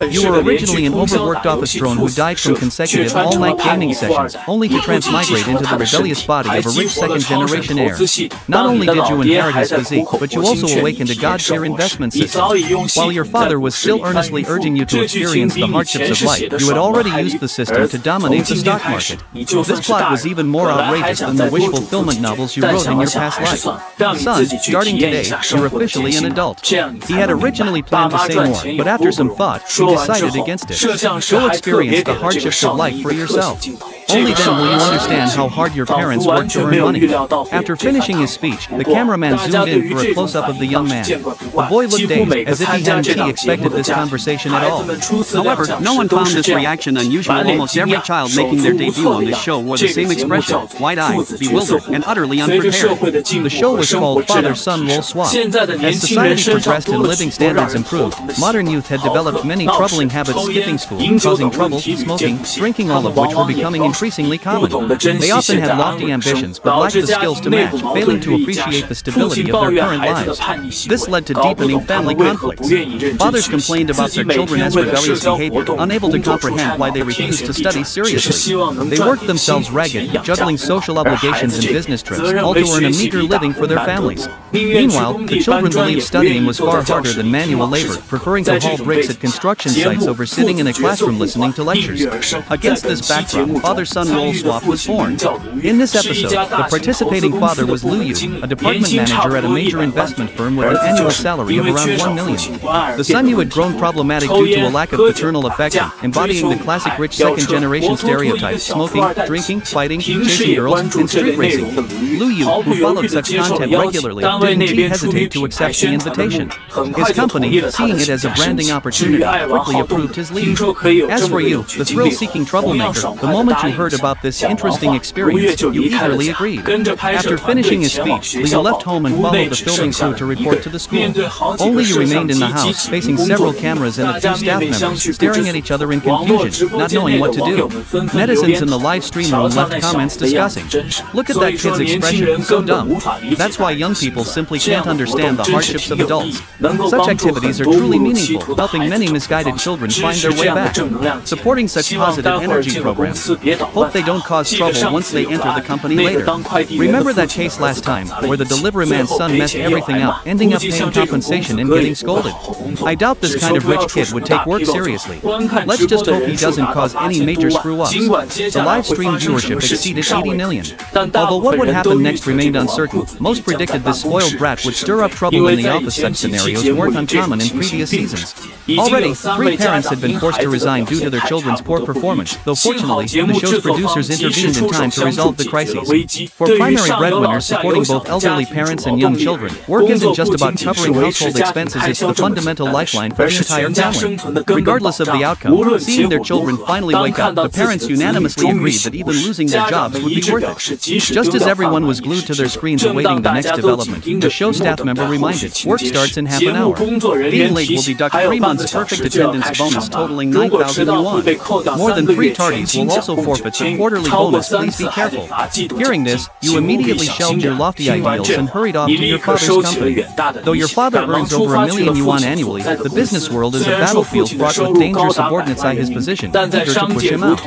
You were originally an overworked office drone who died from consecutive all-night gaming sessions, only to transmigrate into the rebellious body of a rich second-generation heir. Not only did you inherit his physique, but you also awakened a God-tier investment system. While your father was still earnestly urging you to experience the hardships of life, you had already used the system to dominate the stock market. This plot was even more outrageous than the wish fulfillment novels you wrote in your past life. Son, starting today, you're officially an adult. He had originally planned to say more, but after some thought, he decided against it. Go experience the hardships of life for yourself. Only then will you understand how hard your parents worked to earn money. After finishing his speech, the cameraman zoomed in for a close-up of the young man. The boy looked dazed, as if he hadn't expected this conversation at all. However, no one found this reaction unusual. Almost every child making their debut on this show wore the same expression, wide-eyed, bewildered, and utterly unprepared. The show was called Father-Son Role Swap. As society progressed and living standards improved, modern youth had developed many troubling habits, skipping school, causing trouble, smoking, drinking, all of which were becoming increasingly common. They often had lofty ambitions but lacked the skills to match, failing to appreciate the stability of their current lives. This led to deepening family conflicts. Fathers complained about their children's rebellious behavior, unable to comprehend why they refused to study seriously. They worked themselves ragged, juggling social obligations and business trips, all to earn a meager living for their families. Meanwhile, the children believed studying was far harder than manual labor, preferring to haul bricks at construction sites over sitting in a classroom listening to lectures. Against this backdrop, Father-Son Role Swap was born. In this episode, the participating father was Lu Yu, a department manager at a major investment firm with an annual salary of around 1 million. The son Yu had grown problematic due to a lack of paternal affection, embodying the classic rich second-generation stereotypes: smoking, drinking, fighting, chasing girls, and street racing. Lu Yu, who followed such content regularly, didn't hesitate to accept the invitation. His company, seeing it as a branding opportunity, quickly approved his lead. As for you, the thrill-seeking troublemaker, the moment you heard about this interesting experience, you eagerly agreed. After finishing his speech, Liu left home and followed the filming crew to report to the school. Only you remained in the house, facing several cameras and a few staff members, staring at each other in confusion, not knowing what to do. Netizens in the live stream room left comments discussing, "Look at that kid's expression, so dumb." That's why young people simply can't understand the hardships of adults. Such activities are truly meaningful, helping many misguided children find their way back. Supporting such positive energy programs. Hope they don't cause trouble once they enter the company later. Remember that case last time, where the delivery man's son messed everything up, ending up paying compensation and getting scolded? I doubt this kind of rich kid would take work seriously. Let's just hope he doesn't cause any major screw-ups. The live stream viewership exceeded 80 million. Although what would happen next remained uncertain, most predicted this spoiled brat would stir up trouble in the office. Such scenarios weren't uncommon in previous seasons. Already, 3 parents had been forced to resign due to their children's poor performance, though fortunately, the show's producers intervened in time to resolve the crises. For primary breadwinners supporting both elderly parents and young children, work isn't just about covering household expenses, it's the fundamental lifeline for the entire family. Regardless of the outcome, seeing their children finally wake up, the parents unanimously agreed that even losing their jobs would be worth it. Just as everyone was glued to their screens awaiting the next development, the show staff member reminded, work starts in half an hour. Being late will deduct 3 months perfect attendance bonus totaling 9,000 yuan. More than 3 tardies will also forfeit the quarterly bonus. Please be careful. Hearing this, you immediately shelved your lofty ideals and hurried off to your father's company. Though your father earns over 1 million yuan annually, the business world is a battlefield fraught with danger. Subordinates eye his position, eager to push him out.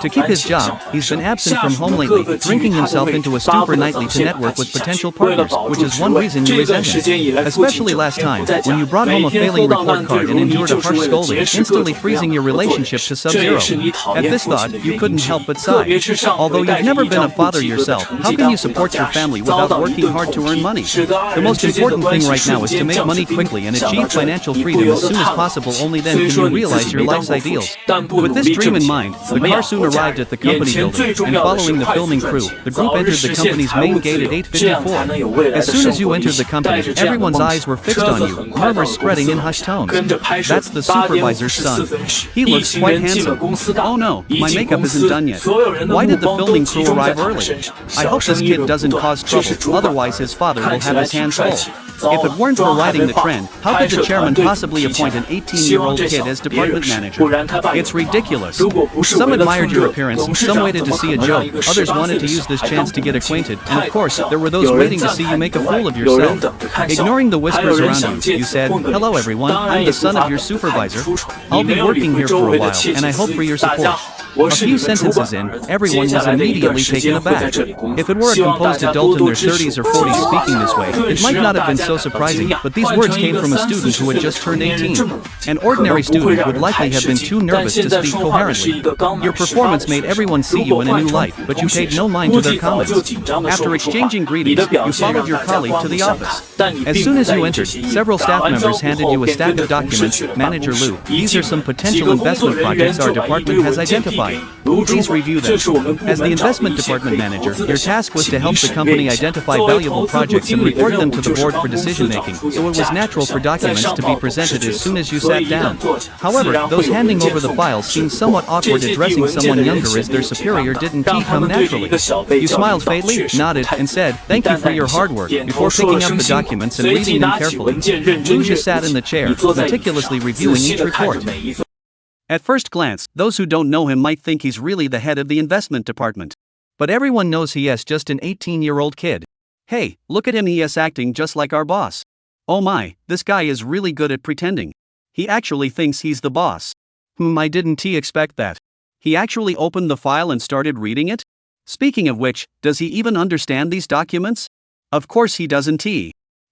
To keep his job, he's been absent from home lately, drinking himself into a stupor nightly to network with potential partners, which is one reason you resent him. Especially last time, when you brought home a failing report card and endured a harsh scolding, instantly freezing your relationship to sub-zero. At this thought, you couldn't help but sigh. Although you've never been a father yourself, how can you support your family without working hard to earn money? The most important thing right now is to make money quickly and achieve financial freedom as soon as possible. Only then can you realize your life's ideals. With this dream in mind, the car soon arrived at the company building, and following the filming crew, the group entered the company's main gate at 8:54. As soon as you entered the company, everyone's eyes were fixed on you, murmurs spreading in hushed tones. That's the supervisor's son. He looks quite handsome. Oh no, my makeup isn't done yet. Why did the filming crew arrive early? I hope this kid doesn't cause trouble, otherwise his father will have his hands full. If it weren't for riding the trend, how could the chairman possibly appoint an 18-year-old kid as department manager? It's ridiculous. Some admired your appearance, some waited to see a joke, others wanted to use this chance to get acquainted, and of course, there were those waiting to see you make a fool of yourself. Ignoring the whispers around you, you said, "Hello everyone, I'm the son of your supervisor. I'll be working here for a while, and I hope for your support." A few sentences in, everyone was immediately taken aback. If it were a composed adult in their 30s or 40s speaking this way, it might not have been so surprising, but these words came from a student who had just turned 18. An ordinary student would likely have been too nervous to speak coherently. Your performance made everyone see you in a new light, but you paid no mind to their comments. After exchanging greetings, you followed your colleague to the office. As soon as you entered, several staff members handed you a stack of documents. "Manager Liu, these are some potential investment projects our department has identified. Please review them." As the investment department manager, your task was to help the company identify valuable projects and report them to the board for decision-making, so it was natural for documents to be presented as soon as you sat down. However, those handing over the files seemed somewhat awkward. Addressing someone younger as their superior didn't come naturally. You smiled faintly, nodded, and said, "Thank you for your hard work," before picking up the documents and reading them carefully. Lucia sat in the chair, meticulously reviewing each report. At first glance, those who don't know him might think he's really the head of the investment department. But everyone knows he is just an 18-year-old kid. Hey, look at him, he is acting just like our boss. Oh my, this guy is really good at pretending. He actually thinks he's the boss. I didn't expect that. He actually opened the file and started reading it? Speaking of which, does he even understand these documents? Of course he doesn't.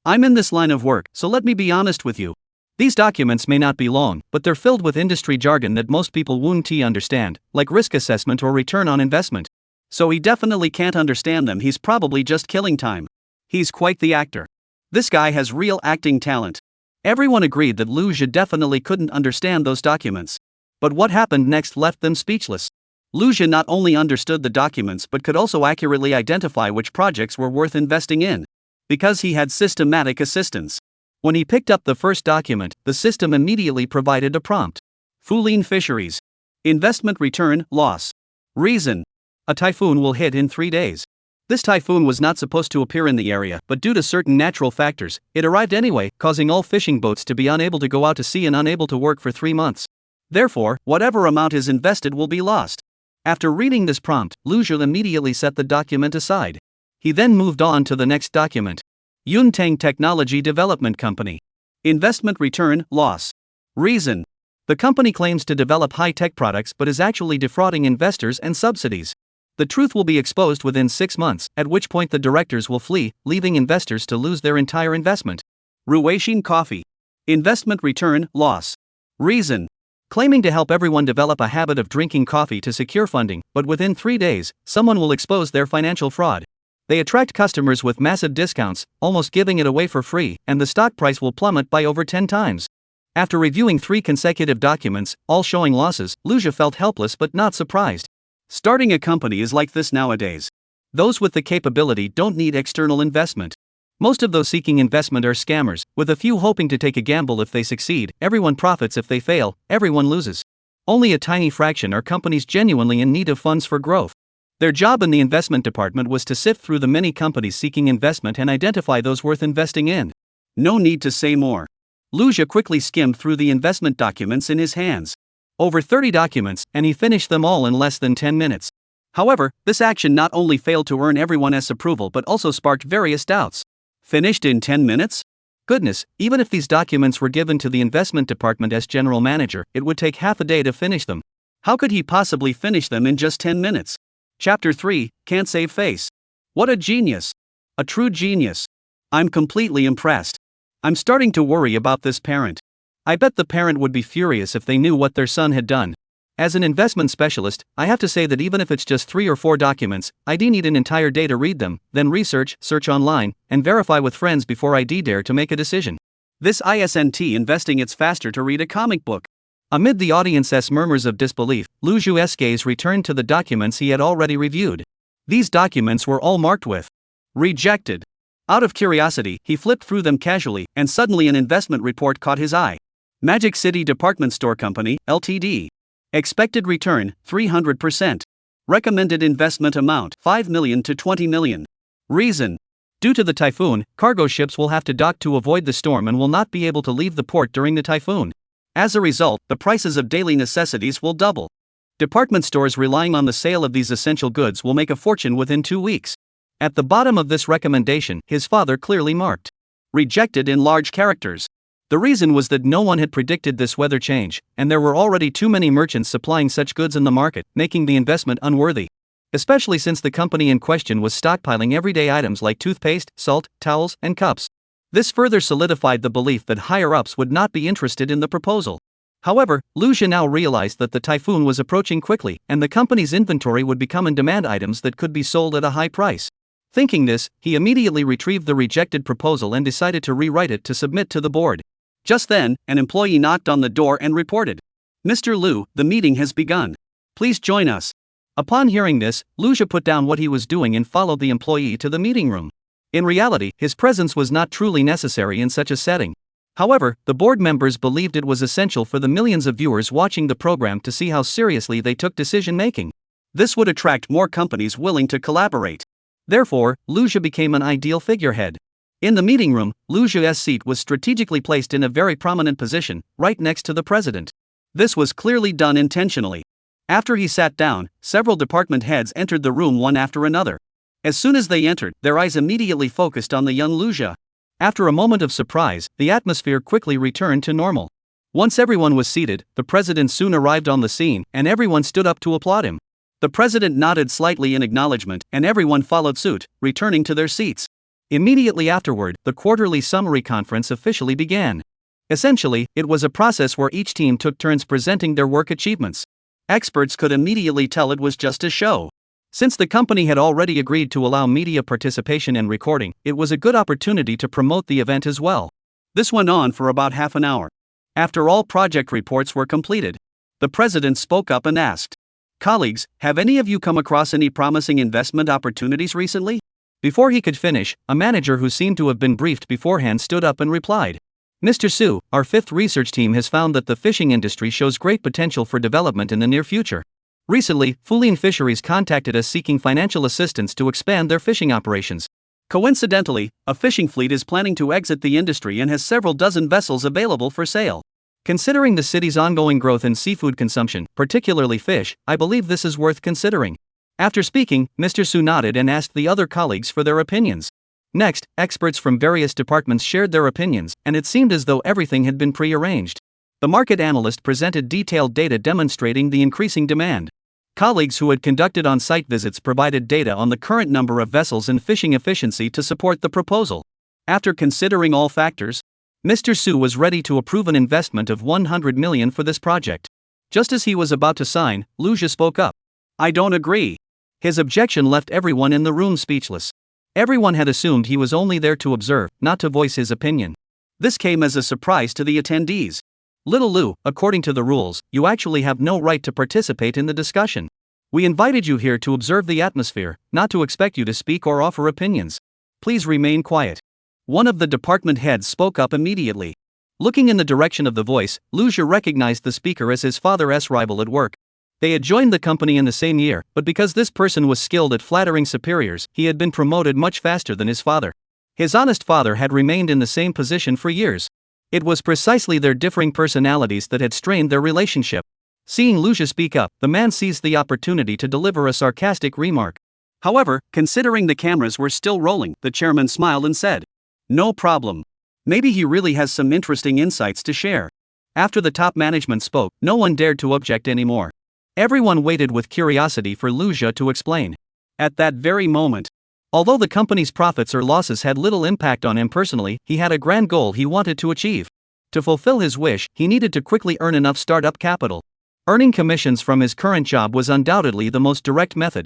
I'm in this line of work, so let me be honest with you. These documents may not be long, but they're filled with industry jargon that most people won't understand, like risk assessment or return on investment. So he definitely can't understand them. He's probably just killing time. He's quite the actor. This guy has real acting talent. Everyone agreed that Lucia definitely couldn't understand those documents. But what happened next left them speechless. Lucia not only understood the documents but could also accurately identify which projects were worth investing in. Because he had systematic assistance. When he picked up the first document, the system immediately provided a prompt. Fulian Fisheries. Investment return, loss. Reason. A typhoon will hit in 3 days. This typhoon was not supposed to appear in the area, but due to certain natural factors, it arrived anyway, causing all fishing boats to be unable to go out to sea and unable to work for 3 months. Therefore, whatever amount is invested will be lost. After reading this prompt, Lucia immediately set the document aside. He then moved on to the next document. Yuntang Technology Development Company. Investment return, loss. Reason. The company claims to develop high-tech products but is actually defrauding investors and subsidies. The truth will be exposed within 6 months, at which point the directors will flee, leaving investors to lose their entire investment. Ruixin Coffee. Investment return, loss. Reason. Claiming to help everyone develop a habit of drinking coffee to secure funding, but within 3 days, someone will expose their financial fraud. They attract customers with massive discounts, almost giving it away for free, and the stock price will plummet by over 10 times. After reviewing 3 consecutive documents, all showing losses, Lucia felt helpless but not surprised. Starting a company is like this nowadays. Those with the capability don't need external investment. Most of those seeking investment are scammers, with a few hoping to take a gamble if they succeed. Everyone profits if they fail, everyone loses. Only a tiny fraction are companies genuinely in need of funds for growth. Their job in the investment department was to sift through the many companies seeking investment and identify those worth investing in. No need to say more. Lucia quickly skimmed through the investment documents in his hands. Over 30 documents, and he finished them all in less than 10 minutes. However, this action not only failed to earn everyone's approval but also sparked various doubts. Finished in 10 minutes? Goodness, even if these documents were given to the investment department as general manager, it would take half a day to finish them. How could he possibly finish them in just 10 minutes? Chapter 3, Can't Save Face. What a genius. A true genius. I'm completely impressed. I'm starting to worry about this parent. I bet the parent would be furious if they knew what their son had done. As an investment specialist, I have to say that even if it's just 3 or 4 documents, I do need an entire day to read them, then search online, and verify with friends before I dare to make a decision. This isn't investing, it's faster to read a comic book. Amid the audience's murmurs of disbelief, Lucia's gaze returned to the documents he had already reviewed. These documents were all marked with rejected. Out of curiosity, he flipped through them casually, and suddenly an investment report caught his eye. Magic City Department Store Company, Ltd. Expected return, 300%. Recommended investment amount, 5 million to 20 million. Reason. Due to the typhoon, cargo ships will have to dock to avoid the storm and will not be able to leave the port during the typhoon. As a result, the prices of daily necessities will double. Department stores relying on the sale of these essential goods will make a fortune within 2 weeks. At the bottom of this recommendation, his father clearly marked "Rejected" in large characters. The reason was that no one had predicted this weather change, and there were already too many merchants supplying such goods in the market, making the investment unworthy. Especially since the company in question was stockpiling everyday items like toothpaste, salt, towels, and cups. This further solidified the belief that higher-ups would not be interested in the proposal. However, Lu Xia now realized that the typhoon was approaching quickly, and the company's inventory would become in-demand items that could be sold at a high price. Thinking this, he immediately retrieved the rejected proposal and decided to rewrite it to submit to the board. Just then, an employee knocked on the door and reported, "Mr. Lu, the meeting has begun. Please join us." Upon hearing this, Lu Xia put down what he was doing and followed the employee to the meeting room. In reality, his presence was not truly necessary in such a setting. However, the board members believed it was essential for the millions of viewers watching the program to see how seriously they took decision-making. This would attract more companies willing to collaborate. Therefore, Lu Xia became an ideal figurehead. In the meeting room, Lu Xia's seat was strategically placed in a very prominent position, right next to the president. This was clearly done intentionally. After he sat down, several department heads entered the room one after another. As soon as they entered, their eyes immediately focused on the young Lu Xia. After a moment of surprise, the atmosphere quickly returned to normal. Once everyone was seated, the president soon arrived on the scene, and everyone stood up to applaud him. The president nodded slightly in acknowledgement, and everyone followed suit, returning to their seats. Immediately afterward, the quarterly summary conference officially began. Essentially, it was a process where each team took turns presenting their work achievements. Experts could immediately tell it was just a show. Since the company had already agreed to allow media participation and recording, it was a good opportunity to promote the event as well. This went on for about half an hour. After all project reports were completed, the president spoke up and asked, "Colleagues, have any of you come across any promising investment opportunities recently?" Before he could finish, a manager who seemed to have been briefed beforehand stood up and replied, "Mr. Su, our 5th research team has found that the fishing industry shows great potential for development in the near future. Recently, Fulian Fisheries contacted us seeking financial assistance to expand their fishing operations. Coincidentally, a fishing fleet is planning to exit the industry and has several dozen vessels available for sale. Considering the city's ongoing growth in seafood consumption, particularly fish, I believe this is worth considering." After speaking, Mr. Su nodded and asked the other colleagues for their opinions. Next, experts from various departments shared their opinions, and it seemed as though everything had been pre-arranged. The market analyst presented detailed data demonstrating the increasing demand. Colleagues who had conducted on-site visits provided data on the current number of vessels and fishing efficiency to support the proposal. After considering all factors, Mr. Su was ready to approve an investment of 100 million for this project. Just as he was about to sign, Lu Xia spoke up. "I don't agree." His objection left everyone in the room speechless. Everyone had assumed he was only there to observe, not to voice his opinion. This came as a surprise to the attendees. "Little Lu, according to the rules, you actually have no right to participate in the discussion. We invited you here to observe the atmosphere, not to expect you to speak or offer opinions. Please remain quiet." One of the department heads spoke up immediately. Looking in the direction of the voice, Lu Xia recognized the speaker as his father's rival at work. They had joined the company in the same year, but because this person was skilled at flattering superiors, he had been promoted much faster than his father. His honest father had remained in the same position for years. It was precisely their differing personalities that had strained their relationship. Seeing Lu Xia speak up, the man seized the opportunity to deliver a sarcastic remark. However, considering the cameras were still rolling, the chairman smiled and said, "No problem. Maybe he really has some interesting insights to share." After the top management spoke, no one dared to object anymore. Everyone waited with curiosity for Lu Xia to explain. At that very moment, although the company's profits or losses had little impact on him personally, he had a grand goal he wanted to achieve. To fulfill his wish, he needed to quickly earn enough startup capital. Earning commissions from his current job was undoubtedly the most direct method.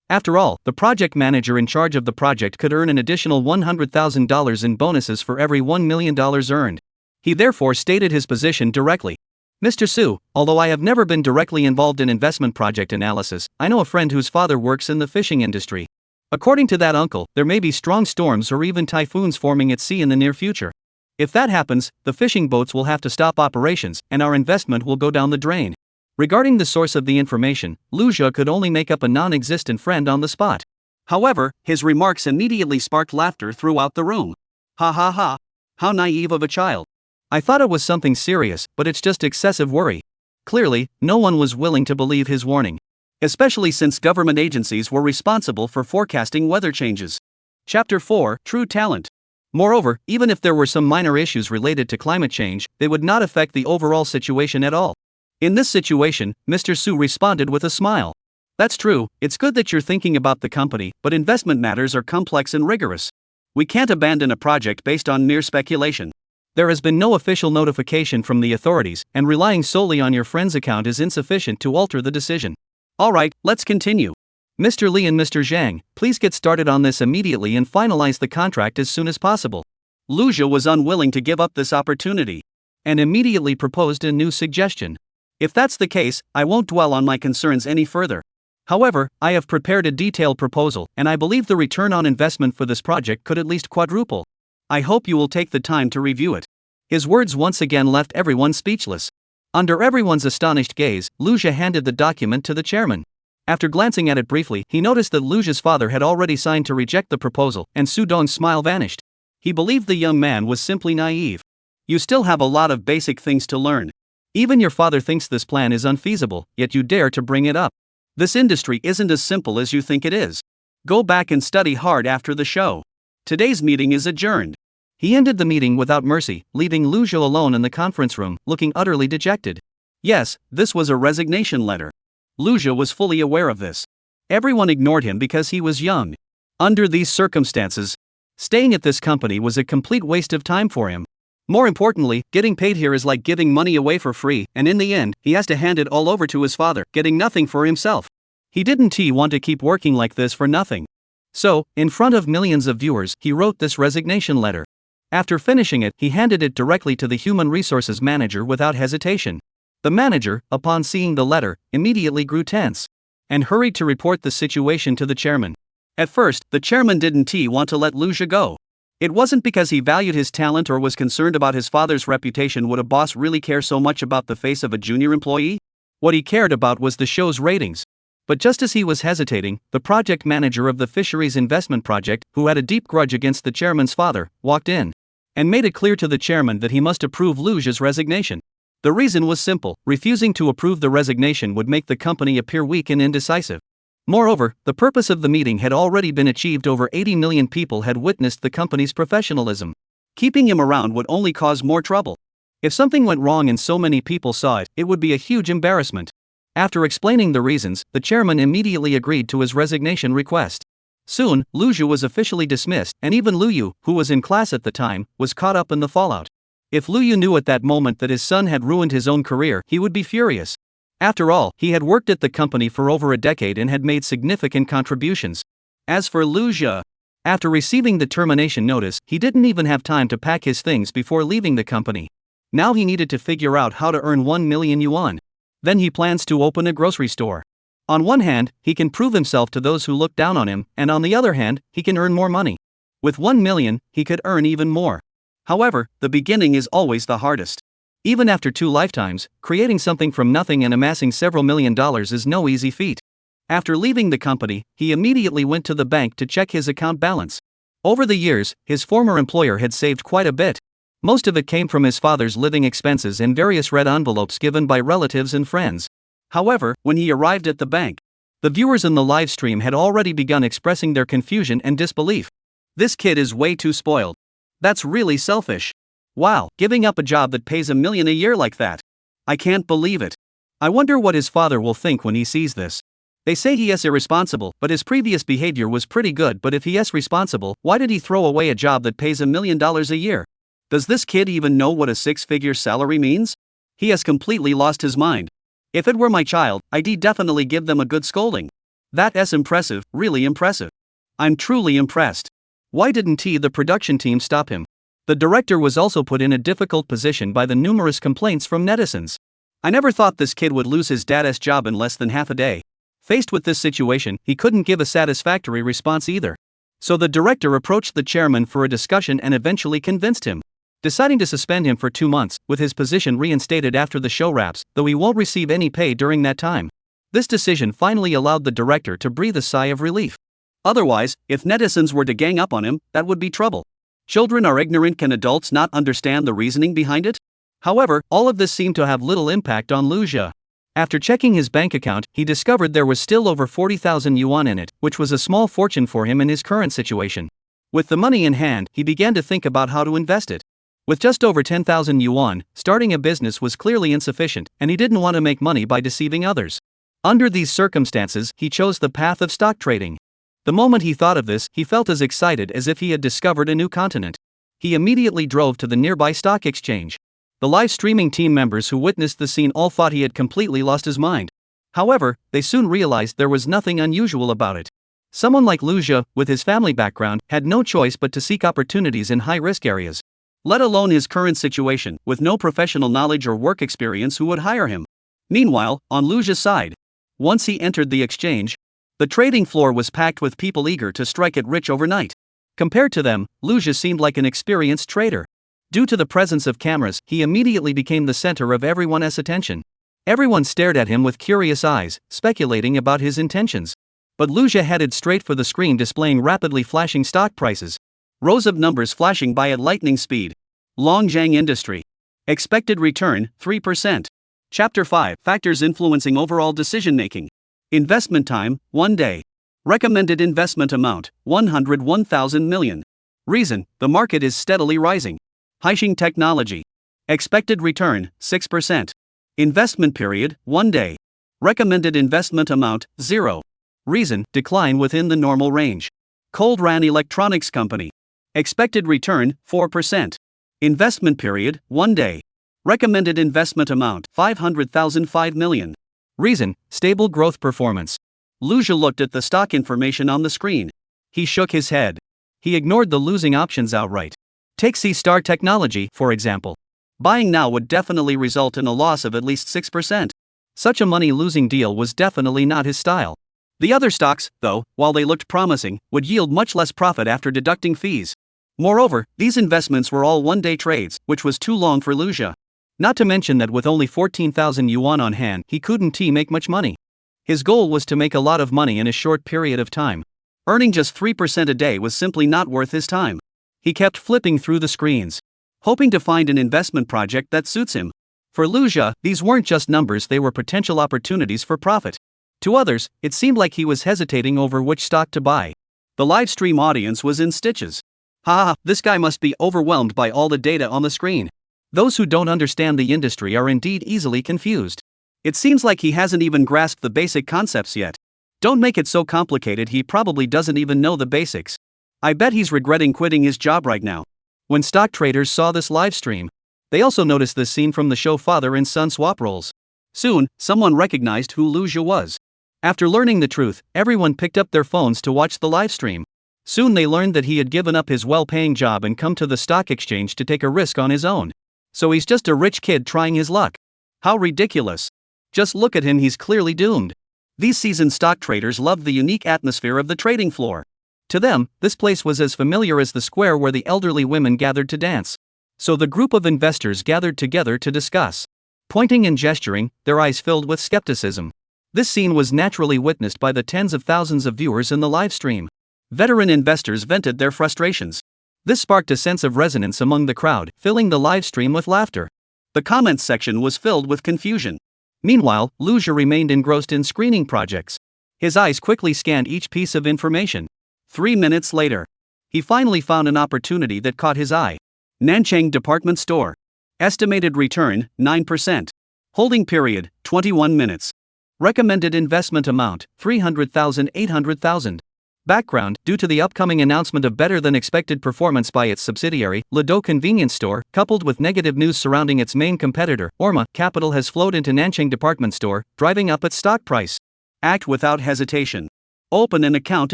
After all, the project manager in charge of the project could earn an additional $100,000 in bonuses for every $1 million earned. He therefore stated his position directly. "Mr. Su, although I have never been directly involved in investment project analysis, I know a friend whose father works in the fishing industry. According to that uncle, there may be strong storms or even typhoons forming at sea in the near future. If that happens, the fishing boats will have to stop operations, and our investment will go down the drain." Regarding the source of the information, Lu Xia could only make up a non-existent friend on the spot. However, his remarks immediately sparked laughter throughout the room. Ha ha ha. How naive of a child. I thought it was something serious, but it's just excessive worry. Clearly, no one was willing to believe his warning. Especially since government agencies were responsible for forecasting weather changes. Chapter 4, True Talent. Moreover, even if there were some minor issues related to climate change, they would not affect the overall situation at all. In this situation, Mr. Su responded with a smile. That's true, it's good that you're thinking about the company, but investment matters are complex and rigorous. We can't abandon a project based on mere speculation. There has been no official notification from the authorities, and relying solely on your friend's account is insufficient to alter the decision. Alright, let's continue. Mr. Li and Mr. Zhang, please get started on this immediately and finalize the contract as soon as possible. Lu Zhi was unwilling to give up this opportunity, and immediately proposed a new suggestion. If that's the case, I won't dwell on my concerns any further. However, I have prepared a detailed proposal, and I believe the return on investment for this project could at least quadruple. I hope you will take the time to review it. His words once again left everyone speechless. Under everyone's astonished gaze, Lu Zhi handed the document to the chairman. After glancing at it briefly, he noticed that Lu Zhi's father had already signed to reject the proposal, and Su Dong's smile vanished. He believed the young man was simply naive. You still have a lot of basic things to learn. Even your father thinks this plan is unfeasible, yet you dare to bring it up. This industry isn't as simple as you think it is. Go back and study hard after the show. Today's meeting is adjourned. He ended the meeting without mercy, leaving Lu Zhi alone in the conference room, looking utterly dejected. Yes, this was a resignation letter. Lu Zhi was fully aware of this. Everyone ignored him because he was young. Under these circumstances, staying at this company was a complete waste of time for him. More importantly, getting paid here is like giving money away for free, and in the end, he has to hand it all over to his father, getting nothing for himself. He didn't want to keep working like this for nothing. So, in front of millions of viewers, he wrote this resignation letter. After finishing it, he handed it directly to the human resources manager without hesitation. The manager, upon seeing the letter, immediately grew tense and hurried to report the situation to the chairman. At first, the chairman didn't want to let Lu Zhi go. It wasn't because he valued his talent or was concerned about his father's reputation. Would a boss really care so much about the face of a junior employee? What he cared about was the show's ratings. But just as he was hesitating, the project manager of the fisheries investment project, who had a deep grudge against the chairman's father, walked in and made it clear to the chairman that he must approve Lu Zhi's resignation. The reason was simple: refusing to approve the resignation would make the company appear weak and indecisive. Moreover, the purpose of the meeting had already been achieved. Over 80 million people had witnessed the company's professionalism. Keeping him around would only cause more trouble. If something went wrong and so many people saw it, it would be a huge embarrassment. After explaining the reasons, the chairman immediately agreed to his resignation request. Soon, Lu Zhi was officially dismissed, and even Lu Yu, who was in class at the time, was caught up in the fallout. If Lu Yu knew at that moment that his son had ruined his own career, he would be furious. After all, he had worked at the company for over a decade and had made significant contributions. As for Lu Zhi, after receiving the termination notice, he didn't even have time to pack his things before leaving the company. Now he needed to figure out how to earn 1 million yuan. Then he plans to open a grocery store. On one hand, he can prove himself to those who look down on him, and on the other hand, he can earn more money. With 1 million, he could earn even more. However, the beginning is always the hardest. Even after 2 lifetimes, creating something from nothing and amassing several $1,000,000 is no easy feat. After leaving the company, he immediately went to the bank to check his account balance. Over the years, his former employer had saved quite a bit. Most of it came from his father's living expenses and various red envelopes given by relatives and friends. However, when he arrived at the bank, the viewers in the live stream had already begun expressing their confusion and disbelief. This kid is way too spoiled. That's really selfish. Wow, giving up a job that pays $1 million a year like that. I can't believe it. I wonder what his father will think when he sees this. They say he is irresponsible, but his previous behavior was pretty good. But if he is responsible, why did he throw away a job that pays $1 million a year? Does this kid even know what a 6-figure salary means? He has completely lost his mind. If it were my child, I'd definitely give them a good scolding. That's impressive, really impressive. I'm truly impressed. Why didn't the production team stop him? The director was also put in a difficult position by the numerous complaints from netizens. I never thought this kid would lose his dad's job in less than half a day. Faced with this situation, he couldn't give a satisfactory response either. So the director approached the chairman for a discussion and eventually convinced him, deciding to suspend him for 2 months, with his position reinstated after the show wraps, though he won't receive any pay during that time. This decision finally allowed the director to breathe a sigh of relief. Otherwise, if netizens were to gang up on him, that would be trouble. Children are ignorant. Can adults not understand the reasoning behind it? However, all of this seemed to have little impact on Lu Jia. After checking his bank account, he discovered there was still over 40,000 yuan in it, which was a small fortune for him in his current situation. With the money in hand, he began to think about how to invest it. With just over 10,000 yuan, starting a business was clearly insufficient, and he didn't want to make money by deceiving others. Under these circumstances, he chose the path of stock trading. The moment he thought of this, he felt as excited as if he had discovered a new continent. He immediately drove to the nearby stock exchange. The live streaming team members who witnessed the scene all thought he had completely lost his mind. However, they soon realized there was nothing unusual about it. Someone like Lu Jia, with his family background, had no choice but to seek opportunities in high-risk areas. Let alone his current situation, with no professional knowledge or work experience who would hire him. Meanwhile, on Lu Jia's side, once he entered the exchange, the trading floor was packed with people eager to strike it rich overnight. Compared to them, Lu Jia seemed like an experienced trader. Due to the presence of cameras, he immediately became the center of everyone's attention. Everyone stared at him with curious eyes, speculating about his intentions. But Lu Jia headed straight for the screen displaying rapidly flashing stock prices. Rows of numbers flashing by at lightning speed. Nancheng Industry. Expected return, 3%. Chapter 5, Factors Influencing Overall Decision-Making. Investment time, 1 day. Recommended investment amount, 101,000 million. Reason, the market is steadily rising. Haixing Technology. Expected return, 6%. Investment period, 1 day. Recommended investment amount, 0. Reason, decline within the normal range. Fuan Electronics Company. Expected return, 4%. Investment period, 1 day. Recommended investment amount, 500,005 million. Reason, stable growth performance. Lu Jia looked at the stock information on the screen. He shook his head. He ignored the losing options outright. Take C-Star Technology, for example. Buying now would definitely result in a loss of at least 6%. Such a money-losing deal was definitely not his style. The other stocks, though, while they looked promising, would yield much less profit after deducting fees. Moreover, these investments were all one-day trades, which was too long for Lu Jia. Not to mention that with only 14,000 yuan on hand, he couldn't make much money. His goal was to make a lot of money in a short period of time. Earning just 3% a day was simply not worth his time. He kept flipping through the screens, hoping to find an investment project that suits him. For Lu Jia, these weren't just numbers, they were potential opportunities for profit. To others, it seemed like he was hesitating over which stock to buy. The live stream audience was in stitches. Ha, this guy must be overwhelmed by all the data on the screen. Those who don't understand the industry are indeed easily confused. It seems like he hasn't even grasped the basic concepts yet. Don't make it so complicated, he probably doesn't even know the basics. I bet he's regretting quitting his job right now. When stock traders saw this live stream, they also noticed the scene from the show Father and Son Swap Roles. Soon, someone recognized who Lu Jia was. After learning the truth, everyone picked up their phones to watch the live stream. Soon they learned that he had given up his well-paying job and come to the stock exchange to take a risk on his own. So he's just a rich kid trying his luck. How ridiculous. Just look at him, he's clearly doomed. These seasoned stock traders loved the unique atmosphere of the trading floor. To them, this place was as familiar as the square where the elderly women gathered to dance. So the group of investors gathered together to discuss. Pointing and gesturing, their eyes filled with skepticism. This scene was naturally witnessed by the tens of thousands of viewers in the live stream. Veteran investors vented their frustrations. This sparked a sense of resonance among the crowd, filling the live stream with laughter. The comments section was filled with confusion. Meanwhile, Lu Jia remained engrossed in screening projects. His eyes quickly scanned each piece of information. 3 minutes later, he finally found an opportunity that caught his eye. Nancheng Department Store. Estimated return, 9%. Holding period, 21 minutes. Recommended investment amount, 300,000 800,000. Background, due to the upcoming announcement of better-than-expected performance by its subsidiary, Lido Convenience Store, coupled with negative news surrounding its main competitor, Orma, capital has flowed into Nancheng Department Store, driving up its stock price. Act without hesitation. Open an account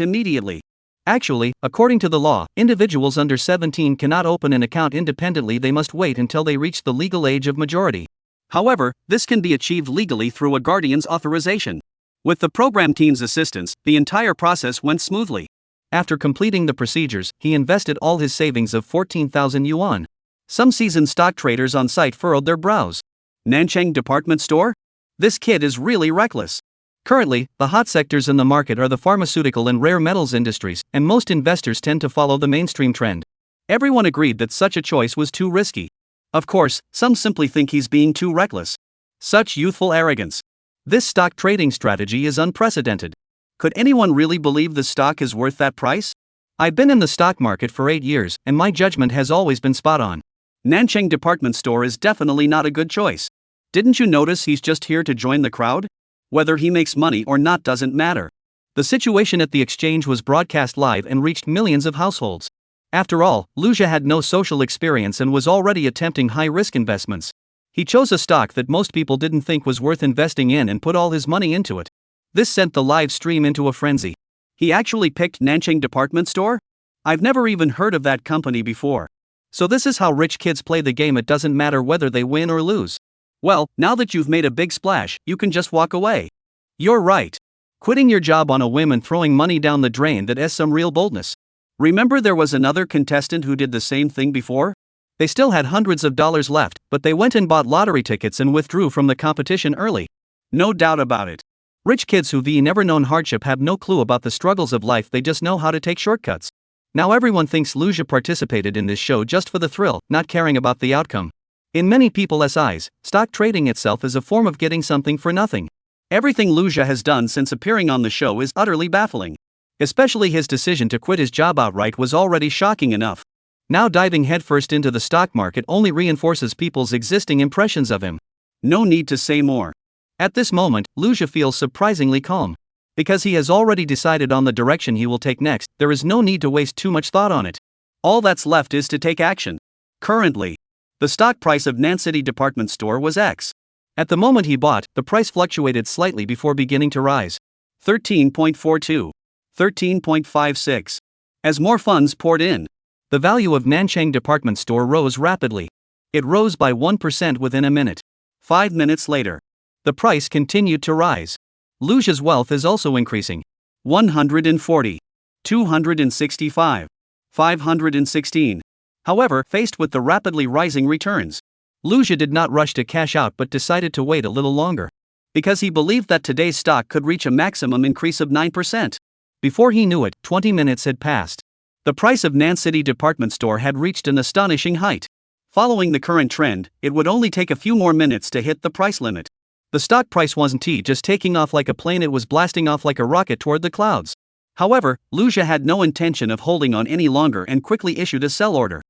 immediately. Actually, according to the law, individuals under 17 cannot open an account independently, they must wait until they reach the legal age of majority. However, this can be achieved legally through a guardian's authorization. With the program team's assistance, the entire process went smoothly. After completing the procedures, he invested all his savings of 14,000 yuan. Some seasoned stock traders on site furrowed their brows. Nancheng Department Store? This kid is really reckless. Currently, the hot sectors in the market are the pharmaceutical and rare metals industries, and most investors tend to follow the mainstream trend. Everyone agreed that such a choice was too risky. Of course, some simply think he's being too reckless. Such youthful arrogance. This stock trading strategy is unprecedented. Could anyone really believe the stock is worth that price? I've been in the stock market for 8 years, and my judgment has always been spot on. Nancheng department store is definitely not a good choice. Didn't you notice he's just here to join the crowd? Whether he makes money or not doesn't matter. The situation at the exchange was broadcast live and reached millions of households. After all, Luja had no social experience and was already attempting high-risk investments. He chose a stock that most people didn't think was worth investing in and put all his money into it. This sent the live stream into a frenzy. He actually picked Nancheng department store? I've never even heard of that company before. So this is how rich kids play the game. It doesn't matter whether they win or lose. Well, now that you've made a big splash, you can just walk away. You're right. Quitting your job on a whim and throwing money down the drain, that is some real boldness. Remember there was another contestant who did the same thing before? They still had hundreds of dollars left, but they went and bought lottery tickets and withdrew from the competition early. No doubt about it. Rich kids who've never known hardship have no clue about the struggles of life, they just know how to take shortcuts. Now everyone thinks Luja participated in this show just for the thrill, not caring about the outcome. In many people's eyes, stock trading itself is a form of getting something for nothing. Everything Luja has done since appearing on the show is utterly baffling. Especially his decision to quit his job outright was already shocking enough. Now diving headfirst into the stock market only reinforces people's existing impressions of him. No need to say more. At this moment, Luja feels surprisingly calm. Because he has already decided on the direction he will take next, there is no need to waste too much thought on it. All that's left is to take action. Currently, the stock price of Nancheng department store was X. At the moment he bought, the price fluctuated slightly before beginning to rise. 13.42. 13.56. As more funds poured in, the value of Nancheng department store rose rapidly. It rose by 1% within a minute. 5 minutes later, the price continued to rise. Luja's wealth is also increasing. 140. 265. 516. However, faced with the rapidly rising returns, Luja did not rush to cash out but decided to wait a little longer. Because he believed that today's stock could reach a maximum increase of 9%. Before he knew it, 20 minutes had passed. The price of Nancheng department store had reached an astonishing height. Following the current trend, it would only take a few more minutes to hit the price limit. The stock price wasn't just taking off like a plane, it was blasting off like a rocket toward the clouds. However, Luja had no intention of holding on any longer and quickly issued a sell order.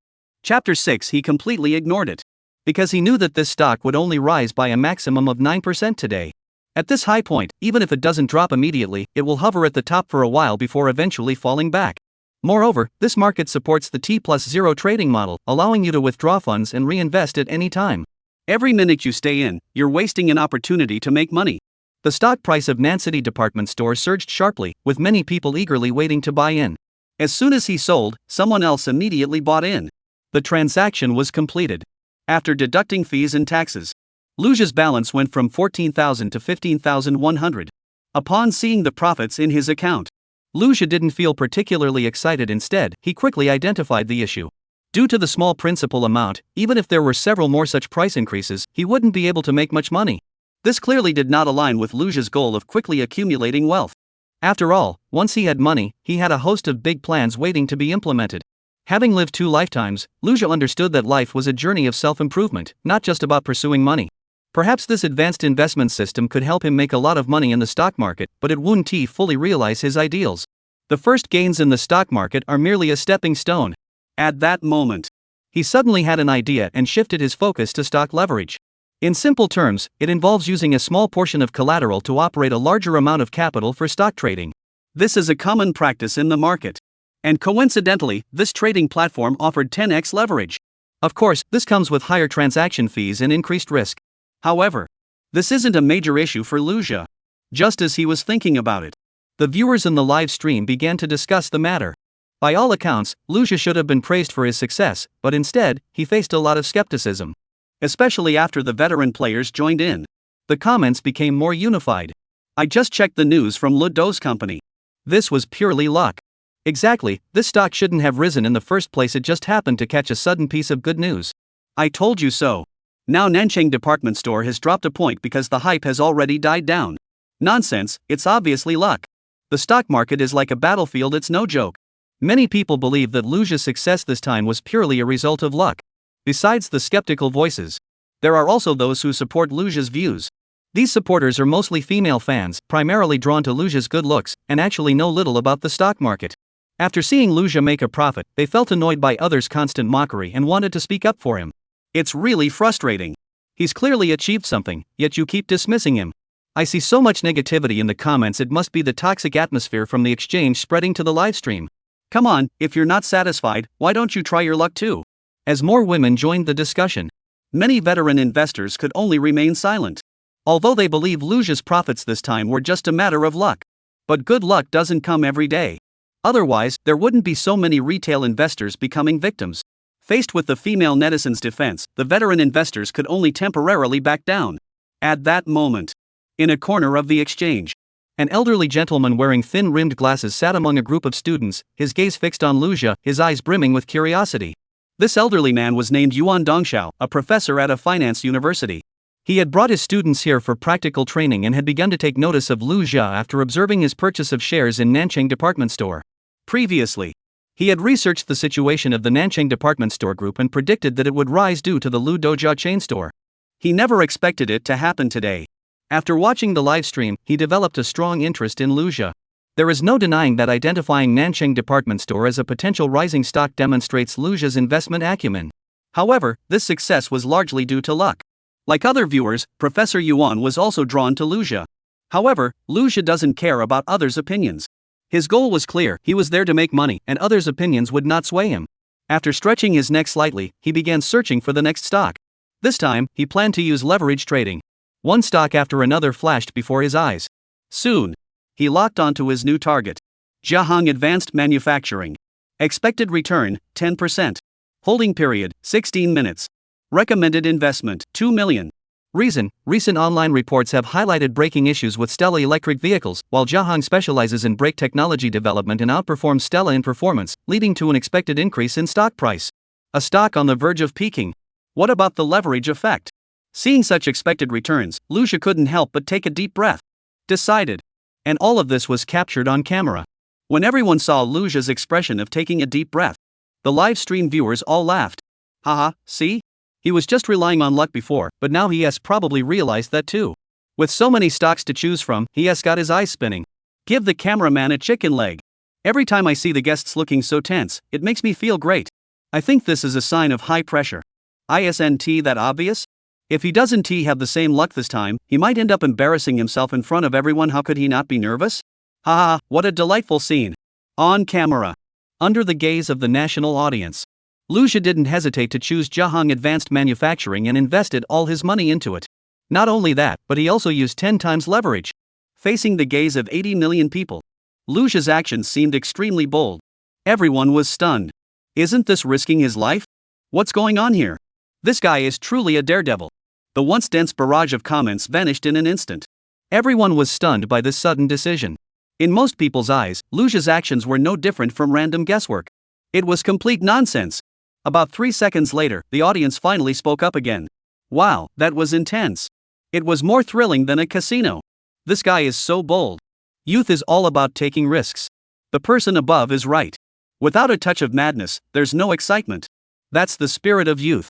Chapter 6. He completely ignored it. Because he knew that this stock would only rise by a maximum of 9% today. At this high point, even if it doesn't drop immediately, it will hover at the top for a while before eventually falling back. Moreover, this market supports the T+0 trading model, allowing you to withdraw funds and reinvest at any time. Every minute you stay in, you're wasting an opportunity to make money. The stock price of Nancheng department store surged sharply, with many people eagerly waiting to buy in. As soon as he sold, someone else immediately bought in. The transaction was completed. After deducting fees and taxes, Luja's balance went from 14,000 to 15,100. Upon seeing the profits in his account, Luja didn't feel particularly excited. Instead, he quickly identified the issue. Due to the small principal amount, even if there were several more such price increases, he wouldn't be able to make much money. This clearly did not align with Luja's goal of quickly accumulating wealth. After all, once he had money, he had a host of big plans waiting to be implemented. Having lived 2 lifetimes, Luja understood that life was a journey of self-improvement, not just about pursuing money. Perhaps this advanced investment system could help him make a lot of money in the stock market, but it wouldn't fully realize his ideals. The first gains in the stock market are merely a stepping stone. At that moment, he suddenly had an idea and shifted his focus to stock leverage. In simple terms, it involves using a small portion of collateral to operate a larger amount of capital for stock trading. This is a common practice in the market. And coincidentally, this trading platform offered 10x leverage. Of course, this comes with higher transaction fees and increased risk. However, this isn't a major issue for Luja. Just as he was thinking about it, the viewers in the live stream began to discuss the matter. By all accounts, Luja should have been praised for his success, but instead, he faced a lot of skepticism. Especially after the veteran players joined in. The comments became more unified. I just checked the news from Ludo's company. This was purely luck. Exactly, this stock shouldn't have risen in the first place, it just happened to catch a sudden piece of good news. I told you so. Now Nancheng department store has dropped a point because the hype has already died down. Nonsense, it's obviously luck. The stock market is like a battlefield, it's no joke. Many people believe that Luja's success this time was purely a result of luck. Besides the skeptical voices, there are also those who support Luja's views. These supporters are mostly female fans, primarily drawn to Luja's good looks, and actually know little about the stock market. After seeing Luja make a profit, they felt annoyed by others' constant mockery and wanted to speak up for him. It's really frustrating. He's clearly achieved something, yet you keep dismissing him. I see so much negativity in the comments, it must be the toxic atmosphere from the exchange spreading to the livestream. Come on, if you're not satisfied, why don't you try your luck too? As more women joined the discussion, many veteran investors could only remain silent. Although they believe Luja's profits this time were just a matter of luck. But good luck doesn't come every day. Otherwise, there wouldn't be so many retail investors becoming victims. Faced with the female netizens' defense, the veteran investors could only temporarily back down. At that moment, in a corner of the exchange, an elderly gentleman wearing thin-rimmed glasses sat among a group of students, his gaze fixed on Luja, his eyes brimming with curiosity. This elderly man was named Yuan Dongxiao, a professor at a finance university. He had brought his students here for practical training and had begun to take notice of Luja after observing his purchase of shares in Nancheng department store. Previously, he had researched the situation of the Nancheng department store group and predicted that it would rise due to the Lu Dojia chain store. He never expected it to happen today. After watching the live stream, he developed a strong interest in Luja. There is no denying that identifying Nancheng department store as a potential rising stock demonstrates Luja's investment acumen. However, this success was largely due to luck. Like other viewers, Professor Yuan was also drawn to Luja. However, Luja doesn't care about others' opinions. His goal was clear, he was there to make money, and others' opinions would not sway him. After stretching his neck slightly, he began searching for the next stock. This time, he planned to use leverage trading. One stock after another flashed before his eyes. Soon, he locked onto his new target. Jiahong Advanced Manufacturing. Expected return, 10%. Holding period, 16 minutes. Recommended investment, 2 million. Reason: recent online reports have highlighted braking issues with Stella electric vehicles, while Jiahong specializes in brake technology development and outperforms Stella in performance, leading to an expected increase in stock price. A stock on the verge of peaking. What about the leverage effect? Seeing such expected returns, Luja couldn't help but take a deep breath. Decided. And all of this was captured on camera. When everyone saw Luja's expression of taking a deep breath, the live stream viewers all laughed. Haha, see? He was just relying on luck before, but now he has probably realized that too. With so many stocks to choose from, he has got his eyes spinning. Give the cameraman a chicken leg. Every time I see the guests looking so tense, it makes me feel great. I think this is a sign of high pressure. Isn't that obvious? If he doesn't have the same luck this time, he might end up embarrassing himself in front of everyone. How could he not be nervous? Haha, what a delightful scene. On camera. Under the gaze of the national audience, Luja didn't hesitate to choose Jiahong Advanced Manufacturing and invested all his money into it. Not only that, but he also used 10 times leverage. Facing the gaze of 80 million people, Luja's actions seemed extremely bold. Everyone was stunned. Isn't this risking his life? What's going on here? This guy is truly a daredevil. The once dense barrage of comments vanished in an instant. Everyone was stunned by this sudden decision. In most people's eyes, Luja's actions were no different from random guesswork. It was complete nonsense. About 3 seconds later, the audience finally spoke up again. Wow, that was intense. It was more thrilling than a casino. This guy is so bold. Youth is all about taking risks. The person above is right. Without a touch of madness, there's no excitement. That's the spirit of youth.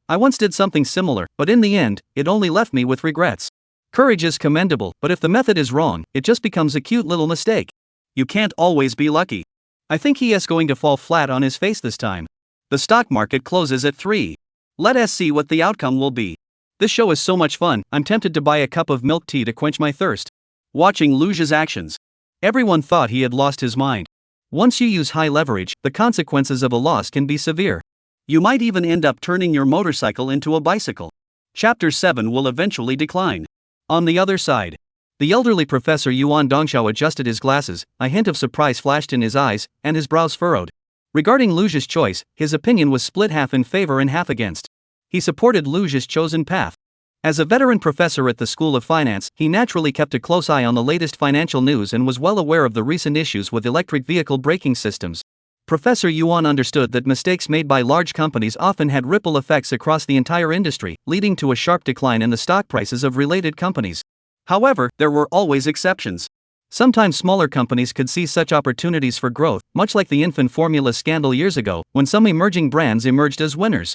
I once did something similar, but in the end, it only left me with regrets. Courage is commendable, but if the method is wrong, it just becomes a cute little mistake. You can't always be lucky. I think he is going to fall flat on his face this time. The stock market closes at 3. Let us see what the outcome will be. This show is so much fun, I'm tempted to buy a cup of milk tea to quench my thirst. Watching Luja's actions, everyone thought he had lost his mind. Once you use high leverage, the consequences of a loss can be severe. You might even end up turning your motorcycle into a bicycle. Chapter 7 will eventually decline. On the other side, the elderly Professor Yuan Dongxiao adjusted his glasses, a hint of surprise flashed in his eyes, and his brows furrowed. Regarding Luja's choice, his opinion was split half in favor and half against. He supported Luja's chosen path. As a veteran professor at the School of Finance, he naturally kept a close eye on the latest financial news and was well aware of the recent issues with electric vehicle braking systems. Professor Yuan understood that mistakes made by large companies often had ripple effects across the entire industry, leading to a sharp decline in the stock prices of related companies. However, there were always exceptions. Sometimes smaller companies could see such opportunities for growth, much like the infant formula scandal years ago, when some emerging brands emerged as winners.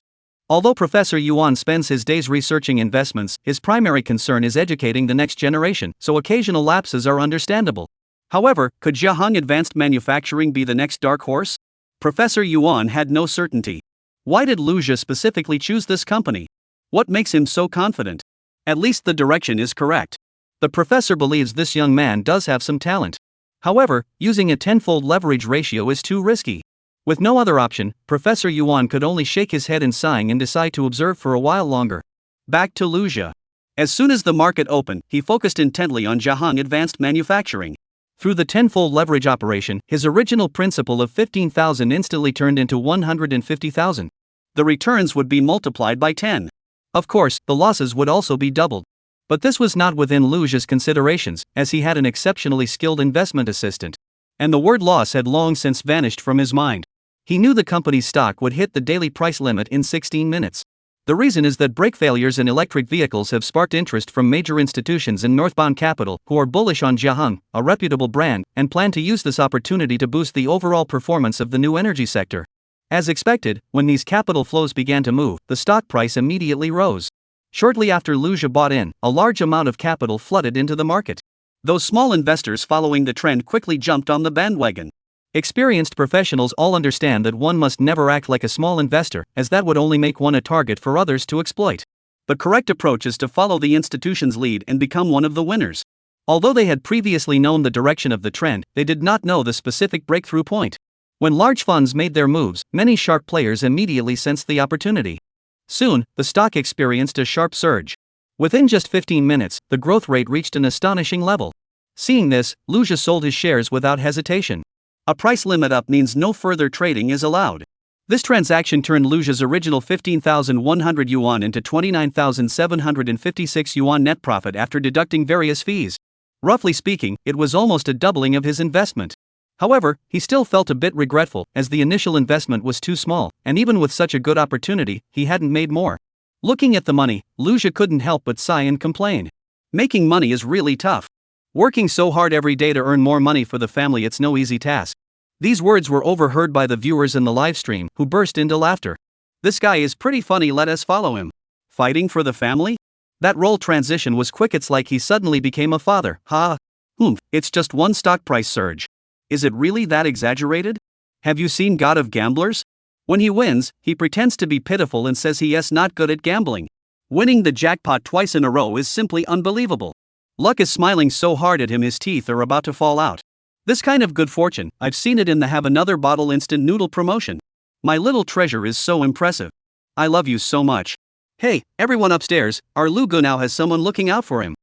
Although Professor Yuan spends his days researching investments, his primary concern is educating the next generation, so occasional lapses are understandable. However, could Jiaheng Advanced Manufacturing be the next dark horse? Professor Yuan had no certainty. Why did Liu Jia specifically choose this company? What makes him so confident? At least the direction is correct. The professor believes this young man does have some talent. However, using a tenfold leverage ratio is too risky. With no other option, Professor Yuan could only shake his head in sighing and decide to observe for a while longer. Back to Liu Jia. As soon as the market opened, he focused intently on Jiaheng Advanced Manufacturing. Through the tenfold leverage operation, his original principal of 15,000 instantly turned into 150,000. The returns would be multiplied by 10. Of course, the losses would also be doubled. But this was not within Liu Jia's considerations, as he had an exceptionally skilled investment assistant. And the word loss had long since vanished from his mind. He knew the company's stock would hit the daily price limit in 16 minutes. The reason is that brake failures in electric vehicles have sparked interest from major institutions in northbound capital who are bullish on Jiaheng, a reputable brand, and plan to use this opportunity to boost the overall performance of the new energy sector. As expected, when these capital flows began to move, the stock price immediately rose. Shortly after Liu Jia bought in, a large amount of capital flooded into the market. Those small investors following the trend quickly jumped on the bandwagon. Experienced professionals all understand that one must never act like a small investor, as that would only make one a target for others to exploit. The correct approach is to follow the institution's lead and become one of the winners. Although they had previously known the direction of the trend, they did not know the specific breakthrough point. When large funds made their moves, many sharp players immediately sensed the opportunity. Soon, the stock experienced a sharp surge. Within just 15 minutes, the growth rate reached an astonishing level. Seeing this, Liu Jia sold his shares without hesitation. A price limit up means no further trading is allowed. This transaction turned Liu Jia's original 15,100 yuan into 29,756 yuan net profit after deducting various fees. Roughly speaking, it was almost a doubling of his investment. However, he still felt a bit regretful, as the initial investment was too small, and even with such a good opportunity, he hadn't made more. Looking at the money, Liu Jia couldn't help but sigh and complain. Making money is really tough. Working so hard every day to earn more money for the family, it's no easy task. These words were overheard by the viewers in the live stream, who burst into laughter. This guy is pretty funny, let us follow him. Fighting for the family? That role transition was quick, it's like he suddenly became a father, it's just one stock price surge. Is it really that exaggerated? Have you seen God of Gamblers? When he wins, he pretends to be pitiful and says he is not good at gambling. Winning the jackpot twice in a row is simply unbelievable. Luck is smiling so hard at him his teeth are about to fall out. This kind of good fortune, I've seen it in the Have Another Bottle instant noodle promotion. My little treasure is so impressive. I love you so much. Hey, everyone upstairs, our Liu Gu now has someone looking out for him.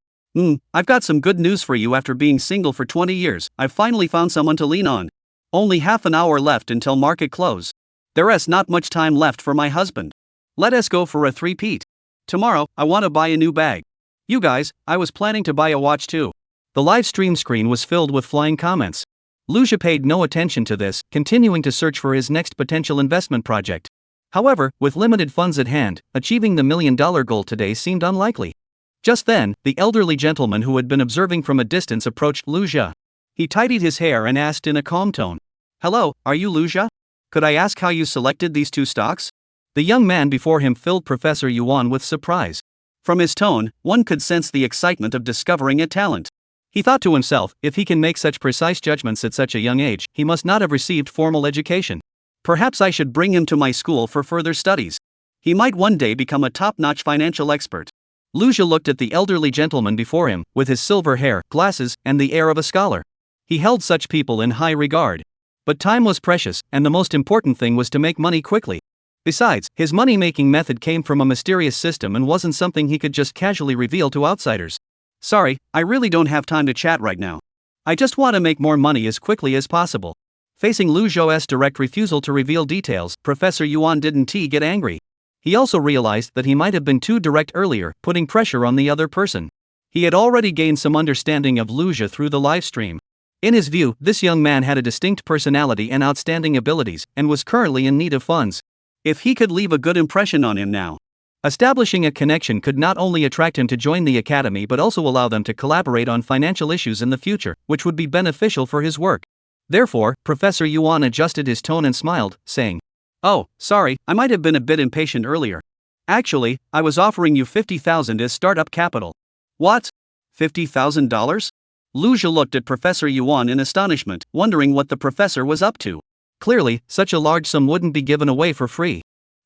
I've got some good news for you. After being single for 20 years, I've finally found someone to lean on. Only half an hour left until market close. There is not much time left for my husband. Let us go for a three-peat. Tomorrow, I want to buy a new bag. You guys, I was planning to buy a watch too. The live stream screen was filled with flying comments. Liu Jia paid no attention to this, continuing to search for his next potential investment project. However, with limited funds at hand, achieving the $1 million goal today seemed unlikely. Just then, the elderly gentleman who had been observing from a distance approached Liu Jia. He tidied his hair and asked in a calm tone, "Hello, are you Liu Jia? Could I ask how you selected these two stocks?" The young man before him filled Professor Yuan with surprise. From his tone, one could sense the excitement of discovering a talent. He thought to himself, if he can make such precise judgments at such a young age, he must not have received formal education. Perhaps I should bring him to my school for further studies. He might one day become a top-notch financial expert. Liu Jia looked at the elderly gentleman before him, with his silver hair, glasses, and the air of a scholar. He held such people in high regard. But time was precious, and the most important thing was to make money quickly. Besides, his money-making method came from a mysterious system and wasn't something he could just casually reveal to outsiders. Sorry, I really don't have time to chat right now. I just want to make more money as quickly as possible. Facing Liu Zhou's direct refusal to reveal details, Professor Yuan didn't get angry. He also realized that he might have been too direct earlier, putting pressure on the other person. He had already gained some understanding of Liu Jia through the live stream. In his view, this young man had a distinct personality and outstanding abilities, and was currently in need of funds. If he could leave a good impression on him now. Establishing a connection could not only attract him to join the academy but also allow them to collaborate on financial issues in the future, which would be beneficial for his work. Therefore, Professor Yuan adjusted his tone and smiled, saying, "Oh, sorry, I might have been a bit impatient earlier. Actually, I was offering you 50,000 as startup capital." "What? $50,000? Lu Zhi looked at Professor Yuan in astonishment, wondering what the professor was up to. Clearly, such a large sum wouldn't be given away for free.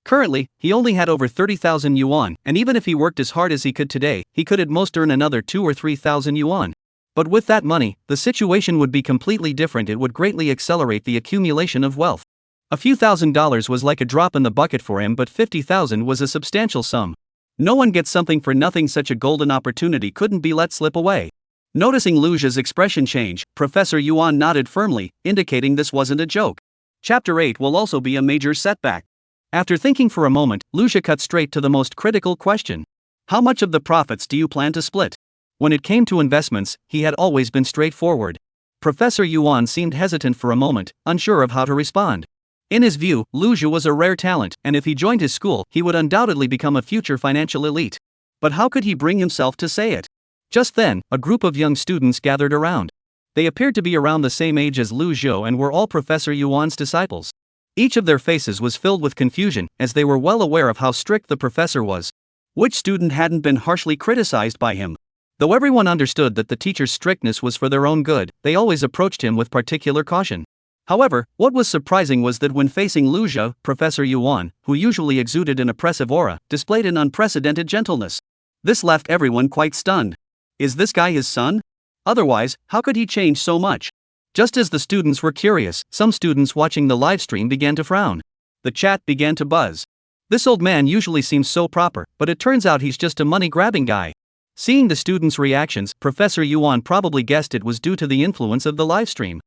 Currently, he only had over 30,000 yuan, and even if he worked as hard as he could today, he could at most earn another 2 or 3,000 yuan. But with that money, the situation would be completely different. It would greatly accelerate the accumulation of wealth. A few $1,000s was like a drop in the bucket for him, but 50,000 was a substantial sum. No one gets something for nothing. Such a golden opportunity couldn't be let slip away. Noticing Lu Zhi's expression change, Professor Yuan nodded firmly, indicating this wasn't a joke. Chapter 8 will also be a major setback. After thinking for a moment, Lu Zhi cut straight to the most critical question. How much of the profits do you plan to split? When it came to investments, he had always been straightforward. Professor Yuan seemed hesitant for a moment, unsure of how to respond. In his view, Lu Zhi was a rare talent, and if he joined his school, he would undoubtedly become a future financial elite. But how could he bring himself to say it? Just then, a group of young students gathered around. They appeared to be around the same age as Lu Zhi and were all Professor Yuan's disciples. Each of their faces was filled with confusion, as they were well aware of how strict the professor was. Which student hadn't been harshly criticized by him? Though everyone understood that the teacher's strictness was for their own good, they always approached him with particular caution. However, what was surprising was that when facing Lu Zhi, Professor Yuan, who usually exuded an oppressive aura, displayed an unprecedented gentleness. This left everyone quite stunned. Is this guy his son? Otherwise, how could he change so much? Just as the students were curious, some students watching the livestream began to frown. The chat began to buzz. This old man usually seems so proper, but it turns out he's just a money-grabbing guy. Seeing the students' reactions, Professor Yuan probably guessed it was due to the influence of the livestream.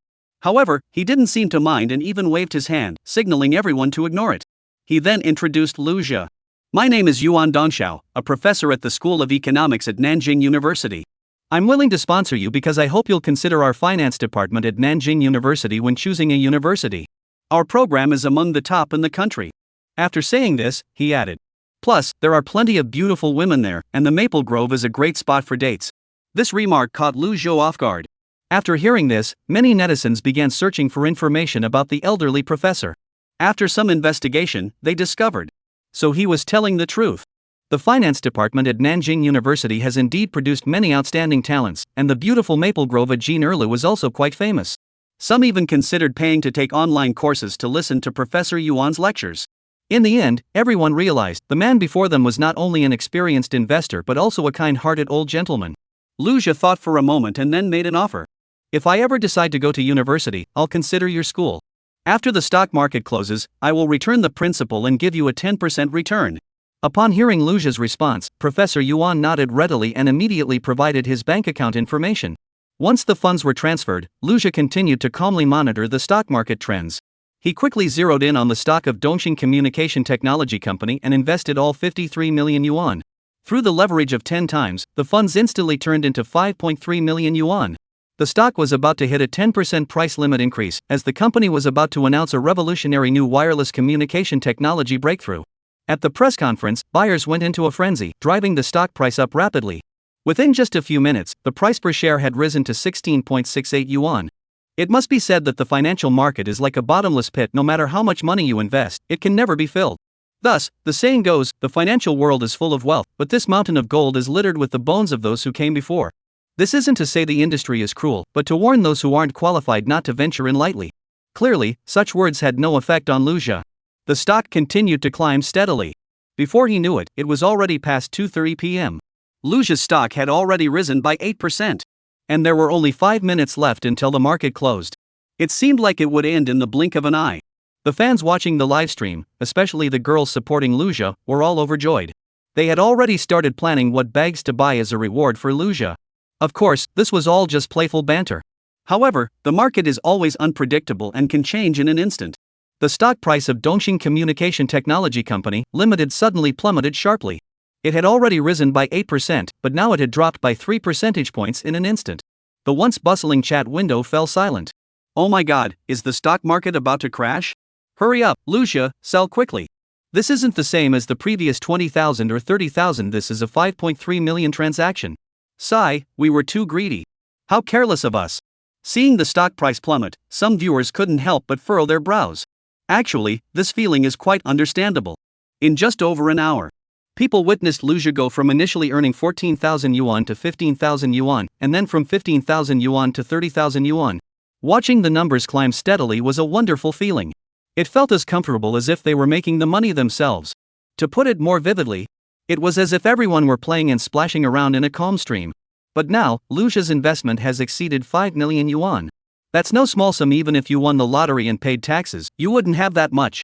However, he didn't seem to mind and even waved his hand, signaling everyone to ignore it. He then introduced Lu Zhi. My name is Yuan Dongxiao, a professor at the School of Economics at Nanjing University. I'm willing to sponsor you because I hope you'll consider our finance department at Nanjing University when choosing a university. Our program is among the top in the country. After saying this, he added, plus, there are plenty of beautiful women there, and the Maple Grove is a great spot for dates. This remark caught Lu Zhi off guard. After hearing this, many netizens began searching for information about the elderly professor. After some investigation, they discovered. So he was telling the truth. The finance department at Nanjing University has indeed produced many outstanding talents, and the beautiful Maple Grove at Jean Erlu was also quite famous. Some even considered paying to take online courses to listen to Professor Yuan's lectures. In the end, everyone realized the man before them was not only an experienced investor but also a kind-hearted old gentleman. Lu Zhi thought for a moment and then made an offer. If I ever decide to go to university, I'll consider your school. After the stock market closes, I will return the principal and give you a 10% return. Upon hearing Lu Zhi's response, Professor Yuan nodded readily and immediately provided his bank account information. Once the funds were transferred, Lu Zhi continued to calmly monitor the stock market trends. He quickly zeroed in on the stock of Dongxing Communication Technology Company and invested all 53 million yuan. Through the leverage of 10 times, the funds instantly turned into 5.3 million yuan. The stock was about to hit a 10% price limit increase, as the company was about to announce a revolutionary new wireless communication technology breakthrough. At the press conference, buyers went into a frenzy, driving the stock price up rapidly. Within just a few minutes, the price per share had risen to 16.68 yuan. It must be said that the financial market is like a bottomless pit. No matter how much money you invest, it can never be filled. Thus, the saying goes, the financial world is full of wealth, but this mountain of gold is littered with the bones of those who came before. This isn't to say the industry is cruel, but to warn those who aren't qualified not to venture in lightly. Clearly, such words had no effect on Lu Zhi. The stock continued to climb steadily. Before he knew it, it was already past 2:30 p.m. Lu Zhi's stock had already risen by 8%. And there were only 5 minutes left until the market closed. It seemed like it would end in the blink of an eye. The fans watching the livestream, especially the girls supporting Lu Zhi, were all overjoyed. They had already started planning what bags to buy as a reward for Lu Zhi. Of course, this was all just playful banter. However, the market is always unpredictable and can change in an instant. The stock price of Dongxing Communication Technology Company, Limited suddenly plummeted sharply. It had already risen by 8%, but now it had dropped by 3 percentage points in an instant. The once bustling chat window fell silent. Oh my god, is the stock market about to crash? Hurry up, Lu Zhi, sell quickly. This isn't the same as the previous 20,000 or 30,000. This is a 5.3 million transaction. Sigh, we were too greedy. How careless of us. Seeing the stock price plummet, some viewers couldn't help but furrow their brows. Actually, this feeling is quite understandable. In just over an hour, people witnessed Luja go from initially earning 14,000 yuan to 15,000 yuan, and then from 15,000 yuan to 30,000 yuan. Watching the numbers climb steadily was a wonderful feeling. It felt as comfortable as if they were making the money themselves. To put it more vividly, it was as if everyone were playing and splashing around in a calm stream. But now, Luja's investment has exceeded 5 million yuan. That's no small sum. Even if you won the lottery and paid taxes, you wouldn't have that much.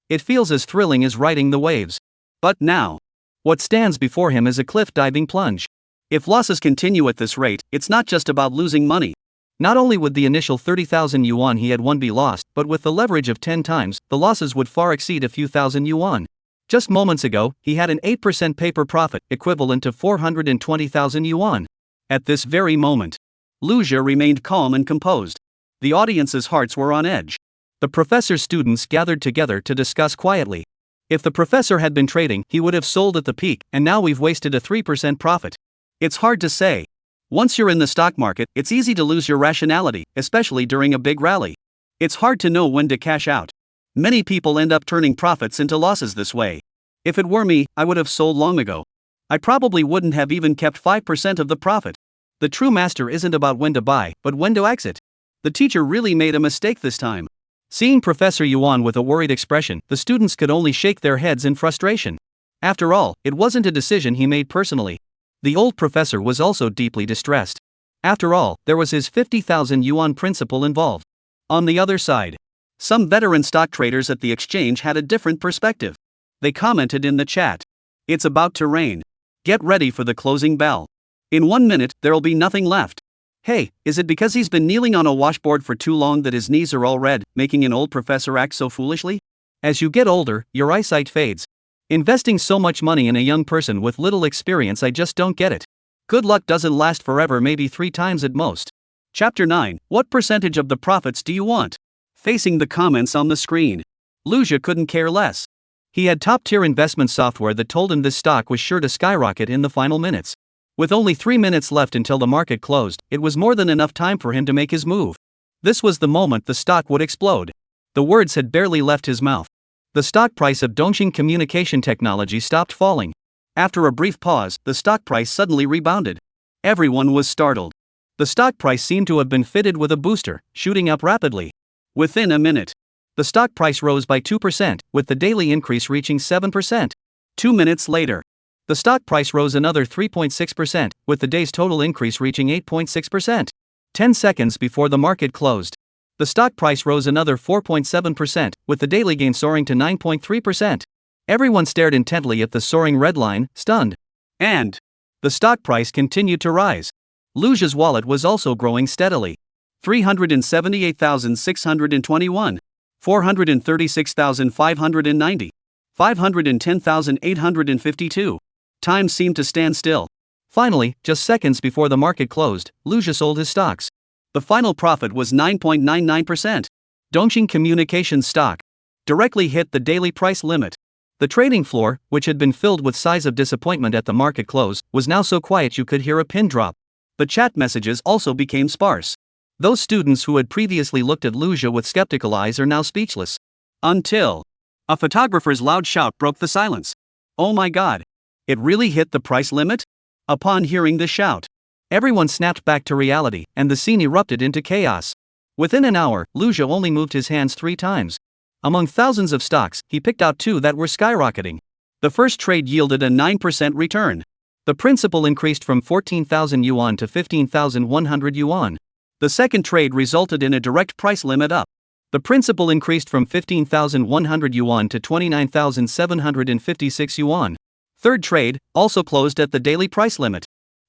It feels as thrilling as riding the waves. But now, what stands before him is a cliff-diving plunge. If losses continue at this rate, it's not just about losing money. Not only would the initial 30,000 yuan he had won be lost, but with the leverage of 10 times, the losses would far exceed a few thousand yuan. Just moments ago, he had an 8% paper profit, equivalent to 420,000 yuan. At this very moment, Luja remained calm and composed. The audience's hearts were on edge. The professor's students gathered together to discuss quietly. If the professor had been trading, he would have sold at the peak, and now we've wasted a 3% profit. It's hard to say. Once you're in the stock market, it's easy to lose your rationality, especially during a big rally. It's hard to know when to cash out. Many people end up turning profits into losses this way. If it were me, I would have sold long ago. I probably wouldn't have even kept 5% of the profit. The true master isn't about when to buy, but when to exit. The teacher really made a mistake this time. Seeing Professor Yuan with a worried expression, the students could only shake their heads in frustration. After all, it wasn't a decision he made personally. The old professor was also deeply distressed. After all, there was his 50,000 yuan principal involved. On the other side, some veteran stock traders at the exchange had a different perspective. They commented in the chat, "It's about to rain. Get ready for the closing bell. In 1 minute, there'll be nothing left." Hey, is it because he's been kneeling on a washboard for too long that his knees are all red, making an old professor act so foolishly? As you get older, your eyesight fades. Investing so much money in a young person with little experience, I just don't get it. Good luck doesn't last forever, maybe 3 times at most. Chapter 9. What percentage of the profits do you want? Facing the comments on the screen, Luja couldn't care less. He had top-tier investment software that told him this stock was sure to skyrocket in the final minutes. With only 3 minutes left until the market closed, it was more than enough time for him to make his move. This was the moment the stock would explode. The words had barely left his mouth. The stock price of Nancheng Communication Technology stopped falling. After a brief pause, the stock price suddenly rebounded. Everyone was startled. The stock price seemed to have been fitted with a booster, shooting up rapidly. Within a minute, the stock price rose by 2%, with the daily increase reaching 7%. 2 minutes later, the stock price rose another 3.6%, with the day's total increase reaching 8.6%. 10 seconds before the market closed, the stock price rose another 4.7%, with the daily gain soaring to 9.3%. Everyone stared intently at the soaring red line, stunned. And the stock price continued to rise. Luja's wallet was also growing steadily. 378,621, 436,590, 510,852. Time seemed to stand still. Finally, just seconds before the market closed, Luja sold his stocks. The final profit was 9.99%. Nancheng Communications stock directly hit the daily price limit. The trading floor, which had been filled with sighs of disappointment at the market close, was now so quiet you could hear a pin drop. The chat messages also became sparse. Those students who had previously looked at Luja with skeptical eyes are now speechless. Until a photographer's loud shout broke the silence. "Oh my God! It really hit the price limit?" Upon hearing the shout, everyone snapped back to reality, and the scene erupted into chaos. Within an hour, Luja only moved his hands 3 times. Among thousands of stocks, he picked out 2 that were skyrocketing. The first trade yielded a 9% return. The principal increased from 14,000 yuan to 15,100 yuan. The second trade resulted in a direct price limit up. The principal increased from 15,100 yuan to 29,756 yuan. Third trade also closed at the daily price limit.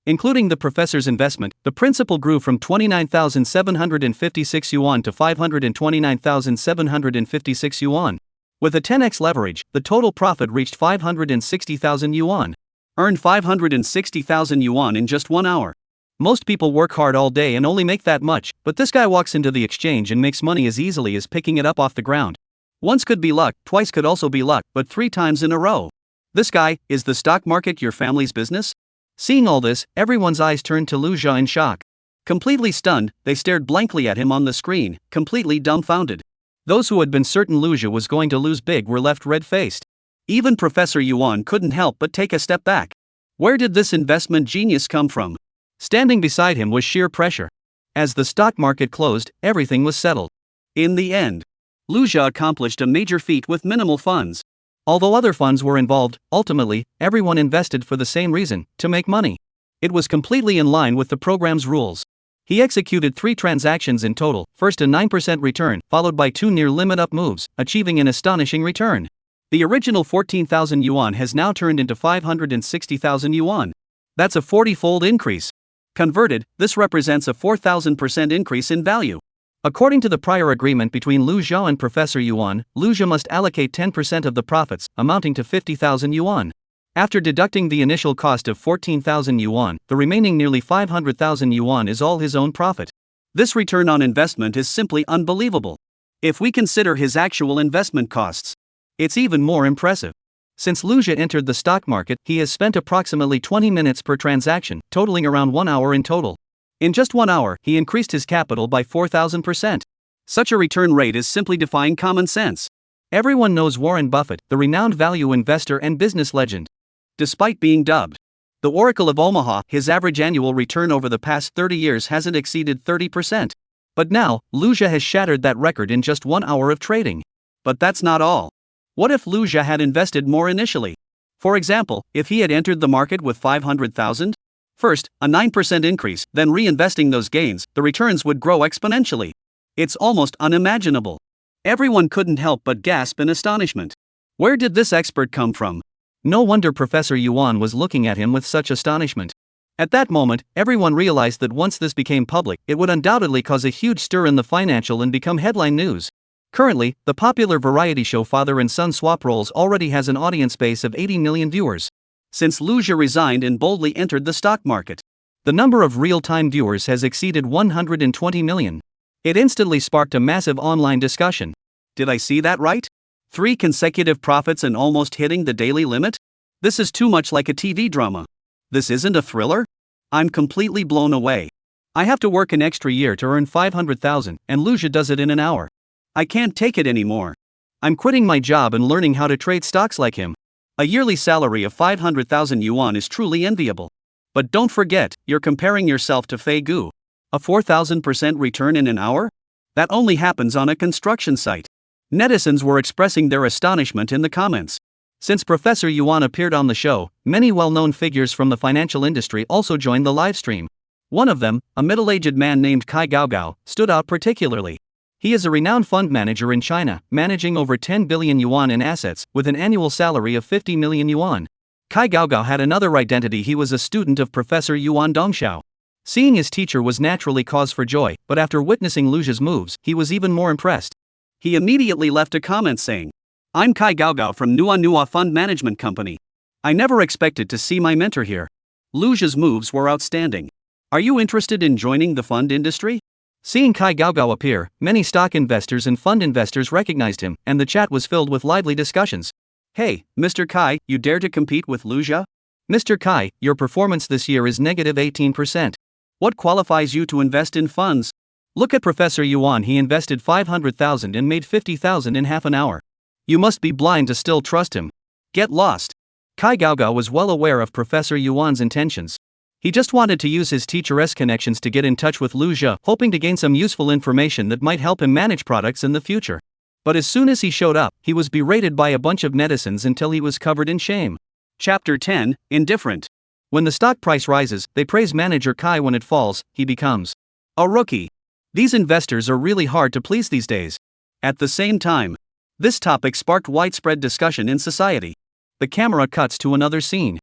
Including the professor's investment, the principal grew from 29,756 yuan to 529,756 yuan. With a 10x leverage, the total profit reached 560,000 yuan. Earned 560,000 yuan in just 1 hour. Most people work hard all day and only make that much, but this guy walks into the exchange and makes money as easily as picking it up off the ground. Once could be luck, twice could also be luck, but 3 times in a row. This guy, is the stock market your family's business? Seeing all this, everyone's eyes turned to Lu Jia in shock. Completely stunned, they stared blankly at him on the screen, completely dumbfounded. Those who had been certain Lu Jia was going to lose big were left red-faced. Even Professor Yuan couldn't help but take a step back. Where did this investment genius come from? Standing beside him was sheer pressure. As the stock market closed, everything was settled. In the end, Lu Jia accomplished a major feat with minimal funds. Although other funds were involved, ultimately, everyone invested for the same reason, to make money. It was completely in line with the program's rules. He executed 3 transactions in total, first a 9% return, followed by 2 near limit up moves, achieving an astonishing return. The original 14,000 yuan has now turned into 560,000 yuan. That's a 40-fold increase. Converted, this represents a 4,000% increase in value. According to the prior agreement between Lu Jia and Professor Yuan, Lu Jia must allocate 10% of the profits, amounting to 50,000 yuan. After deducting the initial cost of 14,000 yuan, the remaining nearly 500,000 yuan is all his own profit. This return on investment is simply unbelievable. If we consider his actual investment costs, it's even more impressive. Since Lu Jia entered the stock market, he has spent approximately 20 minutes per transaction, totaling around 1 hour in total. In just 1 hour, he increased his capital by 4,000%. Such a return rate is simply defying common sense. Everyone knows Warren Buffett, the renowned value investor and business legend. Despite being dubbed the Oracle of Omaha, his average annual return over the past 30 years hasn't exceeded 30%. But now, Lu Jia has shattered that record in just 1 hour of trading. But that's not all. What if Lu Jia had invested more initially? For example, if he had entered the market with 500,000? First, a 9% increase, then reinvesting those gains, the returns would grow exponentially. It's almost unimaginable. Everyone couldn't help but gasp in astonishment. Where did this expert come from? No wonder Professor Yuan was looking at him with such astonishment. At that moment, everyone realized that once this became public, it would undoubtedly cause a huge stir in the financial and become headline news. Currently, the popular variety show Father and Son Swap Roles already has an audience base of 80 million viewers. Since Lu Jia resigned and boldly entered the stock market, the number of real-time viewers has exceeded 120 million. It instantly sparked a massive online discussion. Did I see that right? 3 consecutive profits and almost hitting the daily limit? This is too much like a TV drama. This isn't a thriller? I'm completely blown away. I have to work an extra year to earn 500,000, and Lu Jia does it in an hour. I can't take it anymore. I'm quitting my job and learning how to trade stocks like him. A yearly salary of 500,000 yuan is truly enviable. But don't forget, you're comparing yourself to Fei Gu. A 4,000% return in an hour? That only happens on a construction site. Netizens were expressing their astonishment in the comments. Since Professor Yuan appeared on the show, many well-known figures from the financial industry also joined the livestream. One of them, a middle-aged man named Kai Gaogao, stood out particularly. He is a renowned fund manager in China, managing over 10 billion yuan in assets, with an annual salary of 50 million yuan. Kai Gaogao had another identity. He was a student of Professor Yuan Dongxiao. Seeing his teacher was naturally cause for joy, but after witnessing Lu Jia's moves, he was even more impressed. He immediately left a comment saying, "I'm Kai Gaogao from Nua Fund Management Company. I never expected to see my mentor here. Lu Jia's moves were outstanding. Are you interested in joining the fund industry?" Seeing Kai Gaogao appear, many stock investors and fund investors recognized him, and the chat was filled with lively discussions. "Hey, Mr. Kai, you dare to compete with Lu Jia? Mr. Kai, your performance this year is negative 18%. What qualifies you to invest in funds? Look at Professor Yuan, he invested 500,000 and made 50,000 in half an hour. You must be blind to still trust him. Get lost." Kai Gaogao was well aware of Professor Yuan's intentions. He just wanted to use his teacher's connections to get in touch with Lu Jia, hoping to gain some useful information that might help him manage products in the future. But as soon as he showed up, he was berated by a bunch of netizens until he was covered in shame. Chapter 10, Indifferent. When the stock price rises, they praise manager Kai. When it falls, he becomes a rookie. These investors are really hard to please these days. At the same time, this topic sparked widespread discussion in society. The camera cuts to another scene.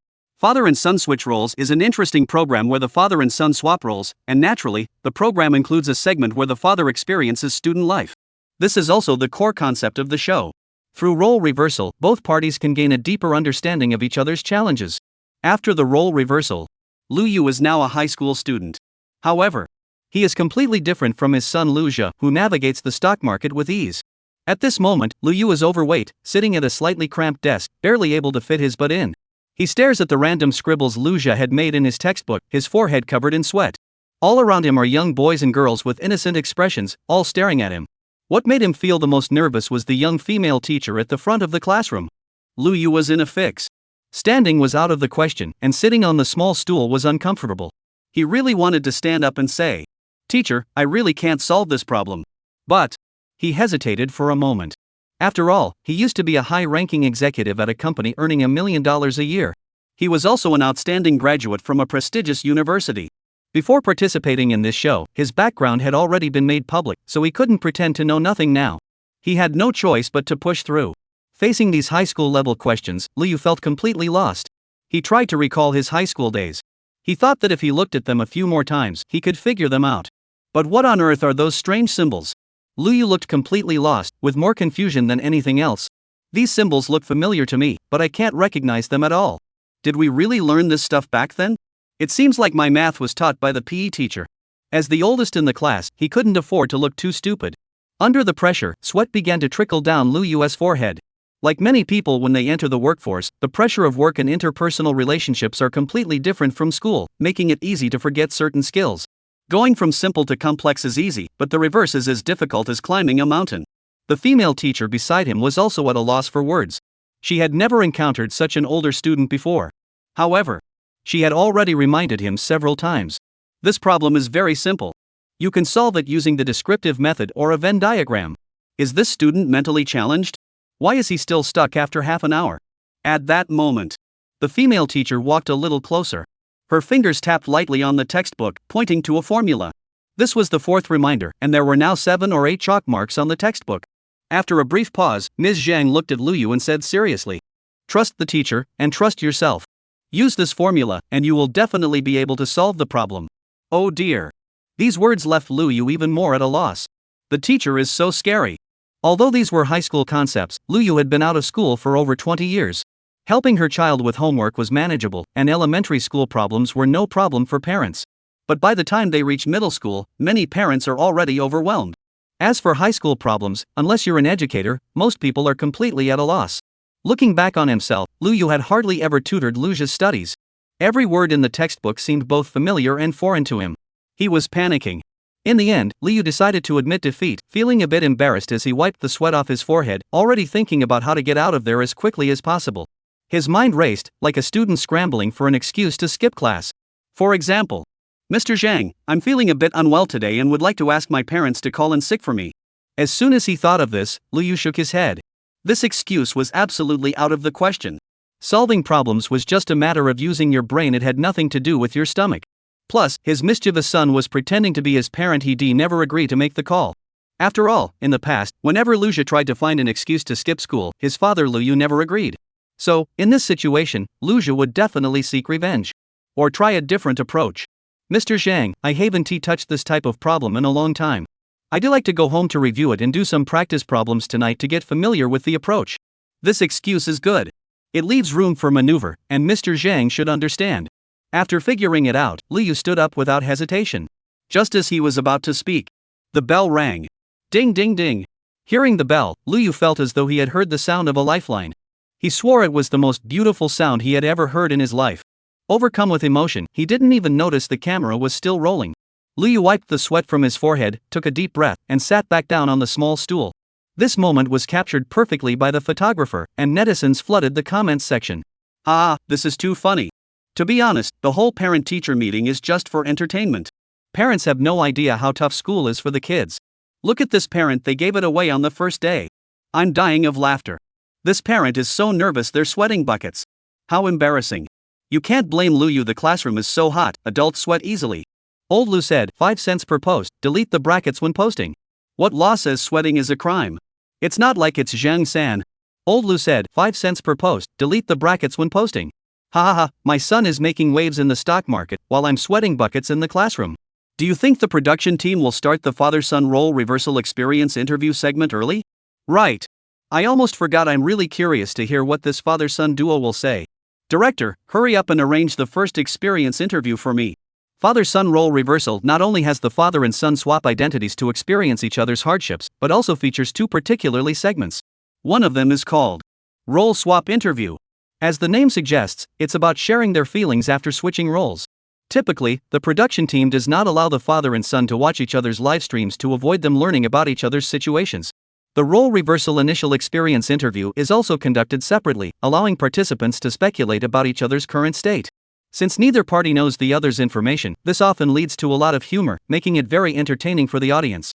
Father and Son Switch Roles is an interesting program where the father and son swap roles, and naturally, the program includes a segment where the father experiences student life. This is also the core concept of the show. Through role reversal, both parties can gain a deeper understanding of each other's challenges. After the role reversal, Lu Yu is now a high school student. However, he is completely different from his son Lu Jia, who navigates the stock market with ease. At this moment, Lu Yu is overweight, sitting at a slightly cramped desk, barely able to fit his butt in. He stares at the random scribbles Lu Jia had made in his textbook, his forehead covered in sweat. All around him are young boys and girls with innocent expressions, all staring at him. What made him feel the most nervous was the young female teacher at the front of the classroom. Lu Yu was in a fix. Standing was out of the question, and sitting on the small stool was uncomfortable. He really wanted to stand up and say, "Teacher, I really can't solve this problem." But he hesitated for a moment. After all, he used to be a high-ranking executive at a company earning $1 million a year. He was also an outstanding graduate from a prestigious university. Before participating in this show, his background had already been made public, so he couldn't pretend to know nothing now. He had no choice but to push through. Facing these high school-level questions, Lu Yu felt completely lost. He tried to recall his high school days. He thought that if he looked at them a few more times, he could figure them out. But what on earth are those strange symbols? Lu Yu looked completely lost, with more confusion than anything else. These symbols look familiar to me, but I can't recognize them at all. Did we really learn this stuff back then? It seems like my math was taught by the PE teacher. As the oldest in the class, he couldn't afford to look too stupid. Under the pressure, sweat began to trickle down Lu Yu's forehead. Like many people when they enter the workforce, the pressure of work and interpersonal relationships are completely different from school, making it easy to forget certain skills. Going from simple to complex is easy, but the reverse is as difficult as climbing a mountain. The female teacher beside him was also at a loss for words. She had never encountered such an older student before. However, she had already reminded him several times. This problem is very simple. You can solve it using the descriptive method or a Venn diagram. Is this student mentally challenged? Why is he still stuck after half an hour? At that moment, the female teacher walked a little closer. Her fingers tapped lightly on the textbook, pointing to a formula. This was the fourth reminder, and there were now 7 or 8 chalk marks on the textbook. After a brief pause, Ms. Zhang looked at Lu Yu and said seriously, "Trust the teacher, and trust yourself. Use this formula, and you will definitely be able to solve the problem." Oh dear. These words left Lu Yu even more at a loss. The teacher is so scary. Although these were high school concepts, Lu Yu had been out of school for over 20 years. Helping her child with homework was manageable, and elementary school problems were no problem for parents. But by the time they reach middle school, many parents are already overwhelmed. As for high school problems, unless you're an educator, most people are completely at a loss. Looking back on himself, Lu Yu had hardly ever tutored Lu Jia's studies. Every word in the textbook seemed both familiar and foreign to him. He was panicking. In the end, Lu Yu decided to admit defeat, feeling a bit embarrassed as he wiped the sweat off his forehead, already thinking about how to get out of there as quickly as possible. His mind raced, like a student scrambling for an excuse to skip class. For example, "Mr. Zhang, I'm feeling a bit unwell today and would like to ask my parents to call in sick for me." As soon as he thought of this, Lu Yu shook his head. This excuse was absolutely out of the question. Solving problems was just a matter of using your brain, it had nothing to do with your stomach. Plus, his mischievous son was pretending to be his parent. He'd never agree to make the call. After all, in the past, whenever Lu Jia tried to find an excuse to skip school, his father Lu Yu never agreed. So, in this situation, Lu Jia would definitely seek revenge. Or try a different approach. "Mr. Zhang, I haven't touched this type of problem in a long time. I'd like to go home to review it and do some practice problems tonight to get familiar with the approach." This excuse is good. It leaves room for maneuver, and Mr. Zhang should understand. After figuring it out, Lu Yu stood up without hesitation. Just as he was about to speak, the bell rang. Ding ding ding. Hearing the bell, Lu Yu felt as though he had heard the sound of a lifeline. He swore it was the most beautiful sound he had ever heard in his life. Overcome with emotion, he didn't even notice the camera was still rolling. Lu Yu wiped the sweat from his forehead, took a deep breath, and sat back down on the small stool. This moment was captured perfectly by the photographer, and netizens flooded the comments section. "Ah, this is too funny. To be honest, the whole parent-teacher meeting is just for entertainment. Parents have no idea how tough school is for the kids. Look at this parent, they gave it away on the first day. I'm dying of laughter. This parent is so nervous they're sweating buckets. How embarrassing. You can't blame Lu Yu, the classroom is so hot, adults sweat easily." Old Lu said, 5 cents per post, delete the brackets when posting. What law says sweating is a crime? It's not like it's Zhang San. Old Lu said, 5 cents per post, delete the brackets when posting. Ha ha ha, my son is making waves in the stock market, while I'm sweating buckets in the classroom. Do you think the production team will start the father-son role reversal experience interview segment early? Right. I almost forgot, I'm really curious to hear what this father-son duo will say. Director, hurry up and arrange the first experience interview for me. Father-son role reversal not only has the father and son swap identities to experience each other's hardships, but also features two particularly segments. One of them is called Role Swap Interview. As the name suggests, it's about sharing their feelings after switching roles. Typically, the production team does not allow the father and son to watch each other's live streams to avoid them learning about each other's situations. The role reversal initial experience interview is also conducted separately, allowing participants to speculate about each other's current state. Since neither party knows the other's information, this often leads to a lot of humor, making it very entertaining for the audience.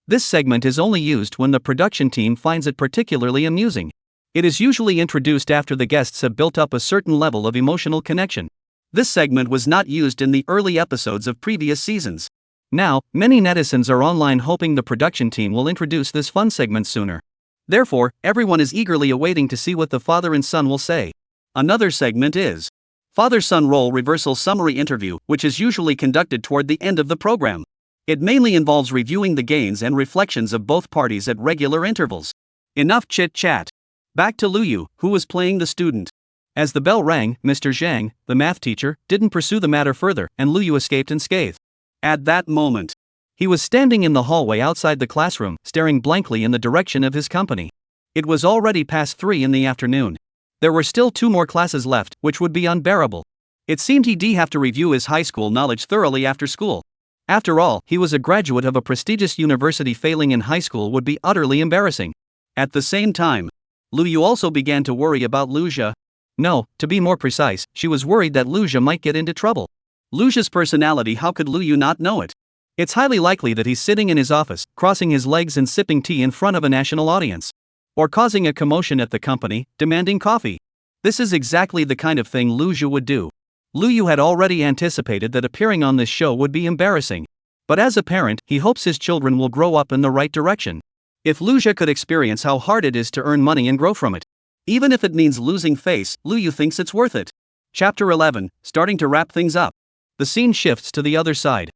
This segment is only used when the production team finds it particularly amusing. It is usually introduced after the guests have built up a certain level of emotional connection. This segment was not used in the early episodes of previous seasons. Now, many netizens are online hoping the production team will introduce this fun segment sooner. Therefore, everyone is eagerly awaiting to see what the father and son will say. Another segment is Father-Son Role Reversal Summary Interview, which is usually conducted toward the end of the program. It mainly involves reviewing the gains and reflections of both parties at regular intervals. Enough chit-chat. Back to Luyu, who was playing the student. As the bell rang, Mr. Zhang, the math teacher, didn't pursue the matter further, and Luyu escaped unscathed. At that moment, he was standing in the hallway outside the classroom, staring blankly in the direction of his company. It was already past 3 in the afternoon. There were still 2 more classes left, which would be unbearable. It seemed he'd have to review his high school knowledge thoroughly after school. After all, he was a graduate of a prestigious university. Failing in high school would be utterly embarrassing. At the same time, Luyu also began to worry about Luja. No, to be more precise, she was worried that Luja might get into trouble. Luja's personality, how could Luyu not know it? It's highly likely that he's sitting in his office, crossing his legs and sipping tea in front of a national audience. Or causing a commotion at the company, demanding coffee. This is exactly the kind of thing Luja would do. Luyu had already anticipated that appearing on this show would be embarrassing. But as a parent, he hopes his children will grow up in the right direction. If Luja could experience how hard it is to earn money and grow from it, even if it means losing face, Luyu thinks it's worth it. Chapter 11, starting to wrap things up. The scene shifts to the other side.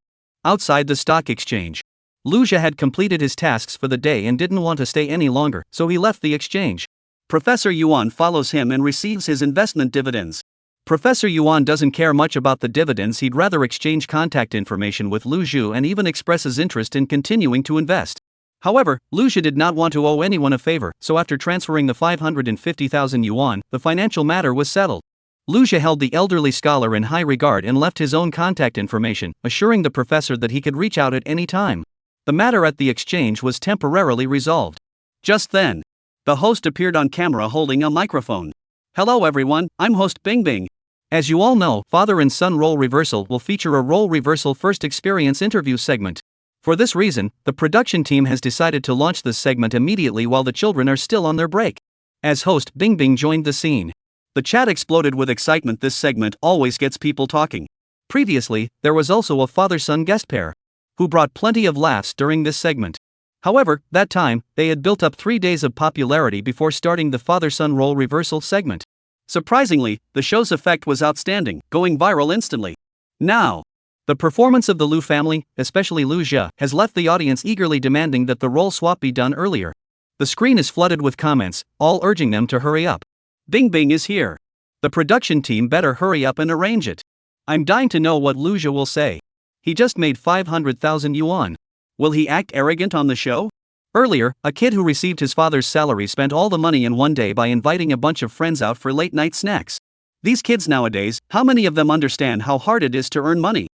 Outside the stock exchange. Luja had completed his tasks for the day and didn't want to stay any longer, so he left the exchange. Professor Yuan follows him and receives his investment dividends. Professor Yuan doesn't care much about the dividends. He'd rather exchange contact information with Lu Zhu and even expresses interest in continuing to invest. However, Luja did not want to owe anyone a favor, so after transferring the 550,000 yuan, the financial matter was settled. Luja held the elderly scholar in high regard and left his own contact information, assuring the professor that he could reach out at any time. The matter at the exchange was temporarily resolved. Just then, the host appeared on camera holding a microphone. Hello everyone, I'm host Bing Bing. As you all know, father and son role reversal will feature a role reversal first experience interview segment. For this reason, the production team has decided to launch this segment immediately while the children are still on their break. As host, Bing Bing joined the scene. The chat exploded with excitement. This segment always gets people talking. Previously, there was also a father-son guest pair, who brought plenty of laughs during this segment. However, that time, they had built up 3 days of popularity before starting the father-son role reversal segment. Surprisingly, the show's effect was outstanding, going viral instantly. Now, the performance of the Lu family, especially Lu Jia, has left the audience eagerly demanding that the role swap be done earlier. The screen is flooded with comments, all urging them to hurry up. Bing Bing is here. The production team better hurry up and arrange it. I'm dying to know what Lu Jia will say. He just made 500,000 yuan. Will he act arrogant on the show? Earlier, a kid who received his father's salary spent all the money in one day by inviting a bunch of friends out for late-night snacks. These kids nowadays, how many of them understand how hard it is to earn money?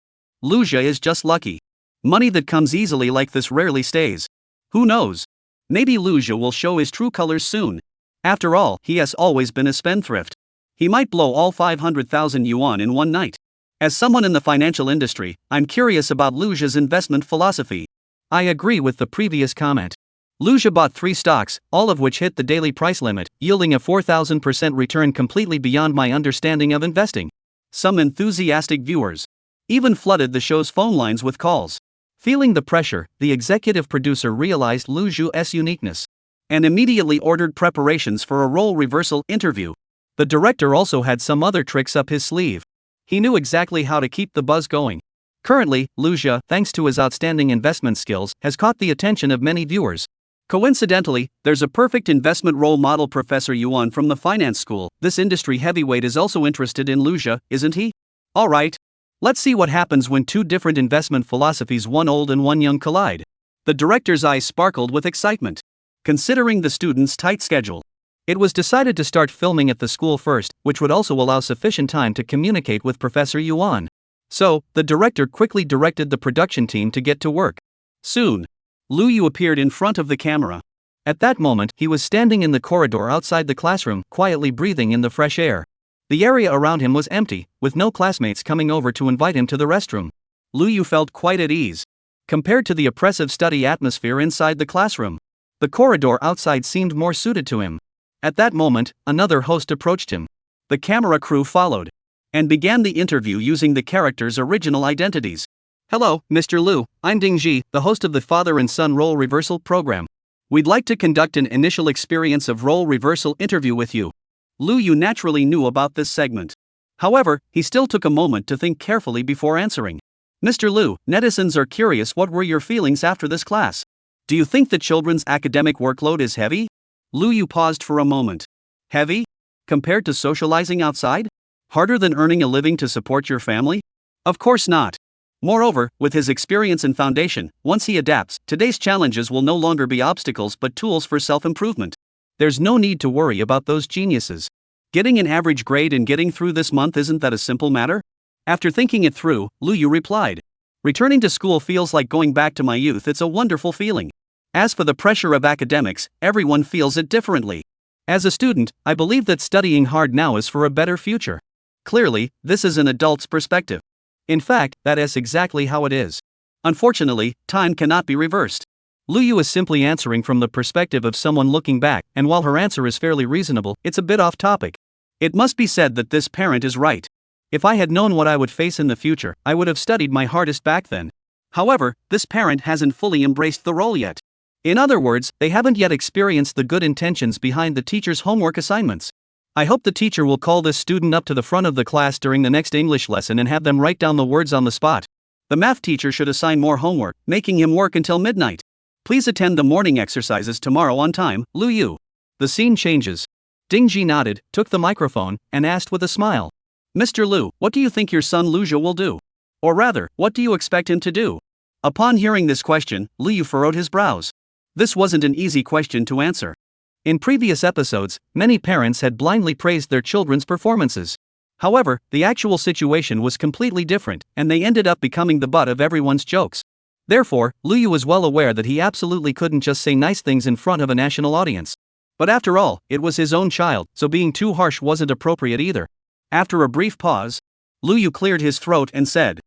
Lu Jia is just lucky. Money that comes easily like this rarely stays. Who knows? Maybe Lu Jia will show his true colors soon. After all, he has always been a spendthrift. He might blow all 500,000 yuan in one night. As someone in the financial industry, I'm curious about Lu Jia's investment philosophy. I agree with the previous comment. Lu Jia bought 3 stocks, all of which hit the daily price limit, yielding a 4,000% return completely beyond my understanding of investing. Some enthusiastic viewers even flooded the show's phone lines with calls. Feeling the pressure, the executive producer realized Lu Zhu's uniqueness and immediately ordered preparations for a role reversal interview. The director also had some other tricks up his sleeve. He knew exactly how to keep the buzz going. Currently, Lu Jia, thanks to his outstanding investment skills, has caught the attention of many viewers. Coincidentally, there's a perfect investment role model, Professor Yuan from the finance school. This industry heavyweight is also interested in Lu Jia, isn't he? Alright. Let's see what happens when two different investment philosophies, one old and one young, collide. The director's eyes sparkled with excitement. Considering the students' tight schedule, it was decided to start filming at the school first, which would also allow sufficient time to communicate with Professor Yuan. So, the director quickly directed the production team to get to work. Soon, Lu Yu appeared in front of the camera. At that moment, he was standing in the corridor outside the classroom, quietly breathing in the fresh air. The area around him was empty, with no classmates coming over to invite him to the restroom. Lu Yu felt quite at ease. Compared to the oppressive study atmosphere inside the classroom, the corridor outside seemed more suited to him. At that moment, another host approached him. The camera crew followed and began the interview using the characters' original identities. Hello, Mr. Lu, I'm Ding Ji, the host of the father and son role reversal program. We'd like to conduct an initial experience of role reversal interview with you. Lu Yu naturally knew about this segment. However, he still took a moment to think carefully before answering. Mr. Lu, netizens are curious, what were your feelings after this class? Do you think the children's academic workload is heavy? Lu Yu paused for a moment. Heavy? Compared to socializing outside? Harder than earning a living to support your family? Of course not. Moreover, with his experience and foundation, once he adapts, today's challenges will no longer be obstacles but tools for self-improvement. There's no need to worry about those geniuses. Getting an average grade and getting through this month, isn't that a simple matter? After thinking it through, Lu Yu replied. Returning to school feels like going back to my youth. It's a wonderful feeling. As for the pressure of academics, everyone feels it differently. As a student, I believe that studying hard now is for a better future. Clearly, this is an adult's perspective. In fact, that is exactly how it is. Unfortunately, time cannot be reversed. Lu Yu is simply answering from the perspective of someone looking back, and while her answer is fairly reasonable, it's a bit off topic. It must be said that this parent is right. If I had known what I would face in the future, I would have studied my hardest back then. However, this parent hasn't fully embraced the role yet. In other words, they haven't yet experienced the good intentions behind the teacher's homework assignments. I hope the teacher will call this student up to the front of the class during the next English lesson and have them write down the words on the spot. The math teacher should assign more homework, making him work until midnight. Please attend the morning exercises tomorrow on time, Lu Yu. The scene changes. Ding Ji nodded, took the microphone, and asked with a smile. Mr. Lu, what do you think your son Lu Zhe will do? Or rather, what do you expect him to do? Upon hearing this question, Lu Yu furrowed his brows. This wasn't an easy question to answer. In previous episodes, many parents had blindly praised their children's performances. However, the actual situation was completely different, and they ended up becoming the butt of everyone's jokes. Therefore, Lu Yu was well aware that he absolutely couldn't just say nice things in front of a national audience. But after all, it was his own child, so being too harsh wasn't appropriate either. After a brief pause, Lu Yu cleared his throat and said,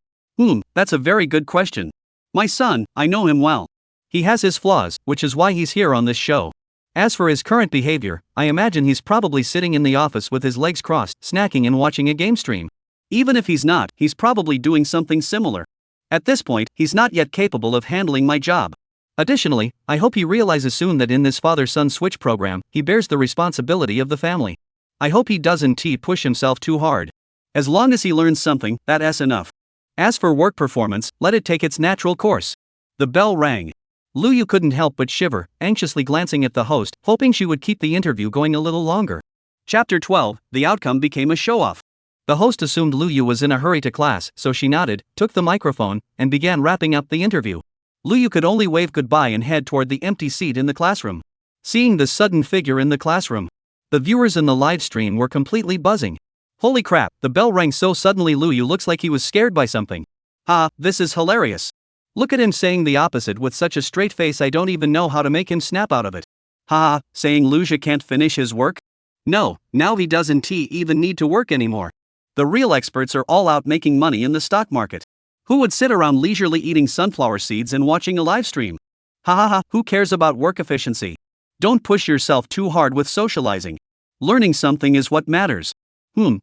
That's a very good question. My son, I know him well. He has his flaws, which is why he's here on this show. As for his current behavior, I imagine he's probably sitting in the office with his legs crossed, snacking and watching a game stream. Even if he's not, he's probably doing something similar. At this point, he's not yet capable of handling my job. Additionally, I hope he realizes soon that in this father-son switch program, he bears the responsibility of the family. I hope he doesn't push himself too hard. As long as he learns something, that's enough. As for work performance, let it take its natural course. The bell rang. Lu Yu couldn't help but shiver, anxiously glancing at the host, hoping she would keep the interview going a little longer. Chapter 12, the outcome became a show-off. The host assumed Lu Yu was in a hurry to class, so she nodded, took the microphone, and began wrapping up the interview. Lu Yu could only wave goodbye and head toward the empty seat in the classroom. Seeing the sudden figure in the classroom, the viewers in the live stream were completely buzzing. Holy crap, the bell rang so suddenly. Lu Yu looks like he was scared by something. This is hilarious. Look at him saying the opposite with such a straight face. I don't even know how to make him snap out of it. Saying Lu Zhe can't finish his work? No, now he doesn't even need to work anymore. The real experts are all out making money in the stock market. Who would sit around leisurely eating sunflower seeds and watching a live stream? Who cares about work efficiency? Don't push yourself too hard with socializing. Learning something is what matters.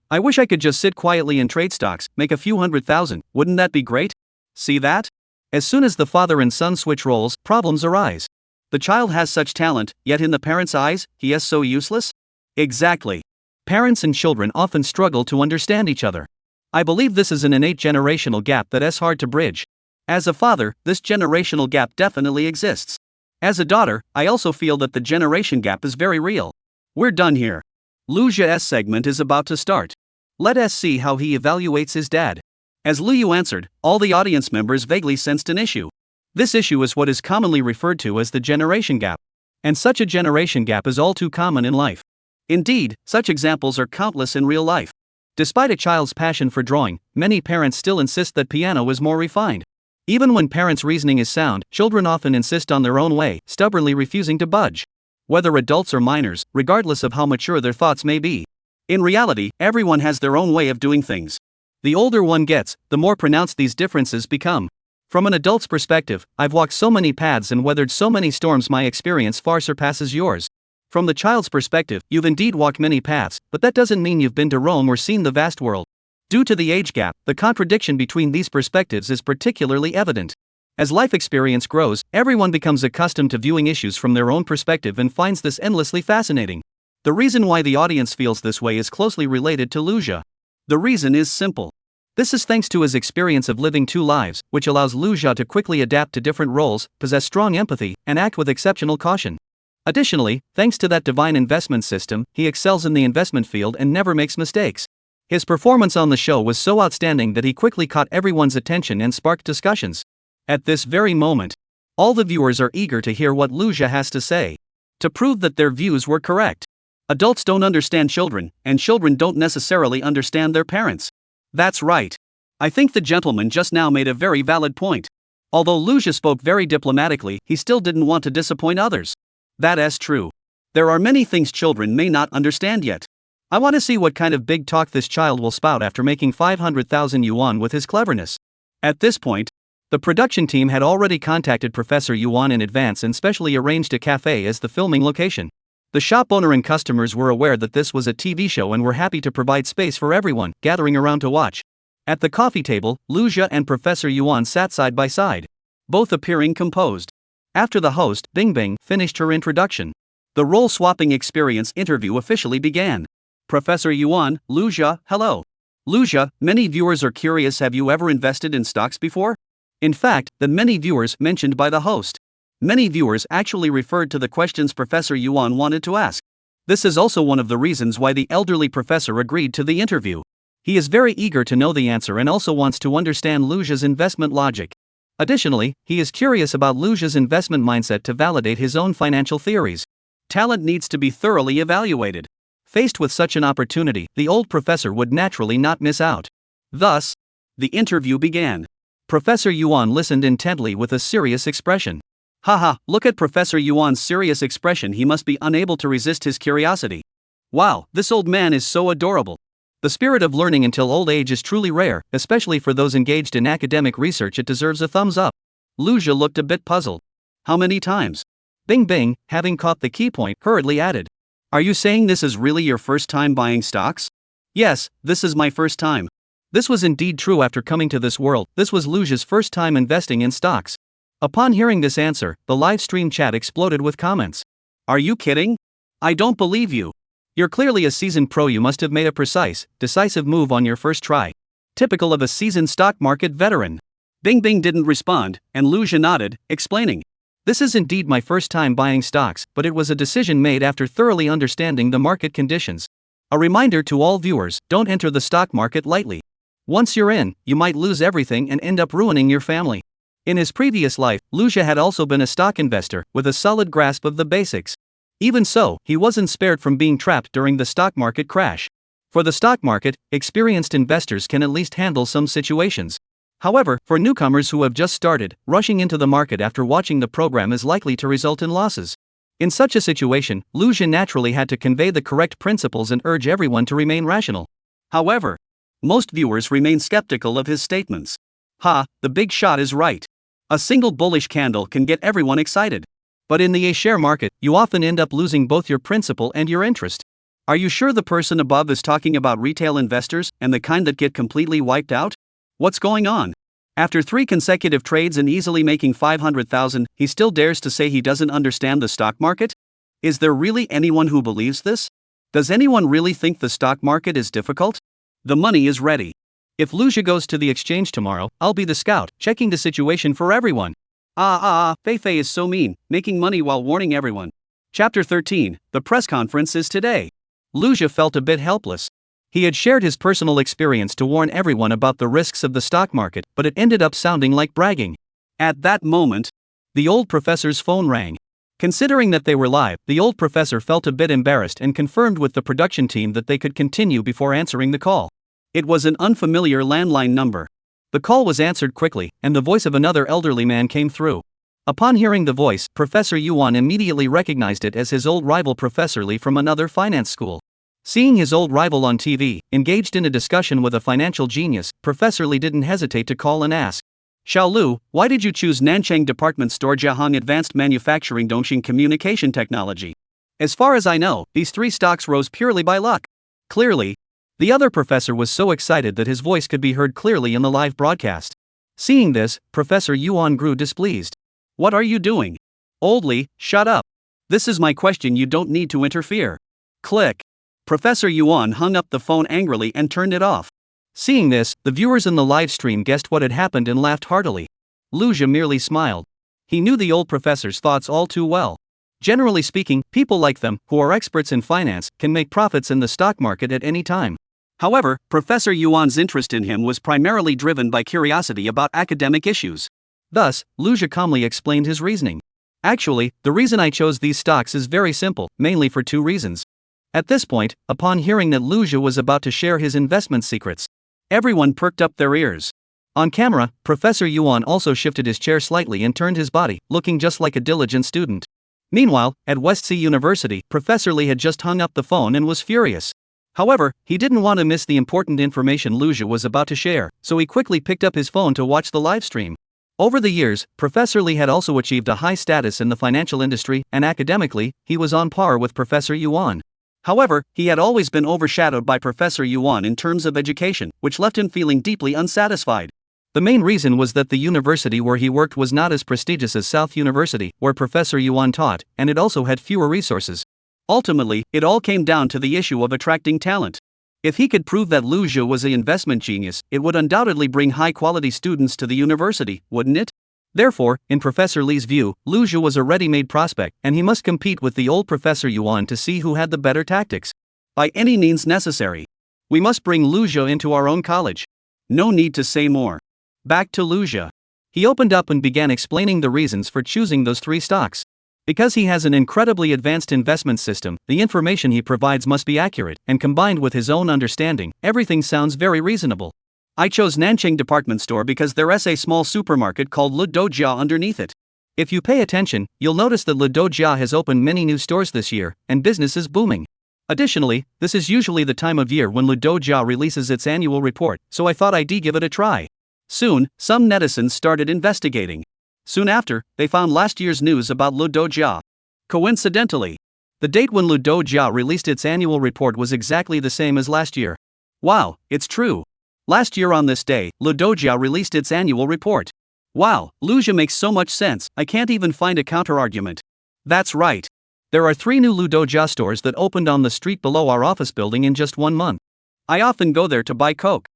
I wish I could just sit quietly and trade stocks, make a few $100,000, wouldn't that be great? See that? As soon as the father and son switch roles, problems arise. The child has such talent, yet in the parent's eyes, he is so useless? Exactly. Parents and children often struggle to understand each other. I believe this is an innate generational gap that is hard to bridge. As a father, this generational gap definitely exists. As a daughter, I also feel that the generation gap is very real. We're done here. Lu Zhe's segment is about to start. Let us see how he evaluates his dad. As Liu answered, all the audience members vaguely sensed an issue. This issue is what is commonly referred to as the generation gap. And such a generation gap is all too common in life. Indeed, such examples are countless in real life. Despite a child's passion for drawing, many parents still insist that piano is more refined. Even when parents' reasoning is sound, children often insist on their own way, stubbornly refusing to budge. Whether adults or minors, regardless of how mature their thoughts may be. In reality, everyone has their own way of doing things. The older one gets, the more pronounced these differences become. From an adult's perspective, I've walked so many paths and weathered so many storms, my experience far surpasses yours. From the child's perspective, you've indeed walked many paths, but that doesn't mean you've been to Rome or seen the vast world. Due to the age gap, the contradiction between these perspectives is particularly evident. As life experience grows, everyone becomes accustomed to viewing issues from their own perspective and finds this endlessly fascinating. The reason why the audience feels this way is closely related to Luja. The reason is simple. This is thanks to his experience of living two lives, which allows Luja to quickly adapt to different roles, possess strong empathy, and act with exceptional caution. Additionally, thanks to that divine investment system, he excels in the investment field and never makes mistakes. His performance on the show was so outstanding that he quickly caught everyone's attention and sparked discussions. At this very moment, all the viewers are eager to hear what Luja has to say, to prove that their views were correct. Adults don't understand children, and children don't necessarily understand their parents. That's right. I think the gentleman just now made a very valid point. Although Luja spoke very diplomatically, he still didn't want to disappoint others. That is true. There are many things children may not understand yet. I want to see what kind of big talk this child will spout after making 500,000 yuan with his cleverness. At this point, the production team had already contacted Professor Yuan in advance and specially arranged a cafe as the filming location. The shop owner and customers were aware that this was a TV show and were happy to provide space for everyone gathering around to watch. At the coffee table, Luja and Professor Yuan sat side by side, both appearing composed. After the host, Bingbing, finished her introduction, the role-swapping experience interview officially began. Professor Yuan, Luja, hello. Luja, many viewers are curious, have you ever invested in stocks before? In fact, the many viewers mentioned by the host. Many viewers actually referred to the questions Professor Yuan wanted to ask. This is also one of the reasons why the elderly professor agreed to the interview. He is very eager to know the answer and also wants to understand Luja's investment logic. Additionally, he is curious about Luja's investment mindset to validate his own financial theories. Talent needs to be thoroughly evaluated. Faced with such an opportunity, the old professor would naturally not miss out. Thus, the interview began. Professor Yuan listened intently with a serious expression. Haha, look at Professor Yuan's serious expression, he must be unable to resist his curiosity. Wow, this old man is so adorable. The spirit of learning until old age is truly rare, especially for those engaged in academic research. It deserves a thumbs up. Luja looked a bit puzzled. How many times? Bingbing, having caught the key point, hurriedly added. Are you saying this is really your first time buying stocks? Yes, this is my first time. This was indeed true after coming to this world. This was Luja's first time investing in stocks. Upon hearing this answer, the live stream chat exploded with comments. Are you kidding? I don't believe you. You're clearly a seasoned pro, you must have made a precise, decisive move on your first try. Typical of a seasoned stock market veteran. Bingbing didn't respond, and Luja nodded, explaining. This is indeed my first time buying stocks, but it was a decision made after thoroughly understanding the market conditions. A reminder to all viewers, don't enter the stock market lightly. Once you're in, you might lose everything and end up ruining your family. In his previous life, Luja had also been a stock investor, with a solid grasp of the basics. Even so, he wasn't spared from being trapped during the stock market crash. For the stock market, experienced investors can at least handle some situations. However, for newcomers who have just started, rushing into the market after watching the program is likely to result in losses. In such a situation, Luja naturally had to convey the correct principles and urge everyone to remain rational. However, most viewers remain skeptical of his statements. The big shot is right. A single bullish candle can get everyone excited. But in the A-share market, you often end up losing both your principal and your interest. Are you sure the person above is talking about retail investors and the kind that get completely wiped out? What's going on? After 3 consecutive trades and easily making 500,000, he still dares to say he doesn't understand the stock market? Is there really anyone who believes this? Does anyone really think the stock market is difficult? The money is ready. If Luja goes to the exchange tomorrow, I'll be the scout, checking the situation for everyone. Fei is so mean, making money while warning everyone. Chapter 13, the press conference is today. Luja felt a bit helpless. He had shared his personal experience to warn everyone about the risks of the stock market, but it ended up sounding like bragging. At that moment, the old professor's phone rang. Considering that they were live, the old professor felt a bit embarrassed and confirmed with the production team that they could continue before answering the call. It was an unfamiliar landline number. The call was answered quickly, and the voice of another elderly man came through. Upon hearing the voice, Professor Yuan immediately recognized it as his old rival Professor Li from another finance school. Seeing his old rival on TV, engaged in a discussion with a financial genius, Professor Li didn't hesitate to call and ask, Xiao Lu, why did you choose Nancheng Department Store Jiahang Advanced Manufacturing Dongxing Communication Technology? As far as I know, these 3 stocks rose purely by luck. Clearly. The other professor was so excited that his voice could be heard clearly in the live broadcast. Seeing this, Professor Yuan grew displeased. What are you doing? Old Li, shut up. This is my question, you don't need to interfere. Click. Professor Yuan hung up the phone angrily and turned it off. Seeing this, the viewers in the live stream guessed what had happened and laughed heartily. Lu Jia merely smiled. He knew the old professor's thoughts all too well. Generally speaking, people like them, who are experts in finance, can make profits in the stock market at any time. However, Professor Yuan's interest in him was primarily driven by curiosity about academic issues. Thus, Lu Jia calmly explained his reasoning. Actually, the reason I chose these stocks is very simple, mainly for 2 reasons. At this point, upon hearing that Lu Jia was about to share his investment secrets, everyone perked up their ears. On camera, Professor Yuan also shifted his chair slightly and turned his body, looking just like a diligent student. Meanwhile, at Westsea University, Professor Li had just hung up the phone and was furious. However, he didn't want to miss the important information Lu Jia was about to share, so he quickly picked up his phone to watch the live stream. Over the years, Professor Li had also achieved a high status in the financial industry, and academically, he was on par with Professor Yuan. However, he had always been overshadowed by Professor Yuan in terms of education, which left him feeling deeply unsatisfied. The main reason was that the university where he worked was not as prestigious as South University, where Professor Yuan taught, and it also had fewer resources. Ultimately, it all came down to the issue of attracting talent. If he could prove that Lu Jia was an investment genius, it would undoubtedly bring high-quality students to the university, wouldn't it? Therefore, in Professor Li's view, Lu Jia was a ready-made prospect, and he must compete with the old Professor Yuan to see who had the better tactics. By any means necessary. We must bring Lu Jia into our own college. No need to say more. Back to Lu Jia. He opened up and began explaining the reasons for choosing those 3 stocks. Because he has an incredibly advanced investment system, the information he provides must be accurate, and combined with his own understanding, everything sounds very reasonable. I chose Nancheng Department Store because there's a small supermarket called Le Dojia underneath it. If you pay attention, you'll notice that Le Dojia has opened many new stores this year, and business is booming. Additionally, this is usually the time of year when Le Dojia releases its annual report, so I thought I'd give it a try. Soon, some netizens started investigating. Soon after, they found last year's news about Le Dojia. Coincidentally, the date when Le Dojia released its annual report was exactly the same as last year. Wow, it's true. Last year on this day, Le Dojia released its annual report. Wow, Lu Jia makes so much sense, I can't even find a counter-argument. That's right. There are 3 new Le Dojia stores that opened on the street below our office building in just 1 month. I often go there to buy Coke.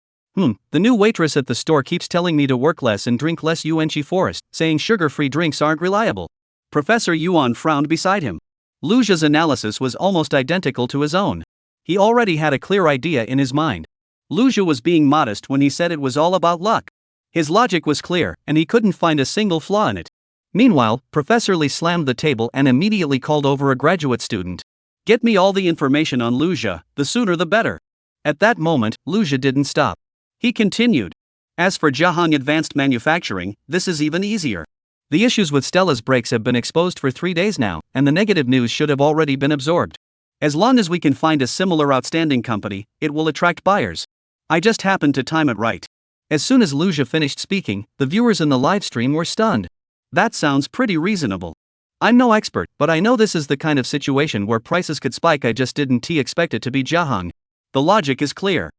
The new waitress at the store keeps telling me to work less and drink less Yuanqi Forest, saying sugar-free drinks aren't reliable. Professor Yuan frowned beside him. Lu Jia's analysis was almost identical to his own. He already had a clear idea in his mind. Lu Jia was being modest when he said it was all about luck. His logic was clear, and he couldn't find a single flaw in it. Meanwhile, Professor Li slammed the table and immediately called over a graduate student. Get me all the information on Lu Jia, the sooner the better. At that moment, Lu Jia didn't stop. He continued. As for Jiahang Advanced Manufacturing, this is even easier. The issues with Stella's brakes have been exposed for 3 days now, and the negative news should have already been absorbed. As long as we can find a similar outstanding company, it will attract buyers. I just happened to time it right. As soon as Lu Jia finished speaking, the viewers in the live stream were stunned. That sounds pretty reasonable. I'm no expert, but I know this is the kind of situation where prices could spike. I just didn't expect it to be Jiahang. The logic is clear.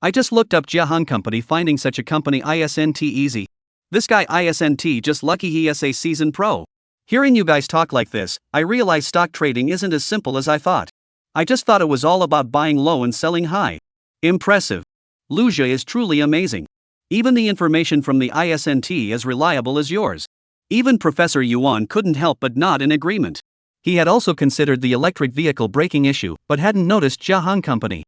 I just looked up Jiahang Company, finding such a company isn't easy. This guy isn't just lucky he is a seasoned pro. Hearing you guys talk like this, I realize stock trading isn't as simple as I thought. I just thought it was all about buying low and selling high. Impressive. Lu Jia is truly amazing. Even the information from the isn't as reliable as yours. Even Professor Yuan couldn't help but nod in agreement. He had also considered the electric vehicle braking issue, but hadn't noticed Jiahang Company.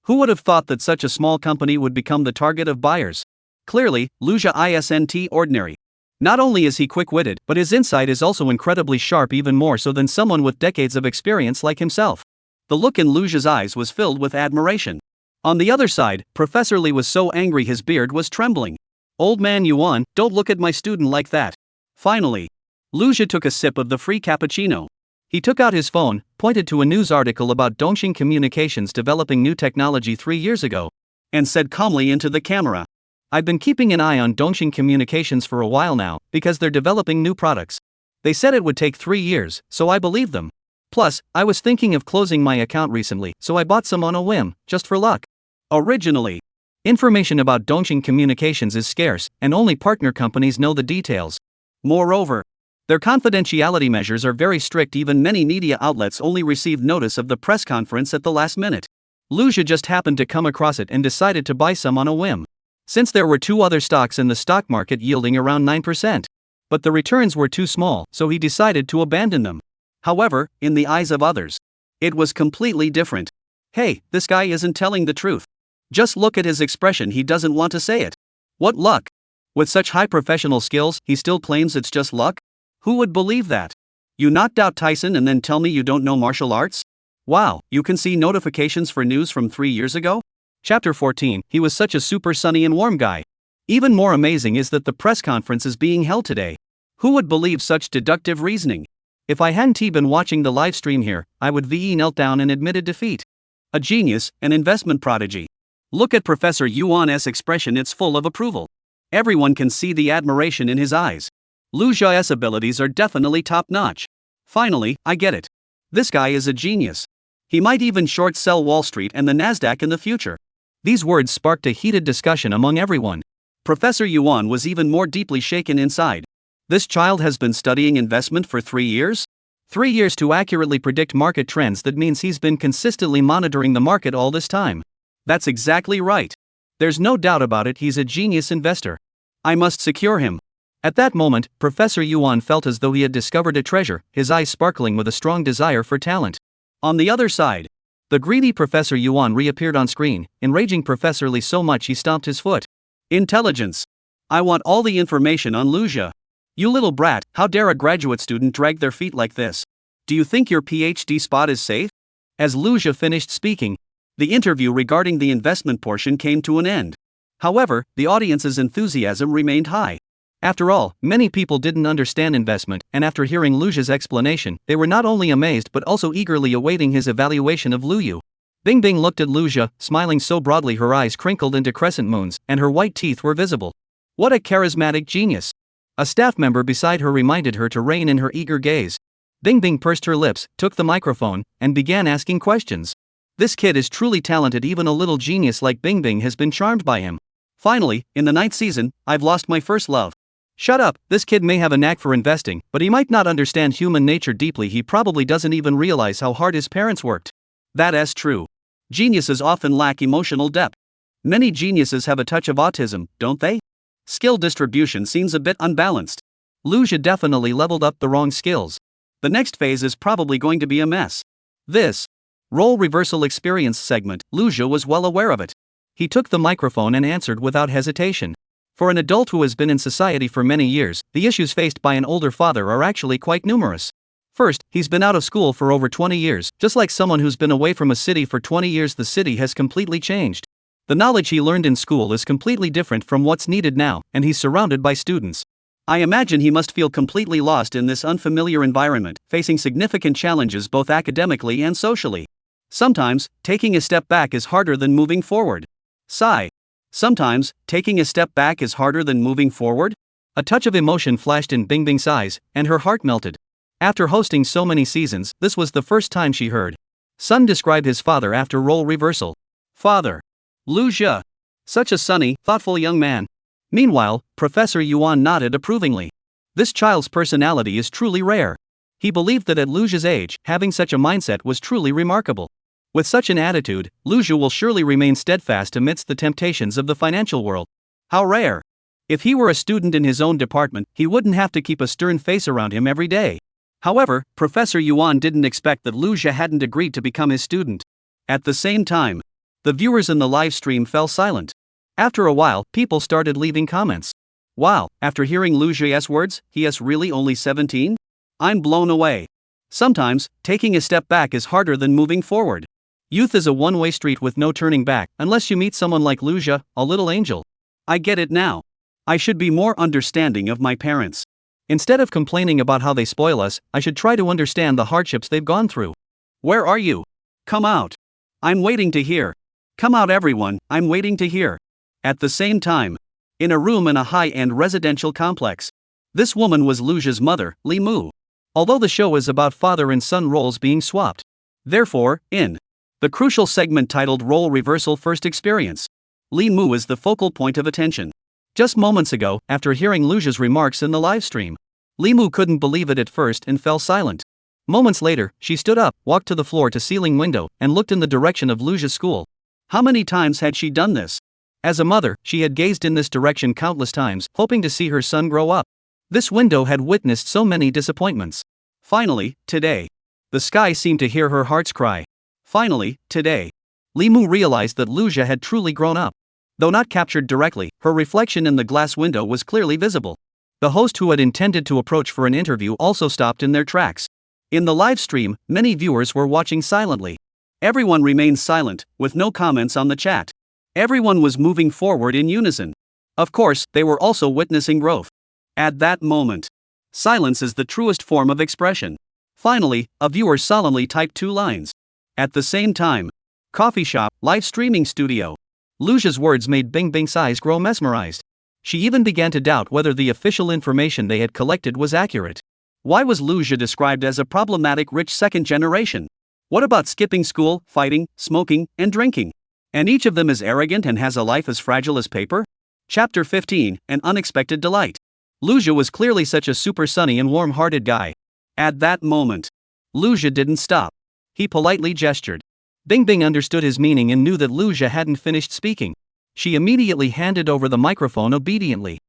Who would have thought that such a small company would become the target of buyers? Clearly, Luja isn't ordinary. Not only is he quick-witted, but his insight is also incredibly sharp, even more so than someone with decades of experience like himself. The look in Luja's eyes was filled with admiration. On the other side, Professor Li was so angry his beard was trembling. Old man Yuan, don't look at my student like that. Finally, Luja took a sip of the free cappuccino. He took out his phone, pointed to a news article about Dongxing Communications developing new technology 3 years ago, and said calmly into the camera, "I've been keeping an eye on Dongxing Communications for a while now, because they're developing new products. They said it would take 3 years, so I believe them. Plus, I was thinking of closing my account recently, so I bought some on a whim, just for luck." Originally, information about Dongxing Communications is scarce, and only partner companies know the details. Moreover, their confidentiality measures are very strict. Even many media outlets only received notice of the press conference at the last minute. Luja just happened to come across it and decided to buy some on a whim. Since there were 2 other stocks in the stock market yielding around 9%. But the returns were too small, so he decided to abandon them. However, in the eyes of others, it was completely different. Hey, this guy isn't telling the truth. Just look at his expression, he doesn't want to say it. What luck? With such high professional skills, he still claims it's just luck? Who would believe that? You knocked out Tyson and then tell me you don't know martial arts? Wow, you can see notifications for news from 3 years ago? Chapter 14, he was such a super sunny and warm guy. Even more amazing is that the press conference is being held today. Who would believe such deductive reasoning? If I hadn't been watching the live stream here, I would have knelt down and admitted defeat. A genius, an investment prodigy. Look at Professor Yuan's expression, it's full of approval. Everyone can see the admiration in his eyes. Luja's abilities are definitely top-notch. Finally, I get it. This guy is a genius. He might even short sell Wall Street and the Nasdaq in the future. These words sparked a heated discussion among everyone. Professor Yuan was even more deeply shaken inside. This child has been studying investment for 3 years? 3 years to accurately predict market trends. That means he's been consistently monitoring the market all this time. That's exactly right. There's no doubt about it, he's a genius investor. I must secure him. At that moment, Professor Yuan felt as though he had discovered a treasure, his eyes sparkling with a strong desire for talent. On the other side, the greedy Professor Yuan reappeared on screen, enraging Professor Li so much he stomped his foot. Intelligence. I want all the information on Luja. You little brat, how dare a graduate student drag their feet like this? Do you think your PhD spot is safe? As Luja finished speaking, the interview regarding the investment portion came to an end. However, the audience's enthusiasm remained high. After all, many people didn't understand investment, and after hearing Luja's explanation, they were not only amazed but also eagerly awaiting his evaluation of Luyu. Bing Bing looked at Luja, smiling so broadly her eyes crinkled into crescent moons, and her white teeth were visible. What a charismatic genius! A staff member beside her reminded her to rein in her eager gaze. Bing Bing pursed her lips, took the microphone, and began asking questions. This kid is truly talented, even a little genius like Bing Bing has been charmed by him. Finally, in the 9th season, I've lost my first love. Shut up, this kid may have a knack for investing, but he might not understand human nature deeply. He probably doesn't even realize how hard his parents worked. That's true. Geniuses often lack emotional depth. Many geniuses have a touch of autism, don't they? Skill distribution seems a bit unbalanced. Luja definitely leveled up the wrong skills. The next phase is probably going to be a mess. This role reversal experience segment, Luja was well aware of it. He took the microphone and answered without hesitation. For an adult who has been in society for many years, the issues faced by an older father are actually quite numerous. First, he's been out of school for over 20 years, just like someone who's been away from a city for 20 years. The city has completely changed. The knowledge he learned in school is completely different from what's needed now, and he's surrounded by students. I imagine he must feel completely lost in this unfamiliar environment, facing significant challenges both academically and socially. Sometimes, taking a step back is harder than moving forward. Sigh. Sometimes, taking a step back is harder than moving forward? A touch of emotion flashed in Bing Bing's eyes, and her heart melted. After hosting so many seasons, this was the first time she heard Sun describe his father after role reversal. Father. Luja. Such a sunny, thoughtful young man. Meanwhile, Professor Yuan nodded approvingly. This child's personality is truly rare. He believed that at Luja's age, having such a mindset was truly remarkable. With such an attitude, Luja will surely remain steadfast amidst the temptations of the financial world. How rare! If he were a student in his own department, he wouldn't have to keep a stern face around him every day. However, Professor Yuan didn't expect that Luja hadn't agreed to become his student. At the same time, The viewers in the live stream fell silent. After a while, people started leaving comments. Wow, after hearing Lu Zhi's words, he is really only 17? I'm blown away. Sometimes, taking a step back is harder than moving forward. Youth is a one-way street with no turning back, unless you meet someone like Lu Zhi, a little angel. I get it now. I should be more understanding of my parents. Instead of complaining about how they spoil us, I should try to understand the hardships they've gone through. Where are you? Come out. I'm waiting to hear. Come out everyone, I'm waiting to hear. At the same time, in a room in a high-end residential complex. This woman was Lu Zhi's mother, Li Mu. Although the show is about father and son roles being swapped. Therefore, in the crucial segment titled Role Reversal First Experience, Li Mu is the focal point of attention. Just moments ago, after hearing Lu Zhi's remarks in the live stream, Li Mu couldn't believe it at first and fell silent. Moments later, she stood up, walked to the floor-to-ceiling window, and looked in the direction of Lu Zhi's school. How many times had she done this? As a mother, she had gazed in this direction countless times, hoping to see her son grow up. This window had witnessed so many disappointments. Finally, today, the sky seemed to hear her heart's cry. Finally, today, Li Mu realized that Lu Zhi had truly grown up. Though not captured directly, her reflection in the glass window was clearly visible. The host who had intended to approach for an interview also stopped in their tracks. In the live stream, many viewers were watching silently. Everyone remained silent, with no comments on the chat. Everyone was moving forward in unison. Of course, they were also witnessing growth. At that moment, silence is the truest form of expression. Finally, a viewer solemnly typed 2 lines. At the same time, coffee shop, live streaming studio. Lu Zhi's words made Bing Bing's eyes grow mesmerized. She even began to doubt whether the official information they had collected was accurate. Why was Lu Zhi described as a problematic rich second generation? What about skipping school, fighting, smoking, and drinking? And each of them is arrogant and has a life as fragile as paper? Chapter 15, An Unexpected Delight. Lu Zhi was clearly such a super sunny and warm-hearted guy. At that moment, Lu Zhi didn't stop. He politely gestured. Bing Bing understood his meaning and knew that Lu Zhi hadn't finished speaking. She immediately handed over the microphone obediently.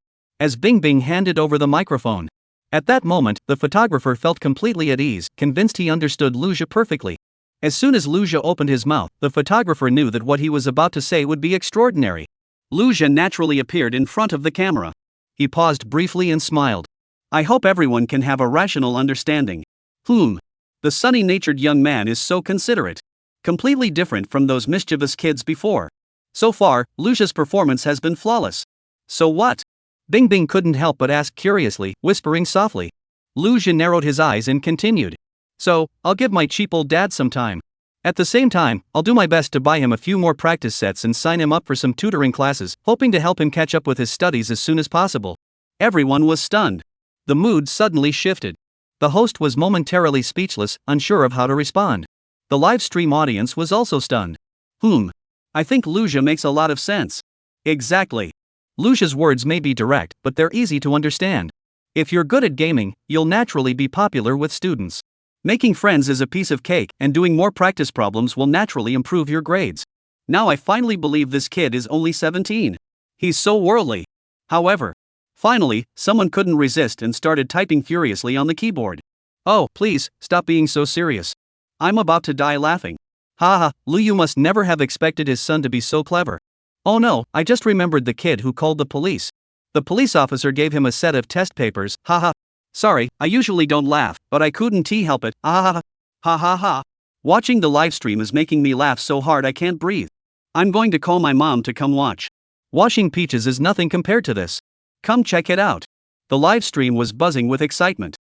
As Bing Bing handed over the microphone, at that moment, the photographer felt completely at ease, convinced he understood Lu Zhi perfectly. As soon as Lu Zhi opened his mouth, the photographer knew that what he was about to say would be extraordinary. Lu Zhi naturally appeared in front of the camera. He paused briefly and smiled. I hope everyone can have a rational understanding. The sunny-natured young man is so considerate. Completely different from those mischievous kids before. So far, Lu Zhi's performance has been flawless. So what? Bing Bing couldn't help but ask curiously, whispering softly. Lu Zhi narrowed his eyes and continued. So, I'll give my cheap old dad some time. At the same time, I'll do my best to buy him a few more practice sets and sign him up for some tutoring classes, hoping to help him catch up with his studies as soon as possible. Everyone was stunned. The mood suddenly shifted. The host was momentarily speechless, unsure of how to respond. The live stream audience was also stunned. I think Lu Zhi makes a lot of sense. Exactly. Lu Zhi's words may be direct, but they're easy to understand. If you're good at gaming, you'll naturally be popular with students. Making friends is a piece of cake, and doing more practice problems will naturally improve your grades. Now I finally believe this kid is only 17. He's so worldly. However, finally, someone couldn't resist and started typing furiously on the keyboard. Oh, please, stop being so serious. I'm about to die laughing. Haha, Lu Yu must never have expected his son to be so clever. Oh no, I just remembered the kid who called the police. The police officer gave him a set of test papers, haha. Sorry, I usually don't laugh, but I couldn't help it, ha ha ha. Watching the live stream is making me laugh so hard I can't breathe. I'm going to call my mom to come watch. Washing peaches is nothing compared to this. Come check it out. The live stream was buzzing with excitement.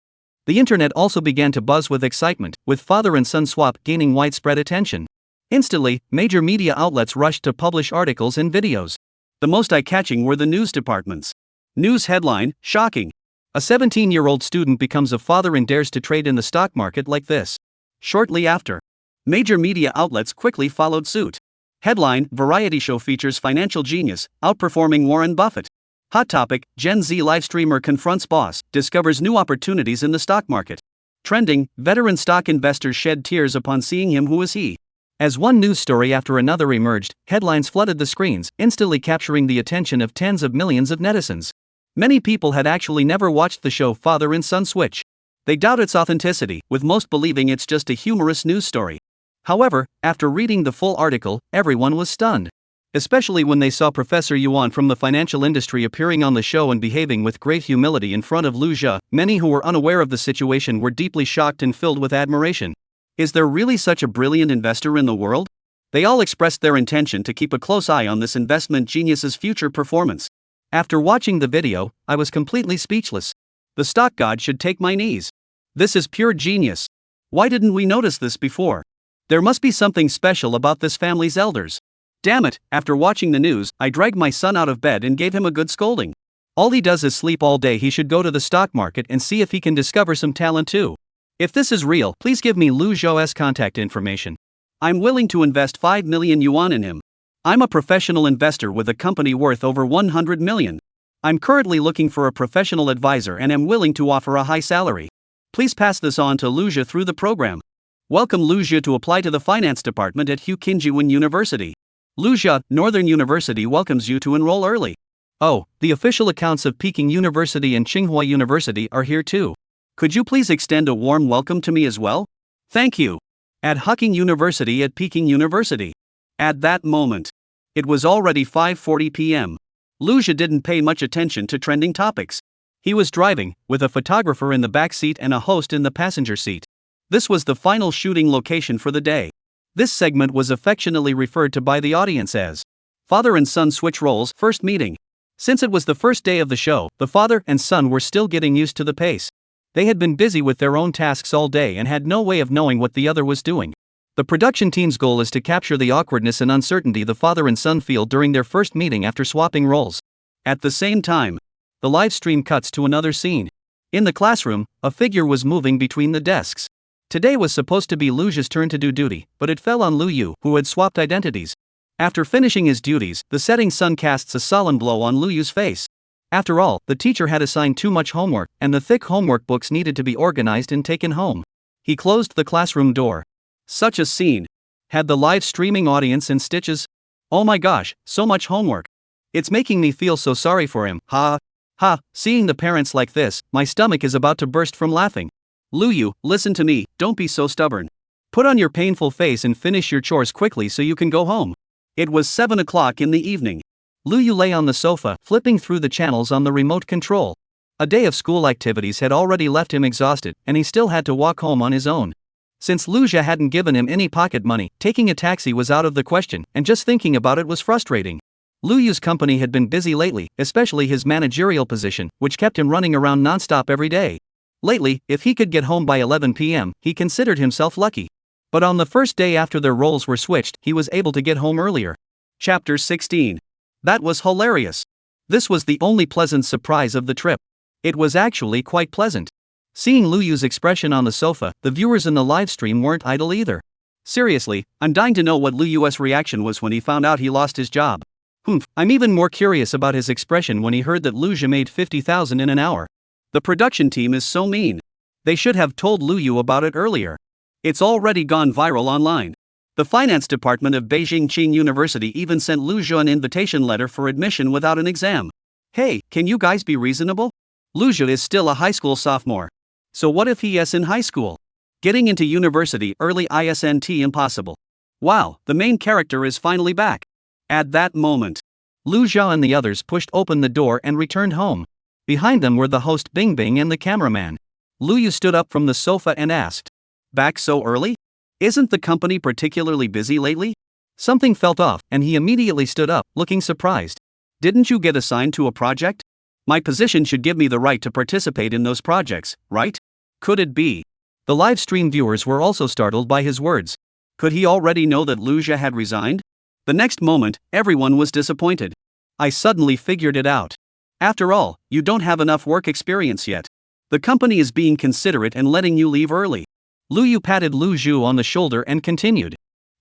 The internet also began to buzz with excitement, with father and son swap gaining widespread attention. Instantly, major media outlets rushed to publish articles and videos. The most eye-catching were the news departments. News headline, shocking. A 17-year-old student becomes a father and dares to trade in the stock market like this. Shortly after, major media outlets quickly followed suit. Headline, variety show features financial genius, outperforming Warren Buffett. Hot topic, Gen Z live streamer confronts boss, discovers new opportunities in the stock market. Trending, veteran stock investors shed tears upon seeing him. Who is he? As one news story after another emerged, headlines flooded the screens, instantly capturing the attention of tens of millions of netizens. Many people had actually never watched the show Father and Son Switch. They doubt its authenticity, with most believing it's just a humorous news story. However, after reading the full article, everyone was stunned. Especially when they saw Professor Yuan from the financial industry appearing on the show and behaving with great humility in front of Lu Jia. Many who were unaware of the situation were deeply shocked and filled with admiration. Is there really such a brilliant investor in the world? They all expressed their intention to keep a close eye on this investment genius's future performance. After watching the video, I was completely speechless. The stock god should take my knees. This is pure genius. Why didn't we notice this before? There must be something special about this family's elders. Damn it, after watching the news, I dragged my son out of bed and gave him a good scolding. All he does is sleep all day. He should go to the stock market and see if he can discover some talent too. If this is real, please give me Lu Zhou's contact information. I'm willing to invest 5 million yuan in him. I'm a professional investor with a company worth over 100 million. I'm currently looking for a professional advisor and am willing to offer a high salary. Please pass this on to Lu Zhou through the program. Welcome Lu Zhou to apply to the finance department at Huqinjiwen University. Lu Jia, Northern University welcomes you to enroll early. Oh, the official accounts of Peking University and Tsinghua University are here too. Could you please extend a warm welcome to me as well? Thank you. At Huqing University at Peking University. At that moment, it was already 5:40 p.m. Lu Jia didn't pay much attention to trending topics. He was driving, with a photographer in the back seat and a host in the passenger seat. This was the final shooting location for the day. This segment was affectionately referred to by the audience as Father and Son Switch Roles First Meeting. Since it was the first day of the show, the father and son were still getting used to the pace. They had been busy with their own tasks all day and had no way of knowing what the other was doing. The production team's goal is to capture the awkwardness and uncertainty the father and son feel during their first meeting after swapping roles. At the same time, the live stream cuts to another scene. In the classroom, a figure was moving between the desks. Today was supposed to be Lu Jia's turn to do duty, but it fell on Lu Yu, who had swapped identities. After finishing his duties, the setting sun casts a sullen blow on Lu Yu's face. After all, the teacher had assigned too much homework, and the thick homework books needed to be organized and taken home. He closed the classroom door. Such a scene. Had the live streaming audience in stitches? Oh my gosh, so much homework. It's making me feel so sorry for him. Ha. Ha, seeing the parents like this, my stomach is about to burst from laughing. Lu Yu, listen to me, don't be so stubborn. Put on your painful face and finish your chores quickly so you can go home. It was 7 o'clock in the evening. Lu Yu lay on the sofa, flipping through the channels on the remote control. A day of school activities had already left him exhausted, and he still had to walk home on his own. Since Lu Jia hadn't given him any pocket money, taking a taxi was out of the question, and just thinking about it was frustrating. Lu Yu's company had been busy lately, especially his managerial position, which kept him running around non-stop every day. Lately, if he could get home by 11 p.m., he considered himself lucky. But on the first day after their roles were switched, he was able to get home earlier. Chapter 16. That was hilarious. This was the only pleasant surprise of the trip. It was actually quite pleasant. Seeing Lu Yu's expression on the sofa, the viewers in the live stream weren't idle either. Seriously, I'm dying to know what Lu Yu's reaction was when he found out he lost his job. I'm even more curious about his expression when he heard that Lu Jia made 50,000 in an hour. The production team is so mean. They should have told Lu Yu about it earlier. It's already gone viral online. The finance department of Beijing Qing University even sent Lu Jia an invitation letter for admission without an exam. Hey, can you guys be reasonable? Lu Jia is still a high school sophomore. So what if he is in high school? Getting into university early isn't impossible. Wow, the main character is finally back. At that moment, Lu Jia and the others pushed open the door and returned home. Behind them were the host Bing Bing and the cameraman. Lu Yu stood up from the sofa and asked, "Back so early? Isn't the company particularly busy lately?" Something felt off, and he immediately stood up, looking surprised. "Didn't you get assigned to a project? My position should give me the right to participate in those projects, right? Could it be?" The live stream viewers were also startled by his words. Could he already know that Lu Jia had resigned? The next moment, everyone was disappointed. I suddenly figured it out. After all, you don't have enough work experience yet. The company is being considerate and letting you leave early. Lu Yu patted Lu Zhu on the shoulder and continued.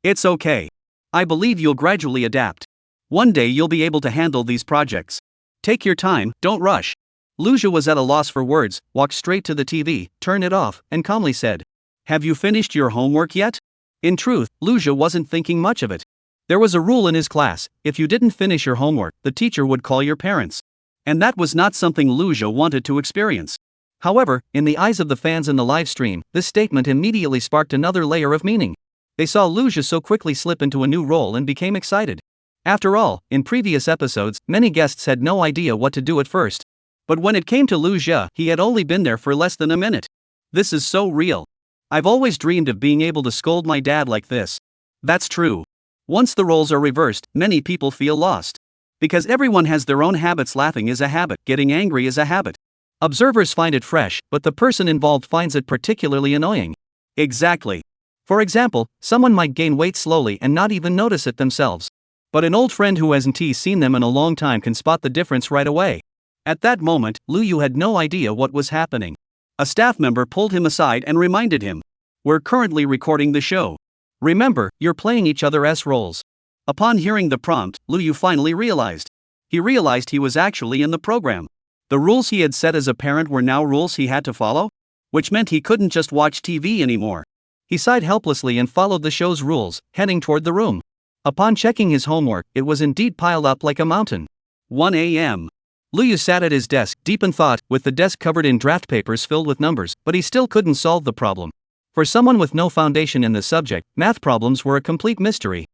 It's okay. I believe you'll gradually adapt. One day you'll be able to handle these projects. Take your time, don't rush. Lu Zhu was at a loss for words, walked straight to the TV, turned it off, and calmly said, "Have you finished your homework yet?" In truth, Lu Zhu wasn't thinking much of it. There was a rule in his class: if you didn't finish your homework, the teacher would call your parents. And that was not something Lu Zhu wanted to experience. However, in the eyes of the fans in the live stream, this statement immediately sparked another layer of meaning. They saw Lu Jia so quickly slip into a new role and became excited. After all, in previous episodes, many guests had no idea what to do at first. But when it came to Lu Jia, he had only been there for less than a minute. This is so real. I've always dreamed of being able to scold my dad like this. That's true. Once the roles are reversed, many people feel lost. Because everyone has their own habits. Laughing is a habit, getting angry is a habit. Observers find it fresh, but the person involved finds it particularly annoying. Exactly. For example, someone might gain weight slowly and not even notice it themselves. But an old friend who hasn't seen them in a long time can spot the difference right away. At that moment, Lu Yu had no idea what was happening. A staff member pulled him aside and reminded him, "We're currently recording the show. Remember, you're playing each other's roles." Upon hearing the prompt, Lu Yu finally realized. He realized he was actually in the program. The rules he had set as a parent were now rules he had to follow, which meant he couldn't just watch TV anymore. He sighed helplessly and followed the show's rules, heading toward the room. Upon checking his homework, it was indeed piled up like a mountain. 1 a.m. Lu Yu sat at his desk, deep in thought, with the desk covered in draft papers filled with numbers, but he still couldn't solve the problem. For someone with no foundation in the subject, math problems were a complete mystery.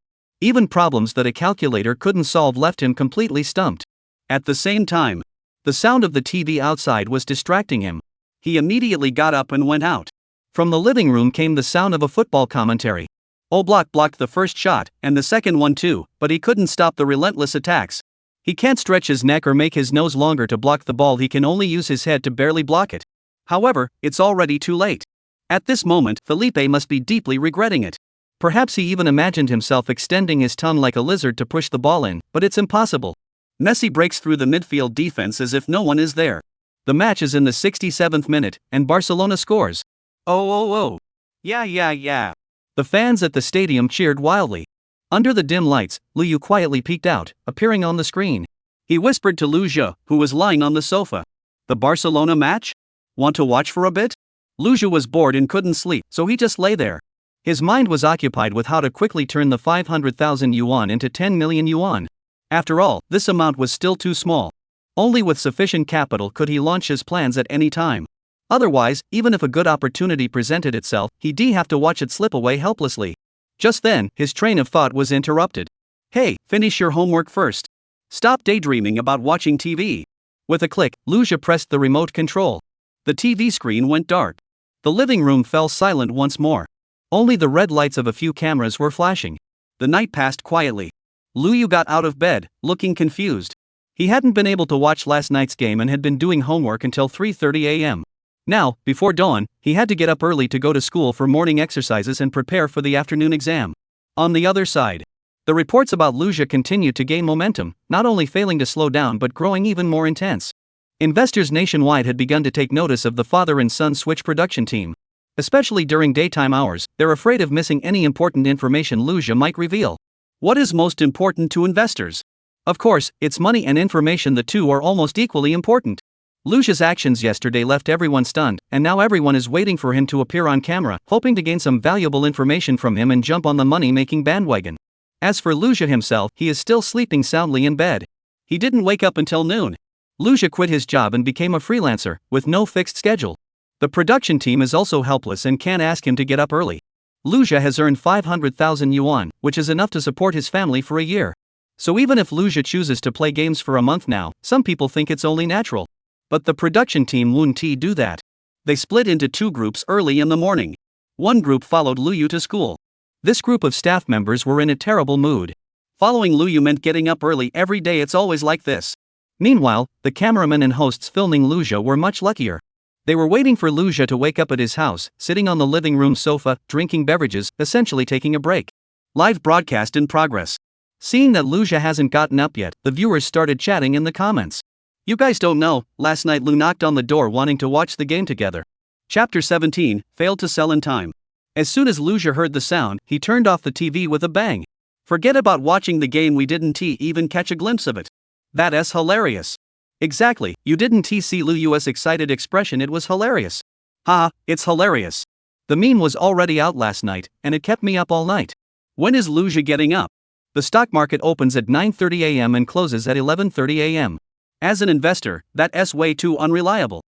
Even problems that a calculator couldn't solve left him completely stumped. At the same time, the sound of the TV outside was distracting him. He immediately got up and went out. From the living room came the sound of a football commentary. Oblak blocked the first shot, and the second one too, but he couldn't stop the relentless attacks. He can't stretch his neck or make his nose longer to block the ball, he can only use his head to barely block it. However, it's already too late. At this moment, Felipe must be deeply regretting it. Perhaps he even imagined himself extending his tongue like a lizard to push the ball in, but it's impossible. Messi breaks through the midfield defense as if no one is there. The match is in the 67th minute, and Barcelona scores. Oh. Yeah. The fans at the stadium cheered wildly. Under the dim lights, Lu Yu quietly peeked out, appearing on the screen. He whispered to Lu Jia, who was lying on the sofa. "The Barcelona match? Want to watch for a bit?" Lu Jia was bored and couldn't sleep, so he just lay there. His mind was occupied with how to quickly turn the 500,000 yuan into 10 million yuan. After all, this amount was still too small. Only with sufficient capital could he launch his plans at any time. Otherwise, even if a good opportunity presented itself, he'd have to watch it slip away helplessly. Just then, his train of thought was interrupted. "Hey, finish your homework first. Stop daydreaming about watching TV." With a click, Lu Jia pressed the remote control. The TV screen went dark. The living room fell silent once more. Only the red lights of a few cameras were flashing. The night passed quietly. Lu Yu got out of bed, looking confused. He hadn't been able to watch last night's game and had been doing homework until 3:30 a.m. Now, before dawn, he had to get up early to go to school for morning exercises and prepare for the afternoon exam. On the other side, the reports about Lu Jia continued to gain momentum, not only failing to slow down but growing even more intense. Investors nationwide had begun to take notice of the father and son Switch production team. Especially during daytime hours, they're afraid of missing any important information Lu Jia might reveal. What is most important to investors? Of course, it's money and information. The two are almost equally important. Lu Jia's actions yesterday left everyone stunned, and now everyone is waiting for him to appear on camera, hoping to gain some valuable information from him and jump on the money-making bandwagon. As for Lu Jia himself, he is still sleeping soundly in bed. He didn't wake up until noon. Lu Jia quit his job and became a freelancer, with no fixed schedule. The production team is also helpless and can't ask him to get up early. Lu Jia has earned 500,000 yuan, which is enough to support his family for a year. So even if Lu Jia chooses to play games for a month now, some people think it's only natural. But the production team won't do that. They split into two groups early in the morning. One group followed Lu Yu to school. This group of staff members were in a terrible mood. Following Lu Yu meant getting up early every day. It's always like this. Meanwhile, the cameramen and hosts filming Lu Jia were much luckier. They were waiting for Lu Jia to wake up at his house, sitting on the living room sofa, drinking beverages, essentially taking a break. Live broadcast in progress. Seeing that Lu Jia hasn't gotten up yet, the viewers started chatting in the comments. "You guys don't know, last night Lu knocked on the door wanting to watch the game together." Chapter 17, failed to sell in time. As soon as Lu Jia heard the sound, he turned off the TV with a bang. "Forget about watching the game, we didn't even catch a glimpse of it." "That's hilarious." "Exactly, you didn't see Lu Yu's excited expression, it was hilarious." "Haha, it's hilarious. The meme was already out last night, and it kept me up all night." When is Lu Jia getting up? The stock market opens at 9:30 a.m. and closes at 11:30 a.m. As an investor, that's way too unreliable.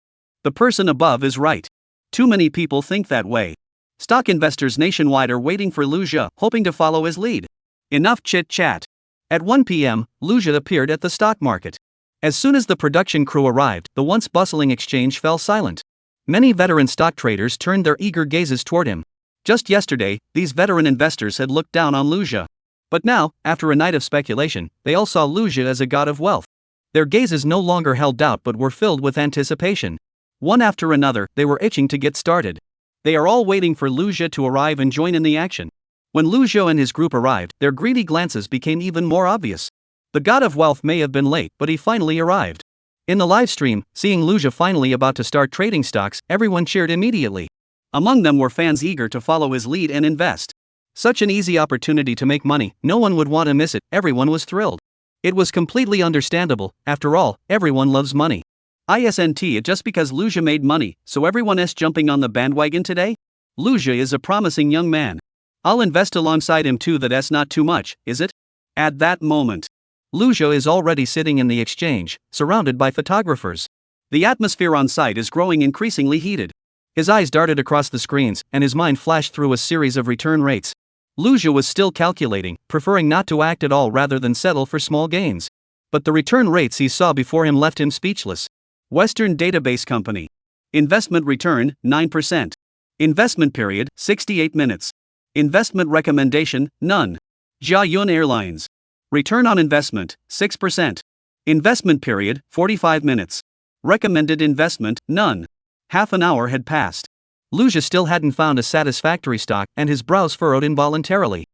The person above is right. Too many people think that way. Stock investors nationwide are waiting for Liu Jia, hoping to follow his lead. Enough chit-chat. At 1 p.m., Liu Jia appeared at the stock market. As soon as the production crew arrived, the once bustling exchange fell silent. Many veteran stock traders turned their eager gazes toward him. Just yesterday, these veteran investors had looked down on Liu Jia. But now, after a night of speculation, they all saw Liu Jia as a god of wealth. Their gazes no longer held doubt but were filled with anticipation. One after another, they were itching to get started. They are all waiting for Liu Jia to arrive and join in the action. When Liu Jia and his group arrived, their greedy glances became even more obvious. The god of wealth may have been late, but he finally arrived. In the live stream, seeing Liu Jia finally about to start trading stocks, everyone cheered immediately. Among them were fans eager to follow his lead and invest. Such an easy opportunity to make money, no one would want to miss it. Everyone was thrilled. It was completely understandable. After all, everyone loves money. Isn't it just because Liu Jia made money, so everyone's jumping on the bandwagon today? Liu Jia is a promising young man. I'll invest alongside him too. That's not too much, is it? At that moment, Liu Jia is already sitting in the exchange, surrounded by photographers. The atmosphere on site is growing increasingly heated. His eyes darted across the screens, and his mind flashed through a series of return rates. Liu Jia was still calculating, preferring not to act at all rather than settle for small gains. But the return rates he saw before him left him speechless. Western Database Company. Investment return, 9%. Investment period, 68 minutes. Investment recommendation, none. Jiayuan Airlines. Return on investment, 6%. Investment period, 45 minutes. Recommended investment, none. Half an hour had passed. Liu Jia still hadn't found a satisfactory stock, and his brows furrowed involuntarily.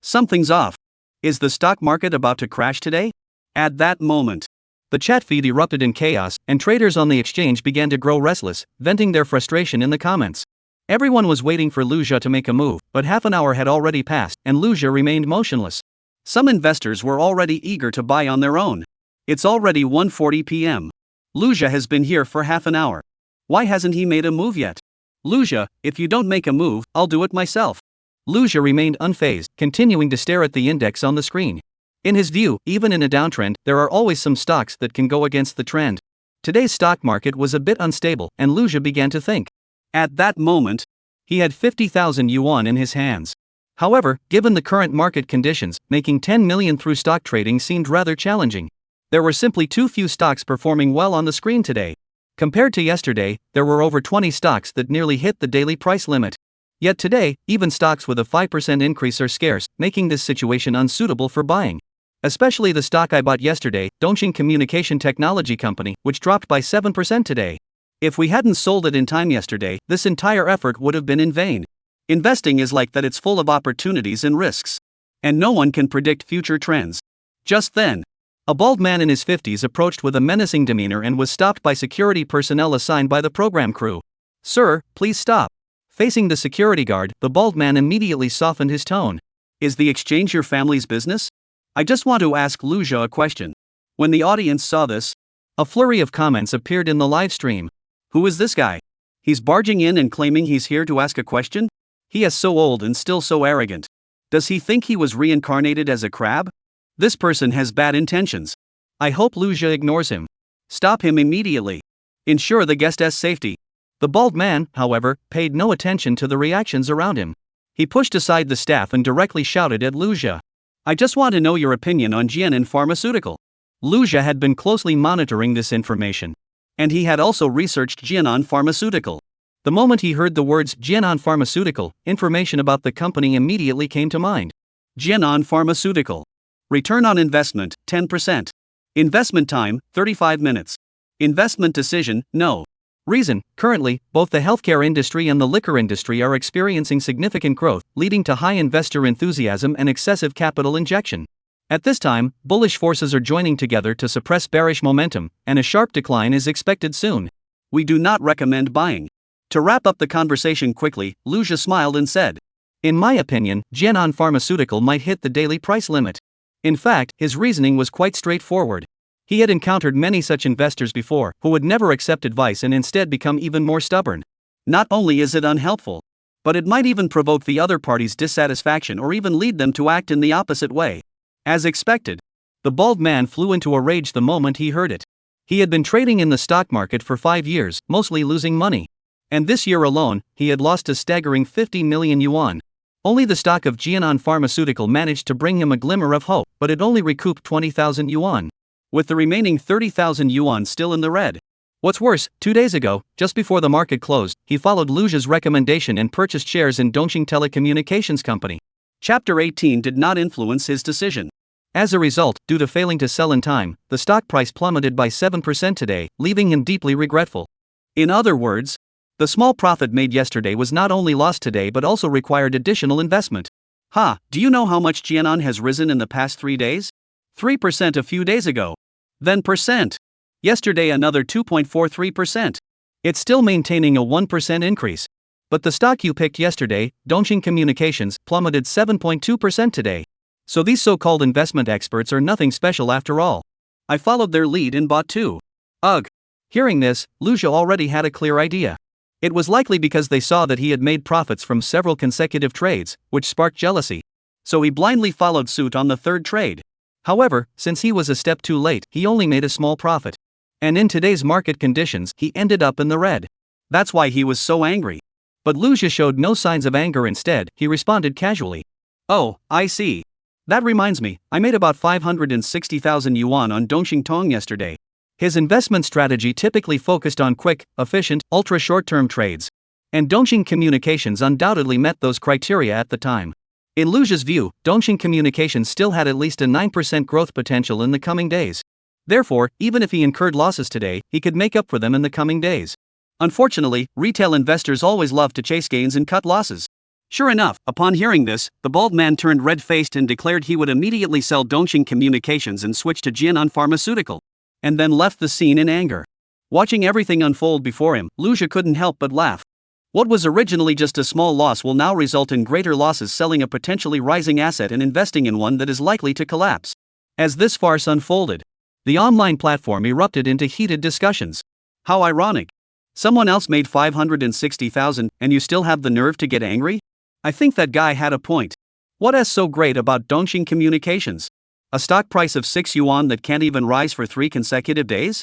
Something's off. Is the stock market about to crash today? At that moment, the chat feed erupted in chaos, and traders on the exchange began to grow restless, venting their frustration in the comments. Everyone was waiting for Liu Jia to make a move, but half an hour had already passed, and Liu Jia remained motionless. Some investors were already eager to buy on their own. It's already 1:40 p.m. Liu Jia has been here for half an hour. Why hasn't he made a move yet? Liu Jia, if you don't make a move, I'll do it myself. Liu Jia remained unfazed, continuing to stare at the index on the screen. In his view, even in a downtrend, there are always some stocks that can go against the trend. Today's stock market was a bit unstable, and Liu Jia began to think. At that moment, he had 50,000 yuan in his hands. However, given the current market conditions, making 10 million through stock trading seemed rather challenging. There were simply too few stocks performing well on the screen today. Compared to yesterday, there were over 20 stocks that nearly hit the daily price limit. Yet today, even stocks with a 5% increase are scarce, making this situation unsuitable for buying. Especially the stock I bought yesterday, Nancheng Communication Technology Company, which dropped by 7% today. If we hadn't sold it in time yesterday, this entire effort would have been in vain. Investing is like that, it's full of opportunities and risks. And no one can predict future trends. Just then, a bald man in his 50s approached with a menacing demeanor and was stopped by security personnel assigned by the program crew. "Sir, please stop." Facing the security guard, the bald man immediately softened his tone. "Is the exchange your family's business? I just want to ask Liu Jia a question." When the audience saw this, a flurry of comments appeared in the live stream. Who is this guy? He's barging in and claiming he's here to ask a question? He is so old and still so arrogant. Does he think he was reincarnated as a crab? This person has bad intentions. I hope Liu Jia ignores him. Stop him immediately. Ensure the guest's safety. The bald man, however, paid no attention to the reactions around him. He pushed aside the staff and directly shouted at Liu Jia. "I just want to know your opinion on Jianan Pharmaceutical." Liu Jia had been closely monitoring this information. And he had also researched Jianan Pharmaceutical. The moment he heard the words Jianan Pharmaceutical, information about the company immediately came to mind. Jianan Pharmaceutical. Return on investment, 10%. Investment time, 35 minutes. Investment decision, no. Reason: currently, both the healthcare industry and the liquor industry are experiencing significant growth, leading to high investor enthusiasm and excessive capital injection. At this time, bullish forces are joining together to suppress bearish momentum, and a sharp decline is expected soon. We do not recommend buying. To wrap up the conversation quickly, Liu Jia smiled and said, "In my opinion, Jianan Pharmaceutical might hit the daily price limit." In fact, his reasoning was quite straightforward. He had encountered many such investors before, who would never accept advice and instead become even more stubborn. Not only is it unhelpful, but it might even provoke the other party's dissatisfaction or even lead them to act in the opposite way. As expected, the bald man flew into a rage the moment he heard it. He had been trading in the stock market for 5 years, mostly losing money. And this year alone, he had lost a staggering 50 million yuan. Only the stock of Jianan Pharmaceutical managed to bring him a glimmer of hope, but it only recouped 20,000 yuan, with the remaining 30,000 yuan still in the red. What's worse, 2 days ago, just before the market closed, he followed Lujia's recommendation and purchased shares in Dongxing Telecommunications Company. Chapter 18 did not influence his decision. As a result, due to failing to sell in time, the stock price plummeted by 7% today, leaving him deeply regretful. In other words, the small profit made yesterday was not only lost today but also required additional investment. Do you know how much Jianan has risen in the past 3 days? 3% a few days ago. Then percent. Yesterday another 2.43%. It's still maintaining a 1% increase. But the stock you picked yesterday, Dongxing Communications, plummeted 7.2% today. So these so-called investment experts are nothing special after all. I followed their lead and bought too. Ugh. Hearing this, Lujia already had a clear idea. It was likely because they saw that he had made profits from several consecutive trades, which sparked jealousy. So he blindly followed suit on the third trade. However, since he was a step too late, he only made a small profit. And in today's market conditions, he ended up in the red. That's why he was so angry. But Lujia showed no signs of anger. Instead, he responded casually. Oh, I see. That reminds me, I made about 560,000 yuan on Dongxing Tong yesterday. His investment strategy typically focused on quick, efficient, ultra-short-term trades. And Dongxing Communications undoubtedly met those criteria at the time. In Lujia's view, Dongxing Communications still had at least a 9% growth potential in the coming days. Therefore, even if he incurred losses today, he could make up for them in the coming days. Unfortunately, retail investors always love to chase gains and cut losses. Sure enough, upon hearing this, the bald man turned red-faced and declared he would immediately sell Dongxing Communications and switch to Jianan Pharmaceutical. And then left the scene in anger. Watching everything unfold before him, Lujia couldn't help but laugh. What was originally just a small loss will now result in greater losses selling a potentially rising asset and investing in one that is likely to collapse. As this farce unfolded, the online platform erupted into heated discussions. How ironic. Someone else made 560,000 and you still have the nerve to get angry? I think that guy had a point. What's so great about Dongxing Communications? A stock price of 6 yuan that can't even rise for 3 consecutive days?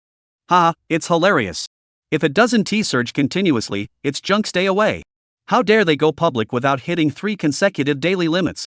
It's hilarious. If it doesn't T-surge continuously, it's junk, stay away. How dare they go public without hitting 3 consecutive daily limits?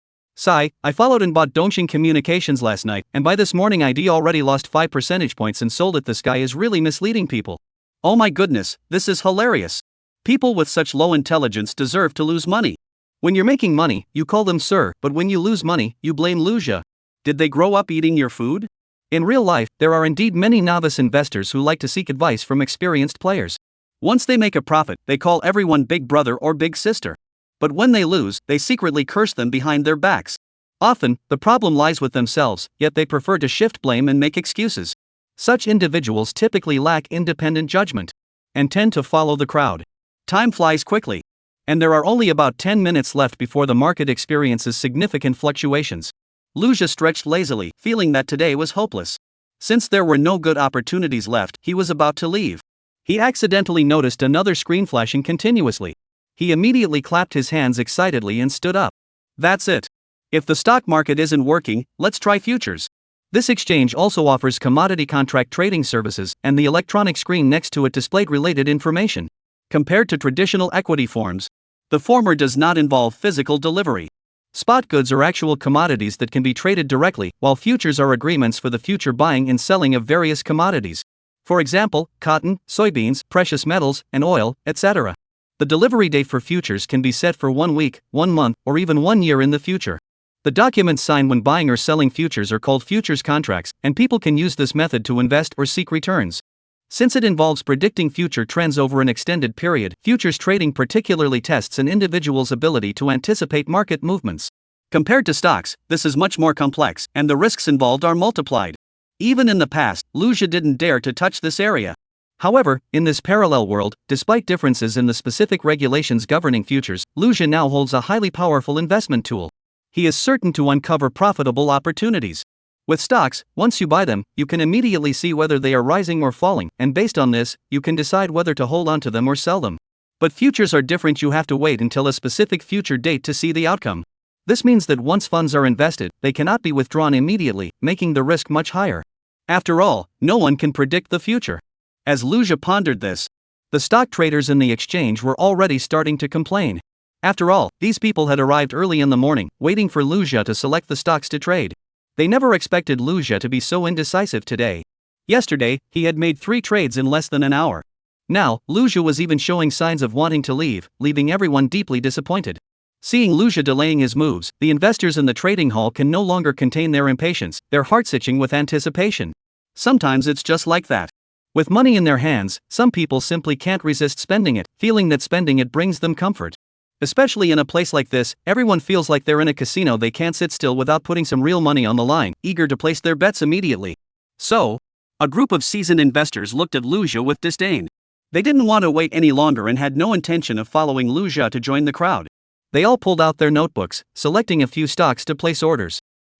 I followed and bought Dongxing Communications last night, and by this morning ID already lost 5 percentage points and sold it. This guy is really misleading people. Oh my goodness, this is hilarious. People with such low intelligence deserve to lose money. When you're making money, you call them sir, but when you lose money, you blame Lujia. Did they grow up eating your food? In real life, there are indeed many novice investors who like to seek advice from experienced players. Once they make a profit, they call everyone big brother or big sister. But when they lose, they secretly curse them behind their backs. Often, the problem lies with themselves, yet they prefer to shift blame and make excuses. Such individuals typically lack independent judgment and tend to follow the crowd. Time flies quickly. And there are only about 10 minutes left before the market experiences significant fluctuations. Lujia stretched lazily, feeling that today was hopeless. Since there were no good opportunities left, he was about to leave. He accidentally noticed another screen flashing continuously. He immediately clapped his hands excitedly and stood up. That's it. If the stock market isn't working, let's try futures. This exchange also offers commodity contract trading services, and the electronic screen next to it displayed related information. Compared to traditional equity forms, the former does not involve physical delivery. Spot goods are actual commodities that can be traded directly, while futures are agreements for the future buying and selling of various commodities. For example, cotton, soybeans, precious metals, and oil, etc. The delivery date for futures can be set for 1 week, 1 month, or even 1 year in the future. The documents signed when buying or selling futures are called futures contracts, and people can use this method to invest or seek returns. Since it involves predicting future trends over an extended period, futures trading particularly tests an individual's ability to anticipate market movements. Compared to stocks, this is much more complex, and the risks involved are multiplied. Even in the past, Lujia didn't dare to touch this area. However, in this parallel world, despite differences in the specific regulations governing futures, Lujia now holds a highly powerful investment tool. He is certain to uncover profitable opportunities. With stocks, once you buy them, you can immediately see whether they are rising or falling, and based on this, you can decide whether to hold on to them or sell them. But futures are different. You have to wait until a specific future date to see the outcome. This means that once funds are invested, they cannot be withdrawn immediately, making the risk much higher. After all, no one can predict the future. As Lujia pondered this, The stock traders in the exchange were already starting to complain. After all, these people had arrived early in the morning, waiting for Liu Jia to select the stocks to trade. They never expected Liu Jia to be so indecisive today. Yesterday, he had made 3 trades in less than an hour. Now, Liu Jia was even showing signs of wanting to leave, leaving everyone deeply disappointed. Seeing Liu Jia delaying his moves, the investors in the trading hall can no longer contain their impatience, their hearts itching with anticipation. Sometimes it's just like that. With money in their hands, some people simply can't resist spending it, feeling that spending it brings them comfort. Especially in a place like this, everyone feels like they're in a casino. They can't sit still without putting some real money on the line, eager to place their bets immediately. So, a group of seasoned investors looked at Liu Jia with disdain. They didn't want to wait any longer and had no intention of following Liu Jia to join the crowd. They all pulled out their notebooks, selecting a few stocks to place orders.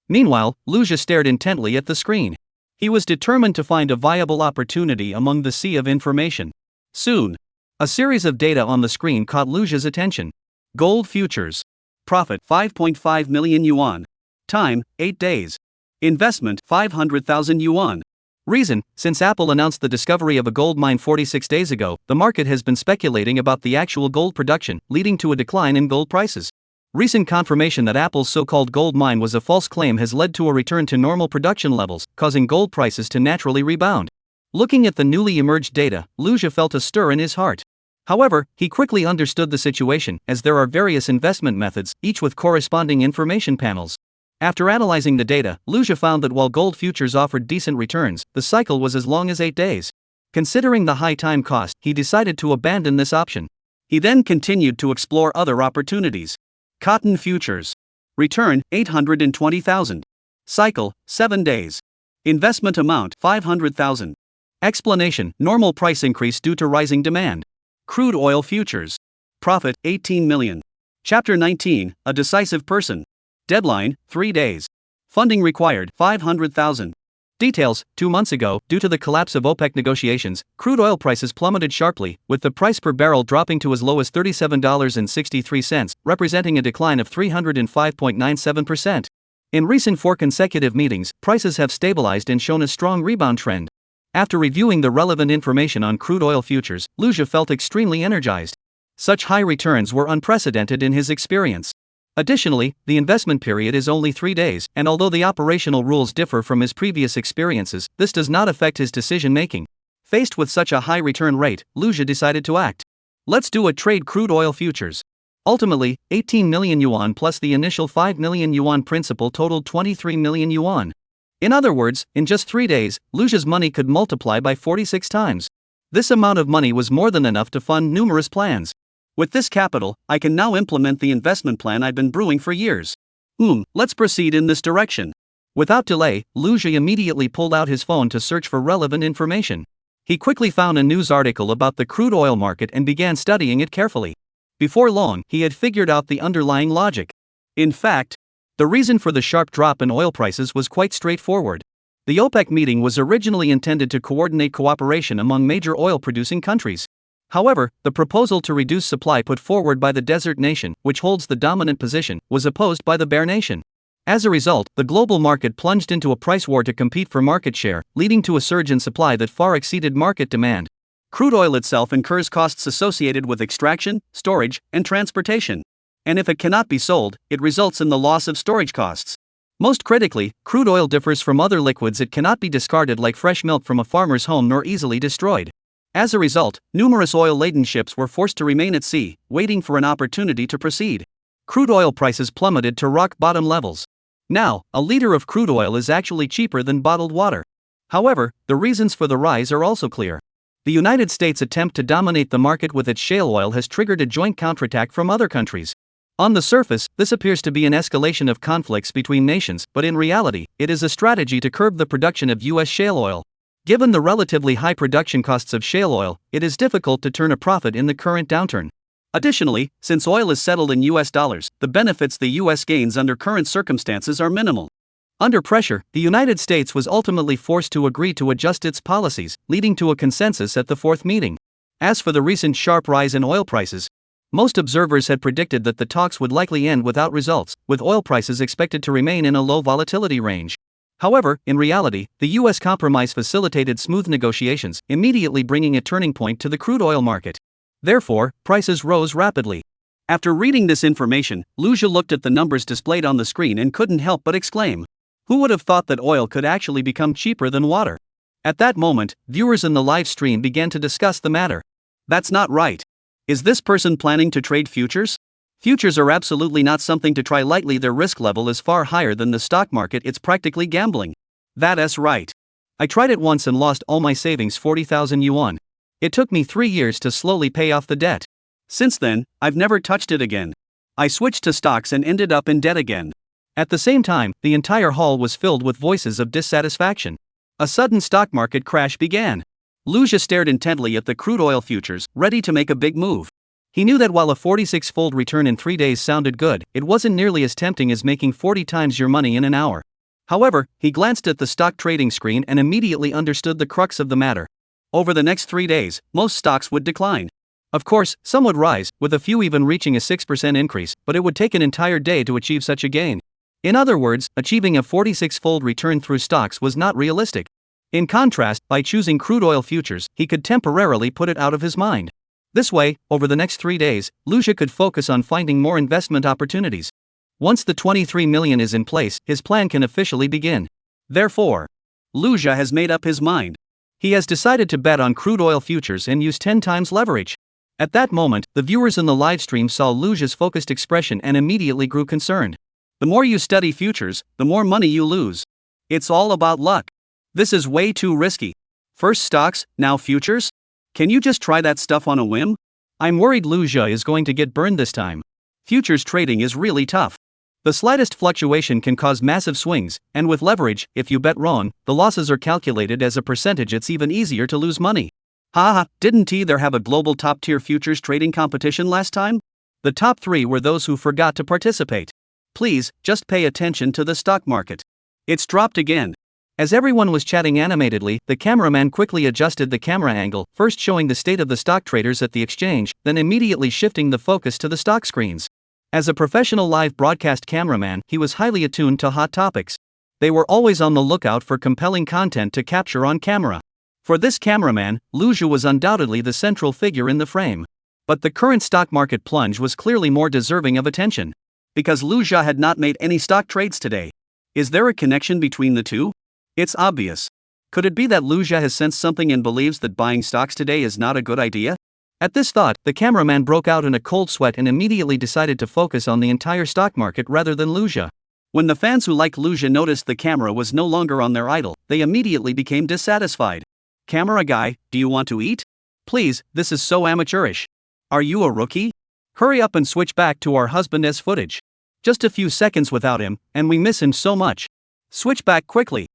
Meanwhile, Liu Jia stared intently at the screen. He was determined to find a viable opportunity among the sea of information. Soon, a series of data on the screen caught Liu Jia's attention. Gold futures. Profit 5.5 million yuan. Time 8 days. Investment 500,000 yuan. Reason: since Apple announced the discovery of a gold mine 46 days ago, the market has been speculating about the actual gold production, leading to a decline in gold prices. Recent confirmation that Apple's so-called gold mine was a false claim has led to a return to normal production levels, causing gold prices to naturally rebound. Looking at the newly emerged data, Liu Jia felt a stir in his heart. However, he quickly understood the situation, as there are various investment methods, each with corresponding information panels. After analyzing the data, Liu Jia found that while gold futures offered decent returns, the cycle was as long as 8 days. Considering the high time cost, he decided to abandon this option. He then continued to explore other opportunities. Cotton futures. Return 820,000. Cycle 7 days. Investment amount 500,000. Explanation: normal price increase due to rising demand. Crude oil futures. Profit 18 million. Chapter 19, a decisive person. Deadline 3 days. Funding required 500,000. Details: 2 months ago, due to the collapse of OPEC negotiations, crude oil prices plummeted sharply, with the price per barrel dropping to as low as $37.63, representing a decline of 305.97%. In recent 4 consecutive meetings, prices have stabilized and shown a strong rebound trend. After reviewing the relevant information on crude oil futures, Liu Jia felt extremely energized. Such high returns were unprecedented in his experience. Additionally, the investment period is only 3 days, and although the operational rules differ from his previous experiences, this does not affect his decision-making. Faced with such a high return rate, Liu Jia decided to act. Let's do a trade crude oil futures. Ultimately, 18 million yuan plus the initial 5 million yuan principal totaled 23 million yuan. In other words, in just 3 days, Liu Jia's money could multiply by 46 times. This amount of money was more than enough to fund numerous plans. With this capital, I can now implement the investment plan I've been brewing for years. Let's proceed in this direction. Without delay, Liu Jia immediately pulled out his phone to search for relevant information. He quickly found a news article about the crude oil market and began studying it carefully. Before long, he had figured out the underlying logic. In fact, the reason for the sharp drop in oil prices was quite straightforward. The OPEC meeting was originally intended to coordinate cooperation among major oil-producing countries. However, the proposal to reduce supply put forward by the desert nation, which holds the dominant position, was opposed by the bear nation. As a result, the global market plunged into a price war to compete for market share, leading to a surge in supply that far exceeded market demand. Crude oil itself incurs costs associated with extraction, storage, and transportation. And if it cannot be sold, it results in the loss of storage costs. Most critically, crude oil differs from other liquids. It cannot be discarded like fresh milk from a farmer's home nor easily destroyed. As a result, numerous oil-laden ships were forced to remain at sea, waiting for an opportunity to proceed. Crude oil prices plummeted to rock-bottom levels. Now, a liter of crude oil is actually cheaper than bottled water. However, the reasons for the rise are also clear. The United States' attempt to dominate the market with its shale oil has triggered a joint counterattack from other countries. On the surface, this appears to be an escalation of conflicts between nations, but in reality, it is a strategy to curb the production of U.S. shale oil. Given the relatively high production costs of shale oil, it is difficult to turn a profit in the current downturn. Additionally, since oil is settled in U.S. dollars, the benefits the U.S. gains under current circumstances are minimal. Under pressure, the United States was ultimately forced to agree to adjust its policies, leading to a consensus at the 4th meeting. As for the recent sharp rise in oil prices, most observers had predicted that the talks would likely end without results, with oil prices expected to remain in a low volatility range. However, in reality, the US compromise facilitated smooth negotiations, immediately bringing a turning point to the crude oil market. Therefore, prices rose rapidly. After reading this information, Lucia looked at the numbers displayed on the screen and couldn't help but exclaim, "Who would have thought that oil could actually become cheaper than water?" At that moment, viewers in the live stream began to discuss the matter. That's not right. Is this person planning to trade futures? Futures are absolutely not something to try lightly. Their risk level is far higher than the stock market. It's practically gambling. That's right. I tried it once and lost all my savings, 40,000 yuan. It took me 3 years to slowly pay off the debt. Since then, I've never touched it again. I switched to stocks and ended up in debt again. At the same time, the entire hall was filled with voices of dissatisfaction. A sudden stock market crash began. Lucia stared intently at the crude oil futures, ready to make a big move. He knew that while a 46-fold return in 3 days sounded good, it wasn't nearly as tempting as making 40 times your money in an hour. However, he glanced at the stock trading screen and immediately understood the crux of the matter. Over the next 3 days, most stocks would decline. Of course, some would rise, with a few even reaching a 6% increase, but it would take an entire day to achieve such a gain. In other words, achieving a 46-fold return through stocks was not realistic. In contrast, by choosing crude oil futures, he could temporarily put it out of his mind. This way, over the next 3 days, Lucia could focus on finding more investment opportunities. Once the 23 million is in place, his plan can officially begin. Therefore, Lucia has made up his mind. He has decided to bet on crude oil futures and use 10 times leverage. At that moment, the viewers in the live stream saw Lucia's focused expression and immediately grew concerned. The more you study futures, the more money you lose. It's all about luck. This is way too risky. First stocks, now futures? Can you just try that stuff on a whim? I'm worried Lucia is going to get burned this time. Futures trading is really tough. The slightest fluctuation can cause massive swings, and with leverage, if you bet wrong, the losses are calculated as a percentage. It's even easier to lose money. Haha, didn't either have a global top-tier futures trading competition last time? The top 3 were those who forgot to participate. Please, just pay attention to the stock market. It's dropped again. As everyone was chatting animatedly, the cameraman quickly adjusted the camera angle, first showing the state of the stock traders at the exchange, then immediately shifting the focus to the stock screens. As a professional live broadcast cameraman, he was highly attuned to hot topics. They were always on the lookout for compelling content to capture on camera. For this cameraman, Lucia was undoubtedly the central figure in the frame. But the current stock market plunge was clearly more deserving of attention. Because Lucia had not made any stock trades today. Is there a connection between the two? It's obvious. Could it be that Lucia has sensed something and believes that buying stocks today is not a good idea? At this thought, the cameraman broke out in a cold sweat and immediately decided to focus on the entire stock market rather than Lucia. When the fans who like Lucia noticed the camera was no longer on their idol, they immediately became dissatisfied. Camera guy, do you want to eat? Please, this is so amateurish. Are you a rookie? Hurry up and switch back to our husband-esque footage. Just a few seconds without him, and we miss him so much. Switch back quickly.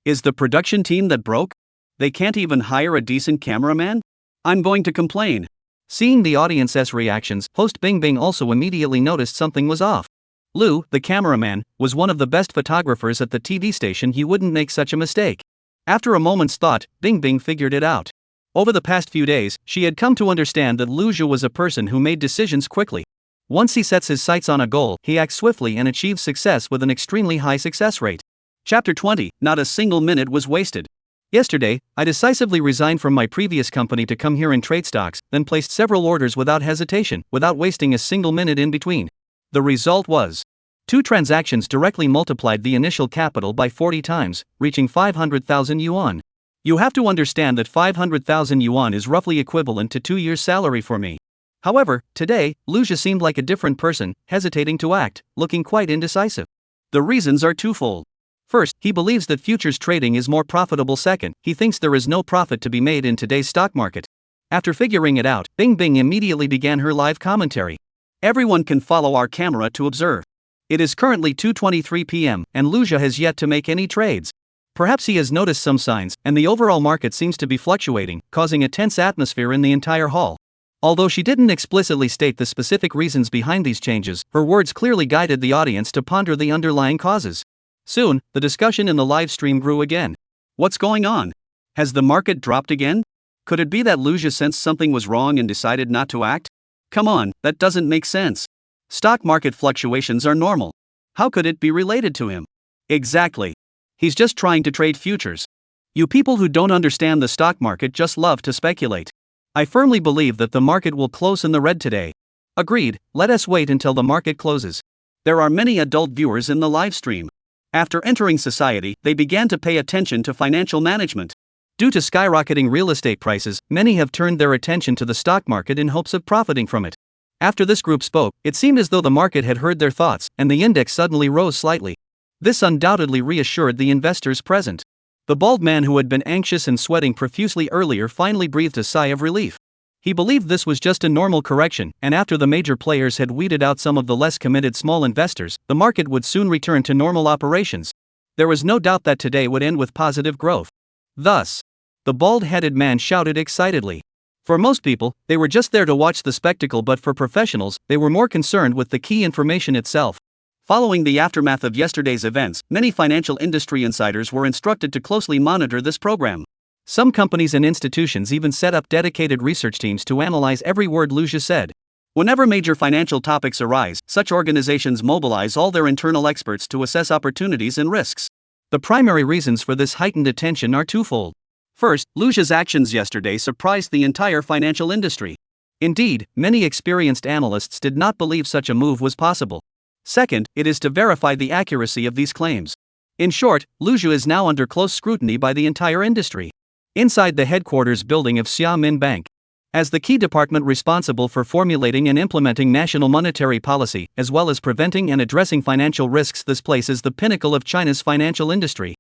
Is the production team that broke? They can't even hire a decent cameraman? I'm going to complain. Seeing the audience's reactions, host Bing Bing also immediately noticed something was off. Lu, the cameraman, was one of the best photographers at the TV station. He wouldn't make such a mistake. After a moment's thought, Bing Bing figured it out. Over the past few days, she had come to understand that Lucia was a person who made decisions quickly. Once he sets his sights on a goal, he acts swiftly and achieves success with an extremely high success rate. Chapter 20, not a single minute was wasted. Yesterday, I decisively resigned from my previous company to come here and trade stocks, then placed several orders without hesitation, without wasting a single minute in between. The result was 2 transactions directly multiplied the initial capital by 40 times, reaching 500,000 yuan. You have to understand that 500,000 yuan is roughly equivalent to 2 years' salary for me. However, today, Lucia seemed like a different person, hesitating to act, looking quite indecisive. The reasons are twofold. First, he believes that futures trading is more profitable. Second, he thinks there is no profit to be made in today's stock market. After figuring it out, Bing Bing immediately began her live commentary. Everyone can follow our camera to observe. It is currently 2:23 p.m., and Lucia has yet to make any trades. Perhaps he has noticed some signs, and the overall market seems to be fluctuating, causing a tense atmosphere in the entire hall. Although she didn't explicitly state the specific reasons behind these changes, her words clearly guided the audience to ponder the underlying causes. Soon, the discussion in the live stream grew again. What's going on? Has the market dropped again? Could it be that Lucia sensed something was wrong and decided not to act? Come on, that doesn't make sense. Stock market fluctuations are normal. How could it be related to him? Exactly. He's just trying to trade futures. You people who don't understand the stock market just love to speculate. I firmly believe that the market will close in the red today. Agreed, let us wait until the market closes. There are many adult viewers in the live stream. After entering society, they began to pay attention to financial management. Due to skyrocketing real estate prices, many have turned their attention to the stock market in hopes of profiting from it. After this group spoke, it seemed as though the market had heard their thoughts, and the index suddenly rose slightly. This undoubtedly reassured the investors present. The bald man who had been anxious and sweating profusely earlier finally breathed a sigh of relief. He believed this was just a normal correction, and after the major players had weeded out some of the less committed small investors, the market would soon return to normal operations. There was no doubt that today would end with positive growth. Thus, the bald-headed man shouted excitedly. For most people, they were just there to watch the spectacle, but for professionals, they were more concerned with the key information itself. Following the aftermath of yesterday's events, many financial industry insiders were instructed to closely monitor this program. Some companies and institutions even set up dedicated research teams to analyze every word Liu Jia said. Whenever major financial topics arise, such organizations mobilize all their internal experts to assess opportunities and risks. The primary reasons for this heightened attention are twofold. First, Liu Jia's actions yesterday surprised the entire financial industry. Indeed, many experienced analysts did not believe such a move was possible. Second, it is to verify the accuracy of these claims. In short, Liu Jia is now under close scrutiny by the entire industry. Inside the headquarters building of Xiamen Bank, as the key department responsible for formulating and implementing national monetary policy, as well as preventing and addressing financial risks, this place is the pinnacle of China's financial industry.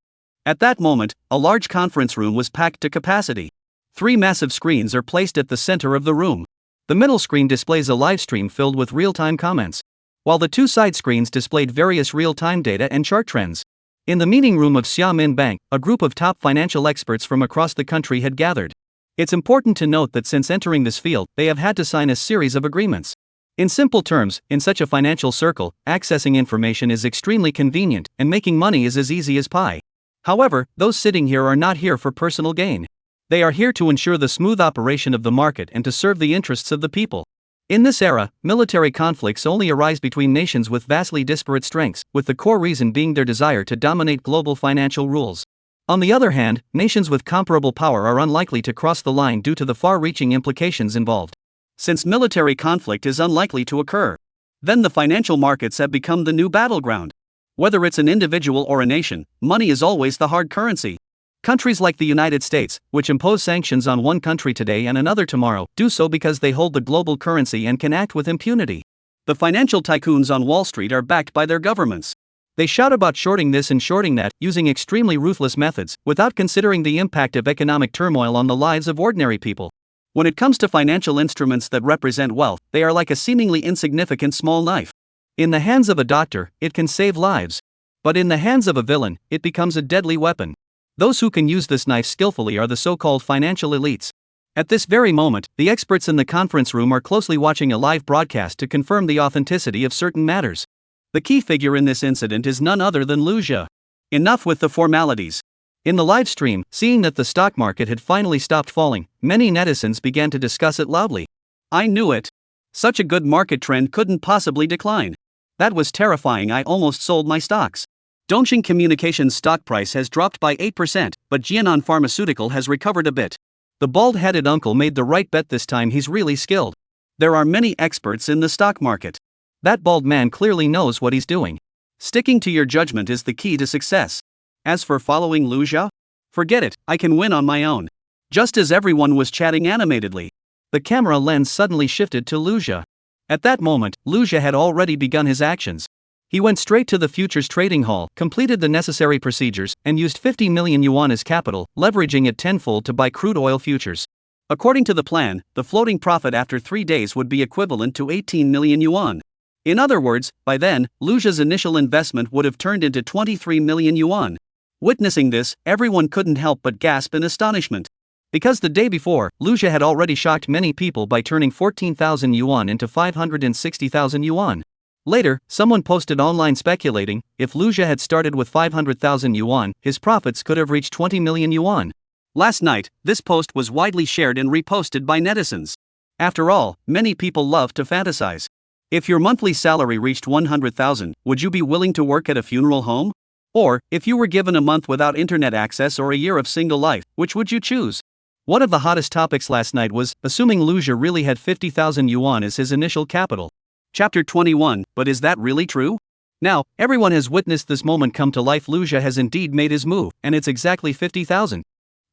At that moment, a large conference room was packed to capacity. 3 massive screens are placed at the center of the room. The middle screen displays a live stream filled with real-time comments, while the 2 side screens displayed various real-time data and chart trends. In the meeting room of Xiamen Bank, a group of top financial experts from across the country had gathered. It's important to note that since entering this field, they have had to sign a series of agreements. In simple terms, in such a financial circle, accessing information is extremely convenient, and making money is as easy as pie. However, those sitting here are not here for personal gain. They are here to ensure the smooth operation of the market and to serve the interests of the people. In this era, military conflicts only arise between nations with vastly disparate strengths, with the core reason being their desire to dominate global financial rules. On the other hand, nations with comparable power are unlikely to cross the line due to the far-reaching implications involved. Since military conflict is unlikely to occur, then the financial markets have become the new battleground. Whether it's an individual or a nation, money is always the hard currency. Countries like the United States, which impose sanctions on one country today and another tomorrow, do so because they hold the global currency and can act with impunity. The financial tycoons on Wall Street are backed by their governments. They shout about shorting this and shorting that, using extremely ruthless methods, without considering the impact of economic turmoil on the lives of ordinary people. When it comes to financial instruments that represent wealth, they are like a seemingly insignificant small knife. In the hands of a doctor, it can save lives. But in the hands of a villain, it becomes a deadly weapon. Those who can use this knife skillfully are the so-called financial elites. At this very moment, the experts in the conference room are closely watching a live broadcast to confirm the authenticity of certain matters. The key figure in this incident is none other than Liu Jia. Enough with the formalities. In the live stream, seeing that the stock market had finally stopped falling, many netizens began to discuss it loudly. I knew it. Such a good market trend couldn't possibly decline. That was terrifying. I almost sold my stocks. Dongxing Communications stock price has dropped by 8%, but Jianan Pharmaceutical has recovered a bit. The bald-headed uncle made the right bet this time. He's really skilled. There are many experts in the stock market. That bald man clearly knows what he's doing. Sticking to your judgment is the key to success. As for following Liu Jia, forget it, I can win on my own. Just as everyone was chatting animatedly, the camera lens suddenly shifted to Liu Jia. At that moment, Liu Jia had already begun his actions. He went straight to the futures trading hall, completed the necessary procedures, and used 50 million yuan as capital, leveraging it tenfold to buy crude oil futures. According to the plan, the floating profit after 3 days would be equivalent to 18 million yuan. In other words, by then, Liu Jia's initial investment would have turned into 23 million yuan. Witnessing this, everyone couldn't help but gasp in astonishment. Because the day before, Liu Jia had already shocked many people by turning 14,000 yuan into 560,000 yuan. Later, someone posted online speculating, if Liu Jia had started with 500,000 yuan, his profits could have reached 20 million yuan. Last night, this post was widely shared and reposted by netizens. After all, many people love to fantasize. If your monthly salary reached 100,000, would you be willing to work at a funeral home? Or, if you were given a month without internet access or a year of single life, which would you choose? One of the hottest topics last night was, assuming Luja really had 50,000 yuan as his initial capital. Chapter 21, but is that really true? Now, everyone has witnessed this moment come to life. Luja has indeed made his move, and it's exactly 50,000.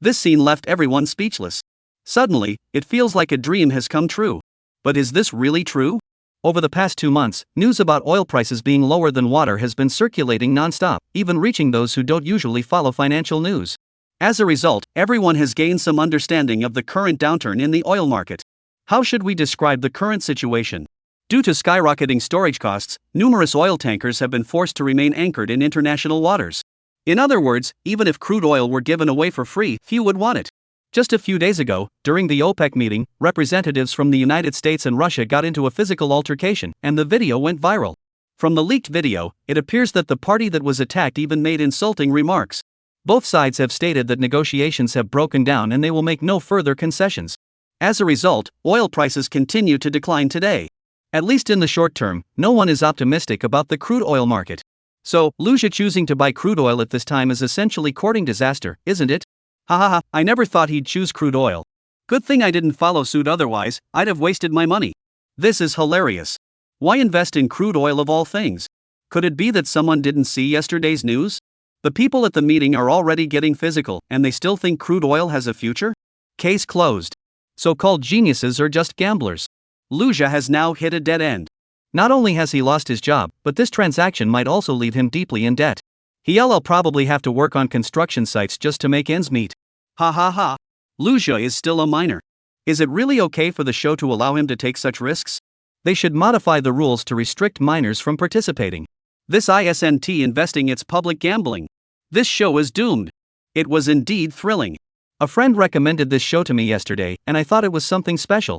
This scene left everyone speechless. Suddenly, it feels like a dream has come true. But is this really true? Over the past 2 months, news about oil prices being lower than water has been circulating non-stop, even reaching those who don't usually follow financial news. As a result, everyone has gained some understanding of the current downturn in the oil market. How should we describe the current situation? Due to skyrocketing storage costs, numerous oil tankers have been forced to remain anchored in international waters. In other words, even if crude oil were given away for free, few would want it. Just a few days ago, during the OPEC meeting, representatives from the United States and Russia got into a physical altercation, and the video went viral. From the leaked video, it appears that the party that was attacked even made insulting remarks. Both sides have stated that negotiations have broken down and they will make no further concessions. As a result, oil prices continue to decline today. At least in the short term, no one is optimistic about the crude oil market. So, Luja choosing to buy crude oil at this time is essentially courting disaster, isn't it? Hahaha, I never thought he'd choose crude oil. Good thing I didn't follow suit, otherwise, I'd have wasted my money. This is hilarious. Why invest in crude oil of all things? Could it be that someone didn't see yesterday's news? The people at the meeting are already getting physical, and they still think crude oil has a future? Case closed. So-called geniuses are just gamblers. Luja has now hit a dead end. Not only has he lost his job, but this transaction might also leave him deeply in debt. He'll probably have to work on construction sites just to make ends meet. Ha ha ha. Luja is still a minor. Is it really okay for the show to allow him to take such risks? They should modify the rules to restrict minors from participating. This isn't investing, it's public gambling. This show is doomed. It was indeed thrilling. A friend recommended this show to me yesterday, and I thought it was something special.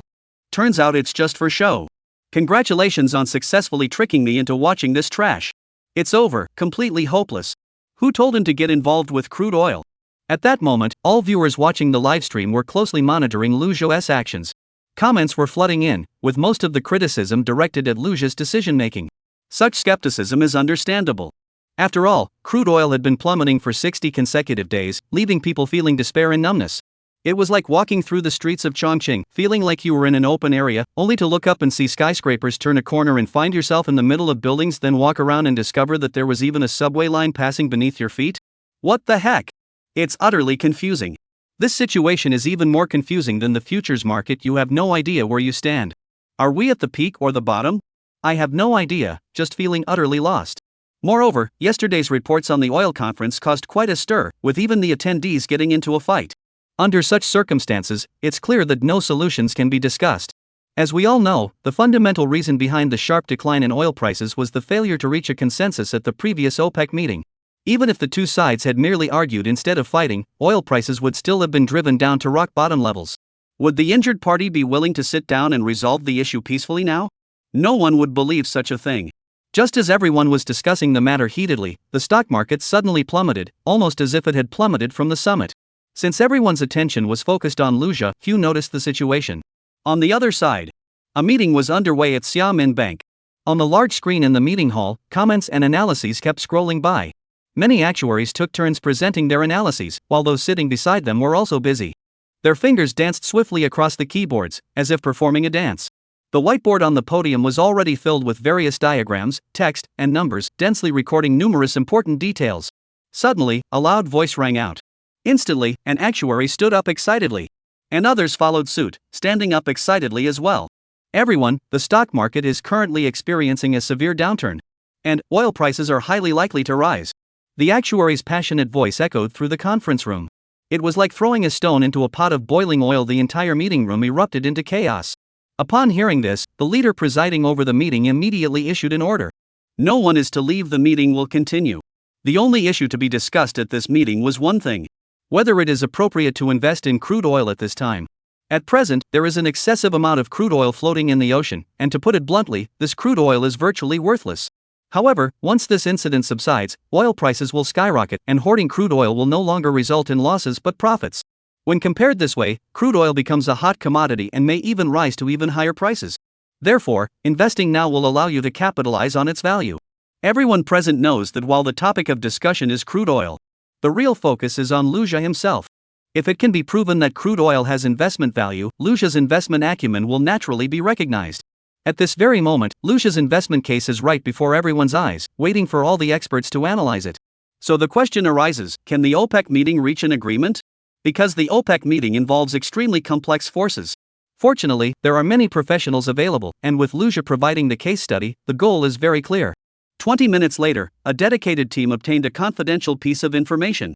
Turns out it's just for show. Congratulations on successfully tricking me into watching this trash. It's over, completely hopeless. Who told him to get involved with crude oil? At that moment, all viewers watching the livestream were closely monitoring Luja's actions. Comments were flooding in, with most of the criticism directed at Luja's decision-making. Such skepticism is understandable. After all, crude oil had been plummeting for 60 consecutive days, leaving people feeling despair and numbness. It was like walking through the streets of Chongqing, feeling like you were in an open area, only to look up and see skyscrapers, turn a corner and find yourself in the middle of buildings, then walk around and discover that there was even a subway line passing beneath your feet? What the heck? It's utterly confusing. This situation is even more confusing than the futures market. You have no idea where you stand. Are we at the peak or the bottom? I have no idea, just feeling utterly lost. Moreover, yesterday's reports on the oil conference caused quite a stir, with even the attendees getting into a fight. Under such circumstances, it's clear that no solutions can be discussed. As we all know, the fundamental reason behind the sharp decline in oil prices was the failure to reach a consensus at the previous OPEC meeting. Even if the two sides had merely argued instead of fighting, oil prices would still have been driven down to rock bottom levels. Would the injured party be willing to sit down and resolve the issue peacefully now? No one would believe such a thing. Just as everyone was discussing the matter heatedly, the stock market suddenly plummeted, almost as if it had plummeted from the summit. Since everyone's attention was focused on Luja, few noticed the situation. On the other side, a meeting was underway at Xiamen Bank. On the large screen in the meeting hall, comments and analyses kept scrolling by. Many actuaries took turns presenting their analyses, while those sitting beside them were also busy. Their fingers danced swiftly across the keyboards, as if performing a dance. The whiteboard on the podium was already filled with various diagrams, text, and numbers, densely recording numerous important details. Suddenly, a loud voice rang out. Instantly, an actuary stood up excitedly. And others followed suit, standing up excitedly as well. Everyone, the stock market is currently experiencing a severe downturn. And oil prices are highly likely to rise. The actuary's passionate voice echoed through the conference room. It was like throwing a stone into a pot of boiling oil. The entire meeting room erupted into chaos. Upon hearing this, the leader presiding over the meeting immediately issued an order. No one is to leave. The meeting will continue. The only issue to be discussed at this meeting was one thing: whether it is appropriate to invest in crude oil at this time. At present, there is an excessive amount of crude oil floating in the ocean, and to put it bluntly, this crude oil is virtually worthless. However, once this incident subsides, oil prices will skyrocket, and hoarding crude oil will no longer result in losses but profits. When compared this way, crude oil becomes a hot commodity and may even rise to even higher prices. Therefore, investing now will allow you to capitalize on its value. Everyone present knows that while the topic of discussion is crude oil, the real focus is on Luja himself. If it can be proven that crude oil has investment value, Luja's investment acumen will naturally be recognized. At this very moment, Luja's investment case is right before everyone's eyes, waiting for all the experts to analyze it. So the question arises, can the OPEC meeting reach an agreement? Because the OPEC meeting involves extremely complex forces. Fortunately, there are many professionals available, and with Luja providing the case study, the goal is very clear. 20 minutes later, a dedicated team obtained a confidential piece of information.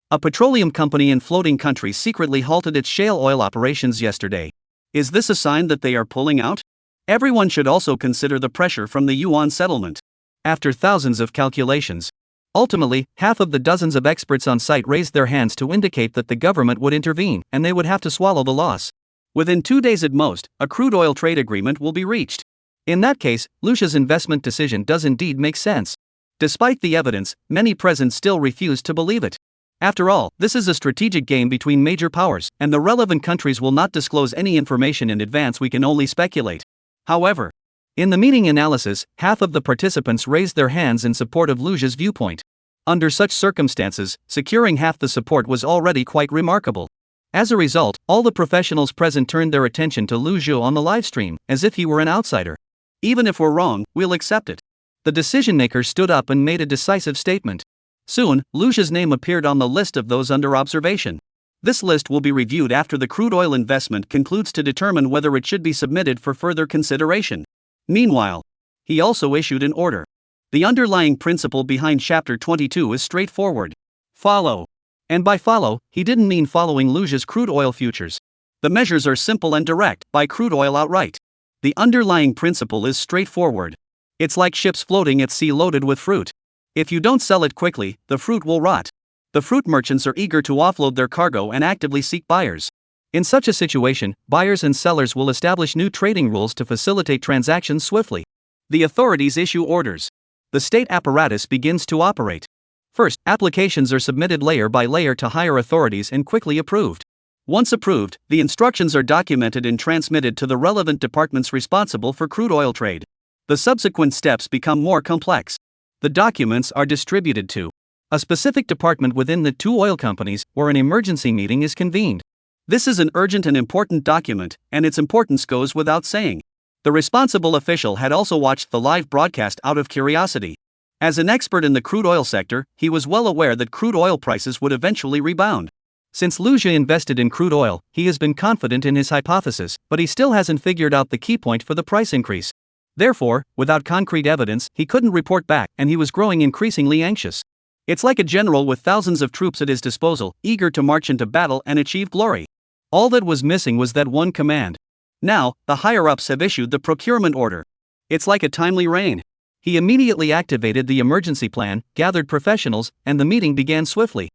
A petroleum company in floating countries secretly halted its shale oil operations yesterday. Is this a sign that they are pulling out? Everyone should also consider the pressure from the yuan settlement. After thousands of calculations, ultimately, half of the dozens of experts on site raised their hands to indicate that the government would intervene, and they would have to swallow the loss. Within 2 days at most, a crude oil trade agreement will be reached. In that case, Luja's investment decision does indeed make sense. Despite the evidence, many present still refuse to believe it. After all, this is a strategic game between major powers, and the relevant countries will not disclose any information in advance. We can only speculate. However, in the meeting analysis, half of the participants raised their hands in support of Luja's viewpoint. Under such circumstances, securing half the support was already quite remarkable. As a result, all the professionals present turned their attention to Luja on the livestream, as if he were an outsider. Even if we're wrong, we'll accept it. The decision-maker stood up and made a decisive statement. Soon, Luja's name appeared on the list of those under observation. This list will be reviewed after the crude oil investment concludes to determine whether it should be submitted for further consideration. Meanwhile, he also issued an order. The underlying principle behind Chapter 22 is straightforward. Follow. And by follow, he didn't mean following Luja's crude oil futures. The measures are simple and direct: buy crude oil outright. The underlying principle is straightforward. It's like ships floating at sea loaded with fruit. If you don't sell it quickly, the fruit will rot. The fruit merchants are eager to offload their cargo and actively seek buyers. In such a situation, buyers and sellers will establish new trading rules to facilitate transactions swiftly. The authorities issue orders. The state apparatus begins to operate. First, applications are submitted layer by layer to higher authorities and quickly approved. Once approved, the instructions are documented and transmitted to the relevant departments responsible for crude oil trade. The subsequent steps become more complex. The documents are distributed to a specific department within the two oil companies, where an emergency meeting is convened. This is an urgent and important document, and its importance goes without saying. The responsible official had also watched the live broadcast out of curiosity. As an expert in the crude oil sector, he was well aware that crude oil prices would eventually rebound. Since Luja invested in crude oil, he has been confident in his hypothesis, but he still hasn't figured out the key point for the price increase. Therefore, without concrete evidence, he couldn't report back, and he was growing increasingly anxious. It's like a general with thousands of troops at his disposal, eager to march into battle and achieve glory. All that was missing was that one command. Now, the higher-ups have issued the procurement order. It's like a timely rain. He immediately activated the emergency plan, gathered professionals, and the meeting began swiftly.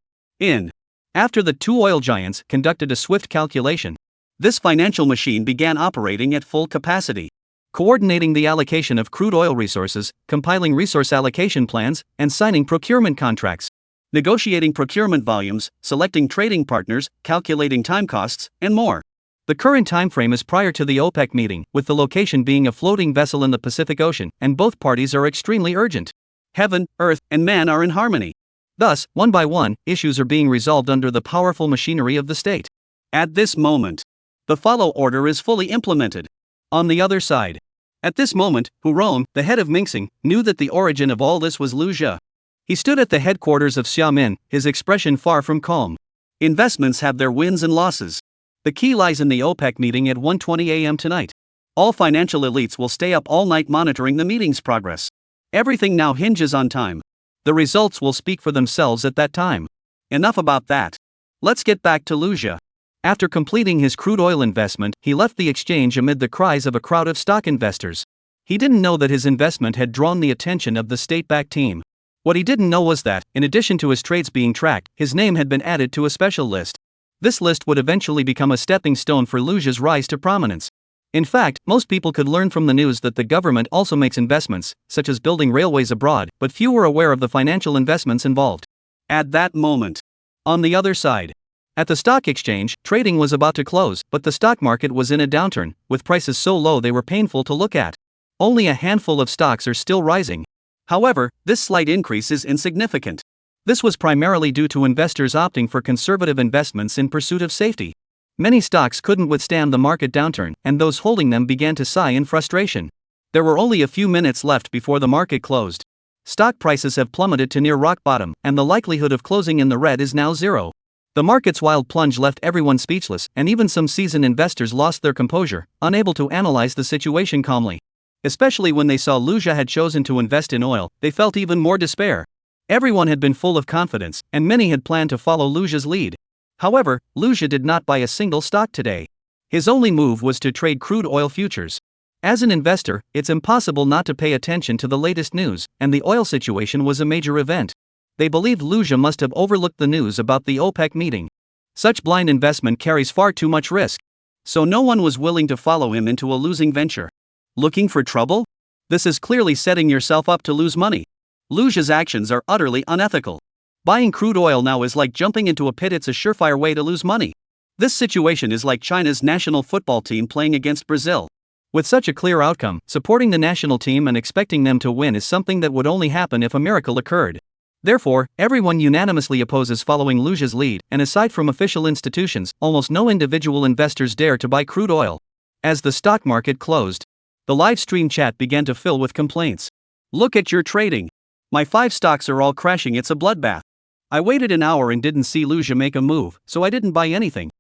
After the two oil giants conducted a swift calculation, this financial machine began operating at full capacity. Coordinating the allocation of crude oil resources, compiling resource allocation plans, and signing procurement contracts. Negotiating procurement volumes, selecting trading partners, calculating time costs, and more. The current timeframe is prior to the OPEC meeting, with the location being a floating vessel in the Pacific Ocean, and both parties are extremely urgent. Heaven, earth, and man are in harmony. Thus, one by one, issues are being resolved under the powerful machinery of the state. At this moment, the follow order is fully implemented. On the other side, at this moment, Huron, the head of Minxing, knew that the origin of all this was Luja. He stood at the headquarters of Xiamen, his expression far from calm. Investments have their wins and losses. The key lies in the OPEC meeting at 1:20 a.m. tonight. All financial elites will stay up all night monitoring the meeting's progress. Everything now hinges on time. The results will speak for themselves at that time. Enough about that. Let's get back to Luja. After completing his crude oil investment, he left the exchange amid the cries of a crowd of stock investors. He didn't know that his investment had drawn the attention of the state-backed team. What he didn't know was that, in addition to his trades being tracked, his name had been added to a special list. This list would eventually become a stepping stone for Luja's rise to prominence. In fact, most people could learn from the news that the government also makes investments, such as building railways abroad, but few were aware of the financial investments involved. At that moment, on the other side, at the stock exchange, trading was about to close, but the stock market was in a downturn, with prices so low they were painful to look at. Only a handful of stocks are still rising. However, this slight increase is insignificant. This was primarily due to investors opting for conservative investments in pursuit of safety. Many stocks couldn't withstand the market downturn, and those holding them began to sigh in frustration. There were only a few minutes left before the market closed. Stock prices have plummeted to near rock bottom, and the likelihood of closing in the red is now zero. The market's wild plunge left everyone speechless, and even some seasoned investors lost their composure, unable to analyze the situation calmly. Especially when they saw Luja had chosen to invest in oil, they felt even more despair. Everyone had been full of confidence, and many had planned to follow Luja's lead. However, Luja did not buy a single stock today. His only move was to trade crude oil futures. As an investor, it's impossible not to pay attention to the latest news, and the oil situation was a major event. They believed Luja must have overlooked the news about the OPEC meeting. Such blind investment carries far too much risk. So no one was willing to follow him into a losing venture. Looking for trouble? This is clearly setting yourself up to lose money. Luja's actions are utterly unethical. Buying crude oil now is like jumping into a pit. It's a surefire way to lose money. This situation is like China's national football team playing against Brazil. With such a clear outcome, supporting the national team and expecting them to win is something that would only happen if a miracle occurred. Therefore, everyone unanimously opposes following Luja's lead, and aside from official institutions, almost no individual investors dare to buy crude oil. As the stock market closed, the live stream chat began to fill with complaints. Look at your trading. My 5 stocks are all crashing. It's a bloodbath. I waited an hour and didn't see Luja make a move, so I didn't buy anything.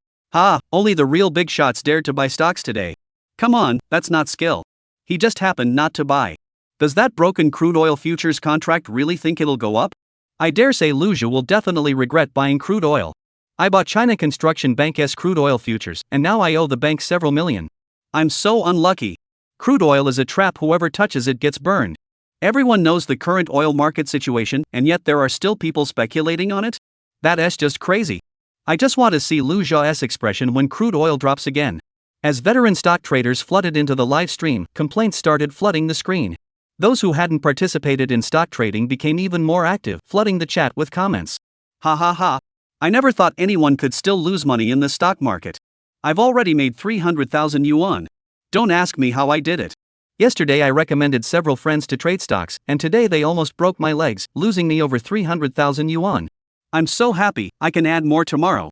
Only the real big shots dared to buy stocks today. Come on, that's not skill. He just happened not to buy. Does that broken crude oil futures contract really think it'll go up? I dare say Luja will definitely regret buying crude oil. I bought China Construction Bank's crude oil futures, and now I owe the bank several million. I'm so unlucky. Crude oil is a trap. Whoever touches it gets burned. Everyone knows the current oil market situation, and yet there are still people speculating on it? That's just crazy. I just want to see Luja's expression when crude oil drops again. As veteran stock traders flooded into the live stream, complaints started flooding the screen. Those who hadn't participated in stock trading became even more active, flooding the chat with comments. Ha ha ha. I never thought anyone could still lose money in the stock market. I've already made 300,000 yuan. Don't ask me how I did it. Yesterday I recommended several friends to trade stocks, and today they almost broke my legs, losing me over 300,000 yuan. I'm so happy, I can add more tomorrow.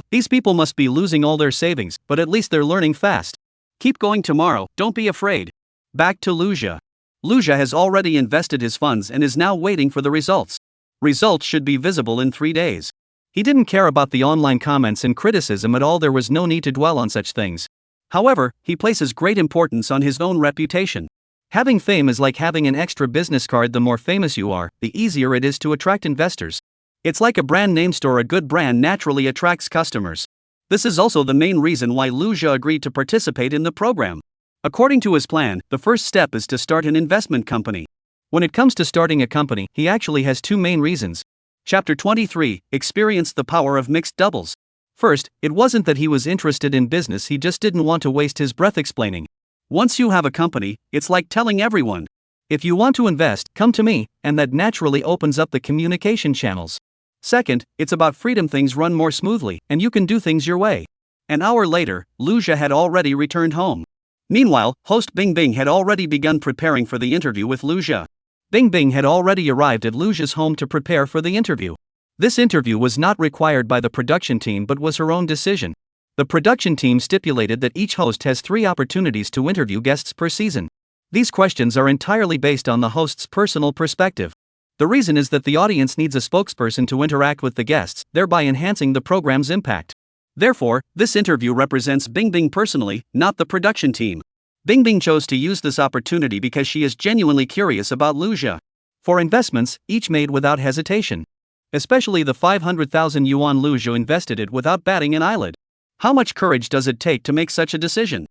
These people must be losing all their savings, but at least they're learning fast. Keep going tomorrow, don't be afraid. Back to Luja. Luja has already invested his funds and is now waiting for the results. Results should be visible in 3 days. He didn't care about the online comments and criticism at all. There was no need to dwell on such things. However, he places great importance on his own reputation. Having fame is like having an extra business card. The more famous you are, the easier it is to attract investors. It's like a brand name store. A good brand naturally attracts customers. This is also the main reason why Luja agreed to participate in the program. According to his plan, the first step is to start an investment company. When it comes to starting a company, he actually has 2 main reasons. Chapter 23, Experience the Power of Mixed Doubles. First, it wasn't that he was interested in business, he just didn't want to waste his breath explaining. Once you have a company, it's like telling everyone, if you want to invest, come to me, and that naturally opens up the communication channels. Second, it's about freedom. Things run more smoothly, and you can do things your way. An hour later, Luja had already returned home. Meanwhile, host Bing Bing had already begun preparing for the interview with Luja. Bing Bing had already arrived at Luja's home to prepare for the interview. This interview was not required by the production team but was her own decision. The production team stipulated that each host has 3 opportunities to interview guests per season. These questions are entirely based on the host's personal perspective. The reason is that the audience needs a spokesperson to interact with the guests, thereby enhancing the program's impact. Therefore, this interview represents Bing Bing personally, not the production team. Bing Bing chose to use this opportunity because she is genuinely curious about Luja. For investments, each made without hesitation. Especially the 500,000 yuan Luja invested it without batting an eyelid. How much courage does it take to make such a decision?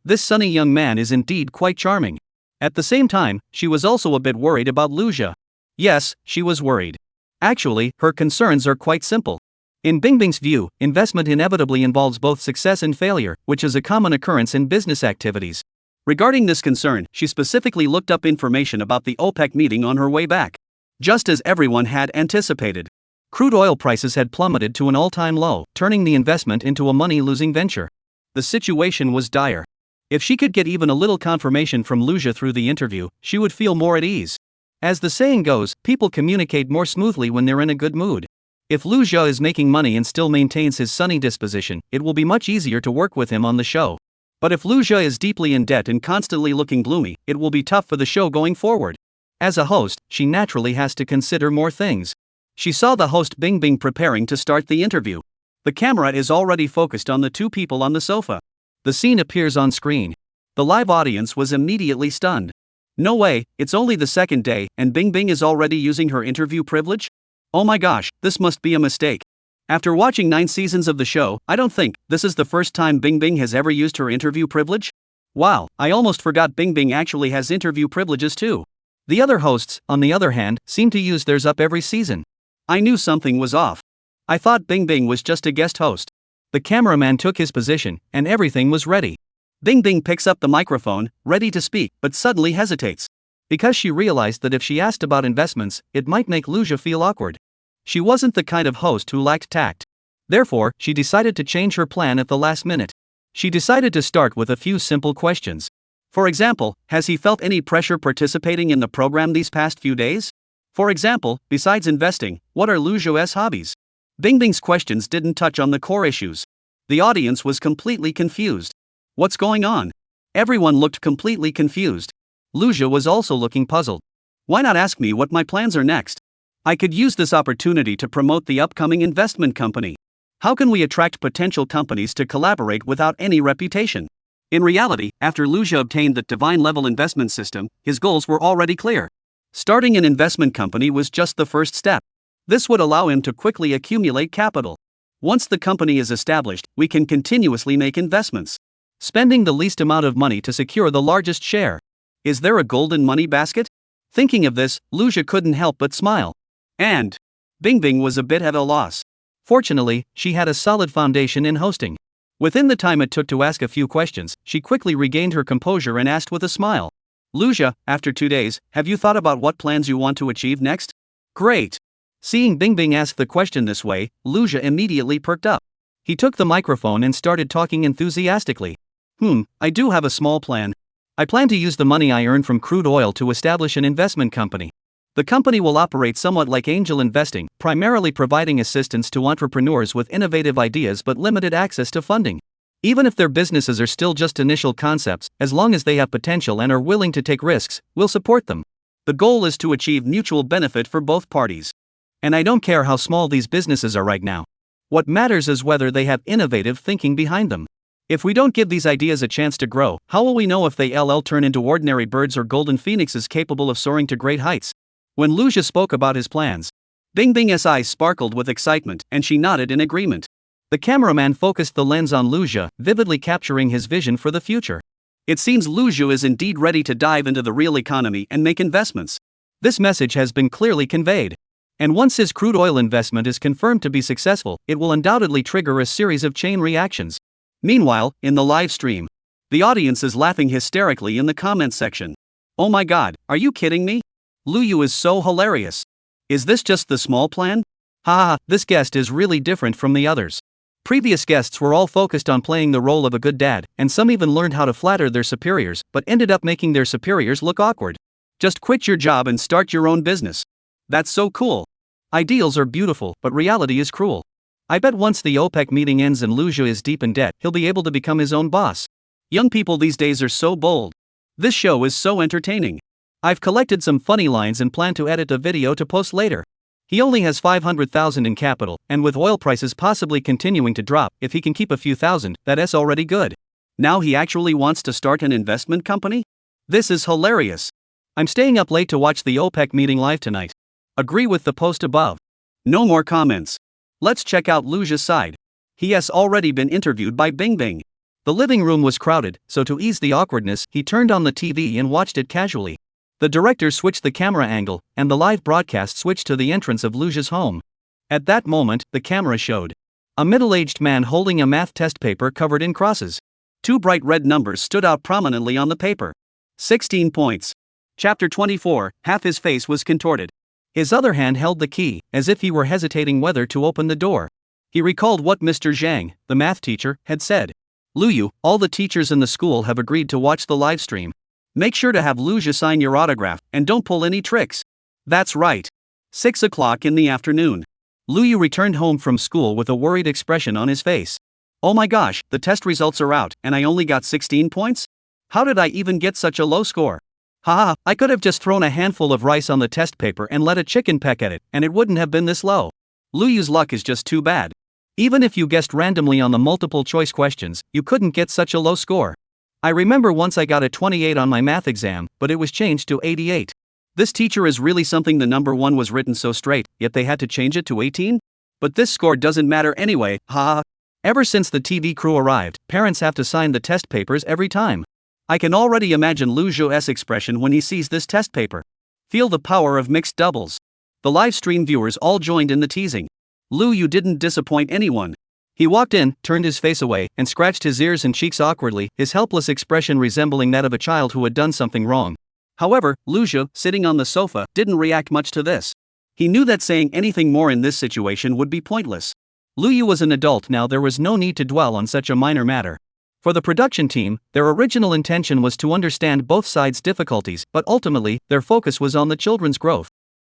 This sunny young man is indeed quite charming. At the same time, she was also a bit worried about Luja. Yes, she was worried. Actually, her concerns are quite simple. In Bing Bing's view, investment inevitably involves both success and failure, which is a common occurrence in business activities. Regarding this concern, she specifically looked up information about the OPEC meeting on her way back. Just as everyone had anticipated, crude oil prices had plummeted to an all-time low, turning the investment into a money-losing venture. The situation was dire. If she could get even a little confirmation from Luja through the interview, she would feel more at ease. As the saying goes, people communicate more smoothly when they're in a good mood. If Lu Zhe is making money and still maintains his sunny disposition, it will be much easier to work with him on the show. But if Lu Zhe is deeply in debt and constantly looking gloomy, it will be tough for the show going forward. As a host, she naturally has to consider more things. She saw the host Bingbing preparing to start the interview. The camera is already focused on the two people on the sofa. The scene appears on screen. The live audience was immediately stunned. No way, it's only the second day, and Bingbing is already using her interview privilege? Oh my gosh, this must be a mistake. After watching 9 seasons of the show, I don't think this is the first time Bingbing has ever used her interview privilege. Wow, I almost forgot Bingbing actually has interview privileges too. The other hosts, on the other hand, seem to use theirs up every season. I knew something was off. I thought Bingbing was just a guest host. The cameraman took his position, and everything was ready. Bingbing picks up the microphone, ready to speak, but suddenly hesitates. Because she realized that if she asked about investments, it might make Lu Zhe feel awkward. She wasn't the kind of host who lacked tact. Therefore, she decided to change her plan at the last minute. She decided to start with a few simple questions. For example, has he felt any pressure participating in the program these past few days? For example, besides investing, what are Lu Zhe's hobbies? Bingbing's questions didn't touch on the core issues. The audience was completely confused. What's going on? Everyone looked completely confused. Lu Zhe was also looking puzzled. Why not ask me what my plans are next? I could use this opportunity to promote the upcoming investment company. How can we attract potential companies to collaborate without any reputation? In reality, after Lu Zhe obtained the divine-level investment system, his goals were already clear. Starting an investment company was just the first step. This would allow him to quickly accumulate capital. Once the company is established, we can continuously make investments, spending the least amount of money to secure the largest share. Is there a golden money basket? Thinking of this, Lu Zhe couldn't help but smile. And Bingbing was a bit at a loss. Fortunately, she had a solid foundation in hosting. Within the time it took to ask a few questions, she quickly regained her composure and asked with a smile. Lu Zhe, after 2 days, have you thought about what plans you want to achieve next? Great! Seeing Bingbing ask the question this way, Lu Zhe immediately perked up. He took the microphone and started talking enthusiastically. I do have a small plan. I plan to use the money I earn from crude oil to establish an investment company. The company will operate somewhat like angel investing, primarily providing assistance to entrepreneurs with innovative ideas but limited access to funding. Even if their businesses are still just initial concepts, as long as they have potential and are willing to take risks, we'll support them. The goal is to achieve mutual benefit for both parties. And I don't care how small these businesses are right now. What matters is whether they have innovative thinking behind them. If we don't give these ideas a chance to grow, how will we know if they'll turn into ordinary birds or golden phoenixes capable of soaring to great heights? When Lu Zhe spoke about his plans, Bingbing's eyes sparkled with excitement, and she nodded in agreement. The cameraman focused the lens on Lu Zhe, vividly capturing his vision for the future. It seems Lu Zhe is indeed ready to dive into the real economy and make investments. This message has been clearly conveyed. And once his crude oil investment is confirmed to be successful, it will undoubtedly trigger a series of chain reactions. Meanwhile, in the live stream, the audience is laughing hysterically in the comments section. Oh my god, are you kidding me? Lu Yu is so hilarious. Is this just the small plan? Haha, this guest is really different from the others. Previous guests were all focused on playing the role of a good dad, and some even learned how to flatter their superiors, but ended up making their superiors look awkward. Just quit your job and start your own business. That's so cool. Ideals are beautiful, but reality is cruel. I bet once the OPEC meeting ends and Lu Zhe is deep in debt, he'll be able to become his own boss. Young people these days are so bold. This show is so entertaining. I've collected some funny lines and plan to edit a video to post later. He only has 500,000 in capital, and with oil prices possibly continuing to drop, if he can keep a few thousand, that's already good. Now he actually wants to start an investment company? This is hilarious. I'm staying up late to watch the OPEC meeting live tonight. Agree with the post above. No more comments. Let's check out Lu Zhe's side. He has already been interviewed by Bingbing. The living room was crowded, so to ease the awkwardness, he turned on the TV and watched it casually. The director switched the camera angle, and the live broadcast switched to the entrance of Lu Zhe's home. At that moment, the camera showed a middle-aged man holding a math test paper covered in crosses. 2 bright red numbers stood out prominently on the paper. 16 points. Chapter 24, half his face was contorted. His other hand held the key, as if he were hesitating whether to open the door. He recalled what Mr. Zhang, the math teacher, had said. Lu Yu, all the teachers in the school have agreed to watch the live stream. Make sure to have Lucia sign your autograph, and don't pull any tricks. That's right. 6 o'clock in the afternoon. Lu Yu returned home from school with a worried expression on his face. Oh my gosh, the test results are out, and I only got 16 points? How did I even get such a low score? Haha, I could have just thrown a handful of rice on the test paper and let a chicken peck at it, and it wouldn't have been this low. Lu Yu's luck is just too bad. Even if you guessed randomly on the multiple choice questions, you couldn't get such a low score. I remember once I got a 28 on my math exam, but it was changed to 88. This teacher is really something. The number 1 was written so straight, yet they had to change it to 18? But this score doesn't matter anyway, haha. Ever since the TV crew arrived, parents have to sign the test papers every time. I can already imagine Lu Zhou's expression when he sees this test paper. Feel the power of mixed doubles. The live stream viewers all joined in the teasing. Lu Yu didn't disappoint anyone. He walked in, turned his face away, and scratched his ears and cheeks awkwardly, his helpless expression resembling that of a child who had done something wrong. However, Lu Zhou, sitting on the sofa, didn't react much to this. He knew that saying anything more in this situation would be pointless. Lu Yu was an adult now, there was no need to dwell on such a minor matter. For the production team, their original intention was to understand both sides' difficulties, but ultimately, their focus was on the children's growth.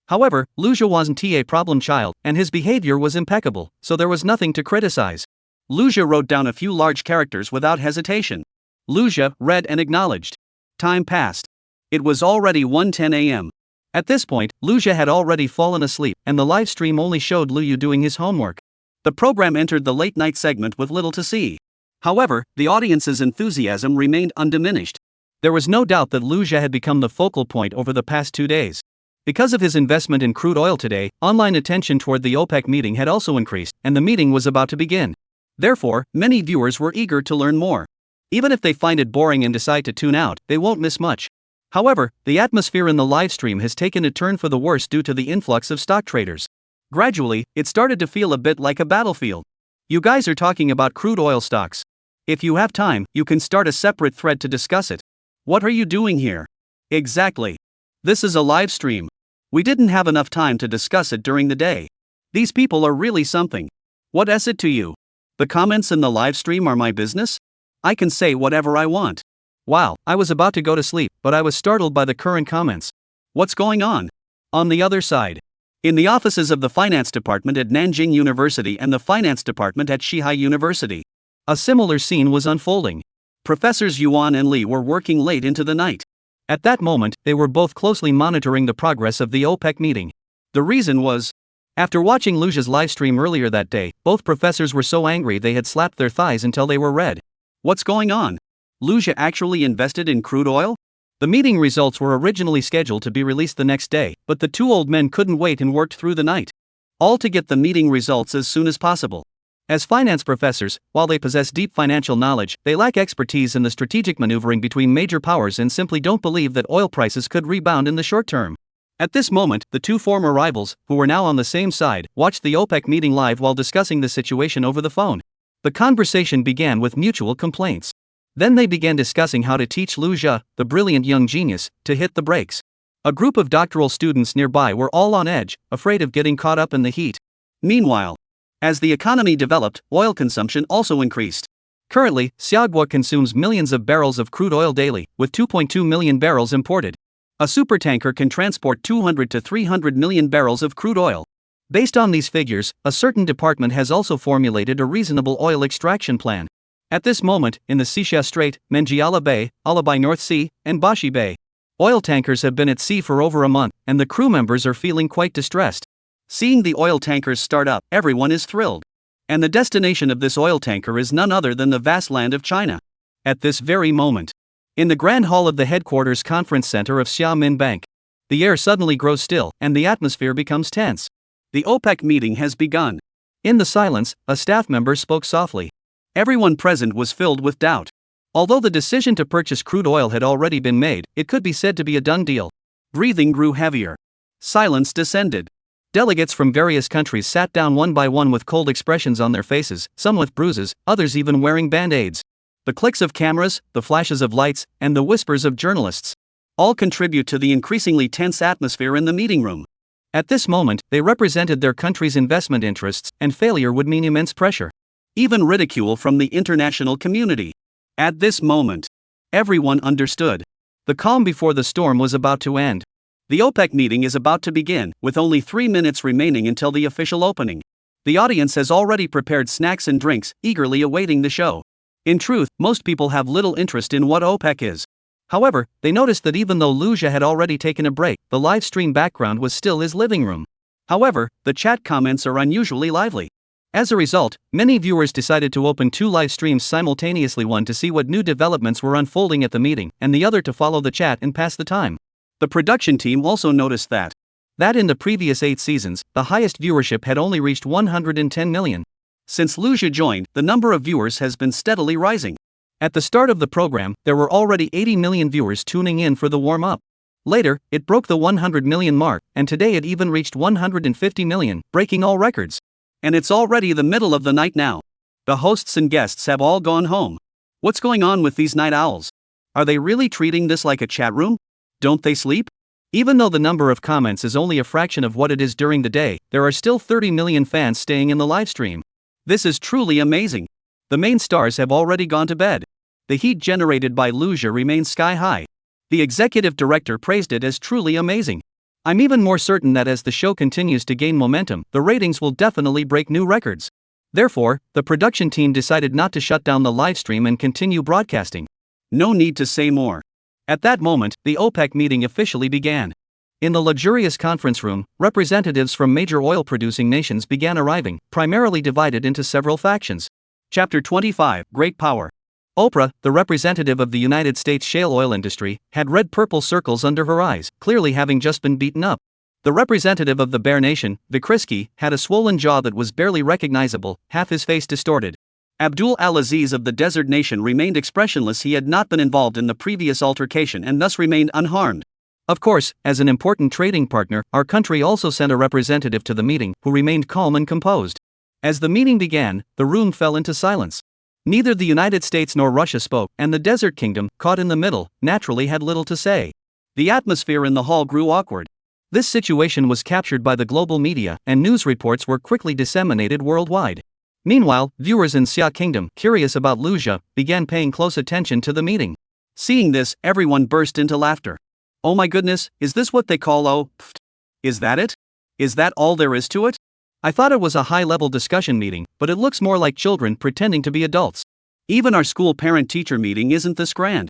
However, Lu Zhou wasn't a problem child, and his behavior was impeccable, so there was nothing to criticize. Lu Zhou wrote down a few large characters without hesitation. Lu Zhou read and acknowledged. Time passed. It was already 1:10 a.m. At this point, Lu Zhou had already fallen asleep, and the live stream only showed Lu Yu doing his homework. The program entered the late-night segment with little to see. However, the audience's enthusiasm remained undiminished. There was no doubt that Lu Zhou had become the focal point over the past 2 days. Because of his investment in crude oil today, online attention toward the OPEC meeting had also increased, and the meeting was about to begin. Therefore, many viewers were eager to learn more. Even if they find it boring and decide to tune out, they won't miss much. However, the atmosphere in the live stream has taken a turn for the worse due to the influx of stock traders. Gradually, it started to feel a bit like a battlefield. You guys are talking about crude oil stocks. If you have time, you can start a separate thread to discuss it. What are you doing here? Exactly. This is a live stream. We didn't have enough time to discuss it during the day. These people are really something. What is it to you? The comments in the live stream are my business? I can say whatever I want. Wow, I was about to go to sleep, but I was startled by the current comments. What's going on? On the other side. In the offices of the finance department at Nanjing University and the finance department at Shihai University, a similar scene was unfolding. Professors Yuan and Li were working late into the night. At that moment, they were both closely monitoring the progress of the OPEC meeting. The reason was, after watching Lu Zhou's live stream earlier that day, both professors were so angry they had slapped their thighs until they were red. What's going on? Lu Zhou actually invested in crude oil? The meeting results were originally scheduled to be released the next day, but the two old men couldn't wait and worked through the night. All to get the meeting results as soon as possible. As finance professors, while they possess deep financial knowledge, they lack expertise in the strategic maneuvering between major powers and simply don't believe that oil prices could rebound in the short term. At this moment, the two former rivals, who were now on the same side, watched the OPEC meeting live while discussing the situation over the phone. The conversation began with mutual complaints. Then they began discussing how to teach Lu Zhou, the brilliant young genius, to hit the brakes. A group of doctoral students nearby were all on edge, afraid of getting caught up in the heat. Meanwhile, as the economy developed, oil consumption also increased. Currently, Xiaoguo consumes millions of barrels of crude oil daily, with 2.2 million barrels imported. A supertanker can transport 200 to 300 million barrels of crude oil. Based on these figures, a certain department has also formulated a reasonable oil extraction plan. At this moment, in the Xixia Strait, Menjiala Bay, Alabai North Sea, and Bashi Bay, oil tankers have been at sea for over a month, and the crew members are feeling quite distressed. Seeing the oil tankers start up, everyone is thrilled. And the destination of this oil tanker is none other than the vast land of China. At this very moment, in the grand hall of the headquarters conference center of Xiamen Bank, the air suddenly grows still, and the atmosphere becomes tense. The OPEC meeting has begun. In the silence, a staff member spoke softly. Everyone present was filled with doubt. Although the decision to purchase crude oil had already been made, it could be said to be a done deal. Breathing grew heavier. Silence descended. Delegates from various countries sat down one by one with cold expressions on their faces, some with bruises, others even wearing band-aids. The clicks of cameras, the flashes of lights, and the whispers of journalists all contribute to the increasingly tense atmosphere in the meeting room. At this moment, they represented their country's investment interests, and failure would mean immense pressure. Even ridicule from the international community. At this moment, everyone understood. The calm before the storm was about to end. The OPEC meeting is about to begin, with only 3 minutes remaining until the official opening. The audience has already prepared snacks and drinks, eagerly awaiting the show. In truth, most people have little interest in what OPEC is. However, they noticed that even though Liu Jia had already taken a break, the live stream background was still his living room. However, the chat comments are unusually lively. As a result, many viewers decided to open 2 live streams simultaneously, one to see what new developments were unfolding at the meeting, and the other to follow the chat and pass the time. The production team also noticed that in the previous 8 seasons, the highest viewership had only reached 110 million. Since Liu Jia joined, the number of viewers has been steadily rising. At the start of the program, there were already 80 million viewers tuning in for the warm-up. Later, it broke the 100 million mark, and today it even reached 150 million, breaking all records. And it's already the middle of the night now. The hosts and guests have all gone home. What's going on with these night owls? Are they really treating this like a chat room? Don't they sleep? Even though the number of comments is only a fraction of what it is during the day, there are still 30 million fans staying in the live stream. This is truly amazing. The main stars have already gone to bed. The heat generated by Liu Jia remains sky high. The executive director praised it as truly amazing. I'm even more certain that as the show continues to gain momentum, the ratings will definitely break new records. Therefore, the production team decided not to shut down the live stream and continue broadcasting. No need to say more. At that moment, the OPEC meeting officially began. In the luxurious conference room, representatives from major oil-producing nations began arriving, primarily divided into several factions. Chapter 25, Great Power. Oprah, the representative of the United States shale oil industry, had red-purple circles under her eyes, clearly having just been beaten up. The representative of the Bear Nation, Vikrisky, had a swollen jaw that was barely recognizable, half his face distorted. Abdul al-Aziz of the Desert Nation remained expressionless. He had not been involved in the previous altercation and thus remained unharmed. Of course, as an important trading partner, our country also sent a representative to the meeting, who remained calm and composed. As the meeting began, the room fell into silence. Neither the United States nor Russia spoke, and the Desert Kingdom, caught in the middle, naturally had little to say. The atmosphere in the hall grew awkward. This situation was captured by the global media, and news reports were quickly disseminated worldwide. Meanwhile, viewers in Xia Kingdom, curious about Liu Jia, began paying close attention to the meeting. Seeing this, everyone burst into laughter. Oh my goodness, is this what they call OPEC? Is that it? Is that all there is to it? I thought it was a high-level discussion meeting, but it looks more like children pretending to be adults. Even our school parent-teacher meeting isn't this grand.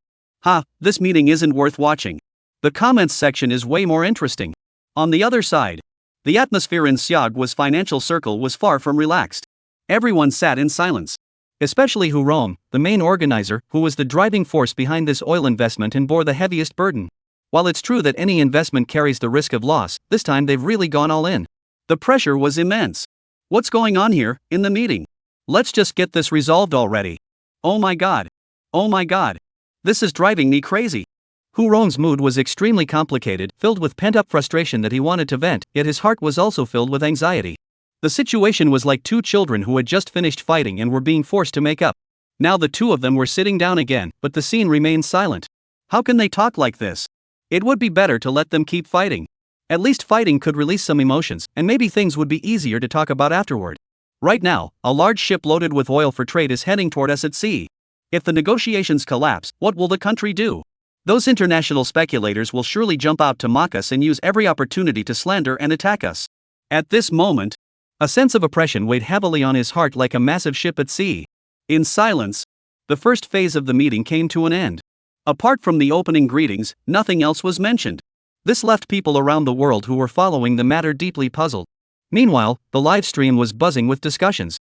This meeting isn't worth watching. The comments section is way more interesting. On the other side, the atmosphere in Xiag's financial circle was far from relaxed. Everyone sat in silence. Especially Hu Rong, the main organizer, who was the driving force behind this oil investment and bore the heaviest burden. While it's true that any investment carries the risk of loss, this time they've really gone all in. The pressure was immense. What's going on here, in the meeting? Let's just get this resolved already. Oh my god. Oh my god. This is driving me crazy. Hu Rong's mood was extremely complicated, filled with pent-up frustration that he wanted to vent, yet his heart was also filled with anxiety. The situation was like 2 children who had just finished fighting and were being forced to make up. Now the 2 of them were sitting down again, but the scene remained silent. How can they talk like this? It would be better to let them keep fighting. At least fighting could release some emotions, and maybe things would be easier to talk about afterward. Right now, a large ship loaded with oil for trade is heading toward us at sea. If the negotiations collapse, what will the country do? Those international speculators will surely jump out to mock us and use every opportunity to slander and attack us. At this moment, a sense of oppression weighed heavily on his heart like a massive ship at sea. In silence, the first phase of the meeting came to an end. Apart from the opening greetings, nothing else was mentioned. This left people around the world who were following the matter deeply puzzled. Meanwhile, the live stream was buzzing with discussions.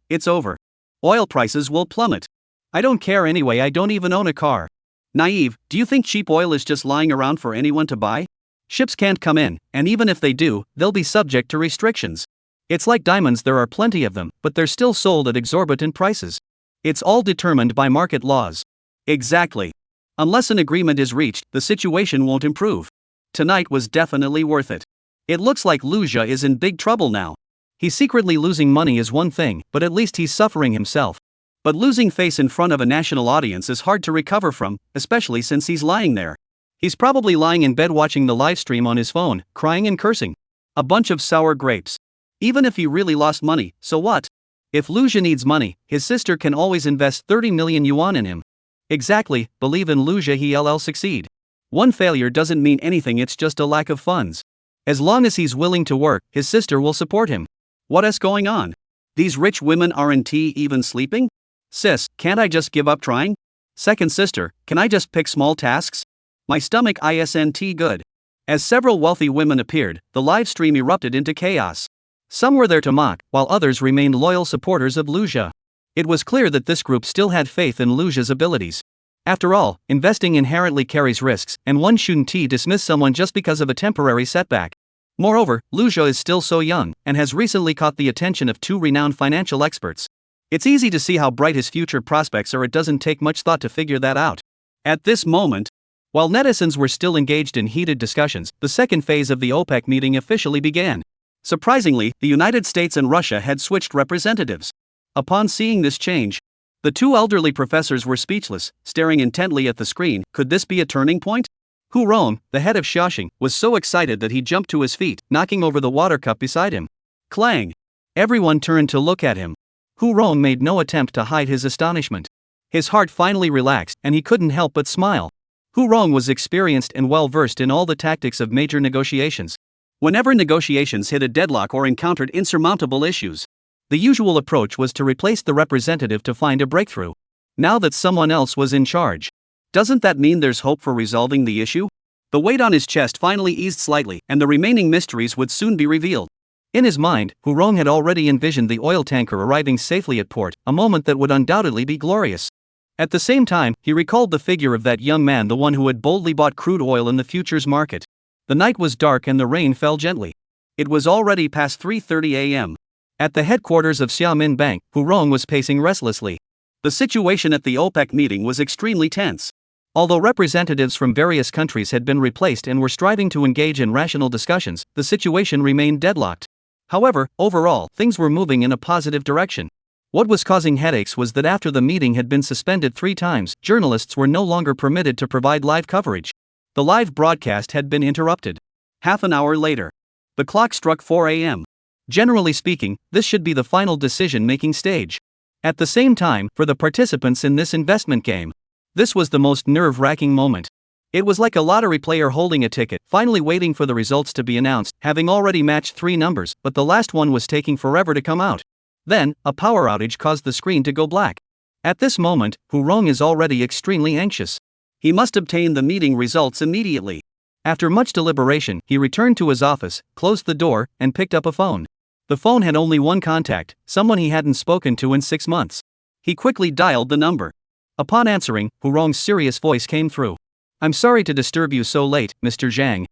It's over. Oil prices will plummet. I don't care anyway, I don't even own a car. Naive, do you think cheap oil is just lying around for anyone to buy? Ships can't come in, and even if they do, they'll be subject to restrictions. It's like diamonds, there are plenty of them, but they're still sold at exorbitant prices. It's all determined by market laws. Exactly. Unless an agreement is reached, the situation won't improve. Tonight was definitely worth it. It looks like Liu Jia is in big trouble now. He's secretly losing money is one thing, but at least he's suffering himself. But losing face in front of a national audience is hard to recover from, especially since he's lying there. He's probably lying in bed watching the live stream on his phone, crying and cursing. A bunch of sour grapes. Even if he really lost money, so what? If Liu Jia needs money, his sister can always invest 30 million yuan in him. Exactly, believe in Luja he'll succeed. One failure doesn't mean anything, it's just a lack of funds. As long as he's willing to work, his sister will support him. What is going on? These rich women aren't even sleeping? Sis, can't I just give up trying? Second sister, can I just pick small tasks? My stomach isn't good. As several wealthy women appeared, the live stream erupted into chaos. Some were there to mock, while others remained loyal supporters of Luja. It was clear that this group still had faith in Luja's abilities. After all, investing inherently carries risks, and one shouldn't dismiss someone just because of a temporary setback. Moreover, Luja is still so young, and has recently caught the attention of two renowned financial experts. It's easy to see how bright his future prospects are, it doesn't take much thought to figure that out. At this moment, while netizens were still engaged in heated discussions, the second phase of the OPEC meeting officially began. Surprisingly, the United States and Russia had switched representatives. Upon seeing this change, the two elderly professors were speechless, staring intently at the screen. Could this be a turning point? Hu Rong, the head of Xiaxing, was so excited that he jumped to his feet, knocking over the water cup beside him. Clang! Everyone turned to look at him. Hu Rong made no attempt to hide his astonishment. His heart finally relaxed, and he couldn't help but smile. Hu Rong was experienced and well-versed in all the tactics of major negotiations. Whenever negotiations hit a deadlock or encountered insurmountable issues, the usual approach was to replace the representative to find a breakthrough. Now that someone else was in charge, doesn't that mean there's hope for resolving the issue? The weight on his chest finally eased slightly, and the remaining mysteries would soon be revealed. In his mind, Hu Rong had already envisioned the oil tanker arriving safely at port, a moment that would undoubtedly be glorious. At the same time, he recalled the figure of that young man, the one who had boldly bought crude oil in the futures market. The night was dark and the rain fell gently. It was already past 3:30 a.m. At the headquarters of Xiamen Bank, Hu Rong was pacing restlessly. The situation at the OPEC meeting was extremely tense. Although representatives from various countries had been replaced and were striving to engage in rational discussions, the situation remained deadlocked. However, overall, things were moving in a positive direction. What was causing headaches was that after the meeting had been suspended 3 times, journalists were no longer permitted to provide live coverage. The live broadcast had been interrupted. Half an hour later, the clock struck 4 a.m. Generally speaking, this should be the final decision-making stage. At the same time, for the participants in this investment game, this was the most nerve-wracking moment. It was like a lottery player holding a ticket, finally waiting for the results to be announced, having already matched 3 numbers, but the last one was taking forever to come out. Then, a power outage caused the screen to go black. At this moment, Hu Rong is already extremely anxious. He must obtain the meeting results immediately. After much deliberation, he returned to his office, closed the door, and picked up a phone. The phone had only one contact, someone he hadn't spoken to in 6 months. He quickly dialed the number. Upon answering, Hu Rong's serious voice came through. "I'm sorry to disturb you so late, Mr. Zhang.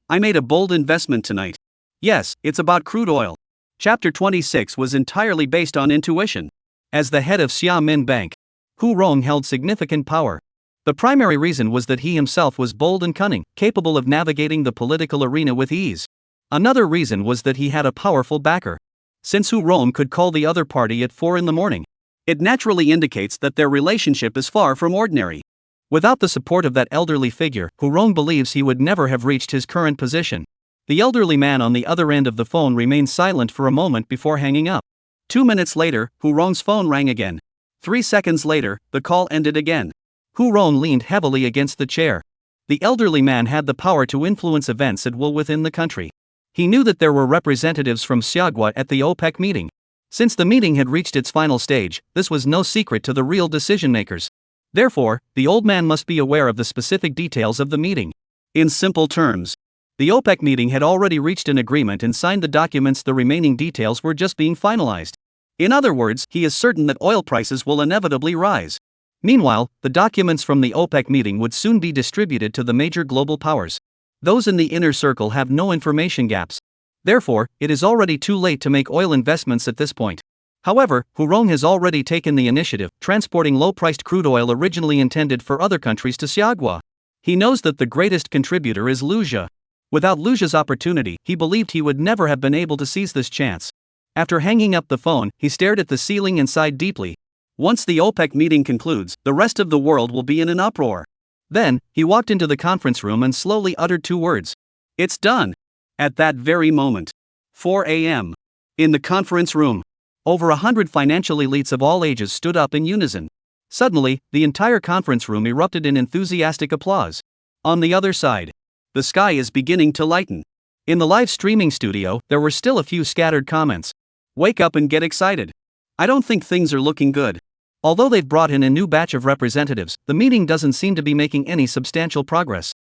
I made a bold investment tonight. Yes, it's about crude oil." Chapter 26 was entirely based on intuition. As the head of Xiamen Bank, Hu Rong held significant power. The primary reason was that he himself was bold and cunning, capable of navigating the political arena with ease. Another reason was that he had a powerful backer. Since Hu Rong could call the other party at 4 in the morning, it naturally indicates that their relationship is far from ordinary. Without the support of that elderly figure, Hu Rong believes he would never have reached his current position. The elderly man on the other end of the phone remained silent for a moment before hanging up. 2 minutes later, Hu Rong's phone rang again. 3 seconds later, the call ended again. Hu Rong leaned heavily against the chair. The elderly man had the power to influence events at will within the country. He knew that there were representatives from Xiagua at the OPEC meeting. Since the meeting had reached its final stage, this was no secret to the real decision-makers. Therefore, the old man must be aware of the specific details of the meeting. In simple terms, the OPEC meeting had already reached an agreement and signed the documents. The remaining details were just being finalized. In other words, he is certain that oil prices will inevitably rise. Meanwhile, the documents from the OPEC meeting would soon be distributed to the major global powers. Those in the inner circle have no information gaps. Therefore, it is already too late to make oil investments at this point. However, Hu Rong has already taken the initiative, transporting low-priced crude oil originally intended for other countries to Xiagua. He knows that the greatest contributor is Luja. Without Luja's opportunity, he believed he would never have been able to seize this chance. After hanging up the phone, he stared at the ceiling and sighed deeply. Once the OPEC meeting concludes, the rest of the world will be in an uproar. Then, he walked into the conference room and slowly uttered 2 words. "It's done." At that very moment, 4 a.m. in the conference room, over 100 financial elites of all ages stood up in unison. Suddenly, the entire conference room erupted in enthusiastic applause. On the other side, the sky is beginning to lighten. In the live streaming studio, there were still a few scattered comments. Wake up and get excited. I don't think things are looking good. Although they've brought in a new batch of representatives, the meeting doesn't seem to be making any substantial progress.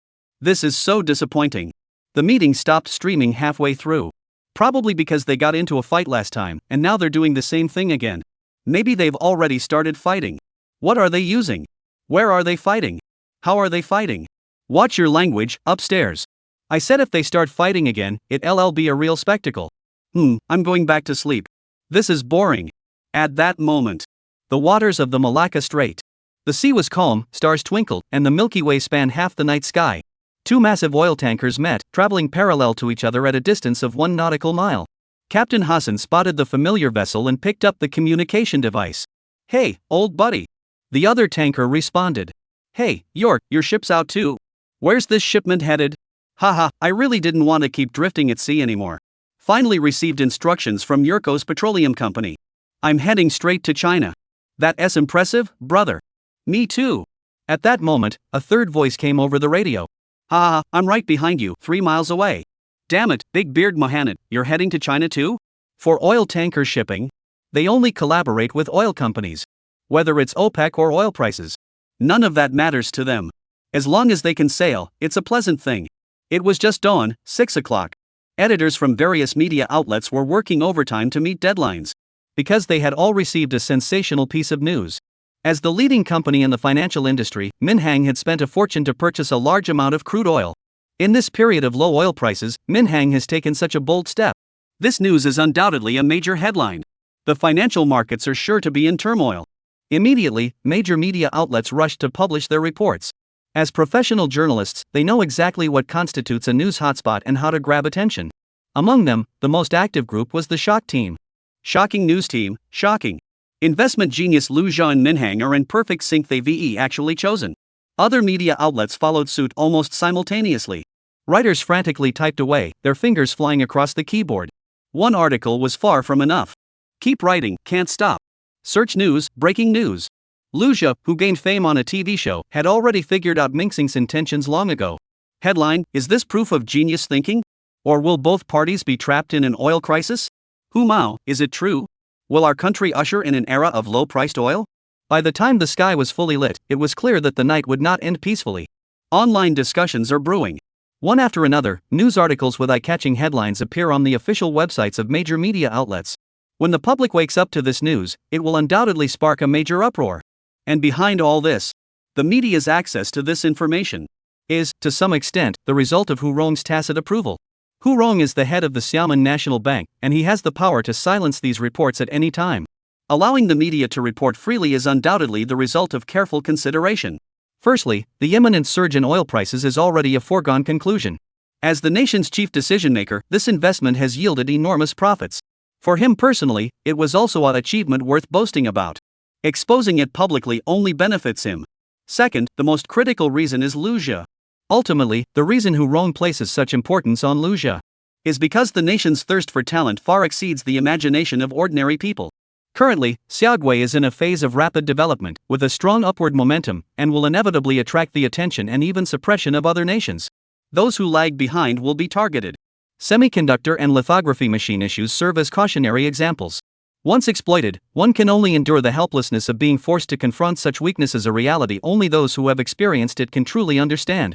This is so disappointing. The meeting stopped streaming halfway through. Probably because they got into a fight last time, and now they're doing the same thing again. Maybe they've already started fighting. What are they using? Where are they fighting? How are they fighting? Watch your language, upstairs. I said if they start fighting again, it'll be a real spectacle. I'm going back to sleep. This is boring. At that moment, the waters of the Malacca Strait. The sea was calm, stars twinkled, and the Milky Way spanned half the night sky. Two massive oil tankers met, traveling parallel to each other at a distance of 1 nautical mile. Captain Hassan spotted the familiar vessel and picked up the communication device. Hey, old buddy. The other tanker responded. Hey, your ship's out too. Where's this shipment headed? Haha, I really didn't want to keep drifting at sea anymore. Finally received instructions from Yurko's Petroleum Company. I'm heading straight to China. That's impressive, brother. Me too. At that moment, a third voice came over the radio. Haha, I'm right behind you, 3 miles away. Damn it, Big Beard Mohamed, you're heading to China too? For oil tanker shipping, they only collaborate with oil companies. Whether it's OPEC or oil prices, none of that matters to them. As long as they can sail, it's a pleasant thing. It was just dawn, 6 o'clock. Editors from various media outlets were working overtime to meet deadlines. Because they had all received a sensational piece of news. As the leading company in the financial industry, Minhang had spent a fortune to purchase a large amount of crude oil. In this period of low oil prices, Minhang has taken such a bold step. This news is undoubtedly a major headline. The financial markets are sure to be in turmoil. Immediately, major media outlets rushed to publish their reports. As professional journalists, they know exactly what constitutes a news hotspot and how to grab attention. Among them, the most active group was the Shock Team. Shocking news team, shocking. Investment genius Lu Jia and Minhang are in perfect sync. They've actually chosen. Other media outlets followed suit almost simultaneously. Writers frantically typed away, their fingers flying across the keyboard. One article was far from enough. Keep writing, can't stop. Search news, breaking news. Lu Jia, who gained fame on a TV show, had already figured out Mingxing's intentions long ago. Headline, is this proof of genius thinking? Or will both parties be trapped in an oil crisis? Hu Mao, is it true? Will our country usher in an era of low-priced oil? By the time the sky was fully lit, it was clear that the night would not end peacefully. Online discussions are brewing. One after another, news articles with eye-catching headlines appear on the official websites of major media outlets. When the public wakes up to this news, it will undoubtedly spark a major uproar. And behind all this, the media's access to this information is, to some extent, the result of Hu Rong's tacit approval. Hu Rong is the head of the Xiamen National Bank, and he has the power to silence these reports at any time. Allowing the media to report freely is undoubtedly the result of careful consideration. Firstly, the imminent surge in oil prices is already a foregone conclusion. As the nation's chief decision-maker, this investment has yielded enormous profits. For him personally, it was also an achievement worth boasting about. Exposing it publicly only benefits him. Second, the most critical reason is Lu Jia. Ultimately, the reason Hu Rong places such importance on Lu Jia is because the nation's thirst for talent far exceeds the imagination of ordinary people. Currently, Xiaogui is in a phase of rapid development, with a strong upward momentum, and will inevitably attract the attention and even suppression of other nations. Those who lag behind will be targeted. Semiconductor and lithography machine issues serve as cautionary examples. Once exploited, one can only endure the helplessness of being forced to confront such weakness as a reality only those who have experienced it can truly understand.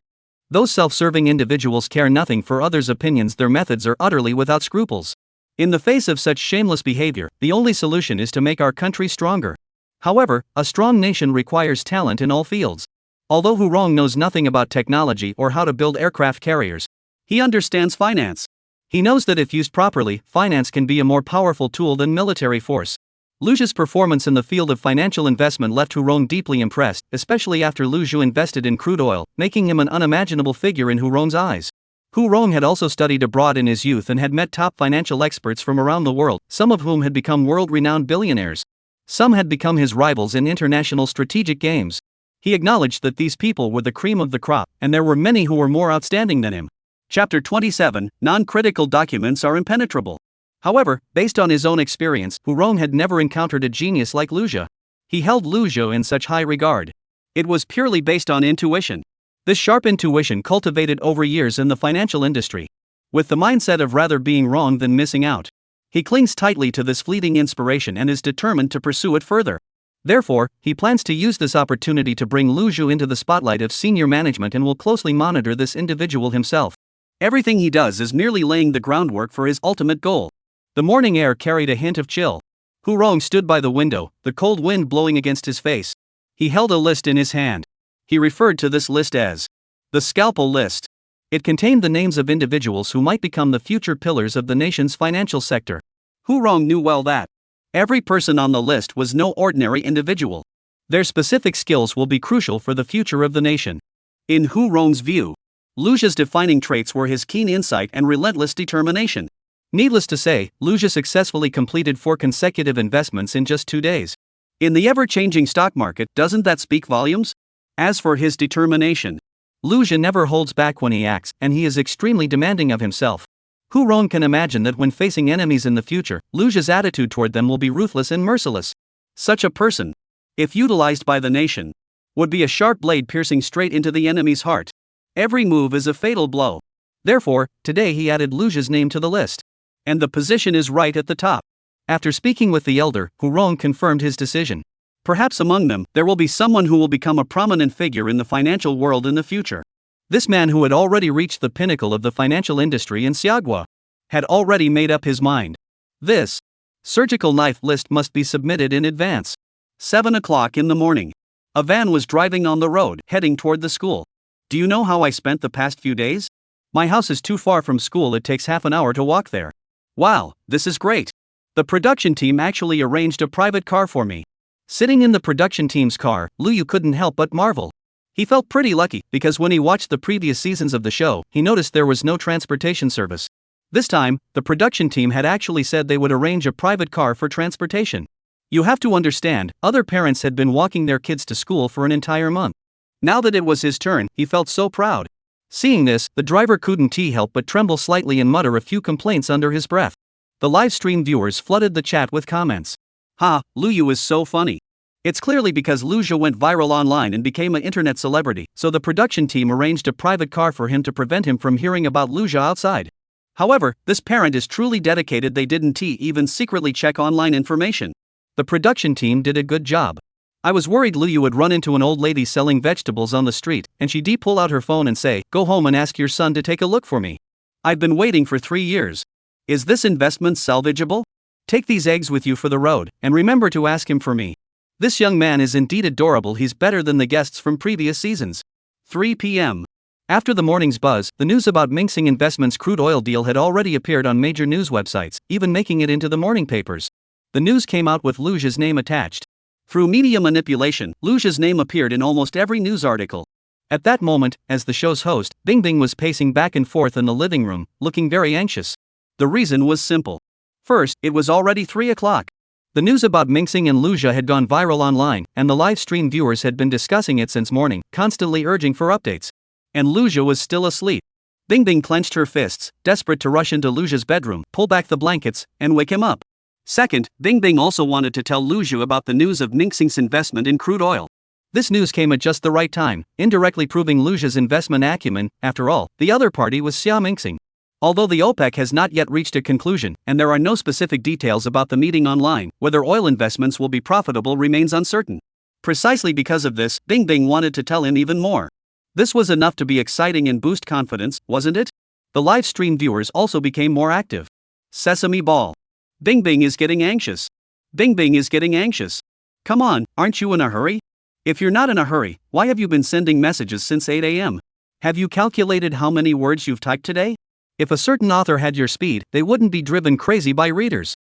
Those self-serving individuals care nothing for others' opinions. Their methods are utterly without scruples. In the face of such shameless behavior, the only solution is to make our country stronger. However, a strong nation requires talent in all fields. Although Hu Rong knows nothing about technology or how to build aircraft carriers, he understands finance. He knows that if used properly, finance can be a more powerful tool than military force. Lu Jia's performance in the field of financial investment left Hu Rong deeply impressed, especially after Lu Jia invested in crude oil, making him an unimaginable figure in Hu Rong's eyes. Hu Rong had also studied abroad in his youth and had met top financial experts from around the world, some of whom had become world-renowned billionaires. Some had become his rivals in international strategic games. He acknowledged that these people were the cream of the crop, and there were many who were more outstanding than him. Chapter 27, Non-critical documents are impenetrable. However, based on his own experience, Hu Rong had never encountered a genius like Lu Jia. He held Lu Zhou in such high regard. It was purely based on intuition. This sharp intuition cultivated over years in the financial industry. With the mindset of rather being wrong than missing out, he clings tightly to this fleeting inspiration and is determined to pursue it further. Therefore, he plans to use this opportunity to bring Lu Zhou into the spotlight of senior management and will closely monitor this individual himself. Everything he does is merely laying the groundwork for his ultimate goal. The morning air carried a hint of chill. Hu Rong stood by the window, the cold wind blowing against his face. He held a list in his hand. He referred to this list as the scalpel list. It contained the names of individuals who might become the future pillars of the nation's financial sector. Hu Rong knew well that every person on the list was no ordinary individual. Their specific skills will be crucial for the future of the nation. In Hu Rong's view, Lu Zhou's defining traits were his keen insight and relentless determination. Needless to say, Lu Zhou successfully completed 4 consecutive investments in just 2 days. In the ever-changing stock market, doesn't that speak volumes? As for his determination, Lu Zhou never holds back when he acts, and he is extremely demanding of himself. Hu Rong can imagine that when facing enemies in the future, Lu Zhou's attitude toward them will be ruthless and merciless. Such a person, if utilized by the nation, would be a sharp blade piercing straight into the enemy's heart. Every move is a fatal blow. Therefore, today he added Lu Zhou's name to the list. And the position is right at the top. After speaking with the elder, Hu Rong confirmed his decision. Perhaps among them, there will be someone who will become a prominent figure in the financial world in the future. This man, who had already reached the pinnacle of the financial industry in Xiagua, had already made up his mind. This surgical knife list must be submitted in advance. 7 o'clock in the morning. A van was driving on the road, heading toward the school. Do you know how I spent the past few days? My house is too far from school, it takes half an hour to walk there. Wow, this is great. The production team actually arranged a private car for me. Sitting in the production team's car, Lu Yu couldn't help but marvel. He felt pretty lucky, because when he watched the previous seasons of the show, he noticed there was no transportation service. This time, the production team had actually said they would arrange a private car for transportation. You have to understand, other parents had been walking their kids to school for an entire month. Now that it was his turn, he felt so proud. Seeing this, the driver couldn't help but tremble slightly and mutter a few complaints under his breath. The live stream viewers flooded the chat with comments. Ha, Lu Yu is so funny. It's clearly because Lu Zhou went viral online and became an internet celebrity, so the production team arranged a private car for him to prevent him from hearing about Lu Zhou outside. However, this parent is truly dedicated, they didn't even secretly check online information. The production team did a good job. I was worried Lu Yu would run into an old lady selling vegetables on the street, and she'd pull out her phone and say, "Go home and ask your son to take a look for me. I've been waiting for 3 years. Is this investment salvageable? Take these eggs with you for the road, and remember to ask him for me." This young man is indeed adorable, he's better than the guests from previous seasons. 3 p.m. After the morning's buzz, the news about Minxing Investments' crude oil deal had already appeared on major news websites, even making it into the morning papers. The news came out with Lu Zhou's name attached. Through media manipulation, Lu Zhou's name appeared in almost every news article. At that moment, as the show's host, Bingbing was pacing back and forth in the living room, looking very anxious. The reason was simple. First, it was already 3 o'clock. The news about Minxing and Lu Zhou had gone viral online, and the live stream viewers had been discussing it since morning, constantly urging for updates. And Lu Zhou was still asleep. Bingbing clenched her fists, desperate to rush into Lu Zhou's bedroom, pull back the blankets, and wake him up. Second, Bingbing also wanted to tell Lu Zhou about the news of Minxing's investment in crude oil. This news came at just the right time, indirectly proving Lu Zhou's investment acumen. After all, the other party was Xia Minxing. Although the OPEC has not yet reached a conclusion, and there are no specific details about the meeting online, whether oil investments will be profitable remains uncertain. Precisely because of this, Bingbing wanted to tell him even more. This was enough to be exciting and boost confidence, wasn't it? The live stream viewers also became more active. Sesame ball. Bingbing is getting anxious. Bingbing is getting anxious. Come on, aren't you in a hurry? If you're not in a hurry, why have you been sending messages since 8 a.m.? Have you calculated how many words you've typed today? If a certain author had your speed, they wouldn't be driven crazy by readers.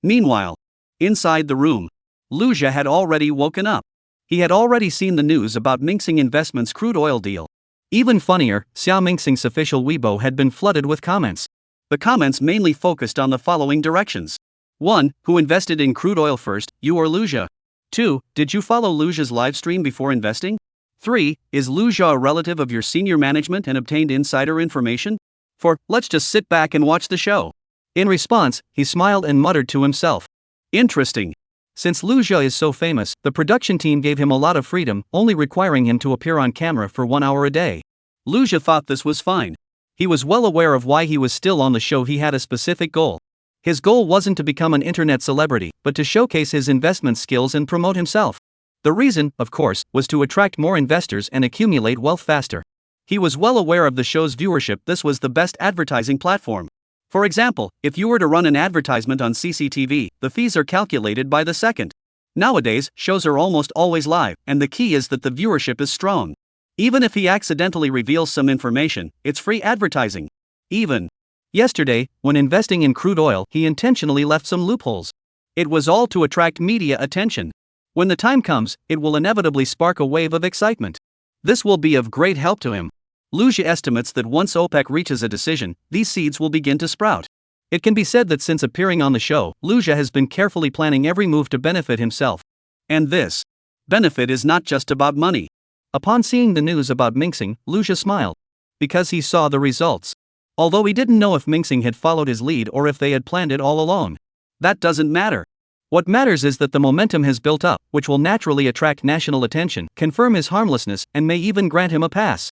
Meanwhile, inside the room, Lu Zhou had already woken up. He had already seen the news about Minxing Investments' crude oil deal. Even funnier, Xia Minxing's official Weibo had been flooded with comments. The comments mainly focused on the following directions. 1. Who invested in crude oil first, you or Lu Zhou? 2. Did you follow Lu Zhou's live stream before investing? 3. Is Lu Zhou a relative of your senior management and obtained insider information? 4. Let's just sit back and watch the show. In response, he smiled and muttered to himself. Interesting. Since Liu Jia is so famous, the production team gave him a lot of freedom, only requiring him to appear on camera for 1 hour a day. Liu Jia thought this was fine. He was well aware of why he was still on the show. He had a specific goal. His goal wasn't to become an internet celebrity, but to showcase his investment skills and promote himself. The reason, of course, was to attract more investors and accumulate wealth faster. He was well aware of the show's viewership. This was the best advertising platform. For example, if you were to run an advertisement on CCTV, the fees are calculated by the second. Nowadays, shows are almost always live, and the key is that the viewership is strong. Even if he accidentally reveals some information, it's free advertising. Even yesterday, when investing in crude oil, he intentionally left some loopholes. It was all to attract media attention. When the time comes, it will inevitably spark a wave of excitement. This will be of great help to him. Liu Jia estimates that once OPEC reaches a decision, these seeds will begin to sprout. It can be said that since appearing on the show, Liu Jia has been carefully planning every move to benefit himself. And this benefit is not just about money. Upon seeing the news about Mingxing, Liu Jia smiled. Because he saw the results. Although he didn't know if Mingxing had followed his lead or if they had planned it all along. That doesn't matter. What matters is that the momentum has built up, which will naturally attract national attention, confirm his harmlessness, and may even grant him a pass.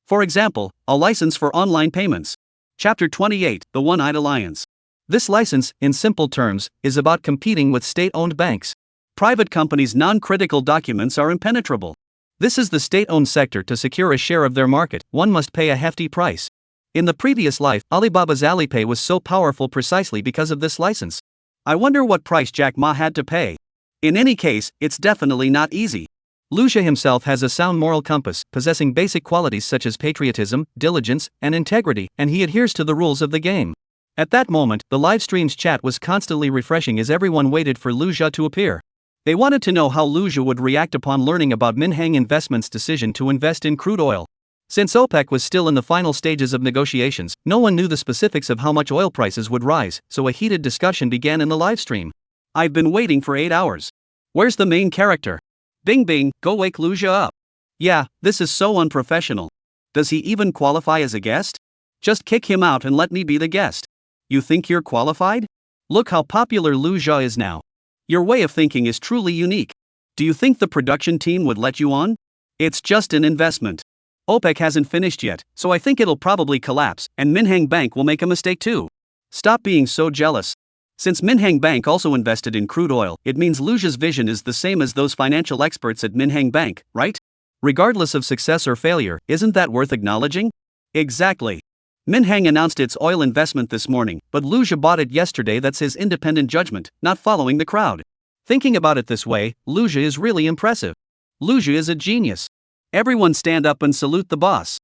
For example, a license for online payments. Chapter 28, The One-Eyed Alliance. This license, in simple terms, is about competing with state-owned banks. Private companies' non-critical documents are impenetrable. This is the state-owned sector. To secure a share of their market, one must pay a hefty price. In the previous life, Alibaba's Alipay was so powerful precisely because of this license. I wonder what price Jack Ma had to pay. In any case, it's definitely not easy. Liu Jia himself has a sound moral compass, possessing basic qualities such as patriotism, diligence, and integrity, and he adheres to the rules of the game. At that moment, the live stream's chat was constantly refreshing as everyone waited for Liu Jia to appear. They wanted to know how Liu Jia would react upon learning about Minhang Investment's decision to invest in crude oil. Since OPEC was still in the final stages of negotiations, no one knew the specifics of how much oil prices would rise, so a heated discussion began in the livestream. I've been waiting for 8 hours. Where's the main character? Bing bing, go wake Liu Jia up. Yeah, this is so unprofessional. Does he even qualify as a guest? Just kick him out and let me be the guest. You think you're qualified? Look how popular Liu Jia is now. Your way of thinking is truly unique. Do you think the production team would let you on? It's just an investment. OPEC hasn't finished yet, so I think it'll probably collapse, and Minhang Bank will make a mistake too. Stop being so jealous. Since Minhang Bank also invested in crude oil, it means Liu Jia's vision is the same as those financial experts at Minhang Bank, right? Regardless of success or failure, isn't that worth acknowledging? Exactly. Minhang announced its oil investment this morning, but Liu Jia bought it yesterday. That's his independent judgment, not following the crowd. Thinking about it this way, Liu Jia is really impressive. Liu Jia is a genius. Everyone stand up and salute the boss.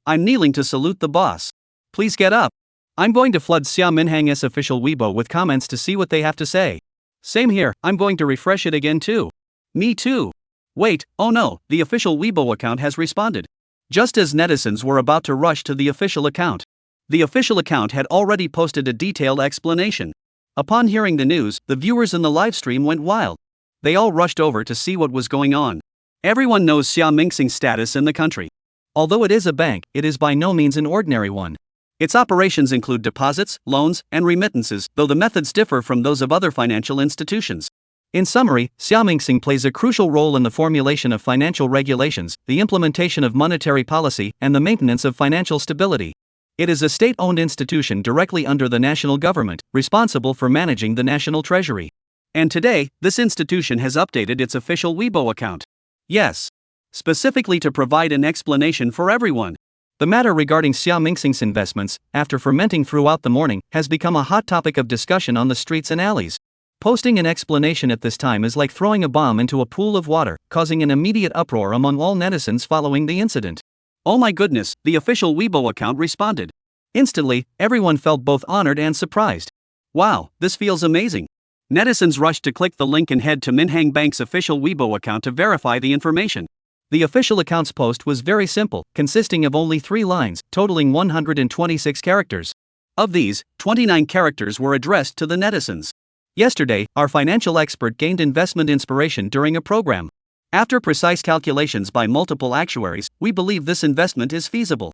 I'm kneeling to salute the boss. Please get up. I'm going to flood Xia Minhang's official Weibo with comments to see what they have to say. Same here, I'm going to refresh it again too. Me too. Wait, oh no, the official Weibo account has responded. Just as netizens were about to rush to the official account. The official account had already posted a detailed explanation. Upon hearing the news, the viewers in the livestream went wild. They all rushed over to see what was going on. Everyone knows Xia Mingxing's status in the country. Although it is a bank, it is by no means an ordinary one. Its operations include deposits, loans, and remittances, though the methods differ from those of other financial institutions. In summary, Xia Mingxing plays a crucial role in the formulation of financial regulations, the implementation of monetary policy, and the maintenance of financial stability. It is a state-owned institution directly under the national government, responsible for managing the national treasury. And today, this institution has updated its official Weibo account. Yes. Specifically to provide an explanation for everyone. The matter regarding Xia Mingxing's investments, after fermenting throughout the morning, has become a hot topic of discussion on the streets and alleys. Posting an explanation at this time is like throwing a bomb into a pool of water, causing an immediate uproar among all netizens following the incident. Oh my goodness, the official Weibo account responded. Instantly, everyone felt both honored and surprised. Wow, this feels amazing. Netizens rushed to click the link and head to Minhang Bank's official Weibo account to verify the information. The official account's post was very simple, consisting of only 3 lines, totaling 126 characters. Of these, 29 characters were addressed to the netizens. Yesterday, our financial expert gained investment inspiration during a program. After precise calculations by multiple actuaries, we believe this investment is feasible.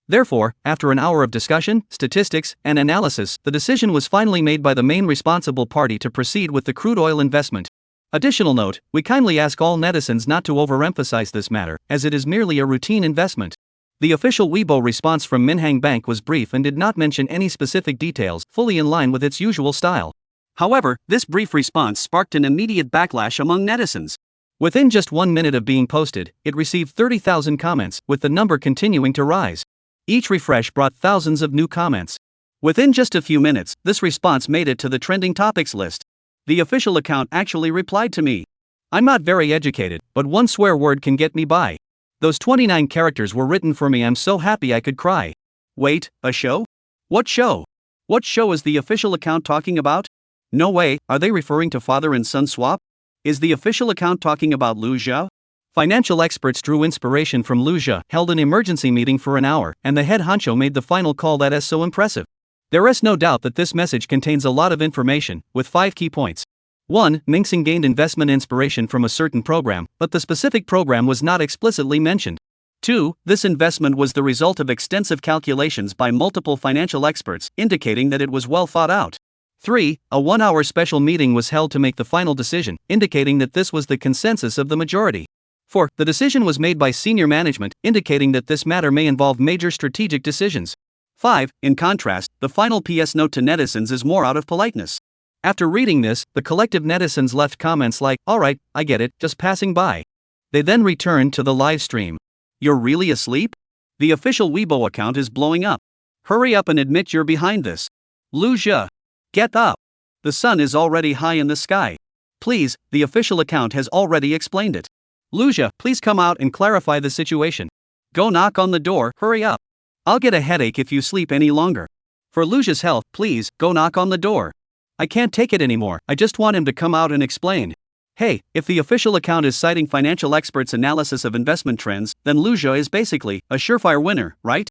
Therefore, after an hour of discussion, statistics, and analysis, the decision was finally made by the main responsible party to proceed with the crude oil investment. Additional note, we kindly ask all netizens not to overemphasize this matter, as it is merely a routine investment. The official Weibo response from Minhang Bank was brief and did not mention any specific details, fully in line with its usual style. However, this brief response sparked an immediate backlash among netizens. Within just 1 minute of being posted, it received 30,000 comments, with the number continuing to rise. Each refresh brought thousands of new comments. Within just a few minutes, this response made it to the trending topics list. The official account actually replied to me. I'm not very educated, but one swear word can get me by. Those 29 characters were written for me. I'm so happy I could cry. Wait, a show? What show? What show is the official account talking about? No way, are they referring to father and son swap? Is the official account talking about Lu Zhao? Financial experts drew inspiration from Lu Zhao, held an emergency meeting for an hour, and the head honcho made the final call that is so impressive. There is no doubt that this message contains a lot of information, with 5 key points. 1. Nancheng gained investment inspiration from a certain program, but the specific program was not explicitly mentioned. 2. This investment was the result of extensive calculations by multiple financial experts, indicating that it was well thought out. 3. A 1-hour special meeting was held to make the final decision, indicating that this was the consensus of the majority. 4. The decision was made by senior management, indicating that this matter may involve major strategic decisions. 5. In contrast, the final PS note to netizens is more out of politeness. After reading this, the collective netizens left comments like, "Alright, I get it, just passing by." They then returned to the live stream. You're really asleep? The official Weibo account is blowing up. Hurry up and admit you're behind this. Lu Zhe, get up. The sun is already high in the sky. Please, the official account has already explained it. Lu Zhe, please come out and clarify the situation. Go knock on the door, hurry up. I'll get a headache if you sleep any longer. For Lu Zhe's health, please, go knock on the door. I can't take it anymore, I just want him to come out and explain. Hey, if the official account is citing financial experts' analysis of investment trends, then Lu Zhe is basically a surefire winner, right?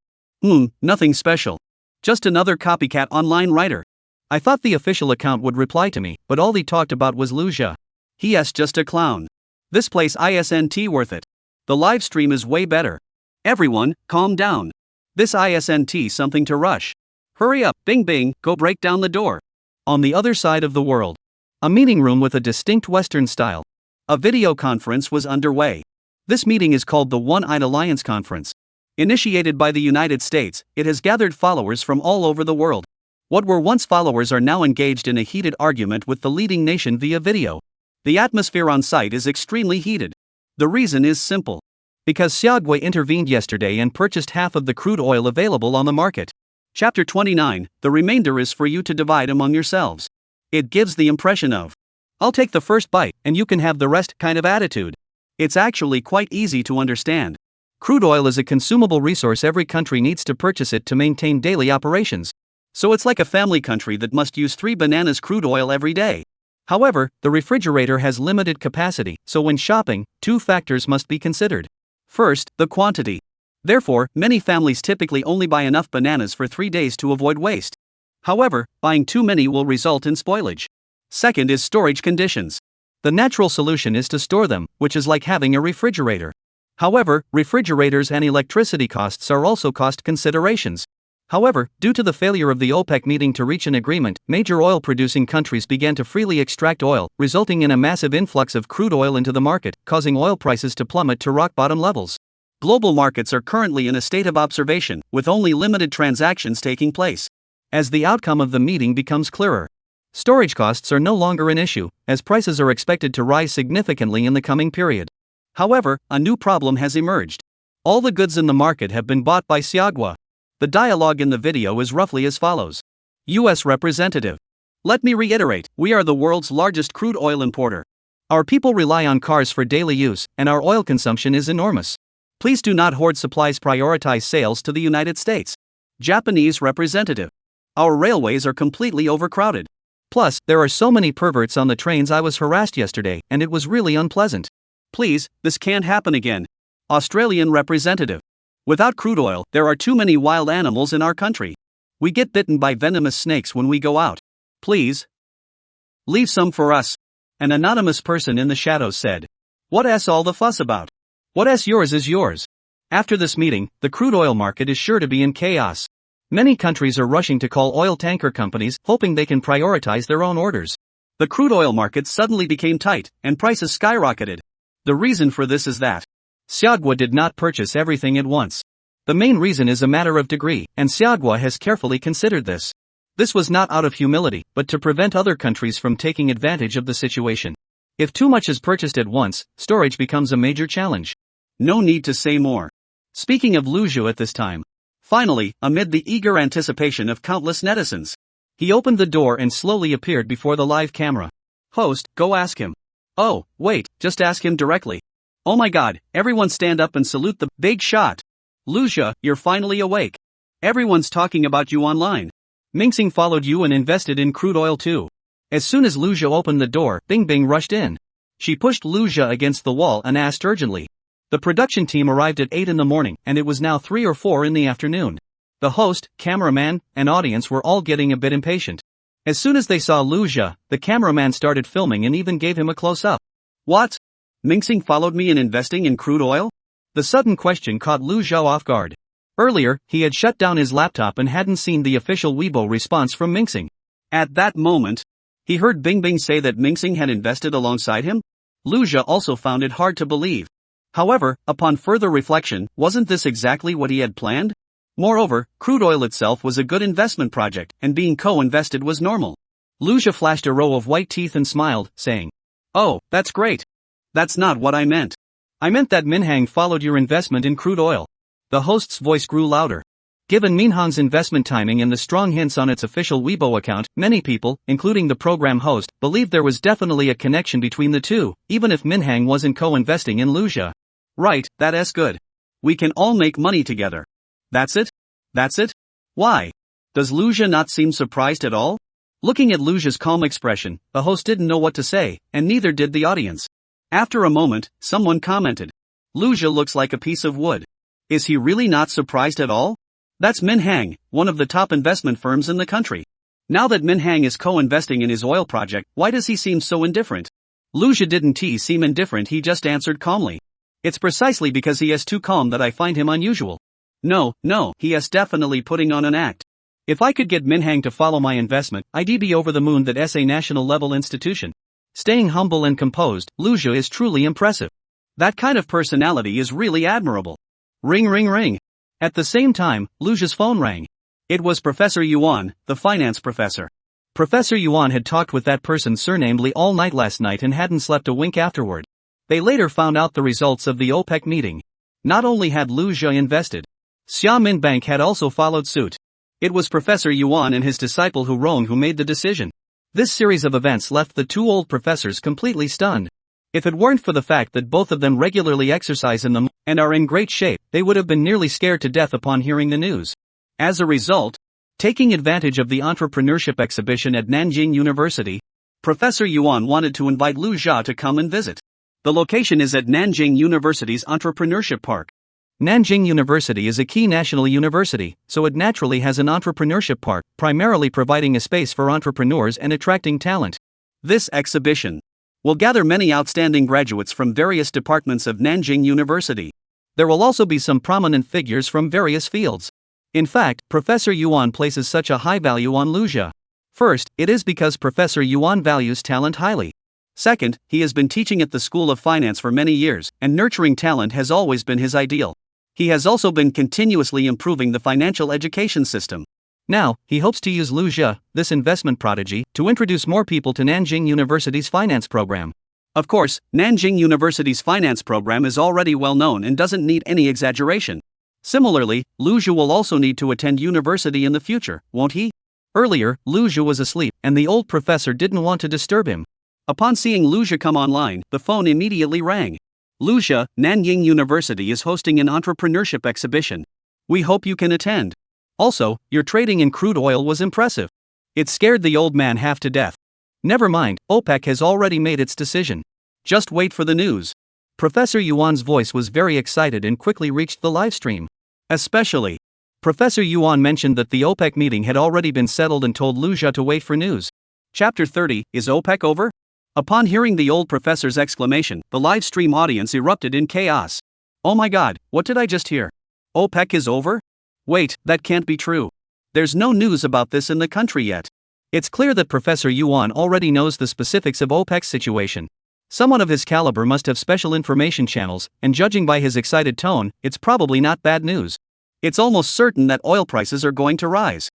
Nothing special. Just another copycat online writer. I thought the official account would reply to me, but all he talked about was Lu Zhe. He's just a clown. This place isn't worth it. The live stream is way better. Everyone, calm down. This isn't something to rush. Hurry up, bing bing, go break down the door. On the other side of the world, a meeting room with a distinct Western style. A video conference was underway. This meeting is called the One-Eyed Alliance Conference. Initiated by the United States, it has gathered followers from all over the world. What were once followers are now engaged in a heated argument with the leading nation via video. The atmosphere on site is extremely heated. The reason is simple. Because Xiaogui intervened yesterday and purchased half of the crude oil available on the market. Chapter 29, the remainder is for you to divide among yourselves. It gives the impression of, I'll take the first bite, and you can have the rest kind of attitude. It's actually quite easy to understand. Crude oil is a consumable resource. Every country needs to purchase it to maintain daily operations. So it's like a family country that must use 3 bananas crude oil every day. However, the refrigerator has limited capacity, so when shopping, 2 factors must be considered. First, the quantity. Therefore, many families typically only buy enough bananas for 3 days to avoid waste. However, buying too many will result in spoilage. Second is storage conditions. The natural solution is to store them, which is like having a refrigerator. However, refrigerators and electricity costs are also cost considerations. However, due to the failure of the OPEC meeting to reach an agreement, major oil-producing countries began to freely extract oil, resulting in a massive influx of crude oil into the market, causing oil prices to plummet to rock-bottom levels. Global markets are currently in a state of observation, with only limited transactions taking place. As the outcome of the meeting becomes clearer, storage costs are no longer an issue, as prices are expected to rise significantly in the coming period. However, a new problem has emerged. All the goods in the market have been bought by Xiaogui. The dialogue in the video is roughly as follows. U.S. Representative. Let me reiterate, we are the world's largest crude oil importer. Our people rely on cars for daily use, and our oil consumption is enormous. Please do not hoard supplies. Prioritize sales to the United States. Japanese Representative. Our railways are completely overcrowded. Plus, there are so many perverts on the trains. I was harassed yesterday, and it was really unpleasant. Please, this can't happen again. Australian Representative. Without crude oil, there are too many wild animals in our country. We get bitten by venomous snakes when we go out. Please, leave some for us. An anonymous person in the shadows said. What's all the fuss about? What's yours is yours. After this meeting, the crude oil market is sure to be in chaos. Many countries are rushing to call oil tanker companies, hoping they can prioritize their own orders. The crude oil market suddenly became tight, and prices skyrocketed. The reason for this is that Xiaogua did not purchase everything at once. The main reason is a matter of degree, and Xiaogua has carefully considered this. This was not out of humility, but to prevent other countries from taking advantage of the situation. If too much is purchased at once, storage becomes a major challenge. No need to say more. Speaking of Lu Zhu at this time. Finally, amid the eager anticipation of countless netizens, he opened the door and slowly appeared before the live camera. Host, go ask him. Oh, wait, just ask him directly. Oh my god, everyone stand up and salute the big shot. Lu Zhu, you're finally awake. Everyone's talking about you online. Mingxing followed you and invested in crude oil too. As soon as Lu Zhu opened the door, Bing Bing rushed in. She pushed Lu Zhu against the wall and asked urgently. The production team arrived at 8 in the morning, and it was now 3 or 4 in the afternoon. The host, cameraman, and audience were all getting a bit impatient. As soon as they saw Lu Zhu, the cameraman started filming and even gave him a close-up. What? Mingxing followed me in investing in crude oil? The sudden question caught Lu Zhu off guard. Earlier, he had shut down his laptop and hadn't seen the official Weibo response from Mingxing. At that moment, he heard Bing Bing say that Mingxing had invested alongside him? Lu Zhu also found it hard to believe. However, upon further reflection, wasn't this exactly what he had planned? Moreover, crude oil itself was a good investment project, and being co-invested was normal. Lu Zhu flashed a row of white teeth and smiled, saying, "Oh, that's great. That's not what I meant. I meant that Minhang followed your investment in crude oil." The host's voice grew louder. Given Minhang's investment timing and the strong hints on its official Weibo account, many people, including the program host, believed there was definitely a connection between the two, even if Minhang wasn't co-investing in Lu Zhu. Right, that's good. We can all make money together. That's it? That's it? Why? Does Lu Zhu not seem surprised at all? Looking at Lu Zhu's calm expression, the host didn't know what to say, and neither did the audience. After a moment, someone commented. Lu Zhu looks like a piece of wood. Is he really not surprised at all? That's Minhang, one of the top investment firms in the country. Now that Minhang is co-investing in his oil project, why does he seem so indifferent? Lu Zhu didn't seem indifferent, he just answered calmly. It's precisely because he is too calm that I find him unusual. No, he is definitely putting on an act. If I could get Minhang to follow my investment, I'd be over the moon. That's a national-level institution. Staying humble and composed, Lu Zhu is truly impressive. That kind of personality is really admirable. Ring ring ring. At the same time, Lu Zhu's phone rang. It was Professor Yuan, the finance professor. Professor Yuan had talked with that person surnamed Li all night last night and hadn't slept a wink afterward. They later found out the results of the OPEC meeting. Not only had Lu Zhu invested, Xiamen Bank had also followed suit. It was Professor Yuan and his disciple Hu Rong who made the decision. This series of events left the two old professors completely stunned. If it weren't for the fact that both of them regularly exercise in them and are in great shape, they would have been nearly scared to death upon hearing the news. As a result, taking advantage of the entrepreneurship exhibition at Nanjing University, Professor Yuan wanted to invite Lu Zhu to come and visit. The location is at Nanjing University's Entrepreneurship Park. Nanjing University is a key national university, so it naturally has an entrepreneurship park, primarily providing a space for entrepreneurs and attracting talent. This exhibition will gather many outstanding graduates from various departments of Nanjing University. There will also be some prominent figures from various fields. In fact, Professor Yuan places such a high value on Lu Zhu. First, it is because Professor Yuan values talent highly. Second, he has been teaching at the School of Finance for many years, and nurturing talent has always been his ideal. He has also been continuously improving the financial education system. Now, he hopes to use Lu Zhu, this investment prodigy, to introduce more people to Nanjing University's finance program. Of course, Nanjing University's finance program is already well known and doesn't need any exaggeration. Similarly, Lu Zhu will also need to attend university in the future, won't he? Earlier, Lu Zhu was asleep, and the old professor didn't want to disturb him. Upon seeing Lu Zhu come online, the phone immediately rang. Lu Zhu, Nanjing University is hosting an entrepreneurship exhibition. We hope you can attend. Also, your trading in crude oil was impressive. It scared the old man half to death. Never mind, OPEC has already made its decision. Just wait for the news. Professor Yuan's voice was very excited and quickly reached the live stream. Especially, Professor Yuan mentioned that the OPEC meeting had already been settled and told Lu Zhu to wait for news. Chapter 30, Is OPEC over? Upon hearing the old professor's exclamation, the live stream audience erupted in chaos. Oh my god, what did I just hear? OPEC is over? Wait, that can't be true. There's no news about this in the country yet. It's clear that Professor Yuan already knows the specifics of OPEC's situation. Someone of his caliber must have special information channels, and judging by his excited tone, it's probably not bad news. It's almost certain that oil prices are going to rise.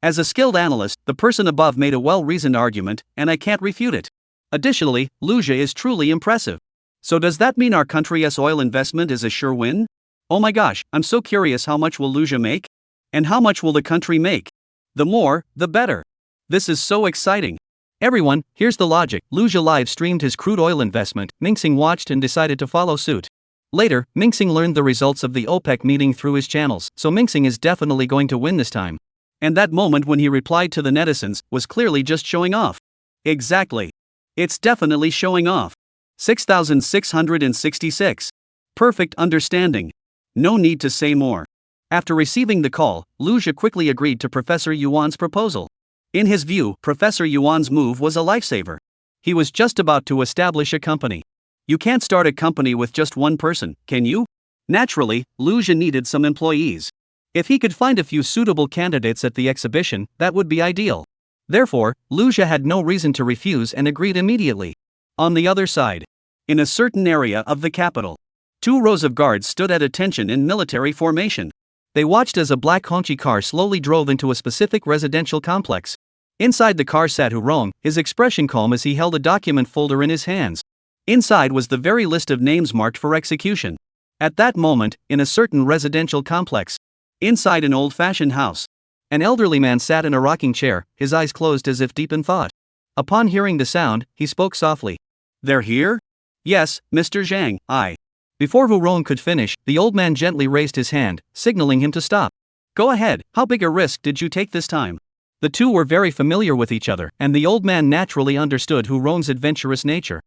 As a skilled analyst, the person above made a well-reasoned argument, and I can't refute it. Additionally, Luja is truly impressive. So does that mean our country's oil investment is a sure win? Oh my gosh, I'm so curious, how much will Luja make? And how much will the country make? The more, the better. This is so exciting. Everyone, here's the logic. Luja live streamed his crude oil investment. Mingxing watched and decided to follow suit. Later, Mingxing learned the results of the OPEC meeting through his channels, so Mingxing is definitely going to win this time. And that moment when he replied to the netizens was clearly just showing off. Exactly. It's definitely showing off. 6,666. Perfect understanding. No need to say more. After receiving the call, Luja quickly agreed to Professor Yuan's proposal. In his view, Professor Yuan's move was a lifesaver. He was just about to establish a company. You can't start a company with just one person, can you? Naturally, Luja needed some employees. If he could find a few suitable candidates at the exhibition, that would be ideal. Therefore, Luja had no reason to refuse and agreed immediately. On the other side, in a certain area of the capital, 2 rows of guards stood at attention in military formation. They watched as a black Hongqi car slowly drove into a specific residential complex. Inside the car sat Hu Rong, his expression calm as he held a document folder in his hands. Inside was the very list of names marked for execution. At that moment, in a certain residential complex, inside an old-fashioned house, an elderly man sat in a rocking chair, his eyes closed as if deep in thought. Upon hearing the sound, he spoke softly. "They're here?" "Yes, Mr. Zhang, I." Before Hu Rong could finish, the old man gently raised his hand, signaling him to stop. "Go ahead, how big a risk did you take this time?" The two were very familiar with each other, and the old man naturally understood Hu Rong's adventurous nature.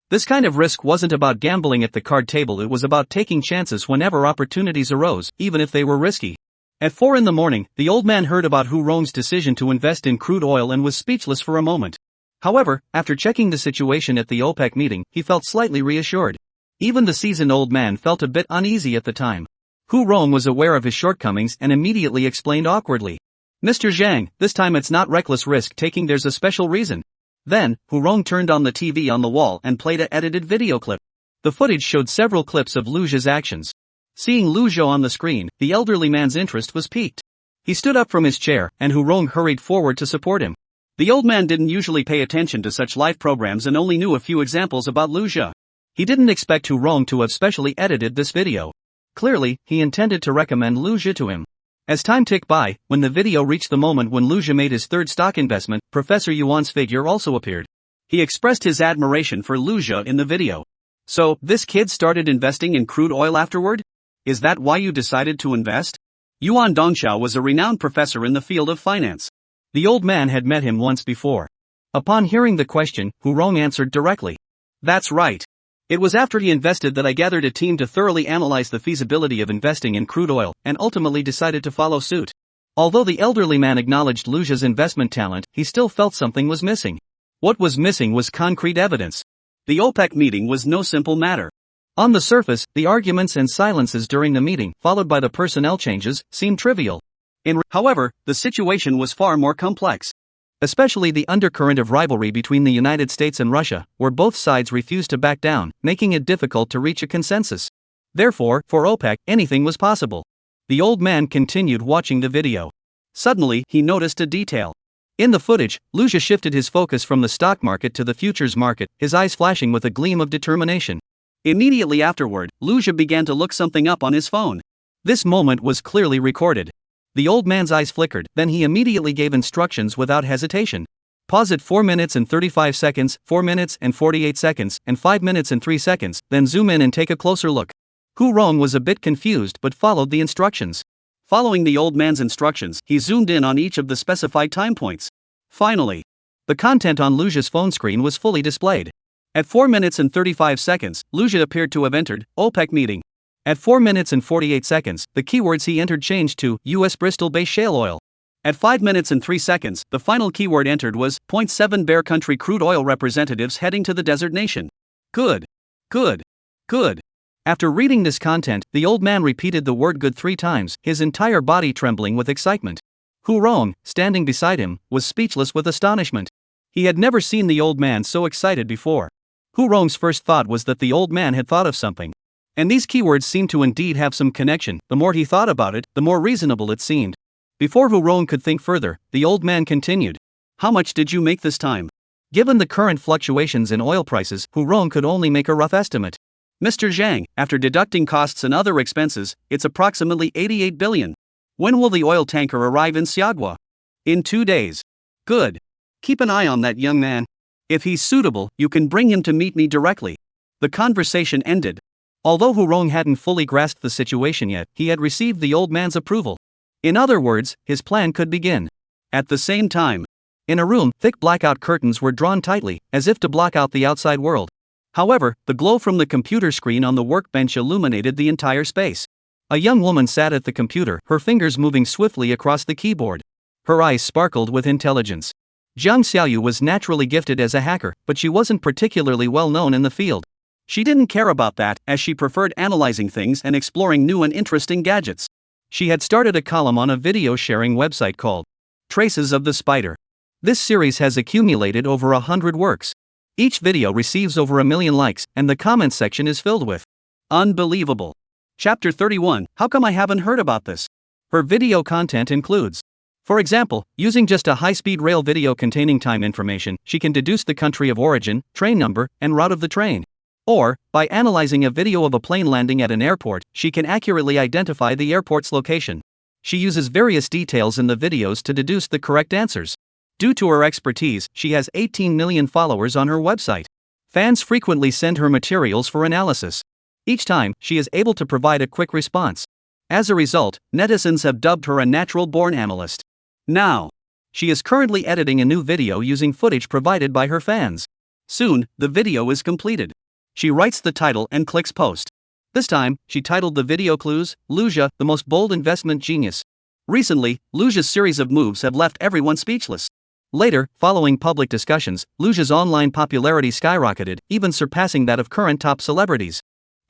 This kind of risk wasn't about gambling at the card table, it was about taking chances whenever opportunities arose, even if they were risky. At 4 in the morning, the old man heard about Hu Rong's decision to invest in crude oil and was speechless for a moment. However, after checking the situation at the OPEC meeting, he felt slightly reassured. Even the seasoned old man felt a bit uneasy at the time. Hu Rong was aware of his shortcomings and immediately explained awkwardly. "Mr. Zhang, this time it's not reckless risk taking, there's a special reason." Then, Hu Rong turned on the TV on the wall and played a edited video clip. The footage showed several clips of Luja's actions. Seeing Luja on the screen, the elderly man's interest was piqued. He stood up from his chair, and Hu Rong hurried forward to support him. The old man didn't usually pay attention to such live programs and only knew a few examples about Luja. He didn't expect Hu Rong to have specially edited this video. Clearly, he intended to recommend Luja to him. As time ticked by, when the video reached the moment when Luja made his third stock investment, Professor Yuan's figure also appeared. He expressed his admiration for Luja in the video. "So, this kid started investing in crude oil afterward? Is that why you decided to invest?" Yuan Dongxiao was a renowned professor in the field of finance. The old man had met him once before. Upon hearing the question, Hu Rong answered directly. "That's right. It was after he invested that I gathered a team to thoroughly analyze the feasibility of investing in crude oil, and ultimately decided to follow suit." Although the elderly man acknowledged Luja's investment talent, he still felt something was missing. What was missing was concrete evidence. The OPEC meeting was no simple matter. On the surface, the arguments and silences during the meeting, followed by the personnel changes, seemed trivial. However, the situation was far more complex. Especially the undercurrent of rivalry between the United States and Russia, where both sides refused to back down, making it difficult to reach a consensus. Therefore, for OPEC, anything was possible. The old man continued watching the video. Suddenly, he noticed a detail. In the footage, Luja shifted his focus from the stock market to the futures market, his eyes flashing with a gleam of determination. Immediately afterward, Luja began to look something up on his phone. This moment was clearly recorded. The old man's eyes flickered, then he immediately gave instructions without hesitation. Pause at 4 minutes and 35 seconds, 4 minutes and 48 seconds, and 5 minutes and 3 seconds, then zoom in and take a closer look. Hu Rong was a bit confused but followed the instructions. Following the old man's instructions, he zoomed in on each of the specified time points. Finally, the content on Luja's phone screen was fully displayed. At 4 minutes and 35 seconds, Luja appeared to have entered OPEC meeting. At 4 minutes and 48 seconds, the keywords he entered changed to U.S. Bristol-based shale oil. At 5 minutes and 3 seconds, the final keyword entered was .7 Bear Country crude oil representatives heading to the desert nation. Good. Good. Good. After reading this content, the old man repeated the word good 3 times, his entire body trembling with excitement. Hu Rong, standing beside him, was speechless with astonishment. He had never seen the old man so excited before. Hu Rong's first thought was that the old man had thought of something. And these keywords seemed to indeed have some connection. The more he thought about it, the more reasonable it seemed. Before Hu Rong could think further, the old man continued. How much did you make this time? Given the current fluctuations in oil prices, Hu Rong could only make a rough estimate. Mr. Zhang, after deducting costs and other expenses, it's approximately 88 billion. When will the oil tanker arrive in Xiagua? In 2 days. Good. Keep an eye on that young man. If he's suitable, you can bring him to meet me directly. The conversation ended. Although Hu Rong hadn't fully grasped the situation yet, he had received the old man's approval. In other words, his plan could begin. At the same time, in a room, thick blackout curtains were drawn tightly, as if to block out the outside world. However, the glow from the computer screen on the workbench illuminated the entire space. A young woman sat at the computer, her fingers moving swiftly across the keyboard. Her eyes sparkled with intelligence. Jiang Xiaoyu was naturally gifted as a hacker, but she wasn't particularly well known in the field. She didn't care about that, as she preferred analyzing things and exploring new and interesting gadgets. She had started a column on a video sharing website called Traces of the Spider. This series has accumulated over 100 works. Each video receives over 1 million likes, and the comment section is filled with unbelievable. Chapter 31, How come I haven't heard about this? Her video content includes, for example, using just a high-speed rail video containing time information, she can deduce the country of origin, train number, and route of the train. Or, by analyzing a video of a plane landing at an airport, she can accurately identify the airport's location. She uses various details in the videos to deduce the correct answers. Due to her expertise, she has 18 million followers on her website. Fans frequently send her materials for analysis. Each time, she is able to provide a quick response. As a result, netizens have dubbed her a natural-born analyst. Now, she is currently editing a new video using footage provided by her fans. Soon, the video is completed. She writes the title and clicks post. This time, she titled the video clues, Luja, the most bold investment genius. Recently, Luja's series of moves have left everyone speechless. Later, following public discussions, Luja's online popularity skyrocketed, even surpassing that of current top celebrities.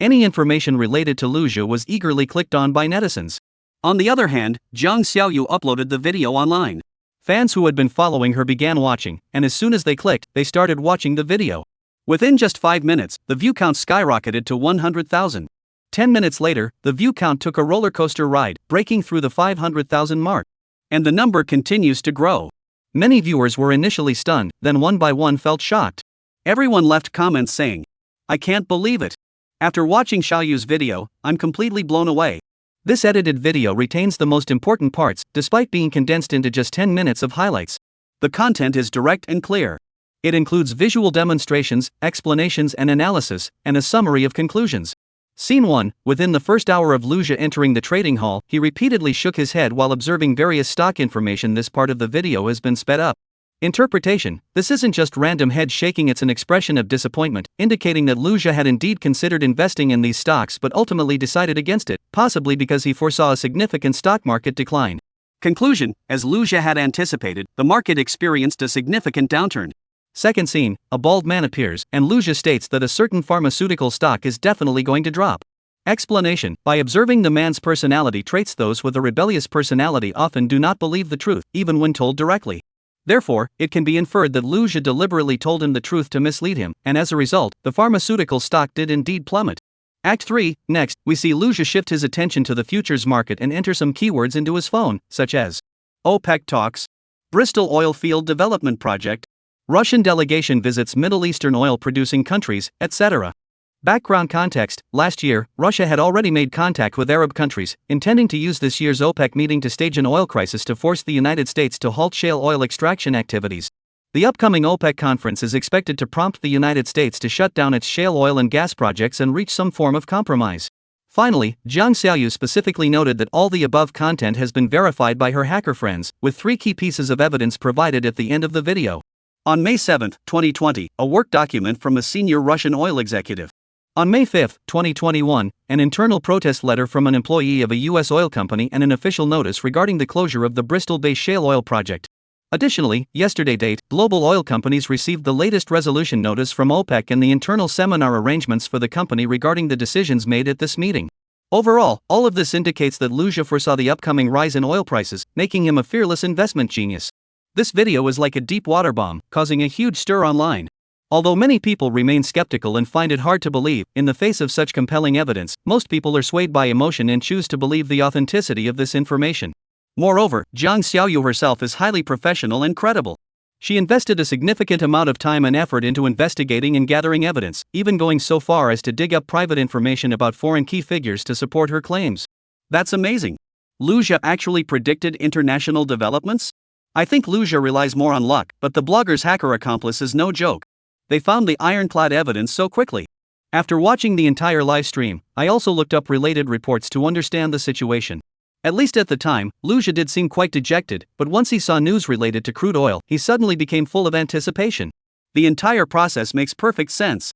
Any information related to Luja was eagerly clicked on by netizens. On the other hand, Jiang Xiaoyu uploaded the video online. Fans who had been following her began watching, and as soon as they clicked, they started watching the video. Within just 5 minutes, the view count skyrocketed to 100,000. 10 minutes later, the view count took a roller coaster ride, breaking through the 500,000 mark. And the number continues to grow. Many viewers were initially stunned, then one by one felt shocked. Everyone left comments saying, I can't believe it. After watching Xiaoyu's video, I'm completely blown away. This edited video retains the most important parts, despite being condensed into just 10 minutes of highlights. The content is direct and clear. It includes visual demonstrations, explanations and analysis, and a summary of conclusions. Scene 1, within the first hour of Luja entering the trading hall, he repeatedly shook his head while observing various stock information. This part of the video has been sped up. Interpretation: this isn't just random head shaking, it's an expression of disappointment, indicating that Luja had indeed considered investing in these stocks but ultimately decided against it, possibly because he foresaw a significant stock market decline. Conclusion: as Luja had anticipated, the market experienced a significant downturn. Second scene, a bald man appears, and Luja states that a certain pharmaceutical stock is definitely going to drop. Explanation: by observing the man's personality traits, those with a rebellious personality often do not believe the truth, even when told directly. Therefore, it can be inferred that Luja deliberately told him the truth to mislead him, and as a result, the pharmaceutical stock did indeed plummet. Act 3, next, we see Luja shift his attention to the futures market and enter some keywords into his phone, such as OPEC talks, Bristol oil field development project, Russian delegation visits Middle Eastern oil-producing countries, etc. Background context: last year, Russia had already made contact with Arab countries, intending to use this year's OPEC meeting to stage an oil crisis to force the United States to halt shale oil extraction activities. The upcoming OPEC conference is expected to prompt the United States to shut down its shale oil and gas projects and reach some form of compromise. Finally, Jiang Xiaoyu specifically noted that all the above content has been verified by her hacker friends, with 3 key pieces of evidence provided at the end of the video. On May 7, 2020, a work document from a senior Russian oil executive. On May 5, 2021, an internal protest letter from an employee of a U.S. oil company and an official notice regarding the closure of the Bristol-based shale oil project. Additionally, yesterday date, global oil companies received the latest resolution notice from OPEC and the internal seminar arrangements for the company regarding the decisions made at this meeting. Overall, all of this indicates that Lu Jia foresaw the upcoming rise in oil prices, making him a fearless investment genius. This video is like a deep water bomb, causing a huge stir online. Although many people remain skeptical and find it hard to believe, in the face of such compelling evidence, most people are swayed by emotion and choose to believe the authenticity of this information. Moreover, Jiang Xiaoyu herself is highly professional and credible. She invested a significant amount of time and effort into investigating and gathering evidence, even going so far as to dig up private information about foreign key figures to support her claims. That's amazing. Lu Jia actually predicted international developments? I think Lu Jia relies more on luck, but the blogger's hacker accomplice is no joke. They found the ironclad evidence so quickly. After watching the entire live stream, I also looked up related reports to understand the situation. At least at the time, Lu Jia did seem quite dejected, but once he saw news related to crude oil, he suddenly became full of anticipation. The entire process makes perfect sense.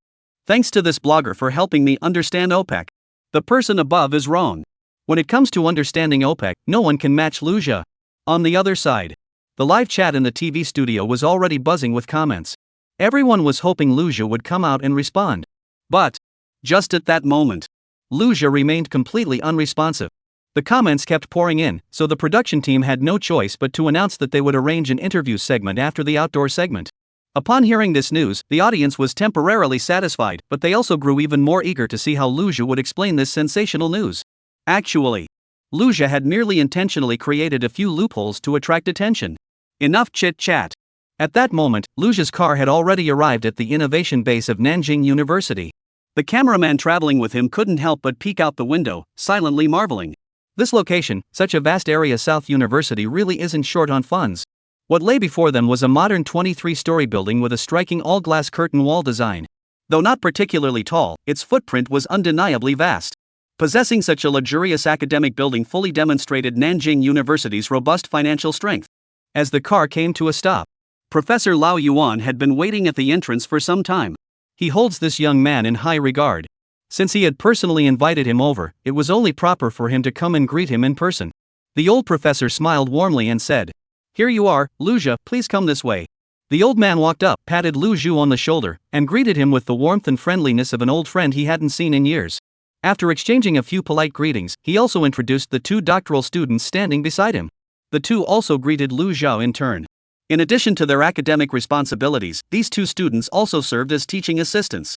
Thanks to this blogger for helping me understand OPEC. The person above is wrong. When it comes to understanding OPEC, no one can match Lu Jia. On the other side, the live chat in the TV studio was already buzzing with comments. Everyone was hoping Lu Jia would come out and respond. But, just at that moment, Lu Jia remained completely unresponsive. The comments kept pouring in, so the production team had no choice but to announce that they would arrange an interview segment after the outdoor segment. Upon hearing this news, the audience was temporarily satisfied, but they also grew even more eager to see how Lu Jia would explain this sensational news. Actually, Lu Jia had merely intentionally created a few loopholes to attract attention. Enough chit-chat. At that moment, Lu Jia's car had already arrived at the innovation base of Nancheng University. The cameraman traveling with him couldn't help but peek out the window, silently marveling. This location, such a vast area South University really isn't short on funds. What lay before them was a modern 23-story building with a striking all-glass curtain wall design. Though not particularly tall, its footprint was undeniably vast. Possessing such a luxurious academic building fully demonstrated Nanjing University's robust financial strength. As the car came to a stop, Professor Lao Yuan had been waiting at the entrance for some time. He holds this young man in high regard. Since he had personally invited him over, it was only proper for him to come and greet him in person. The old professor smiled warmly and said, "Here you are, Lu Jia, please come this way." The old man walked up, patted Lu Jia on the shoulder, and greeted him with the warmth and friendliness of an old friend he hadn't seen in years. After exchanging a few polite greetings, he also introduced the two doctoral students standing beside him. The two also greeted Lu Jia in turn. In addition to their academic responsibilities, these two students also served as teaching assistants.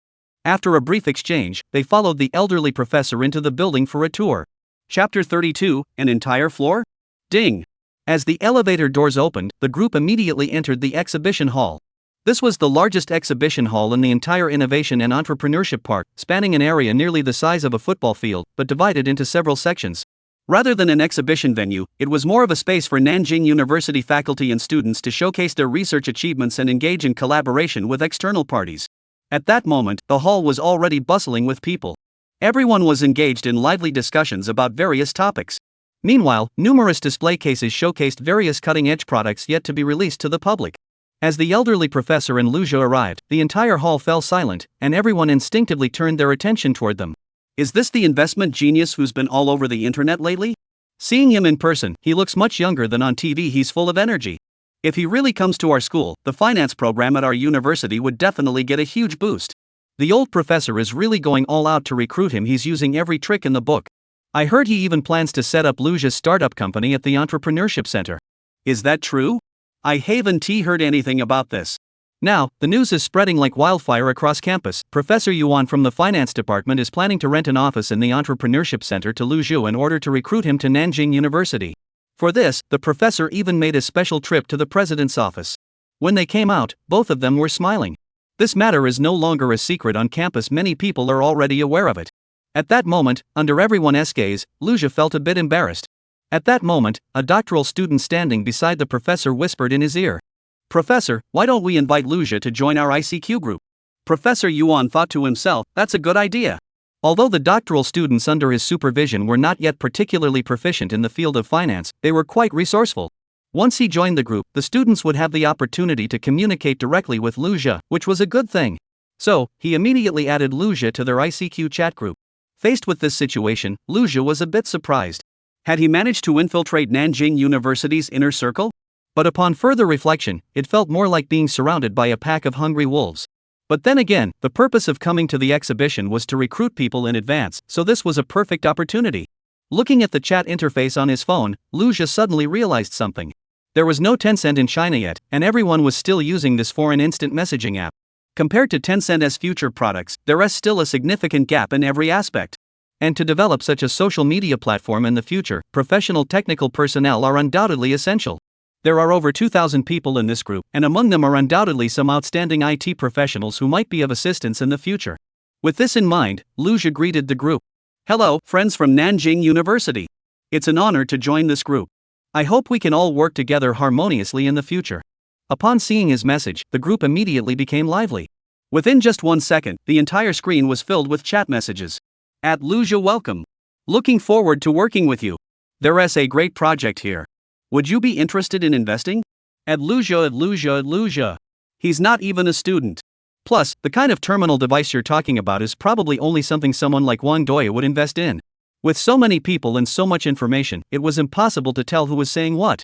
After a brief exchange, they followed the elderly professor into the building for a tour. Chapter 32, An Entire Floor? Ding! As the elevator doors opened, the group immediately entered the exhibition hall. This was the largest exhibition hall in the entire Innovation and Entrepreneurship Park, spanning an area nearly the size of a football field, but divided into several sections. Rather than an exhibition venue, it was more of a space for Nanjing University faculty and students to showcase their research achievements and engage in collaboration with external parties. At that moment, the hall was already bustling with people. Everyone was engaged in lively discussions about various topics. Meanwhile, numerous display cases showcased various cutting-edge products yet to be released to the public. As the elderly professor and Lu Jia arrived, the entire hall fell silent, and everyone instinctively turned their attention toward them. Is this the investment genius who's been all over the internet lately? Seeing him in person, he looks much younger than on TV. He's full of energy. If he really comes to our school, the finance program at our university would definitely get a huge boost. The old professor is really going all out to recruit him. He's using every trick in the book. I heard he even plans to set up Lu Jia's startup company at the Entrepreneurship Center. Is that true? I haven't heard anything about this. Now, the news is spreading like wildfire across campus. Professor Yuan from the finance department is planning to rent an office in the Entrepreneurship Center to Lu Jia in order to recruit him to Nanjing University. For this, the professor even made a special trip to the president's office. When they came out, both of them were smiling. This matter is no longer a secret on campus. Many people are already aware of it. At that moment, under everyone's gaze, Lu Jia felt a bit embarrassed. At that moment, a doctoral student standing beside the professor whispered in his ear, "Professor, why don't we invite Lu Jia to join our ICQ group?" Professor Yuan thought to himself, that's a good idea. Although the doctoral students under his supervision were not yet particularly proficient in the field of finance, they were quite resourceful. Once he joined the group, the students would have the opportunity to communicate directly with Lu Jia, which was a good thing. So, he immediately added Lu Jia to their ICQ chat group. Faced with this situation, Lu Jia was a bit surprised. Had he managed to infiltrate Nanjing University's inner circle? But upon further reflection, it felt more like being surrounded by a pack of hungry wolves. But then again, the purpose of coming to the exhibition was to recruit people in advance, so this was a perfect opportunity. Looking at the chat interface on his phone, Lu Zhi suddenly realized something. There was no Tencent in China yet, and everyone was still using this foreign instant messaging app. Compared to Tencent's future products, there is still a significant gap in every aspect. And to develop such a social media platform in the future, professional technical personnel are undoubtedly essential. There are over 2,000 people in this group, and among them are undoubtedly some outstanding IT professionals who might be of assistance in the future. With this in mind, Lu Zhi greeted the group. Hello, friends from Nancheng University. It's an honor to join this group. I hope we can all work together harmoniously in the future. Upon seeing his message, the group immediately became lively. Within just 1 second, the entire screen was filled with chat messages. At Lu Zhi, welcome. Looking forward to working with you. There is a great project here. Would you be interested in investing? At Lu Zhi. He's not even a student. Plus, the kind of terminal device you're talking about is probably only something someone like Wang Doi would invest in. With so many people and so much information, it was impossible to tell who was saying what.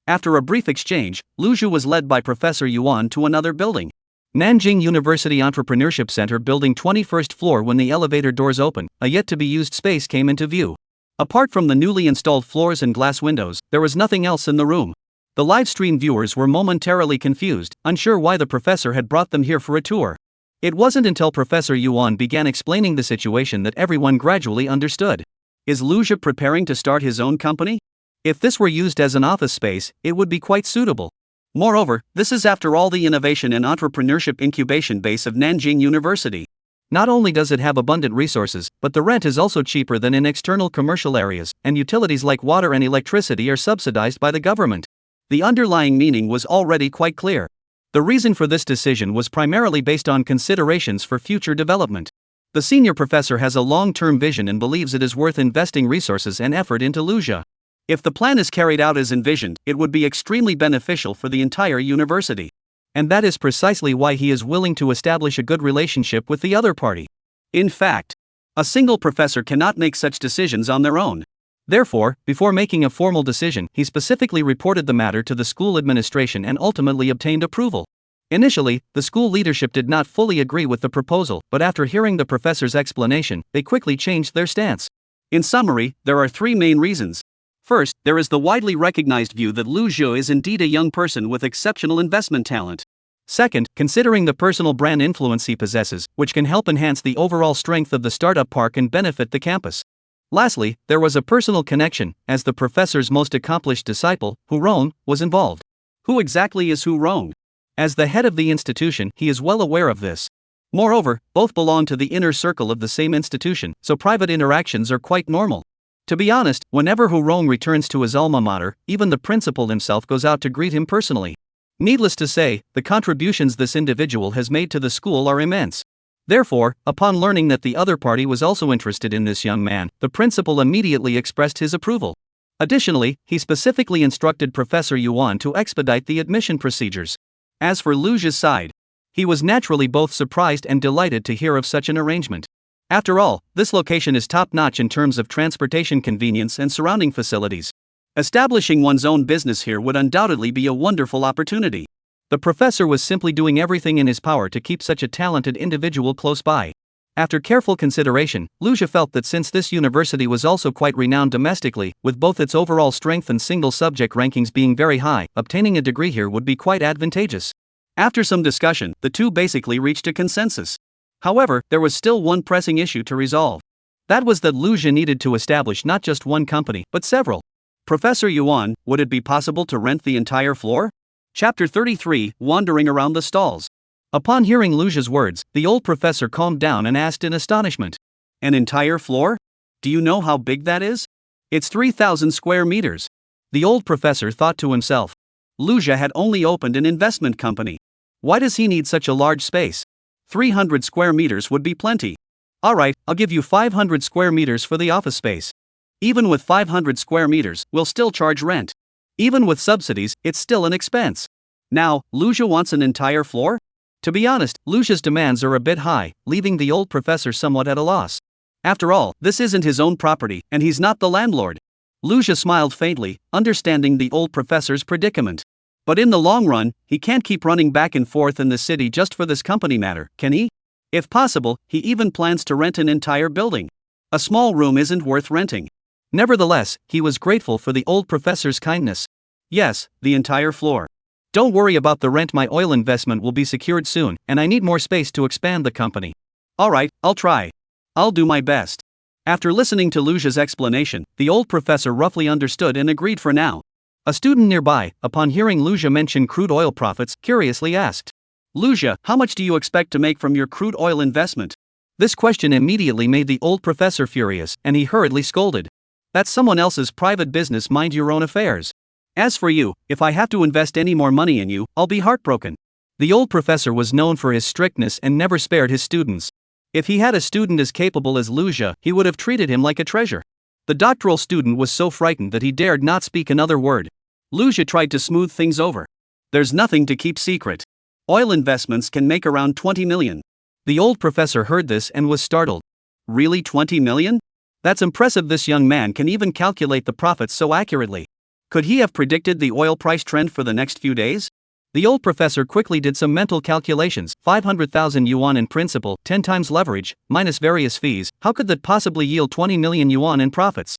After a brief exchange, Lu Zhi was led by Professor Yuan to another building. Nanjing University Entrepreneurship Center, building 21st floor. When the elevator doors opened, a yet-to-be-used space came into view. Apart from the newly installed floors and glass windows, there was nothing else in the room. The live-stream viewers were momentarily confused, unsure why the professor had brought them here for a tour. It wasn't until Professor Yuan began explaining the situation that everyone gradually understood. Is Lu Zhi preparing to start his own company? If this were used as an office space, it would be quite suitable. Moreover, this is after all the innovation and entrepreneurship incubation base of Nanjing University. Not only does it have abundant resources, but the rent is also cheaper than in external commercial areas, and utilities like water and electricity are subsidized by the government. The underlying meaning was already quite clear. The reason for this decision was primarily based on considerations for future development. The senior professor has a long-term vision and believes it is worth investing resources and effort into Lu Zhi. If the plan is carried out as envisioned, it would be extremely beneficial for the entire university. And that is precisely why he is willing to establish a good relationship with the other party. In fact, a single professor cannot make such decisions on their own. Therefore, before making a formal decision, he specifically reported the matter to the school administration and ultimately obtained approval. Initially, the school leadership did not fully agree with the proposal, but after hearing the professor's explanation, they quickly changed their stance. In summary, there are 3 main reasons. First, there is the widely recognized view that Lu Zhi is indeed a young person with exceptional investment talent. Second, considering the personal brand influence he possesses, which can help enhance the overall strength of the startup park and benefit the campus. Lastly, there was a personal connection, as the professor's most accomplished disciple, Hu Rong, was involved. Who exactly is Hu Rong? As the head of the institution, he is well aware of this. Moreover, both belong to the inner circle of the same institution, so private interactions are quite normal. To be honest, whenever Hu Rong returns to his alma mater, even the principal himself goes out to greet him personally. Needless to say, the contributions this individual has made to the school are immense. Therefore, upon learning that the other party was also interested in this young man, the principal immediately expressed his approval. Additionally, he specifically instructed Professor Yuan to expedite the admission procedures. As for Lu Zhi's side, he was naturally both surprised and delighted to hear of such an arrangement. After all, this location is top-notch in terms of transportation convenience and surrounding facilities. Establishing one's own business here would undoubtedly be a wonderful opportunity. The professor was simply doing everything in his power to keep such a talented individual close by. After careful consideration, Lu Zhi felt that since this university was also quite renowned domestically, with both its overall strength and single subject rankings being very high, obtaining a degree here would be quite advantageous. After some discussion, the two basically reached a consensus. However, there was still one pressing issue to resolve. That was that Lu Zhi needed to establish not just one company, but several. Professor Yuan, would it be possible to rent the entire floor? Chapter 33, Wandering Around the Stalls. Upon hearing Lu Zhi's words, the old professor calmed down and asked in astonishment. An entire floor? Do you know how big that is? It's 3,000 square meters. The old professor thought to himself. Lu Zhi had only opened an investment company. Why does he need such a large space? 300 square meters would be plenty. Alright, I'll give you 500 square meters for the office space. Even with 500 square meters, we'll still charge rent. Even with subsidies, it's still an expense. Now, Lu Zhi wants an entire floor? To be honest, Lu Zhi's demands are a bit high, leaving the old professor somewhat at a loss. After all, this isn't his own property, and he's not the landlord. Lu Zhi smiled faintly, understanding the old professor's predicament. But in the long run, he can't keep running back and forth in the city just for this company matter, can he? If possible, he even plans to rent an entire building. A small room isn't worth renting. Nevertheless, he was grateful for the old professor's kindness. Yes, the entire floor. Don't worry about the rent, my oil investment will be secured soon, and I need more space to expand the company. Alright, I'll try. I'll do my best. After listening to Lujia's explanation, the old professor roughly understood and agreed for now. A student nearby, upon hearing Lujia mention crude oil profits, curiously asked, Lujia, how much do you expect to make from your crude oil investment? This question immediately made the old professor furious, and he hurriedly scolded. That's someone else's private business, mind your own affairs. As for you, if I have to invest any more money in you, I'll be heartbroken. The old professor was known for his strictness and never spared his students. If he had a student as capable as Lujia, he would have treated him like a treasure. The doctoral student was so frightened that he dared not speak another word. Lujia tried to smooth things over. There's nothing to keep secret. Oil investments can make around 20 million. The old professor heard this and was startled. Really, 20 million? That's impressive. This young man can even calculate the profits so accurately. Could he have predicted the oil price trend for the next few days? The old professor quickly did some mental calculations. 500,000 yuan in principal, 10 times leverage, minus various fees. How could that possibly yield 20 million yuan in profits?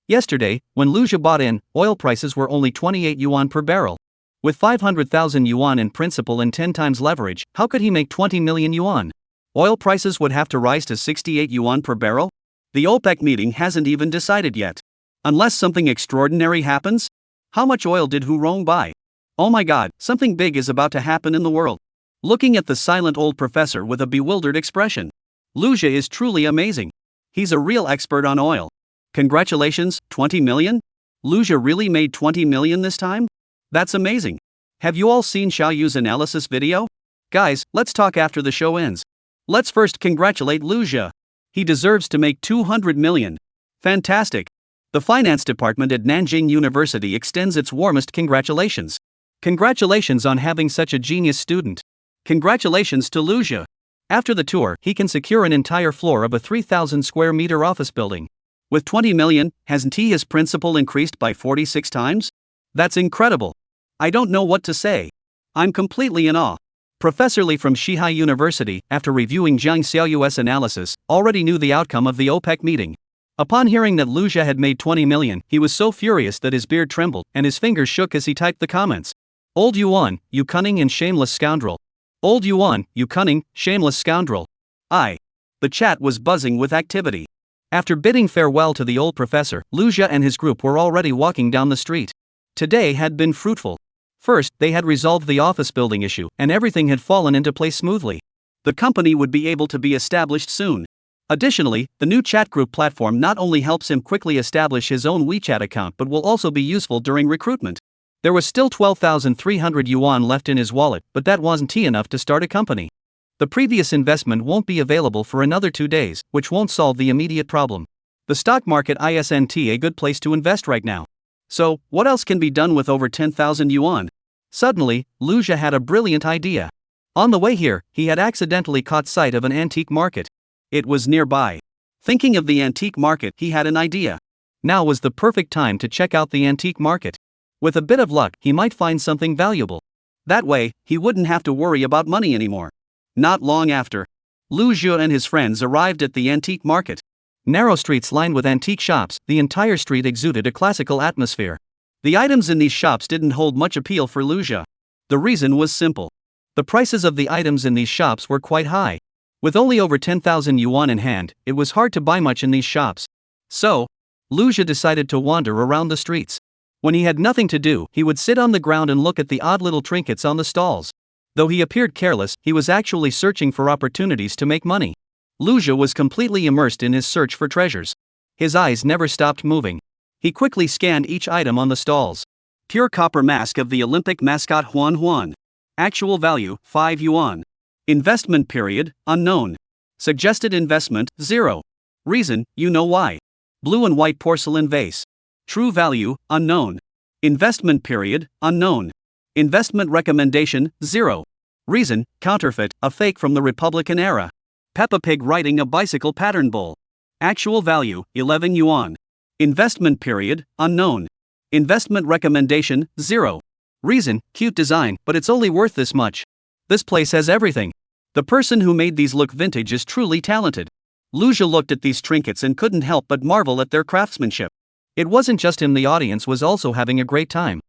Yesterday, when Lujia bought in, oil prices were only 28 yuan per barrel. With 500,000 yuan in principal and 10 times leverage, how could he make 20 million yuan? Oil prices would have to rise to 68 yuan per barrel? The OPEC meeting hasn't even decided yet. Unless something extraordinary happens? How much oil did Hurong buy? Oh my god, something big is about to happen in the world. Looking at the silent old professor with a bewildered expression. Lujia is truly amazing. He's a real expert on oil. Congratulations, 20 million? Lujia really made 20 million this time? That's amazing. Have you all seen Xiaoyu's analysis video? Guys, let's talk after the show ends. Let's first congratulate Lujia. He deserves to make 200 million. Fantastic. The finance department at Nancheng University extends its warmest congratulations. Congratulations on having such a genius student. Congratulations to Lujia. After the tour, he can secure an entire floor of a 3,000 square meter office building. With 20 million, hasn't his principal increased by 46 times? That's incredible. I don't know what to say. I'm completely in awe. Professor Li from Shihai University, after reviewing Jiang Xiaoyu's analysis, already knew the outcome of the OPEC meeting. Upon hearing that Lujia had made 20 million, he was so furious that his beard trembled and his fingers shook as he typed the comments. Old Yuan, you cunning and shameless scoundrel. Old Yuan, you cunning, shameless scoundrel. The chat was buzzing with activity. After bidding farewell to the old professor, Lujia and his group were already walking down the street. Today had been fruitful. First, they had resolved the office building issue, and everything had fallen into place smoothly. The company would be able to be established soon. Additionally, the new chat group platform not only helps him quickly establish his own WeChat account but will also be useful during recruitment. There was still 12,300 yuan left in his wallet, but that wasn't enough to start a company. The previous investment won't be available for another 2 days, which won't solve the immediate problem. The stock market isn't a good place to invest right now. So, what else can be done with over 10,000 yuan? Suddenly, Lujia had a brilliant idea. On the way here, he had accidentally caught sight of an antique market. It was nearby. Thinking of the antique market, he had an idea. Now was the perfect time to check out the antique market. With a bit of luck, he might find something valuable. That way, he wouldn't have to worry about money anymore. Not long after, Lujia and his friends arrived at the antique market. Narrow streets lined with antique shops, the entire street exuded a classical atmosphere. The items in these shops didn't hold much appeal for Lujia. The reason was simple. The prices of the items in these shops were quite high. With only over 10,000 yuan in hand, it was hard to buy much in these shops. So, Lujia decided to wander around the streets. When he had nothing to do, he would sit on the ground and look at the odd little trinkets on the stalls. Though he appeared careless, he was actually searching for opportunities to make money. Lujia was completely immersed in his search for treasures. His eyes never stopped moving. He quickly scanned each item on the stalls. Pure copper mask of the Olympic mascot Huan. Actual value, 5 yuan. Investment period, unknown. Suggested investment, 0. Reason, you know why. Blue and white porcelain vase. True value, unknown. Investment period, unknown. Investment recommendation, 0. Reason, counterfeit, a fake from the Republican era. Peppa Pig riding a bicycle pattern bull. Actual value, 11 yuan. Investment period, unknown. Investment recommendation, 0. Reason, cute design, but it's only worth this much. This place has everything. The person who made these look vintage is truly talented. Luja looked at these trinkets and couldn't help but marvel at their craftsmanship. It wasn't just him, the audience was also having a great time.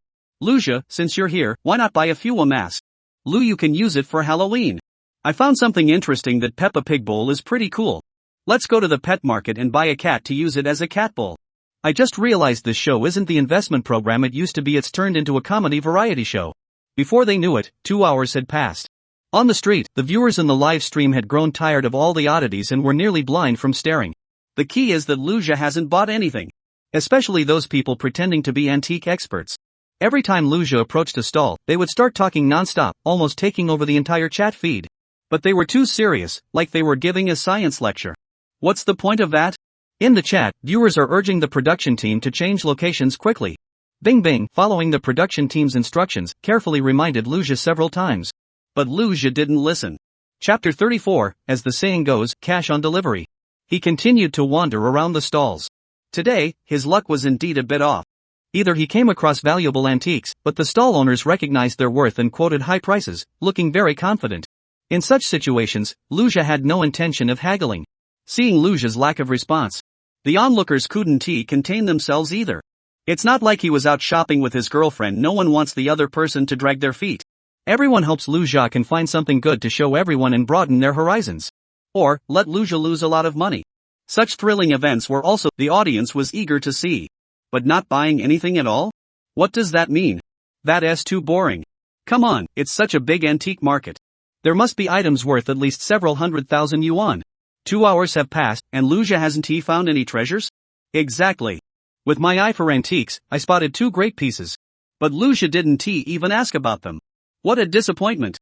Luja, since you're here, why not buy a few a mass? Lu, you can use it for Halloween. I found something interesting, that Peppa Pig bowl is pretty cool. Let's go to the pet market and buy a cat to use it as a cat bowl. I just realized this show isn't the investment program it used to be, it's turned into a comedy variety show. Before they knew it, 2 hours had passed. On the street, the viewers in the live stream had grown tired of all the oddities and were nearly blind from staring. The key is that Luja hasn't bought anything. Especially those people pretending to be antique experts. Every time Luja approached a stall, they would start talking non-stop, almost taking over the entire chat feed. But they were too serious, like they were giving a science lecture. What's the point of that? In the chat, viewers are urging the production team to change locations quickly. Bing Bing, following the production team's instructions, carefully reminded Luja several times. But Luja didn't listen. Chapter 34, as the saying goes, cash on delivery. He continued to wander around the stalls. Today, his luck was indeed a bit off. Either he came across valuable antiques, but the stall owners recognized their worth and quoted high prices, looking very confident. In such situations, Luja had no intention of haggling. Seeing Luja's lack of response, the onlookers couldn't contain themselves either. It's not like he was out shopping with his girlfriend, no one wants the other person to drag their feet. Everyone hopes Luja can find something good to show everyone and broaden their horizons. Or, let Luja lose a lot of money. Such thrilling events were also the audience was eager to see. But not buying anything at all? What does that mean? That's too boring. Come on, it's such a big antique market. There must be items worth at least several 100,000 yuan. 2 hours have passed, and Luja hasn't found any treasures? Exactly. With my eye for antiques, I spotted 2 great pieces. But Luja didn't even ask about them. What a disappointment.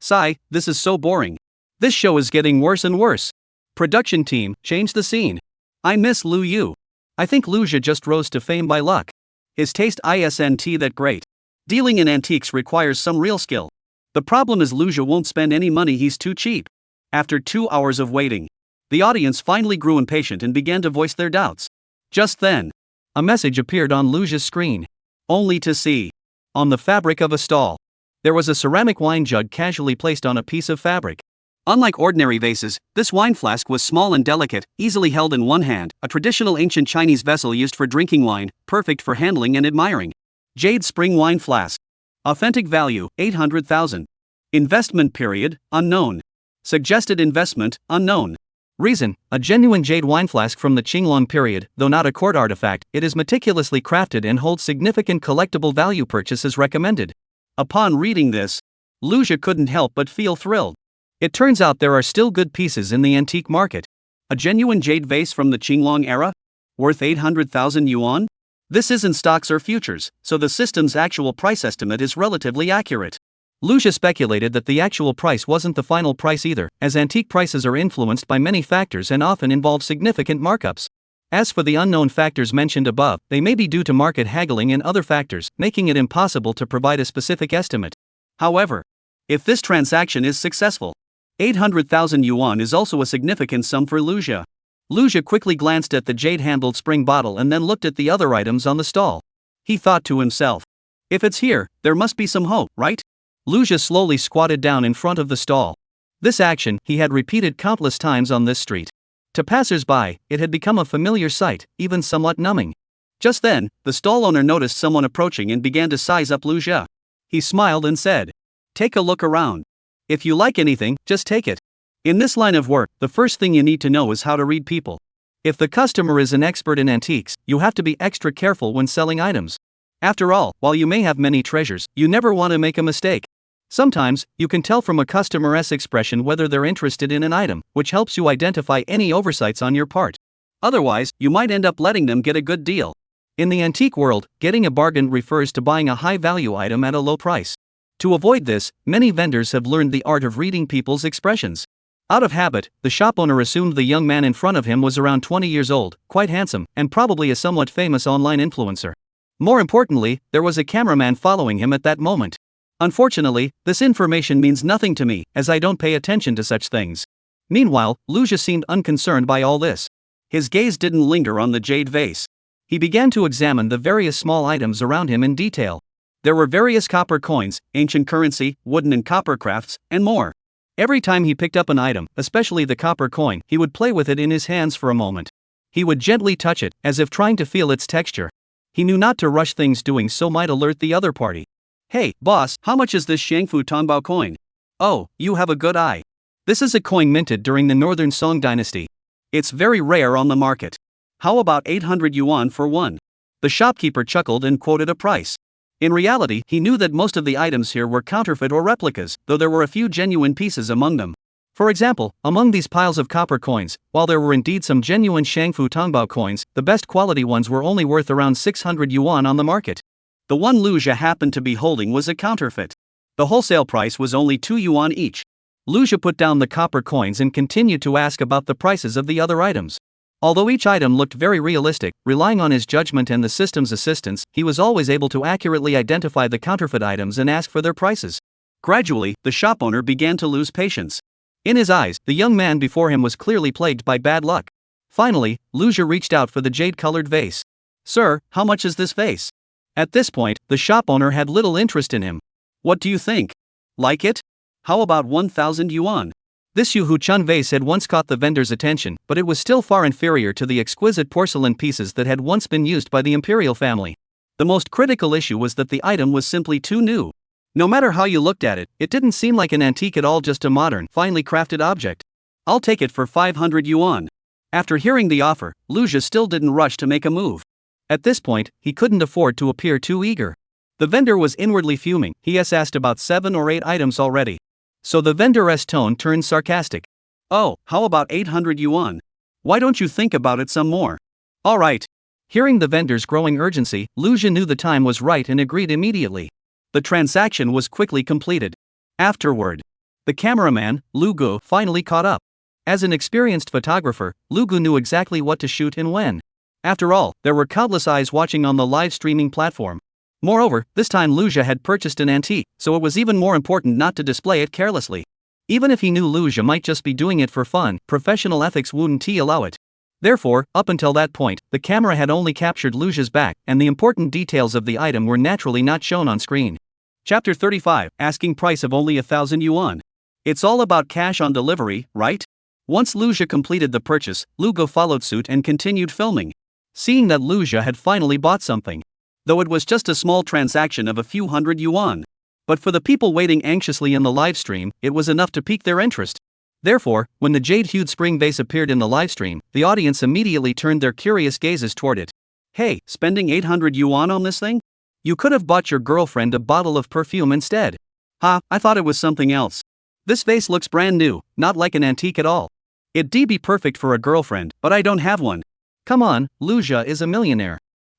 Sigh, this is so boring. This show is getting worse and worse. Production team, change the scene. I miss Lu Yu. I think Luja just rose to fame by luck. His taste isn't that great. Dealing in antiques requires some real skill. The problem is Luja won't spend any money, he's too cheap. After 2 hours of waiting, the audience finally grew impatient and began to voice their doubts. Just then, a message appeared on Luja's screen. Only to see, on the fabric of a stall, there was a ceramic wine jug casually placed on a piece of fabric. Unlike ordinary vases, this wine flask was small and delicate, easily held in one hand, a traditional ancient Chinese vessel used for drinking wine, perfect for handling and admiring. Jade spring wine flask. Authentic value, 800,000. Investment period, unknown. Suggested investment, unknown. Reason, a genuine jade wine flask from the Qinglong period, though not a court artifact, it is meticulously crafted and holds significant collectible value, purchases recommended. Upon reading this, Luja couldn't help but feel thrilled. It turns out there are still good pieces in the antique market. A genuine jade vase from the Qinglong era? Worth 800,000 yuan? This isn't stocks or futures, so the system's actual price estimate is relatively accurate. Luja speculated that the actual price wasn't the final price either, as antique prices are influenced by many factors and often involve significant markups. As for the unknown factors mentioned above, they may be due to market haggling and other factors, making it impossible to provide a specific estimate. However, if this transaction is successful, 800,000 yuan is also a significant sum for Luja. Luja quickly glanced at the jade-handled spring bottle and then looked at the other items on the stall. He thought to himself, if it's here, there must be some hope, right? Luja slowly squatted down in front of the stall. This action he had repeated countless times on this street. To passers-by, it had become a familiar sight, even somewhat numbing. Just then, the stall owner noticed someone approaching and began to size up Luja. He smiled and said, "Take a look around. If you like anything, just take it." In this line of work, the first thing you need to know is how to read people. If the customer is an expert in antiques, you have to be extra careful when selling items. After all, while you may have many treasures, you never want to make a mistake. Sometimes, you can tell from a customer's expression whether they're interested in an item, which helps you identify any oversights on your part. Otherwise, you might end up letting them get a good deal. In the antique world, getting a bargain refers to buying a high-value item at a low price. To avoid this, many vendors have learned the art of reading people's expressions. Out of habit, the shop owner assumed the young man in front of him was around 20 years old, quite handsome, and probably a somewhat famous online influencer. More importantly, there was a cameraman following him at that moment. Unfortunately, this information means nothing to me, as I don't pay attention to such things. Meanwhile, Luja seemed unconcerned by all this. His gaze didn't linger on the jade vase. He began to examine the various small items around him in detail. There were various copper coins, ancient currency, wooden and copper crafts, and more. Every time he picked up an item, especially the copper coin, he would play with it in his hands for a moment. He would gently touch it, as if trying to feel its texture. He knew not to rush things, doing so might alert the other party. Hey, boss, how much is this Shangfu Tongbao coin? Oh, you have a good eye. This is a coin minted during the Northern Song dynasty. It's very rare on the market. How about 800 yuan for one? The shopkeeper chuckled and quoted a price. In reality, he knew that most of the items here were counterfeit or replicas, though there were a few genuine pieces among them. For example, among these piles of copper coins, while there were indeed some genuine Shangfu Tongbao coins, the best quality ones were only worth around 600 yuan on the market. The one Lu Jia happened to be holding was a counterfeit. The wholesale price was only 2 yuan each. Lu Jia put down the copper coins and continued to ask about the prices of the other items. Although each item looked very realistic, relying on his judgment and the system's assistance, he was always able to accurately identify the counterfeit items and ask for their prices. Gradually, the shop owner began to lose patience. In his eyes, the young man before him was clearly plagued by bad luck. Finally, Lu Jia reached out for the jade-colored vase. Sir, how much is this vase? At this point, the shop owner had little interest in him. What do you think? Like it? How about 1,000 yuan? This Yu Hu Chun vase had once caught the vendor's attention, but it was still far inferior to the exquisite porcelain pieces that had once been used by the imperial family. The most critical issue was that the item was simply too new. No matter how you looked at it, it didn't seem like an antique at all, just a modern, finely crafted object. I'll take it for 500 yuan. After hearing the offer, Lu Jia still didn't rush to make a move. At this point, he couldn't afford to appear too eager. The vendor was inwardly fuming. He has asked about 7 or 8 items already. So the vendor's tone turned sarcastic. Oh, how about 800 yuan? Why don't you think about it some more? All right. Hearing the vendor's growing urgency, Lu Jia knew the time was right and agreed immediately. The transaction was quickly completed. Afterward, the cameraman, Lu Gu, finally caught up. As an experienced photographer, Lu Gu knew exactly what to shoot and when. After all, there were countless eyes watching on the live streaming platform. Moreover, this time Lu Jia had purchased an antique, so it was even more important not to display it carelessly. Even if he knew Lu Jia might just be doing it for fun, professional ethics wouldn't allow it. Therefore, up until that point, the camera had only captured Lu Jia's back, and the important details of the item were naturally not shown on screen. Chapter 35, Asking Price of Only 1,000 Yuan. It's all about cash on delivery, right? Once Lu Jia completed the purchase, Lu Gu followed suit and continued filming. Seeing that Lu Jia had finally bought something, though it was just a small transaction of a few hundred yuan. But for the people waiting anxiously in the live stream, it was enough to pique their interest. Therefore, when the jade-hued spring vase appeared in the live stream, the audience immediately turned their curious gazes toward it. Hey, spending 800 yuan on this thing? You could have bought your girlfriend a bottle of perfume instead. Ha, I thought it was something else. This vase looks brand new, not like an antique at all. It'd be perfect for a girlfriend, but I don't have one. Come on, Lu Jia is a millionaire.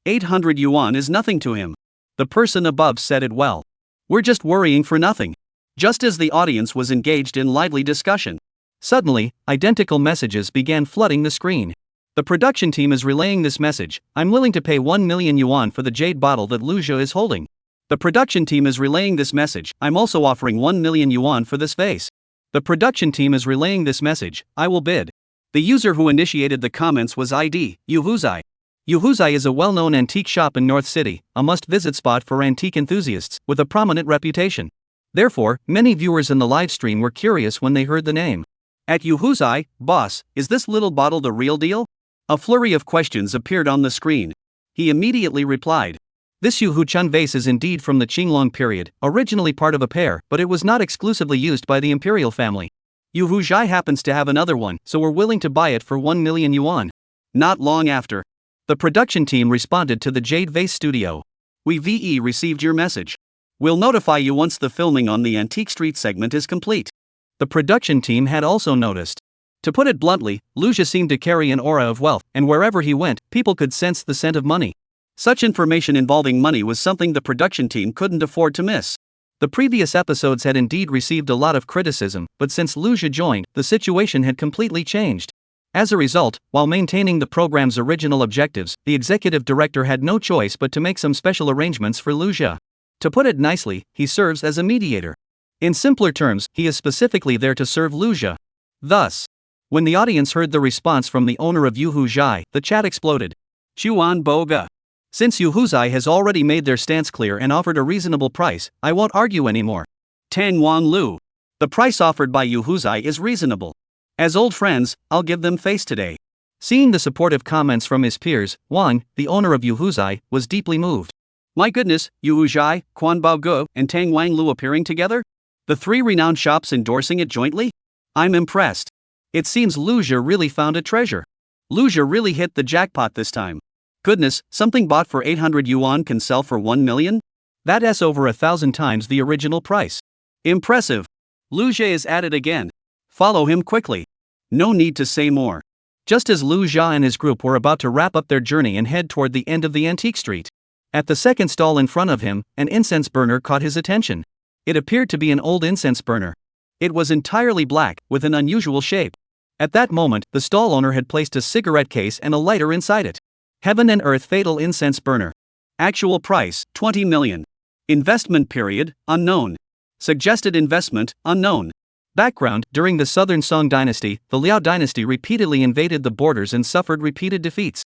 800 yuan is nothing to him. The person above said it well. We're just worrying for nothing. Just as the audience was engaged in lively discussion, suddenly, identical messages began flooding the screen. The production team is relaying this message. I'm willing to pay 1 million yuan for the jade bottle that Lu Jia is holding. The production team is relaying this message. I'm also offering 1 million yuan for this vase. The production team is relaying this message. I will bid. The user who initiated the comments was ID, Yuhuzai. Yuhuzai is a well-known antique shop in North City, a must-visit spot for antique enthusiasts, with a prominent reputation. Therefore, many viewers in the live stream were curious when they heard the name. At Yuhuzai, boss, is this little bottle the real deal? A flurry of questions appeared on the screen. He immediately replied. This Yu Hu Chun vase is indeed from the Qinglong period, originally part of a pair, but it was not exclusively used by the imperial family. Yu Hu Zhai happens to have another one, so we're willing to buy it for 1 million yuan. Not long after, the production team responded to the Jade Vase Studio. We received your message. We'll notify you once the filming on the Antique Street segment is complete. The production team had also noticed. To put it bluntly, Lu Jia seemed to carry an aura of wealth, and wherever he went, people could sense the scent of money. Such information involving money was something the production team couldn't afford to miss. The previous episodes had indeed received a lot of criticism, but since Lu Jia joined, the situation had completely changed. As a result, while maintaining the program's original objectives, the executive director had no choice but to make some special arrangements for Lu Jia. To put it nicely, he serves as a mediator. In simpler terms, he is specifically there to serve Lu Jia. Thus, when the audience heard the response from the owner of Yu Hu Zhai, the chat exploded. Chuan Boga. Since Yu Huzai has already made their stance clear and offered a reasonable price, I won't argue anymore. Tang Wang Lu. The price offered by Yu Huzai is reasonable. As old friends, I'll give them face today. Seeing the supportive comments from his peers, Wang, the owner of Yu Huzai, was deeply moved. My goodness, Yu Huzai, Quan Baoge, and Tang Wang Lu appearing together? The three renowned shops endorsing it jointly? I'm impressed. It seems Lu Zhe really found a treasure. Lu Zhe really hit the jackpot this time. Goodness, something bought for 800 yuan can sell for 1 million? That's over 1,000 times the original price. Impressive. Lu Zhe is at it again. Follow him quickly. No need to say more. Just as Lu Zhe and his group were about to wrap up their journey and head toward the end of the antique street, at the second stall in front of him, an incense burner caught his attention. It appeared to be an old incense burner. It was entirely black, with an unusual shape. At that moment, the stall owner had placed a cigarette case and a lighter inside it. Heaven and Earth Fatal Incense Burner. Actual price, 20 million. Investment period, unknown. Suggested investment, unknown. Background: during the Southern Song dynasty, the Liao dynasty repeatedly invaded the borders and suffered repeated defeats.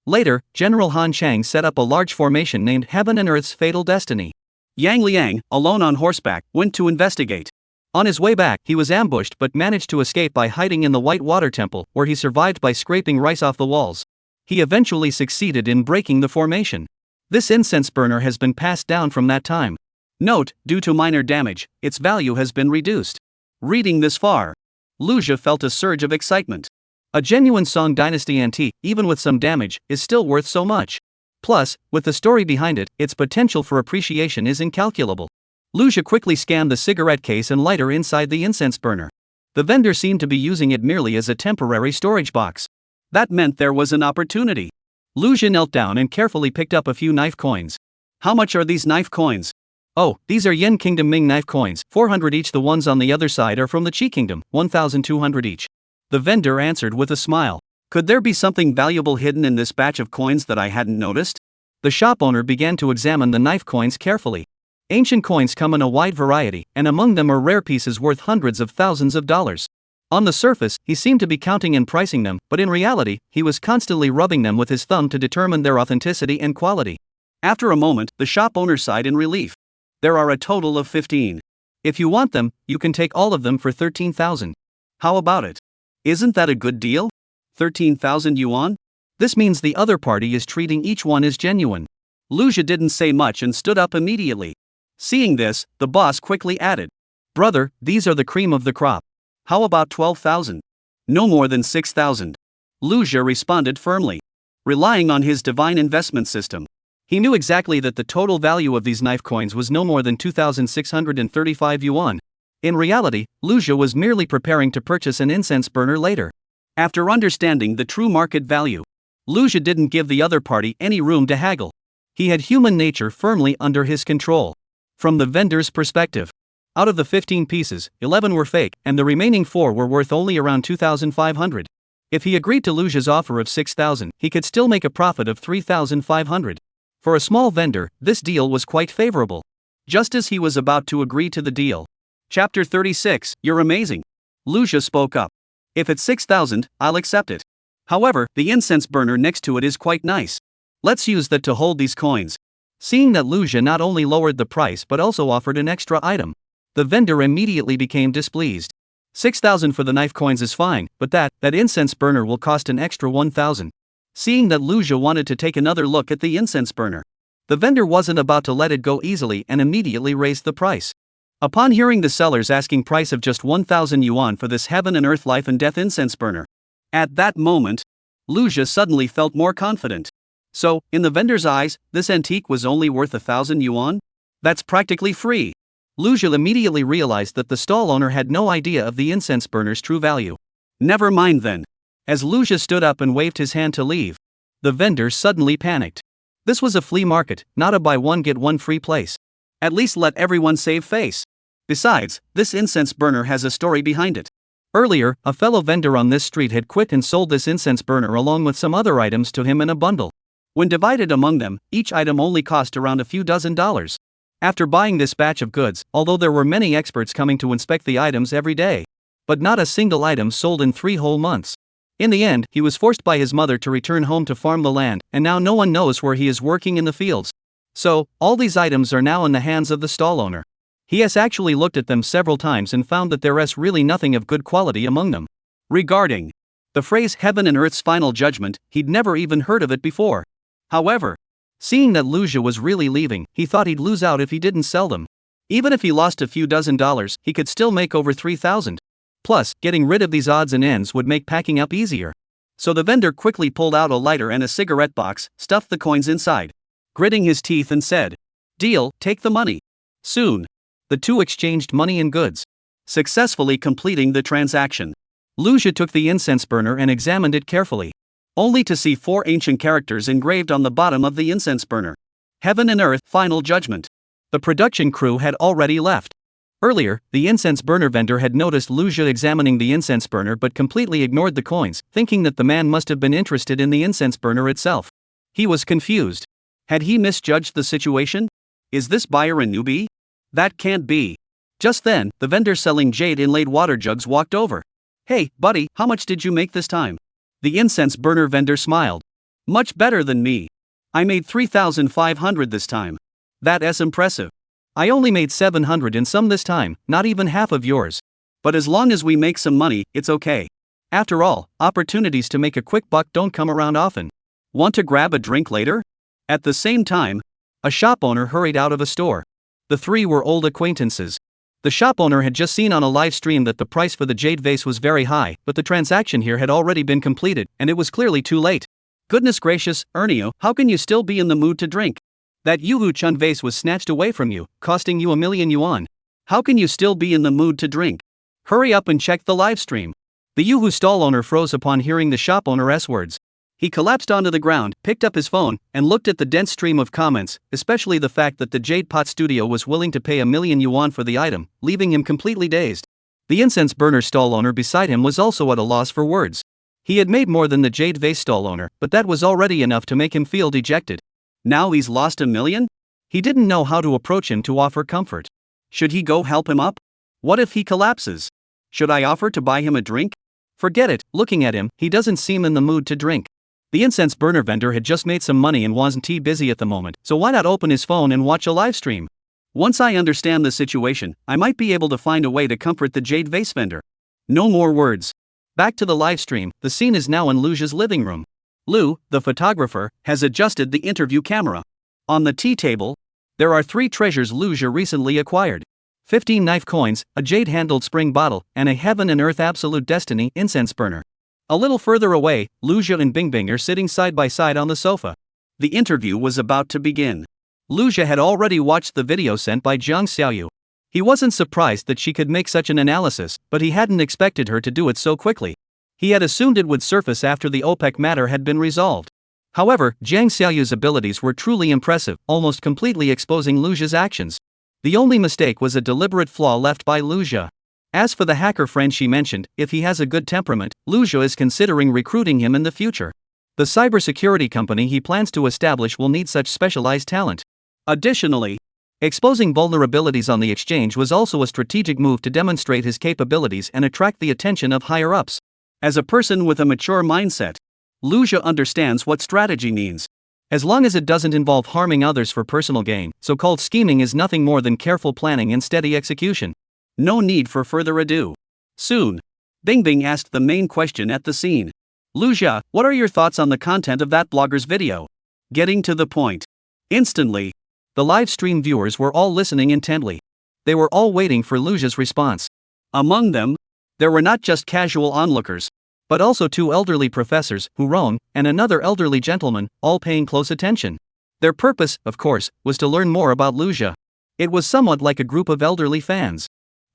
Later, General Han Chang set up a large formation named Heaven and Earth's Fatal Destiny. Yang Liang, alone on horseback, went to investigate. On his way back, he was ambushed but managed to escape by hiding in the White Water Temple, where he survived by scraping rice off the walls. He eventually succeeded in breaking the formation. This incense burner has been passed down from that time. Note, due to minor damage, its value has been reduced. Reading this far, Lu Zhe felt a surge of excitement. A genuine Song dynasty antique, even with some damage, is still worth so much. Plus, with the story behind it, its potential for appreciation is incalculable. Lu Zhe quickly scanned the cigarette case and lighter inside the incense burner. The vendor seemed to be using it merely as a temporary storage box. That meant there was an opportunity. Lu Zhe knelt down and carefully picked up a few knife coins. How much are these knife coins? Oh, these are Yen Kingdom Ming knife coins, 400 each. The ones on the other side are from the Qi Kingdom, 1,200 each. The vendor answered with a smile. Could there be something valuable hidden in this batch of coins that I hadn't noticed? The shop owner began to examine the knife coins carefully. Ancient coins come in a wide variety, and among them are rare pieces worth hundreds of thousands of dollars. On the surface, he seemed to be counting and pricing them, but in reality, he was constantly rubbing them with his thumb to determine their authenticity and quality. After a moment, the shop owner sighed in relief. There are a total of 15. If you want them, you can take all of them for 13,000. How about it? Isn't that a good deal? 13,000 yuan? This means the other party is treating each one as genuine. Lu Zhe didn't say much and stood up immediately. Seeing this, the boss quickly added, "Brother, these are the cream of the crop. How about 12,000? No more than 6,000. Lu Zhe responded firmly. Relying on his divine investment system, he knew exactly that the total value of these knife coins was no more than 2,635 yuan. In reality, Lu Zhe was merely preparing to purchase an incense burner later. After understanding the true market value, Lu Zhe didn't give the other party any room to haggle. He had human nature firmly under his control. From the vendor's perspective, out of the 15 pieces, 11 were fake, and the remaining 4 were worth only around 2,500. If he agreed to Lu Zhe's offer of 6,000, he could still make a profit of 3,500. For a small vendor, this deal was quite favorable. Just as he was about to agree to the deal. Chapter 36, You're amazing. Lu Zhe spoke up. If it's 6,000, I'll accept it. However, the incense burner next to it is quite nice. Let's use that to hold these coins. Seeing that Lu Zhe not only lowered the price but also offered an extra item, the vendor immediately became displeased. 6,000 for the knife coins is fine, but that incense burner will cost an extra 1,000. Seeing that Lu Zhe wanted to take another look at the incense burner, the vendor wasn't about to let it go easily and immediately raised the price. Upon hearing the seller's asking price of just 1,000 yuan for this heaven and earth life and death incense burner, at that moment, Lu Zhe suddenly felt more confident. So, in the vendor's eyes, this antique was only worth 1,000 yuan? That's practically free. Lu Zhe immediately realized that the stall owner had no idea of the incense burner's true value. Never mind then. As Lu Zhe stood up and waved his hand to leave, the vendor suddenly panicked. This was a flea market, not a buy one get one free place. At least let everyone save face. Besides, this incense burner has a story behind it. Earlier, a fellow vendor on this street had quit and sold this incense burner along with some other items to him in a bundle. When divided among them, each item only cost around a few dozen dollars. After buying this batch of goods, although there were many experts coming to inspect the items every day, but not a single item sold in 3 whole months. In the end, he was forced by his mother to return home to farm the land, and now no one knows where he is working in the fields. So, all these items are now in the hands of the stall owner. He has actually looked at them several times and found that there is really nothing of good quality among them. Regarding the phrase heaven and earth's final judgment, he'd never even heard of it before. However, seeing that Luja was really leaving, he thought he'd lose out if he didn't sell them. Even if he lost a few dozen dollars, he could still make over 3,000. Plus, getting rid of these odds and ends would make packing up easier. So the vendor quickly pulled out a lighter and a cigarette box, stuffed the coins inside, gritting his teeth and said, "Deal, take the money." Soon, the two exchanged money and goods, successfully completing the transaction. Luja took the incense burner and examined it carefully, only to see 4 ancient characters engraved on the bottom of the incense burner. Heaven and Earth, Final Judgment. The production crew had already left. Earlier, the incense burner vendor had noticed Luja examining the incense burner but completely ignored the coins, thinking that the man must have been interested in the incense burner itself. He was confused. Had he misjudged the situation? Is this buyer a newbie? That can't be. Just then, the vendor selling jade inlaid water jugs walked over. "Hey, buddy, how much did you make this time?" The incense burner vendor smiled. "Much better than me. I made 3,500 this time." "That's impressive. I only made 700 and some this time, not even half of yours. But as long as we make some money, it's okay. After all, opportunities to make a quick buck don't come around often. Want to grab a drink later?" At the same time, a shop owner hurried out of a store. The three were old acquaintances. The shop owner had just seen on a live stream that the price for the jade vase was very high, but the transaction here had already been completed, and it was clearly too late. "Goodness gracious, Ernio, how can you still be in the mood to drink? That Yuhu-chun vase was snatched away from you, costing you 1,000,000 yuan. How can you still be in the mood to drink? Hurry up and check the live stream." The Yuhu stall owner froze upon hearing the shop owner's words. He collapsed onto the ground, picked up his phone, and looked at the dense stream of comments, especially the fact that the Jade Pot Studio was willing to pay 1,000,000 yuan for the item, leaving him completely dazed. The incense burner stall owner beside him was also at a loss for words. He had made more than the jade vase stall owner, but that was already enough to make him feel dejected. Now he's lost 1,000,000? He didn't know how to approach him to offer comfort. Should he go help him up? What if he collapses? Should I offer to buy him a drink? Forget it, looking at him, he doesn't seem in the mood to drink. The incense burner vendor had just made some money and wasn't too busy at the moment, so why not open his phone and watch a live stream? Once I understand the situation, I might be able to find a way to comfort the jade vase vendor. No more words. Back to the live stream, the scene is now in Luja's living room. Lu, the photographer, has adjusted the interview camera. On the tea table, there are 3 treasures Luja recently acquired. 15 knife coins, a jade-handled spring bottle, and a Heaven and Earth Absolute Destiny incense burner. A little further away, Luja and Bingbing are sitting side by side on the sofa. The interview was about to begin. Luja had already watched the video sent by Jiang Xiaoyu. He wasn't surprised that she could make such an analysis, but he hadn't expected her to do it so quickly. He had assumed it would surface after the OPEC matter had been resolved. However, Jiang Xiaoyu's abilities were truly impressive, almost completely exposing Luja's actions. The only mistake was a deliberate flaw left by Luja. As for the hacker friend she mentioned, if he has a good temperament, Luja is considering recruiting him in the future. The cybersecurity company he plans to establish will need such specialized talent. Additionally, exposing vulnerabilities on the exchange was also a strategic move to demonstrate his capabilities and attract the attention of higher-ups. As a person with a mature mindset, Luja understands what strategy means. As long as it doesn't involve harming others for personal gain, so-called scheming is nothing more than careful planning and steady execution. No need for further ado. Soon, Bingbing asked the main question at the scene. "Luja, what are your thoughts on the content of that blogger's video?" Getting to the point. Instantly, the live stream viewers were all listening intently. They were all waiting for Luja's response. Among them, there were not just casual onlookers, but also 2 elderly professors, Huron, and another elderly gentleman, all paying close attention. Their purpose, of course, was to learn more about Luja. It was somewhat like a group of elderly fans.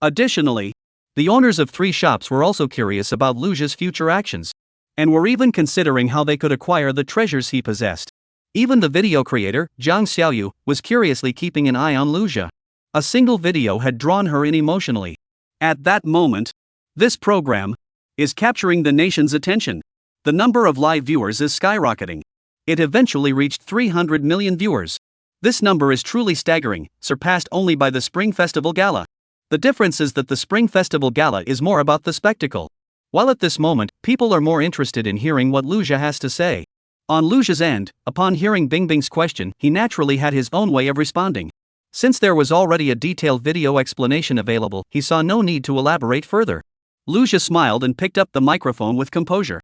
Additionally, the owners of 3 shops were also curious about Luja's future actions, and were even considering how they could acquire the treasures he possessed. Even the video creator, Jiang Xiaoyu, was curiously keeping an eye on Luja. A single video had drawn her in emotionally. At that moment, this program is capturing the nation's attention. The number of live viewers is skyrocketing. It eventually reached 300 million viewers. This number is truly staggering, surpassed only by the Spring Festival Gala. The difference is that the Spring Festival Gala is more about the spectacle, While at this moment, people are more interested in hearing what Luja has to say. On Luja's end, upon hearing Bingbing's question, he naturally had his own way of responding. Since there was already a detailed video explanation available, he saw no need to elaborate further. Luja smiled and picked up the microphone with composure.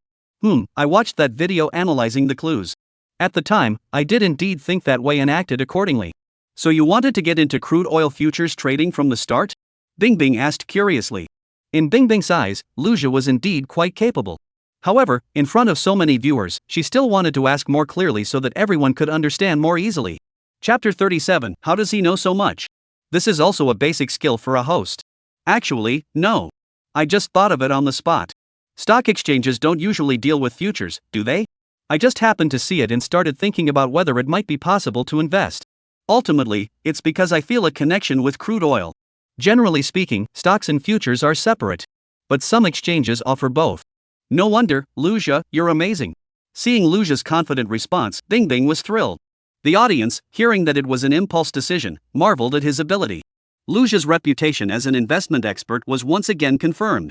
I watched that video analyzing the clues. At the time, I did indeed think that way and acted accordingly. So you wanted to get into crude oil futures trading from the start? Bingbing asked curiously. In Bingbing's eyes, Luja was indeed quite capable. However, in front of so many viewers, she still wanted to ask more clearly so that everyone could understand more easily. Chapter 37, How does he know so much? This is also a basic skill for a host. Actually, no. I just thought of it on the spot. Stock exchanges don't usually deal with futures, do they? I just happened to see it and started thinking about whether it might be possible to invest. Ultimately, it's because I feel a connection with crude oil. Generally speaking, stocks and futures are separate. But some exchanges offer both. No wonder, Luja, you're amazing. Seeing Luja's confident response, Bingbing was thrilled. The audience, hearing that it was an impulse decision, marveled at his ability. Luja's reputation as an investment expert was once again confirmed.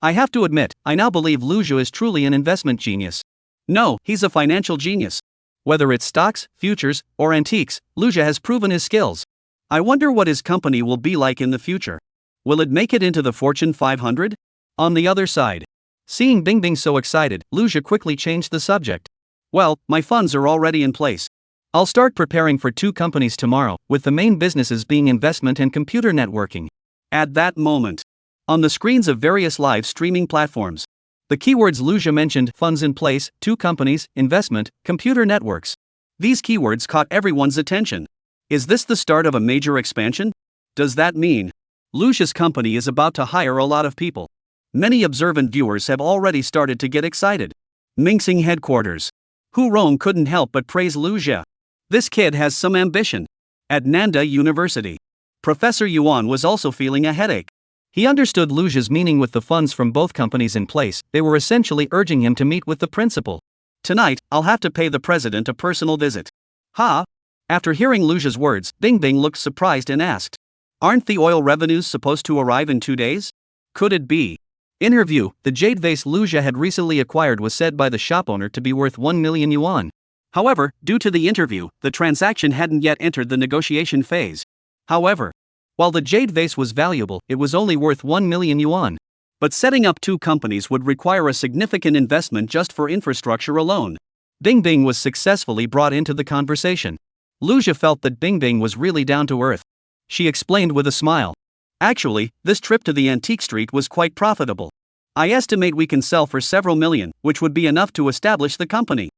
I have to admit, I now believe Luja is truly an investment genius. No, he's a financial genius. Whether it's stocks, futures, or antiques, Luja has proven his skills. I wonder what his company will be like in the future. Will it make it into the Fortune 500? On the other side, seeing Bingbing so excited, Luja quickly changed the subject. Well, my funds are already in place. I'll start preparing for 2 companies tomorrow, with the main businesses being investment and computer networking. At that moment, on the screens of various live streaming platforms, the keywords Luja mentioned: funds in place, 2 companies, investment, computer networks. These keywords caught everyone's attention. Is this the start of a major expansion? Does that mean Luja's company is about to hire a lot of people? Many observant viewers have already started to get excited. Minxing headquarters. Hu Rong couldn't help but praise Luja. This kid has some ambition. At Nanda University, Professor Yuan was also feeling a headache. He understood Luja's meaning with the funds from both companies in place. They were essentially urging him to meet with the principal. Tonight, I'll have to pay the president a personal visit. Ha! After hearing Luja's words, Bingbing looked surprised and asked, aren't the oil revenues supposed to arrive in 2 days? Could it be? In her view, the jade vase Luja had recently acquired was said by the shop owner to be worth 1 million yuan. However, due to the interview, the transaction hadn't yet entered the negotiation phase. However, while the jade vase was valuable, it was only worth 1 million yuan. But setting up 2 companies would require a significant investment just for infrastructure alone. Bingbing was successfully brought into the conversation. Luja felt that Bingbing was really down to earth. She explained with a smile. Actually, this trip to the antique street was quite profitable. I estimate we can sell for several million, which would be enough to establish the company.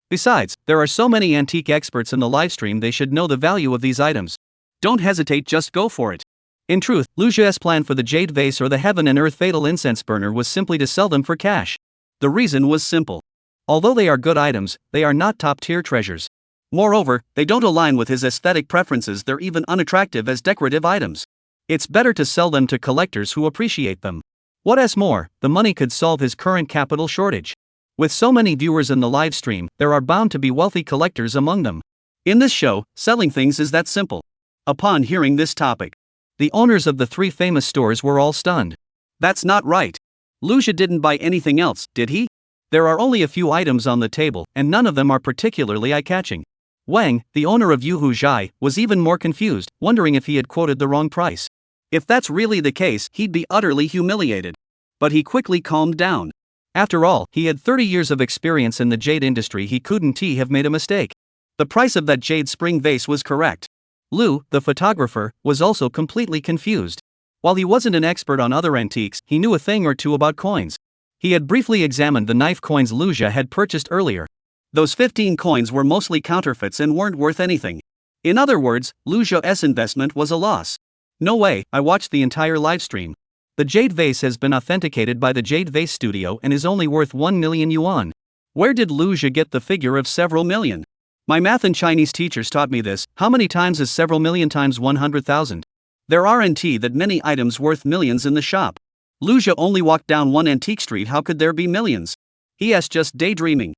Besides, there are so many antique experts in the livestream, they should know the value of these items. Don't hesitate, just go for it. In truth, Luja's plan for the jade vase or the heaven and earth fatal incense burner was simply to sell them for cash. The reason was simple. Although they are good items, they are not top-tier treasures. Moreover, they don't align with his aesthetic preferences, they're even unattractive as decorative items. It's better to sell them to collectors who appreciate them. What's more, the money could solve his current capital shortage. With so many viewers in the live stream, there are bound to be wealthy collectors among them. In this show, selling things is that simple. Upon hearing this topic, the owners of the 3 famous stores were all stunned. That's not right. Luja didn't buy anything else, did he? There are only a few items on the table, and none of them are particularly eye-catching. Wang, the owner of Yuhu Zhai, was even more confused, wondering if he had quoted the wrong price. If that's really the case, he'd be utterly humiliated. But he quickly calmed down. After all, he had 30 years of experience in the jade industry, he couldn't have made a mistake. The price of that jade spring vase was correct. Lu, the photographer, was also completely confused. While he wasn't an expert on other antiques, he knew a thing or two about coins. He had briefly examined the knife coins Luja had purchased earlier. Those 15 coins were mostly counterfeits and weren't worth anything. In other words, Luja's investment was a loss. No way, I watched the entire livestream. The jade vase has been authenticated by the Jade Vase Studio and is only worth 1 million yuan. Where did Luja get the figure of several million? My math and Chinese teachers taught me this. How many times is several million times 100,000? There aren't that many items worth millions in the shop. Luja only walked down one antique street, how could there be millions? He's just daydreaming.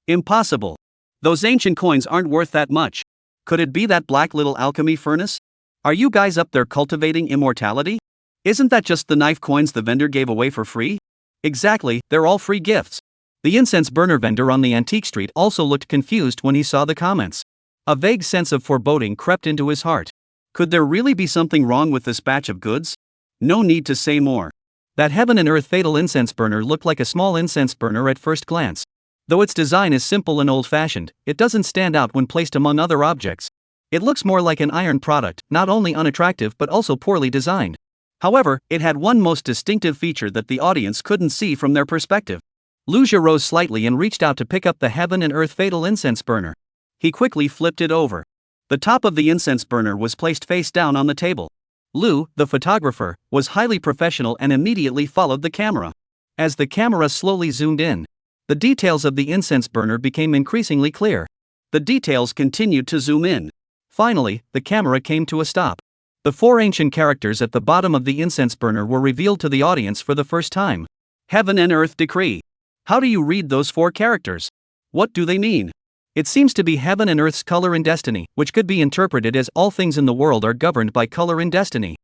Impossible. Those ancient coins aren't worth that much. Could it be that black little alchemy furnace? Are you guys up there cultivating immortality? Isn't that just the knife coins the vendor gave away for free? Exactly, they're all free gifts. The incense burner vendor on the antique street also looked confused when he saw the comments. A vague sense of foreboding crept into his heart. Could there really be something wrong with this batch of goods? No need to say more. That heaven and earth fatal incense burner looked like a small incense burner at first glance. Though its design is simple and old-fashioned, it doesn't stand out when placed among other objects. It looks more like an iron product, not only unattractive but also poorly designed. However, it had one most distinctive feature that the audience couldn't see from their perspective. Luja rose slightly and reached out to pick up the heaven and earth fatal incense burner. He quickly flipped it over. The top of the incense burner was placed face down on the table. Lu, the photographer, was highly professional and immediately followed the camera. As the camera slowly zoomed in, the details of the incense burner became increasingly clear. The details continued to zoom in. Finally, the camera came to a stop. The 4 ancient characters at the bottom of the incense burner were revealed to the audience for the first time. Heaven and Earth Decree. How do you read those 4 characters? What do they mean? It seems to be heaven and earth's color in destiny, which could be interpreted as all things in the world are governed by color in destiny.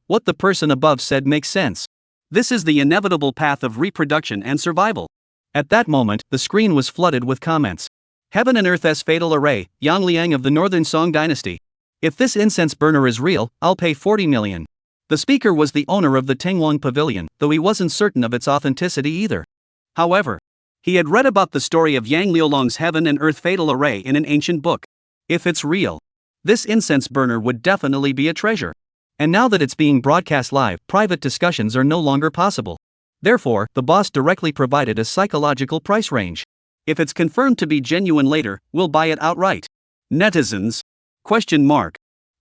What the person above said makes sense. This is the inevitable path of reproduction and survival. At that moment, the screen was flooded with comments. Heaven and Earth's fatal array, Yang Liang of the Northern Song Dynasty. If this incense burner is real, I'll pay 40 million. The speaker was the owner of the Tengwang Pavilion, though he wasn't certain of its authenticity either. However, he had read about the story of Yang Liolong's heaven and earth fatal array in an ancient book. If it's real, this incense burner would definitely be a treasure. And now that it's being broadcast live, private discussions are no longer possible. Therefore, the boss directly provided a psychological price range. If it's confirmed to be genuine later, we'll buy it outright. Netizens? ?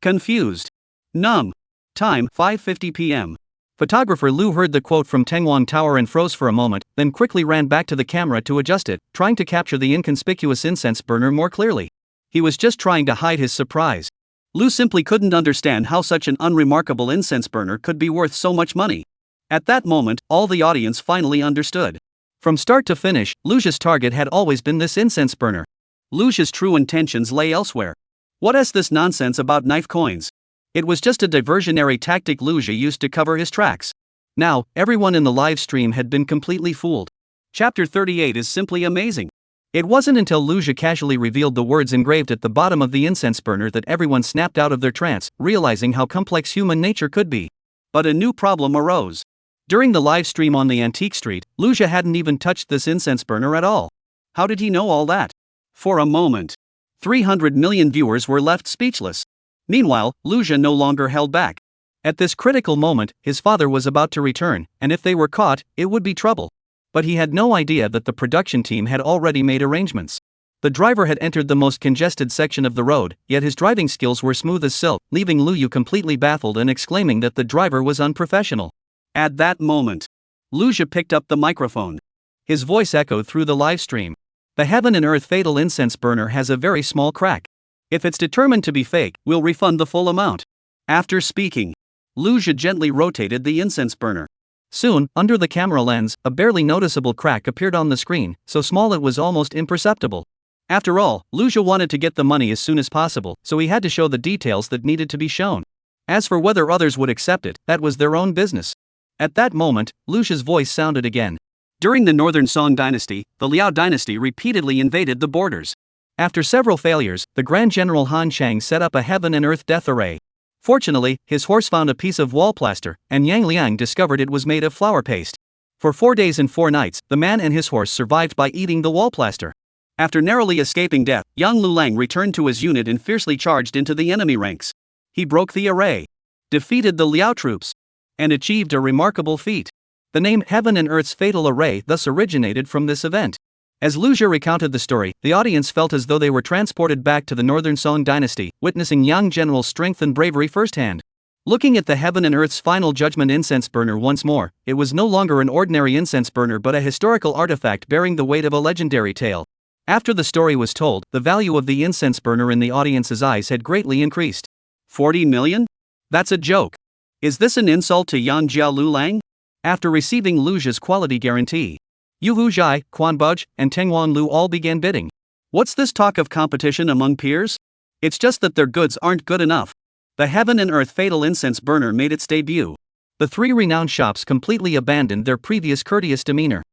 Confused. Numb. Time 5:50 p.m. Photographer Lu heard the quote from Tengwang Tower and froze for a moment, then quickly ran back to the camera to adjust it, trying to capture the inconspicuous incense burner more clearly. He was just trying to hide his surprise. Lu simply couldn't understand how such an unremarkable incense burner could be worth so much money. At that moment, all the audience finally understood. From start to finish, Luja's target had always been this incense burner. Luja's true intentions lay elsewhere. What is this nonsense about knife coins? It was just a diversionary tactic Luja used to cover his tracks. Now, everyone in the live stream had been completely fooled. Chapter 38 is simply amazing. It wasn't until Luja casually revealed the words engraved at the bottom of the incense burner that everyone snapped out of their trance, realizing how complex human nature could be. But a new problem arose. During the live stream on the antique street, Luja hadn't even touched this incense burner at all. How did he know all that? For a moment, 300 million viewers were left speechless. Meanwhile, Luja no longer held back. At this critical moment, his father was about to return, and if they were caught, it would be trouble. But he had no idea that the production team had already made arrangements. The driver had entered the most congested section of the road, yet his driving skills were smooth as silk, leaving Luyu completely baffled and exclaiming that the driver was unprofessional. At that moment, Luja picked up the microphone. His voice echoed through the live stream. The heaven and earth fatal incense burner has a very small crack. If it's determined to be fake, we'll refund the full amount. After speaking, Luja gently rotated the incense burner. Soon, under the camera lens, a barely noticeable crack appeared on the screen, so small it was almost imperceptible. After all, Luja wanted to get the money as soon as possible, so he had to show the details that needed to be shown. As for whether others would accept it, that was their own business. At that moment, Luja's voice sounded again. During the Northern Song Dynasty, the Liao Dynasty repeatedly invaded the borders. After several failures, the Grand General Nancheng set up a heaven and earth death array. Fortunately, his horse found a piece of wall plaster, and Yang Liang discovered it was made of flour paste. For 4 days and 4 nights, the man and his horse survived by eating the wall plaster. After narrowly escaping death, Yang Lulang returned to his unit and fiercely charged into the enemy ranks. He broke the array, defeated the Liao troops, and achieved a remarkable feat. The name Heaven and Earth's Fatal Array thus originated from this event. As Luja recounted the story, the audience felt as though they were transported back to the Northern Song Dynasty, witnessing Yang General's strength and bravery firsthand. Looking at the Heaven and Earth's Final Judgment incense burner once more, it was no longer an ordinary incense burner but a historical artifact bearing the weight of a legendary tale. After the story was told, the value of the incense burner in the audience's eyes had greatly increased. 40 million? That's a joke. Is this an insult to Yan Jia Lulang? After receiving Luja's quality guarantee, Yu Huzhai, Quan Buj, and Tengwan Lu all began bidding. What's this talk of competition among peers? It's just that their goods aren't good enough. The Heaven and Earth Fatal Incense Burner made its debut. The three renowned shops completely abandoned their previous courteous demeanor.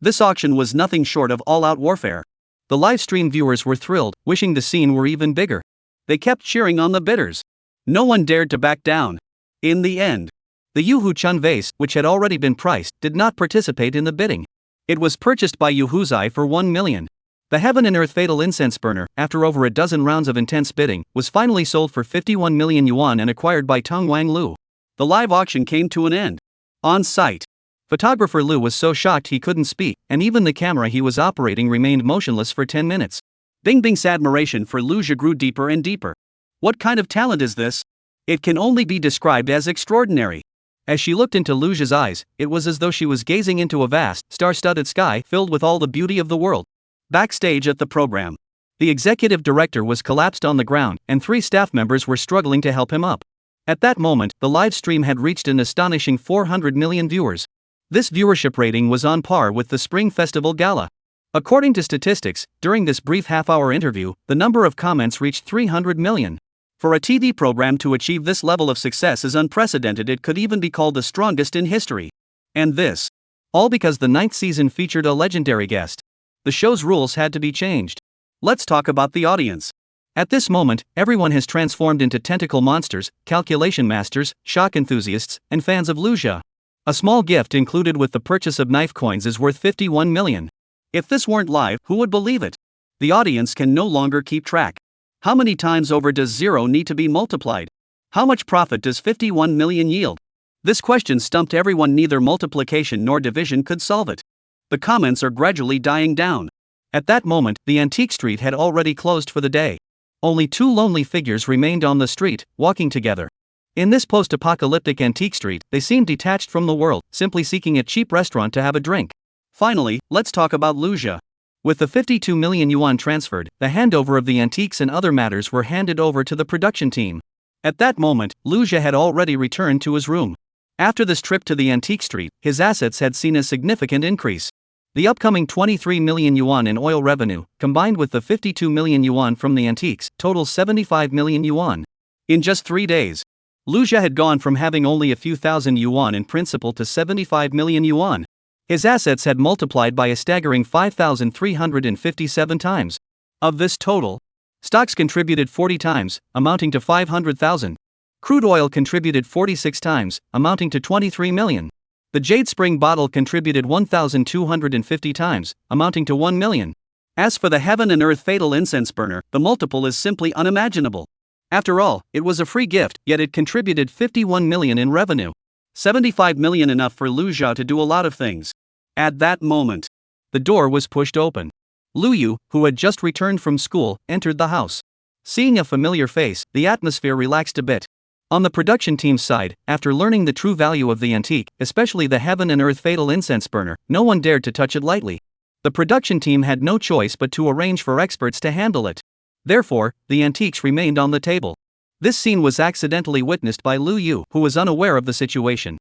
This auction was nothing short of all-out warfare. The live stream viewers were thrilled, wishing the scene were even bigger. They kept cheering on the bidders. No one dared to back down. In the end, the Yuhu Chun vase, which had already been priced, did not participate in the bidding. It was purchased by Yuhuzai for 1 million. The Heaven and Earth Fatal Incense Burner, after over a dozen rounds of intense bidding, was finally sold for 51 million yuan and acquired by Tong Wang Lu. The live auction came to an end. On site, photographer Lu was so shocked he couldn't speak, and even the camera he was operating remained motionless for 10 minutes. Bing Bing's admiration for Lu Zhe grew deeper and deeper. What kind of talent is this? It can only be described as extraordinary. As she looked into Lu Zhe's eyes, it was as though she was gazing into a vast, star-studded sky filled with all the beauty of the world. Backstage at the program, the executive director was collapsed on the ground, and 3 staff members were struggling to help him up. At that moment, the live stream had reached an astonishing 400 million viewers. This viewership rating was on par with the Spring Festival Gala. According to statistics, during this brief half-hour interview, the number of comments reached 300 million. For a TV program to achieve this level of success is unprecedented. It could even be called the strongest in history. And this, all because the 9th season featured a legendary guest. The show's rules had to be changed. Let's talk about the audience. At this moment, everyone has transformed into tentacle monsters, calculation masters, shock enthusiasts, and fans of Lu Zhe. A small gift included with the purchase of knife coins is worth 51 million. If this weren't live, who would believe it? The audience can no longer keep track. How many times over does 0 need to be multiplied? How much profit does 51 million yield? This question stumped everyone. Neither multiplication nor division could solve it. The comments are gradually dying down. At that moment, the antique street had already closed for the day. Only 2 lonely figures remained on the street, walking together. In this post-apocalyptic antique street, they seemed detached from the world, simply seeking a cheap restaurant to have a drink. Finally, let's talk about Lu Zhe. With the 52 million yuan transferred, the handover of the antiques and other matters were handed over to the production team. At that moment, Lu Zhe had already returned to his room. After this trip to the antique street, his assets had seen a significant increase. The upcoming 23 million yuan in oil revenue, combined with the 52 million yuan from the antiques, totals 75 million yuan. In just 3 days, Lu Zhe had gone from having only a few thousand yuan in principal to 75 million yuan. His assets had multiplied by a staggering 5,357 times. Of this total, stocks contributed 40 times, amounting to 500,000. Crude oil contributed 46 times, amounting to 23 million. The Jade Spring bottle contributed 1,250 times, amounting to 1 million. As for the Heaven and Earth Fatal Incense Burner, the multiple is simply unimaginable. After all, it was a free gift, yet it contributed 51 million in revenue. 75 million enough for Lu Zhe to do a lot of things. At that moment, the door was pushed open. Lu Yu, who had just returned from school, entered the house. Seeing a familiar face, the atmosphere relaxed a bit. On the production team's side, after learning the true value of the antique, especially the Heaven and Earth Fatal Incense Burner, no one dared to touch it lightly. The production team had no choice but to arrange for experts to handle it. Therefore, the antiques remained on the table. This scene was accidentally witnessed by Lu Yu, who was unaware of the situation.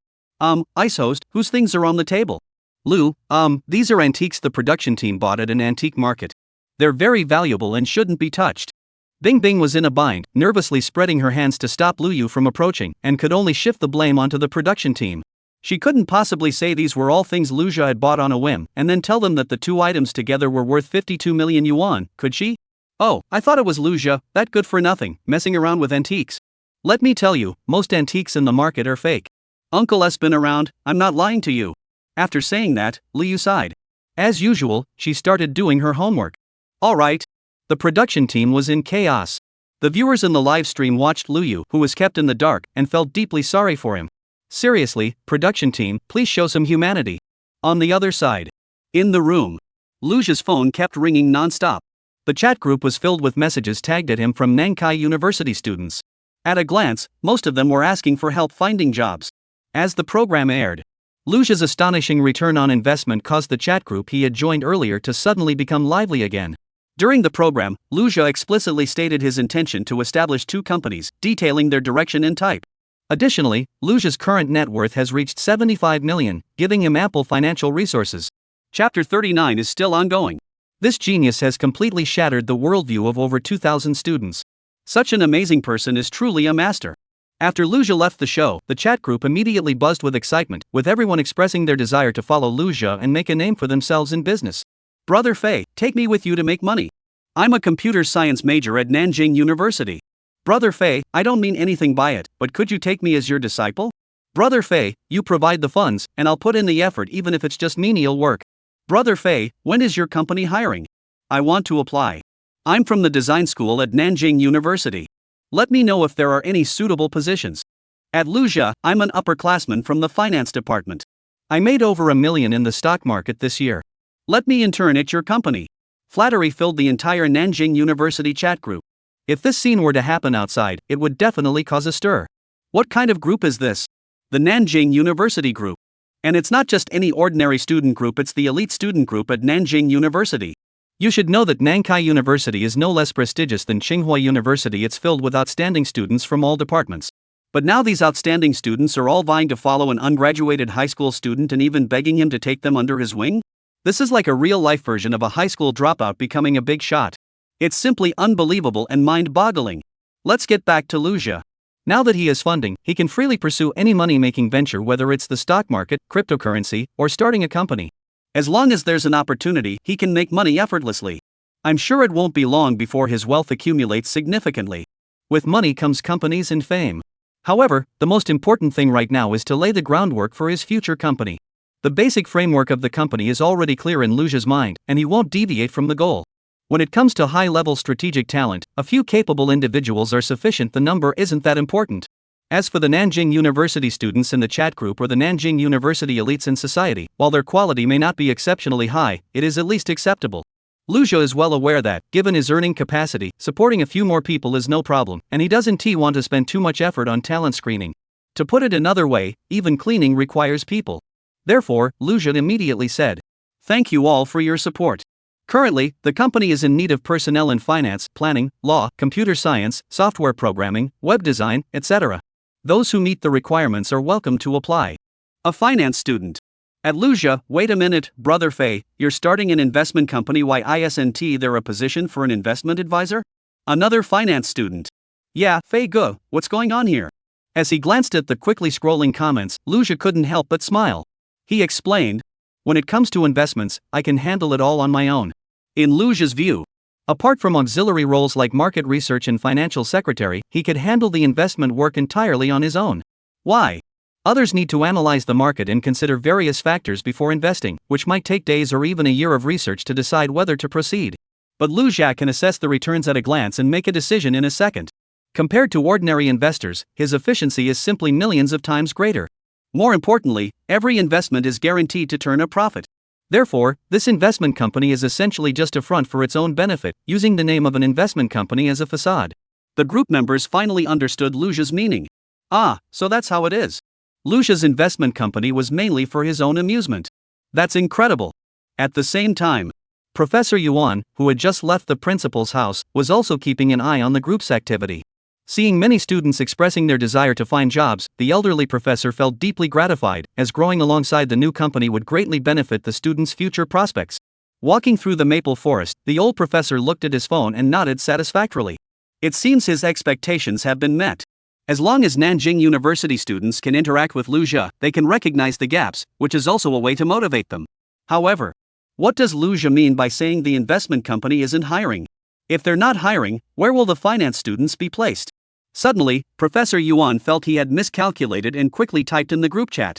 Ice host, whose things are on the table? Lu, these are antiques the production team bought at an antique market. They're very valuable and shouldn't be touched. Bing Bing was in a bind, nervously spreading her hands to stop Lu Yu from approaching, and could only shift the blame onto the production team. She couldn't possibly say these were all things Lu Zhe had bought on a whim, and then tell them that the 2 items together were worth 52 million yuan, could she? Oh, I thought it was Lu Zhe, that good for nothing, messing around with antiques. Let me tell you, most antiques in the market are fake. Uncle has been around, I'm not lying to you. After saying that, Lu Yu sighed. As usual, she started doing her homework. Alright. The production team was in chaos. The viewers in the live stream watched Lu Yu, who was kept in the dark, and felt deeply sorry for him. Seriously, production team, please show some humanity. On the other side, in the room, Lu Zhe's phone kept ringing non-stop. The chat group was filled with messages tagged at him from Nancheng University students. At a glance, most of them were asking for help finding jobs. As the program aired, Lu Zhe's astonishing return on investment caused the chat group he had joined earlier to suddenly become lively again. During the program, Lu Zhe explicitly stated his intention to establish 2 companies, detailing their direction and type. Additionally, Lu Zhe's current net worth has reached 75 million, giving him ample financial resources. Chapter 39 is still ongoing. This genius has completely shattered the worldview of over 2,000 students. Such an amazing person is truly a master. After Lu Jia left the show, the chat group immediately buzzed with excitement, with everyone expressing their desire to follow Lu Jia and make a name for themselves in business. Brother Fei, take me with you to make money. I'm a computer science major at Nancheng University. Brother Fei, I don't mean anything by it, but could you take me as your disciple? Brother Fei, you provide the funds, and I'll put in the effort even if it's just menial work. Brother Fei, when is your company hiring? I want to apply. I'm from the design school at Nancheng University. Let me know if there are any suitable positions. At Lu Jia, I'm an upperclassman from the finance department. I made over $1 million in the stock market this year. Let me intern at your company. Flattery filled the entire Nancheng University chat group. If this scene were to happen outside, it would definitely cause a stir. What kind of group is this? The Nancheng University group. And it's not just any ordinary student group, it's the elite student group at Nancheng University. You should know that Nankai University is no less prestigious than Tsinghua University. It's filled with outstanding students from all departments. But now these outstanding students are all vying to follow an ungraduated high school student and even begging him to take them under his wing? This is like a real-life version of a high school dropout becoming a big shot. It's simply unbelievable and mind-boggling. Let's get back to Lu Jia. Now that he has funding, he can freely pursue any money-making venture, whether it's the stock market, cryptocurrency, or starting a company. As long as there's an opportunity, he can make money effortlessly. I'm sure it won't be long before his wealth accumulates significantly. With money comes companies and fame. However, the most important thing right now is to lay the groundwork for his future company. The basic framework of the company is already clear in Lu Jia's mind, and he won't deviate from the goal. When it comes to high-level strategic talent, a few capable individuals are sufficient. The number isn't that important. As for the Nancheng University students in the chat group or the Nancheng University elites in society, while their quality may not be exceptionally high, it is at least acceptable. Lu Jia is well aware that, given his earning capacity, supporting a few more people is no problem, and he doesn't want to spend too much effort on talent screening. To put it another way, even cleaning requires people. Therefore, Lu Jia immediately said, "Thank you all for your support. Currently, the company is in need of personnel in finance, planning, law, computer science, software programming, web design, etc. Those who meet the requirements are welcome to apply." A finance student. At Lu Jia, wait a minute, Brother Fei, you're starting an investment company. Why isn't there a position for an investment advisor? Another finance student. Yeah, Fei Ge, what's going on here? As he glanced at the quickly scrolling comments, Lu Jia couldn't help but smile. He explained, "When it comes to investments, I can handle it all on my own." In Lu Jia's view, apart from auxiliary roles like market research and financial secretary, he could handle the investment work entirely on his own. Why? Others need to analyze the market and consider various factors before investing, which might take days or even a year of research to decide whether to proceed. But Lu Jia can assess the returns at a glance and make a decision in a second. Compared to ordinary investors, his efficiency is simply millions of times greater. More importantly, every investment is guaranteed to turn a profit. Therefore, this investment company is essentially just a front for its own benefit, using the name of an investment company as a facade. The group members finally understood Lu Jia's meaning. Ah, so that's how it is. Lu Jia's investment company was mainly for his own amusement. That's incredible. At the same time, Professor Yuan, who had just left the principal's house, was also keeping an eye on the group's activity. Seeing many students expressing their desire to find jobs, the elderly professor felt deeply gratified, as growing alongside the new company would greatly benefit the students' future prospects. Walking through the maple forest, the old professor looked at his phone and nodded satisfactorily. It seems his expectations have been met. As long as Nancheng University students can interact with Lu Jia, they can recognize the gaps, which is also a way to motivate them. However, what does Lu Jia mean by saying the investment company isn't hiring? If they're not hiring, where will the finance students be placed? Suddenly, Professor Yuan felt he had miscalculated and quickly typed in the group chat.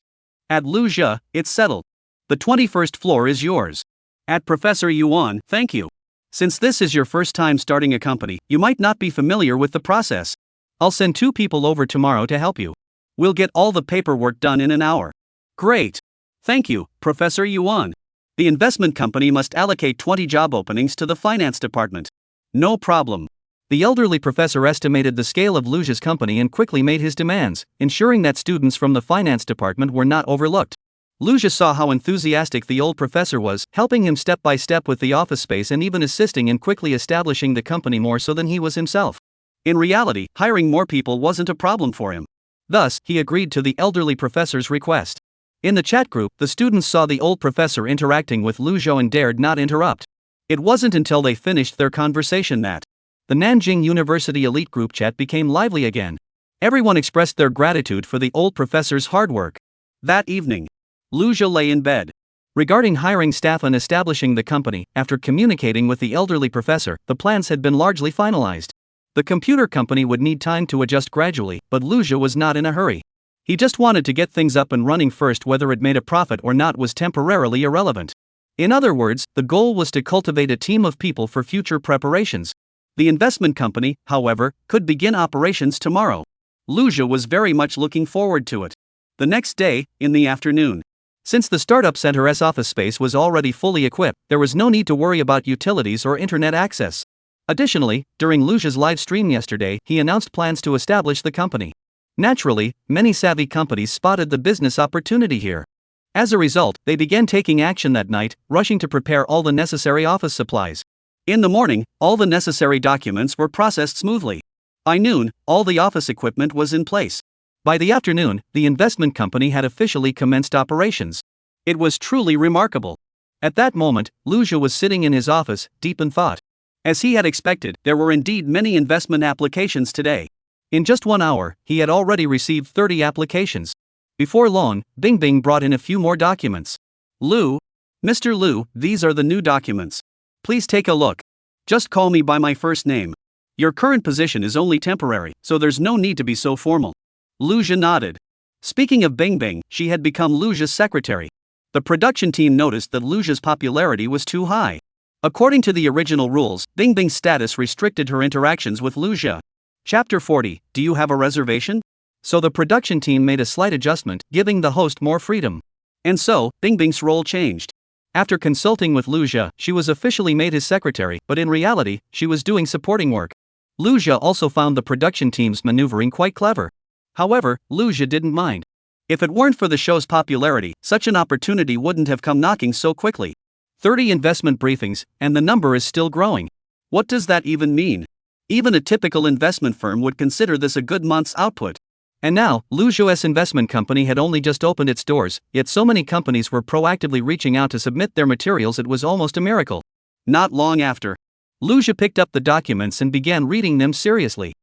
At Lu Jia, it's settled. The 21st floor is yours. At Professor Yuan, thank you. Since this is your first time starting a company, you might not be familiar with the process. I'll send 2 people over tomorrow to help you. We'll get all the paperwork done in an hour. Great. Thank you, Professor Yuan. The investment company must allocate 20 job openings to the finance department. No problem. The elderly professor estimated the scale of Lu Jia's company and quickly made his demands, ensuring that students from the finance department were not overlooked. Lu Jia saw how enthusiastic the old professor was, helping him step by step with the office space and even assisting in quickly establishing the company more so than he was himself. In reality, hiring more people wasn't a problem for him. Thus, he agreed to the elderly professor's request. In the chat group, the students saw the old professor interacting with Lu Jia and dared not interrupt. It wasn't until they finished their conversation that the Nancheng University elite group chat became lively again. Everyone expressed their gratitude for the old professor's hard work. That evening, Lu Zhe lay in bed. Regarding hiring staff and establishing the company, after communicating with the elderly professor, the plans had been largely finalized. The computer company would need time to adjust gradually, but Lu Zhe was not in a hurry. He just wanted to get things up and running first. Whether it made a profit or not was temporarily irrelevant. In other words, the goal was to cultivate a team of people for future preparations. The investment company, however, could begin operations tomorrow. Lu Zhe was very much looking forward to it. The next day, in the afternoon, since the startup center's office space was already fully equipped, there was no need to worry about utilities or internet access. Additionally, during Lu Zhe's live stream yesterday, he announced plans to establish the company. Naturally, many savvy companies spotted the business opportunity here. As a result, they began taking action that night, rushing to prepare all the necessary office supplies. In the morning, all the necessary documents were processed smoothly. By noon, all the office equipment was in place. By the afternoon, the investment company had officially commenced operations. It was truly remarkable. At that moment, Lu Zhe was sitting in his office, deep in thought. As he had expected, there were indeed many investment applications today. In just 1 hour, he had already received 30 applications. Before long, Bing Bing brought in a few more documents. Mr. Lu, these are the new documents. Please take a look. Just call me by my first name. Your current position is only temporary, so there's no need to be so formal. Lu Zhe nodded. Speaking of Bing Bing, she had become Lu Zhe's secretary. The production team noticed that Lu Zhe's popularity was too high. According to the original rules, Bing Bing's status restricted her interactions with Lu Zhe. Chapter 40, Do you have a reservation? So the production team made a slight adjustment, giving the host more freedom. And so, Bing Bing's role changed. After consulting with Lu Zhe, she was officially made his secretary, but in reality, she was doing supporting work. Lu Zhe also found the production team's maneuvering quite clever. However, Lu Zhe didn't mind. If it weren't for the show's popularity, such an opportunity wouldn't have come knocking so quickly. 30 investment briefings, and the number is still growing. What does that even mean? Even a typical investment firm would consider this a good month's output. And now, Lu Zhe's investment company had only just opened its doors, yet so many companies were proactively reaching out to submit their materials it was almost a miracle. Not long after, Lu Zhe picked up the documents and began reading them seriously.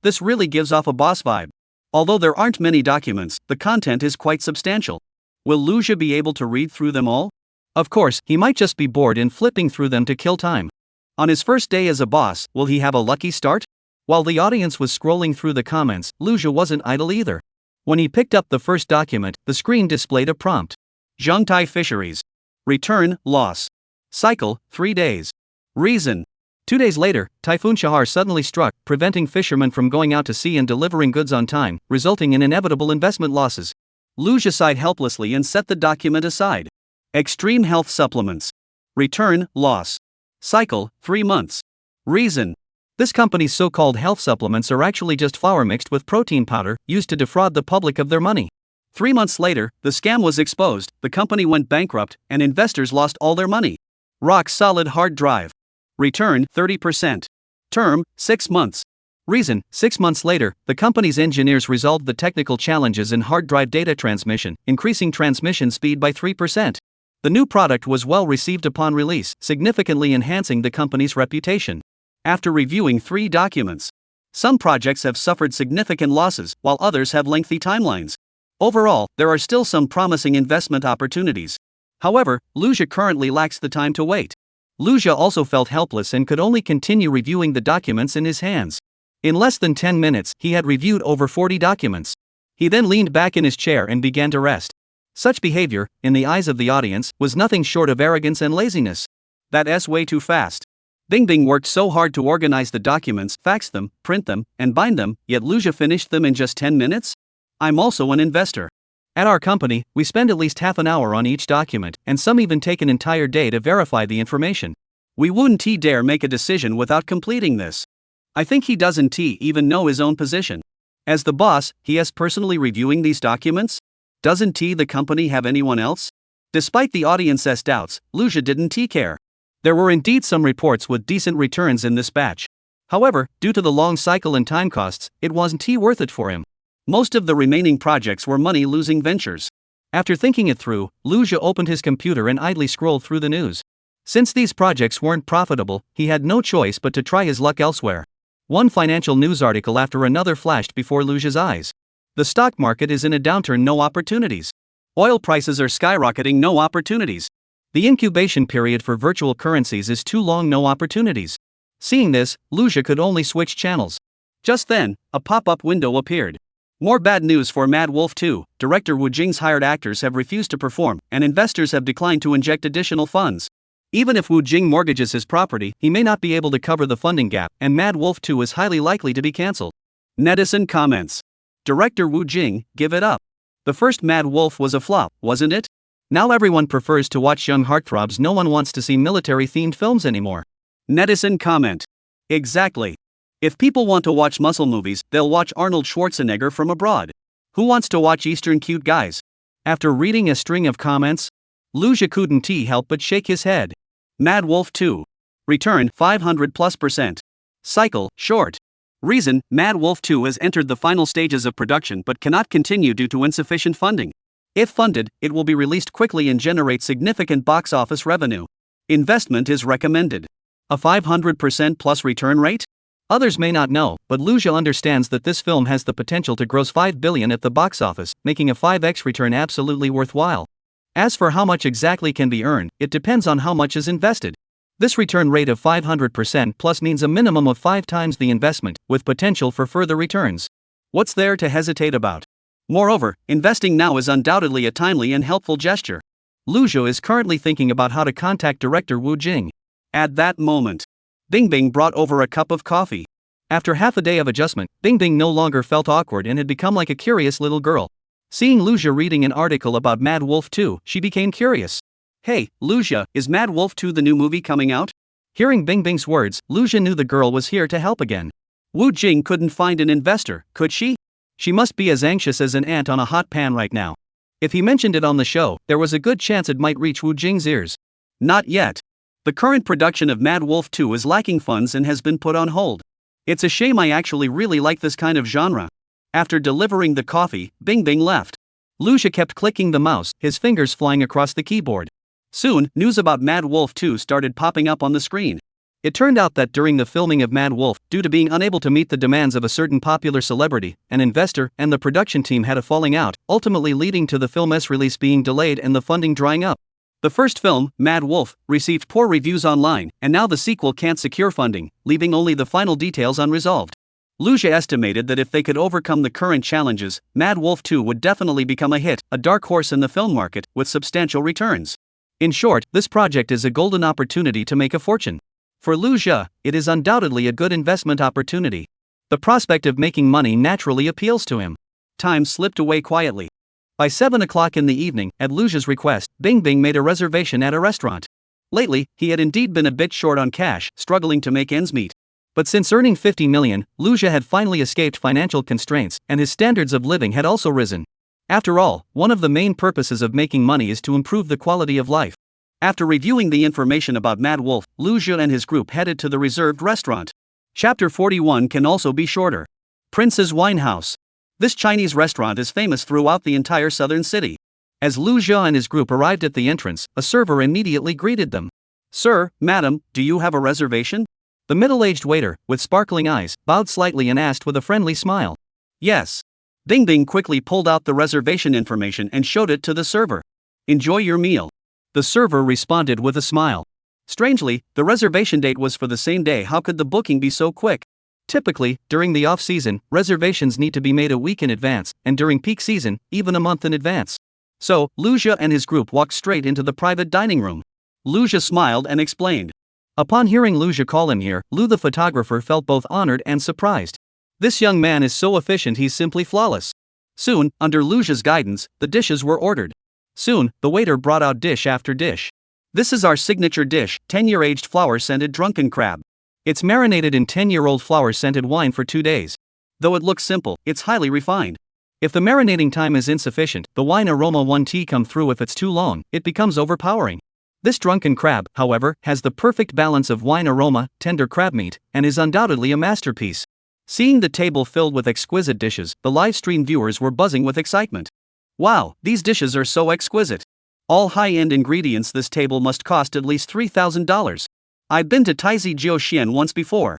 This really gives off a boss vibe. Although there aren't many documents, the content is quite substantial. Will Lu Zhe be able to read through them all? Of course, he might just be bored in flipping through them to kill time. On his first day as a boss, will he have a lucky start? While the audience was scrolling through the comments, Lu Zhe wasn't idle either. When he picked up the first document, the screen displayed a prompt. Zhangtai Fisheries. Return, loss. Cycle, 3 days. Reason. 2 days later, Typhoon Shahar suddenly struck, preventing fishermen from going out to sea and delivering goods on time, resulting in inevitable investment losses. Lu Zhe sighed helplessly and set the document aside. Extreme health supplements. Return, loss. Cycle, 3 months. Reason. This company's so-called health supplements are actually just flour mixed with protein powder, used to defraud the public of their money. 3 months later, the scam was exposed, the company went bankrupt, and investors lost all their money. Rock solid hard drive. Return, 30%. Term, 6 months. Reason, 6 months later, the company's engineers resolved the technical challenges in hard drive data transmission, increasing transmission speed by 3%. The new product was well received upon release, significantly enhancing the company's reputation. After reviewing 3 documents, some projects have suffered significant losses, while others have lengthy timelines. Overall, there are still some promising investment opportunities. However, Lu Zhe currently lacks the time to wait. Lu Zhe also felt helpless and could only continue reviewing the documents in his hands. In less than 10 minutes, he had reviewed over 40 documents. He then leaned back in his chair and began to rest. Such behavior, in the eyes of the audience, was nothing short of arrogance and laziness. That's way too fast. Bing Bing worked so hard to organize the documents, fax them, print them, and bind them, yet Lu Zhe finished them in just 10 minutes? I'm also an investor. At our company, we spend at least half an hour on each document, and some even take an entire day to verify the information. We wouldn't dare make a decision without completing this. I think he doesn't even know his own position. As the boss, he is personally reviewing these documents? Doesn't the company have anyone else? Despite the audience's doubts, Lu Zhe didn't care. There were indeed some reports with decent returns in this batch. However, due to the long cycle and time costs, it wasn't worth it for him. Most of the remaining projects were money-losing ventures. After thinking it through, Lu Zhe opened his computer and idly scrolled through the news. Since these projects weren't profitable, he had no choice but to try his luck elsewhere. One financial news article after another flashed before Luja's eyes. The stock market is in a downturn, no opportunities. Oil prices are skyrocketing, no opportunities. The incubation period for virtual currencies is too long, no opportunities. Seeing this, Luja could only switch channels. Just then, a pop-up window appeared. More bad news for Mad Wolf 2. Director Wu Jing's hired actors have refused to perform, and investors have declined to inject additional funds. Even if Wu Jing mortgages his property, he may not be able to cover the funding gap, and Mad Wolf 2 is highly likely to be cancelled. Netizen comments. Director Wu Jing, give it up. The first Mad Wolf was a flop, wasn't it? Now everyone prefers to watch young heartthrobs. No one wants to see military-themed films anymore. Netizen comment. Exactly. If people want to watch muscle movies, they'll watch Arnold Schwarzenegger from abroad. Who wants to watch Eastern cute guys? After reading a string of comments, Luja couldn't help but shake his head. Mad Wolf 2. Return 500+%. Cycle, short. Reason, Mad Wolf 2 has entered the final stages of production but cannot continue due to insufficient funding. If funded, it will be released quickly and generate significant box office revenue. Investment is recommended. A 500% plus return rate? Others may not know, but Luja understands that this film has the potential to gross $5 billion at the box office, making a 5x return absolutely worthwhile. As for how much exactly can be earned, it depends on how much is invested. This return rate of 500% plus means a minimum of 5 times the investment, with potential for further returns. What's there to hesitate about? Moreover, investing now is undoubtedly a timely and helpful gesture. Luja is currently thinking about how to contact director Wu Jing. At that moment, Bing Bing brought over a cup of coffee. After half a day of adjustment, Bing Bing no longer felt awkward and had become like a curious little girl. Seeing Luja reading an article about Mad Wolf 2, she became curious. Hey, Luja, is Mad Wolf 2 the new movie coming out? Hearing Bing Bing's words, Luja knew the girl was here to help again. Wu Jing couldn't find an investor, could she? She must be as anxious as an ant on a hot pan right now. If he mentioned it on the show, there was a good chance it might reach Wu Jing's ears. Not yet. The current production of Mad Wolf 2 is lacking funds and has been put on hold. It's a shame, I actually really like this kind of genre. After delivering the coffee, Bing Bing left. Luja kept clicking the mouse, his fingers flying across the keyboard. Soon, news about Mad Wolf 2 started popping up on the screen. It turned out that during the filming of Mad Wolf, due to being unable to meet the demands of a certain popular celebrity, an investor and the production team had a falling out, ultimately leading to the film's release being delayed and the funding drying up. The first film, Mad Wolf, received poor reviews online, and now the sequel can't secure funding, leaving only the final details unresolved. Luja estimated that if they could overcome the current challenges, Mad Wolf 2 would definitely become a hit, a dark horse in the film market, with substantial returns. In short, this project is a golden opportunity to make a fortune. For Luja, it is undoubtedly a good investment opportunity. The prospect of making money naturally appeals to him. Time slipped away quietly. By 7 o'clock in the evening, at Luja's request, Bing Bing made a reservation at a restaurant. Lately, he had indeed been a bit short on cash, struggling to make ends meet. But since earning $50 million, Luja had finally escaped financial constraints, and his standards of living had also risen. After all, one of the main purposes of making money is to improve the quality of life. After reviewing the information about Mad Wolf, Luja and his group headed to the reserved restaurant. Chapter 41 can also be shorter. Prince's Wine House. This Chinese restaurant is famous throughout the entire southern city. As Luja and his group arrived at the entrance, a server immediately greeted them. Sir, madam, do you have a reservation? The middle-aged waiter, with sparkling eyes, bowed slightly and asked with a friendly smile. Yes. Bing Bing quickly pulled out the reservation information and showed it to the server. Enjoy your meal. The server responded with a smile. Strangely, the reservation date was for the same day. How could the booking be so quick? Typically, during the off-season, reservations need to be made a week in advance, and during peak season, even a month in advance. So, Luja and his group walked straight into the private dining room. Luja smiled and explained. Upon hearing Luja call him here, Lu the photographer felt both honored and surprised. This young man is so efficient, he's simply flawless. Soon, under Luja's guidance, the dishes were ordered. Soon, the waiter brought out dish after dish. This is our signature dish, 10-year-aged flour-scented drunken crab. It's marinated in 10-year-old flour-scented wine for 2 days. Though it looks simple, it's highly refined. If the marinating time is insufficient, the wine aroma won't come through. If it's too long, it becomes overpowering. This drunken crab, however, has the perfect balance of wine aroma, tender crab meat, and is undoubtedly a masterpiece. Seeing the table filled with exquisite dishes, the live stream viewers were buzzing with excitement. Wow, these dishes are so exquisite. All high-end ingredients. This table must cost at least $3,000. I've been to Taizi Jiuxian once before.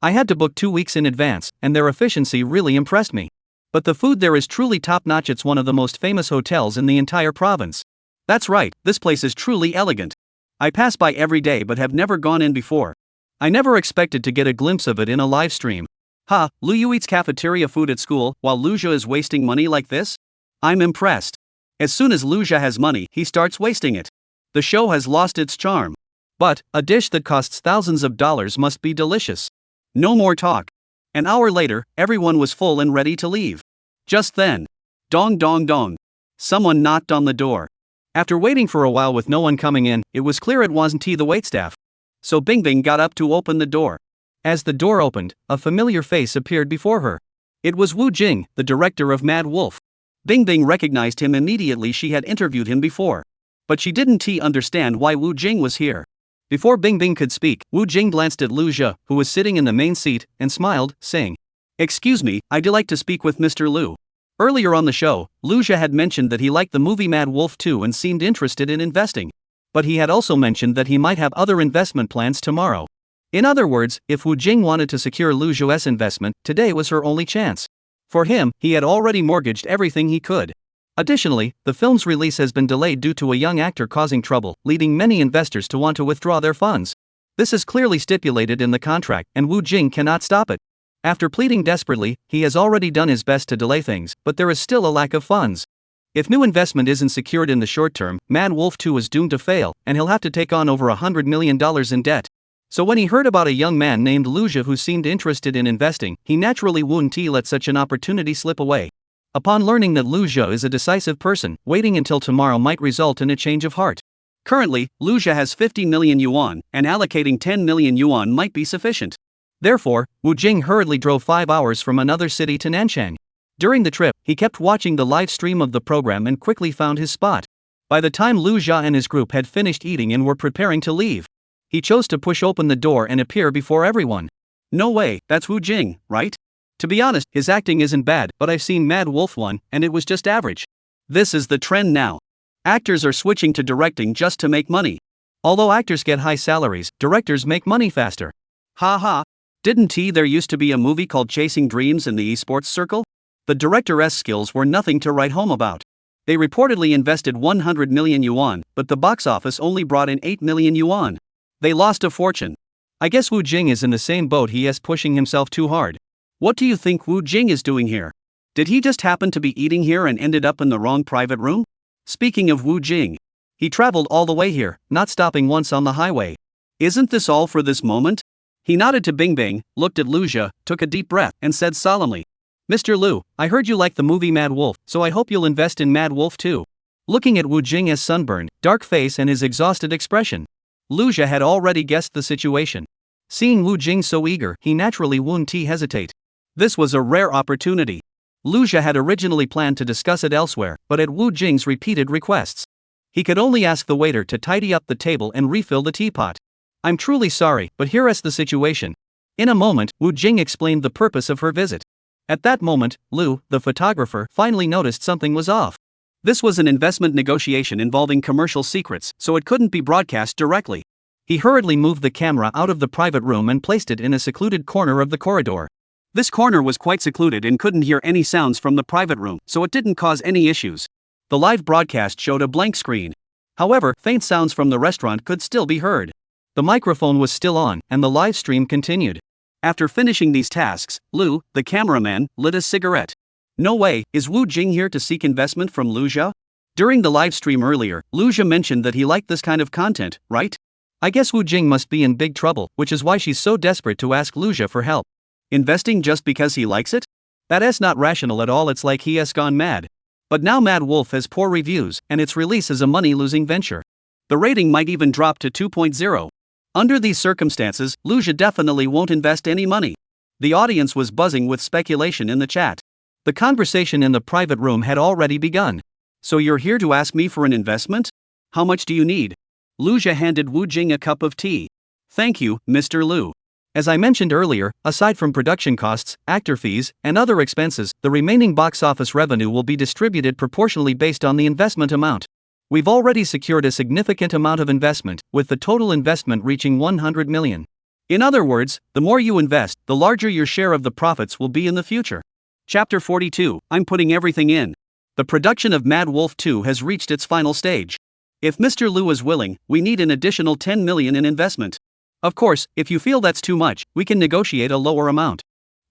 I had to book 2 weeks in advance, and their efficiency really impressed me. But the food there is truly top-notch. It's one of the most famous hotels in the entire province. That's right, this place is truly elegant. I pass by every day but have never gone in before. I never expected to get a glimpse of it in a live stream. Ha, Liu eats cafeteria food at school while Luja is wasting money like this? I'm impressed. As soon as Luja has money, he starts wasting it. The show has lost its charm. But a dish that costs thousands of dollars must be delicious. No more talk. An hour later, everyone was full and ready to leave. Just then, dong dong dong. Someone knocked on the door. After waiting for a while with no one coming in, it was clear it wasn't the waitstaff. So Bing Bing got up to open the door. As the door opened, a familiar face appeared before her. It was Wu Jing, the director of Mad Wolf. Bing Bing recognized him immediately. She had interviewed him before. But she didn't understand why Wu Jing was here. Before Bing Bing could speak, Wu Jing glanced at Lu Jia, who was sitting in the main seat, and smiled, saying, "Excuse me, I'd like to speak with Mr. Lu." Earlier on the show, Lu Jia had mentioned that he liked the movie Mad Wolf 2 and seemed interested in investing. But he had also mentioned that he might have other investment plans tomorrow. In other words, if Wu Jing wanted to secure Lu Jia's investment, today was her only chance. For him, he had already mortgaged everything he could. Additionally, the film's release has been delayed due to a young actor causing trouble, leading many investors to want to withdraw their funds. This is clearly stipulated in the contract, and Wu Jing cannot stop it. After pleading desperately, he has already done his best to delay things, but there is still a lack of funds. If new investment isn't secured in the short term, Mad Wolf 2 is doomed to fail, and he'll have to take on over $100 million in debt. So when he heard about a young man named Lu Jia who seemed interested in investing, he naturally wouldn't let such an opportunity slip away. Upon learning that Lu Jia is a decisive person, waiting until tomorrow might result in a change of heart. Currently, Lu Jia has 50 million yuan, and allocating 10 million yuan might be sufficient. Therefore, Wu Jing hurriedly drove 5 hours from another city to Nancheng. During the trip, he kept watching the live stream of the program and quickly found his spot. By the time Lu Jia and his group had finished eating and were preparing to leave, he chose to push open the door and appear before everyone. No way, that's Wu Jing, right? To be honest, his acting isn't bad, but I've seen Mad Wolf 1, and it was just average. This is the trend now. Actors are switching to directing just to make money. Although actors get high salaries, directors make money faster. Ha ha. Didn't there used to be a movie called Chasing Dreams in the esports circle? The director's skills were nothing to write home about. They reportedly invested 100 million yuan, but the box office only brought in 8 million yuan. They lost a fortune. I guess Wu Jing is in the same boat. He is pushing himself too hard. What do you think Wu Jing is doing here? Did he just happen to be eating here and ended up in the wrong private room? Speaking of Wu Jing, he traveled all the way here, not stopping once on the highway. Isn't this all for this moment? He nodded to Bing Bing, looked at Lu Jia, took a deep breath, and said solemnly, "Mr. Lu, I heard you like the movie Mad Wolf, so I hope you'll invest in Mad Wolf too." Looking at Wu Jing's sunburned, dark face and his exhausted expression, Lu Jia had already guessed the situation. Seeing Wu Jing so eager, he naturally wouldn't hesitate. This was a rare opportunity. Lu Jia had originally planned to discuss it elsewhere, but at Wu Jing's repeated requests, he could only ask the waiter to tidy up the table and refill the teapot. "I'm truly sorry, but here is the situation." In a moment, Wu Jing explained the purpose of her visit. At that moment, Lu, the photographer, finally noticed something was off. This was an investment negotiation involving commercial secrets, so it couldn't be broadcast directly. He hurriedly moved the camera out of the private room and placed it in a secluded corner of the corridor. This corner was quite secluded and couldn't hear any sounds from the private room, so it didn't cause any issues. The live broadcast showed a blank screen. However, faint sounds from the restaurant could still be heard. The microphone was still on, and the live stream continued. After finishing these tasks, Lu, the cameraman, lit a cigarette. No way, is Wu Jing here to seek investment from Lu Jia? During the live stream earlier, Lu Jia mentioned that he liked this kind of content, right? I guess Wu Jing must be in big trouble, which is why she's so desperate to ask Lu Jia for help. Investing just because he likes it? That is not rational at all. It's like he has gone mad. But now Mad Wolf has poor reviews, and its release is a money-losing venture. The rating might even drop to 2.0. Under these circumstances, Lu Jia definitely won't invest any money. The audience was buzzing with speculation in the chat. The conversation in the private room had already begun. "So you're here to ask me for an investment? How much do you need?" Lu Jia handed Wu Jing a cup of tea. "Thank you, Mr. Lu. As I mentioned earlier, aside from production costs, actor fees, and other expenses, the remaining box office revenue will be distributed proportionally based on the investment amount. We've already secured a significant amount of investment, with the total investment reaching 100 million. In other words, the more you invest, the larger your share of the profits will be in the future. Chapter 42, I'm putting everything in. The production of Mad Wolf 2 has reached its final stage. If Mr. Liu is willing, we need an additional 10 million in investment. Of course, if you feel that's too much, we can negotiate a lower amount.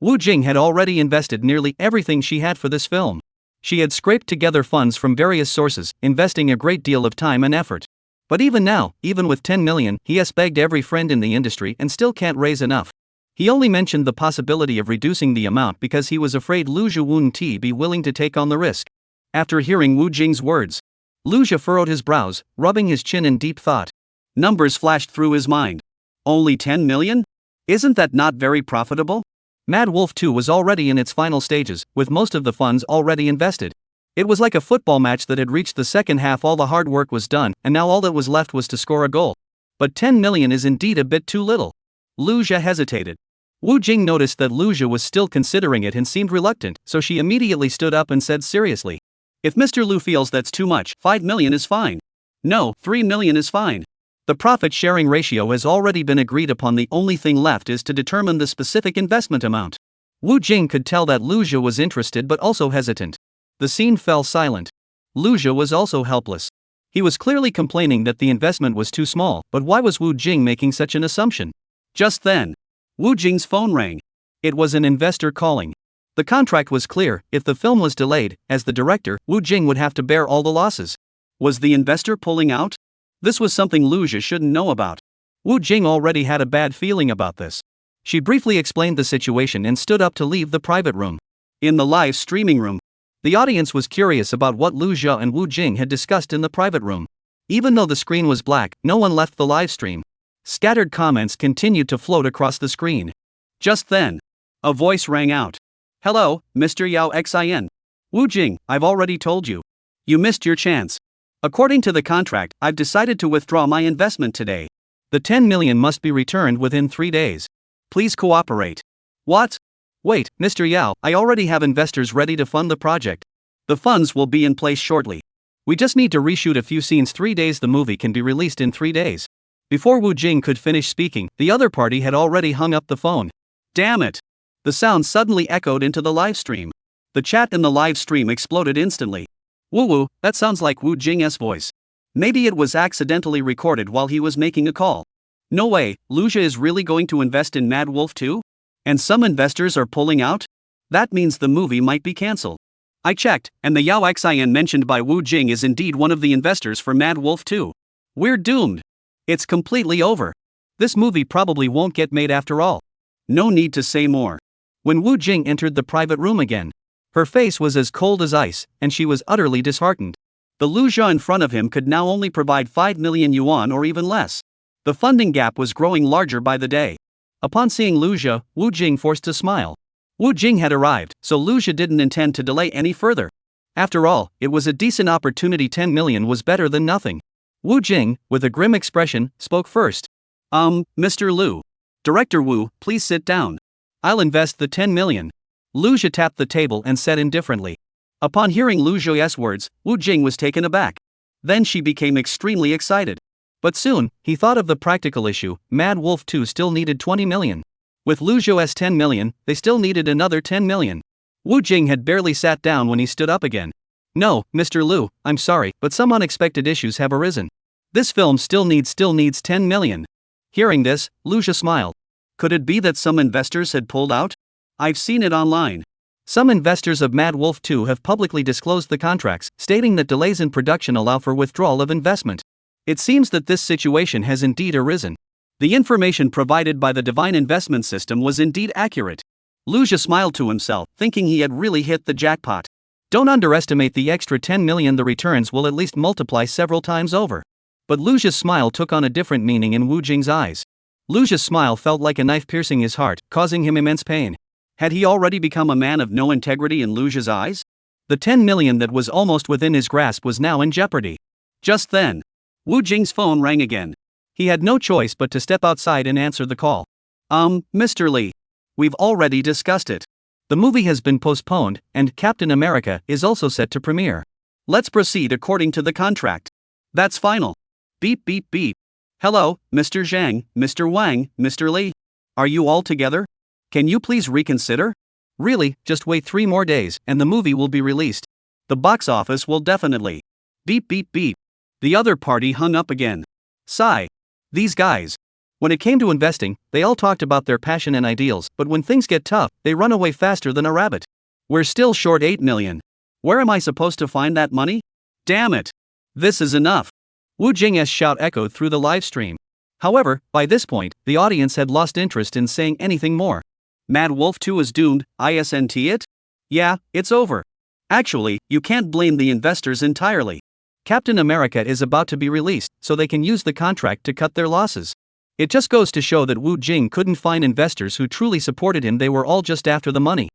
Wu Jing had already invested nearly everything she had for this film. She had scraped together funds from various sources, investing a great deal of time and effort. But even now, even with 10 million, he has begged every friend in the industry and still can't raise enough. He only mentioned the possibility of reducing the amount because he was afraid Liu Zhi wouldn't be willing to take on the risk. After hearing Wu Jing's words, Liu Zhi furrowed his brows, rubbing his chin in deep thought. Numbers flashed through his mind. Only 10 million? Isn't that not very profitable? Mad Wolf 2 was already in its final stages, with most of the funds already invested. It was like a football match that had reached the second half. All the hard work was done, and now all that was left was to score a goal. But 10 million is indeed a bit too little. Liu Zhi hesitated. Wu Jing noticed that Liu Zhi was still considering it and seemed reluctant, so she immediately stood up and said seriously, "If Mr. Liu feels that's too much, 5 million is fine. No, 3 million is fine." The profit-sharing ratio has already been agreed upon. The only thing left is to determine the specific investment amount. Wu Jing could tell that Liu Zhi was interested but also hesitant. The scene fell silent. Liu Zhi was also helpless. He was clearly complaining that the investment was too small, but why was Wu Jing making such an assumption? Just then, Wu Jing's phone rang. It was an investor calling. The contract was clear: if the film was delayed, as the director, Wu Jing would have to bear all the losses. Was the investor pulling out? This was something Liu Zhi shouldn't know about. Wu Jing already had a bad feeling about this. She briefly explained the situation and stood up to leave the private room. In the live streaming room, the audience was curious about what Liu Zhi and Wu Jing had discussed in the private room. Even though the screen was black, no one left the live stream. Scattered comments continued to float across the screen. Just then, a voice rang out. "Hello, Mr. Yao Xin. Wu Jing, I've already told you. You missed your chance. According to the contract, I've decided to withdraw my investment today. The 10 million must be returned within 3 days. Please cooperate." What? Wait, Mr. Yao, I already have investors ready to fund the project. The funds will be in place shortly. We just need to reshoot a few scenes. 3 days. The movie can be released in 3 days. Before Wu Jing could finish speaking, the other party had already hung up the phone. Damn it! The sound suddenly echoed into the live stream. The chat in the live stream exploded instantly. Woo, that sounds like Wu Jing's voice. Maybe it was accidentally recorded while he was making a call. No way, Liu Zhi is really going to invest in Mad Wolf 2? And some investors are pulling out? That means the movie might be cancelled. I checked, and the Yao Xin mentioned by Wu Jing is indeed one of the investors for Mad Wolf 2. We're doomed. It's completely over. This movie probably won't get made after all. No need to say more. When Wu Jing entered the private room again, her face was as cold as ice, and she was utterly disheartened. The Liu Zhi in front of him could now only provide 5 million yuan or even less. The funding gap was growing larger by the day. Upon seeing Liu Zhi, Wu Jing forced a smile. Wu Jing had arrived, so Liu Zhi didn't intend to delay any further. After all, it was a decent opportunity. 10 million was better than nothing. Wu Jing, with a grim expression, spoke first. Mr. Liu. Director Wu, please sit down. I'll invest the 10 million. Liu Zhi tapped the table and said indifferently. Upon hearing Liu Zhi's words, Wu Jing was taken aback. Then she became extremely excited. But soon, he thought of the practical issue. Mad Wolf 2 still needed 20 million. With Liu Zhi's 10 million, they still needed another 10 million. Wu Jing had barely sat down when he stood up again. No, Mr. Liu, I'm sorry, but some unexpected issues have arisen. This film still needs 10 million. Hearing this, Liu Zhi smiled. Could it be that some investors had pulled out? I've seen it online. Some investors of Mad Wolf 2 have publicly disclosed the contracts, stating that delays in production allow for withdrawal of investment. It seems that this situation has indeed arisen. The information provided by the Divine Investment System was indeed accurate. Liu Zhi smiled to himself, thinking he had really hit the jackpot. Don't underestimate the extra 10 million. The returns will at least multiply several times over. But Liu Zhi's smile took on a different meaning in Wu Jing's eyes. Liu Zhi's smile felt like a knife piercing his heart, causing him immense pain. Had he already become a man of no integrity in Liu Zhi's eyes? The 10 million that was almost within his grasp was now in jeopardy. Just then, Wu Jing's phone rang again. He had no choice but to step outside and answer the call. Mr. Li. We've already discussed it. The movie has been postponed, and Captain America is also set to premiere. Let's proceed according to the contract. That's final. Beep beep beep. Hello, Mr. Zhang, Mr. Wang, Mr. Li. Are you all together? Can you please reconsider? Really, just wait 3 more days, and the movie will be released. The box office will definitely. Beep beep beep. The other party hung up again. Sigh. These guys. When it came to investing, they all talked about their passion and ideals, but when things get tough, they run away faster than a rabbit. We're still short 8 million. Where am I supposed to find that money? Damn it. This is enough. Wu Jing's shout echoed through the live stream. However, by this point, the audience had lost interest in saying anything more. Mad Wolf 2 is doomed, isn't it? Yeah, it's over. Actually, you can't blame the investors entirely. Captain America is about to be released, so they can use the contract to cut their losses. It just goes to show that Wu Jing couldn't find investors who truly supported him, they were all just after the money.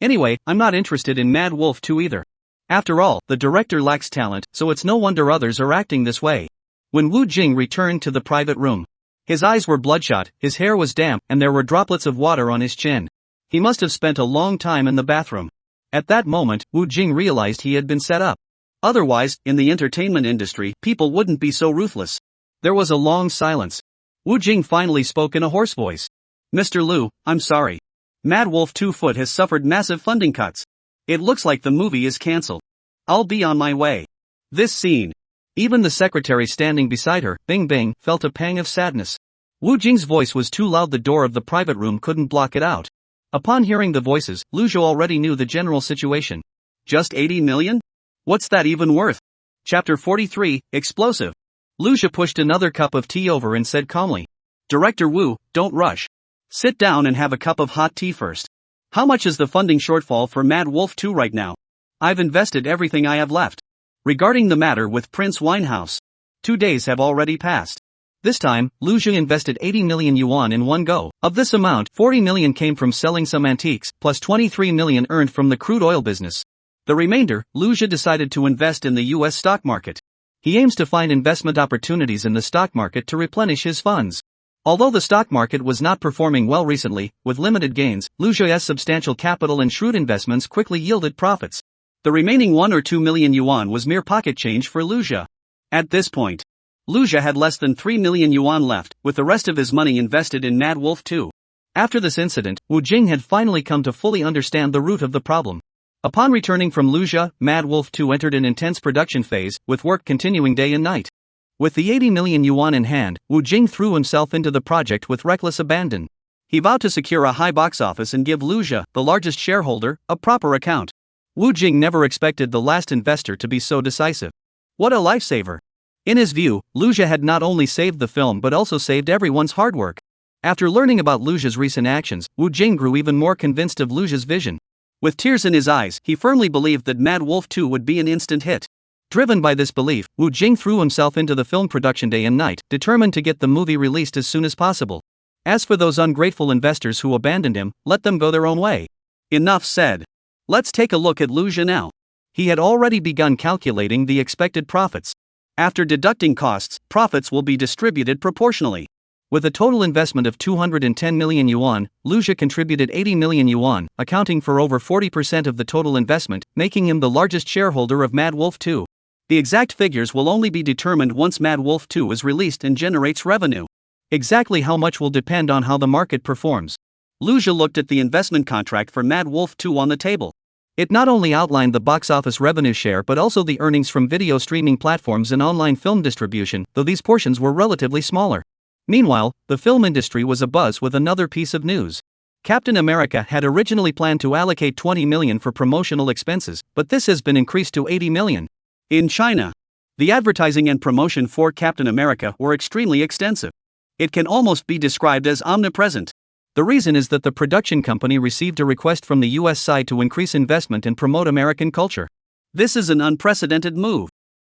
Anyway, I'm not interested in Mad Wolf 2 either. After all, the director lacks talent, so it's no wonder others are acting this way. When Wu Jing returned to the private room, his eyes were bloodshot, his hair was damp, and there were droplets of water on his chin. He must have spent a long time in the bathroom. At that moment, Wu Jing realized he had been set up. Otherwise, in the entertainment industry, people wouldn't be so ruthless. There was a long silence. Wu Jing finally spoke in a hoarse voice. Mr. Liu, I'm sorry. Mad Wolf 2 Foot has suffered massive funding cuts. It looks like the movie is cancelled. I'll be on my way. This scene. Even the secretary standing beside her, Bing Bing, felt a pang of sadness. Wu Jing's voice was too loud, the door of the private room couldn't block it out. Upon hearing the voices, Liu Zhou already knew the general situation. Just 80 million? What's that even worth? Chapter 43, Explosive. Liu Zhou pushed another cup of tea over and said calmly. Director Wu, don't rush. Sit down and have a cup of hot tea first. How much is the funding shortfall for Mad Wolf 2 right now? I've invested everything I have left. Regarding the matter with Prince Winehouse, 2 days have already passed. This time, Liu Zhou invested 80 million yuan in one go. Of this amount, 40 million came from selling some antiques, plus 23 million earned from the crude oil business. The remainder, Liu Zhou decided to invest in the US stock market. He aims to find investment opportunities in the stock market to replenish his funds. Although the stock market was not performing well recently, with limited gains, Liu Zhou's substantial capital and shrewd investments quickly yielded profits. The remaining 1 or 2 million yuan was mere pocket change for Liu Zhou. At this point, Liu Zhou had less than 3 million yuan left, with the rest of his money invested in Mad Wolf 2. After this incident, Wu Jing had finally come to fully understand the root of the problem. Upon returning from Liu Zhou, Mad Wolf 2 entered an intense production phase, with work continuing day and night. With the 80 million yuan in hand, Wu Jing threw himself into the project with reckless abandon. He vowed to secure a high box office and give Liu Zhou, the largest shareholder, a proper account. Wu Jing never expected the last investor to be so decisive. What a lifesaver! In his view, Liu Zhou had not only saved the film but also saved everyone's hard work. After learning about Liu Zhou's recent actions, Wu Jing grew even more convinced of Liu Zhou's vision. With tears in his eyes, he firmly believed that Mad Wolf 2 would be an instant hit. Driven by this belief, Wu Jing threw himself into the film production day and night, determined to get the movie released as soon as possible. As for those ungrateful investors who abandoned him, let them go their own way. Enough said. Let's take a look at Liu Zhou now. He had already begun calculating the expected profits. After deducting costs, profits will be distributed proportionally. With a total investment of 210 million yuan, Liu Zhou contributed 80 million yuan, accounting for over 40% of the total investment, making him the largest shareholder of Mad Wolf 2. The exact figures will only be determined once Mad Wolf 2 is released and generates revenue. Exactly how much will depend on how the market performs. Liu Zhou looked at the investment contract for Mad Wolf 2 on the table. It not only outlined the box office revenue share but also the earnings from video streaming platforms and online film distribution, though these portions were relatively smaller. Meanwhile, the film industry was abuzz with another piece of news. Captain America had originally planned to allocate 20 million for promotional expenses, but this has been increased to 80 million. In China, the advertising and promotion for Captain America were extremely extensive. It can almost be described as omnipresent. The reason is that the production company received a request from the US side to increase investment and promote American culture. This is an unprecedented move.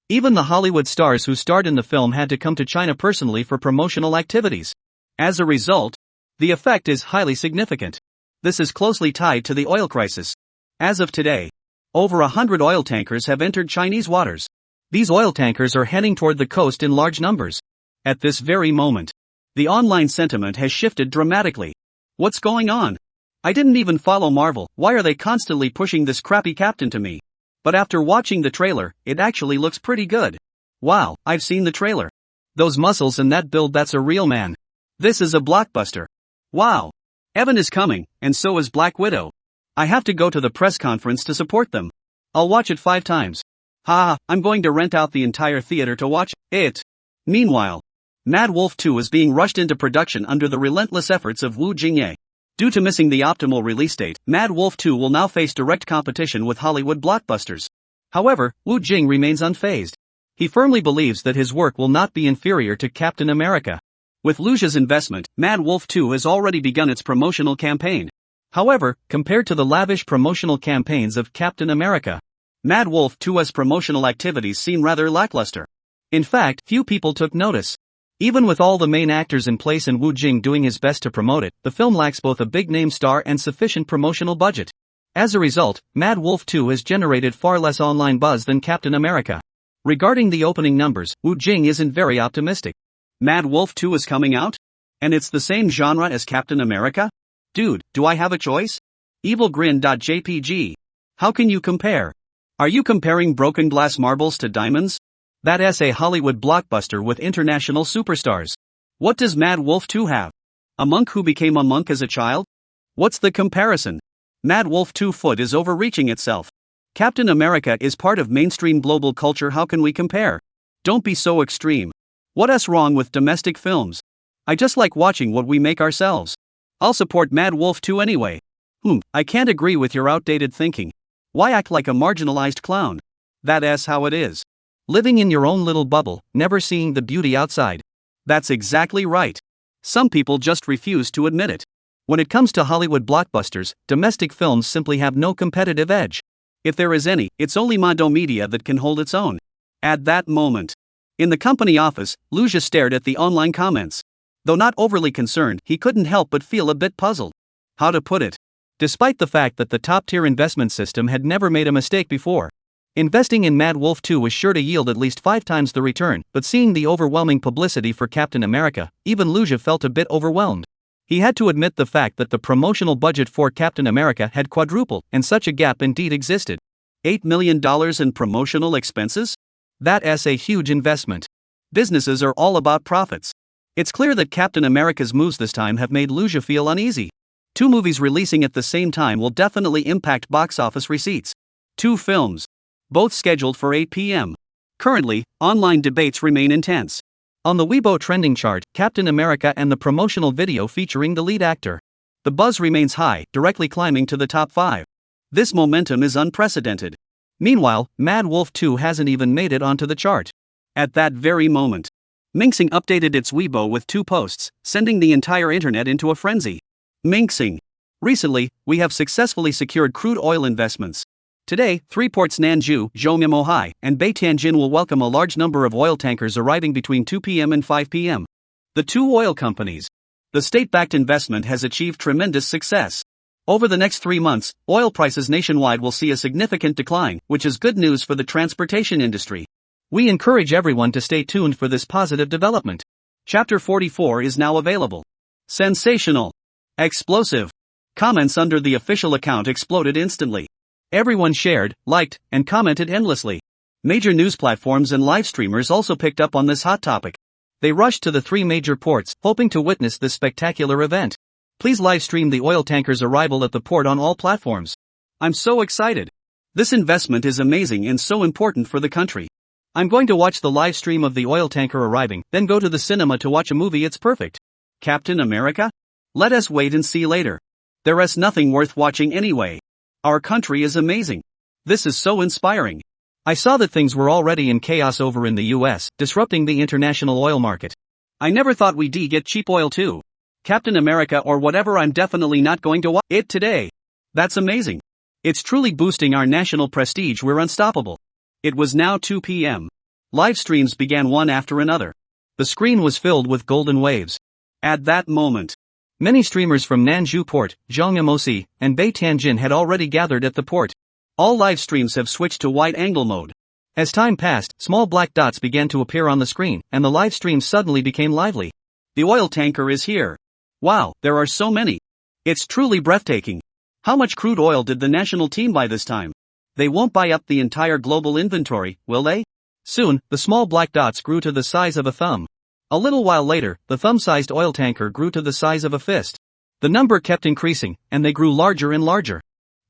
Even the Hollywood stars who starred in the film had to come to China personally for promotional activities. As a result, the effect is highly significant. This is closely tied to the oil crisis. As of today, over 100 oil tankers have entered Chinese waters. These oil tankers are heading toward the coast in large numbers. At this very moment, the online sentiment has shifted dramatically. What's going on? I didn't even follow Marvel, why are they constantly pushing this crappy captain to me? But after watching the trailer, it actually looks pretty good. Wow, I've seen the trailer. Those muscles and that build, that's a real man. This is a blockbuster. Wow. Evan is coming, and so is Black Widow. I have to go to the press conference to support them. I'll watch it 5 times. I'm going to rent out the entire theater to watch it. Meanwhile, Mad Wolf 2 is being rushed into production under the relentless efforts of Wu Jingye. Due to missing the optimal release date, Mad Wolf 2 will now face direct competition with Hollywood blockbusters. However, Wu Jing remains unfazed. He firmly believes that his work will not be inferior to Captain America. With Luja's investment, Mad Wolf 2 has already begun its promotional campaign. However, compared to the lavish promotional campaigns of Captain America, Mad Wolf 2's promotional activities seem rather lackluster. In fact, few people took notice. Even with all the main actors in place and Wu Jing doing his best to promote it, the film lacks both a big-name star and sufficient promotional budget. As a result, Mad Wolf 2 has generated far less online buzz than Captain America. Regarding the opening numbers, Wu Jing isn't very optimistic. Mad Wolf 2 is coming out? And it's the same genre as Captain America? Dude, do I have a choice? EvilGrin.jpg. How can you compare? Are you comparing broken glass marbles to diamonds? That's a Hollywood blockbuster with international superstars. What does Mad Wolf 2 have? A monk who became a monk as a child? What's the comparison? Mad Wolf 2 foot is overreaching itself. Captain America is part of mainstream global culture. How can we compare? Don't be so extreme. What's wrong with domestic films? I just like watching what we make ourselves. I'll support Mad Wolf 2 anyway. I can't agree with your outdated thinking. Why act like a marginalized clown? That's how it is. Living in your own little bubble, never seeing the beauty outside. That's exactly right. Some people just refuse to admit it. When it comes to Hollywood blockbusters, domestic films simply have no competitive edge. If there is any, it's only Mado Media that can hold its own. At that moment, in the company office, Luja stared at the online comments. Though not overly concerned, he couldn't help but feel a bit puzzled. How to put it? Despite the fact that the top-tier investment system had never made a mistake before, investing in Mad Wolf 2 was sure to yield at least 5 times the return, but seeing the overwhelming publicity for Captain America, even Luja felt a bit overwhelmed. He had to admit the fact that the promotional budget for Captain America had quadrupled, and such a gap indeed existed. $8 million in promotional expenses? That's a huge investment. Businesses are all about profits. It's clear that Captain America's moves this time have made Luja feel uneasy. 2 movies releasing at the same time will definitely impact box office receipts. 2 films. Both scheduled for 8 p.m. Currently, online debates remain intense. On the Weibo trending chart, Captain America and the promotional video featuring the lead actor. The buzz remains high, directly climbing to the top 5. This momentum is unprecedented. Meanwhile, Mad Wolf 2 hasn't even made it onto the chart. At that very moment, Minxing updated its Weibo with 2 posts, sending the entire internet into a frenzy. Minxing. Recently, we have successfully secured crude oil investments. Today, 3 ports Nanju, Zhongmiamohai, and Beitianjin will welcome a large number of oil tankers arriving between 2 p.m. and 5 p.m. The 2 oil companies. The state-backed investment has achieved tremendous success. Over the next 3 months, oil prices nationwide will see a significant decline, which is good news for the transportation industry. We encourage everyone to stay tuned for this positive development. Chapter 44 is now available. Sensational. Explosive. Comments under the official account exploded instantly. Everyone shared, liked, and commented endlessly. Major news platforms and live streamers also picked up on this hot topic. They rushed to the 3 major ports, hoping to witness this spectacular event. Please live stream the oil tanker's arrival at the port on all platforms. I'm so excited. This investment is amazing and so important for the country. I'm going to watch the live stream of the oil tanker arriving, then go to the cinema to watch a movie. It's perfect. Captain America? Let us wait and see later. There's nothing worth watching anyway. Our country is amazing. This is so inspiring. I saw that things were already in chaos over in the US, disrupting the international oil market. I never thought we'd get cheap oil too. Captain America or whatever. I'm definitely not going to watch it today. That's amazing. It's truly boosting our national prestige. We're unstoppable. It was now 2 p.m. Live streams began one after another. The screen was filled with golden waves. At that moment, many streamers from Nanju Port, Zhongmiamosi, and Beitianjin had already gathered at the port. All live streams have switched to wide-angle mode. As time passed, small black dots began to appear on the screen, and the live stream suddenly became lively. The oil tanker is here. Wow, there are so many. It's truly breathtaking. How much crude oil did the national team buy this time? They won't buy up the entire global inventory, will they? Soon, the small black dots grew to the size of a thumb. A little while later, the thumb-sized oil tanker grew to the size of a fist. The number kept increasing, and they grew larger and larger.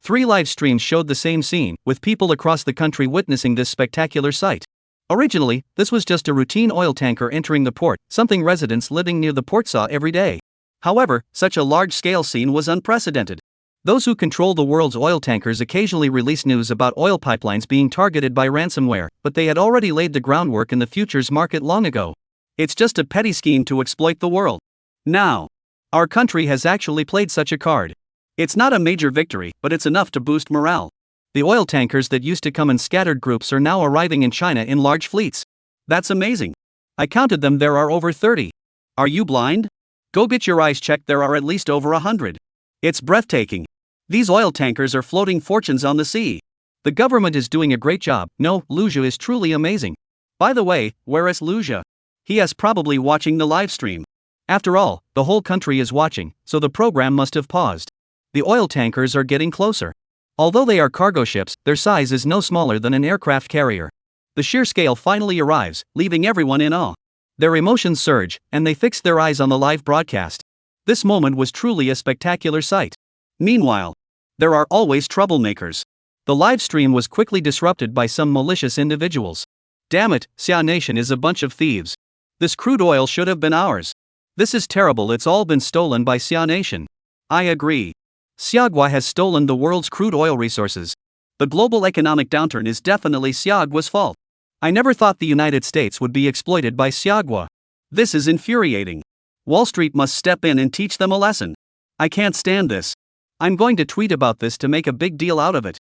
3 live streams showed the same scene, with people across the country witnessing this spectacular sight. Originally, this was just a routine oil tanker entering the port, something residents living near the port saw every day. However, such a large-scale scene was unprecedented. Those who control the world's oil tankers occasionally release news about oil pipelines being targeted by ransomware, but they had already laid the groundwork in the futures market long ago. It's just a petty scheme to exploit the world. Now, our country has actually played such a card. It's not a major victory, but it's enough to boost morale. The oil tankers that used to come in scattered groups are now arriving in China in large fleets. That's amazing. I counted them, there are over 30. Are you blind? Go get your eyes checked, there are at least over 100. It's breathtaking. These oil tankers are floating fortunes on the sea. The government is doing a great job. No, Luja is truly amazing. By the way, where is Luja? He is probably watching the live stream. After all, the whole country is watching, so the program must have paused. The oil tankers are getting closer. Although they are cargo ships, their size is no smaller than an aircraft carrier. The sheer scale finally arrives, leaving everyone in awe. Their emotions surge, and they fix their eyes on the live broadcast. This moment was truly a spectacular sight. Meanwhile, there are always troublemakers. The live stream was quickly disrupted by some malicious individuals. Damn it, Xia Nation is a bunch of thieves. This crude oil should have been ours. This is terrible, it's all been stolen by Xia Nation. I agree. Xiagua has stolen the world's crude oil resources. The global economic downturn is definitely Xiagua's fault. I never thought the United States would be exploited by Xiagua. This is infuriating. Wall Street must step in and teach them a lesson. I can't stand this. I'm going to tweet about this to make a big deal out of it.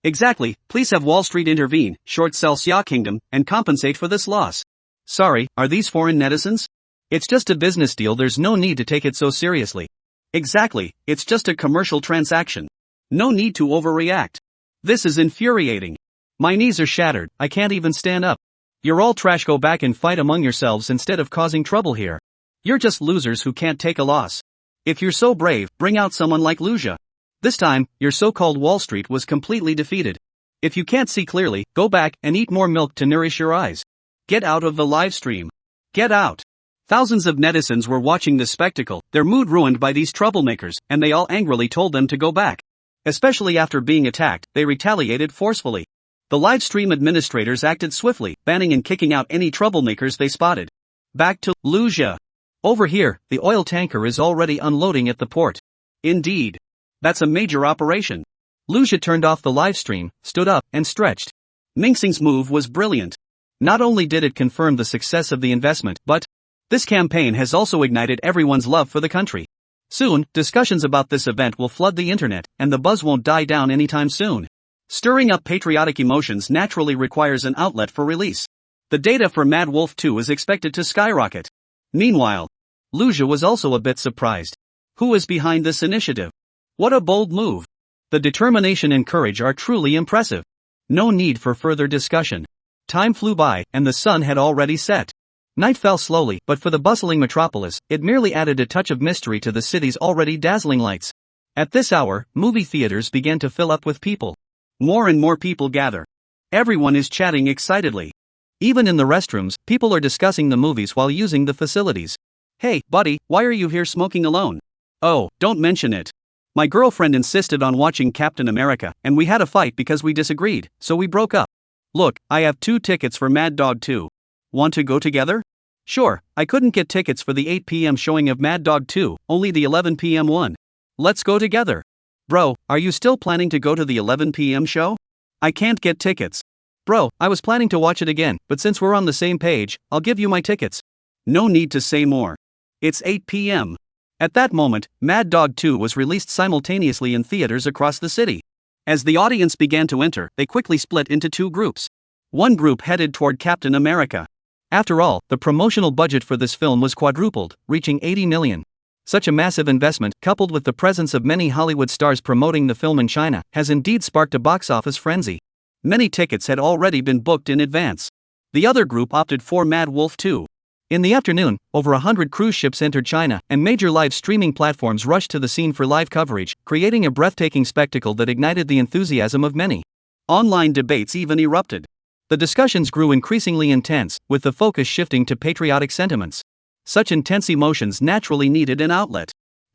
Exactly, please have Wall Street intervene, short sell Xia Kingdom, and compensate for this loss. Sorry, are these foreign netizens? It's just a business deal, there's no need to take it so seriously. Exactly, it's just a commercial transaction. No need to overreact. This is infuriating. My knees are shattered, I can't even stand up. You're all trash, go back and fight among yourselves instead of causing trouble here. You're just losers who can't take a loss. If you're so brave, bring out someone like Luja. This time, your so-called Wall Street was completely defeated. If you can't see clearly, go back and eat more milk to nourish your eyes. Get out of the live stream. Get out. Thousands of netizens were watching this spectacle, their mood ruined by these troublemakers, and they all angrily told them to go back. Especially after being attacked, they retaliated forcefully. The live stream administrators acted swiftly, banning and kicking out any troublemakers they spotted. Back to Luja. Over here, the oil tanker is already unloading at the port. Indeed. That's a major operation. Luja turned off the live stream, stood up, and stretched. Mingxing's move was brilliant. Not only did it confirm the success of the investment, but this campaign has also ignited everyone's love for the country. Soon, discussions about this event will flood the internet, and the buzz won't die down anytime soon. Stirring up patriotic emotions naturally requires an outlet for release. The data for Mad Wolf 2 is expected to skyrocket. Meanwhile, Luja was also a bit surprised. Who is behind this initiative? What a bold move. The determination and courage are truly impressive. No need for further discussion. Time flew by, and the sun had already set. Night fell slowly, but for the bustling metropolis, it merely added a touch of mystery to the city's already dazzling lights. At this hour, movie theaters began to fill up with people. More and more people gather. Everyone is chatting excitedly. Even in the restrooms, people are discussing the movies while using the facilities. Hey, buddy, why are you here smoking alone? Oh, don't mention it. My girlfriend insisted on watching Captain America, and we had a fight because we disagreed, so we broke up. Look, I have 2 tickets for Mad Dog 2. Want to go together? Sure, I couldn't get tickets for the 8 p.m. showing of Mad Dog 2, only the 11 p.m. one. Let's go together. Bro, are you still planning to go to the 11 p.m. show? I can't get tickets. Bro, I was planning to watch it again, but since we're on the same page, I'll give you my tickets. No need to say more. It's 8 p.m. At that moment, Mad Dog 2 was released simultaneously in theaters across the city. As the audience began to enter, they quickly split into 2 groups. One group headed toward Captain America. After all, the promotional budget for this film was quadrupled, reaching 80 million. Such a massive investment, coupled with the presence of many Hollywood stars promoting the film in China, has indeed sparked a box office frenzy. Many tickets had already been booked in advance. The other group opted for Mad Wolf 2. In the afternoon, over 100 cruise ships entered China, and major live streaming platforms rushed to the scene for live coverage, creating a breathtaking spectacle that ignited the enthusiasm of many. Online debates even erupted. The discussions grew increasingly intense, with the focus shifting to patriotic sentiments. Such intense emotions naturally needed an outlet.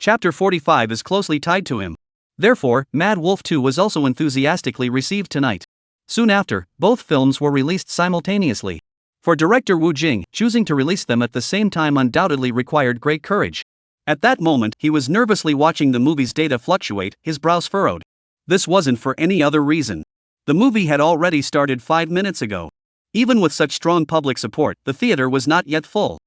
Chapter 45 is closely tied to him. Therefore, Mad Wolf 2 was also enthusiastically received tonight. Soon after, both films were released simultaneously. For director Wu Jing, choosing to release them at the same time undoubtedly required great courage. At that moment, he was nervously watching the movie's data fluctuate, his brows furrowed. This wasn't for any other reason. The movie had already started 5 minutes ago. Even with such strong public support, the theater was not yet full.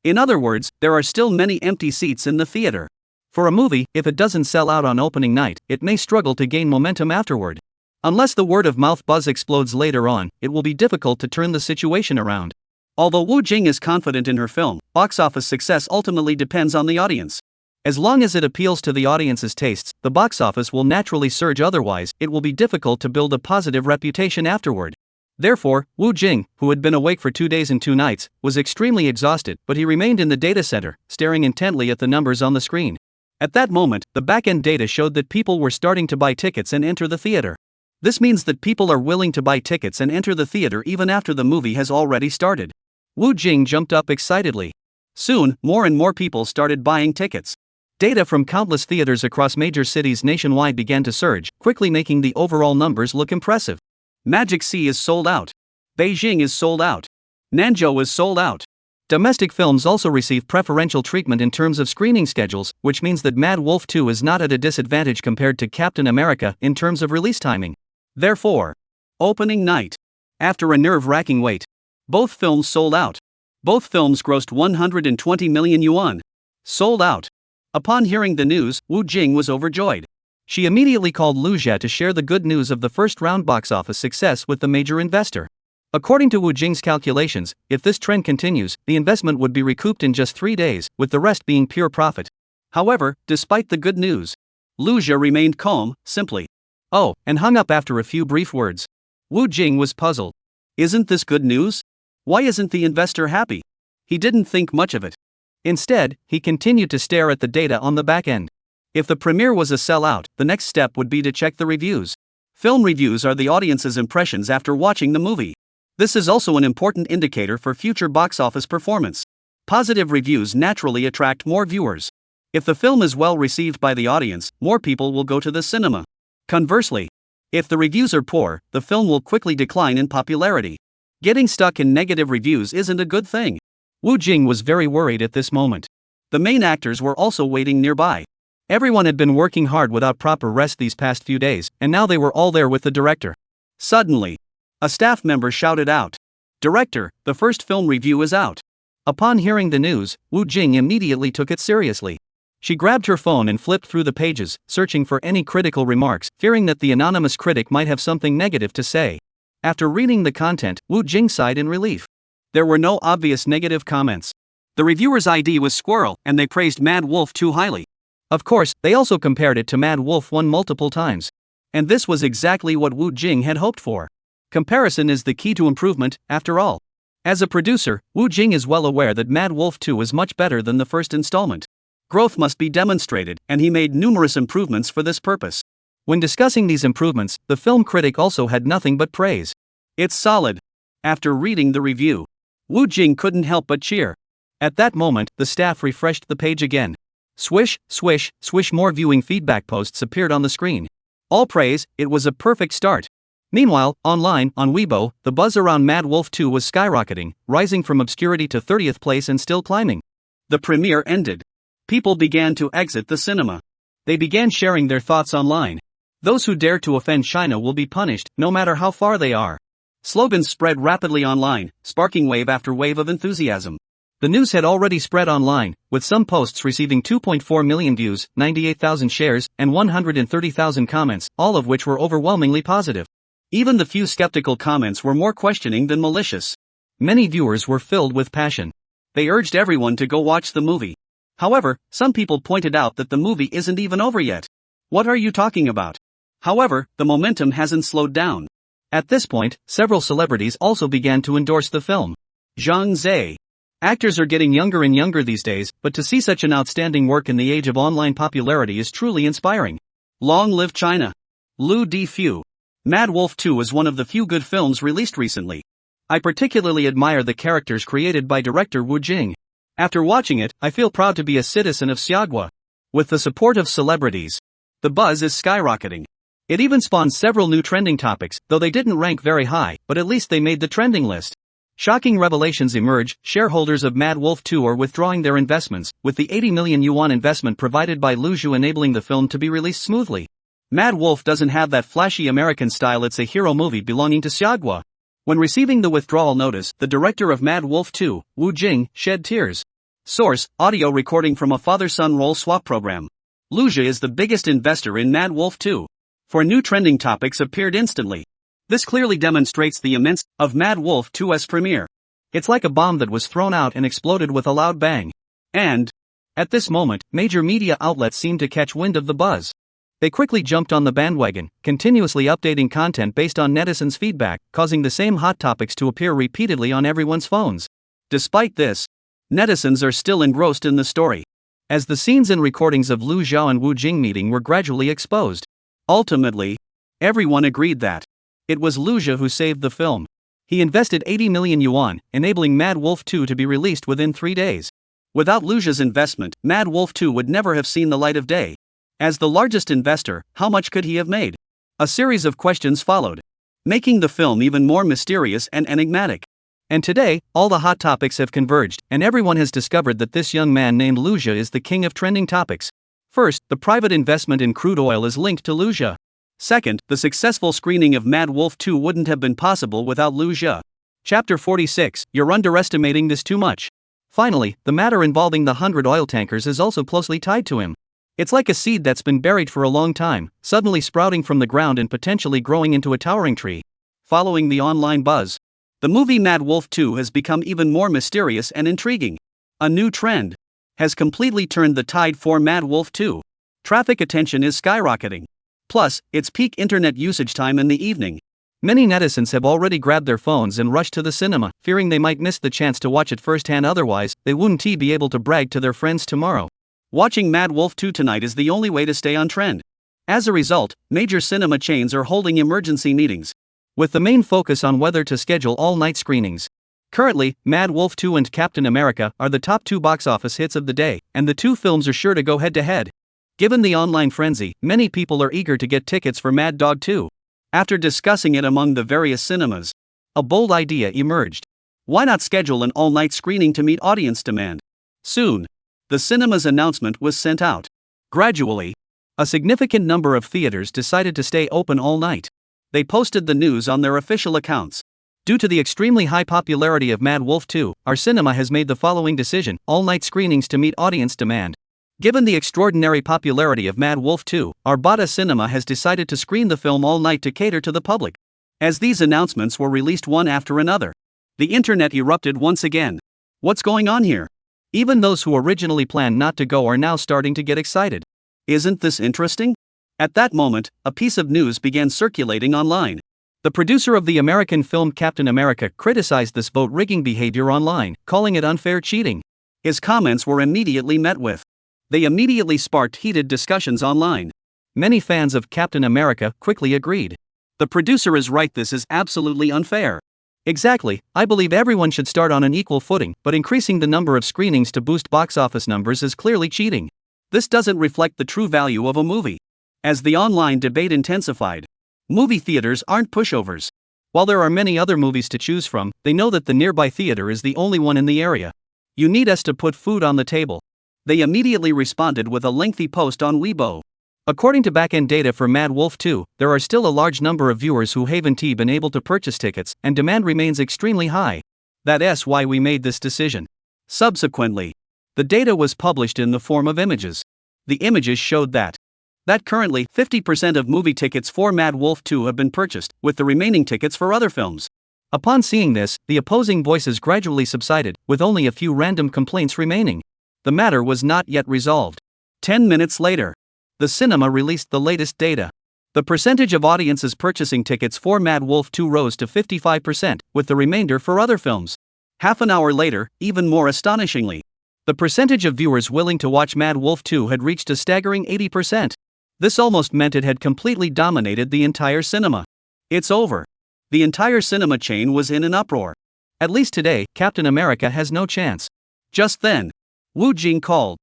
In other words, there are still many empty seats in the theater. For a movie, if it doesn't sell out on opening night, it may struggle to gain momentum afterward. Unless the word-of-mouth buzz explodes later on, it will be difficult to turn the situation around. Although Wu Jing is confident in her film, box office success ultimately depends on the audience. As long as it appeals to the audience's tastes, the box office will naturally surge, otherwise, it will be difficult to build a positive reputation afterward. Therefore, Wu Jing, who had been awake for 2 days and 2 nights, was extremely exhausted, but he remained in the data center, staring intently at the numbers on the screen. At that moment, the back-end data showed that people were starting to buy tickets and enter the theater. This means that people are willing to buy tickets and enter the theater even after the movie has already started. Wu Jing jumped up excitedly. Soon, more and more people started buying tickets. Data from countless theaters across major cities nationwide began to surge, quickly making the overall numbers look impressive. Magic Sea is sold out. Beijing is sold out. Nanzhou is sold out. Domestic films also receive preferential treatment in terms of screening schedules, which means that Mad Wolf 2 is not at a disadvantage compared to Captain America in terms of release timing. Therefore, opening night. After a nerve-wracking wait, both films sold out. Both films grossed 120 million yuan. Sold out. Upon hearing the news, Wu Jing was overjoyed. She immediately called Lu Jia to share the good news of the first-round box office success with the major investor. According to Wu Jing's calculations, if this trend continues, the investment would be recouped in just 3 days, with the rest being pure profit. However, despite the good news, Lu Jia remained calm, simply. Oh, and hung up after a few brief words. Wu Jing was puzzled. Isn't this good news? Why isn't the investor happy? He didn't think much of it. Instead, he continued to stare at the data on the back end. If the premiere was a sellout, the next step would be to check the reviews. Film reviews are the audience's impressions after watching the movie. This is also an important indicator for future box office performance. Positive reviews naturally attract more viewers. If the film is well received by the audience, more people will go to the cinema. Conversely, if the reviews are poor, the film will quickly decline in popularity. Getting stuck in negative reviews isn't a good thing. Wu Jing was very worried at this moment. The main actors were also waiting nearby. Everyone had been working hard without proper rest these past few days, and now they were all there with the director. Suddenly, a staff member shouted out, "Director, the first film review is out." Upon hearing the news, Wu Jing immediately took it seriously. She grabbed her phone and flipped through the pages, searching for any critical remarks, fearing that the anonymous critic might have something negative to say. After reading the content, Wu Jing sighed in relief. There were no obvious negative comments. The reviewer's ID was Squirrel, and they praised Mad Wolf 2 highly. Of course, they also compared it to Mad Wolf 1 multiple times. And this was exactly what Wu Jing had hoped for. Comparison is the key to improvement, after all. As a producer, Wu Jing is well aware that Mad Wolf 2 is much better than the first installment. Growth must be demonstrated, and he made numerous improvements for this purpose. When discussing these improvements, the film critic also had nothing but praise. It's solid. After reading the review, Wu Jing couldn't help but cheer. At that moment, the staff refreshed the page again. Swish, swish, swish, more viewing feedback posts appeared on the screen. All praise, it was a perfect start. Meanwhile, online, on Weibo, the buzz around Mad Wolf 2 was skyrocketing, rising from obscurity to 30th place and still climbing. The premiere ended. People began to exit the cinema. They began sharing their thoughts online. Those who dare to offend China will be punished, no matter how far they are. Slogans spread rapidly online, sparking wave after wave of enthusiasm. The news had already spread online, with some posts receiving 2.4 million views, 98,000 shares, and 130,000 comments, all of which were overwhelmingly positive. Even the few skeptical comments were more questioning than malicious. Many viewers were filled with passion. They urged everyone to go watch the movie. However, some people pointed out that the movie isn't even over yet. What are you talking about? However, the momentum hasn't slowed down. At this point, several celebrities also began to endorse the film. Zhang Zhe. Actors are getting younger and younger these days, but to see such an outstanding work in the age of online popularity is truly inspiring. Long live China. Lu Difu. Mad Wolf 2 is one of the few good films released recently. I particularly admire the characters created by director Wu Jing. After watching it, I feel proud to be a citizen of Xiagua. With the support of celebrities, the buzz is skyrocketing. It even spawned several new trending topics, though they didn't rank very high, but at least they made the trending list. Shocking revelations emerge: shareholders of Mad Wolf 2 are withdrawing their investments, with the 80 million yuan investment provided by Luzhu enabling the film to be released smoothly. Mad Wolf doesn't have that flashy American style, it's a hero movie belonging to Xiaogua. When receiving the withdrawal notice, the director of Mad Wolf 2, Wu Jing, shed tears. Source: audio recording from a father-son role swap program. Luzhu is the biggest investor in Mad Wolf 2. For new trending topics appeared instantly. This clearly demonstrates the immense of Mad Wolf 2's premiere. It's like a bomb that was thrown out and exploded with a loud bang. And at this moment, major media outlets seemed to catch wind of the buzz. They quickly jumped on the bandwagon, continuously updating content based on netizens' feedback, causing the same hot topics to appear repeatedly on everyone's phones. Despite this, netizens are still engrossed in the story, as the scenes and recordings of Lu Zhao and Wu Jing meeting were gradually exposed. Ultimately, everyone agreed that it was Lu Zhao who saved the film. He invested 80 million yuan, enabling Mad Wolf 2 to be released within 3 days. Without Lu Zhao's investment, Mad Wolf 2 would never have seen the light of day. As the largest investor, how much could he have made? A series of questions followed, making the film even more mysterious and enigmatic. And today, all the hot topics have converged, and everyone has discovered that this young man named Lu Zhao is the king of trending topics. First, the private investment in crude oil is linked to Lu Zhao. Second, the successful screening of Mad Wolf 2 wouldn't have been possible without Lu Zhao. Chapter 46, You're underestimating this too much. Finally, the matter involving the 100 oil tankers is also closely tied to him. It's like a seed that's been buried for a long time, suddenly sprouting from the ground and potentially growing into a towering tree. Following the online buzz, the movie Mad Wolf 2 has become even more mysterious and intriguing. A new trend has completely turned the tide for Mad Wolf 2. Traffic attention is skyrocketing. Plus, it's peak internet usage time in the evening. Many netizens have already grabbed their phones and rushed to the cinema, fearing they might miss the chance to watch it firsthand, otherwise, they wouldn't be able to brag to their friends tomorrow. Watching Mad Wolf 2 tonight is the only way to stay on trend. As a result, major cinema chains are holding emergency meetings, with the main focus on whether to schedule all-night screenings. Currently, Mad Wolf 2 and Captain America are the top 2 box office hits of the day, and the two films are sure to go head-to-head. Given the online frenzy, many people are eager to get tickets for Mad Dog 2. After discussing it among the various cinemas, a bold idea emerged. Why not schedule an all-night screening to meet audience demand? Soon, the cinema's announcement was sent out. Gradually, a significant number of theaters decided to stay open all night. They posted the news on their official accounts. Due to the extremely high popularity of Mad Wolf 2, our cinema has made the following decision: all-night screenings to meet audience demand. Given the extraordinary popularity of Mad Wolf 2, our Bata Cinema has decided to screen the film all night to cater to the public. As these announcements were released one after another, the internet erupted once again. What's going on here? Even those who originally planned not to go are now starting to get excited. Isn't this interesting? At that moment, a piece of news began circulating online. The producer of the American film Captain America criticized this vote-rigging behavior online, calling it unfair cheating. His comments were immediately met with. They immediately sparked heated discussions online. Many fans of Captain America quickly agreed. The producer is right, this is absolutely unfair. Exactly, I believe everyone should start on an equal footing, but increasing the number of screenings to boost box office numbers is clearly cheating. This doesn't reflect the true value of a movie. As the online debate intensified, movie theaters aren't pushovers. While there are many other movies to choose from, they know that the nearby theater is the only one in the area. You need us to put food on the table. They immediately responded with a lengthy post on Weibo. According to back-end data for Mad Wolf 2, there are still a large number of viewers who haven't been able to purchase tickets, and demand remains extremely high. That's why we made this decision. Subsequently, the data was published in the form of images. The images showed that currently 50% of movie tickets for Mad Wolf 2 have been purchased, with the remaining tickets for other films. Upon seeing this, the opposing voices gradually subsided, with only a few random complaints remaining. The matter was not yet resolved. 10 minutes later, the cinema released the latest data. The percentage of audiences purchasing tickets for Mad Wolf 2 rose to 55%, with the remainder for other films. Half an hour later, even more astonishingly, the percentage of viewers willing to watch Mad Wolf 2 had reached a staggering 80%. This almost meant it had completely dominated the entire cinema. It's over. The entire cinema chain was in an uproar. At least today, Captain America has no chance. Just then, Wu Jing called.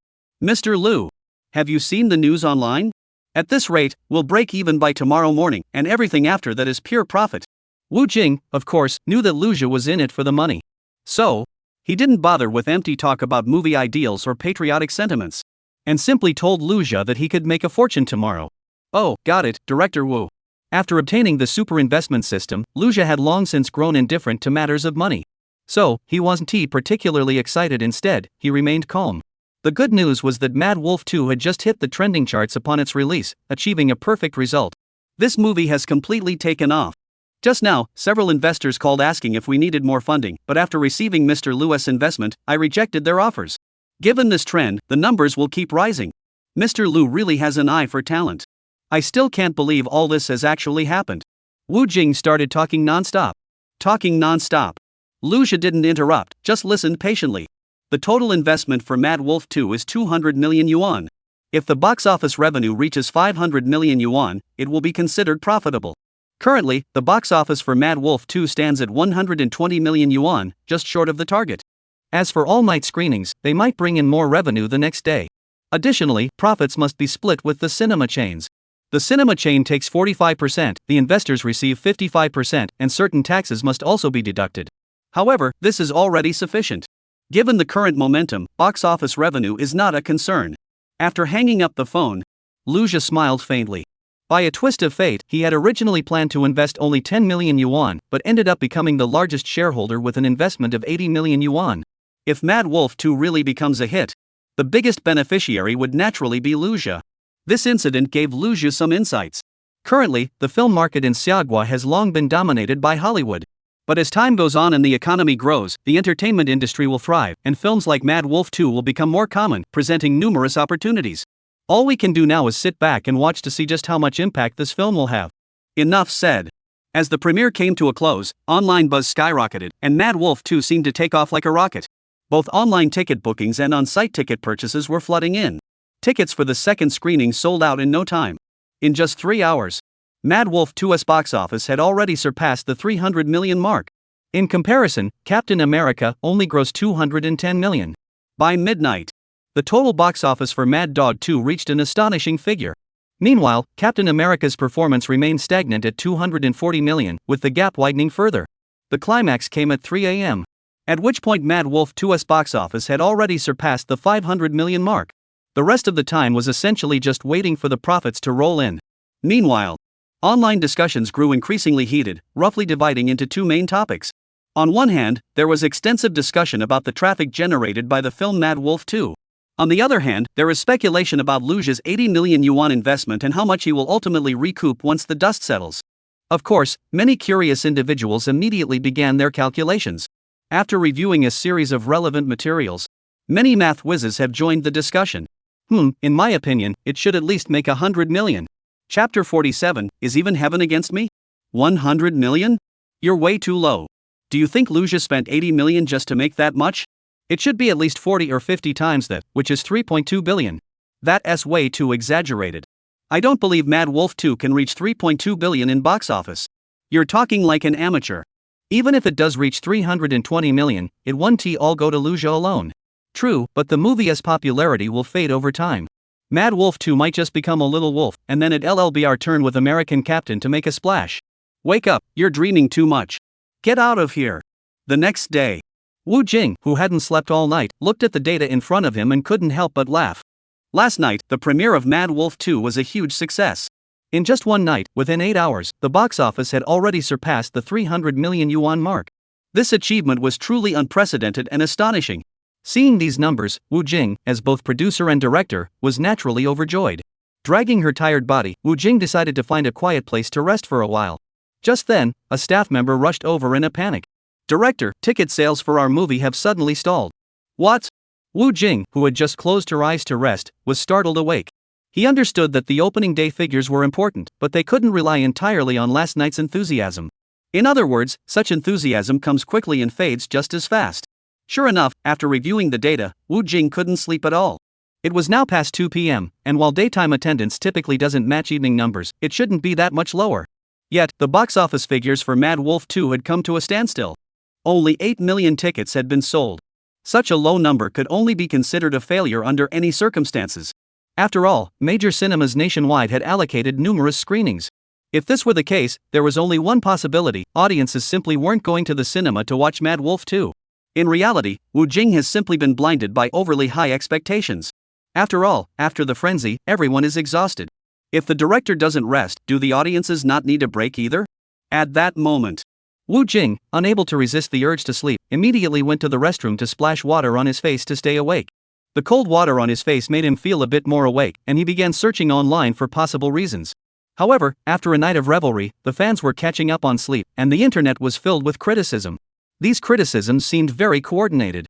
Mr. Liu, Have you seen the news online? At this rate, we'll break even by tomorrow morning, and everything after that is pure profit. Wu Jing, of course, knew that Lu Jia was in it for the money. So, he didn't bother with empty talk about movie ideals or patriotic sentiments, and simply told Lu Jia that he could make a fortune tomorrow. Oh, got it, Director Wu. After obtaining the super investment system, Lu Jia had long since grown indifferent to matters of money. So, he wasn't particularly excited. Instead, he remained calm. The good news was that Mad Wolf 2 had just hit the trending charts upon its release, achieving a perfect result. This movie has completely taken off. Just now, several investors called asking if we needed more funding, but after receiving Mr. Lu's investment, I rejected their offers. Given this trend, the numbers will keep rising. Mr. Lu really has an eye for talent. I still can't believe all this has actually happened. Wu Jing started talking non-stop. Lu Jia didn't interrupt, just listened patiently. The total investment for Mad Wolf 2 is 200 million yuan. If the box office revenue reaches 500 million yuan, it will be considered profitable. Currently, the box office for Mad Wolf 2 stands at 120 million yuan, just short of the target. As for all-night screenings, they might bring in more revenue the next day. Additionally, profits must be split with the cinema chains. The cinema chain takes 45%, the investors receive 55%, and certain taxes must also be deducted. However, this is already sufficient. Given the current momentum, box office revenue is not a concern. After hanging up the phone, Lu Jia smiled faintly. By a twist of fate, he had originally planned to invest only 10 million yuan, but ended up becoming the largest shareholder with an investment of 80 million yuan. If Mad Wolf 2 really becomes a hit, the biggest beneficiary would naturally be Lu Jia. This incident gave Lu Jia some insights. Currently, the film market in Xiaogua has long been dominated by Hollywood. But as time goes on and the economy grows, the entertainment industry will thrive, and films like Mad Wolf 2 will become more common, presenting numerous opportunities. All we can do now is sit back and watch to see just how much impact this film will have. Enough said. As the premiere came to a close, online buzz skyrocketed, and Mad Wolf 2 seemed to take off like a rocket. Both online ticket bookings and on-site ticket purchases were flooding in. Tickets for the second screening sold out in no time. In just 3 hours, Mad Wolf 2's box office had already surpassed the 300 million mark. In comparison, Captain America only grossed 210 million. By midnight, the total box office for Mad Dog 2 reached an astonishing figure. Meanwhile, Captain America's performance remained stagnant at 240 million, with the gap widening further. The climax came at 3 a.m., at which point Mad Wolf 2's box office had already surpassed the 500 million mark. The rest of the time was essentially just waiting for the profits to roll in. Meanwhile, online discussions grew increasingly heated, roughly dividing into two main topics. On one hand, there was extensive discussion about the traffic generated by the film Mad Wolf 2. On the other hand, there is speculation about Lu Jia's 80 million yuan investment and how much he will ultimately recoup once the dust settles. Of course, many curious individuals immediately began their calculations. After reviewing a series of relevant materials, many math whizzes have joined the discussion. In my opinion, it should at least make 100 million. Chapter 47, Is Even Heaven Against Me? 100 million? You're way too low. Do you think Lu Jia spent 80 million just to make that much? It should be at least 40 or 50 times that, which is 3.2 billion. That's way too exaggerated. I don't believe Mad Wolf 2 can reach 3.2 billion in box office. You're talking like an amateur. Even if it does reach 320 million, it won't all go to Lu Jia alone. True, but the movie's popularity will fade over time. Mad Wolf 2 might just become a little wolf, and then it'll be our turn with American Captain to make a splash. Wake up, you're dreaming too much. Get out of here. The next day, Wu Jing, who hadn't slept all night, looked at the data in front of him and couldn't help but laugh. Last night, the premiere of Mad Wolf 2 was a huge success. In just one night, within 8 hours, the box office had already surpassed the 300 million yuan mark. This achievement was truly unprecedented and astonishing. Seeing these numbers, Wu Jing, as both producer and director, was naturally overjoyed. Dragging her tired body, Wu Jing decided to find a quiet place to rest for a while. Just then, a staff member rushed over in a panic. "Director, ticket sales for our movie have suddenly stalled." "What?" Wu Jing, who had just closed her eyes to rest, was startled awake. He understood that the opening day figures were important, but they couldn't rely entirely on last night's enthusiasm. In other words, such enthusiasm comes quickly and fades just as fast. Sure enough, after reviewing the data, Wu Jing couldn't sleep at all. It was now past 2 p.m., and while daytime attendance typically doesn't match evening numbers, it shouldn't be that much lower. Yet, the box office figures for Mad Wolf 2 had come to a standstill. Only 8 million tickets had been sold. Such a low number could only be considered a failure under any circumstances. After all, major cinemas nationwide had allocated numerous screenings. If this were the case, there was only one possibility: audiences simply weren't going to the cinema to watch Mad Wolf 2. In reality, Wu Jing has simply been blinded by overly high expectations. After all, after the frenzy, everyone is exhausted. If the director doesn't rest, do the audiences not need a break either? At that moment, Wu Jing, unable to resist the urge to sleep, immediately went to the restroom to splash water on his face to stay awake. The cold water on his face made him feel a bit more awake, and he began searching online for possible reasons. However, after a night of revelry, the fans were catching up on sleep, and the internet was filled with criticism. These criticisms seemed very coordinated.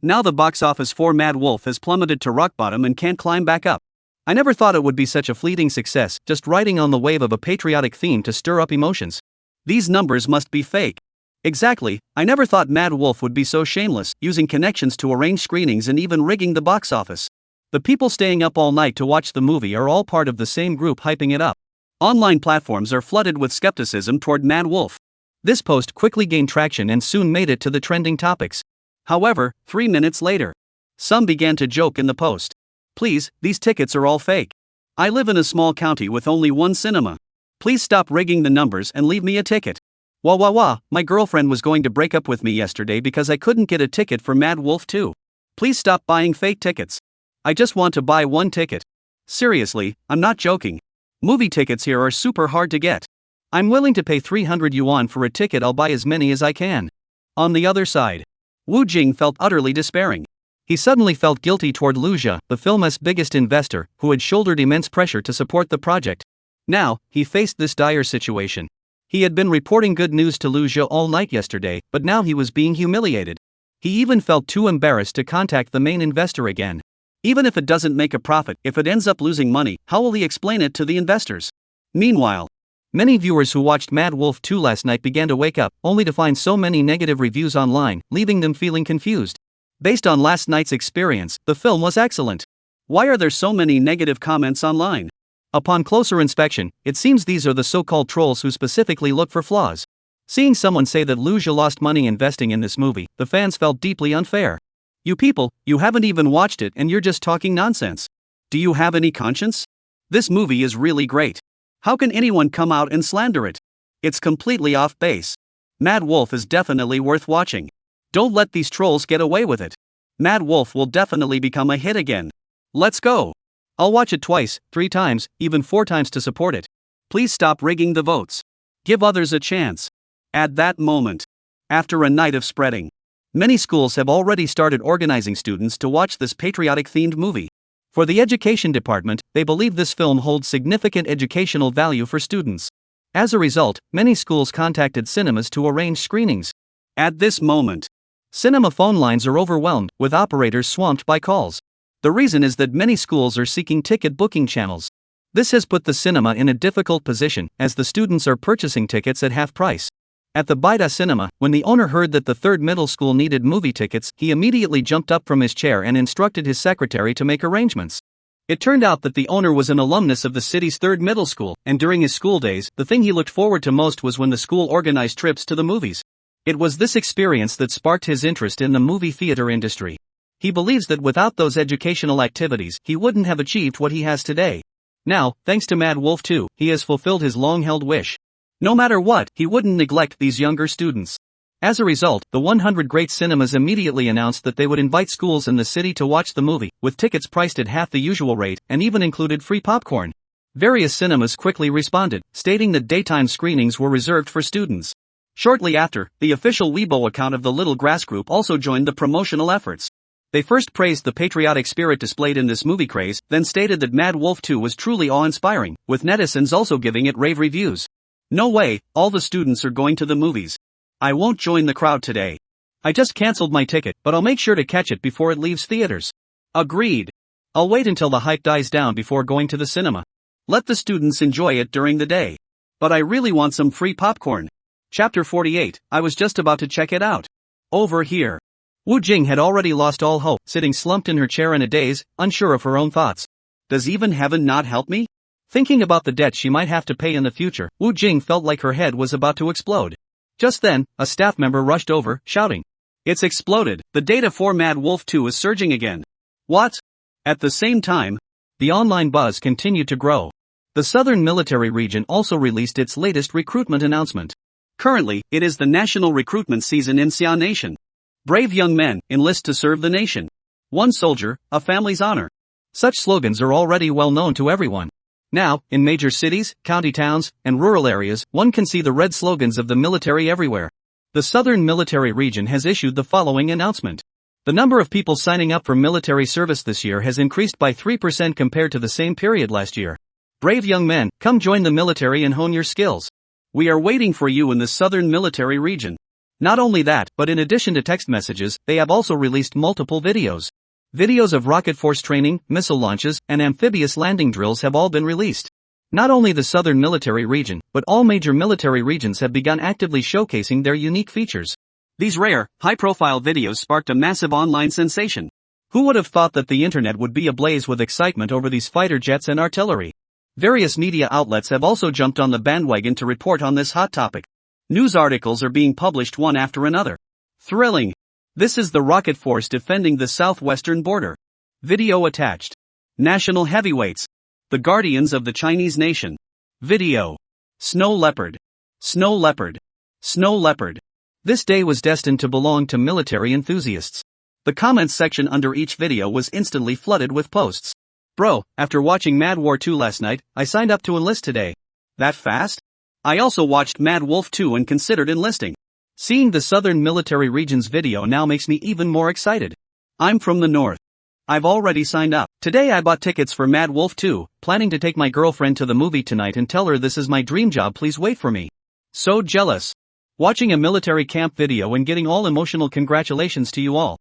Now the box office for Mad Wolf has plummeted to rock bottom and can't climb back up. I never thought it would be such a fleeting success, just riding on the wave of a patriotic theme to stir up emotions. These numbers must be fake. Exactly, I never thought Mad Wolf would be so shameless, using connections to arrange screenings and even rigging the box office. The people staying up all night to watch the movie are all part of the same group hyping it up. Online platforms are flooded with skepticism toward Mad Wolf. This post quickly gained traction and soon made it to the trending topics. However, 3 minutes later, some began to joke in the post. Please, these tickets are all fake. I live in a small county with only one cinema. Please stop rigging the numbers and leave me a ticket. Wah, my girlfriend was going to break up with me yesterday because I couldn't get a ticket for Mad Wolf 2. Please stop buying fake tickets. I just want to buy one ticket. Seriously, I'm not joking. Movie tickets here are super hard to get. I'm willing to pay 300 yuan for a ticket. I'll buy as many as I can. On the other side, Wu Jing felt utterly despairing. He suddenly felt guilty toward Lu Jia, the film's biggest investor, who had shouldered immense pressure to support the project. Now, he faced this dire situation. He had been reporting good news to Lu Jia all night yesterday, but now he was being humiliated. He even felt too embarrassed to contact the main investor again. Even if it doesn't make a profit, if it ends up losing money, how will he explain it to the investors? Meanwhile, many viewers who watched Mad Wolf 2 last night began to wake up, only to find so many negative reviews online, leaving them feeling confused. Based on last night's experience, the film was excellent. Why are there so many negative comments online? Upon closer inspection, it seems these are the so-called trolls who specifically look for flaws. Seeing someone say that Lu Jia lost money investing in this movie, the fans felt deeply unfair. You people, you haven't even watched it and you're just talking nonsense. Do you have any conscience? This movie is really great. How can anyone come out and slander it? It's completely off base. Mad Wolf is definitely worth watching. Don't let these trolls get away with it. Mad Wolf will definitely become a hit again. Let's go. I'll watch it twice, 3 times, even 4 times to support it. Please stop rigging the votes. Give others a chance. At that moment, after a night of spreading, many schools have already started organizing students to watch this patriotic-themed movie. For the education department, they believe this film holds significant educational value for students. As a result, many schools contacted cinemas to arrange screenings. At this moment, cinema phone lines are overwhelmed, with operators swamped by calls. The reason is that many schools are seeking ticket booking channels. This has put the cinema in a difficult position, as the students are purchasing tickets at half price. At the Baida Cinema, when the owner heard that the 3rd middle school needed movie tickets, he immediately jumped up from his chair and instructed his secretary to make arrangements. It turned out that the owner was an alumnus of the city's 3rd middle school, and during his school days, the thing he looked forward to most was when the school organized trips to the movies. It was this experience that sparked his interest in the movie theater industry. He believes that without those educational activities, he wouldn't have achieved what he has today. Now, thanks to Mad Wolf 2, he has fulfilled his long-held wish. No matter what, he wouldn't neglect these younger students. As a result, the 100 Great Cinemas immediately announced that they would invite schools in the city to watch the movie, with tickets priced at half the usual rate, and even included free popcorn. Various cinemas quickly responded, stating that daytime screenings were reserved for students. Shortly after, the official Weibo account of the Little Grass Group also joined the promotional efforts. They first praised the patriotic spirit displayed in this movie craze, then stated that Mad Wolf 2 was truly awe-inspiring, with netizens also giving it rave reviews. No way, all the students are going to the movies. I won't join the crowd today. I just cancelled my ticket, but I'll make sure to catch it before it leaves theaters. Agreed. I'll wait until the hype dies down before going to the cinema. Let the students enjoy it during the day. But I really want some free popcorn. Chapter 48, I was just about to check it out. Over here. Wu Jing had already lost all hope, sitting slumped in her chair in a daze, unsure of her own thoughts. Does even heaven not help me? Thinking about the debt she might have to pay in the future, Wu Jing felt like her head was about to explode. Just then, a staff member rushed over, shouting, "It's exploded, the data for Mad Wolf 2 is surging again." What? At the same time, The online buzz continued to grow. The Southern Military Region also released its latest recruitment announcement. Currently, it is the national recruitment season in Xia Nation. Brave young men enlist to serve the nation. One soldier, a family's honor. Such slogans are already well known to everyone. Now, in major cities, county towns, and rural areas, one can see the red slogans of the military everywhere. The Southern Military Region has issued the following announcement. The number of people signing up for military service this year has increased by 3% compared to the same period last year. Brave young men, come join the military and hone your skills. We are waiting for you in the Southern Military Region. Not only that, but in addition to text messages, they have also released multiple videos. Videos of rocket force training, missile launches, and amphibious landing drills have all been released. Not only the Southern Military Region, but all major military regions have begun actively showcasing their unique features. These rare, high-profile videos sparked a massive online sensation. Who would have thought that the internet would be ablaze with excitement over these fighter jets and artillery? Various media outlets have also jumped on the bandwagon to report on this hot topic. News articles are being published one after another. Thrilling. This is the rocket force defending the southwestern border. Video attached. National heavyweights. The guardians of the Chinese nation. Video. Snow leopard. Snow leopard. Snow leopard. This day was destined to belong to military enthusiasts. The comments section under each video was instantly flooded with posts. Bro, after watching Mad War 2 last night, I signed up to enlist today. That fast? I also watched Mad Wolf 2 and considered enlisting. Seeing the Southern Military Region's video now makes me even more excited. I'm from the north. I've already signed up. Today I bought tickets for Mad Wolf 2, planning to take my girlfriend to the movie tonight and tell her this is my dream job, please wait for me. So jealous. Watching a military camp video and getting all emotional. Congratulations to you all.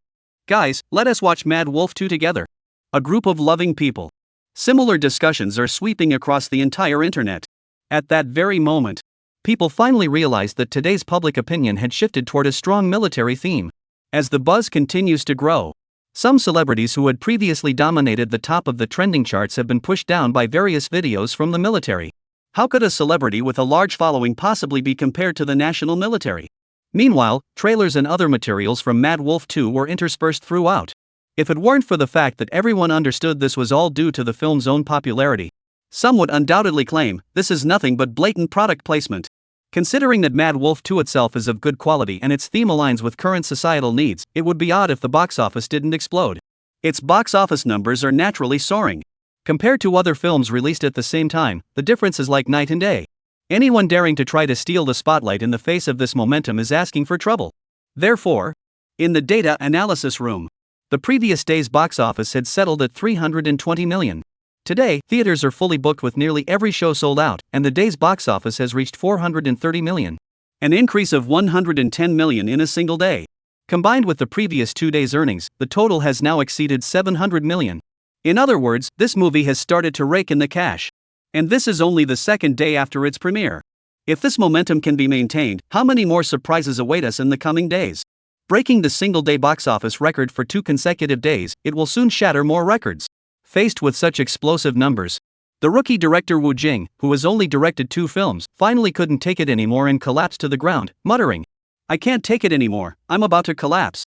Guys, let us watch Mad Wolf 2 together. A group of loving people. Similar discussions are sweeping across the entire internet. At that very moment, people finally realized that today's public opinion had shifted toward a strong military theme. As the buzz continues to grow, some celebrities who had previously dominated the top of the trending charts have been pushed down by various videos from the military. How could a celebrity with a large following possibly be compared to the national military? Meanwhile, trailers and other materials from Mad Wolf 2 were interspersed throughout. If it weren't for the fact that everyone understood this was all due to the film's own popularity, some would undoubtedly claim this is nothing but blatant product placement. Considering that Mad Wolf 2 itself is of good quality and its theme aligns with current societal needs, it would be odd if the box office didn't explode. Its box office numbers are naturally soaring. Compared to other films released at the same time, the difference is like night and day. Anyone daring to try to steal the spotlight in the face of this momentum is asking for trouble. Therefore, in the data analysis room, the previous day's box office had settled at 320 million. Today, theaters are fully booked with nearly every show sold out, and the day's box office has reached 430 million. An increase of 110 million in a single day. Combined with the previous 2 days' earnings, the total has now exceeded 700 million. In other words, this movie has started to rake in the cash. And this is only the second day after its premiere. If this momentum can be maintained, how many more surprises await us in the coming days? Breaking the single-day box office record for 2 consecutive days, it will soon shatter more records. Faced with such explosive numbers, the rookie director Wu Jing, who has only directed 2 films, finally couldn't take it anymore and collapsed to the ground, muttering, "I can't take it anymore, I'm about to collapse."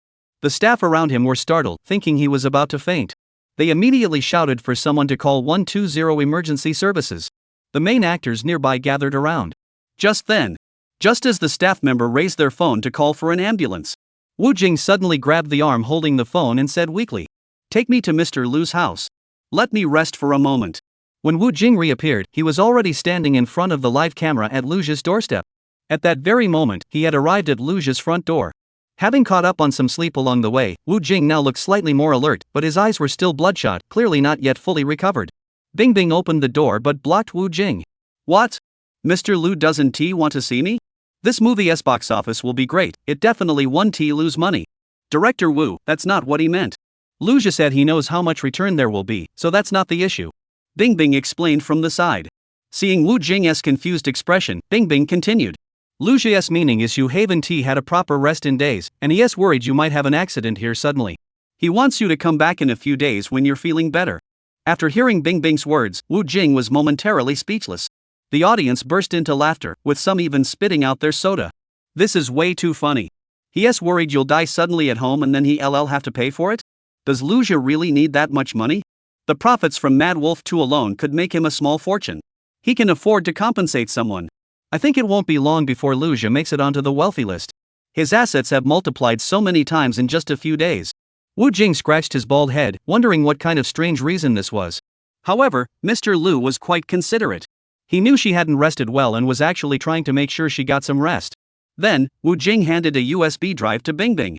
The staff around him were startled, thinking he was about to faint. They immediately shouted for someone to call 120 emergency services. The main actors nearby gathered around. Just then, just as the staff member raised their phone to call for an ambulance, Wu Jing suddenly grabbed the arm holding the phone and said weakly, "Take me to Mr. Lu's house. Let me rest for a moment." When Wu Jing reappeared, he was already standing in front of the live camera at Lu's doorstep. At that very moment, he had arrived at Lu's front door. Having caught up on some sleep along the way, Wu Jing now looked slightly more alert, but his eyes were still bloodshot, clearly not yet fully recovered. Bing Bing opened the door but blocked Wu Jing. "What? Mr. Lu doesn't want to see me? This movie's box office will be great, it definitely won Lu's money." "Director Wu, that's not what he meant. Lu just said he knows how much return there will be, so that's not the issue," Bing Bing explained from the side. Seeing Wu Jing's confused expression, Bing Bing continued. "Lu's meaning is you haven't had a proper rest in days, and he is worried you might have an accident here suddenly. He wants you to come back in a few days when you're feeling better." After hearing Bing Bing's words, Wu Jing was momentarily speechless. The audience burst into laughter, with some even spitting out their soda. "This is way too funny. He's worried you'll die suddenly at home and then he'll have to pay for it? Does Luja really need that much money?" The profits from Mad Wolf 2 alone could make him a small fortune. He can afford to compensate someone. I think it won't be long before Luja makes it onto the wealthy list. His assets have multiplied so many times in just a few days. Wu Jing scratched his bald head, wondering what kind of strange reason this was. However, Mr. Lu was quite considerate. He knew she hadn't rested well and was actually trying to make sure she got some rest. Then, Wu Jing handed a USB drive to Bingbing.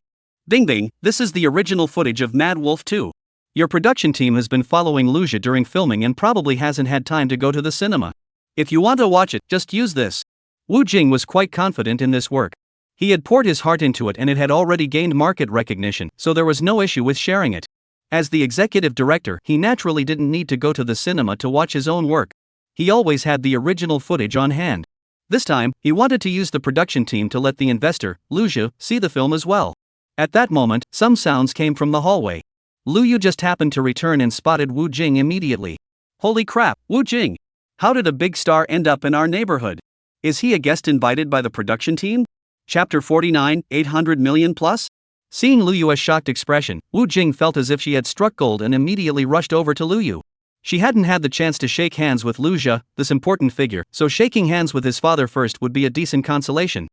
Bingbing, this is the original footage of Mad Wolf 2. Your production team has been following Luja during filming and probably hasn't had time to go to the cinema. If you want to watch it, just use this. Wu Jing was quite confident in this work. He had poured his heart into it and it had already gained market recognition, so there was no issue with sharing it. As the executive director, he naturally didn't need to go to the cinema to watch his own work. He always had the original footage on hand. This time, he wanted to use the production team to let the investor, Luja, see the film as well. At that moment, some sounds came from the hallway. Lu Yu just happened to return and spotted Wu Jing immediately. Holy crap, Wu Jing! How did a big star end up in our neighborhood? Is he a guest invited by the production team? Chapter 49, 800 million plus? Seeing Lu Yu's shocked expression, Wu Jing felt as if she had struck gold and immediately rushed over to Lu Yu. She hadn't had the chance to shake hands with Luja, this important figure, so shaking hands with his father first would be a decent consolation.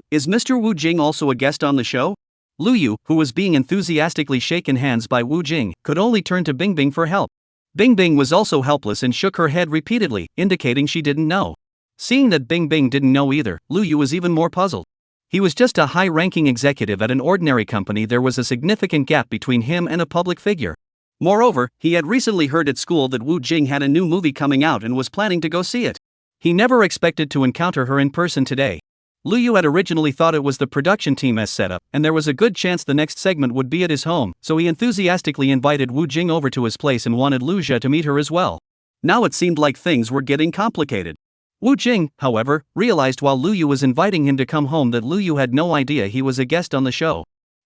Is Mr. Wu Jing also a guest on the show? Lu Yu, who was being enthusiastically shaken hands by Wu Jing, could only turn to Bingbing for help. Bingbing was also helpless and shook her head repeatedly, indicating she didn't know. Seeing that Bingbing didn't know either, Lu Yu was even more puzzled. He was just a high-ranking executive at an ordinary company. There was a significant gap between him and a public figure. Moreover, he had recently heard at school that Wu Jing had a new movie coming out and was planning to go see it. He never expected to encounter her in person today. Lu Yu had originally thought it was the production team as set up, and there was a good chance the next segment would be at his home, so he enthusiastically invited Wu Jing over to his place and wanted Luja to meet her as well. Now it seemed like things were getting complicated. Wu Jing, however, realized while Lu Yu was inviting him to come home that Lu Yu had no idea he was a guest on the show.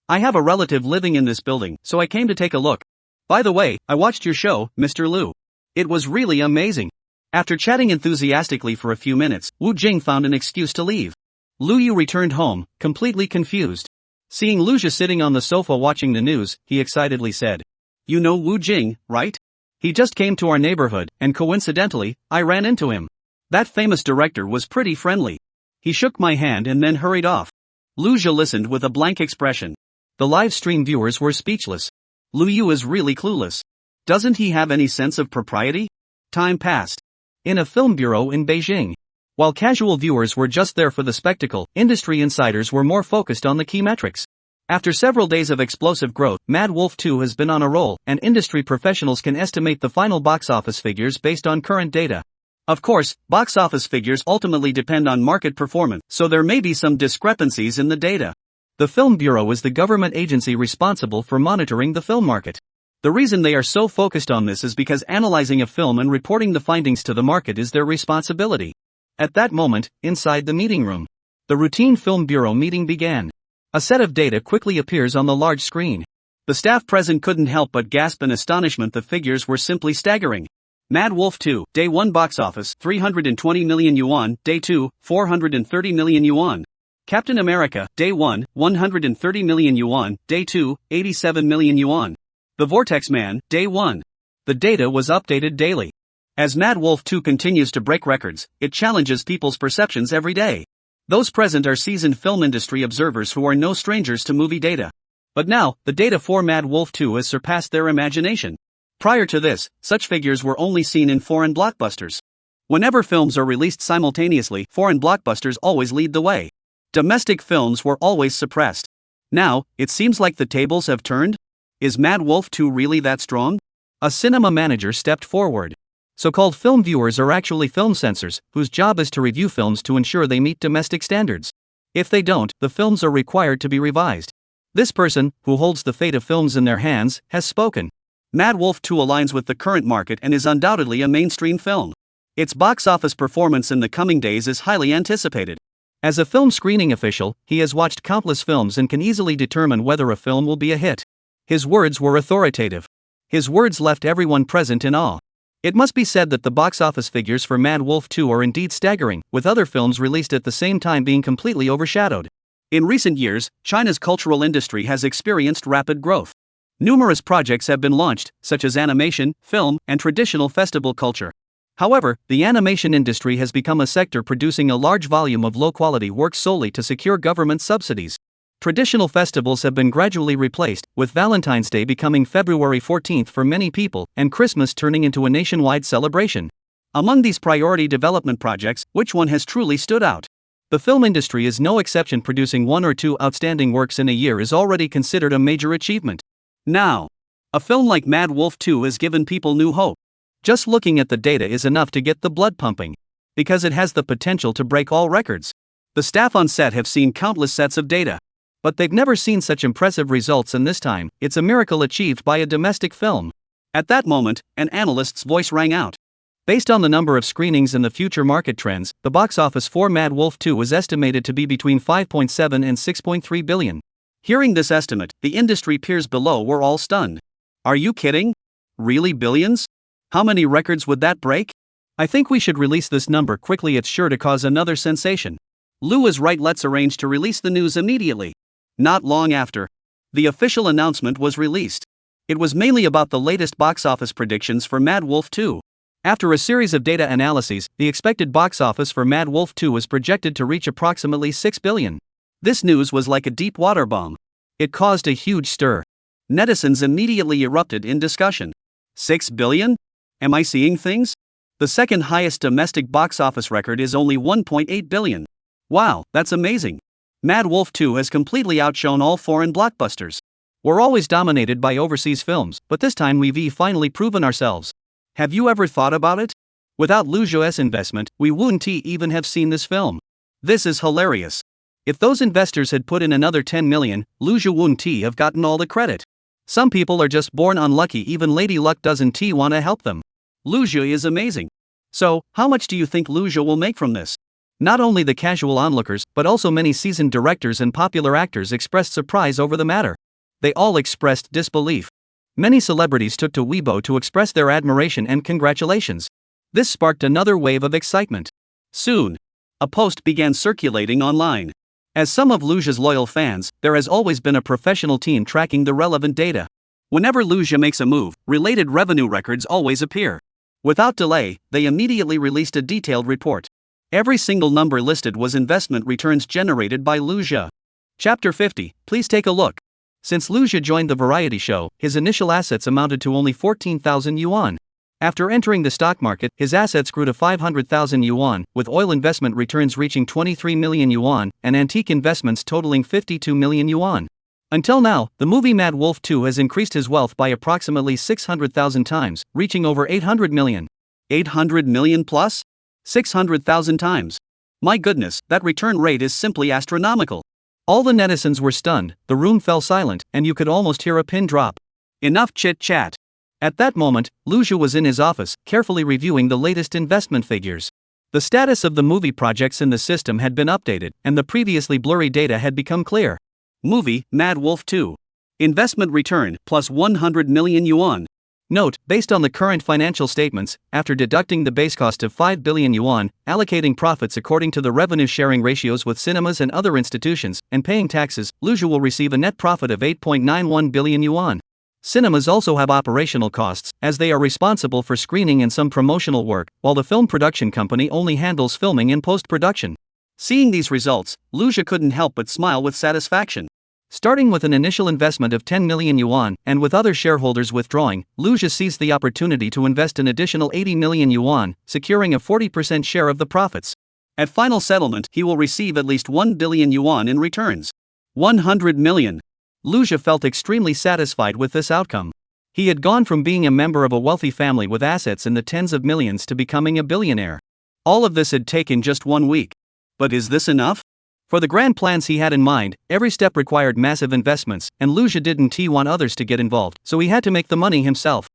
I have a relative living in this building, so I came to take a look. By the way, I watched your show, Mr. Lu. It was really amazing. After chatting enthusiastically for a few minutes, Wu Jing found an excuse to leave. Lu Yu returned home, completely confused. Seeing Luja sitting on the sofa watching the news, he excitedly said, "You know Wu Jing, right? He just came to our neighborhood, and coincidentally, I ran into him. That famous director was pretty friendly. He shook my hand and then hurried off." Luja listened with a blank expression. The live stream viewers were speechless. Lu Yu is really clueless. Doesn't he have any sense of propriety? Time passed. In a film bureau in Beijing. While casual viewers were just there for the spectacle, industry insiders were more focused on the key metrics. After several days of explosive growth, Mad Wolf 2 has been on a roll, and industry professionals can estimate the final box office figures based on current data. Of course, box office figures ultimately depend on market performance, so there may be some discrepancies in the data. The Film Bureau is the government agency responsible for monitoring the film market. The reason they are so focused on this is because analyzing a film and reporting the findings to the market is their responsibility. At that moment, inside the meeting room, the routine Film Bureau meeting began. A set of data quickly appears on the large screen. The staff present couldn't help but gasp in astonishment. The figures were simply staggering. Mad Wolf 2, Day 1 box office, 320 million yuan, Day 2, 430 million yuan. Captain America, Day 1, 130 million yuan, Day 2, 87 million yuan. The Vortex Man, Day 1. The data was updated daily. As Mad Wolf 2 continues to break records, it challenges people's perceptions every day. Those present are seasoned film industry observers who are no strangers to movie data. But now, the data for Mad Wolf 2 has surpassed their imagination. Prior to this, such figures were only seen in foreign blockbusters. Whenever films are released simultaneously, foreign blockbusters always lead the way. Domestic films were always suppressed. Now, it seems like the tables have turned? Is Mad Wolf 2 really that strong? A cinema manager stepped forward. So-called film viewers are actually film censors, whose job is to review films to ensure they meet domestic standards. If they don't, the films are required to be revised. This person, who holds the fate of films in their hands, has spoken. Mad Wolf 2 aligns with the current market and is undoubtedly a mainstream film. Its box office performance in the coming days is highly anticipated. As a film screening official, he has watched countless films and can easily determine whether a film will be a hit. His words were authoritative. His words left everyone present in awe. It must be said that the box office figures for Mad Wolf 2 are indeed staggering, with other films released at the same time being completely overshadowed. In recent years, China's cultural industry has experienced rapid growth. Numerous projects have been launched, such as animation, film, and traditional festival culture. However, the animation industry has become a sector producing a large volume of low-quality work solely to secure government subsidies. Traditional festivals have been gradually replaced, with Valentine's Day becoming February 14th for many people, and Christmas turning into a nationwide celebration. Among these priority development projects, which one has truly stood out? The film industry is no exception. Producing one or two outstanding works in a year is already considered a major achievement. Now, a film like Mad Wolf 2 has given people new hope. Just looking at the data is enough to get the blood pumping, because it has the potential to break all records. The staff on set have seen countless sets of data, but they've never seen such impressive results, and this time, it's a miracle achieved by a domestic film. At that moment, an analyst's voice rang out. Based on the number of screenings and the future market trends, the box office for Mad Wolf 2 was estimated to be between 5.7 and 6.3 billion. Hearing this estimate, the industry peers below were all stunned. Are you kidding? Really, billions? How many records would that break? I think we should release this number quickly, it's sure to cause another sensation. Lou is right, let's arrange to release the news immediately. Not long after, the official announcement was released. It was mainly about the latest box office predictions for Mad Wolf 2. After a series of data analyses, the expected box office for Mad Wolf 2 was projected to reach approximately 6 billion. This news was like a deep water bomb. It caused a huge stir. Netizens immediately erupted in discussion. 6 billion? Am I seeing things? The second highest domestic box office record is only 1.8 billion. Wow, that's amazing. Mad Wolf 2 has completely outshone all foreign blockbusters. We're always dominated by overseas films, but this time we've finally proven ourselves. Have you ever thought about it? Without Liu Zhuo's investment, we wouldn't even have seen this film. This is hilarious. If those investors had put in another 10 million, Liu Zhuo wouldn't have gotten all the credit. Some people are just born unlucky, even Lady Luck doesn't want to help them. Liu Zhuo is amazing. So, how much do you think Liu Zhuo will make from this? Not only the casual onlookers, but also many seasoned directors and popular actors expressed surprise over the matter. They all expressed disbelief. Many celebrities took to Weibo to express their admiration and congratulations. This sparked another wave of excitement. Soon, a post began circulating online. As some of Liu Zhuo's loyal fans, there has always been a professional team tracking the relevant data. Whenever Liu Zhuo makes a move, related revenue records always appear. Without delay, they immediately released a detailed report. Every single number listed was investment returns generated by Liu Zhuo. Chapter 50, please take a look. Since Liu Zhuo joined the variety show, his initial assets amounted to only 14,000 yuan. After entering the stock market, his assets grew to 500,000 yuan, with oil investment returns reaching 23 million yuan, and antique investments totaling 52 million yuan. Until now, the movie Mad Wolf 2 has increased his wealth by approximately 600,000 times, reaching over 800 million. 800 million plus? 600,000 times. My goodness, that return rate is simply astronomical. All the netizens were stunned, the room fell silent, and you could almost hear a pin drop. Enough chit-chat. At that moment, Liu Zhuo was in his office, carefully reviewing the latest investment figures. The status of the movie projects in the system had been updated, and the previously blurry data had become clear. Movie, Mad Wolf 2. Investment return, plus 100 million yuan. Note, based on the current financial statements, after deducting the base cost of 5 billion yuan, allocating profits according to the revenue-sharing ratios with cinemas and other institutions, and paying taxes, Liu Zhuo will receive a net profit of 8.91 billion yuan. Cinemas also have operational costs, as they are responsible for screening and some promotional work, while the film production company only handles filming and post-production. Seeing these results, Liu Zhuo couldn't help but smile with satisfaction. Starting with an initial investment of 10 million yuan, and with other shareholders withdrawing, Liu Zhuo seized the opportunity to invest an additional 80 million yuan, securing a 40% share of the profits. At final settlement, he will receive at least 1 billion yuan in returns. 100 million. Liu Zhuo felt extremely satisfied with this outcome. He had gone from being a member of a wealthy family with assets in the tens of millions to becoming a billionaire. All of this had taken just 1 week. But is this enough? For the grand plans he had in mind, every step required massive investments, and Liu Zhuo didn't want others to get involved, so he had to make the money himself.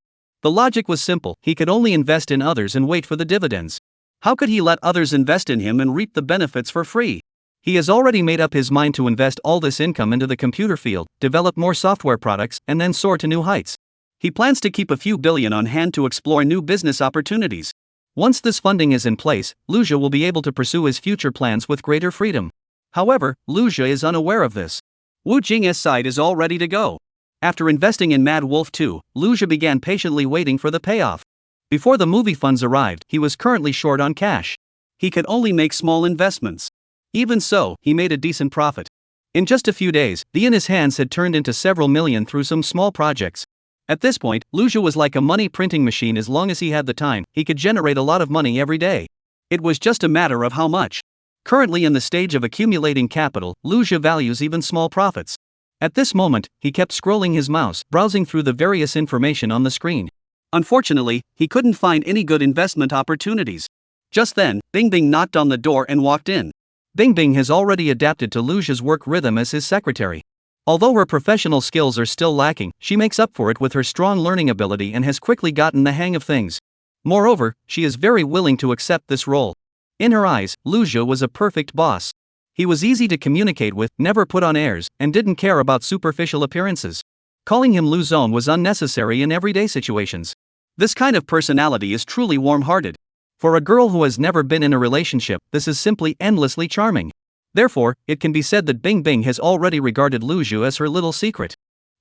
The logic was simple, he could only invest in others and wait for the dividends. How could he let others invest in him and reap the benefits for free? He has already made up his mind to invest all this income into the computer field, develop more software products, and then soar to new heights. He plans to keep a few billion on hand to explore new business opportunities. Once this funding is in place, Liu Zhuo will be able to pursue his future plans with greater freedom. However, Liu Zhuo is unaware of this. Wu Jing's side is all ready to go. After investing in Mad Wolf 2, Liu Jia began patiently waiting for the payoff. Before the movie funds arrived, he was currently short on cash. He could only make small investments. Even so, he made a decent profit. In just a few days, the in his hands had turned into several million through some small projects. At this point, Liu Jia was like a money printing machine. As long as he had the time, he could generate a lot of money every day. It was just a matter of how much. Currently in the stage of accumulating capital, Liu Jia values even small profits. At this moment, he kept scrolling his mouse, browsing through the various information on the screen. Unfortunately, he couldn't find any good investment opportunities. Just then, Bing Bing knocked on the door and walked in. Bing Bing has already adapted to Liu Jia's work rhythm as his secretary. Although her professional skills are still lacking, she makes up for it with her strong learning ability and has quickly gotten the hang of things. Moreover, she is very willing to accept this role. In her eyes, Liu Jia was a perfect boss. He was easy to communicate with, never put on airs, and didn't care about superficial appearances. Calling him Liu Zone was unnecessary in everyday situations. This kind of personality is truly warm-hearted. For a girl who has never been in a relationship, this is simply endlessly charming. Therefore, it can be said that Bing Bing has already regarded Liu Jia as her little secret.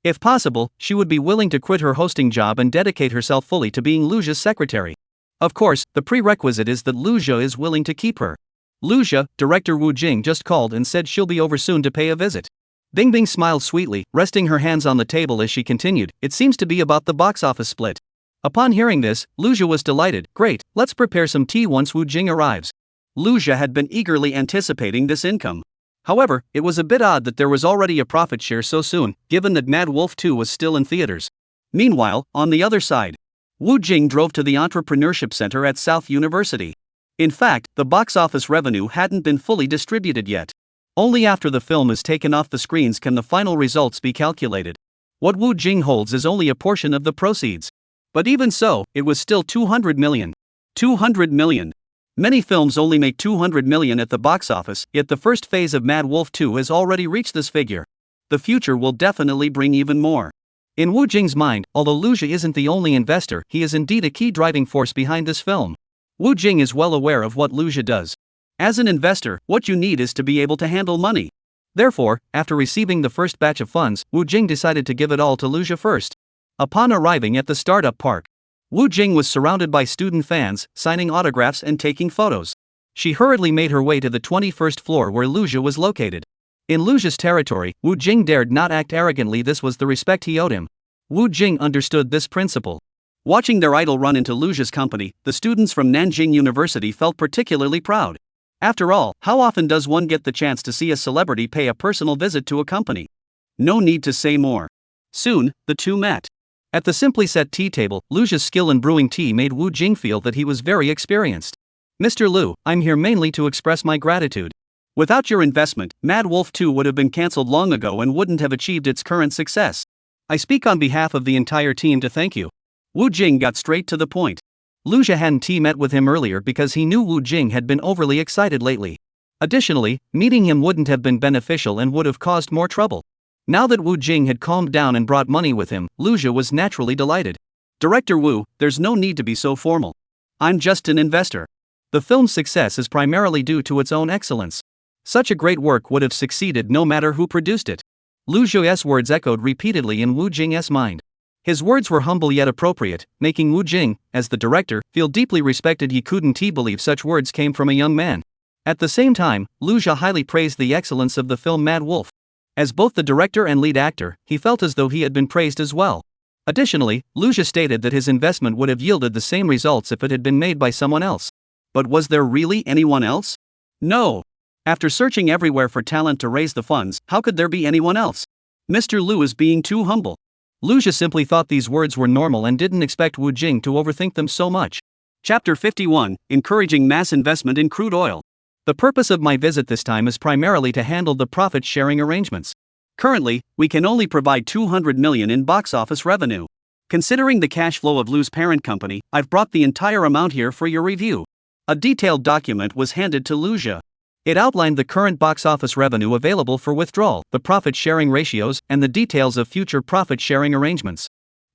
If possible, she would be willing to quit her hosting job and dedicate herself fully to being Liu Jia's secretary. Of course, the prerequisite is that Liu Jia is willing to keep her. Liu Jia, director Wu Jing just called and said she'll be over soon to pay a visit. Bing Bing smiled sweetly, resting her hands on the table as she continued, it seems to be about the box office split. Upon hearing this, Liu Jia was delighted. Great, let's prepare some tea once Wu Jing arrives. Liu Jia had been eagerly anticipating this income. However, it was a bit odd that there was already a profit share so soon, given that Mad Wolf 2 was still in theaters. Meanwhile, on the other side, Wu Jing drove to the Entrepreneurship Center at South University. In fact, the box office revenue hadn't been fully distributed yet. Only after the film is taken off the screens can the final results be calculated. What Wu Jing holds is only a portion of the proceeds. But even so, it was still 200 million. 200 million. Many films only make 200 million at the box office, yet the first phase of Mad Wolf 2 has already reached this figure. The future will definitely bring even more. In Wu Jing's mind, although Liu Jia isn't the only investor, he is indeed a key driving force behind this film. Wu Jing is well aware of what Liu Jia does. As an investor, what you need is to be able to handle money. Therefore, after receiving the first batch of funds, Wu Jing decided to give it all to Liu Jia first. Upon arriving at the startup park, Wu Jing was surrounded by student fans, signing autographs and taking photos. She hurriedly made her way to the 21st floor where Liu Jia was located. In Liu Jia's territory, Wu Jing dared not act arrogantly. This was the respect he owed him. Wu Jing understood this principle. Watching their idol run into Liu Jia's company, the students from Nancheng University felt particularly proud. After all, how often does one get the chance to see a celebrity pay a personal visit to a company? No need to say more. Soon, the two met. At the simply set tea table, Liu Jia's skill in brewing tea made Wu Jing feel that he was very experienced. Mr. Liu, I'm here mainly to express my gratitude. Without your investment, Mad Wolf 2 would have been cancelled long ago and wouldn't have achieved its current success. I speak on behalf of the entire team to thank you. Wu Jing got straight to the point. Liu Jia hadn't met with him earlier because he knew Wu Jing had been overly excited lately. Additionally, meeting him wouldn't have been beneficial and would have caused more trouble. Now that Wu Jing had calmed down and brought money with him, Liu Jia was naturally delighted. Director Wu, there's no need to be so formal. I'm just an investor. The film's success is primarily due to its own excellence. Such a great work would have succeeded no matter who produced it. Liu Jia's words echoed repeatedly in Wu Jing's mind. His words were humble yet appropriate, making Wu Jing, as the director, feel deeply respected. He couldn't believe such words came from a young man. At the same time, Liu Jia highly praised the excellence of the film Mad Wolf. As both the director and lead actor, he felt as though he had been praised as well. Additionally, Liu Jia stated that his investment would have yielded the same results if it had been made by someone else. But was there really anyone else? No. After searching everywhere for talent to raise the funds, how could there be anyone else? Mr. Liu is being too humble. Liu Jia simply thought these words were normal and didn't expect Wu Jing to overthink them so much. Chapter 51, Encouraging Mass Investment in Crude Oil. The purpose of my visit this time is primarily to handle the profit-sharing arrangements. Currently, we can only provide 200 million in box office revenue. Considering the cash flow of Liu's parent company, I've brought the entire amount here for your review. A detailed document was handed to Liu Jia. It outlined the current box office revenue available for withdrawal, the profit-sharing ratios, and the details of future profit-sharing arrangements.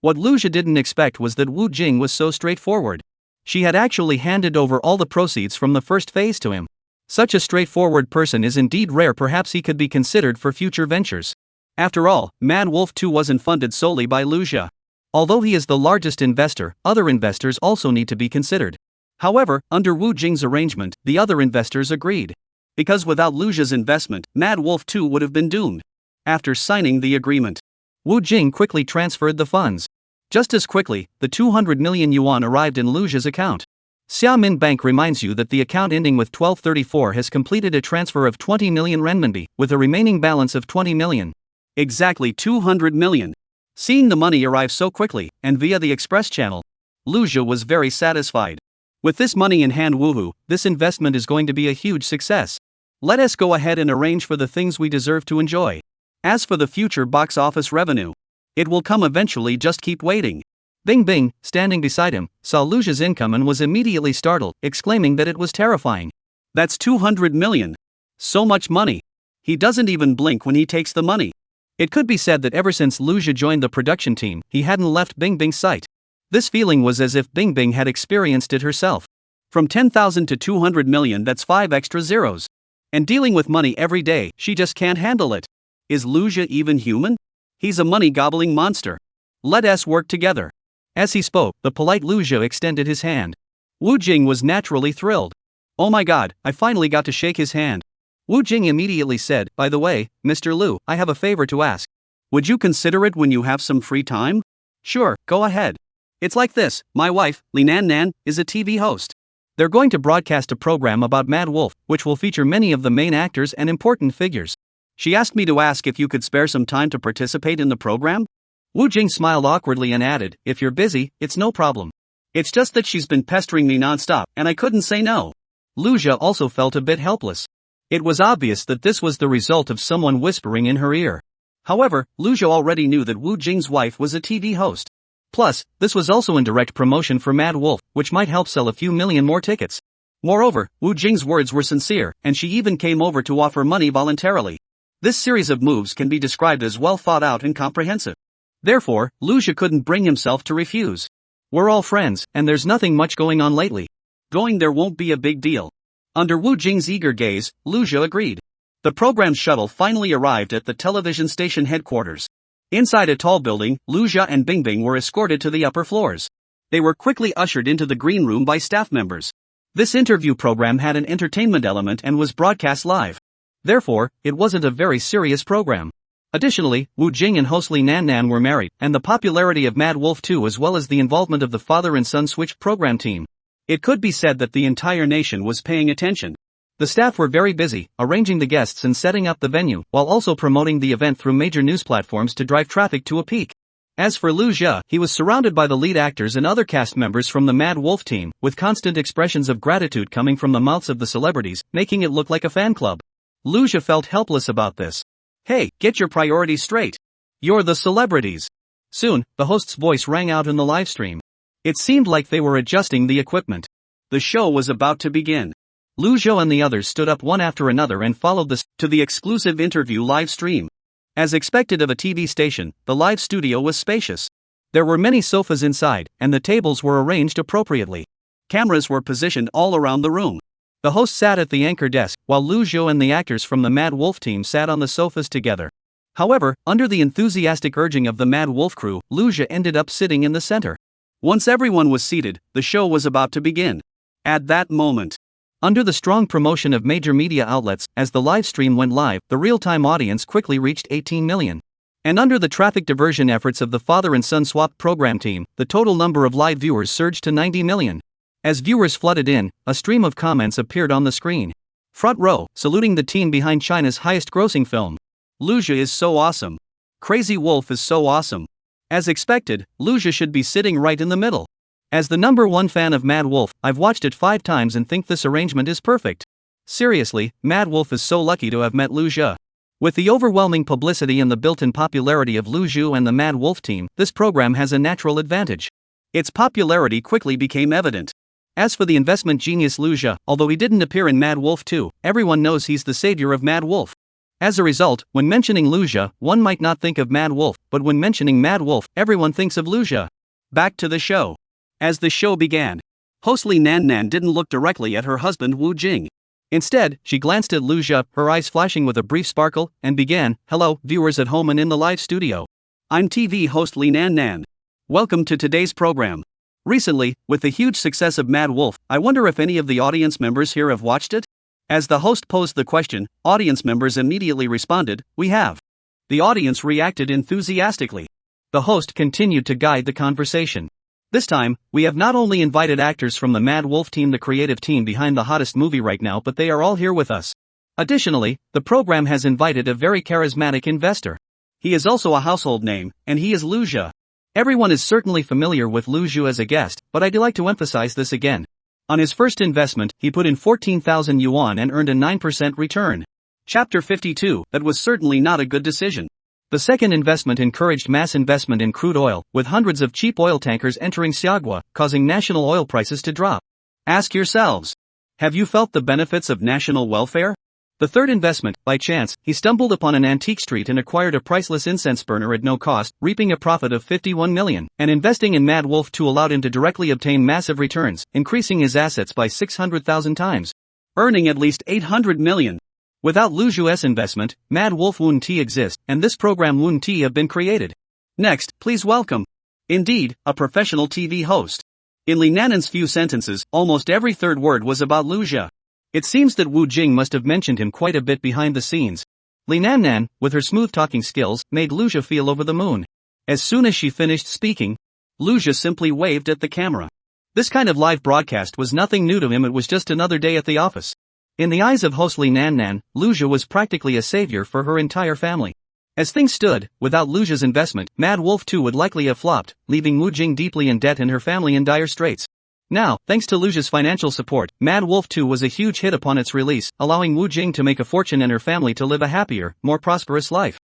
What Liu Jia didn't expect was that Wu Jing was so straightforward. She had actually handed over all the proceeds from the first phase to him. Such a straightforward person is indeed rare. Perhaps he could be considered for future ventures. After all, Mad Wolf 2 wasn't funded solely by Lu Xia. Although he is the largest investor, other investors also need to be considered. However, under Wu Jing's arrangement, the other investors agreed. Because without Lu Xia's investment, Mad Wolf 2 would have been doomed. After signing the agreement, Wu Jing quickly transferred the funds. Just as quickly, the 200 million yuan arrived in Lu Xia's account. Xiamen Bank reminds you that the account ending with 1234 has completed a transfer of 20 million renminbi, with a remaining balance of 20 million. Exactly 200 million. Seeing the money arrive so quickly, and via the express channel, Lu Xia was very satisfied. With this money in hand, woohoo, this investment is going to be a huge success. Let us go ahead and arrange for the things we deserve to enjoy. As for the future box office revenue, it will come eventually, just keep waiting. Bing Bing, standing beside him, saw Lu Xia's income and was immediately startled, exclaiming that it was terrifying. That's 200 million. So much money. He doesn't even blink when he takes the money. It could be said that ever since Lu Xia joined the production team, he hadn't left Bing Bing's sight. This feeling was as if Bing Bing had experienced it herself. From 10,000 to 200 million, that's 5 extra zeros. And dealing with money every day, she just can't handle it. Is Lu Xia even human? He's a money-gobbling monster. Let us work together. As he spoke, the polite Lu Xia extended his hand. Wu Jing was naturally thrilled. Oh my god, I finally got to shake his hand. Wu Jing immediately said, by the way, Mr. Lu, I have a favor to ask. Would you consider it when you have some free time? Sure, go ahead. It's like this, my wife, Li Nan, is a TV host. They're going to broadcast a program about Mad Wolf, which will feature many of the main actors and important figures. She asked me to ask if you could spare some time to participate in the program? Wu Jing smiled awkwardly and added, if you're busy, it's no problem. It's just that she's been pestering me non-stop, and I couldn't say no. Lu Xia also felt a bit helpless. It was obvious that this was the result of someone whispering in her ear. However, Lu Xia already knew that Wu Jing's wife was a TV host. Plus, this was also in direct promotion for Mad Wolf, which might help sell a few million more tickets. Moreover, Wu Jing's words were sincere, and she even came over to offer money voluntarily. This series of moves can be described as well thought out and comprehensive. Therefore, Lu Xia couldn't bring himself to refuse. We're all friends, and there's nothing much going on lately. Going there won't be a big deal. Under Wu Jing's eager gaze, Lu Xia agreed. The program's shuttle finally arrived at the television station headquarters. Inside a tall building, Lu Xia and Bing Bing were escorted to the upper floors. They were quickly ushered into the green room by staff members. This interview program had an entertainment element and was broadcast live. Therefore, it wasn't a very serious program. Additionally, Wu Jing and host Li Nan were married, and the popularity of Mad Wolf 2 as well as the involvement of the father and son switched program team. It could be said that the entire nation was paying attention. The staff were very busy, arranging the guests and setting up the venue, while also promoting the event through major news platforms to drive traffic to a peak. As for Lu Xia, he was surrounded by the lead actors and other cast members from the Mad Wolf team, with constant expressions of gratitude coming from the mouths of the celebrities, making it look like a fan club. Lu Xia felt helpless about this. Hey, get your priorities straight. You're the celebrities. Soon, the host's voice rang out in the live stream. It seemed like they were adjusting the equipment. The show was about to begin. Lu Xia and the others stood up one after another and followed this to the exclusive interview live stream. As expected of a TV station, the live studio was spacious. There were many sofas inside, and the tables were arranged appropriately. Cameras were positioned all around the room. The host sat at the anchor desk, while Lu Xia and the actors from the Mad Wolf team sat on the sofas together. However, under the enthusiastic urging of the Mad Wolf crew, Lu Xia ended up sitting in the center. Once everyone was seated, the show was about to begin. At that moment, under the strong promotion of major media outlets, as the live stream went live, the real-time audience quickly reached 18 million. And under the traffic diversion efforts of the father and son swap program team, the total number of live viewers surged to 90 million. As viewers flooded in, a stream of comments appeared on the screen. Front row, saluting the team behind China's highest-grossing film. Lu Xia is so awesome. Crazy Wolf is so awesome. As expected, Lu Xia should be sitting right in the middle. As the #1 fan of Mad Wolf, I've watched it 5 times and think this arrangement is perfect. Seriously, Mad Wolf is so lucky to have met Lu Xia. With the overwhelming publicity and the built-in popularity of Lu Xia and the Mad Wolf team, this program has a natural advantage. Its popularity quickly became evident. As for the investment genius Lu Xia, although he didn't appear in Mad Wolf 2, everyone knows he's the savior of Mad Wolf. As a result, when mentioning Lu Xia, one might not think of Mad Wolf, but when mentioning Mad Wolf, everyone thinks of Lu Xia. Back to the show. As the show began, host Li Nan didn't look directly at her husband Wu Jing. Instead, she glanced at Lu Jia, her eyes flashing with a brief sparkle, and began, "Hello, viewers at home and in the live studio. I'm TV host Li Nan. Welcome to today's program. Recently, with the huge success of Mad Wolf, I wonder if any of the audience members here have watched it?" As the host posed the question, audience members immediately responded, "We have." The audience reacted enthusiastically. The host continued to guide the conversation. "This time, we have not only invited actors from the Mad Wolf team, the creative team behind the hottest movie right now, but they are all here with us. Additionally, the program has invited a very charismatic investor. He is also a household name, and he is Lu Jia. Everyone is certainly familiar with Lu Jia as a guest, but I'd like to emphasize this again. On his first investment, he put in 14,000 yuan and earned a 9% return. Chapter 52, that was certainly not a good decision. The second investment encouraged mass investment in crude oil, with hundreds of cheap oil tankers entering Xiagua, causing national oil prices to drop. Ask yourselves, have you felt the benefits of national welfare? The third investment, by chance, he stumbled upon an antique street and acquired a priceless incense burner at no cost, reaping a profit of 51 million, and investing in Mad Wolf 2 allowed him to directly obtain massive returns, increasing his assets by 600,000 times, earning at least 800 million. Without Lu Jia's investment, Mad Wolf Wun Ti exists, and this program Wun Ti have been created. Next, please welcome, indeed, a professional TV host. In Li Nanan's few sentences, almost every third word was about Lu Jia. It seems that Wu Jing must have mentioned him quite a bit behind the scenes. Li Nan, with her smooth talking skills, made Lu Jia feel over the moon. As soon as she finished speaking, Lu Jia simply waved at the camera. This kind of live broadcast was nothing new to him, it was just another day at the office. In the eyes of host Li Nan, Lu Jia was practically a savior for her entire family. As things stood, without Lu Jia's investment, Mad Wolf 2 would likely have flopped, leaving Wu Jing deeply in debt and her family in dire straits. Now, thanks to Lu Jia's financial support, Mad Wolf 2 was a huge hit upon its release, allowing Wu Jing to make a fortune and her family to live a happier, more prosperous life.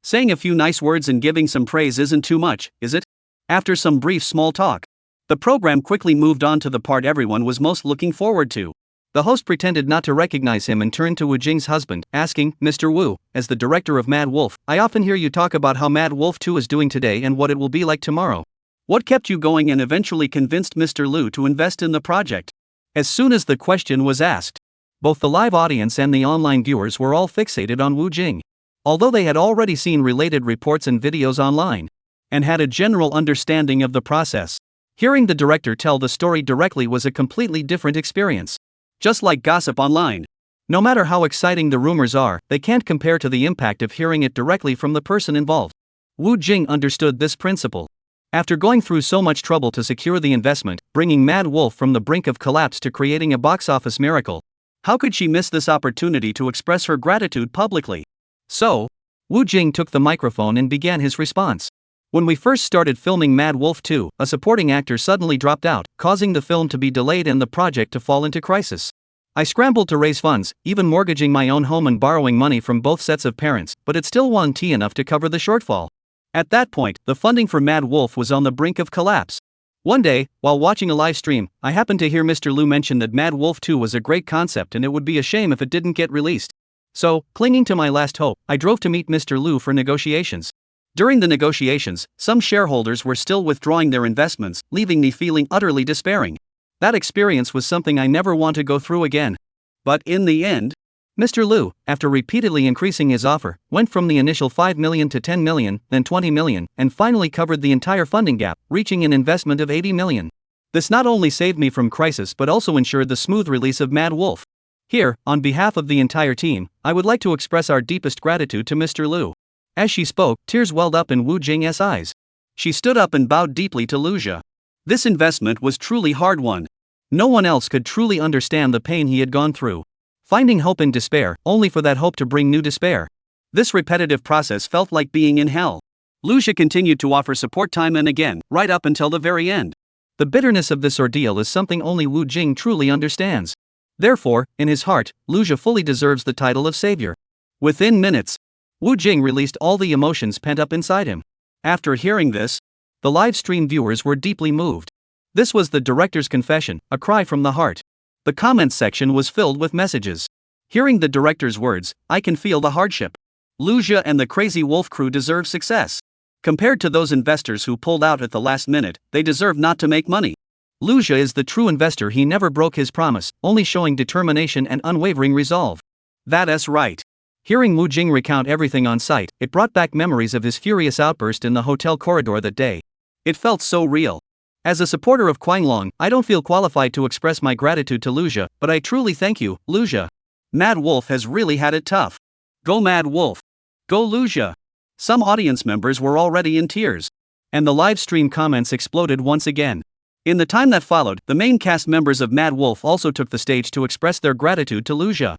Saying a few nice words and giving some praise isn't too much, is it? After some brief small talk, the program quickly moved on to the part everyone was most looking forward to. The host pretended not to recognize him and turned to Wu Jing's husband, asking, "Mr. Wu, as the director of Mad Wolf, I often hear you talk about how Mad Wolf 2 is doing today and what it will be like tomorrow. What kept you going and eventually convinced Mr. Lu to invest in the project?" As soon as the question was asked, both the live audience and the online viewers were all fixated on Wu Jing. Although they had already seen related reports and videos online, and had a general understanding of the process, hearing the director tell the story directly was a completely different experience. Just like gossip online. No matter how exciting the rumors are, they can't compare to the impact of hearing it directly from the person involved. Wu Jing understood this principle. After going through so much trouble to secure the investment, bringing Mad Wolf from the brink of collapse to creating a box office miracle, how could she miss this opportunity to express her gratitude publicly? So, Wu Jing took the microphone and began his response. "When we first started filming Mad Wolf 2, a supporting actor suddenly dropped out, causing the film to be delayed and the project to fall into crisis. I scrambled to raise funds, even mortgaging my own home and borrowing money from both sets of parents, but it still wasn't enough to cover the shortfall. At that point, the funding for Mad Wolf was on the brink of collapse. One day, while watching a live stream, I happened to hear Mr. Lu mention that Mad Wolf 2 was a great concept and it would be a shame if it didn't get released. So, clinging to my last hope, I drove to meet Mr. Lu for negotiations. During the negotiations, some shareholders were still withdrawing their investments, leaving me feeling utterly despairing. That experience was something I never want to go through again. But in the end, Mr. Lu, after repeatedly increasing his offer, went from the initial 5 million to 10 million, then 20 million, and finally covered the entire funding gap, reaching an investment of 80 million. This not only saved me from crisis but also ensured the smooth release of Mad Wolf. Here, on behalf of the entire team, I would like to express our deepest gratitude to Mr. Lu." As she spoke, tears welled up in Wu Jing's eyes. She stood up and bowed deeply to Lu Jia. This investment was truly hard won. No one else could truly understand the pain he had gone through. Finding hope in despair, only for that hope to bring new despair. This repetitive process felt like being in hell. Lu Jia continued to offer support time and again, right up until the very end. The bitterness of this ordeal is something only Wu Jing truly understands. Therefore, in his heart, Lu Jia fully deserves the title of savior. Within minutes, Wu Jing released all the emotions pent up inside him. After hearing this, the live stream viewers were deeply moved. This was the director's confession, a cry from the heart. The comments section was filled with messages. Hearing the director's words, I can feel the hardship. Lu Jia and the Crazy Wolf crew deserve success. Compared to those investors who pulled out at the last minute, they deserve not to make money. Lu Zhi is the true investor. He never broke his promise, only showing determination and unwavering resolve. That's right. Hearing Wu Jing recount everything on site, it brought back memories of his furious outburst in the hotel corridor that day. It felt so real. As a supporter of Quanglong, I don't feel qualified to express my gratitude to Lu Zhi, but I truly thank you, Lu Zhi. Mad Wolf has really had it tough. Go Mad Wolf. Go Lu Zhi. Some audience members were already in tears. And the live stream comments exploded once again. In the time that followed, the main cast members of Mad Wolf also took the stage to express their gratitude to Lu Zhi.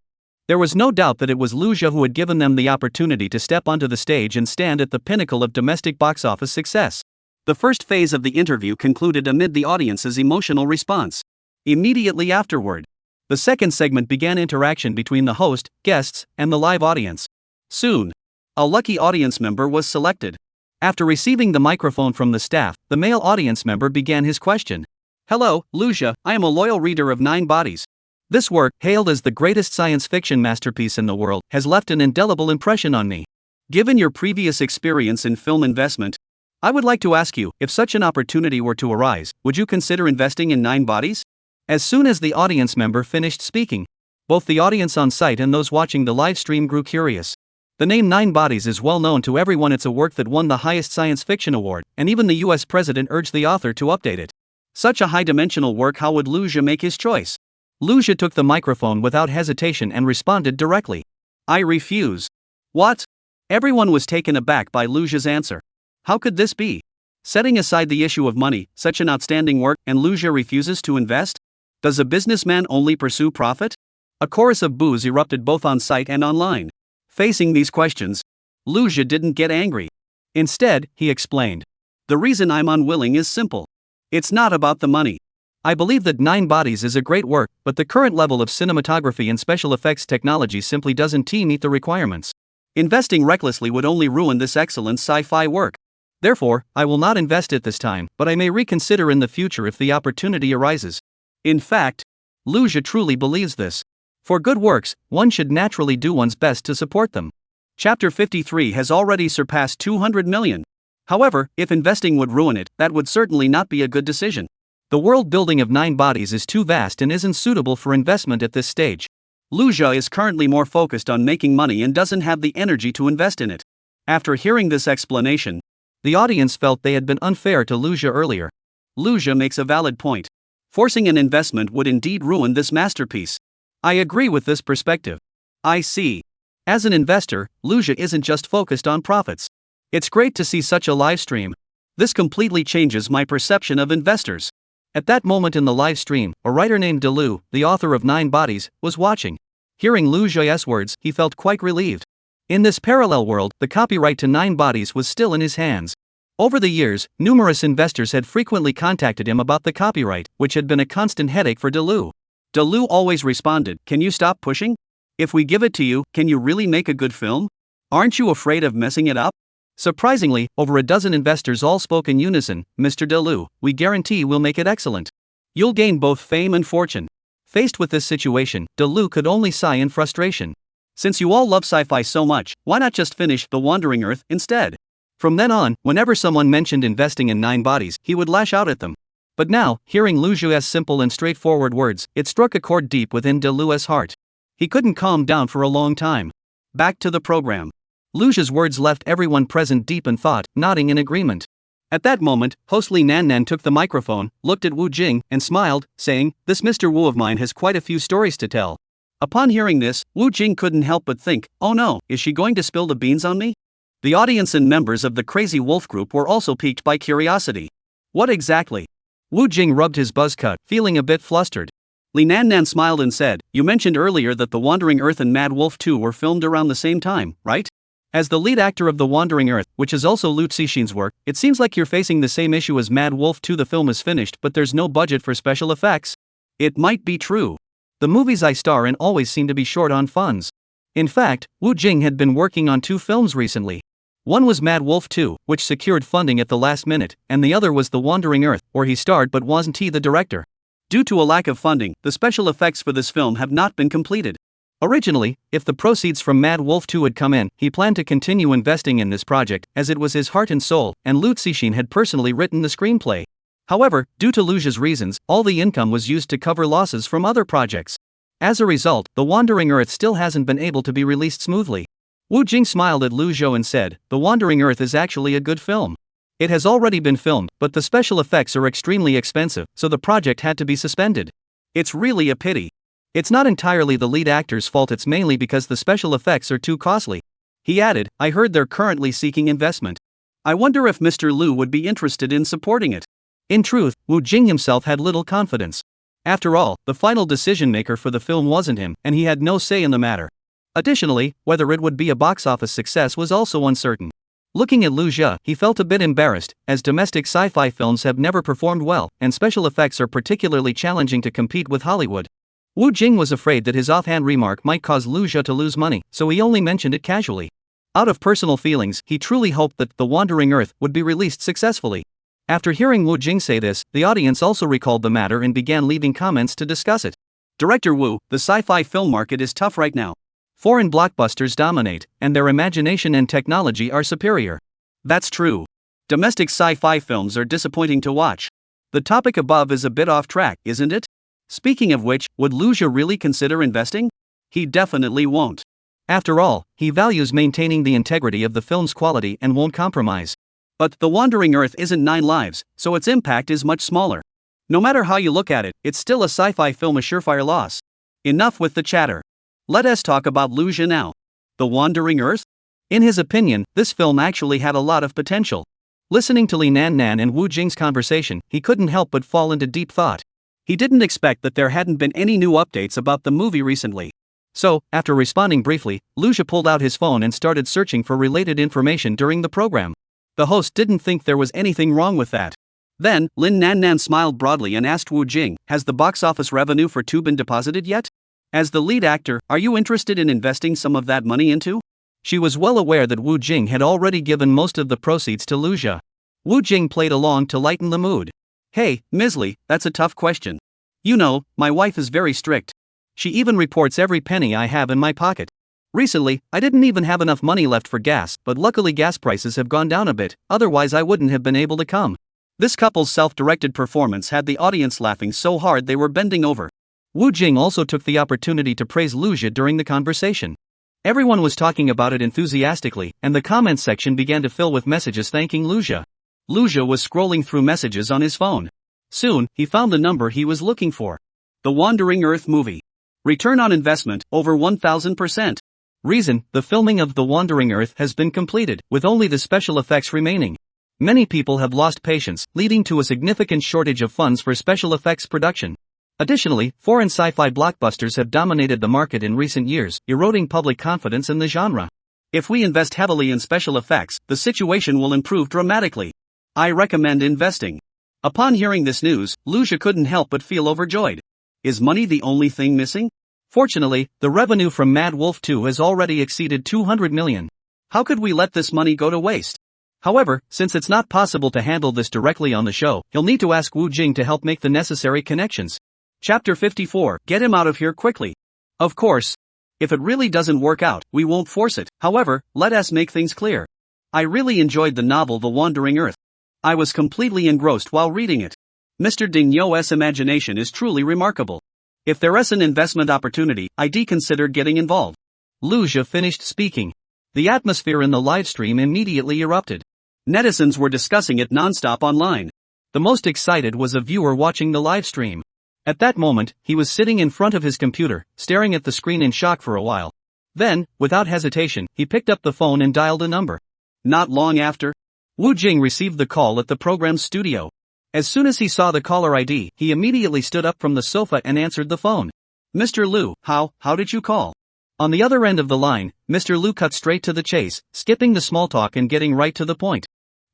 There was no doubt that it was Lu Zhi who had given them the opportunity to step onto the stage and stand at the pinnacle of domestic box office success. The first phase of the interview concluded amid the audience's emotional response. Immediately afterward, the second segment began interaction between the host, guests, and the live audience. Soon, a lucky audience member was selected. After receiving the microphone from the staff, the male audience member began his question. Hello, Lu Zhi, I am a loyal reader of Nine Bodies. This work, hailed as the greatest science fiction masterpiece in the world, has left an indelible impression on me. Given your previous experience in film investment, I would like to ask you, if such an opportunity were to arise, would you consider investing in Nine Bodies? As soon as the audience member finished speaking, both the audience on site and those watching the live stream grew curious. The name Nine Bodies is well known to everyone. It's a work that won the highest science fiction award, and even the US president urged the author to update it. Such a high-dimensional work, how would Lu Zhi make his choice? Lu Zhi took the microphone without hesitation and responded directly. I refuse. What? Everyone was taken aback by Lu Zhi's answer. How could this be? Setting aside the issue of money, such an outstanding work, and Lu Zhi refuses to invest? Does a businessman only pursue profit? A chorus of boos erupted both on site and online. Facing these questions, Lu Zhi didn't get angry. Instead, he explained. The reason I'm unwilling is simple. It's not about the money. I believe that Nine Bodies is a great work, but the current level of cinematography and special effects technology simply doesn't meet the requirements. Investing recklessly would only ruin this excellent sci-fi work. Therefore, I will not invest at this time, but I may reconsider in the future if the opportunity arises. In fact, Lu Zhi truly believes this. For good works, one should naturally do one's best to support them. Chapter 53 has already surpassed 200 million. However, if investing would ruin it, that would certainly not be a good decision. The world building of Nine Bodies is too vast and isn't suitable for investment at this stage. Lu Zhi is currently more focused on making money and doesn't have the energy to invest in it. After hearing this explanation, the audience felt they had been unfair to Lu Zhi earlier. Lu Zhi makes a valid point. Forcing an investment would indeed ruin this masterpiece. I agree with this perspective. I see. As an investor, Lu Zhi isn't just focused on profits. It's great to see such a live stream. This completely changes my perception of investors. At that moment in the live stream, a writer named Delu, the author of Nine Bodies, was watching. Hearing Lu Zhi's words, he felt quite relieved. In this parallel world, the copyright to Nine Bodies was still in his hands. Over the years, numerous investors had frequently contacted him about the copyright, which had been a constant headache for Delu. Delu always responded, "Can you stop pushing? If we give it to you, can you really make a good film? Aren't you afraid of messing it up?" Surprisingly, over a dozen investors all spoke in unison, "Mr. Delu, we guarantee we'll make it excellent. You'll gain both fame and fortune." Faced with this situation, Delu could only sigh in frustration. "Since you all love sci-fi so much, why not just finish The Wandering Earth instead?" From then on, whenever someone mentioned investing in Nine Bodies, he would lash out at them. But now, hearing Lu Zhi's simple and straightforward words, it struck a chord deep within Delu's heart. He couldn't calm down for a long time. Back to the program. Lu Zhi's words left everyone present deep in thought, nodding in agreement. At that moment, host Li Nannan took the microphone, looked at Wu Jing, and smiled, saying, "This Mr. Wu of mine has quite a few stories to tell." Upon hearing this, Wu Jing couldn't help but think, "Oh no, is she going to spill the beans on me?" The audience and members of the Crazy Wolf group were also piqued by curiosity. What exactly? Wu Jing rubbed his buzz cut, feeling a bit flustered. Li Nannan smiled and said, "You mentioned earlier that The Wandering Earth and Mad Wolf 2 were filmed around the same time, right?" As the lead actor of The Wandering Earth, which is also Lu Zixin's work, it seems like you're facing the same issue as Mad Wolf 2. The film is finished, but there's no budget for special effects. It might be true. The movies I star in always seem to be short on funds. In fact, Wu Jing had been working on 2 films recently. One was Mad Wolf 2, which secured funding at the last minute, and the other was The Wandering Earth, where he starred but wasn't the director. Due to a lack of funding, the special effects for this film have not been completed. Originally, if the proceeds from Mad Wolf 2 had come in, he planned to continue investing in this project, as it was his heart and soul, and Lu Zixin had personally written the screenplay. However, due to Luja's reasons, all the income was used to cover losses from other projects. As a result, The Wandering Earth still hasn't been able to be released smoothly. Wu Jing smiled at Lu Zhou and said, "The Wandering Earth is actually a good film. It has already been filmed, but the special effects are extremely expensive, so the project had to be suspended. It's really a pity. It's not entirely the lead actor's fault, it's mainly because the special effects are too costly." He added, "I heard they're currently seeking investment. I wonder if Mr. Lu would be interested in supporting it." In truth, Wu Jing himself had little confidence. After all, the final decision maker for the film wasn't him, and he had no say in the matter. Additionally, whether it would be a box office success was also uncertain. Looking at Lu Zhe, he felt a bit embarrassed, as domestic sci-fi films have never performed well, and special effects are particularly challenging to compete with Hollywood. Wu Jing was afraid that his offhand remark might cause Lu Zhe to lose money, so he only mentioned it casually. Out of personal feelings, he truly hoped that The Wandering Earth would be released successfully. After hearing Wu Jing say this, the audience also recalled the matter and began leaving comments to discuss it. Director Wu, the sci-fi film market is tough right now. Foreign blockbusters dominate, and their imagination and technology are superior. That's true. Domestic sci-fi films are disappointing to watch. The topic above is a bit off track, isn't it? Speaking of which, would Lu Zhe really consider investing? He definitely won't. After all, he values maintaining the integrity of the film's quality and won't compromise. But The Wandering Earth isn't 9 Lives, so its impact is much smaller. No matter how you look at it, it's still a sci-fi film, a surefire loss. Enough with the chatter. Let us talk about Lu Zhe now. The Wandering Earth? In his opinion, this film actually had a lot of potential. Listening to Li Nan and Wu Jing's conversation, he couldn't help but fall into deep thought. He didn't expect that there hadn't been any new updates about the movie recently. So, after responding briefly, Lu Zhe pulled out his phone and started searching for related information during the program. The host didn't think there was anything wrong with that. Then, Lin Nan smiled broadly and asked Wu Jing, "Has the box office revenue for 2 been deposited yet? As the lead actor, are you interested in investing some of that money into?" She was well aware that Wu Jing had already given most of the proceeds to Lu Zhe. Wu Jing played along to lighten the mood. "Hey, Ms. Li, that's a tough question. You know, my wife is very strict. She even reports every penny I have in my pocket. Recently, I didn't even have enough money left for gas, but luckily gas prices have gone down a bit, otherwise I wouldn't have been able to come." This couple's self-directed performance had the audience laughing so hard they were bending over. Wu Jing also took the opportunity to praise Lu Zhe during the conversation. Everyone was talking about it enthusiastically, and the comments section began to fill with messages thanking Lu Zhe. Lu Zhe was scrolling through messages on his phone. Soon, he found the number he was looking for. The Wandering Earth movie. Return on investment, over 1000%. Reason, the filming of The Wandering Earth has been completed, with only the special effects remaining. Many people have lost patience, leading to a significant shortage of funds for special effects production. Additionally, foreign sci-fi blockbusters have dominated the market in recent years, eroding public confidence in the genre. If we invest heavily in special effects, the situation will improve dramatically. I recommend investing. Upon hearing this news, Lu Zhe couldn't help but feel overjoyed. Is money the only thing missing? Fortunately, the revenue from Mad Wolf 2 has already exceeded 200 million. How could we let this money go to waste? However, since it's not possible to handle this directly on the show, he'll need to ask Wu Jing to help make the necessary connections. Chapter 54, Get him out of here quickly. Of course. If it really doesn't work out, we won't force it. However, let us make things clear. I really enjoyed the novel The Wandering Earth. I was completely engrossed while reading it. Mr. Ding You's imagination is truly remarkable. If there is an investment opportunity, I'd consider getting involved. Lu Zhe finished speaking. The atmosphere in the livestream immediately erupted. Netizens were discussing it non-stop online. The most excited was a viewer watching the livestream. At that moment, he was sitting in front of his computer, staring at the screen in shock for a while. Then, without hesitation, he picked up the phone and dialed a number. Not long after, Wu Jing received the call at the program's studio. As soon as he saw the caller ID, he immediately stood up from the sofa and answered the phone. "Mr. Lu, how did you call?" On the other end of the line, Mr. Lu cut straight to the chase, skipping the small talk and getting right to the point.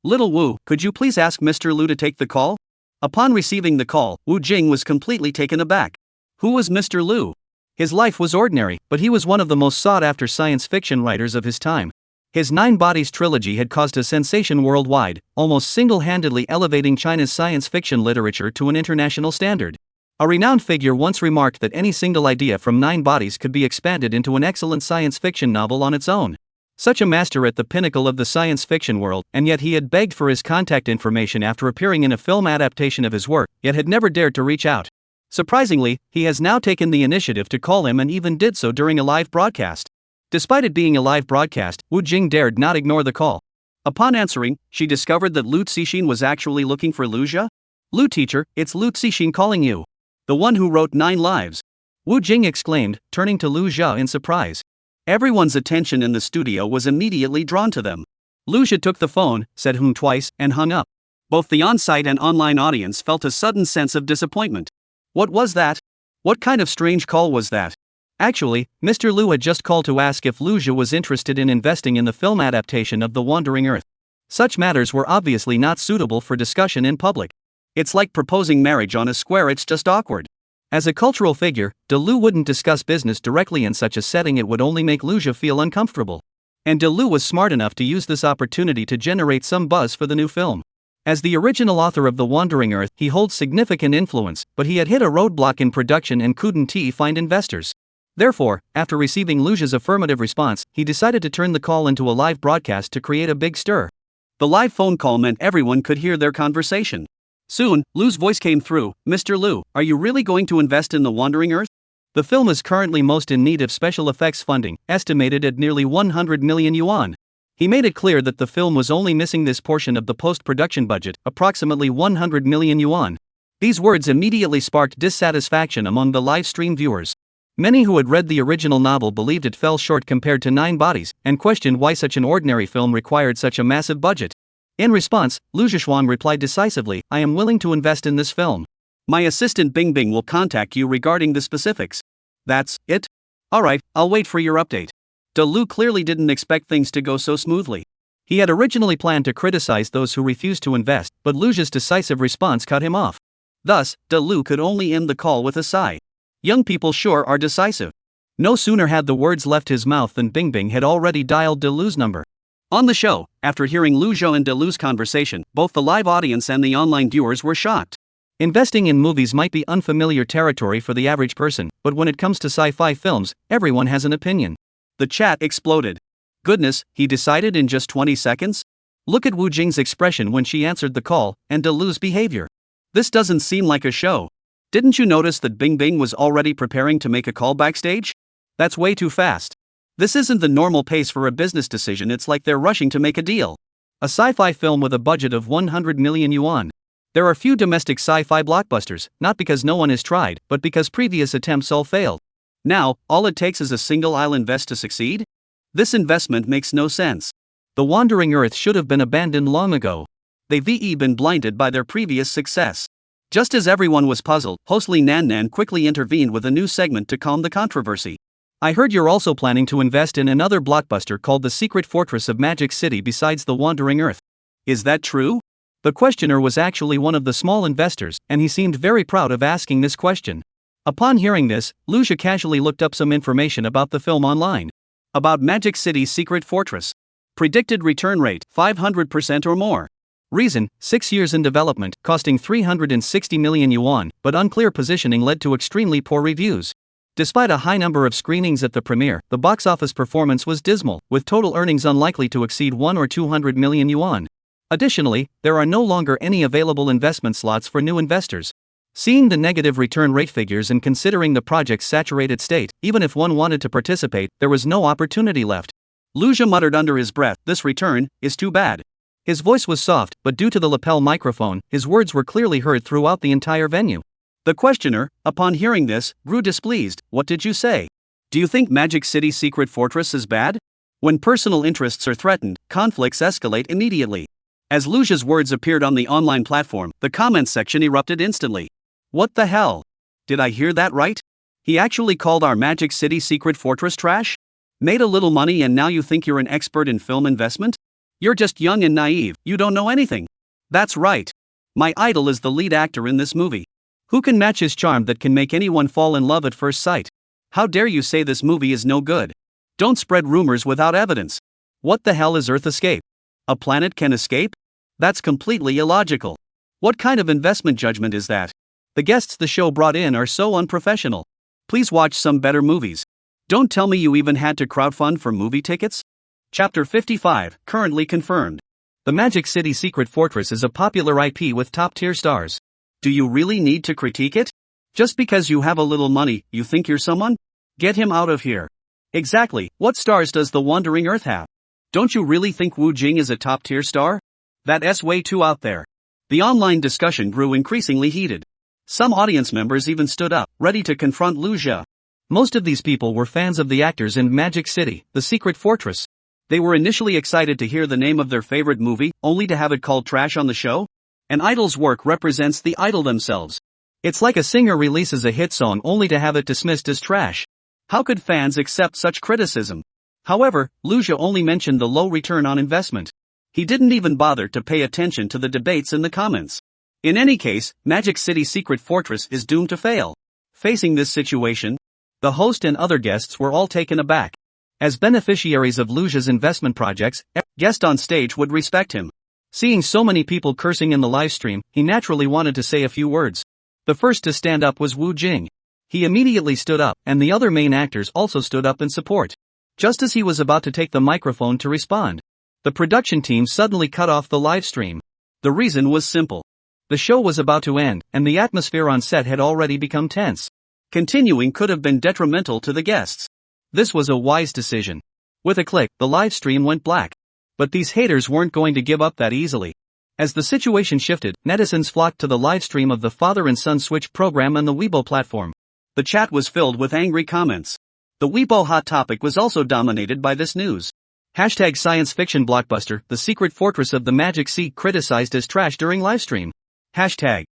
"Little Wu, could you please ask Mr. Lu to take the call?" Upon receiving the call, Wu Jing was completely taken aback. Who was Mr. Lu? His life was ordinary, but he was one of the most sought-after science fiction writers of his time. His 9 Bodies trilogy had caused a sensation worldwide, almost single-handedly elevating China's science fiction literature to an international standard. A renowned figure once remarked that any single idea from 9 Bodies could be expanded into an excellent science fiction novel on its own. Such a master at the pinnacle of the science fiction world, and yet he had begged for his contact information after appearing in a film adaptation of his work, yet had never dared to reach out. Surprisingly, he has now taken the initiative to call him and even did so during a live broadcast. Despite it being a live broadcast, Wu Jing dared not ignore the call. Upon answering, she discovered that Lu Cixin was actually looking for Lu Jia. "Lu teacher, it's Lu Cixin calling you. The one who wrote 9 Lives." Wu Jing exclaimed, turning to Lu Jia in surprise. Everyone's attention in the studio was immediately drawn to them. Lu Jia took the phone, said twice, and hung up. Both the on-site and online audience felt a sudden sense of disappointment. What was that? What kind of strange call was that? Actually, Mr. Lu had just called to ask if Lu Jia was interested in investing in the film adaptation of The Wandering Earth. Such matters were obviously not suitable for discussion in public. It's like proposing marriage on a square, it's just awkward. As a cultural figure, De Lu wouldn't discuss business directly in such a setting, it would only make Lu Jia feel uncomfortable. And De Lu was smart enough to use this opportunity to generate some buzz for the new film. As the original author of The Wandering Earth, he holds significant influence, but he had hit a roadblock in production and couldn't find investors. Therefore, after receiving Lu Jia's affirmative response, he decided to turn the call into a live broadcast to create a big stir. The live phone call meant everyone could hear their conversation. Soon, Lu's voice came through. "Mr. Lu, are you really going to invest in The Wandering Earth? The film is currently most in need of special effects funding, estimated at nearly 100 million yuan. He made it clear that the film was only missing this portion of the post-production budget, approximately 100 million yuan. These words immediately sparked dissatisfaction among the live stream viewers. Many who had read the original novel believed it fell short compared to 9 Bodies, and questioned why such an ordinary film required such a massive budget. In response, Lu Zhishuan replied decisively, "I am willing to invest in this film. My assistant Bingbing will contact you regarding the specifics." "That's it? Alright, I'll wait for your update." De Lu clearly didn't expect things to go so smoothly. He had originally planned to criticize those who refused to invest, but Lu Jia's decisive response cut him off. Thus, De Lu could only end the call with a sigh. Young people sure are decisive. No sooner had the words left his mouth than Bingbing had already dialed De Lu's number. On the show, after hearing Lu Zhou and De Lu's conversation, both the live audience and the online viewers were shocked. Investing in movies might be unfamiliar territory for the average person, but when it comes to sci-fi films, everyone has an opinion. The chat exploded. Goodness, he decided in just 20 seconds? Look at Wu Jing's expression when she answered the call, and De Lu's behavior. This doesn't seem like a show. Didn't you notice that Bingbing was already preparing to make a call backstage? That's way too fast. This isn't the normal pace for a business decision, it's like they're rushing to make a deal. A sci-fi film with a budget of 100 million yuan. There are few domestic sci-fi blockbusters, not because no one has tried, but because previous attempts all failed. Now, all it takes is a single I'll invest to succeed? This investment makes no sense. The Wandering Earth should have been abandoned long ago. They've been blinded by their previous success. Just as everyone was puzzled, host Li Nannan quickly intervened with a new segment to calm the controversy. "I heard you're also planning to invest in another blockbuster called The Secret Fortress of Magic City besides The Wandering Earth. Is that true?" The questioner was actually one of the small investors, and he seemed very proud of asking this question. Upon hearing this, Lu Jia casually looked up some information about the film online. About Magic City's Secret Fortress. Predicted return rate, 500% or more. Reason, 6 years in development, costing 360 million yuan, but unclear positioning led to extremely poor reviews. Despite a high number of screenings at the premiere, the box office performance was dismal, with total earnings unlikely to exceed 1 or 200 million yuan. Additionally, there are no longer any available investment slots for new investors. Seeing the negative return rate figures and considering the project's saturated state, even if one wanted to participate, there was no opportunity left. Lu Jia muttered under his breath, "This return is too bad." His voice was soft, but due to the lapel microphone, his words were clearly heard throughout the entire venue. The questioner, upon hearing this, grew displeased. "What did you say? Do you think Magic City's Secret Fortress is bad?" When personal interests are threatened, conflicts escalate immediately. As Lu Jia's words appeared on the online platform, the comments section erupted instantly. "What the hell? Did I hear that right? He actually called our Magic City Secret Fortress trash? Made a little money and now you think you're an expert in film investment? You're just young and naive, you don't know anything." "That's right. My idol is the lead actor in this movie. Who can match his charm that can make anyone fall in love at first sight? How dare you say this movie is no good? Don't spread rumors without evidence. What the hell is Earth Escape? A planet can escape? That's completely illogical. What kind of investment judgment is that? The guests the show brought in are so unprofessional. Please watch some better movies. Don't tell me you even had to crowdfund for movie tickets? Chapter 55, currently confirmed. The Magic City Secret Fortress is a popular IP with top-tier stars. Do you really need to critique it? Just because you have a little money, you think you're someone? Get him out of here. Exactly, what stars does the Wandering Earth have? Don't you really think Wu Jing is a top-tier star? That's way too out there. The online discussion grew increasingly heated. Some audience members even stood up, ready to confront Lu Jia. Most of these people were fans of the actors in Magic City, the Secret Fortress. They were initially excited to hear the name of their favorite movie, only to have it called trash on the show. An idol's work represents the idol themselves. It's like a singer releases a hit song only to have it dismissed as trash. How could fans accept such criticism? However, Lu Jia only mentioned the low return on investment. He didn't even bother to pay attention to the debates in the comments. In any case, Magic City Secret Fortress is doomed to fail. Facing this situation, the host and other guests were all taken aback. As beneficiaries of Lu Jia's investment projects, every guest on stage would respect him. Seeing so many people cursing in the livestream, he naturally wanted to say a few words. The first to stand up was Wu Jing. He immediately stood up, and the other main actors also stood up in support. Just as he was about to take the microphone to respond, the production team suddenly cut off the livestream. The reason was simple. The show was about to end, and the atmosphere on set had already become tense. Continuing could have been detrimental to the guests. This was a wise decision. With a click, the live stream went black. But these haters weren't going to give up that easily. As the situation shifted, netizens flocked to the live stream of the father and son Switch program on the Weibo platform. The chat was filled with angry comments. The Weibo hot topic was also dominated by this news. Hashtag science fiction blockbuster, the Secret Fortress of the Magic Sea criticized as trash during livestream. Hashtag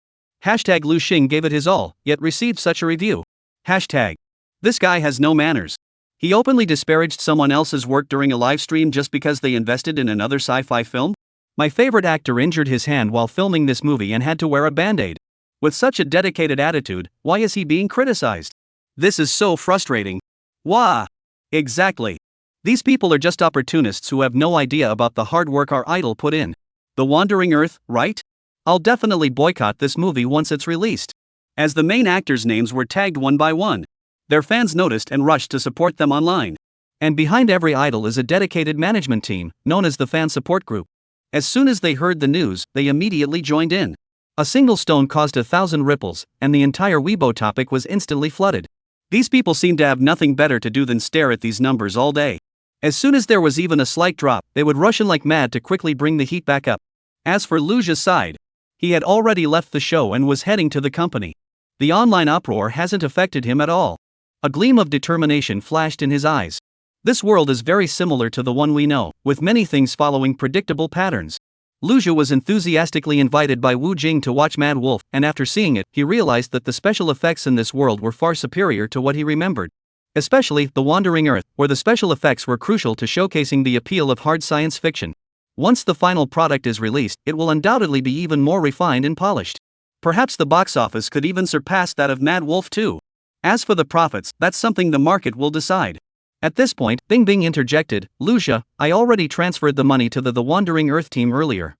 Lu Xing gave it his all, yet received such a review. Hashtag this guy has no manners. He openly disparaged someone else's work during a livestream just because they invested in another sci-fi film? My favorite actor injured his hand while filming this movie and had to wear a band-aid. With such a dedicated attitude, why is he being criticized? This is so frustrating. Wah! Exactly. These people are just opportunists who have no idea about the hard work our idol put in. The Wandering Earth, right? I'll definitely boycott this movie once it's released. As the main actors' names were tagged one by one, their fans noticed and rushed to support them online. And behind every idol is a dedicated management team, known as the Fan Support Group. As soon as they heard the news, they immediately joined in. A single stone caused 1,000 ripples, and the entire Weibo topic was instantly flooded. These people seem to have nothing better to do than stare at these numbers all day. As soon as there was even a slight drop, they would rush in like mad to quickly bring the heat back up. As for Lu Jia's side, he had already left the show and was heading to the company. The online uproar hasn't affected him at all. A gleam of determination flashed in his eyes. This world is very similar to the one we know, with many things following predictable patterns. Lu Jia was enthusiastically invited by Wu Jing to watch Mad Wolf, and after seeing it, he realized that the special effects in this world were far superior to what he remembered. Especially The Wandering Earth, where the special effects were crucial to showcasing the appeal of hard science fiction. Once the final product is released, it will undoubtedly be even more refined and polished. Perhaps the box office could even surpass that of Mad Wolf 2. As for the profits, that's something the market will decide. At this point, Bing Bing interjected, Lu Jia, I already transferred the money to the Wandering Earth team earlier.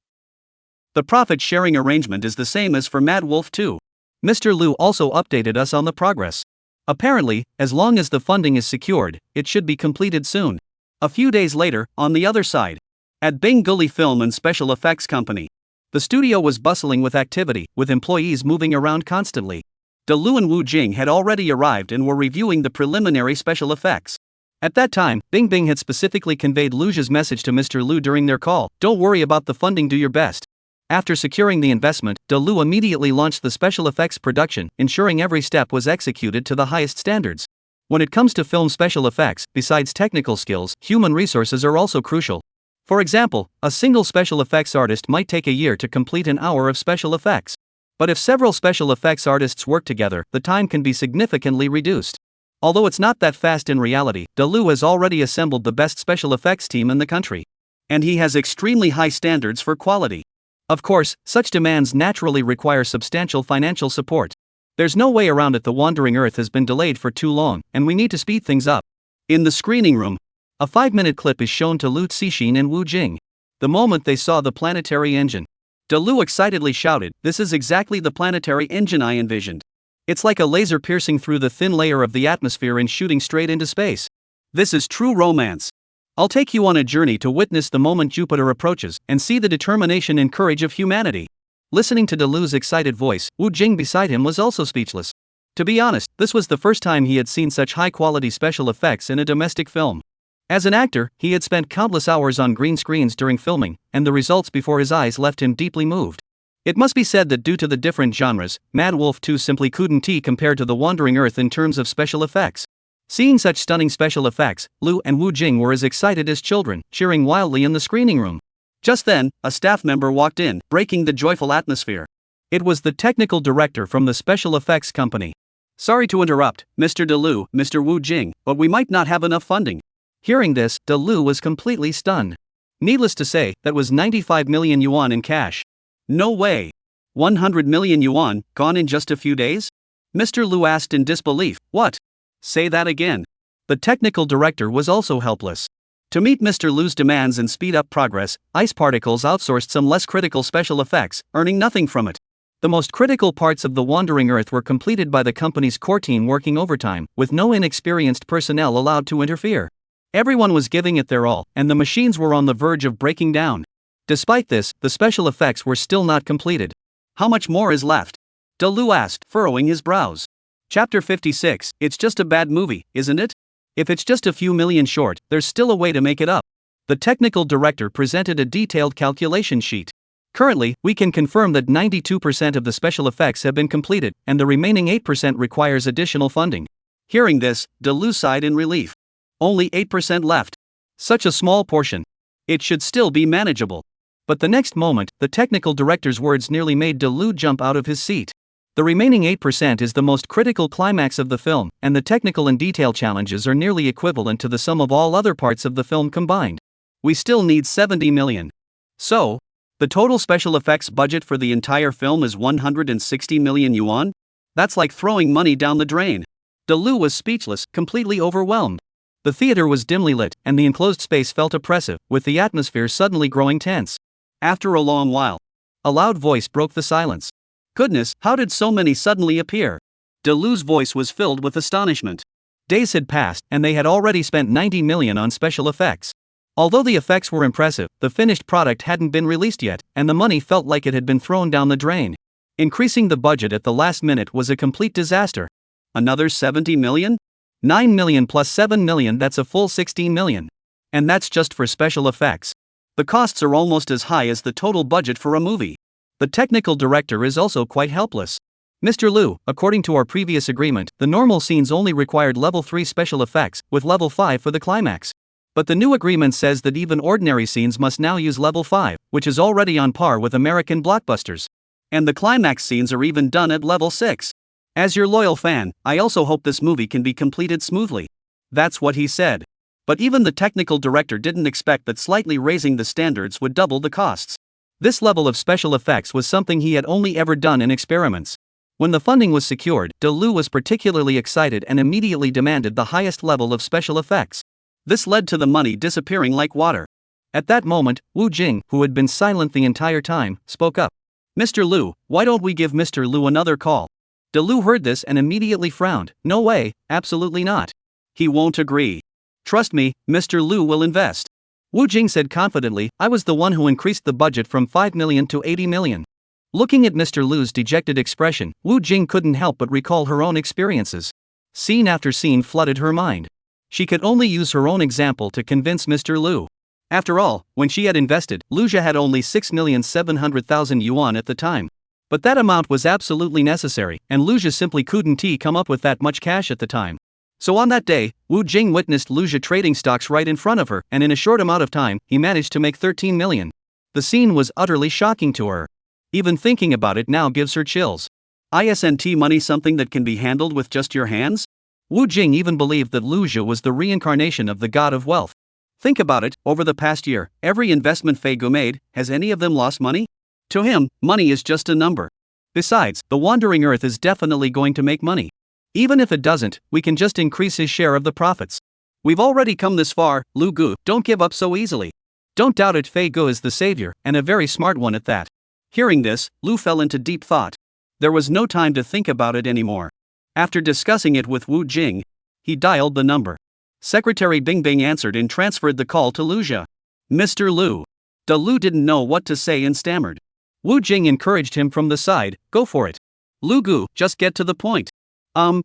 The profit-sharing arrangement is the same as for Mad Wolf 2. Mr. Lu also updated us on the progress. Apparently, as long as the funding is secured, it should be completed soon. A few days later, on the other side, at Bing Gully Film and Special Effects Company, the studio was bustling with activity, with employees moving around constantly. De Lu and Wu Jing had already arrived and were reviewing the preliminary special effects. At that time, Bing Bing had specifically conveyed Lu Jia's message to Mr. Lu during their call, don't worry about the funding, do your best. After securing the investment, De Lu immediately launched the special effects production, ensuring every step was executed to the highest standards. When it comes to film special effects, besides technical skills, human resources are also crucial. For example, a single special effects artist might take a year to complete an hour of special effects. But if several special effects artists work together, the time can be significantly reduced. Although it's not that fast in reality, De Lu has already assembled the best special effects team in the country. And he has extremely high standards for quality. Of course, such demands naturally require substantial financial support. There's no way around it. The Wandering Earth has been delayed for too long, and we need to speed things up. In the screening room, a 5-minute clip is shown to Lu Cixin and Wu Jing. The moment they saw the planetary engine, De Lu excitedly shouted, this is exactly the planetary engine I envisioned. It's like a laser piercing through the thin layer of the atmosphere and shooting straight into space. This is true romance. I'll take you on a journey to witness the moment Jupiter approaches and see the determination and courage of humanity. Listening to Delu's excited voice, Wu Jing beside him was also speechless. To be honest, this was the first time he had seen such high-quality special effects in a domestic film. As an actor, he had spent countless hours on green screens during filming, and the results before his eyes left him deeply moved. It must be said that due to the different genres, Mad Wolf 2 simply couldn't be compared to The Wandering Earth in terms of special effects. Seeing such stunning special effects, Lu and Wu Jing were as excited as children, cheering wildly in the screening room. Just then, a staff member walked in, breaking the joyful atmosphere. It was the technical director from the special effects company. Sorry to interrupt, Mr. Delu, Mr. Wu Jing, but we might not have enough funding. Hearing this, Delu was completely stunned. Needless to say, that was 95 million yuan in cash. No way. 100 million yuan, gone in just a few days? Mr. Lu asked in disbelief. What? Say that again. The technical director was also helpless. To meet Mr. Lu's demands and speed up progress, Ice Particles outsourced some less critical special effects, earning nothing from it. The most critical parts of The Wandering Earth were completed by the company's core team working overtime, with no inexperienced personnel allowed to interfere. Everyone was giving it their all, and the machines were on the verge of breaking down. Despite this, the special effects were still not completed. How much more is left? Delu asked, furrowing his brows. Chapter 56, it's just a bad movie, isn't it? If it's just a few million short, there's still a way to make it up. The technical director presented a detailed calculation sheet. Currently, we can confirm that 92% of the special effects have been completed, and the remaining 8% requires additional funding. Hearing this, Delu sighed in relief. Only 8% left. Such a small portion. It should still be manageable. But the next moment, the technical director's words nearly made Delu jump out of his seat. The remaining 8% is the most critical climax of the film, and the technical and detail challenges are nearly equivalent to the sum of all other parts of the film combined. We still need 70 million. So, the total special effects budget for the entire film is 160 million yuan? That's like throwing money down the drain. Delu was speechless, completely overwhelmed. The theater was dimly lit, and the enclosed space felt oppressive, with the atmosphere suddenly growing tense. After a long while, a loud voice broke the silence. Goodness, how did so many suddenly appear? Delu's voice was filled with astonishment. Days had passed, and they had already spent 90 million on special effects. Although the effects were impressive, the finished product hadn't been released yet, and the money felt like it had been thrown down the drain. Increasing the budget at the last minute was a complete disaster. Another 70 million? 9 million plus 7 million, that's a full 16 million. And that's just for special effects. The costs are almost as high as the total budget for a movie. The technical director is also quite helpless. Mr. Lu, according to our previous agreement, the normal scenes only required level 3 special effects, with level 5 for the climax. But the new agreement says that even ordinary scenes must now use level 5, which is already on par with American blockbusters. And the climax scenes are even done at level 6. As your loyal fan, I also hope this movie can be completed smoothly. That's what he said. But even the technical director didn't expect that slightly raising the standards would double the costs. This level of special effects was something he had only ever done in experiments. When the funding was secured, Delu was particularly excited and immediately demanded the highest level of special effects. This led to the money disappearing like water. At that moment, Wu Jing, who had been silent the entire time, spoke up. Mr. Lu, why don't we give Mr. Lu another call? Delu heard this and immediately frowned. No way, absolutely not. He won't agree. Trust me, Mr. Lu will invest. Wu Jing said confidently, I was the one who increased the budget from 5 million to 80 million. Looking at Mr. Lu's dejected expression, Wu Jing couldn't help but recall her own experiences. Scene after scene flooded her mind. She could only use her own example to convince Mr. Lu. After all, when she had invested, Luja had only 6,700,000 yuan at the time. But that amount was absolutely necessary, and Luja simply couldn't come up with that much cash at the time. So on that day, Wu Jing witnessed Luja trading stocks right in front of her, and in a short amount of time, he managed to make 13 million. The scene was utterly shocking to her. Even thinking about it now gives her chills. Isn't money something that can be handled with just your hands? Wu Jing even believed that Luja was the reincarnation of the god of wealth. Think about it, over the past year, every investment Fei Gu made, has any of them lost money? To him, money is just a number. Besides, the Wandering Earth is definitely going to make money. Even if it doesn't, we can just increase his share of the profits. We've already come this far, Lu Gu, don't give up so easily. Don't doubt it, Fei Gu is the savior, and a very smart one at that. Hearing this, Lu fell into deep thought. There was no time to think about it anymore. After discussing it with Wu Jing, he dialed the number. Secretary Bing Bing answered and transferred the call to Lu Jia. Mr. Lu. De Lu didn't know what to say and stammered. Wu Jing encouraged him from the side, go for it. Lu Gu, just get to the point.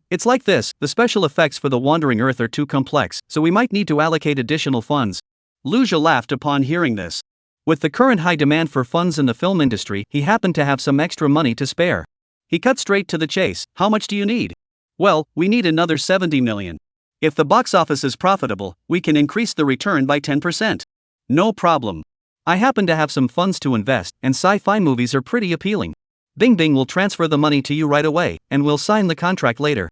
It's like this, the special effects for the Wandering Earth are too complex, so we might need to allocate additional funds. Lu Jia laughed upon hearing this. With the current high demand for funds in the film industry, he happened to have some extra money to spare. He cut straight to the chase, how much do you need? Well, we need another 70 million. If the box office is profitable, we can increase the return by 10%. No problem. I happen to have some funds to invest, and sci-fi movies are pretty appealing. Bing Bing will transfer the money to you right away, and we'll sign the contract later.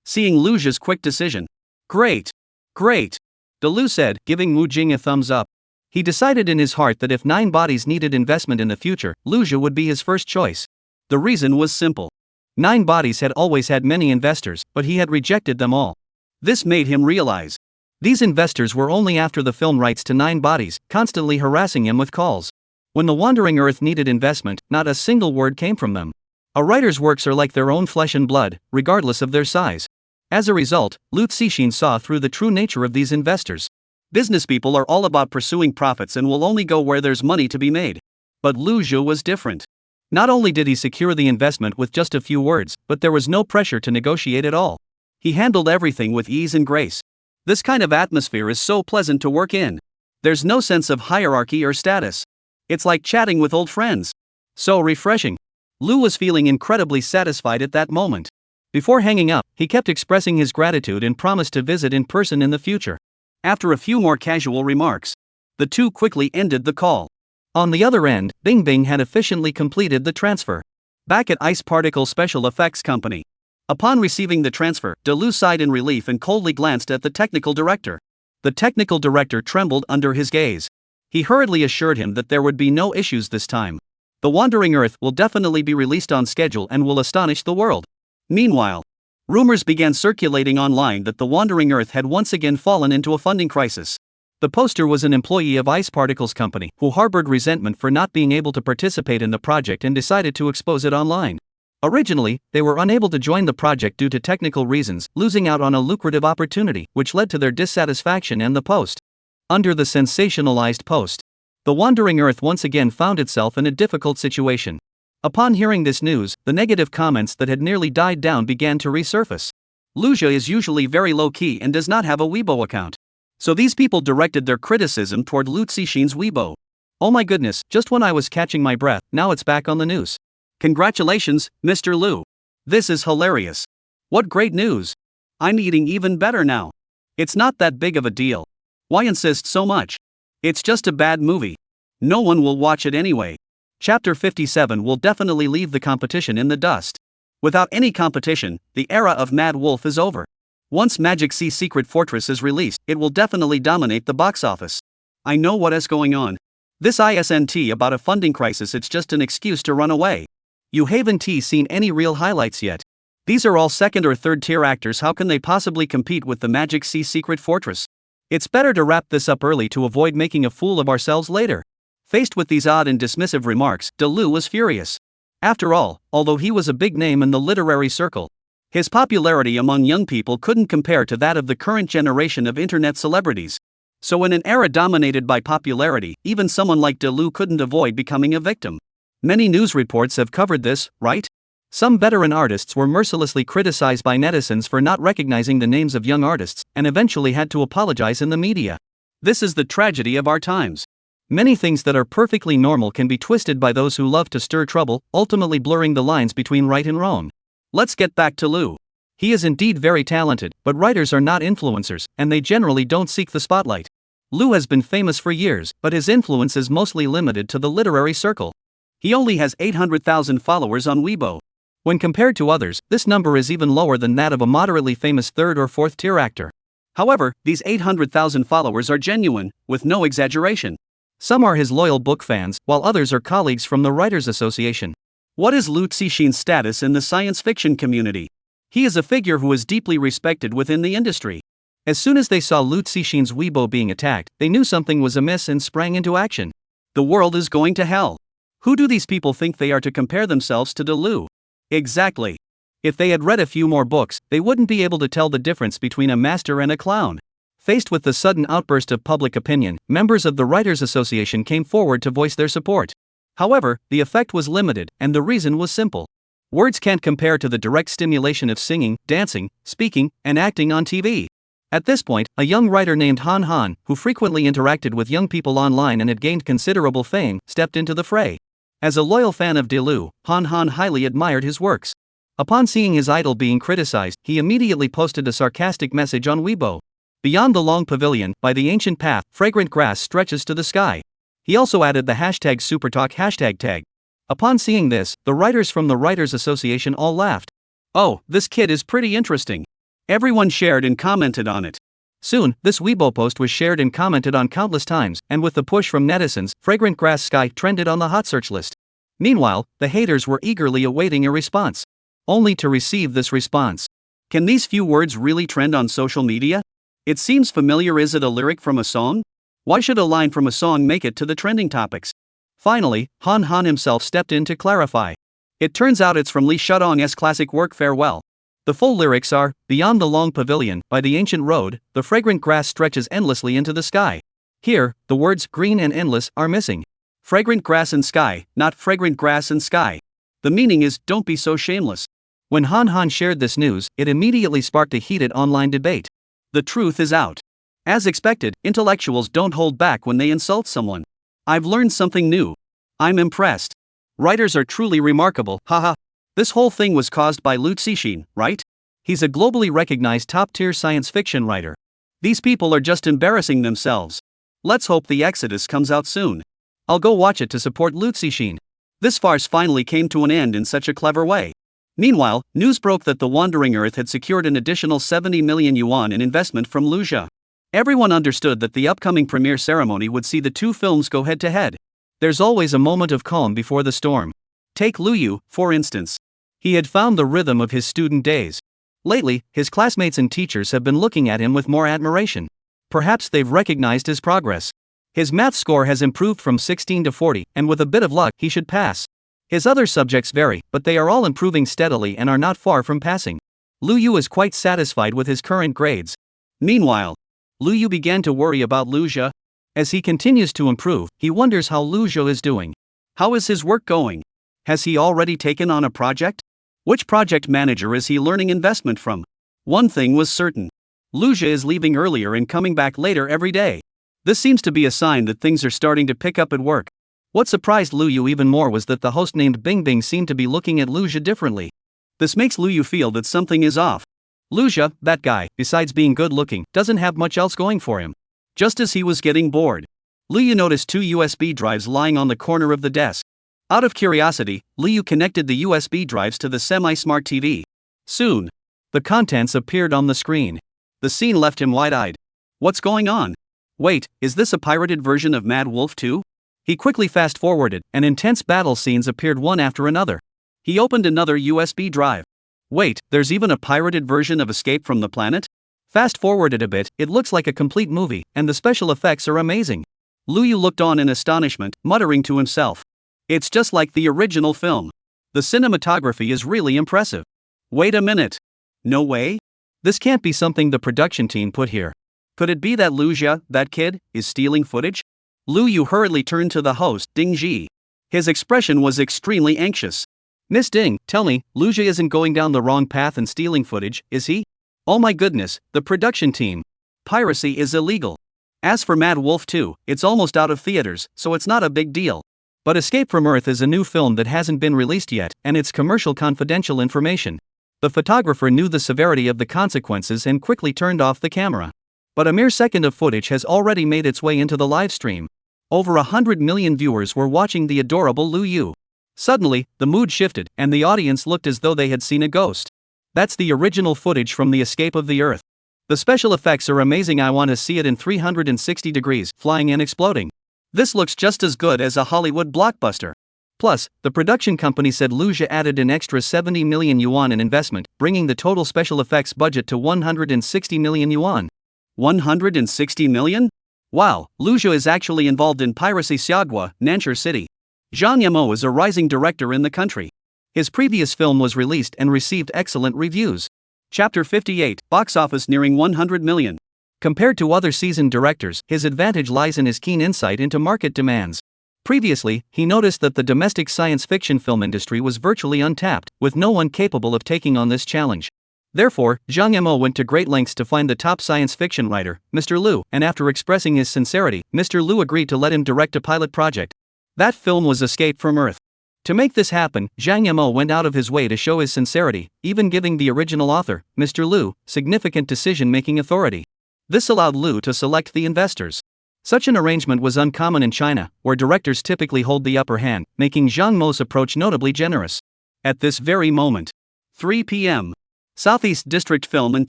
Seeing Lu Jia's quick decision. Great. Great. De Lu said, giving Wu Jing a thumbs up. He decided in his heart that if 9 Bodies needed investment in the future, Lu Jia would be his first choice. The reason was simple. 9 Bodies had always had many investors, but he had rejected them all. This made him realize. These investors were only after the film rights to 9 Bodies, constantly harassing him with calls. When the Wandering Earth needed investment, not a single word came from them. A writer's works are like their own flesh and blood, regardless of their size. As a result, Lu Cixin saw through the true nature of these investors. Business people are all about pursuing profits and will only go where there's money to be made. But Lu Jia was different. Not only did he secure the investment with just a few words, but there was no pressure to negotiate at all. He handled everything with ease and grace. This kind of atmosphere is so pleasant to work in. There's no sense of hierarchy or status. It's like chatting with old friends. So refreshing. Lu was feeling incredibly satisfied at that moment. Before hanging up, he kept expressing his gratitude and promised to visit in person in the future. After a few more casual remarks, the two quickly ended the call. On the other end, Bing Bing had efficiently completed the transfer. Back at Ice Particle Special Effects Company. Upon receiving the transfer, De Lu sighed in relief and coldly glanced at the technical director. The technical director trembled under his gaze. He hurriedly assured him that there would be no issues this time. The Wandering Earth will definitely be released on schedule and will astonish the world. Meanwhile, rumors began circulating online that the Wandering Earth had once again fallen into a funding crisis. The poster was an employee of Ice Particles Company who harbored resentment for not being able to participate in the project and decided to expose it online. Originally, they were unable to join the project due to technical reasons, losing out on a lucrative opportunity, which led to their dissatisfaction and the post. Under the sensationalized post, the Wandering Earth once again found itself in a difficult situation. Upon hearing this news, the negative comments that had nearly died down began to resurface. Lu Jia is usually very low-key and does not have a Weibo account. So these people directed their criticism toward Lu Cixin's Weibo. Oh my goodness, just when I was catching my breath, now it's back on the news. Congratulations, Mr. Lu. This is hilarious. What great news. I'm eating even better now. It's not that big of a deal. Why insist so much? It's just a bad movie. No one will watch it anyway. Chapter 57 will definitely leave the competition in the dust. Without any competition, the era of Mad Wolf is over. Once Magic Sea Secret Fortress is released, it will definitely dominate the box office. I know what is going on. This isn't about a funding crisis, it's just an excuse to run away. You haven't seen any real highlights yet. These are all second or third tier actors, how can they possibly compete with the Magic Sea Secret Fortress? It's better to wrap this up early to avoid making a fool of ourselves later. Faced with these odd and dismissive remarks, De Lu was furious. After all, although he was a big name in the literary circle, his popularity among young people couldn't compare to that of the current generation of internet celebrities. So in an era dominated by popularity, even someone like De Lu couldn't avoid becoming a victim. Many news reports have covered this, right? Some veteran artists were mercilessly criticized by netizens for not recognizing the names of young artists, and eventually had to apologize in the media. This is the tragedy of our times. Many things that are perfectly normal can be twisted by those who love to stir trouble, ultimately blurring the lines between right and wrong. Let's get back to Lu. He is indeed very talented, but writers are not influencers, and they generally don't seek the spotlight. Lu has been famous for years, but his influence is mostly limited to the literary circle. He only has 800,000 followers on Weibo. When compared to others, this number is even lower than that of a moderately famous third or fourth tier actor. However, these 800,000 followers are genuine, with no exaggeration. Some are his loyal book fans, while others are colleagues from the Writers Association. What is Lu Cixin's status in the science fiction community? He is a figure who is deeply respected within the industry. As soon as they saw Lu Cixin's Weibo being attacked, they knew something was amiss and sprang into action. The world is going to hell. Who do these people think they are to compare themselves to De Lu? Exactly. If they had read a few more books, they wouldn't be able to tell the difference between a master and a clown. Faced with the sudden outburst of public opinion, members of the Writers' Association came forward to voice their support. However, the effect was limited, and the reason was simple. Words can't compare to the direct stimulation of singing, dancing, speaking, and acting on TV. At this point, a young writer named Han Han, who frequently interacted with young people online and had gained considerable fame, stepped into the fray. As a loyal fan of Delu, Han Han highly admired his works. Upon seeing his idol being criticized, he immediately posted a sarcastic message on Weibo. Beyond the long pavilion, by the ancient path, fragrant grass stretches to the sky. He also added the hashtag #SuperTalk hashtag tag. Upon seeing this, the writers from the Writers' Association all laughed. "Oh, this kid is pretty interesting." Everyone shared and commented on it. Soon, this Weibo post was shared and commented on countless times, and with the push from netizens, Fragrant Grass Sky trended on the hot search list. Meanwhile, the haters were eagerly awaiting a response. Only to receive this response. Can these few words really trend on social media? It seems familiar. Is it a lyric from a song? Why should a line from a song make it to the trending topics? Finally, Han Han himself stepped in to clarify. It turns out it's from Li Shudong's classic work Farewell. The full lyrics are, "Beyond the long pavilion, by the ancient road, the fragrant grass stretches endlessly into the sky." Here, the words green and endless are missing. Fragrant grass and sky, not fragrant grass and sky. The meaning is, don't be so shameless. When Han Han shared this news, it immediately sparked a heated online debate. The truth is out. As expected, intellectuals don't hold back when they insult someone. I've learned something new. I'm impressed. Writers are truly remarkable, haha. This whole thing was caused by Liu Cixin, right? He's a globally recognized top-tier science fiction writer. These people are just embarrassing themselves. Let's hope the Exodus comes out soon. I'll go watch it to support Liu Cixin. This farce finally came to an end in such a clever way. Meanwhile, news broke that the Wandering Earth had secured an additional 70 million yuan in investment from Liu Xia. Everyone understood that the upcoming premiere ceremony would see the two films go head-to-head. There's always a moment of calm before the storm. Take Liu Yu, for instance. He had found the rhythm of his student days. Lately, his classmates and teachers have been looking at him with more admiration. Perhaps they've recognized his progress. His math score has improved from 16 to 40, and with a bit of luck, he should pass. His other subjects vary, but they are all improving steadily and are not far from passing. Liu Yu is quite satisfied with his current grades. Meanwhile, Liu Yu began to worry about Liu Xia. As he continues to improve, he wonders how Liu Xia is doing. How is his work going? Has he already taken on a project? Which project manager is he learning investment from? One thing was certain. Liu Xia is leaving earlier and coming back later every day. This seems to be a sign that things are starting to pick up at work. What surprised Liu Yu even more was that the host named Bing Bing seemed to be looking at Liu Xia differently. This makes Liu Yu feel that something is off. Liu Xia, that guy, besides being good-looking, doesn't have much else going for him. Just as he was getting bored, Liu Yu noticed two USB drives lying on the corner of the desk. Out of curiosity, Liu Yu connected the USB drives to the semi-smart TV. Soon, the contents appeared on the screen. The scene left him wide-eyed. What's going on? Wait, is this a pirated version of Mad Wolf 2? He quickly fast-forwarded, and intense battle scenes appeared one after another. He opened another USB drive. Wait, there's even a pirated version of Escape from the Planet? Fast-forwarded a bit, it looks like a complete movie, and the special effects are amazing. Liu Yu looked on in astonishment, muttering to himself. It's just like the original film. The cinematography is really impressive. Wait a minute. No way? This can't be something the production team put here. Could it be that Liu Xia, that kid, is stealing footage? Liu Yu hurriedly turned to the host, Ding Ji. His expression was extremely anxious. Miss Ding, tell me, Liu Xia isn't going down the wrong path and stealing footage, is he? Oh my goodness, the production team. Piracy is illegal. As for Mad Wolf 2, it's almost out of theaters, so it's not a big deal. But Escape from Earth is a new film that hasn't been released yet, and it's commercial confidential information. The photographer knew the severity of the consequences and quickly turned off the camera. But a mere second of footage has already made its way into the live stream. Over 100 million viewers were watching the adorable Liu Yu. Suddenly, the mood shifted, and the audience looked as though they had seen a ghost. That's the original footage from the Escape of the Earth. The special effects are amazing. I want to see it in 360 degrees, flying and exploding. This looks just as good as a Hollywood blockbuster. Plus, the production company said Liu Xia added an extra 70 million yuan in investment, bringing the total special effects budget to 160 million yuan. 160 million? Wow, Liu Xia is actually involved in piracy. Xiagua, Nancheng City. Zhang Yamo is a rising director in the country. His previous film was released and received excellent reviews. Chapter 58, Box Office nearing 100 million. Compared to other seasoned directors, his advantage lies in his keen insight into market demands. Previously, he noticed that the domestic science fiction film industry was virtually untapped, with no one capable of taking on this challenge. Therefore, Zhang Mo went to great lengths to find the top science fiction writer, Mr. Liu, and after expressing his sincerity, Mr. Liu agreed to let him direct a pilot project. That film was Escape from Earth. To make this happen, Zhang Mo went out of his way to show his sincerity, even giving the original author, Mr. Liu, significant decision-making authority. This allowed Liu to select the investors. Such an arrangement was uncommon in China, where directors typically hold the upper hand, making Zhang Mo's approach notably generous. At this very moment, 3 p.m. Southeast District Film and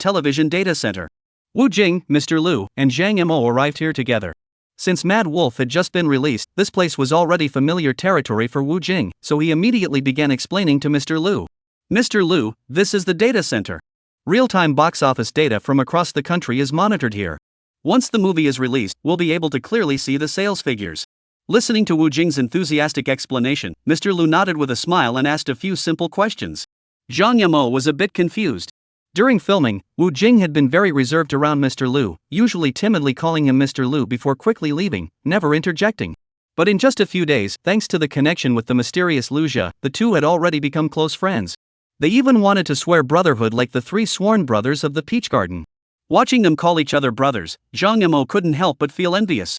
Television Data Center. Wu Jing, Mr. Liu, and Zhang Mo arrived here together. Since Mad Wolf had just been released, this place was already familiar territory for Wu Jing, so he immediately began explaining to Mr. Liu. Mr. Liu, this is the data center. Real-time box office data from across the country is monitored here. Once the movie is released, we'll be able to clearly see the sales figures. Listening to Wu Jing's enthusiastic explanation, Mr. Liu nodded with a smile and asked a few simple questions. Zhang Mo was a bit confused. During filming, Wu Jing had been very reserved around Mr. Liu, usually timidly calling him Mr. Liu before quickly leaving, never interjecting. But in just a few days, thanks to the connection with the mysterious Liu Jia, the two had already become close friends. They even wanted to swear brotherhood like the three sworn brothers of the Peach Garden. Watching them call each other brothers, Zhang Mo couldn't help but feel envious.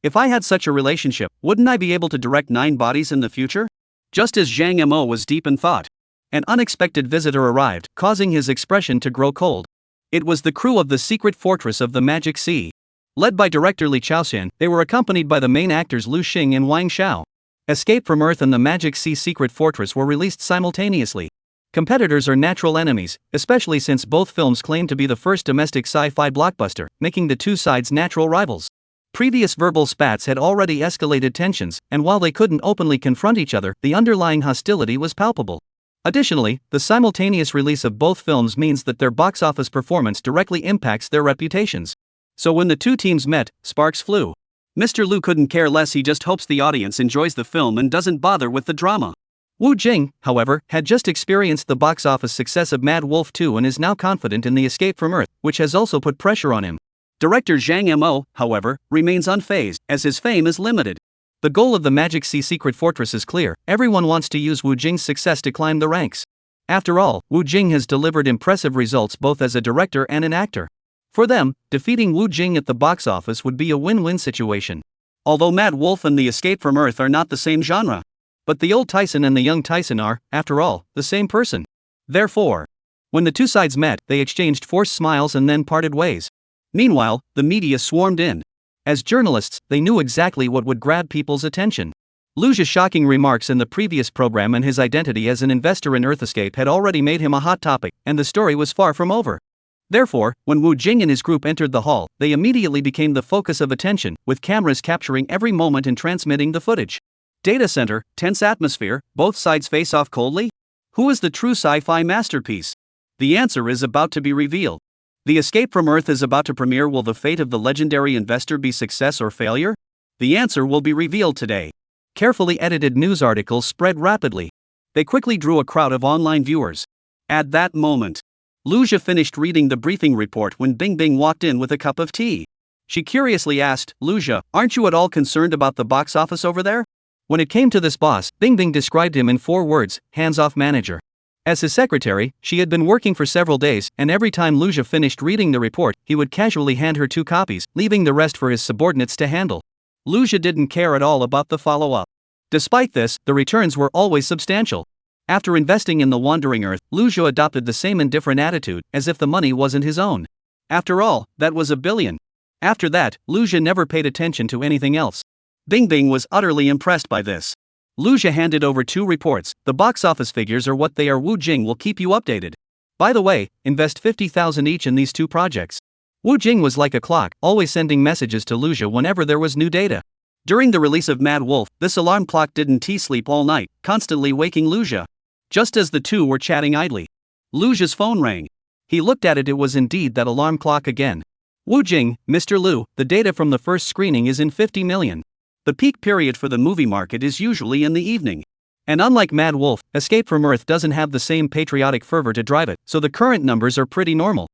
If I had such a relationship, wouldn't I be able to direct 9 bodies in the future? Just as Zhang Mo was deep in thought, an unexpected visitor arrived, causing his expression to grow cold. It was the crew of the secret fortress of the Magic Sea. Led by director Li Chaoxian, they were accompanied by the main actors Lu Xing and Wang Xiao. Escape from Earth and the Magic Sea Secret Fortress were released simultaneously. Competitors are natural enemies, especially since both films claim to be the first domestic sci-fi blockbuster, making the two sides natural rivals. Previous verbal spats had already escalated tensions, and while they couldn't openly confront each other, the underlying hostility was palpable. Additionally, the simultaneous release of both films means that their box office performance directly impacts their reputations. So when the two teams met, sparks flew. Mr. Liu couldn't care less, he just hopes the audience enjoys the film and doesn't bother with the drama. Wu Jing, however, had just experienced the box office success of Mad Wolf 2 and is now confident in the Escape from Earth, which has also put pressure on him. Director Zhang Mo, however, remains unfazed, as his fame is limited. The goal of the Magic Sea Secret Fortress is clear: everyone wants to use Wu Jing's success to climb the ranks. After all, Wu Jing has delivered impressive results both as a director and an actor. For them, defeating Wu Jing at the box office would be a win-win situation. Although Mad Wolf and the Escape from Earth are not the same genre, but the old Tyson and the young Tyson are, after all, the same person. Therefore, when the two sides met, they exchanged forced smiles and then parted ways. Meanwhile, the media swarmed in. As journalists, they knew exactly what would grab people's attention. Liu Jia's shocking remarks in the previous program and his identity as an investor in Earthescape had already made him a hot topic, and the story was far from over. Therefore, when Wu Jing and his group entered the hall, they immediately became the focus of attention, with cameras capturing every moment and transmitting the footage. Data center, tense atmosphere, both sides face off coldly? Who is the true sci-fi masterpiece? The answer is about to be revealed. The Escape from Earth is about to premiere. Will the fate of the legendary investor be success or failure? The answer will be revealed today. Carefully edited news articles spread rapidly. They quickly drew a crowd of online viewers. At that moment, Liu Jia finished reading the briefing report when Bing Bing walked in with a cup of tea. She curiously asked, "Liu Jia, aren't you at all concerned about the box office over there?" When it came to this boss, Bing Bing described him in 4 words: hands-off manager. As his secretary, she had been working for several days, and every time Liu Jia finished reading the report, he would casually hand her 2 copies, leaving the rest for his subordinates to handle. Liu Jia didn't care at all about the follow-up. Despite this, the returns were always substantial. After investing in the Wandering Earth, Liu Jia adopted the same indifferent attitude, as if the money wasn't his own. After all, that was $1 billion. After that, Liu Jia never paid attention to anything else. Bing Bing was utterly impressed by this. Liu Jia handed over 2 reports. The box office figures are what they are. Wu Jing will keep you updated. By the way, invest 50,000 each in these 2 projects. Wu Jing was like a clock, always sending messages to Liu Jia whenever there was new data. During the release of Mad Wolf, this alarm clock didn't sleep all night, constantly waking Liu Jia. Just as the two were chatting idly, Liu Jia's phone rang. He looked at it. It was indeed that alarm clock again. Wu Jing, Mr. Liu, the data from the first screening is in 50 million. The peak period for the movie market is usually in the evening. And unlike Mad Wolf, Escape from Earth doesn't have the same patriotic fervor to drive it, so the current numbers are pretty normal.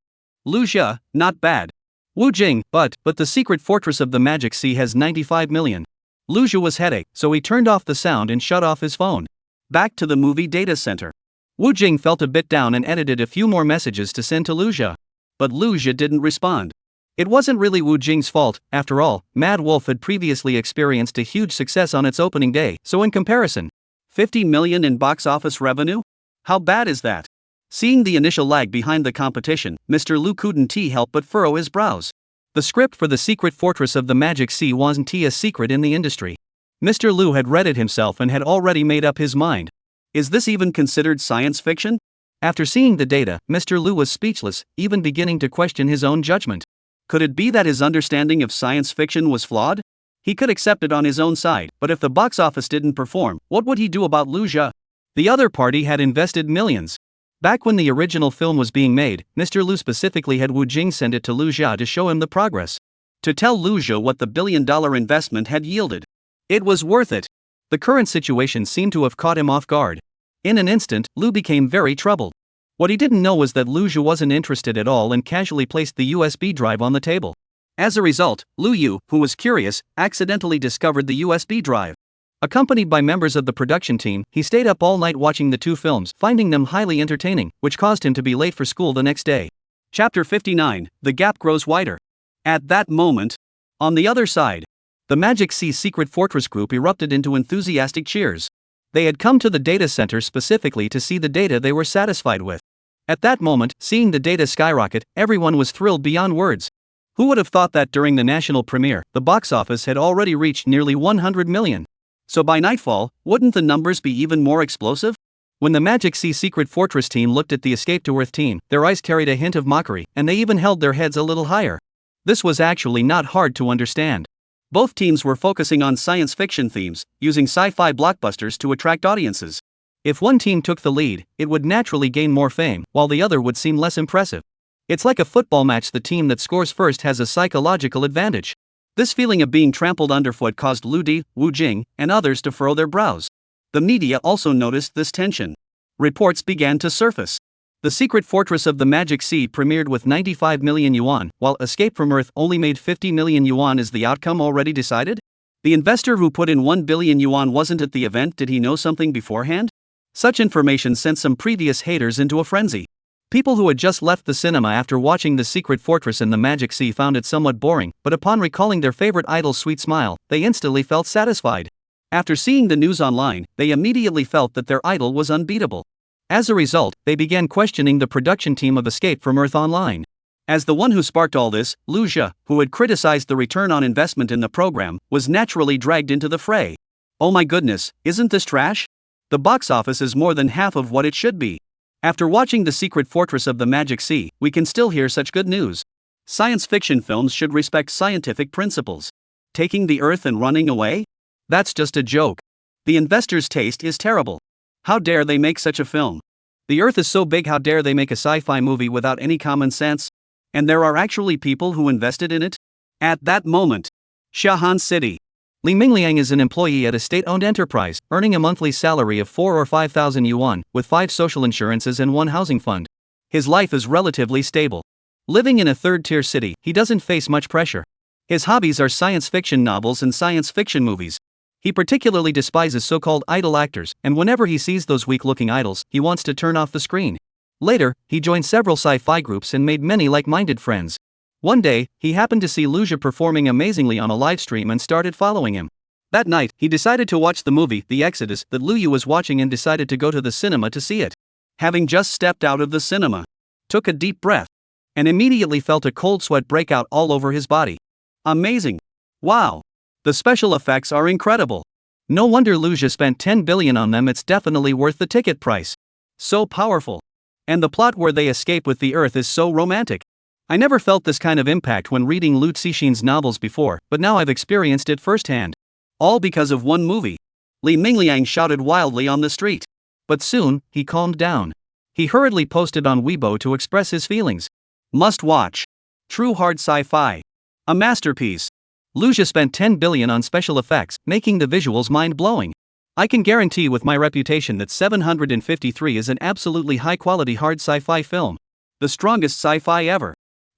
Liu Jia, not bad. Wu Jing, but the secret fortress of the Magic Sea has 95 million. Lu Xia was headache, so he turned off the sound and shut off his phone. Back to the movie data center. Wu Jing felt a bit down and edited a few more messages to send to Lu Xia. But Lu Xia didn't respond. It wasn't really Wu Jing's fault, after all. Mad Wolf had previously experienced a huge success on its opening day, so in comparison, 50 million in box office revenue? How bad is that? Seeing the initial lag behind the competition, Mr. Lu couldn't help but furrow his brows. The script for the secret fortress of the Magic Sea wasn't a secret in the industry. Mr. Lu had read it himself and had already made up his mind. Is this even considered science fiction? After seeing the data, Mr. Lu was speechless, even beginning to question his own judgment. Could it be that his understanding of science fiction was flawed? He could accept it on his own side, but if the box office didn't perform, what would he do about Lu Xia? The other party had invested millions. Back when the original film was being made, Mr. Lu specifically had Wu Jing send it to Lu Xia to show him the progress. To tell Lu Xia what the billion-dollar investment had yielded. It was worth it. The current situation seemed to have caught him off guard. In an instant, Lu became very troubled. What he didn't know was that Lu Xia wasn't interested at all and casually placed the USB drive on the table. As a result, Lu Yu, who was curious, accidentally discovered the USB drive. Accompanied by members of the production team, he stayed up all night watching the two films, finding them highly entertaining, which caused him to be late for school the next day. Chapter 59, The Gap Grows Wider. At that moment, on the other side, the Magic Sea Secret Fortress group erupted into enthusiastic cheers. They had come to the data center specifically to see the data they were satisfied with. At that moment, seeing the data skyrocket, everyone was thrilled beyond words. Who would have thought that during the national premiere, the box office had already reached nearly 100 million? So by nightfall, wouldn't the numbers be even more explosive? When the Magic Sea Secret Fortress team looked at the Escape to Earth team, their eyes carried a hint of mockery, and they even held their heads a little higher. This was actually not hard to understand. Both teams were focusing on science fiction themes, using sci-fi blockbusters to attract audiences. If one team took the lead, it would naturally gain more fame, while the other would seem less impressive. It's like a football match. The team that scores first has a psychological advantage. This feeling of being trampled underfoot caused Lu Di, Wu Jing, and others to furrow their brows. The media also noticed this tension. Reports began to surface. The Secret Fortress of the Magic Sea premiered with 95 million yuan, while Escape from Earth only made 50 million yuan. Is the outcome already decided? The investor who put in 1 billion yuan wasn't at the event. Did he know something beforehand? Such information sent some previous haters into a frenzy. People who had just left the cinema after watching The Secret Fortress in the Magic Sea found it somewhat boring, but upon recalling their favorite idol's sweet smile, they instantly felt satisfied. After seeing the news online, they immediately felt that their idol was unbeatable. As a result, they began questioning the production team of Escape from Earth Online. As the one who sparked all this, Lu Xia, who had criticized the return on investment in the program, was naturally dragged into the fray. Oh my goodness, isn't this trash? The box office is more than half of what it should be. After watching The Secret Fortress of the Magic Sea, we can still hear such good news. Science fiction films should respect scientific principles. Taking the Earth and running away? That's just a joke. The investors' taste is terrible. How dare they make such a film? The Earth is so big, how dare they make a sci-fi movie without any common sense? And there are actually people who invested in it? At that moment, Shahan City. Li Mingliang is an employee at a state-owned enterprise, earning a monthly salary of 4 or 5,000 yuan, with 5 social insurances and 1 housing fund. His life is relatively stable. Living in a third-tier city, he doesn't face much pressure. His hobbies are science fiction novels and science fiction movies. He particularly despises so-called idol actors, and whenever he sees those weak-looking idols, he wants to turn off the screen. Later, he joined several sci-fi groups and made many like-minded friends. One day, he happened to see Lu Xia performing amazingly on a live stream and started following him. That night, he decided to watch the movie, The Exodus, that Lu Yu was watching and decided to go to the cinema to see it. Having just stepped out of the cinema, took a deep breath, and immediately felt a cold sweat break out all over his body. Amazing! Wow! The special effects are incredible. No wonder Lu Xia spent 10 billion on them. It's definitely worth the ticket price. So powerful. And the plot where they escape with the Earth is so romantic. I never felt this kind of impact when reading Lu Cixin's novels before, but now I've experienced it firsthand. All because of one movie. Li Mingliang shouted wildly on the street. But soon, he calmed down. He hurriedly posted on Weibo to express his feelings. Must watch. True hard sci-fi. A masterpiece. Lu Xia spent 10 billion on special effects, making the visuals mind-blowing. I can guarantee with my reputation that 753 is an absolutely high-quality hard sci-fi film. The strongest sci-fi ever.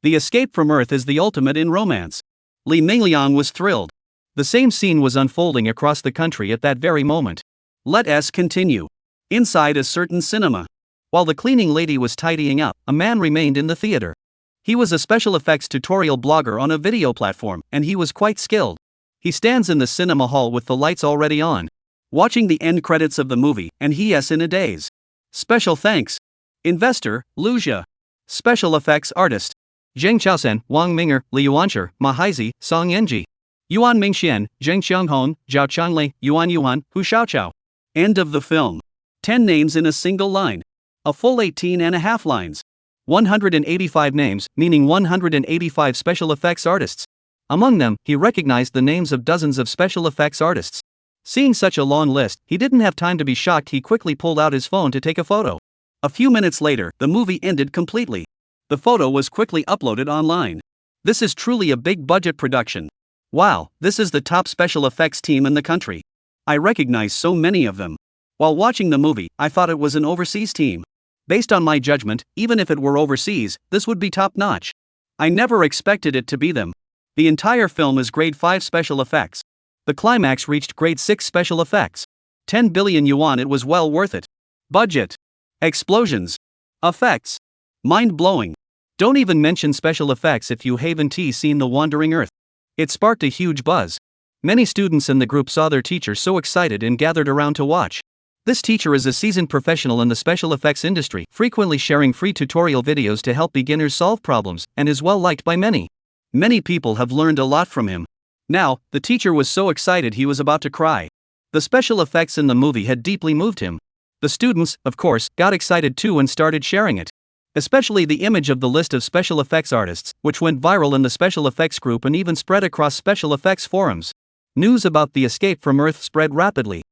The escape from Earth is the ultimate in romance. Li Mingliang was thrilled. The same scene was unfolding across the country at that very moment. Let us continue. Inside a certain cinema. While the cleaning lady was tidying up, a man remained in the theater. He was a special effects tutorial blogger on a video platform, and he was quite skilled. He stands in the cinema hall with the lights already on, watching the end credits of the movie, and he is in a daze. Special thanks. Investor, Lucia. Special effects artist. Zheng Chaosen, Wang Minger, Li Yuanshi, Ma Haizi, Song Yenji. Yuan Mingxian, Zheng Xianghong, Zhao Changlei, Yuan, Hu Xiaoqiao. End of the film. 10 names in a single line. A full 18.5 lines. 185 names, meaning 185 special effects artists. Among them, he recognized the names of dozens of special effects artists. Seeing such a long list, he didn't have time to be shocked. He quickly pulled out his phone to take a photo. A few minutes later, the movie ended completely. The photo was quickly uploaded online. This is truly a big budget production. Wow, this is the top special effects team in the country. I recognize so many of them. While watching the movie, I thought it was an overseas team. Based on my judgment, even if it were overseas, this would be top-notch. I never expected it to be them. The entire film is grade 5 special effects. The climax reached grade 6 special effects. 10 billion yuan, it was well worth it. Budget. Explosions. Effects. Mind-blowing. Don't even mention special effects if you haven't seen The Wandering Earth. It sparked a huge buzz. Many students in the group saw their teacher so excited and gathered around to watch. This teacher is a seasoned professional in the special effects industry, frequently sharing free tutorial videos to help beginners solve problems, and is well liked by many. Many people have learned a lot from him. Now, the teacher was so excited he was about to cry. The special effects in the movie had deeply moved him. The students, of course, got excited too and started sharing it. Especially the image of the list of special effects artists, which went viral in the special effects group and even spread across special effects forums. News about the escape from Earth spread rapidly.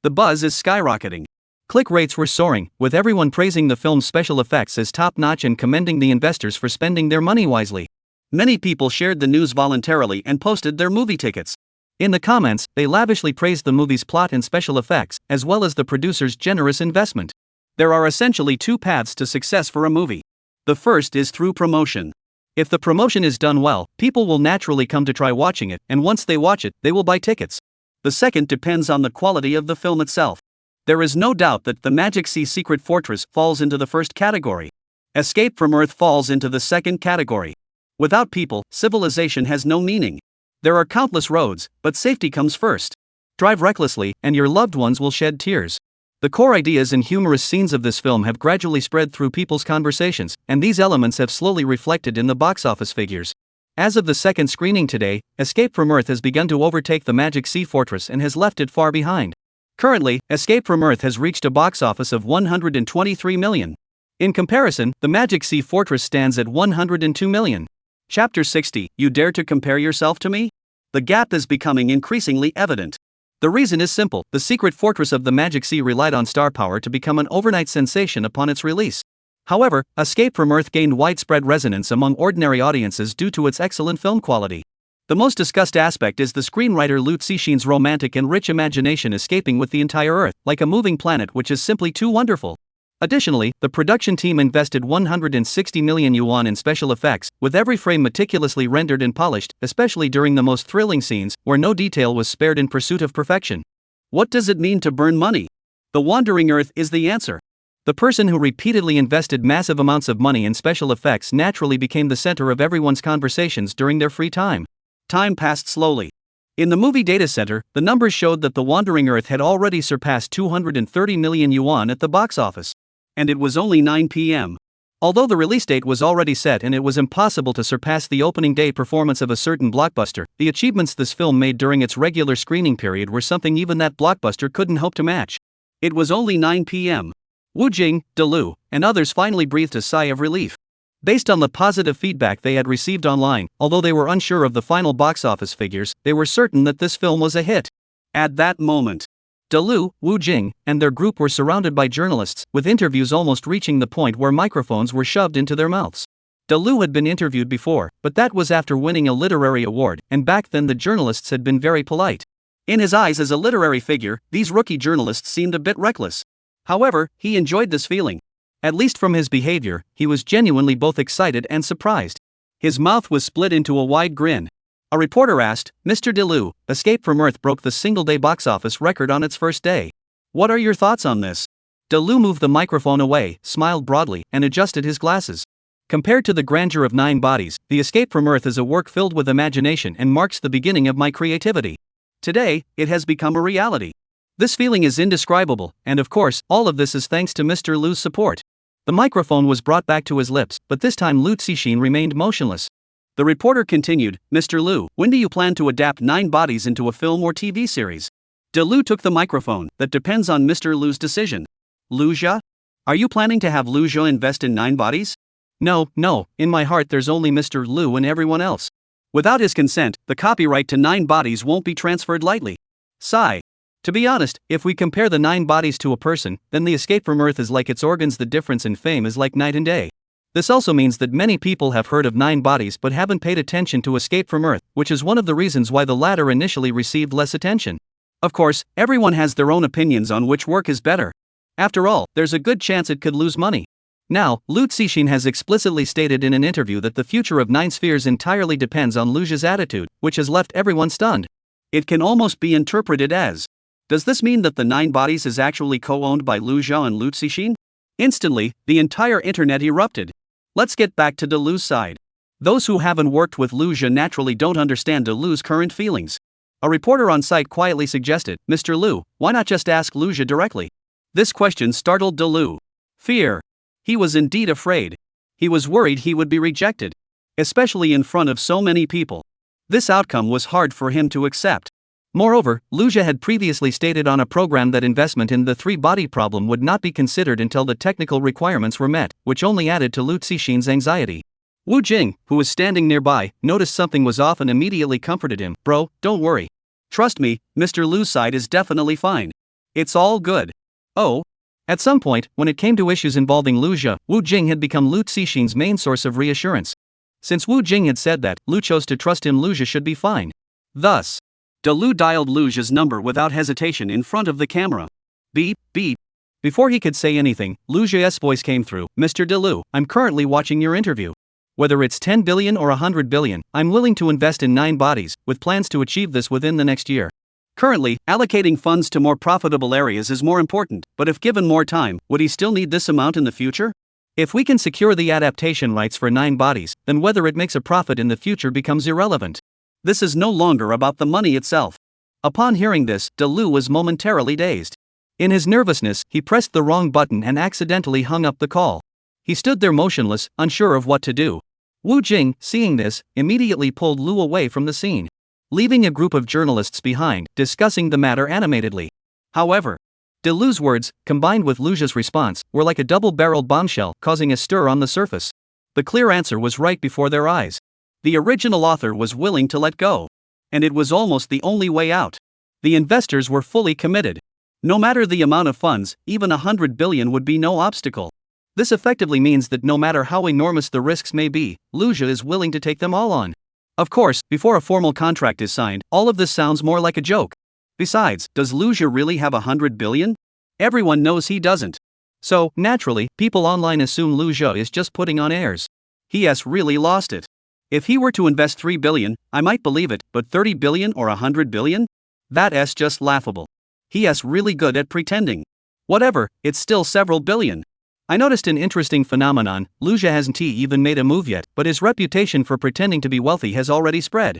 The buzz is skyrocketing. Click rates were soaring, with everyone praising the film's special effects as top-notch and commending the investors for spending their money wisely. Many people shared the news voluntarily and posted their movie tickets. In the comments, they lavishly praised the movie's plot and special effects, as well as the producer's generous investment. There are essentially two paths to success for a movie. The first is through promotion. If the promotion is done well, people will naturally come to try watching it, and once they watch it, they will buy tickets. The second depends on the quality of the film itself. There is no doubt that The Magic Sea Secret Fortress falls into the first category. Escape from Earth falls into the second category. Without people, civilization has no meaning. There are countless roads, but safety comes first. Drive recklessly, and your loved ones will shed tears. The core ideas and humorous scenes of this film have gradually spread through people's conversations, and these elements have slowly reflected in the box office figures. As of the second screening today, Escape from Earth has begun to overtake The Magic Sea Fortress and has left it far behind. Currently, Escape from Earth has reached a box office of 123 million. In comparison, The Magic Sea Fortress stands at 102 million. Chapter 60, You Dare to Compare Yourself to Me? The gap is becoming increasingly evident. The reason is simple: The Secret Fortress of the Magic Sea relied on star power to become an overnight sensation upon its release. However, Escape from Earth gained widespread resonance among ordinary audiences due to its excellent film quality. The most discussed aspect is the screenwriter Liu Cixin's romantic and rich imagination escaping with the entire Earth, like a moving planet, which is simply too wonderful. Additionally, the production team invested 160 million yuan in special effects, with every frame meticulously rendered and polished, especially during the most thrilling scenes, where no detail was spared in pursuit of perfection. What does it mean to burn money? The Wandering Earth is the answer. The person who repeatedly invested massive amounts of money in special effects naturally became the center of everyone's conversations during their free time. Time passed slowly. In the movie data center, the numbers showed that The Wandering Earth had already surpassed 230 million yuan at the box office. And it was only 9 p.m. Although the release date was already set and it was impossible to surpass the opening day performance of a certain blockbuster, the achievements this film made during its regular screening period were something even that blockbuster couldn't hope to match. It was only 9 p.m. Wu Jing, De Lu, and others finally breathed a sigh of relief. Based on the positive feedback they had received online, although they were unsure of the final box office figures, they were certain that this film was a hit. At that moment, De Lu, Wu Jing, and their group were surrounded by journalists, with interviews almost reaching the point where microphones were shoved into their mouths. De Lu had been interviewed before, but that was after winning a literary award, and back then the journalists had been very polite. In his eyes as a literary figure, these rookie journalists seemed a bit reckless. However, he enjoyed this feeling. At least from his behavior, he was genuinely both excited and surprised. His mouth was split into a wide grin. A reporter asked, "Mr. DeLu, Escape from Earth broke the single-day box office record on its first day. What are your thoughts on this?" DeLu moved the microphone away, smiled broadly, and adjusted his glasses. Compared to the grandeur of Nine Bodies, The Escape from Earth is a work filled with imagination and marks the beginning of my creativity. Today, it has become a reality. This feeling is indescribable, and of course, all of this is thanks to Mr. Lu's support. The microphone was brought back to his lips, but this time Lu Cixin remained motionless. The reporter continued, "Mr. Lu, when do you plan to adapt Nine Bodies into a film or TV series?" DeLu took the microphone. "That depends on Mr. Lu's decision." "Lu Jia? Are you planning to have Lu Jia invest in Nine Bodies?" No, in my heart there's only Mr. Lu and everyone else. Without his consent, the copyright to Nine Bodies won't be transferred lightly. Sigh. To be honest, if we compare the Nine Bodies to a person, then The Escape from Earth is like its organs. The difference in fame is like night and day. This also means that many people have heard of Nine Bodies but haven't paid attention to Escape from Earth, which is one of the reasons why the latter initially received less attention. Of course, everyone has their own opinions on which work is better. After all, there's a good chance it could lose money. Now, Lu Cixin has explicitly stated in an interview that the future of Nine Spheres entirely depends on Lu Jia's attitude, which has left everyone stunned. It can almost be interpreted as, does this mean that the Nine Bodies is actually co-owned by Lu Jia and Lu Cixin? Instantly, the entire internet erupted. Let's get back to DeLu's side. Those who haven't worked with Lu Jia naturally don't understand DeLu's current feelings. A reporter on site quietly suggested, "Mr. Lu, why not just ask Lu Jia directly?" This question startled DeLu. Fear. He was indeed afraid. He was worried he would be rejected, especially in front of so many people. This outcome was hard for him to accept. Moreover, Lu Jia had previously stated on a program that investment in the three-body problem would not be considered until the technical requirements were met, which only added to Lu Cixin's anxiety. Wu Jing, who was standing nearby, noticed something was off and immediately comforted him. "Bro, don't worry. Trust me, Mr. Lu's side is definitely fine. It's all good." Oh? At some point, when it came to issues involving Lu Jia, Wu Jing had become Lu Cixin's main source of reassurance. Since Wu Jing had said that, Lu chose to trust him. Lu Jia should be fine. Thus, DeLu dialed Lu Jia's number without hesitation in front of the camera. Beep, beep. Before he could say anything, Lu Jia's voice came through. "Mr. DeLu, I'm currently watching your interview. Whether it's 10 billion or 100 billion, I'm willing to invest in Nine Bodies, with plans to achieve this within the next year. Currently, allocating funds to more profitable areas is more important, but if given more time, would he still need this amount in the future? If we can secure the adaptation rights for Nine Bodies, then whether it makes a profit in the future becomes irrelevant. This is no longer about the money itself." Upon hearing this, DeLu was momentarily dazed. In his nervousness, he pressed the wrong button and accidentally hung up the call. He stood there motionless, unsure of what to do. Wu Jing, seeing this, immediately pulled Lu away from the scene, leaving a group of journalists behind, discussing the matter animatedly. However, DeLu's words, combined with Lu Jia's response, were like a double-barreled bombshell, causing a stir on the surface. The clear answer was right before their eyes. The original author was willing to let go. And it was almost the only way out. The investors were fully committed. No matter the amount of funds, even 100 billion would be no obstacle. This effectively means that no matter how enormous the risks may be, Lu Jia is willing to take them all on. Of course, before a formal contract is signed, all of this sounds more like a joke. Besides, does Lu Jia really have 100 billion? Everyone knows he doesn't. So, naturally, people online assume Lu Jia is just putting on airs. He has really lost it. If he were to invest 3 billion, I might believe it, but 30 billion or 100 billion? That's just laughable. He is really good at pretending. Whatever, it's still several billion. I noticed an interesting phenomenon. Lu Jia hasn't even made a move yet, but his reputation for pretending to be wealthy has already spread.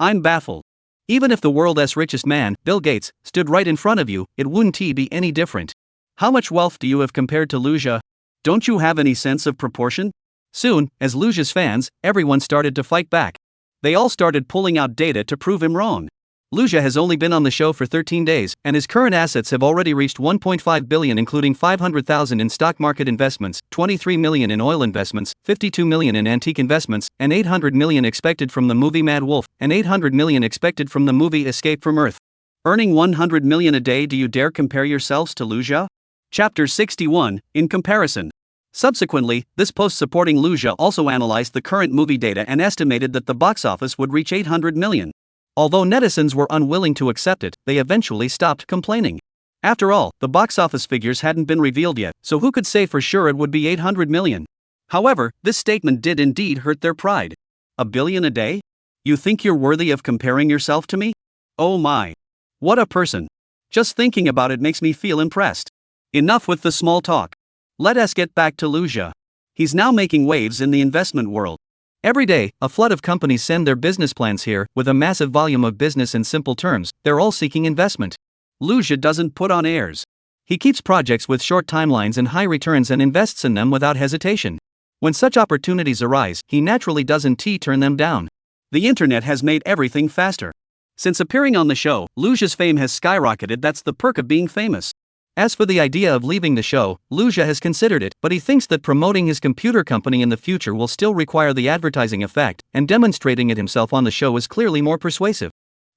I'm baffled. Even if the world's richest man, Bill Gates, stood right in front of you, it wouldn't be any different. How much wealth do you have compared to Lu Jia? Don't you have any sense of proportion? Soon, as Lu Jia's fans, everyone started to fight back. They all started pulling out data to prove him wrong. Lu Jia has only been on the show for 13 days, and his current assets have already reached 1.5 billion, including 500,000 in stock market investments, 23 million in oil investments, 52 million in antique investments, and 800 million expected from the movie Mad Wolf, and 800 million expected from the movie Escape from Earth. Earning 100 million a day, do you dare compare yourselves to Lu Jia? Chapter 61, In Comparison. Subsequently, this post supporting Lu Jia also analyzed the current movie data and estimated that the box office would reach 800 million. Although netizens were unwilling to accept it, they eventually stopped complaining. After all, the box office figures hadn't been revealed yet, so who could say for sure it would be 800 million? However, this statement did indeed hurt their pride. $1 billion a day? You think you're worthy of comparing yourself to me? Oh my. What a person. Just thinking about it makes me feel impressed. Enough with the small talk. Let us get back to Luja. He's now making waves in the investment world. Every day, a flood of companies send their business plans here, with a massive volume of business in simple terms, they're all seeking investment. Luja doesn't put on airs. He keeps projects with short timelines and high returns and invests in them without hesitation. When such opportunities arise, he naturally doesn't turn them down. The internet has made everything faster. Since appearing on the show, Luja's fame has skyrocketed. That's the perk of being famous. As for the idea of leaving the show, Luja has considered it, but he thinks that promoting his computer company in the future will still require the advertising effect, and demonstrating it himself on the show is clearly more persuasive.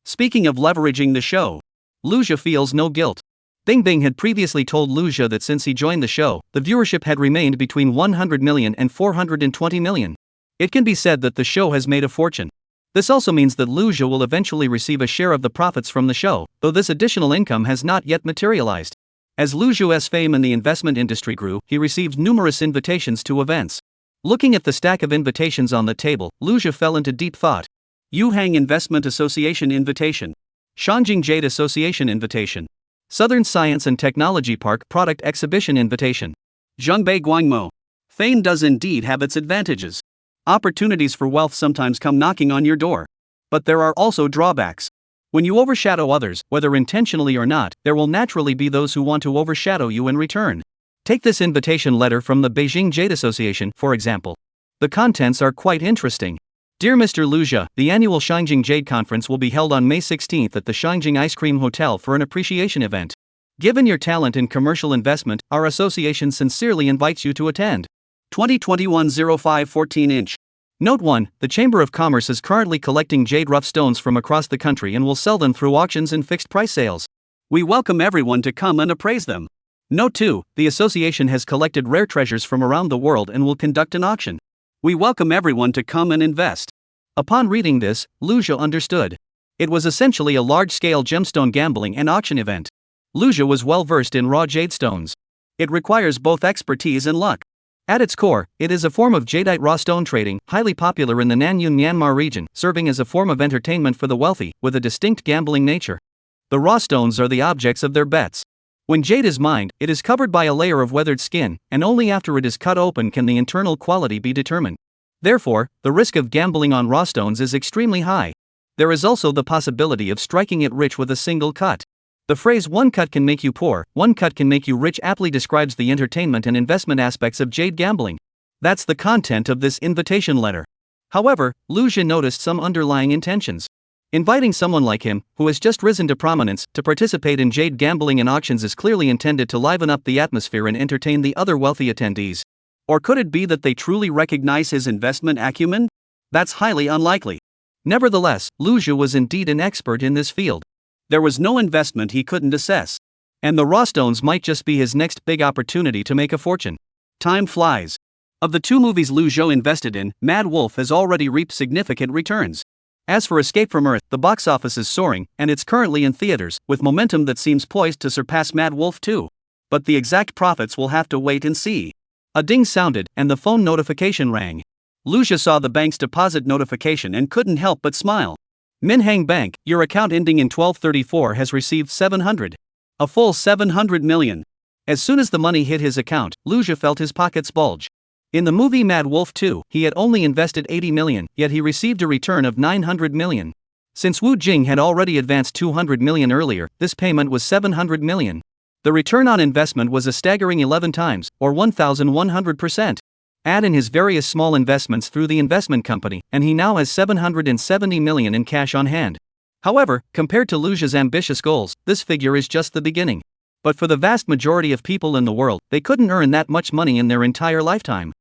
Speaking of leveraging the show, Luja feels no guilt. Bing Bing had previously told Luja that since he joined the show, the viewership had remained between 100 million and 420 million. It can be said that the show has made a fortune. This also means that Luja will eventually receive a share of the profits from the show, though this additional income has not yet materialized. As Luja's fame in the investment industry grew, he received numerous invitations to events. Looking at the stack of invitations on the table, Luja fell into deep thought. Yuhang Investment Association invitation. Shangjing Jade Association invitation. Southern Science and Technology Park Product Exhibition invitation. Zhongbei Guangmo. Fame does indeed have its advantages. Opportunities for wealth sometimes come knocking on your door. But there are also drawbacks. When you overshadow others, whether intentionally or not, there will naturally be those who want to overshadow you in return. Take this invitation letter from the Beijing Jade Association, for example. The contents are quite interesting. Dear Mr. Luja, the annual Shangjing Jade Conference will be held on May 16th at the Shangjing Ice Cream Hotel for an appreciation event. Given your talent in commercial investment, our association sincerely invites you to attend. 2021-05 14-inch. Note 1. The Chamber of Commerce is currently collecting jade rough stones from across the country and will sell them through auctions and fixed price sales. We welcome everyone to come and appraise them. Note 2. The association has collected rare treasures from around the world and will conduct an auction. We welcome everyone to come and invest. Upon reading this, Luja understood. It was essentially a large-scale gemstone gambling and auction event. Luja was well versed in raw jade stones. It requires both expertise and luck. At its core, it is a form of jadeite raw stone trading, highly popular in the Nanyun, Myanmar region, serving as a form of entertainment for the wealthy, with a distinct gambling nature. The raw stones are the objects of their bets. When jade is mined, it is covered by a layer of weathered skin, and only after it is cut open can the internal quality be determined. Therefore, the risk of gambling on raw stones is extremely high. There is also the possibility of striking it rich with a single cut. The phrase "one cut can make you poor, one cut can make you rich" aptly describes the entertainment and investment aspects of jade gambling. That's the content of this invitation letter. However, Luja noticed some underlying intentions. Inviting someone like him, who has just risen to prominence, to participate in jade gambling and auctions is clearly intended to liven up the atmosphere and entertain the other wealthy attendees. Or could it be that they truly recognize his investment acumen? That's highly unlikely. Nevertheless, Luja was indeed an expert in this field. There was no investment he couldn't assess. And the raw stones might just be his next big opportunity to make a fortune. Time flies. Of the two movies Luja invested in, Mad Wolf has already reaped significant returns. As for Escape from Earth, the box office is soaring, and it's currently in theaters, with momentum that seems poised to surpass Mad Wolf 2. But the exact profits will have to wait and see. A ding sounded, and the phone notification rang. Luja saw the bank's deposit notification and couldn't help but smile. Minhang Bank, your account ending in 1234 has received 700. A full 700 million. As soon as the money hit his account, Luja felt his pockets bulge. In the movie Mad Wolf 2, he had only invested 80 million, yet he received a return of 900 million. Since Wu Jing had already advanced 200 million earlier, this payment was 700 million. The return on investment was a staggering 11 times, or 1,100%. Add in his various small investments through the investment company, and he now has 770 million in cash on hand. However, compared to Luja's ambitious goals, this figure is just the beginning. But for the vast majority of people in the world, they couldn't earn that much money in their entire lifetime.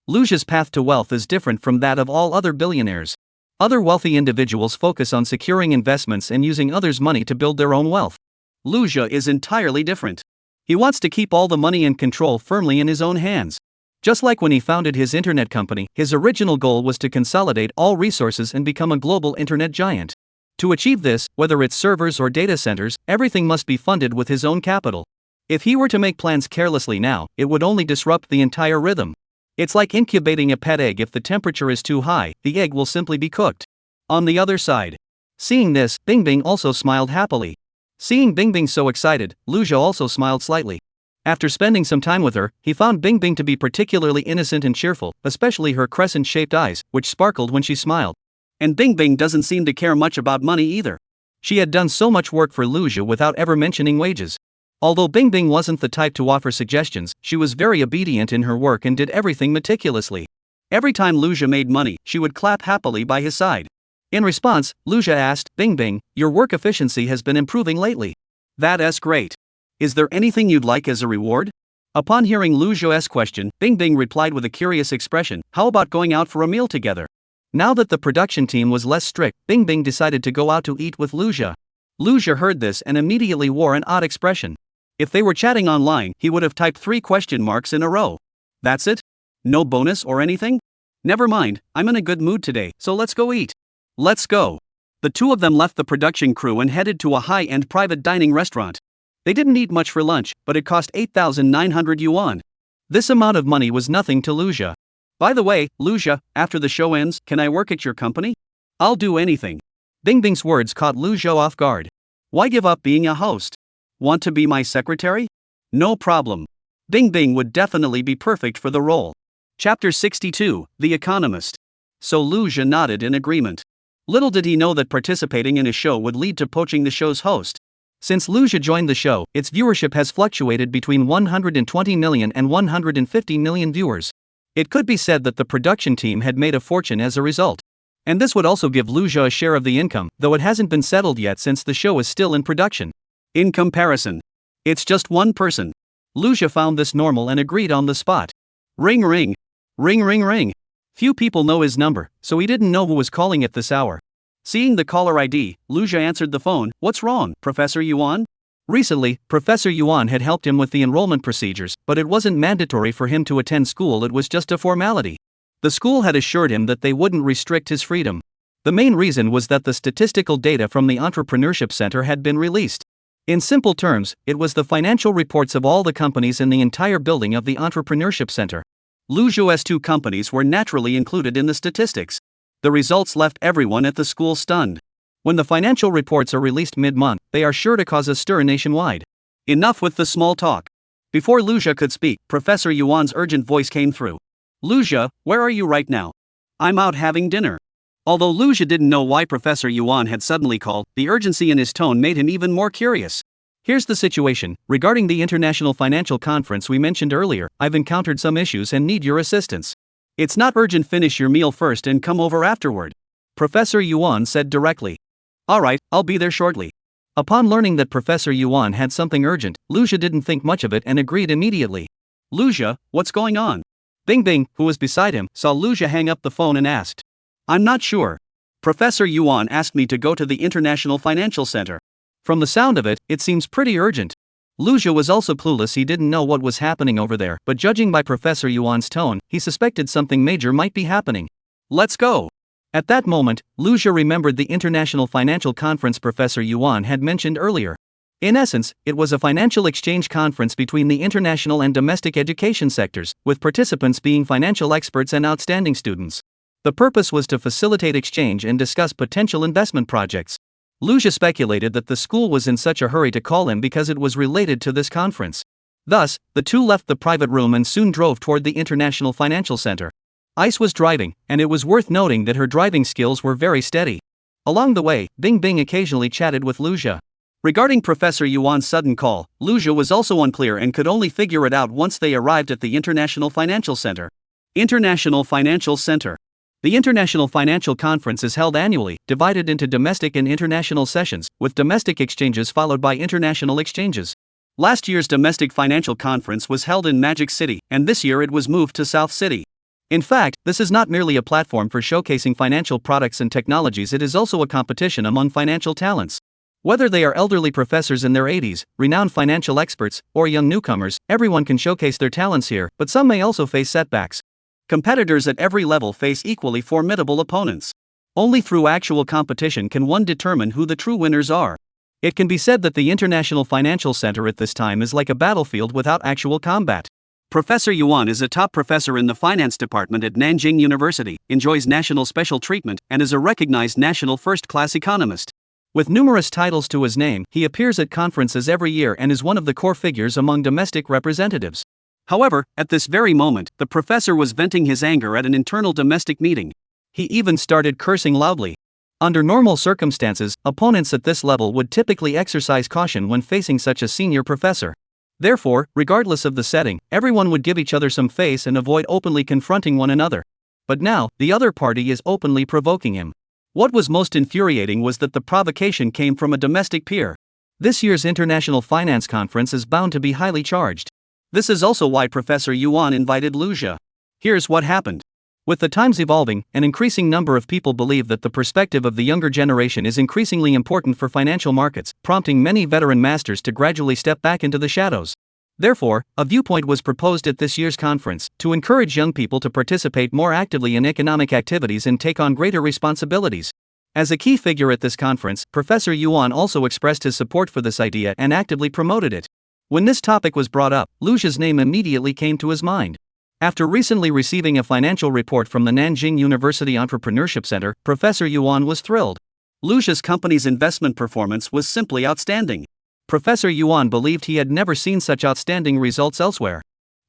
Luja's path to wealth is different from that of all other billionaires. Other wealthy individuals focus on securing investments and using others' money to build their own wealth. Luja is entirely different. He wants to keep all the money and control firmly in his own hands. Just like when he founded his internet company, his original goal was to consolidate all resources and become a global internet giant. To achieve this, whether it's servers or data centers, everything must be funded with his own capital. If he were to make plans carelessly now, it would only disrupt the entire rhythm. It's like incubating a pet egg. If the temperature is too high, the egg will simply be cooked. On the other side. Seeing this, Bingbing also smiled happily. Seeing Bingbing so excited, Luja also smiled slightly. After spending some time with her, he found Bingbing to be particularly innocent and cheerful, especially her crescent-shaped eyes, which sparkled when she smiled. And Bingbing doesn't seem to care much about money either. She had done so much work for Luja without ever mentioning wages. Although Bingbing wasn't the type to offer suggestions, she was very obedient in her work and did everything meticulously. Every time Luja made money, she would clap happily by his side. In response, Luja asked, Bingbing, your work efficiency has been improving lately. That's great. Is there anything you'd like as a reward? Upon hearing Luja's question, Bingbing replied with a curious expression, how about going out for a meal together? Now that the production team was less strict, Bingbing decided to go out to eat with Luja. Luja heard this and immediately wore an odd expression. If they were chatting online, he would have typed 3 question marks in a row. That's it? No bonus or anything? Never mind, I'm in a good mood today, so let's go eat. Let's go. The two of them left the production crew and headed to a high-end private dining restaurant. They didn't eat much for lunch, but it cost 8,900 yuan. This amount of money was nothing to Luja. By the way, Luja, after the show ends, can I work at your company? I'll do anything. Bingbing's words caught Luja off guard. Why give up being a host? Want to be my secretary? No problem. Bingbing would definitely be perfect for the role. Chapter 62, The Economist. So Luja nodded in agreement. Little did he know that participating in a show would lead to poaching the show's host. Since Luja joined the show, its viewership has fluctuated between 120 million and 150 million viewers. It could be said that the production team had made a fortune as a result. And this would also give Luja a share of the income, though it hasn't been settled yet since the show is still in production. In comparison, it's just one person. Luja found this normal and agreed on the spot. Ring ring. Ring ring ring. Few people know his number, so he didn't know who was calling at this hour. Seeing the caller ID, Luja answered the phone. What's wrong, Professor Yuan? Recently, Professor Yuan had helped him with the enrollment procedures, but it wasn't mandatory for him to attend school, it was just a formality. The school had assured him that they wouldn't restrict his freedom. The main reason was that the statistical data from the Entrepreneurship Center had been released. In simple terms, it was the financial reports of all the companies in the entire building of the Entrepreneurship Center. Luja's 2 companies were naturally included in the statistics. The results left everyone at the school stunned. When the financial reports are released mid-month, they are sure to cause a stir nationwide. Enough with the small talk. Before Luja could speak, Professor Yuan's urgent voice came through. Luja, where are you right now? I'm out having dinner. Although Luja didn't know why Professor Yuan had suddenly called, the urgency in his tone made him even more curious. Here's the situation. Regarding the International Financial Conference we mentioned earlier, I've encountered some issues and need your assistance. It's not urgent, finish your meal first and come over afterward. Professor Yuan said directly. Alright, I'll be there shortly. Upon learning that Professor Yuan had something urgent, Luja didn't think much of it and agreed immediately. Luja, what's going on? Bingbing, who was beside him, saw Luja hang up the phone and asked. I'm not sure. Professor Yuan asked me to go to the International Financial Center. From the sound of it, it seems pretty urgent. Luja was also clueless, he didn't know what was happening over there, but judging by Professor Yuan's tone, he suspected something major might be happening. Let's go. At that moment, Luja remembered the International Financial Conference Professor Yuan had mentioned earlier. In essence, it was a financial exchange conference between the international and domestic education sectors, with participants being financial experts and outstanding students. The purpose was to facilitate exchange and discuss potential investment projects. Luja speculated that the school was in such a hurry to call him because it was related to this conference. Thus, the two left the private room and soon drove toward the International Financial Center. Ice was driving, and it was worth noting that her driving skills were very steady. Along the way, Bingbing occasionally chatted with Luja. Regarding Professor Yuan's sudden call, Luja was also unclear and could only figure it out once they arrived at the International Financial Center. International Financial Center. The International Financial Conference is held annually, divided into domestic and international sessions, with domestic exchanges followed by international exchanges. Last year's domestic financial conference was held in Magic City, and this year it was moved to South City. In fact, this is not merely a platform for showcasing financial products and technologies, it is also a competition among financial talents. Whether they are elderly professors in their 80s, renowned financial experts, or young newcomers, everyone can showcase their talents here, but some may also face setbacks. Competitors at every level face equally formidable opponents. Only through actual competition can one determine who the true winners are. It can be said that the International Financial Center at this time is like a battlefield without actual combat. Professor Yuan is a top professor in the finance department at Nancheng University, enjoys national special treatment, and is a recognized national first-class economist. With numerous titles to his name, he appears at conferences every year and is one of the core figures among domestic representatives. However, at this very moment, the professor was venting his anger at an internal domestic meeting. He even started cursing loudly. Under normal circumstances, opponents at this level would typically exercise caution when facing such a senior professor. Therefore, regardless of the setting, everyone would give each other some face and avoid openly confronting one another. But now, the other party is openly provoking him. What was most infuriating was that the provocation came from a domestic peer. This year's International Finance Conference is bound to be highly charged. This is also why Professor Yuan invited Lucia. Here's what happened. With the times evolving, an increasing number of people believe that the perspective of the younger generation is increasingly important for financial markets, prompting many veteran masters to gradually step back into the shadows. Therefore, a viewpoint was proposed at this year's conference to encourage young people to participate more actively in economic activities and take on greater responsibilities. As a key figure at this conference, Professor Yuan also expressed his support for this idea and actively promoted it. When this topic was brought up, Lucia's name immediately came to his mind. After recently receiving a financial report from the Nanjing University Entrepreneurship Center, Professor Yuan was thrilled. Lucia's company's investment performance was simply outstanding. Professor Yuan believed he had never seen such outstanding results elsewhere.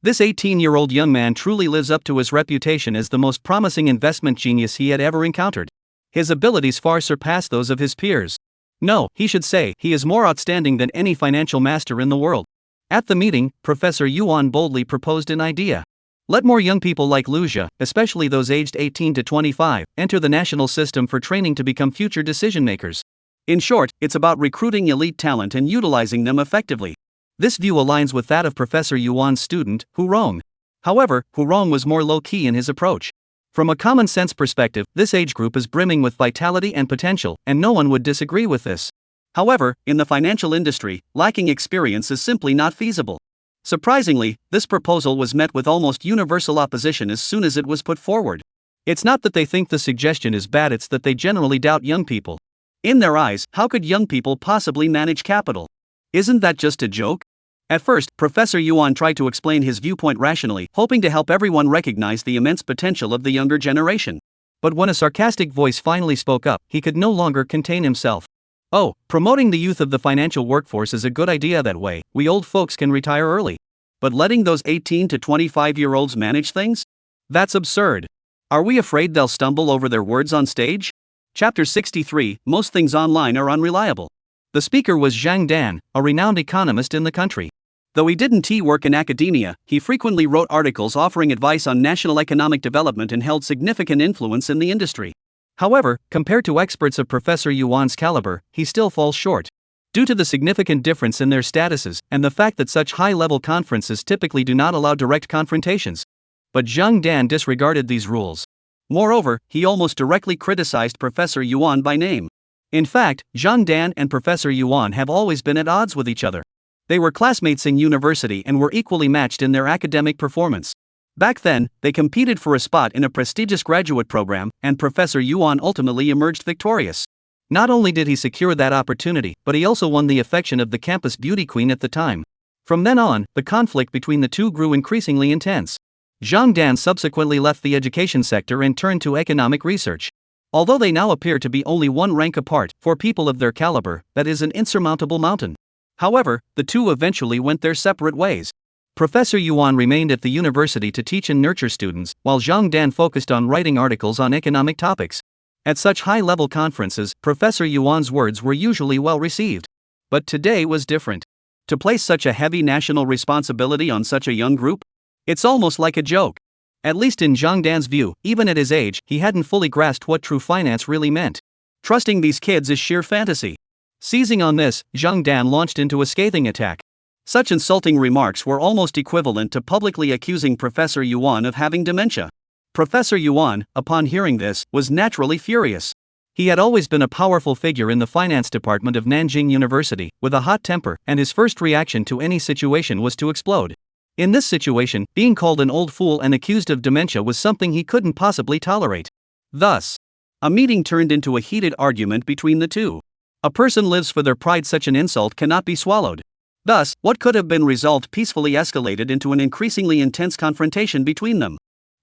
This 18-year-old young man truly lives up to his reputation as the most promising investment genius he had ever encountered. His abilities far surpass those of his peers. No, he should say, he is more outstanding than any financial master in the world. At the meeting, Professor Yuan boldly proposed an idea. Let more young people like Lucia, especially those aged 18 to 25, enter the national system for training to become future decision-makers. In short, it's about recruiting elite talent and utilizing them effectively. This view aligns with that of Professor Yuan's student, Hu Rong. However, Hu Rong was more low-key in his approach. From a common-sense perspective, this age group is brimming with vitality and potential, and no one would disagree with this. However, in the financial industry, lacking experience is simply not feasible. Surprisingly, this proposal was met with almost universal opposition as soon as it was put forward. It's not that they think the suggestion is bad, it's that they generally doubt young people. In their eyes, how could young people possibly manage capital? Isn't that just a joke? At first, Professor Yuan tried to explain his viewpoint rationally, hoping to help everyone recognize the immense potential of the younger generation. But when a sarcastic voice finally spoke up, he could no longer contain himself. Oh, promoting the youth of the financial workforce is a good idea that way, we old folks can retire early. But letting those 18 to 25-year-olds manage things? That's absurd. Are we afraid they'll stumble over their words on stage? Chapter 63, Most things online are unreliable. The speaker was Zhang Dan, a renowned economist in the country. Though he didn't work in academia, he frequently wrote articles offering advice on national economic development and held significant influence in the industry. However, compared to experts of Professor Yuan's caliber, he still falls short. Due to the significant difference in their statuses, and the fact that such high-level conferences typically do not allow direct confrontations. But Zhang Dan disregarded these rules. Moreover, he almost directly criticized Professor Yuan by name. In fact, Zhang Dan and Professor Yuan have always been at odds with each other. They were classmates in university and were equally matched in their academic performance. Back then, they competed for a spot in a prestigious graduate program, and Professor Yuan ultimately emerged victorious. Not only did he secure that opportunity, but he also won the affection of the campus beauty queen at the time. From then on, the conflict between the two grew increasingly intense. Zhang Dan subsequently left the education sector and turned to economic research. Although they now appear to be only one rank apart, for people of their caliber, that is an insurmountable mountain. However, the two eventually went their separate ways. Professor Yuan remained at the university to teach and nurture students, while Zhang Dan focused on writing articles on economic topics. At such high-level conferences, Professor Yuan's words were usually well received. But today was different. To place such a heavy national responsibility on such a young group? It's almost like a joke. At least in Zhang Dan's view, even at his age, he hadn't fully grasped what true finance really meant. Trusting these kids is sheer fantasy. Seizing on this, Zhang Dan launched into a scathing attack. Such insulting remarks were almost equivalent to publicly accusing Professor Yuan of having dementia. Professor Yuan, upon hearing this, was naturally furious. He had always been a powerful figure in the finance department of Nanjing University, with a hot temper, and his first reaction to any situation was to explode. In this situation, being called an old fool and accused of dementia was something he couldn't possibly tolerate. Thus, a meeting turned into a heated argument between the two. A person lives for their pride, such an insult cannot be swallowed. Thus, what could have been resolved peacefully escalated into an increasingly intense confrontation between them.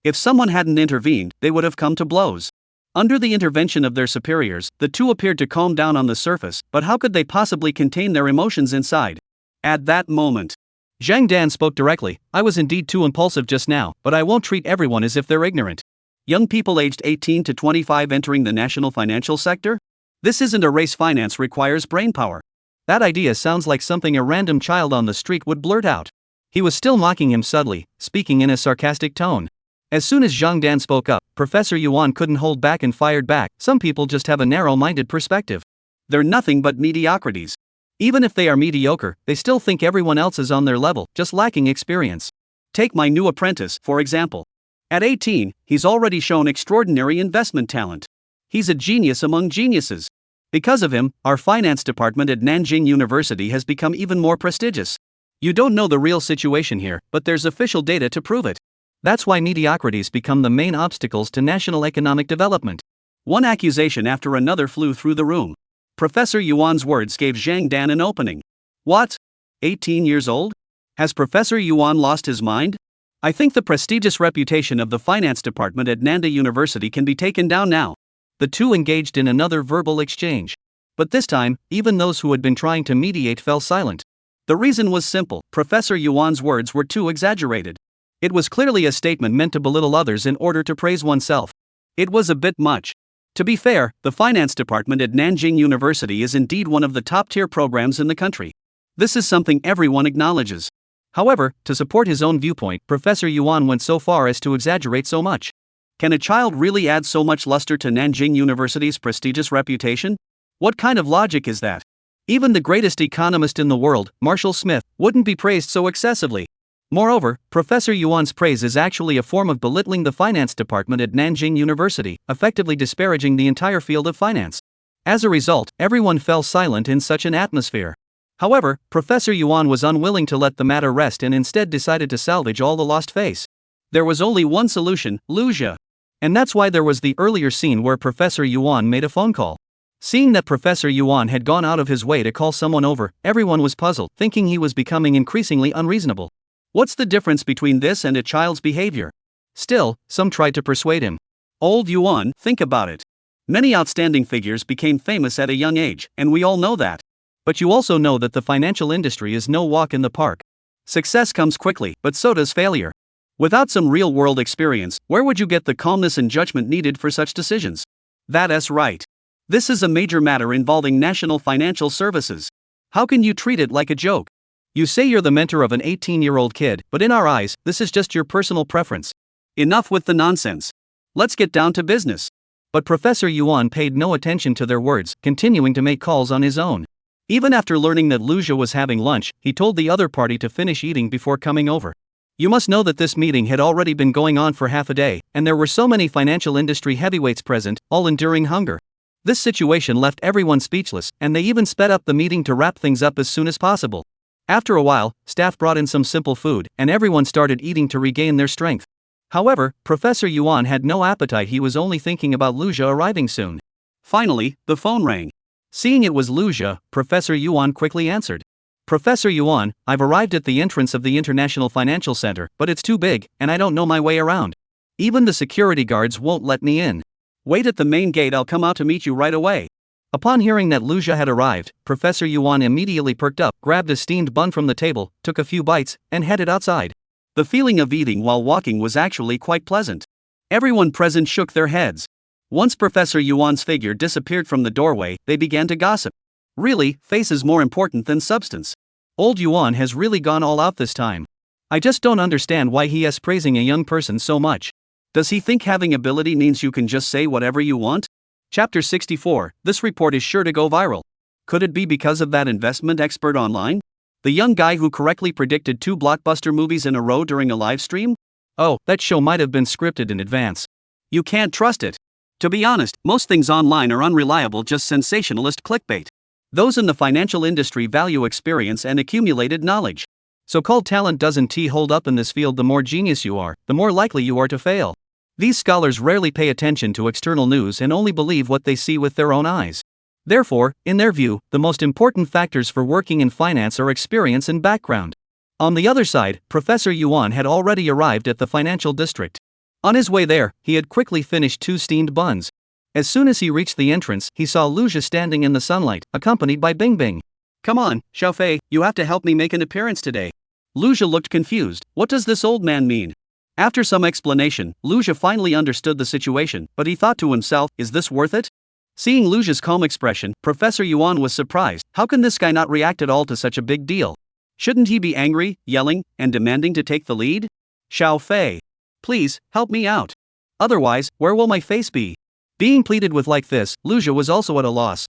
If someone hadn't intervened, they would have come to blows. Under the intervention of their superiors, the two appeared to calm down on the surface, but how could they possibly contain their emotions inside? At that moment, Zhang Dan spoke directly. I was indeed too impulsive just now, but I won't treat everyone as if they're ignorant. Young people aged 18 to 25 entering the national financial sector? This isn't a race. Finance requires brainpower. That idea sounds like something a random child on the street would blurt out. He was still mocking him subtly, speaking in a sarcastic tone. As soon as Zhang Dan spoke up, Professor Yuan couldn't hold back and fired back. Some people just have a narrow-minded perspective. They're nothing but mediocrities. Even if they are mediocre, they still think everyone else is on their level, just lacking experience. Take my new apprentice, for example. At 18, he's already shown extraordinary investment talent. He's a genius among geniuses. Because of him, our finance department at Nancheng University has become even more prestigious. You don't know the real situation here, but there's official data to prove it. That's why mediocrities become the main obstacles to national economic development. One accusation after another flew through the room. Professor Yuan's words gave Zhang Dan an opening. What? 18 years old? Has Professor Yuan lost his mind? I think the prestigious reputation of the finance department at Nanda University can be taken down now. The two engaged in another verbal exchange. But this time, even those who had been trying to mediate fell silent. The reason was simple. Professor Yuan's words were too exaggerated. It was clearly a statement meant to belittle others in order to praise oneself. It was a bit much. To be fair, the finance department at Nancheng University is indeed one of the top-tier programs in the country. This is something everyone acknowledges. However, to support his own viewpoint, Professor Yuan went so far as to exaggerate so much. Can a child really add so much luster to Nancheng University's prestigious reputation? What kind of logic is that? Even the greatest economist in the world, Marshall Smith, wouldn't be praised so excessively. Moreover, Professor Yuan's praise is actually a form of belittling the finance department at Nancheng University, effectively disparaging the entire field of finance. As a result, everyone fell silent in such an atmosphere. However, Professor Yuan was unwilling to let the matter rest and instead decided to salvage all the lost face. There was only one solution, Lucia. And that's why there was the earlier scene where Professor Yuan made a phone call. Seeing that Professor Yuan had gone out of his way to call someone over, everyone was puzzled, thinking he was becoming increasingly unreasonable. What's the difference between this and a child's behavior? Still, some tried to persuade him. Old Yuan, think about it. Many outstanding figures became famous at a young age, and we all know that. But you also know that the financial industry is no walk in the park. Success comes quickly, but so does failure. Without some real-world experience, where would you get the calmness and judgment needed for such decisions? That's right. This is a major matter involving national financial services. How can you treat it like a joke? You say you're the mentor of an 18-year-old kid, but in our eyes, this is just your personal preference. Enough with the nonsense. Let's get down to business. But Professor Yuan paid no attention to their words, continuing to make calls on his own. Even after learning that Lucia was having lunch, he told the other party to finish eating before coming over. You must know that this meeting had already been going on for half a day, and there were so many financial industry heavyweights present, all enduring hunger. This situation left everyone speechless, and they even sped up the meeting to wrap things up as soon as possible. After a while, staff brought in some simple food, and everyone started eating to regain their strength. However, Professor Yuan had no appetite. He was only thinking about Lucia arriving soon. Finally, the phone rang. Seeing it was Lucia, Professor Yuan quickly answered. Professor Yuan, I've arrived at the entrance of the International Financial Center, but it's too big, and I don't know my way around. Even the security guards won't let me in. Wait at the main gate, I'll come out to meet you right away. Upon hearing that Lucia had arrived, Professor Yuan immediately perked up, grabbed a steamed bun from the table, took a few bites, and headed outside. The feeling of eating while walking was actually quite pleasant. Everyone present shook their heads. Once Professor Yuan's figure disappeared from the doorway, they began to gossip. Really, face is more important than substance. Old Yuan has really gone all out this time. I just don't understand why he is praising a young person so much. Does he think having ability means you can just say whatever you want? Chapter 64, this report is sure to go viral. Could it be because of that investment expert online? The young guy who correctly predicted 2 blockbuster movies in a row during a live stream? Oh, that show might have been scripted in advance. You can't trust it. To be honest, most things online are unreliable, just sensationalist clickbait. Those in the financial industry value experience and accumulated knowledge. So-called talent doesn't hold up in this field. The more genius you are, the more likely you are to fail. These scholars rarely pay attention to external news and only believe what they see with their own eyes. Therefore, in their view, the most important factors for working in finance are experience and background. On the other side, Professor Yuan had already arrived at the financial district. On his way there, he had quickly finished 2 steamed buns. As soon as he reached the entrance, he saw Lucia standing in the sunlight, accompanied by Bing Bing. Come on, Xiaofei, you have to help me make an appearance today. Lucia looked confused. What does this old man mean? After some explanation, Lucia finally understood the situation, but he thought to himself, is this worth it? Seeing Lucia's calm expression, Professor Yuan was surprised. How can this guy not react at all to such a big deal? Shouldn't he be angry, yelling, and demanding to take the lead? Xiaofei, please, help me out. Otherwise, where will my face be? Being pleaded with like this, Lucia was also at a loss.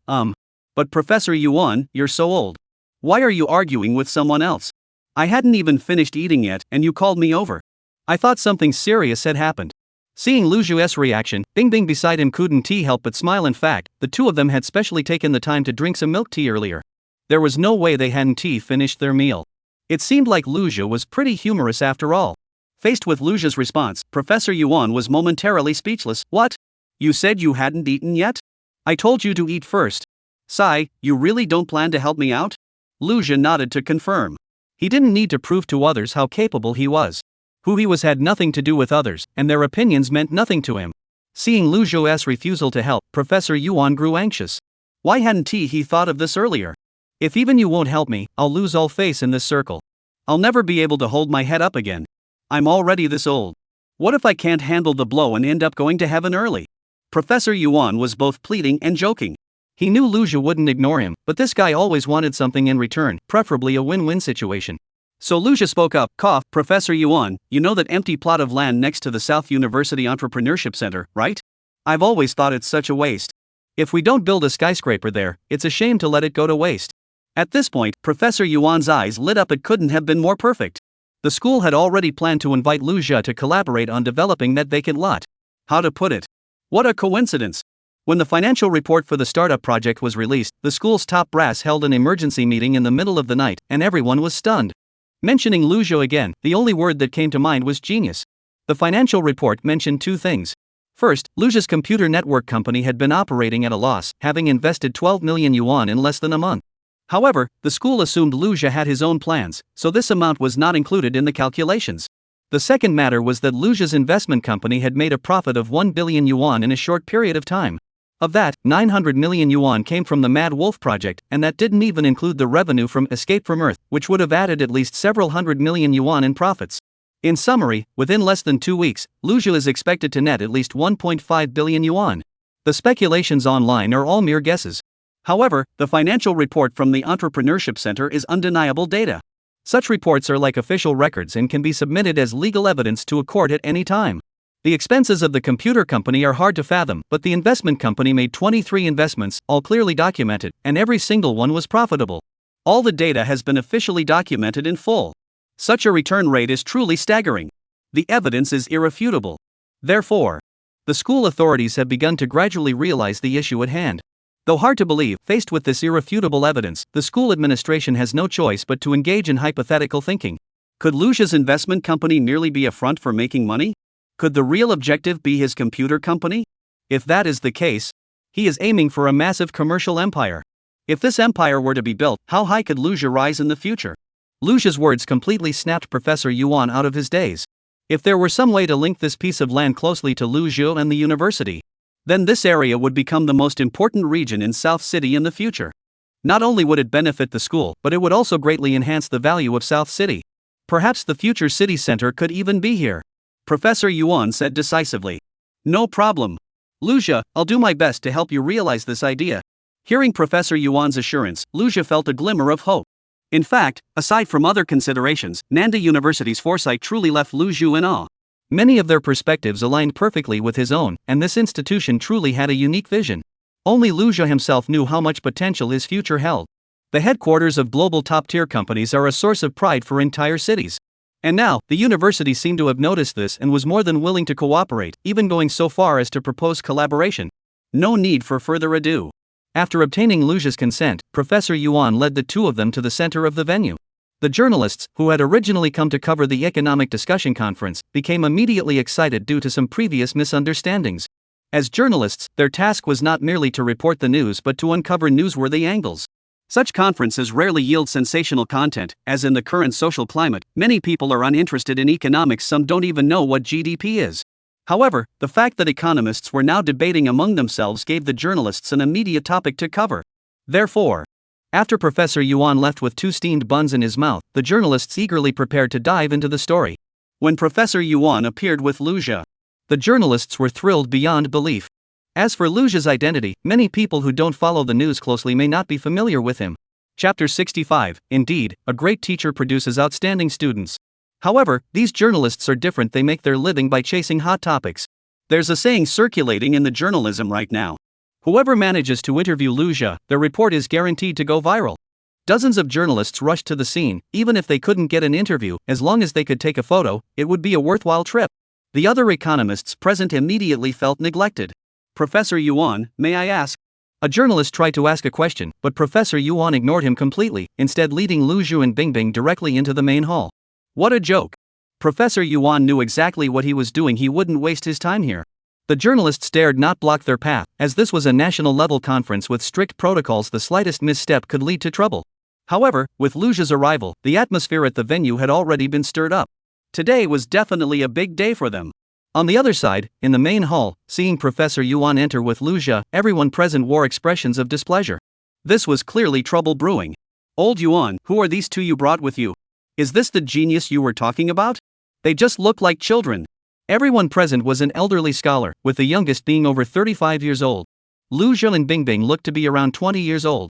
But Professor Yuan, you're so old. Why are you arguing with someone else? I hadn't even finished eating yet, and you called me over. I thought something serious had happened. Seeing Lucia's reaction, Bing Bing beside him couldn't help but smile. In fact, the two of them had specially taken the time to drink some milk tea earlier. There was no way they hadn't finished their meal. It seemed like Lucia was pretty humorous after all. Faced with Lucia's response, Professor Yuan was momentarily speechless. What? You said you hadn't eaten yet? I told you to eat first. Sai, you really don't plan to help me out? Lucia nodded to confirm. He didn't need to prove to others how capable he was. Who he was had nothing to do with others, and their opinions meant nothing to him. Seeing Lucia's refusal to help, Professor Yuan grew anxious. Why hadn't he thought of this earlier? If even you won't help me, I'll lose all face in this circle. I'll never be able to hold my head up again. I'm already this old. What if I can't handle the blow and end up going to heaven early? Professor Yuan was both pleading and joking. He knew Lucia wouldn't ignore him, but this guy always wanted something in return, preferably a win-win situation. So Lucia spoke up. Professor Yuan, you know that empty plot of land next to the South University Entrepreneurship Center, right? I've always thought it's such a waste. If we don't build a skyscraper there, it's a shame to let it go to waste. At this point, Professor Yuan's eyes lit up. It couldn't have been more perfect. The school had already planned to invite Lucia to collaborate on developing that vacant lot. How to put it? What a coincidence! When the financial report for the startup project was released, the school's top brass held an emergency meeting in the middle of the night, and everyone was stunned. Mentioning Lucia again, the only word that came to mind was genius. The financial report mentioned 2 things. First, Lucia's computer network company had been operating at a loss, having invested 12 million yuan in less than a month. However, the school assumed Lucia had his own plans, so this amount was not included in the calculations. The second matter was that Lucia's investment company had made a profit of 1 billion yuan in a short period of time. Of that, 900 million yuan came from the Mad Wolf project, and that didn't even include the revenue from Escape from Earth, which would have added at least several hundred million yuan in profits. In summary, within less than 2 weeks, Lucia is expected to net at least 1.5 billion yuan. The speculations online are all mere guesses. However, the financial report from the Entrepreneurship Center is undeniable data. Such reports are like official records and can be submitted as legal evidence to a court at any time. The expenses of the computer company are hard to fathom, but the investment company made 23 investments, all clearly documented, and every single one was profitable. All the data has been officially documented in full. Such a return rate is truly staggering. The evidence is irrefutable. Therefore, the school authorities have begun to gradually realize the issue at hand. Though hard to believe, faced with this irrefutable evidence, the school administration has no choice but to engage in hypothetical thinking. Could Lucia's investment company merely be a front for making money? Could the real objective be his computer company? If that is the case, he is aiming for a massive commercial empire. If this empire were to be built, how high could Lucia rise in the future? Lucia's words completely snapped Professor Yuan out of his daze. If there were some way to link this piece of land closely to Lucia and the university, then this area would become the most important region in South City in the future. Not only would it benefit the school, but it would also greatly enhance the value of South City. Perhaps the future city center could even be here. Professor Yuan said decisively. No problem. Lucia, I'll do my best to help you realize this idea. Hearing Professor Yuan's assurance, Lucia felt a glimmer of hope. In fact, aside from other considerations, Nanda University's foresight truly left Lucia in awe. Many of their perspectives aligned perfectly with his own, and this institution truly had a unique vision. Only Lucia himself knew how much potential his future held. The headquarters of global top-tier companies are a source of pride for entire cities. And now, the university seemed to have noticed this and was more than willing to cooperate, even going so far as to propose collaboration. No need for further ado. After obtaining Lucia's consent, Professor Yuan led the 2 of them to the center of the venue. The journalists, who had originally come to cover the economic discussion conference, became immediately excited due to some previous misunderstandings. As journalists, their task was not merely to report the news but to uncover newsworthy angles. Such conferences rarely yield sensational content, as in the current social climate, many people are uninterested in economics, some don't even know what GDP is. However, the fact that economists were now debating among themselves gave the journalists an immediate topic to cover. Therefore, after Professor Yuan left with 2 steamed buns in his mouth, the journalists eagerly prepared to dive into the story. When Professor Yuan appeared with Lu Zhe, the journalists were thrilled beyond belief. As for Lu Zhe's identity, many people who don't follow the news closely may not be familiar with him. Chapter 65. Indeed, a great teacher produces outstanding students. However, these journalists are different. They make their living by chasing hot topics. There's a saying circulating in the journalism right now. Whoever manages to interview Lu Zhe, their report is guaranteed to go viral. Dozens of journalists rushed to the scene. Even if they couldn't get an interview, as long as they could take a photo, it would be a worthwhile trip. The other economists present immediately felt neglected. Professor Yuan, may I ask? A journalist tried to ask a question, but Professor Yuan ignored him completely, instead leading Lu Zhe and Bingbing directly into the main hall. What a joke! Professor Yuan knew exactly what he was doing. He wouldn't waste his time here. The journalists dared not block their path, as this was a national-level conference with strict protocols. The slightest misstep could lead to trouble. However, with Lu Zhe's arrival, the atmosphere at the venue had already been stirred up. Today was definitely a big day for them. On the other side, in the main hall, seeing Professor Yuan enter with Lu Zhe, everyone present wore expressions of displeasure. This was clearly trouble brewing. Old Yuan, who are these 2 you brought with you? Is this the genius you were talking about? They just look like children. Everyone present was an elderly scholar, with the youngest being over 35 years old. Lu Zhe and Bingbing looked to be around 20 years old.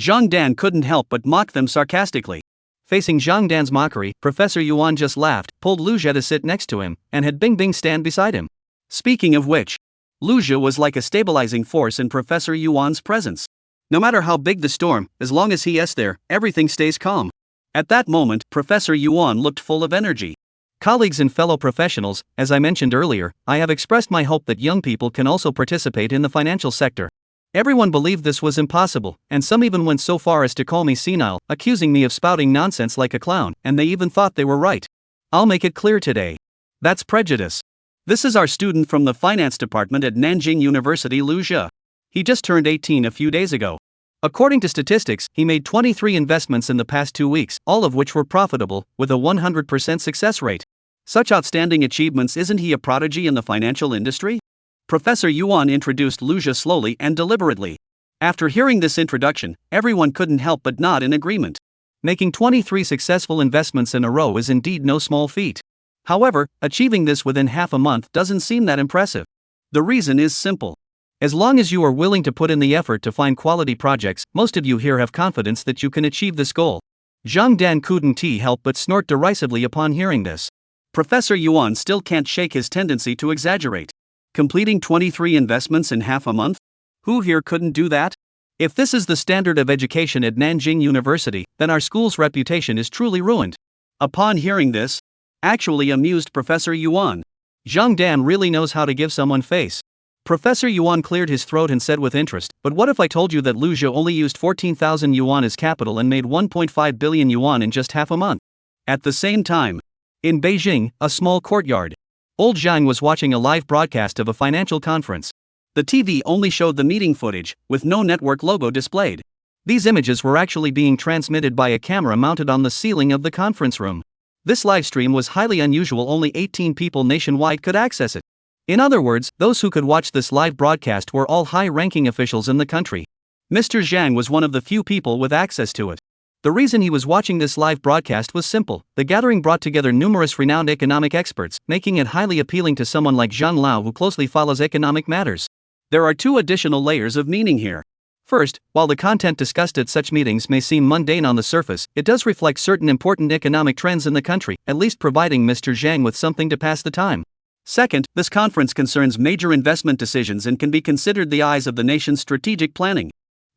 Zhang Dan couldn't help but mock them sarcastically. Facing Zhang Dan's mockery, Professor Yuan just laughed, pulled Lu Zhe to sit next to him, and had Bingbing stand beside him. Speaking of which, Lu Zhe was like a stabilizing force in Professor Yuan's presence. No matter how big the storm, as long as he is there, everything stays calm. At that moment, Professor Yuan looked full of energy. Colleagues and fellow professionals, as I mentioned earlier, I have expressed my hope that young people can also participate in the financial sector. Everyone believed this was impossible, and some even went so far as to call me senile, accusing me of spouting nonsense like a clown, and they even thought they were right. I'll make it clear today. That's prejudice. This is our student from the finance department at Nancheng University, Lu Zhe. He just turned 18 a few days ago. According to statistics, he made 23 investments in the past 2 weeks, all of which were profitable, with a 100% success rate. Such outstanding achievements. Isn't he a prodigy in the financial industry? Professor Yuan introduced Lu Zhe slowly and deliberately. After hearing this introduction, everyone couldn't help but nod in agreement. Making 23 successful investments in a row is indeed no small feat. However, achieving this within half a month doesn't seem that impressive. The reason is simple. As long as you are willing to put in the effort to find quality projects, most of you here have confidence that you can achieve this goal. Zhang Dan couldn't help but snort derisively upon hearing this. Professor Yuan still can't shake his tendency to exaggerate. Completing 23 investments in half a month? Who here couldn't do that? If this is the standard of education at Nanjing University, then our school's reputation is truly ruined. Upon hearing this, actually amused Professor Yuan. Zhang Dan really knows how to give someone face. Professor Yuan cleared his throat and said with interest, but what if I told you that Lu Zhe only used 14,000 yuan as capital and made 1.5 billion yuan in just half a month? At the same time, in Beijing, a small courtyard, old Zhang was watching a live broadcast of a financial conference. The TV only showed the meeting footage, with no network logo displayed. These images were actually being transmitted by a camera mounted on the ceiling of the conference room. This livestream was highly unusual. Only 18 people nationwide could access it. In other words, those who could watch this live broadcast were all high-ranking officials in the country. Mr. Zhang was one of the few people with access to it. The reason he was watching this live broadcast was simple. The gathering brought together numerous renowned economic experts, making it highly appealing to someone like Zhang Lao who closely follows economic matters. There are two additional layers of meaning here. First, while the content discussed at such meetings may seem mundane on the surface, it does reflect certain important economic trends in the country, at least providing Mr. Zhang with something to pass the time. Second, this conference concerns major investment decisions and can be considered the eyes of the nation's strategic planning.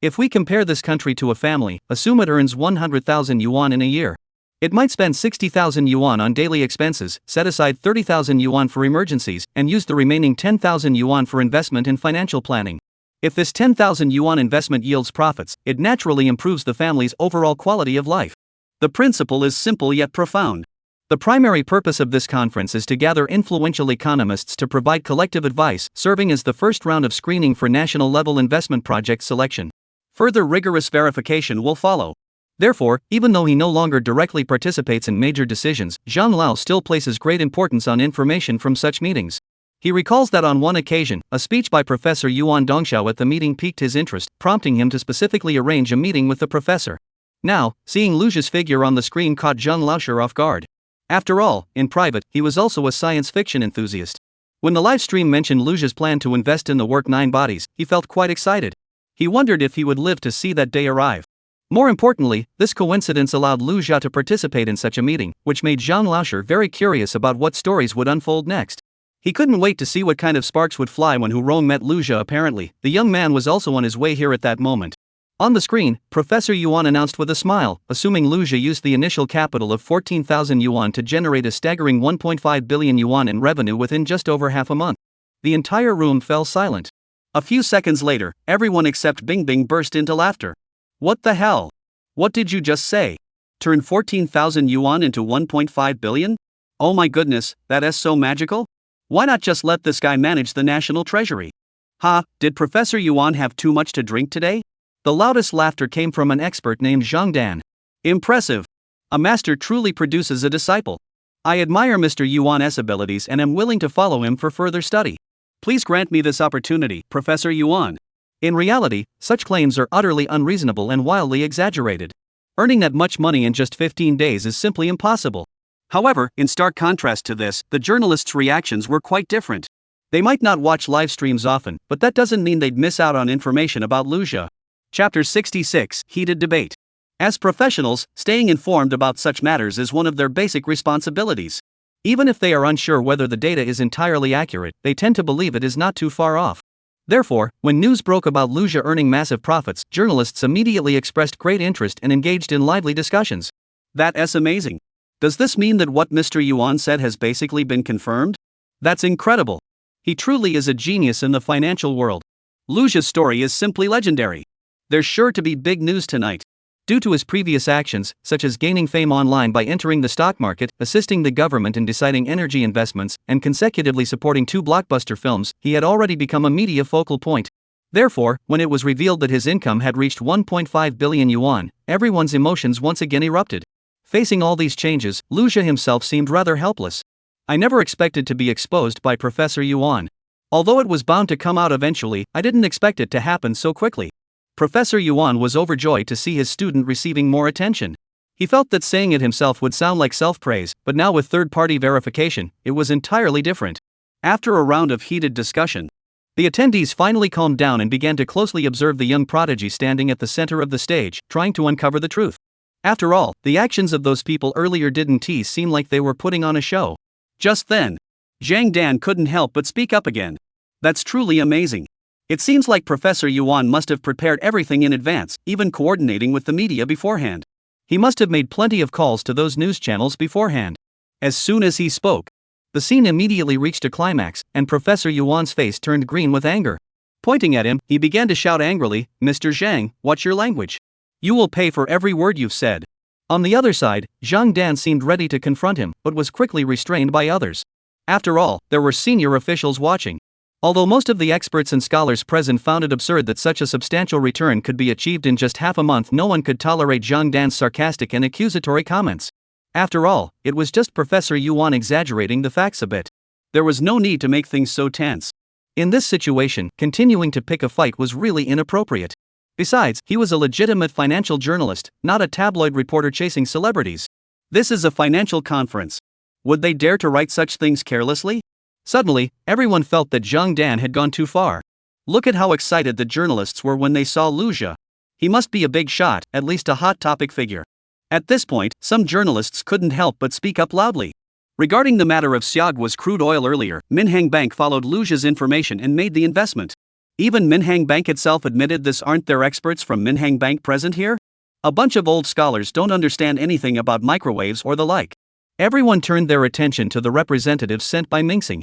If we compare this country to a family, assume it earns 100,000 yuan in a year. It might spend 60,000 yuan on daily expenses, set aside 30,000 yuan for emergencies, and use the remaining 10,000 yuan for investment in financial planning. If this 10,000 yuan investment yields profits, it naturally improves the family's overall quality of life. The principle is simple yet profound. The primary purpose of this conference is to gather influential economists to provide collective advice, serving as the first round of screening for national-level investment project selection. Further rigorous verification will follow. Therefore, even though he no longer directly participates in major decisions, Zhang Lao still places great importance on information from such meetings. He recalls that on one occasion, a speech by Professor Yuan Dongxiao at the meeting piqued his interest, prompting him to specifically arrange a meeting with the professor. Now, seeing Lu Zhi's figure on the screen caught Zhang Laoshi off guard. After all, in private, he was also a science fiction enthusiast. When the live stream mentioned Lu Zhi's plan to invest in the work 9 bodies, he felt quite excited. He wondered if he would live to see that day arrive. More importantly, this coincidence allowed Lu Zhi to participate in such a meeting, which made Zhang Laoshi very curious about what stories would unfold next. He couldn't wait to see what kind of sparks would fly when Hu Rong met Lu Zhi. Apparently, the young man was also on his way here at that moment. On the screen, Professor Yuan announced with a smile, assuming Lu Zhi used the initial capital of 14,000 yuan to generate a staggering 1.5 billion yuan in revenue within just over half a month. The entire room fell silent. A few seconds later, everyone except Bing Bing burst into laughter. What the hell? What did you just say? Turn 14,000 yuan into 1.5 billion? Oh my goodness, that is so magical? Why not just let this guy manage the national treasury? Ha, did Professor Yuan have too much to drink today? The loudest laughter came from an expert named Zhang Dan. Impressive. A master truly produces a disciple. I admire Mr. Yuan's abilities and am willing to follow him for further study. Please grant me this opportunity, Professor Yuan. In reality, such claims are utterly unreasonable and wildly exaggerated. Earning that much money in just 15 days is simply impossible. However, in stark contrast to this, the journalists' reactions were quite different. They might not watch live streams often, but that doesn't mean they'd miss out on information about Lu Zhi. Chapter 66, Heated Debate. As professionals, staying informed about such matters is one of their basic responsibilities. Even if they are unsure whether the data is entirely accurate, they tend to believe it is not too far off. Therefore, when news broke about Lu Zhi earning massive profits, journalists immediately expressed great interest and engaged in lively discussions. That is amazing. Does this mean that what Mr. Yuan said has basically been confirmed? That's incredible. He truly is a genius in the financial world. Lu Zhi's story is simply legendary. There's sure to be big news tonight. Due to his previous actions, such as gaining fame online by entering the stock market, assisting the government in deciding energy investments, and consecutively supporting 2 blockbuster films, he had already become a media focal point. Therefore, when it was revealed that his income had reached 1.5 billion yuan, everyone's emotions once again erupted. Facing all these changes, Lu Zhi himself seemed rather helpless. I never expected to be exposed by Professor Yuan. Although it was bound to come out eventually, I didn't expect it to happen so quickly. Professor Yuan was overjoyed to see his student receiving more attention. He felt that saying it himself would sound like self-praise, but now with third-party verification, it was entirely different. After a round of heated discussion, the attendees finally calmed down and began to closely observe the young prodigy standing at the center of the stage, trying to uncover the truth. After all, the actions of those people earlier didn't seem like they were putting on a show. Just then, Zhang Dan couldn't help but speak up again. That's truly amazing. It seems like Professor Yuan must have prepared everything in advance, even coordinating with the media beforehand. He must have made plenty of calls to those news channels beforehand. As soon as he spoke, the scene immediately reached a climax, and Professor Yuan's face turned green with anger. Pointing at him, he began to shout angrily, "Mr. Zhang, watch your language. You will pay for every word you've said." On the other side, Zhang Dan seemed ready to confront him, but was quickly restrained by others. After all, there were senior officials watching. Although most of the experts and scholars present found it absurd that such a substantial return could be achieved in just half a month, no one could tolerate Zhang Dan's sarcastic and accusatory comments. After all, it was just Professor Yuan exaggerating the facts a bit. There was no need to make things so tense. In this situation, continuing to pick a fight was really inappropriate. Besides, he was a legitimate financial journalist, not a tabloid reporter chasing celebrities. This is a financial conference. Would they dare to write such things carelessly? Suddenly, everyone felt that Zhang Dan had gone too far. Look at how excited the journalists were when they saw Lu Zhi. He must be a big shot, at least a hot topic figure. At this point, some journalists couldn't help but speak up loudly. Regarding the matter of Xiaoguo's crude oil earlier, Minhang Bank followed Lu Zhi's information and made the investment. Even Minhang Bank itself admitted this. Aren't there experts from Minhang Bank present here? A bunch of old scholars don't understand anything about microwaves or the like. Everyone turned their attention to the representative sent by Mingxing.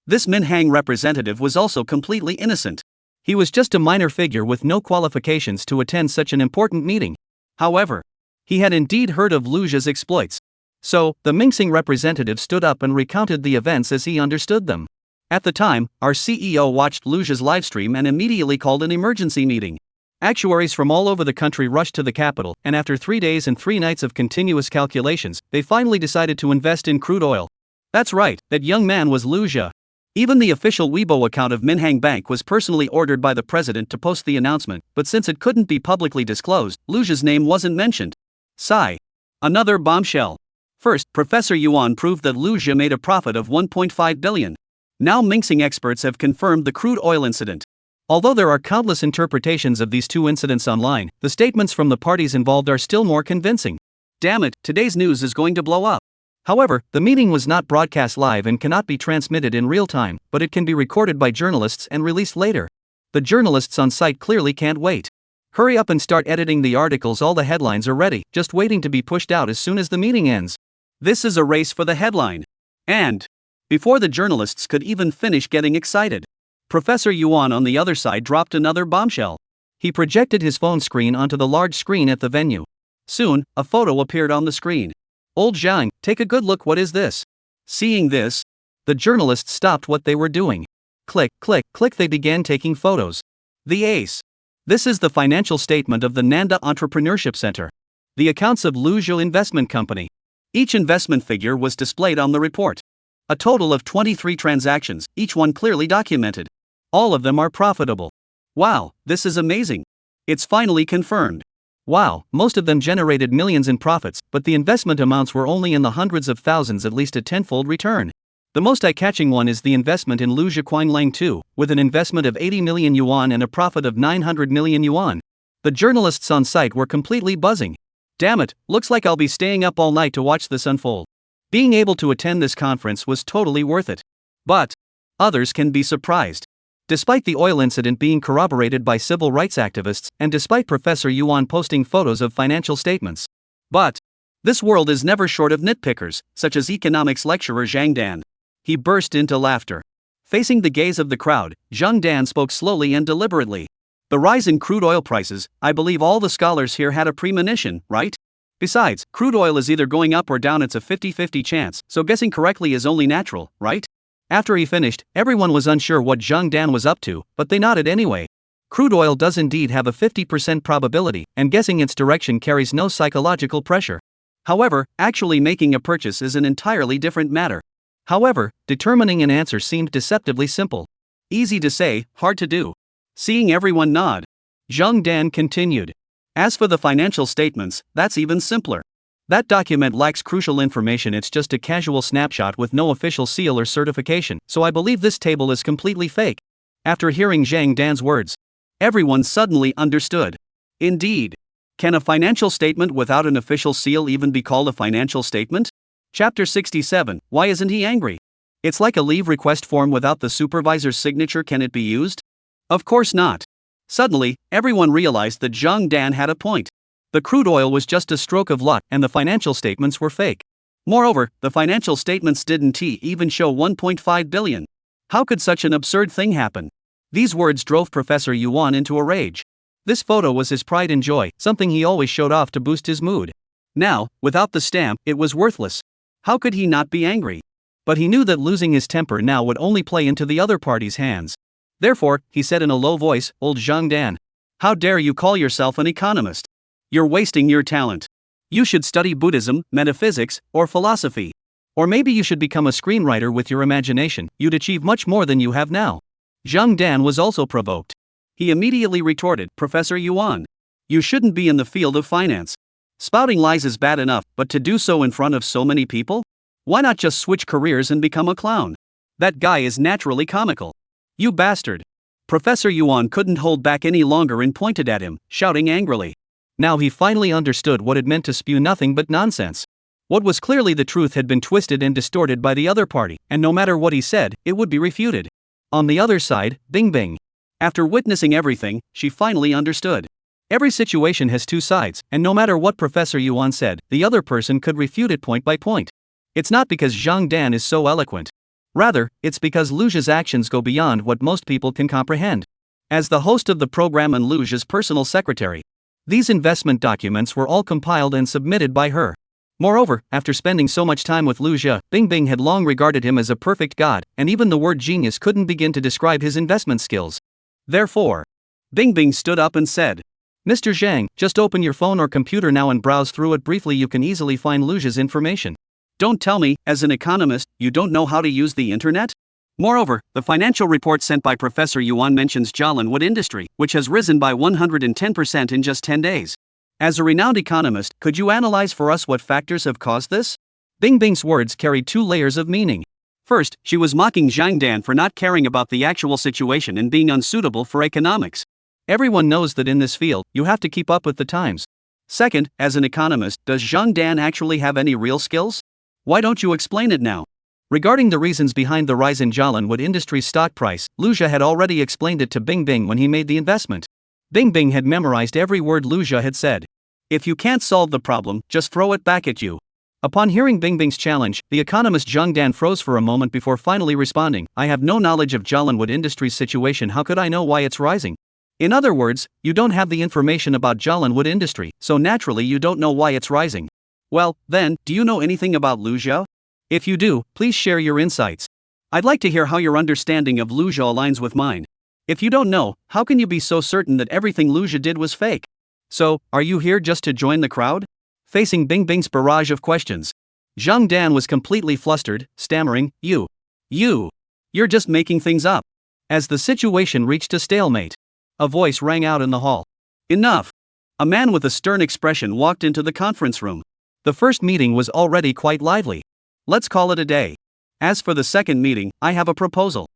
This Minhang representative was also completely innocent. He was just a minor figure with no qualifications to attend such an important meeting. However, he had indeed heard of Lu Zhi's exploits. So, the Minxing representative stood up and recounted the events as he understood them. At the time, our CEO watched Luja's livestream and immediately called an emergency meeting. Actuaries from all over the country rushed to the capital, and after 3 days and 3 nights of continuous calculations, they finally decided to invest in crude oil. That's right, that young man was Luja. Even the official Weibo account of Minhang Bank was personally ordered by the president to post the announcement, but since it couldn't be publicly disclosed, Luja's name wasn't mentioned. Sigh. Another bombshell. First, Professor Yuan proved that Luja made a profit of 1.5 billion. Now Minxing experts have confirmed the crude oil incident. Although there are countless interpretations of these two incidents online, the statements from the parties involved are still more convincing. Damn it, today's news is going to blow up. However, the meeting was not broadcast live and cannot be transmitted in real time, but it can be recorded by journalists and released later. The journalists on site clearly can't wait. Hurry up and start editing the articles, all the headlines are ready, just waiting to be pushed out as soon as the meeting ends. This is a race for the headline. And before the journalists could even finish getting excited, Professor Yuan on the other side dropped another bombshell. He projected his phone screen onto the large screen at the venue. Soon, a photo appeared on the screen. Old Zhang, take a good look, what is this? Seeing this, the journalists stopped what they were doing. Click, click, click, they began taking photos. The ace. This is the financial statement of the Nanda Entrepreneurship Center. The accounts of Luzhou Investment Company. Each investment figure was displayed on the report. A total of 23 transactions, each one clearly documented. All of them are profitable. Wow, this is amazing. It's finally confirmed. Wow, most of them generated millions in profits, but the investment amounts were only in the hundreds of thousands, at least a tenfold return. The most eye-catching one is the investment in Luzhou Quanglang 2, with an investment of 80 million yuan and a profit of 900 million yuan. The journalists on site were completely buzzing. Damn it, looks like I'll be staying up all night to watch this unfold. Being able to attend this conference was totally worth it. But others can be surprised. Despite the oil incident being corroborated by civil rights activists, and despite Professor Yuan posting photos of financial statements. But this world is never short of nitpickers, such as economics lecturer Zhang Dan. He burst into laughter. Facing the gaze of the crowd, Zhang Dan spoke slowly and deliberately. The rise in crude oil prices, I believe all the scholars here had a premonition, right? Besides, crude oil is either going up or down, it's a 50-50 chance, so guessing correctly is only natural, right? After he finished, everyone was unsure what Zhang Dan was up to, but they nodded anyway. Crude oil does indeed have a 50% probability, and guessing its direction carries no psychological pressure. However, actually making a purchase is an entirely different matter. However, determining an answer seemed deceptively simple. Easy to say, hard to do. Seeing everyone nod, Zhang Dan continued. As for the financial statements, that's even simpler. That document lacks crucial information, it's just a casual snapshot with no official seal or certification, so I believe this table is completely fake. After hearing Zhang Dan's words, everyone suddenly understood. Indeed. Can a financial statement without an official seal even be called a financial statement? Chapter 67, Why isn't he angry? It's like a leave request form without the supervisor's signature, can it be used? Of course not. Suddenly, everyone realized that Zhang Dan had a point. The crude oil was just a stroke of luck and the financial statements were fake. Moreover, the financial statements didn't even show 1.5 billion. How could such an absurd thing happen? These words drove Professor Yuan into a rage. This photo was his pride and joy, something he always showed off to boost his mood. Now, without the stamp, it was worthless. How could he not be angry? But he knew that losing his temper now would only play into the other party's hands. Therefore, he said in a low voice, Old Zhang Dan, how dare you call yourself an economist? You're wasting your talent. You should study Buddhism, metaphysics, or philosophy. Or maybe you should become a screenwriter with your imagination, you'd achieve much more than you have now. Zhang Dan was also provoked. He immediately retorted, Professor Yuan, you shouldn't be in the field of finance. Spouting lies is bad enough, but to do so in front of so many people? Why not just switch careers and become a clown? That guy is naturally comical. You bastard. Professor Yuan couldn't hold back any longer and pointed at him, shouting angrily. Now he finally understood what it meant to spew nothing but nonsense. What was clearly the truth had been twisted and distorted by the other party, and no matter what he said, it would be refuted. On the other side, Bing Bing. After witnessing everything, she finally understood. Every situation has two sides, and no matter what Professor Yuan said, the other person could refute it point by point. It's not because Zhang Dan is so eloquent. Rather, it's because Luzha's actions go beyond what most people can comprehend. As the host of the program and Luzha's personal secretary, these investment documents were all compiled and submitted by her. Moreover, after spending so much time with Lu Jia, Bingbing had long regarded him as a perfect god, and even the word genius couldn't begin to describe his investment skills. Therefore, Bingbing stood up and said, Mr. Zhang, just open your phone or computer now and browse through it briefly. You can easily find Lu Jia's information. Don't tell me, as an economist, you don't know how to use the internet? Moreover, the financial report sent by Professor Yuan mentions Jialan wood industry, which has risen by 110% in just 10 days. As a renowned economist, could you analyze for us what factors have caused this? Bingbing's words carried two layers of meaning. First, she was mocking Zhang Dan for not caring about the actual situation and being unsuitable for economics. Everyone knows that in this field, you have to keep up with the times. Second, as an economist, does Zhang Dan actually have any real skills? Why don't you explain it now? Regarding the reasons behind the rise in Jialan wood industry's stock price, Lu Jia had already explained it to Bingbing when he made the investment. Bingbing had memorized every word Lu Jia had said. If you can't solve the problem, just throw it back at you. Upon hearing Bingbing's challenge, the economist Zhang Dan froze for a moment before finally responding, I have no knowledge of Jialan wood industry's situation. How could I know why it's rising? In other words, you don't have the information about Jialan wood industry, so naturally you don't know why it's rising. Well, then, do you know anything about Lu Jia? If you do, please share your insights. I'd like to hear how your understanding of Lu Jia aligns with mine. If you don't know, how can you be so certain that everything Lu Jia did was fake? So, are you here just to join the crowd? Facing Bingbing's barrage of questions, Zhang Dan was completely flustered, stammering, You're just making things up. As the situation reached a stalemate, a voice rang out in the hall. Enough! A man with a stern expression walked into the conference room. The first meeting was already quite lively. Let's call it a day. As for the second meeting, I have a proposal.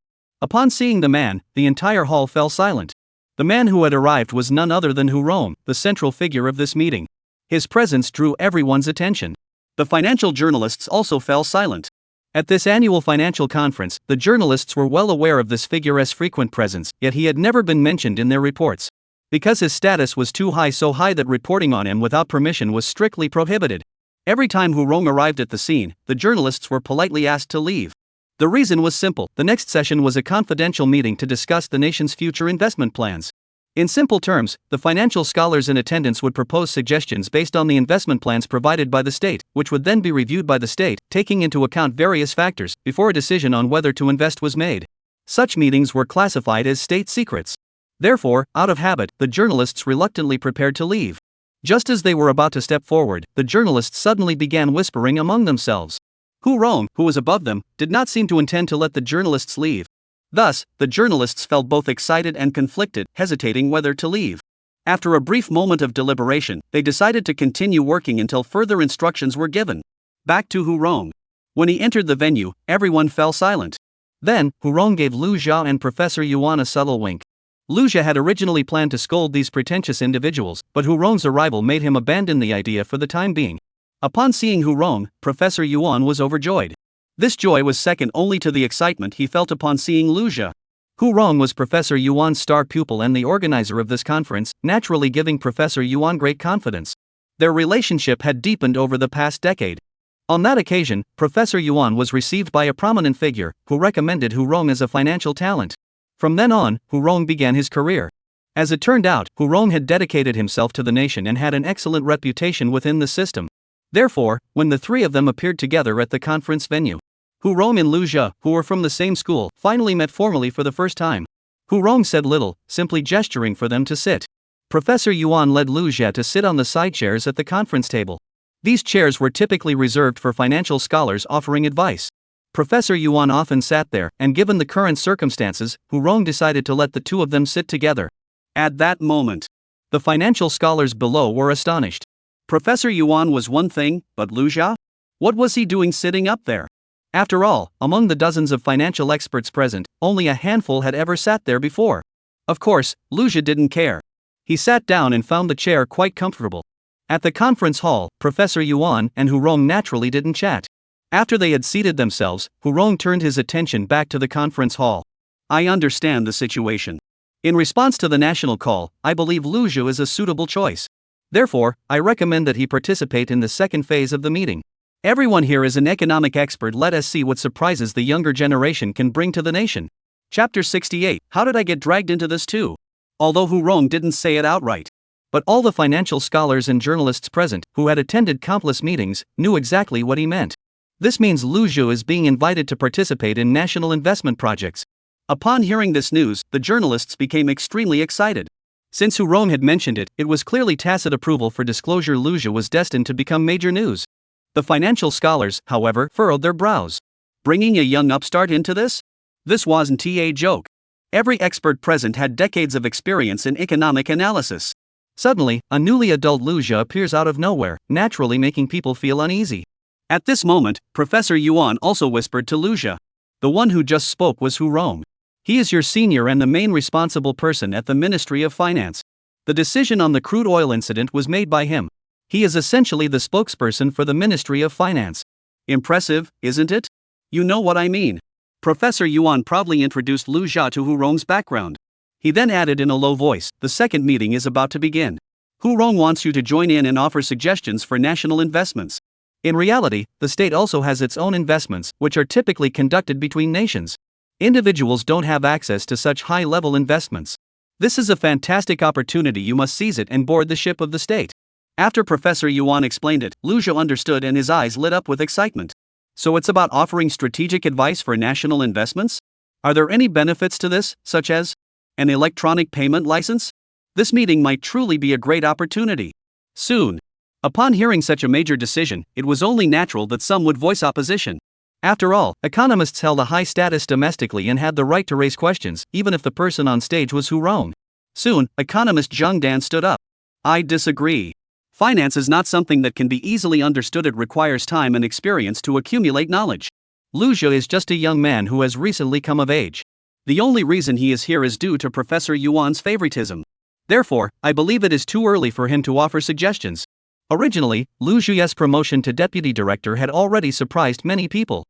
Upon seeing the man, the entire hall fell silent. The man who had arrived was none other than Hu Rong, the central figure of this meeting. His presence drew everyone's attention. The financial journalists also fell silent. At this annual financial conference, the journalists were well aware of this figure's frequent presence, yet he had never been mentioned in their reports. Because his status was too high, so high that reporting on him without permission was strictly prohibited. Every time Hu Rong arrived at the scene, the journalists were politely asked to leave. The reason was simple: the next session was a confidential meeting to discuss the nation's future investment plans. In simple terms, the financial scholars in attendance would propose suggestions based on the investment plans provided by the state, which would then be reviewed by the state, taking into account various factors, before a decision on whether to invest was made. Such meetings were classified as state secrets. Therefore, out of habit, the journalists reluctantly prepared to leave. Just as they were about to step forward, the journalists suddenly began whispering among themselves. Hu Rong, who was above them, did not seem to intend to let the journalists leave. Thus, the journalists felt both excited and conflicted, hesitating whether to leave. After a brief moment of deliberation, they decided to continue working until further instructions were given. Back to Hu Rong. When he entered the venue, everyone fell silent. Then, Hu Rong gave Lu Jia and Professor Yuan a subtle wink. Lu Jia had originally planned to scold these pretentious individuals, but Hu Rong's arrival made him abandon the idea for the time being. Upon seeing Hu Rong, Professor Yuan was overjoyed. This joy was second only to the excitement he felt upon seeing Lu Jia. Hu Rong was Professor Yuan's star pupil and the organizer of this conference, naturally giving Professor Yuan great confidence. Their relationship had deepened over the past decade. On that occasion, Professor Yuan was received by a prominent figure, who recommended Hu Rong as a financial talent. From then on, Hu Rong began his career. As it turned out, Hu Rong had dedicated himself to the nation and had an excellent reputation within the system. Therefore, when the three of them appeared together at the conference venue, Hu Rong and Lu Jia, who were from the same school, finally met formally for the first time. Hu Rong said little, simply gesturing for them to sit. Professor Yuan led Lu Jia to sit on the side chairs at the conference table. These chairs were typically reserved for financial scholars offering advice. Professor Yuan often sat there, and given the current circumstances, Hu Rong decided to let the two of them sit together. At that moment, the financial scholars below were astonished. Professor Yuan was one thing, but Lu Jia? What was he doing sitting up there? After all, among the dozens of financial experts present, only a handful had ever sat there before. Of course, Lu Jia didn't care. He sat down and found the chair quite comfortable. At the conference hall, Professor Yuan and Hu Rong naturally didn't chat. After they had seated themselves, Hu Rong turned his attention back to the conference hall. I understand the situation. In response to the national call, I believe Lu Jia is a suitable choice. Therefore, I recommend that he participate in the second phase of the meeting. Everyone here is an economic expert. Let us see what surprises the younger generation can bring to the nation. Chapter 68. How did I get dragged into this too? Although Hu Rong didn't say it outright, But all the financial scholars and journalists present, who had attended countless meetings, knew exactly what he meant. This means Lu Zhu is being invited to participate in national investment projects. Upon hearing this news, the journalists became extremely excited. Since Hu Rong had mentioned it, it was clearly tacit approval for disclosure. Lu Zhu was destined to become major news. The financial scholars, however, furrowed their brows. Bringing a young upstart into this? This wasn't a joke. Every expert present had decades of experience in economic analysis. Suddenly, a newly adult Lu Zhu appears out of nowhere, naturally making people feel uneasy. At this moment, Professor Yuan also whispered to Lu Zhu. The one who just spoke was Hu Rong. He is your senior and the main responsible person at the Ministry of Finance. The decision on the crude oil incident was made by him. He is essentially the spokesperson for the Ministry of Finance. Impressive, isn't it? You know what I mean. Professor Yuan proudly introduced Lu Zhu to Hu Rong's background. He then added in a low voice, the second meeting is about to begin. Hu Rong wants you to join in and offer suggestions for national investments. In reality, the state also has its own investments, which are typically conducted between nations. Individuals don't have access to such high-level investments. This is a fantastic opportunity. You must seize it and board the ship of the state. After Professor Yuan explained it, Lu Zhu understood and his eyes lit up with excitement. So it's about offering strategic advice for national investments? Are there any benefits to this, such as an electronic payment license? This meeting might truly be a great opportunity. Soon. Upon hearing such a major decision, it was only natural that some would voice opposition. After all, economists held a high status domestically and had the right to raise questions, even if the person on stage was Hu Rong. Soon, economist Zhang Dan stood up. I disagree. Finance is not something that can be easily understood. It requires time and experience to accumulate knowledge. Lu Zhu is just a young man who has recently come of age. The only reason he is here is due to Professor Yuan's favoritism. Therefore, I believe it is too early for him to offer suggestions. Originally, Lu Zhu's promotion to deputy director had already surprised many people.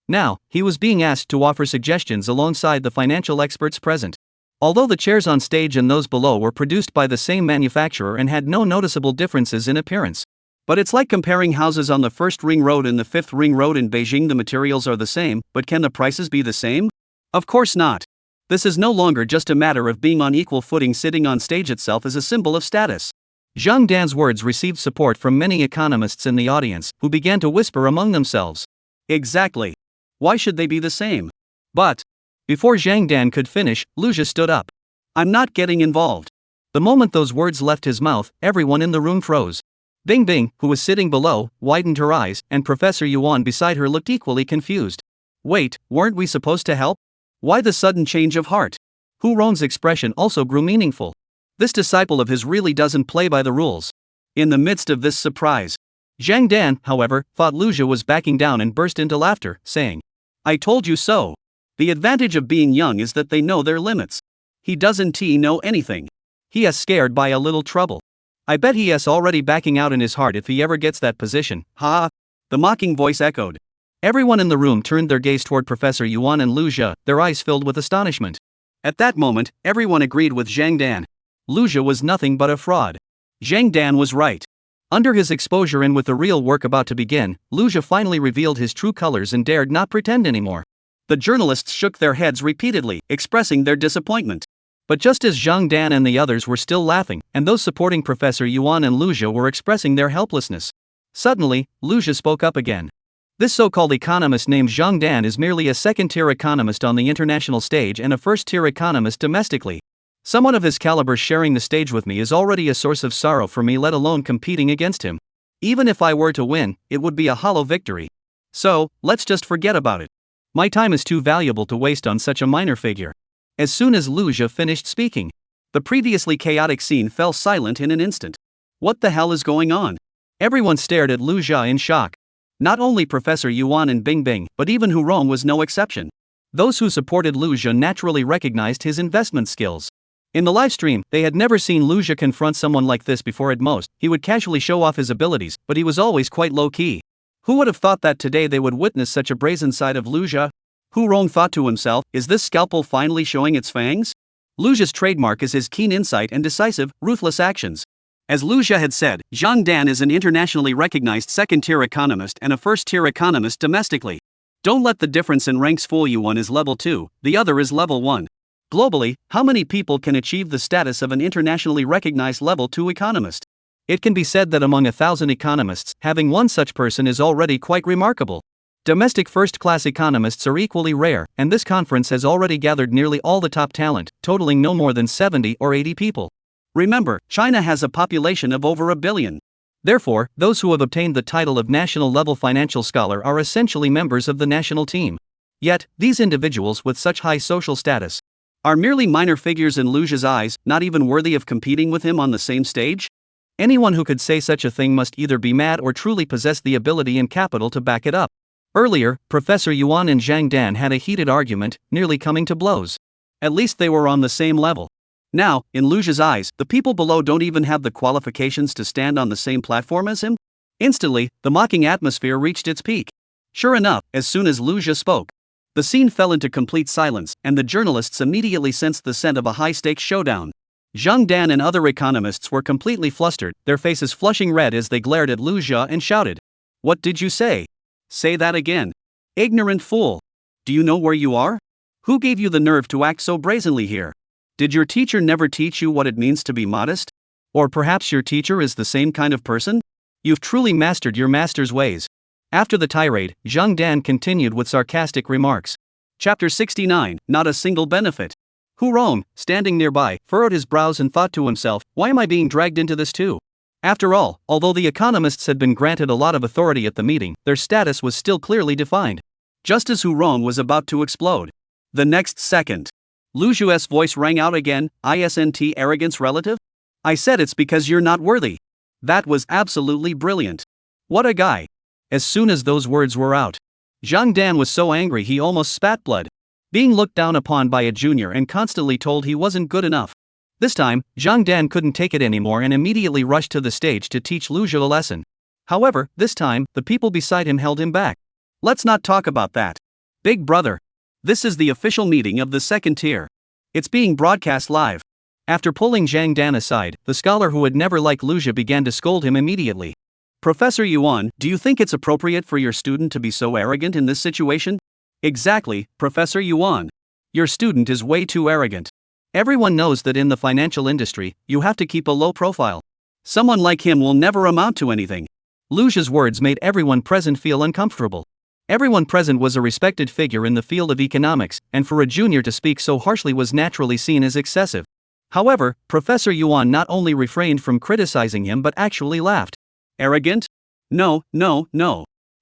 Now, he was being asked to offer suggestions alongside the financial experts present. Although the chairs on stage and those below were produced by the same manufacturer and had no noticeable differences in appearance. But it's like comparing houses on the 1st Ring Road and the 5th Ring Road in Beijing. The materials are the same, but can the prices be the same? Of course not. This is no longer just a matter of being on equal footing. Sitting on stage itself is a symbol of status. Zhang Dan's words received support from many economists in the audience, who began to whisper among themselves. Exactly. Why should they be the same? But before Zhang Dan could finish, Lu Zhu stood up. I'm not getting involved. The moment those words left his mouth, everyone in the room froze. Bing Bing, who was sitting below, widened her eyes, and Professor Yuan beside her looked equally confused. Wait, weren't we supposed to help? Why the sudden change of heart? Hu Rong's expression also grew meaningful. This disciple of his really doesn't play by the rules. In the midst of this surprise, Zhang Dan, however, thought Lu Zhu was backing down and burst into laughter, saying, I told you so. The advantage of being young is that they know their limits. He doesn't know anything. He is scared by a little trouble. I bet he is already backing out in his heart if he ever gets that position. Ha! The mocking voice echoed. Everyone in the room turned their gaze toward Professor Yuan and Lu Zhu, their eyes filled with astonishment. At that moment, everyone agreed with Zhang Dan. Lu Zhu was nothing but a fraud. Zhang Dan was right. Under his exposure and with the real work about to begin, Lu Zhu finally revealed his true colors and dared not pretend anymore. The journalists shook their heads repeatedly, expressing their disappointment. But just as Zhang Dan and the others were still laughing, and those supporting Professor Yuan and Lu Zhu were expressing their helplessness, suddenly, Lu Zhu spoke up again. This so-called economist named Zhang Dan is merely a second-tier economist on the international stage and a first-tier economist domestically. Someone of his caliber sharing the stage with me is already a source of sorrow for me, let alone competing against him. Even if I were to win, it would be a hollow victory. So, let's just forget about it. My time is too valuable to waste on such a minor figure. As soon as Lu Zhu finished speaking, the previously chaotic scene fell silent in an instant. What the hell is going on? Everyone stared at Lu Zhu in shock. Not only Professor Yuan and Bing Bing, but even Hu Rong was no exception. Those who supported Lu Zhu naturally recognized his investment skills. In the live stream, they had never seen Lu Zhu confront someone like this before. At most, he would casually show off his abilities, but he was always quite low-key. Who would have thought that today they would witness such a brazen side of Lu Zhu? Hu Rong thought to himself, is this scalpel finally showing its fangs? Lu Zhu's trademark is his keen insight and decisive, ruthless actions. As Lu Zhu had said, Zhang Dan is an internationally recognized second-tier economist and a first-tier economist domestically. Don't let the difference in ranks fool you. One is level 2, the other is level 1. Globally, how many people can achieve the status of an internationally recognized level 2 economist? It can be said that among 1,000 economists, having one such person is already quite remarkable. Domestic first-class economists are equally rare, and this conference has already gathered nearly all the top talent, totaling no more than 70 or 80 people. Remember, China has a population of over 1 billion. Therefore, those who have obtained the title of national-level financial scholar are essentially members of the national team. Yet, these individuals with such high social status are merely minor figures in Lujia's eyes, not even worthy of competing with him on the same stage? Anyone who could say such a thing must either be mad or truly possess the ability and capital to back it up. Earlier, Professor Yuan and Zhang Dan had a heated argument, nearly coming to blows. At least they were on the same level. Now, in Lujia's eyes, the people below don't even have the qualifications to stand on the same platform as him? Instantly, the mocking atmosphere reached its peak. Sure enough, as soon as Lujia spoke, the scene fell into complete silence, and the journalists immediately sensed the scent of a high-stakes showdown. Zhang Dan and other economists were completely flustered, their faces flushing red as they glared at Lujia and shouted, "What did you say? Say that again. Ignorant fool. Do you know where you are? Who gave you the nerve to act so brazenly here? Did your teacher never teach you what it means to be modest? Or perhaps your teacher is the same kind of person? You've truly mastered your master's ways." After the tirade, Zhang Dan continued with sarcastic remarks. Chapter 69, Not a Single Benefit. Hu Rong, standing nearby, furrowed his brows and thought to himself, why am I being dragged into this too? After all, although the economists had been granted a lot of authority at the meeting, their status was still clearly defined. Just as Hu Rong was about to explode, the next second, Lu Zhu's voice rang out again, "Isn't arrogance relative? I said it's because you're not worthy." That was absolutely brilliant. What a guy. As soon as those words were out, Zhang Dan was so angry he almost spat blood. Being looked down upon by a junior and constantly told he wasn't good enough. This time, Zhang Dan couldn't take it anymore and immediately rushed to the stage to teach Lu Zhu a lesson. However, this time, the people beside him held him back. Let's not talk about that. Big brother. This is the official meeting of the second tier. It's being broadcast live. After pulling Zhang Dan aside, the scholar who had never liked Lu Zhu began to scold him immediately. "Professor Yuan, do you think it's appropriate for your student to be so arrogant in this situation?" "Exactly, Professor Yuan. Your student is way too arrogant. Everyone knows that in the financial industry, you have to keep a low profile. Someone like him will never amount to anything." Lu Zhu's words made everyone present feel uncomfortable. Everyone present was a respected figure in the field of economics, and for a junior to speak so harshly was naturally seen as excessive. However, Professor Yuan not only refrained from criticizing him but actually laughed. "Arrogant? No.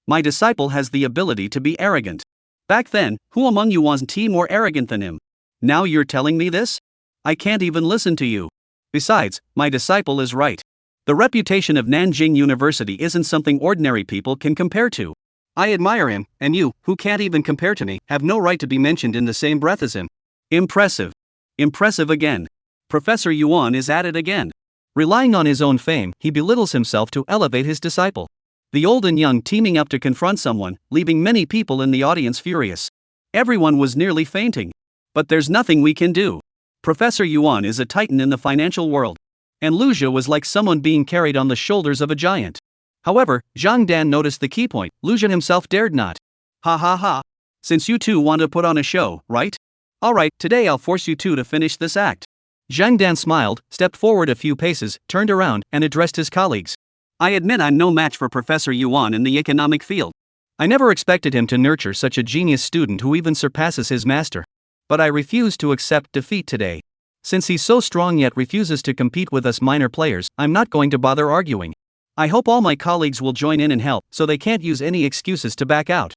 My disciple has the ability to be arrogant. Back then, who among you was more arrogant than him? Now you're telling me this? I can't even listen to you. Besides, my disciple is right. The reputation of Nancheng University isn't something ordinary people can compare to. I admire him, and you, who can't even compare to me, have no right to be mentioned in the same breath as him." Impressive. Impressive again. Professor Yuan is at it again. Relying on his own fame, he belittles himself to elevate his disciple. The old and young teaming up to confront someone, leaving many people in the audience furious. Everyone was nearly fainting. But there's nothing we can do. Professor Yuan is a titan in the financial world. And Lu Zhu was like someone being carried on the shoulders of a giant. However, Zhang Dan noticed the key point. Lu Zhu himself dared not. Ha. Since you two want to put on a show, right? Alright, today I'll force you two to finish this act. Zhang Dan smiled, stepped forward a few paces, turned around, and addressed his colleagues. "I admit I'm no match for Professor Yuan in the economic field. I never expected him to nurture such a genius student who even surpasses his master. But I refuse to accept defeat today. Since he's so strong yet refuses to compete with us minor players, I'm not going to bother arguing. I hope all my colleagues will join in and help, so they can't use any excuses to back out."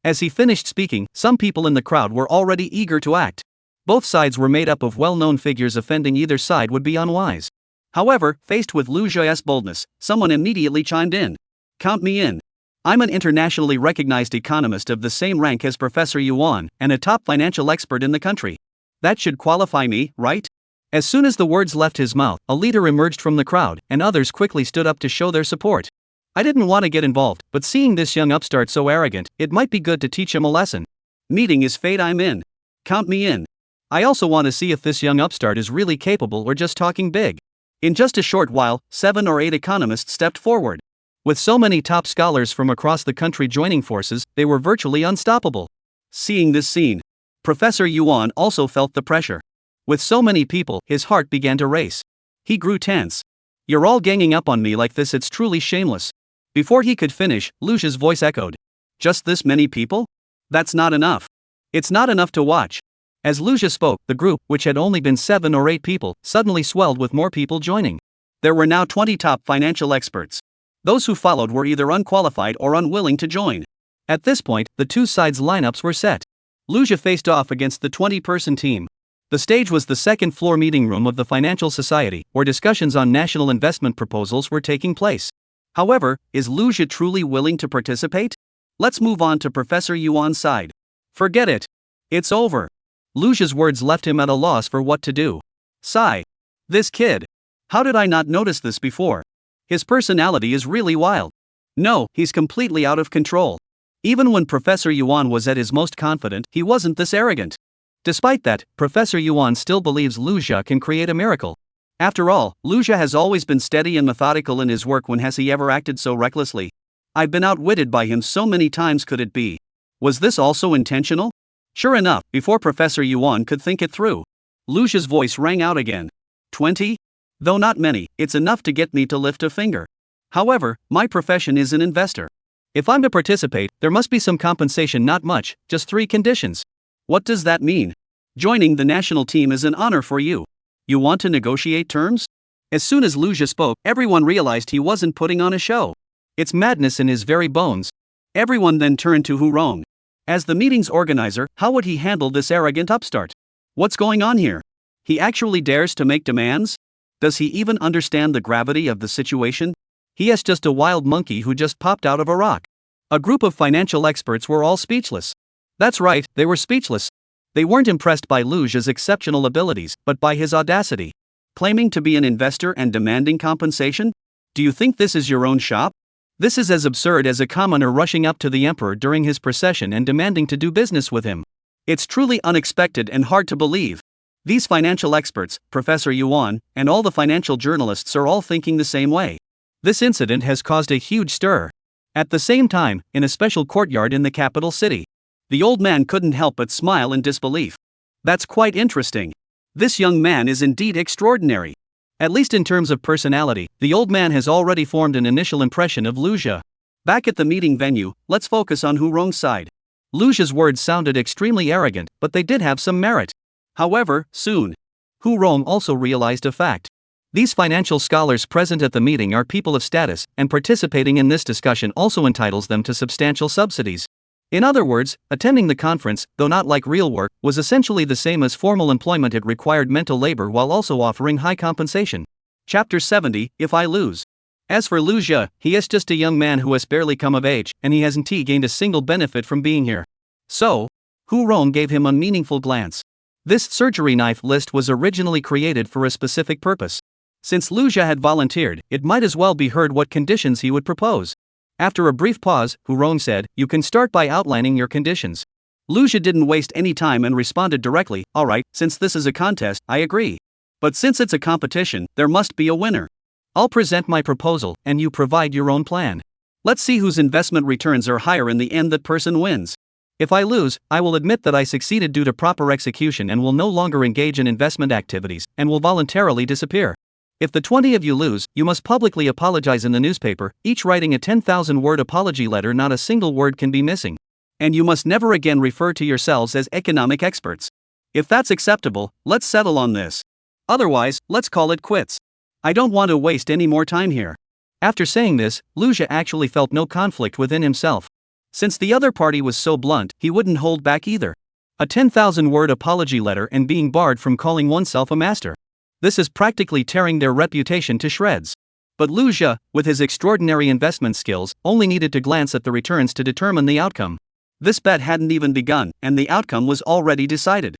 As he finished speaking, some people in the crowd were already eager to act. Both sides were made up of well-known figures. Offending either side would be unwise. However, faced with Lu Zhu's boldness, someone immediately chimed in. "Count me in. I'm an internationally recognized economist of the same rank as Professor Yuan, and a top financial expert in the country. That should qualify me, right?" As soon as the words left his mouth, a leader emerged from the crowd, and others quickly stood up to show their support. "I didn't want to get involved, but seeing this young upstart so arrogant, it might be good to teach him a lesson. Meeting is fate, I'm in. Count me in. I also want to see if this young upstart is really capable or just talking big." In just a short while, 7 or 8 economists stepped forward. With so many top scholars from across the country joining forces, they were virtually unstoppable. Seeing this scene, Professor Yuan also felt the pressure. With so many people, his heart began to race. He grew tense. You're all ganging up on me like this, it's truly shameless. Before he could finish, Lucia's voice echoed. Just this many people? That's not enough. It's not enough to watch. As Lucia spoke, the group, which had only been 7 or 8 people, suddenly swelled with more people joining. There were now 20 top financial experts. Those who followed were either unqualified or unwilling to join. At this point, the two sides' lineups were set. Lucia faced off against the 20-person team. The stage was the second-floor meeting room of the Financial Society, where discussions on national investment proposals were taking place. However, is Lucia truly willing to participate? Let's move on to Professor Yuan's side. Forget it. It's over. Lucia's words left him at a loss for what to do. Sigh. This kid. How did I not notice this before? His personality is really wild. No, he's completely out of control. Even when Professor Yuan was at his most confident, he wasn't this arrogant. Despite that, Professor Yuan still believes Lucia can create a miracle. After all, Lucia has always been steady and methodical in his work. When has he ever acted so recklessly? I've been outwitted by him so many times. Could it be? Was this also intentional? Sure enough, before Professor Yuan could think it through, Lucia's voice rang out again. 20? Though not many, it's enough to get me to lift a finger. However, my profession is an investor. If I'm to participate, there must be some compensation. Not much, just 3 conditions. What does that mean? Joining the national team is an honor for you. You want to negotiate terms? As soon as Lucia spoke, everyone realized he wasn't putting on a show. It's madness in his very bones. Everyone then turned to Hu Rong. As the meeting's organizer, how would he handle this arrogant upstart? What's going on here? He actually dares to make demands? Does he even understand the gravity of the situation? He is just a wild monkey who just popped out of a rock. A group of financial experts were all speechless. That's right, they were speechless. They weren't impressed by Lucia's exceptional abilities, but by his audacity. Claiming to be an investor and demanding compensation? Do you think this is your own shop? This is as absurd as a commoner rushing up to the emperor during his procession and demanding to do business with him. It's truly unexpected and hard to believe. These financial experts, Professor Yuan, and all the financial journalists are all thinking the same way. This incident has caused a huge stir. At the same time, in a special courtyard in the capital city, the old man couldn't help but smile in disbelief. That's quite interesting. This young man is indeed extraordinary. At least in terms of personality, the old man has already formed an initial impression of Lucia. Back at the meeting venue, let's focus on Hu Rong's side. Lucia's words sounded extremely arrogant, but they did have some merit. However, soon, Hu Rong also realized a fact. These financial scholars present at the meeting are people of status, and participating in this discussion also entitles them to substantial subsidies. In other words, attending the conference, though not like real work, was essentially the same as formal employment. It required mental labor while also offering high compensation. Chapter 70, If I Lose. As for Lucia, he is just a young man who has barely come of age, and he hasn't gained a single benefit from being here. So, Hu Rong gave him a meaningful glance. This surgery knife list was originally created for a specific purpose. Since Lucia had volunteered, it might as well be heard what conditions he would propose. After a brief pause, Hu Rong said, "You can start by outlining your conditions." Lucia didn't waste any time and responded directly, "All right, since this is a contest, I agree. But since it's a competition, there must be a winner. I'll present my proposal, and you provide your own plan. Let's see whose investment returns are higher. In the end, that person wins. If I lose, I will admit that I succeeded due to proper execution and will no longer engage in investment activities, and will voluntarily disappear. If the 20 of you lose, you must publicly apologize in the newspaper, each writing a 10,000-word apology letter. Not a single word can be missing. And you must never again refer to yourselves as economic experts. If that's acceptable, let's settle on this. Otherwise, let's call it quits. I don't want to waste any more time here." After saying this, Lucia actually felt no conflict within himself. Since the other party was so blunt, he wouldn't hold back either. A 10,000-word apology letter and being barred from calling oneself a master. This is practically tearing their reputation to shreds. But Lucia, with his extraordinary investment skills, only needed to glance at the returns to determine the outcome. This bet hadn't even begun, and the outcome was already decided.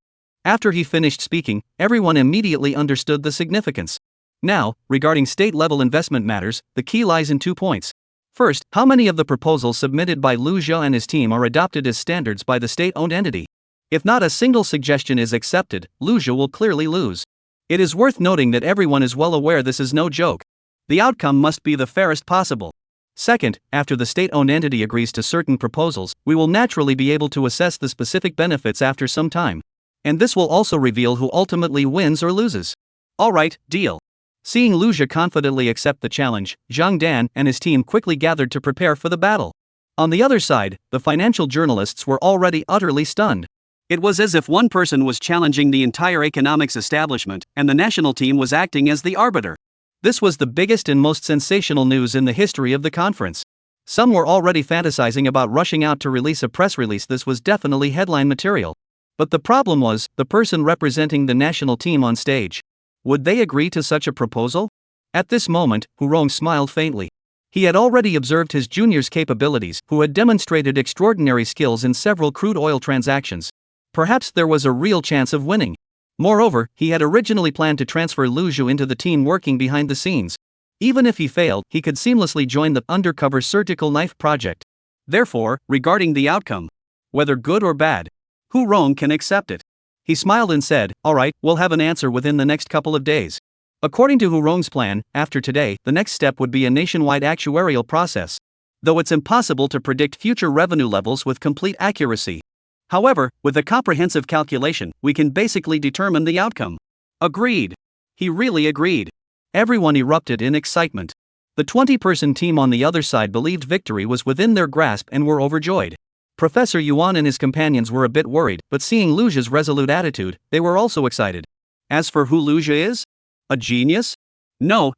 After he finished speaking, everyone immediately understood the significance. Now, regarding state-level investment matters, the key lies in 2 points. First, how many of the proposals submitted by Lucia and his team are adopted as standards by the state-owned entity? If not a single suggestion is accepted, Lucia will clearly lose. It is worth noting that everyone is well aware this is no joke. The outcome must be the fairest possible. Second, after the state-owned entity agrees to certain proposals, we will naturally be able to assess the specific benefits after some time. And this will also reveal who ultimately wins or loses. Alright, deal. Seeing Lu Zhi confidently accept the challenge, Zhang Dan and his team quickly gathered to prepare for the battle. On the other side, the financial journalists were already utterly stunned. It was as if one person was challenging the entire economics establishment, and the national team was acting as the arbiter. This was the biggest and most sensational news in the history of the conference. Some were already fantasizing about rushing out to release a press release. This was definitely headline material. But the problem was, the person representing the national team on stage. Would they agree to such a proposal? At this moment, Hu Rong smiled faintly. He had already observed his junior's capabilities, who had demonstrated extraordinary skills in several crude oil transactions. Perhaps there was a real chance of winning. Moreover, he had originally planned to transfer Lu Zhi into the team working behind the scenes. Even if he failed, he could seamlessly join the undercover surgical knife project. Therefore, regarding the outcome, whether good or bad, Hu Rong can accept it. He smiled and said, "Alright, we'll have an answer within the next couple of days." According to Hu Rong's plan, after today, the next step would be a nationwide actuarial process. Though it's impossible to predict future revenue levels with complete accuracy. However, with a comprehensive calculation, we can basically determine the outcome. Agreed. He really agreed. Everyone erupted in excitement. The 20-person team on the other side believed victory was within their grasp and were overjoyed. Professor Yuan and his companions were a bit worried, but seeing Lu Zhi's resolute attitude, they were also excited. As for who Lu Zhi is? A genius? No.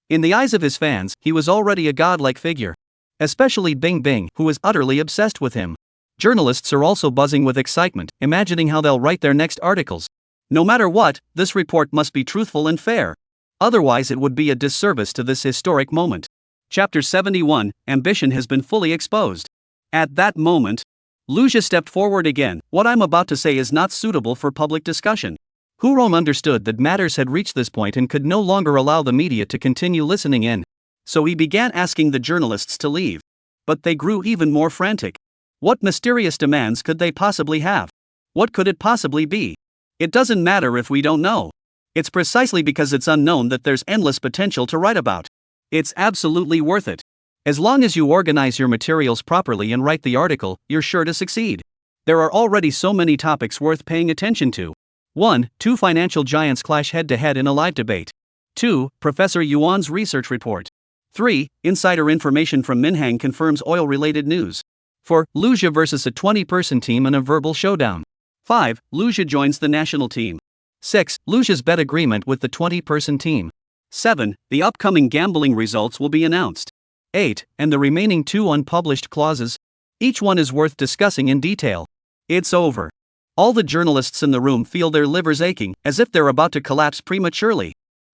In the eyes of his fans, he was already a godlike figure. Especially Bing Bing, who was utterly obsessed with him. Journalists are also buzzing with excitement, imagining how they'll write their next articles. No matter what, this report must be truthful and fair. Otherwise it would be a disservice to this historic moment. Chapter 71, Ambition has been fully exposed. At that moment, Lu Zhi stepped forward again. What I'm about to say is not suitable for public discussion. Hu Rong understood that matters had reached this point and could no longer allow the media to continue listening in. So he began asking the journalists to leave. But they grew even more frantic. What mysterious demands could they possibly have? What could it possibly be? It doesn't matter if we don't know. It's precisely because it's unknown that there's endless potential to write about. It's absolutely worth it. As long as you organize your materials properly and write the article, you're sure to succeed. There are already so many topics worth paying attention to. 1. Two financial giants clash head-to-head in a live debate. 2. Professor Yuan's research report. 3. Insider information from Minhang confirms oil-related news. 4. Lu Zhi versus a 20-person team in a verbal showdown. 5. Lu Zhi joins the national team. 6. Lu Zhi's bet agreement with the 20-person team. 7. The upcoming gambling results will be announced. 8. And the remaining 2 unpublished clauses. Each one is worth discussing in detail. It's over. All the journalists in the room feel their livers aching, as if they're about to collapse prematurely.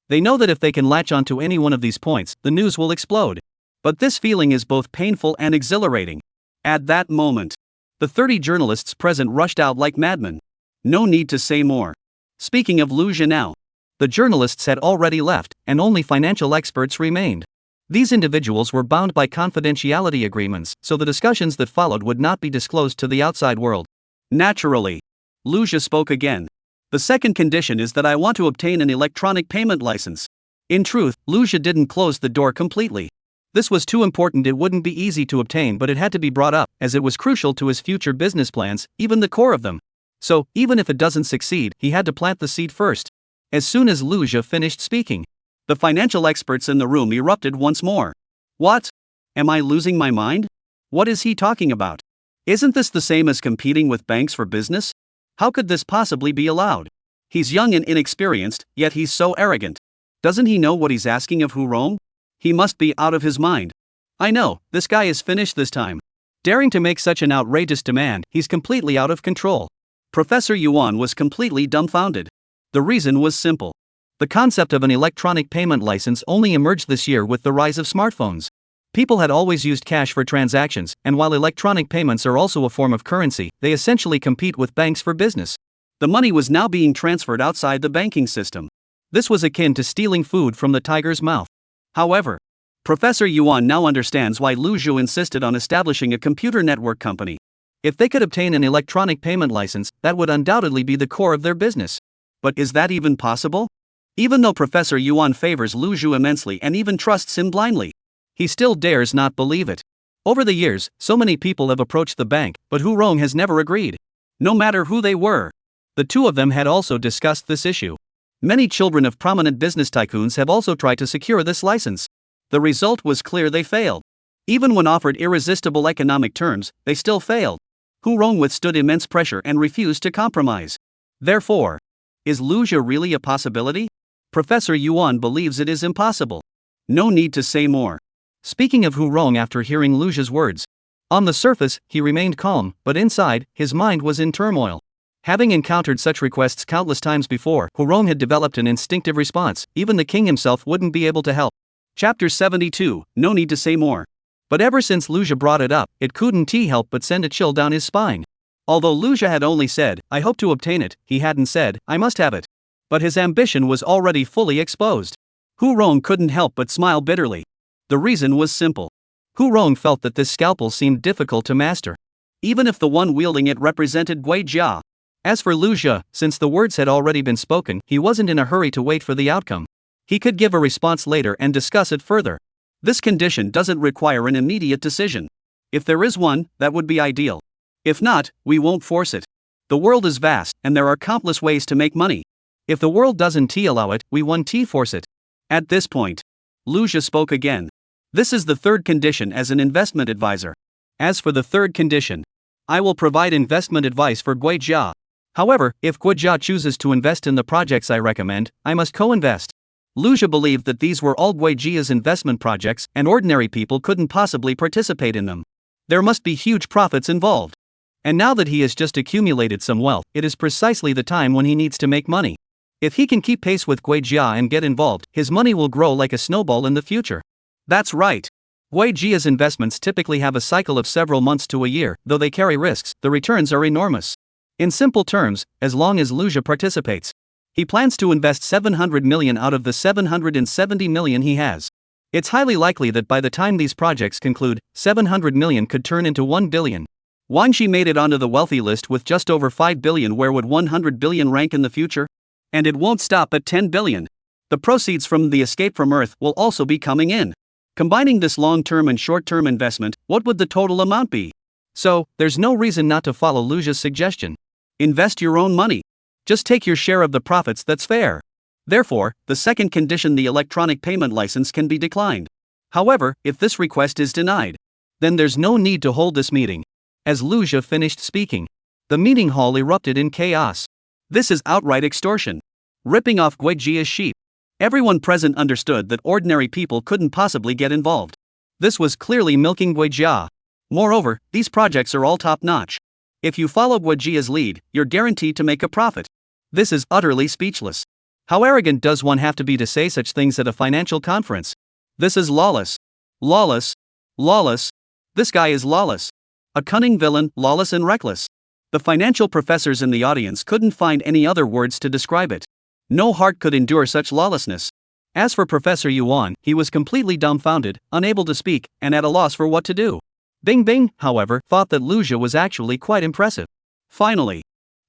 They know that if they can latch onto any one of these points, the news will explode. But this feeling is both painful and exhilarating. At that moment, the 30 journalists present rushed out like madmen. No need to say more. Speaking of Lu Zhi now, the journalists had already left, and only financial experts remained. These individuals were bound by confidentiality agreements, so the discussions that followed would not be disclosed to the outside world. Naturally, Lu Zhi spoke again. The second condition is that I want to obtain an electronic payment license. In truth, Lu Zhi didn't close the door completely. This was too important, it wouldn't be easy to obtain, but it had to be brought up, as it was crucial to his future business plans, even the core of them. So, even if it doesn't succeed, he had to plant the seed first. As soon as Lu Zhi finished speaking, the financial experts in the room erupted once more. What? Am I losing my mind? What is he talking about? Isn't this the same as competing with banks for business? How could this possibly be allowed? He's young and inexperienced, yet he's so arrogant. Doesn't he know what he's asking of Hu Rong? He must be out of his mind. I know, this guy is finished this time. Daring to make such an outrageous demand, he's completely out of control. Professor Yuan was completely dumbfounded. The reason was simple. The concept of an electronic payment license only emerged this year with the rise of smartphones. People had always used cash for transactions, and while electronic payments are also a form of currency, they essentially compete with banks for business. The money was now being transferred outside the banking system. This was akin to stealing food from the tiger's mouth. However, Professor Yuan now understands why Lu Zhi insisted on establishing a computer network company. If they could obtain an electronic payment license, that would undoubtedly be the core of their business. But is that even possible? Even though Professor Yuan favors Lu Zhi immensely and even trusts him blindly, he still dares not believe it. Over the years, so many people have approached the bank, but Hu Rong has never agreed. No matter who they were, The two of them had also discussed this issue. Many children of prominent business tycoons have also tried to secure this license. The result was clear: they failed. Even when offered irresistible economic terms, they still failed. Hu Rong withstood immense pressure and refused to compromise. Therefore, is Luja really a possibility? Professor Yuan believes it is impossible. No need to say more. Speaking of Hu Rong after hearing Luja's words, on the surface, he remained calm, but inside, his mind was in turmoil. Having encountered such requests countless times before, Hu Rong had developed an instinctive response. Even the king himself wouldn't be able to help. Chapter 72, no need to say more. But ever since Luja brought it up, it couldn't help but send a chill down his spine. Although Luja had only said, "I hope to obtain it," he hadn't said, "I must have it." But his ambition was already fully exposed. Hu Rong couldn't help but smile bitterly. The reason was simple. Hu Rong felt that this scalpel seemed difficult to master, even if the one wielding it represented Gui Jia. As for Luja, since the words had already been spoken, he wasn't in a hurry to wait for the outcome. He could give a response later and discuss it further. This condition doesn't require an immediate decision. If there is one, that would be ideal. If not, we won't force it. The world is vast, and there are countless ways to make money. If the world doesn't allow it, we won't force it. At this point, Luja spoke again. This is the third condition as an investment advisor. As for the third condition, I will provide investment advice for Gui Jia. However, if Gui Jia chooses to invest in the projects I recommend, I must co-invest. Luja believed that these were all Gui Jia's investment projects, and ordinary people couldn't possibly participate in them. There must be huge profits involved. And now that he has just accumulated some wealth, it is precisely the time when he needs to make money. If he can keep pace with Gui Jia and get involved, his money will grow like a snowball in the future. That's right. Gui Jia's investments typically have a cycle of several months to a year. Though they carry risks, the returns are enormous. In simple terms, as long as Luja participates, he plans to invest 700 million out of the 770 million he has. It's highly likely that by the time these projects conclude, 700 million could turn into 1 billion. Wang Shi made it onto the wealthy list with just over 5 billion. Where would 100 billion rank in the future? And it won't stop at 10 billion. The proceeds from the escape from Earth will also be coming in. Combining this long-term and short-term investment, what would the total amount be? So, there's no reason not to follow Luja's suggestion. Invest your own money. Just take your share of the profits, that's fair. Therefore, the second condition, the electronic payment license, can be declined. However, if this request is denied, then there's no need to hold this meeting. As Luja finished speaking, the meeting hall erupted in chaos. This is outright extortion. Ripping off Gui Jia's sheep. Everyone present understood that ordinary people couldn't possibly get involved. This was clearly milking Gui Jia. Moreover, these projects are all top-notch. If you follow Gui Jia's lead, you're guaranteed to make a profit. This is utterly speechless. How arrogant does one have to be to say such things at a financial conference? This is lawless. Lawless. Lawless. This guy is lawless. A cunning villain, lawless and reckless. The financial professors in the audience couldn't find any other words to describe it. No heart could endure such lawlessness. As for Professor Yuan, he was completely dumbfounded, unable to speak, and at a loss for what to do. Bing Bing, however, thought that Luja was actually quite impressive. Finally,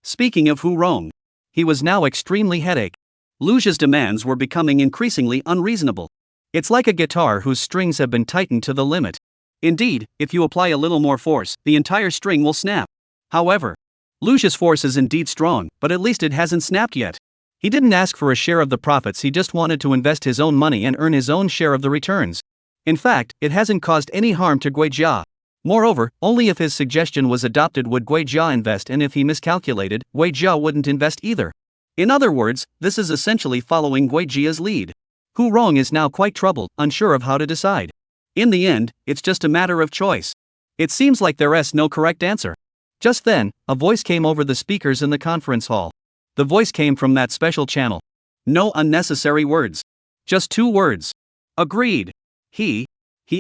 speaking of Hu Rong, he was now extremely headache. Luja's demands were becoming increasingly unreasonable. It's like a guitar whose strings have been tightened to the limit. Indeed, if you apply a little more force, the entire string will snap. However, Luja's force is indeed strong, but at least it hasn't snapped yet. He didn't ask for a share of the profits, he just wanted to invest his own money and earn his own share of the returns. In fact, it hasn't caused any harm to Gui Jia. Moreover, only if his suggestion was adopted would Gui Jia invest, and if he miscalculated, Gui Jia wouldn't invest either. In other words, this is essentially following Gui Jia's lead. Hu Rong is now quite troubled, unsure of how to decide. In the end, it's just a matter of choice. It seems like there is no correct answer. Just then, a voice came over the speakers in the conference hall. The voice came from that special channel. No unnecessary words. Just 2 words. Agreed. He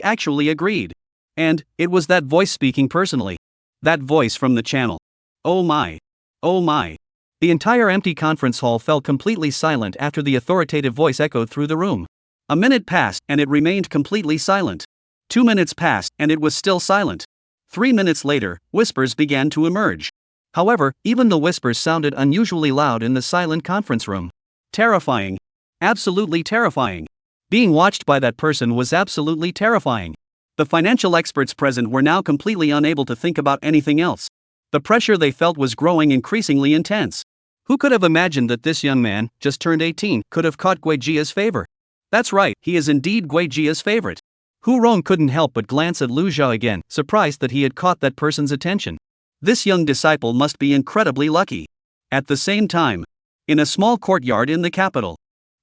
actually agreed. And, it was that voice speaking personally. That voice from the channel. Oh my. Oh my. The entire empty conference hall fell completely silent after the authoritative voice echoed through the room. A minute passed, and it remained completely silent. 2 minutes passed, and it was still silent. 3 minutes later, whispers began to emerge. However, even the whispers sounded unusually loud in the silent conference room. Terrifying. Absolutely terrifying. Being watched by that person was absolutely terrifying. The financial experts present were now completely unable to think about anything else. The pressure they felt was growing increasingly intense. Who could have imagined that this young man, just turned 18, could have caught Gui Jia's favor? That's right, he is indeed Gui Jia's favorite. Hu Rong couldn't help but glance at Lu Jia again, surprised that he had caught that person's attention. This young disciple must be incredibly lucky. At the same time, in a small courtyard in the capital,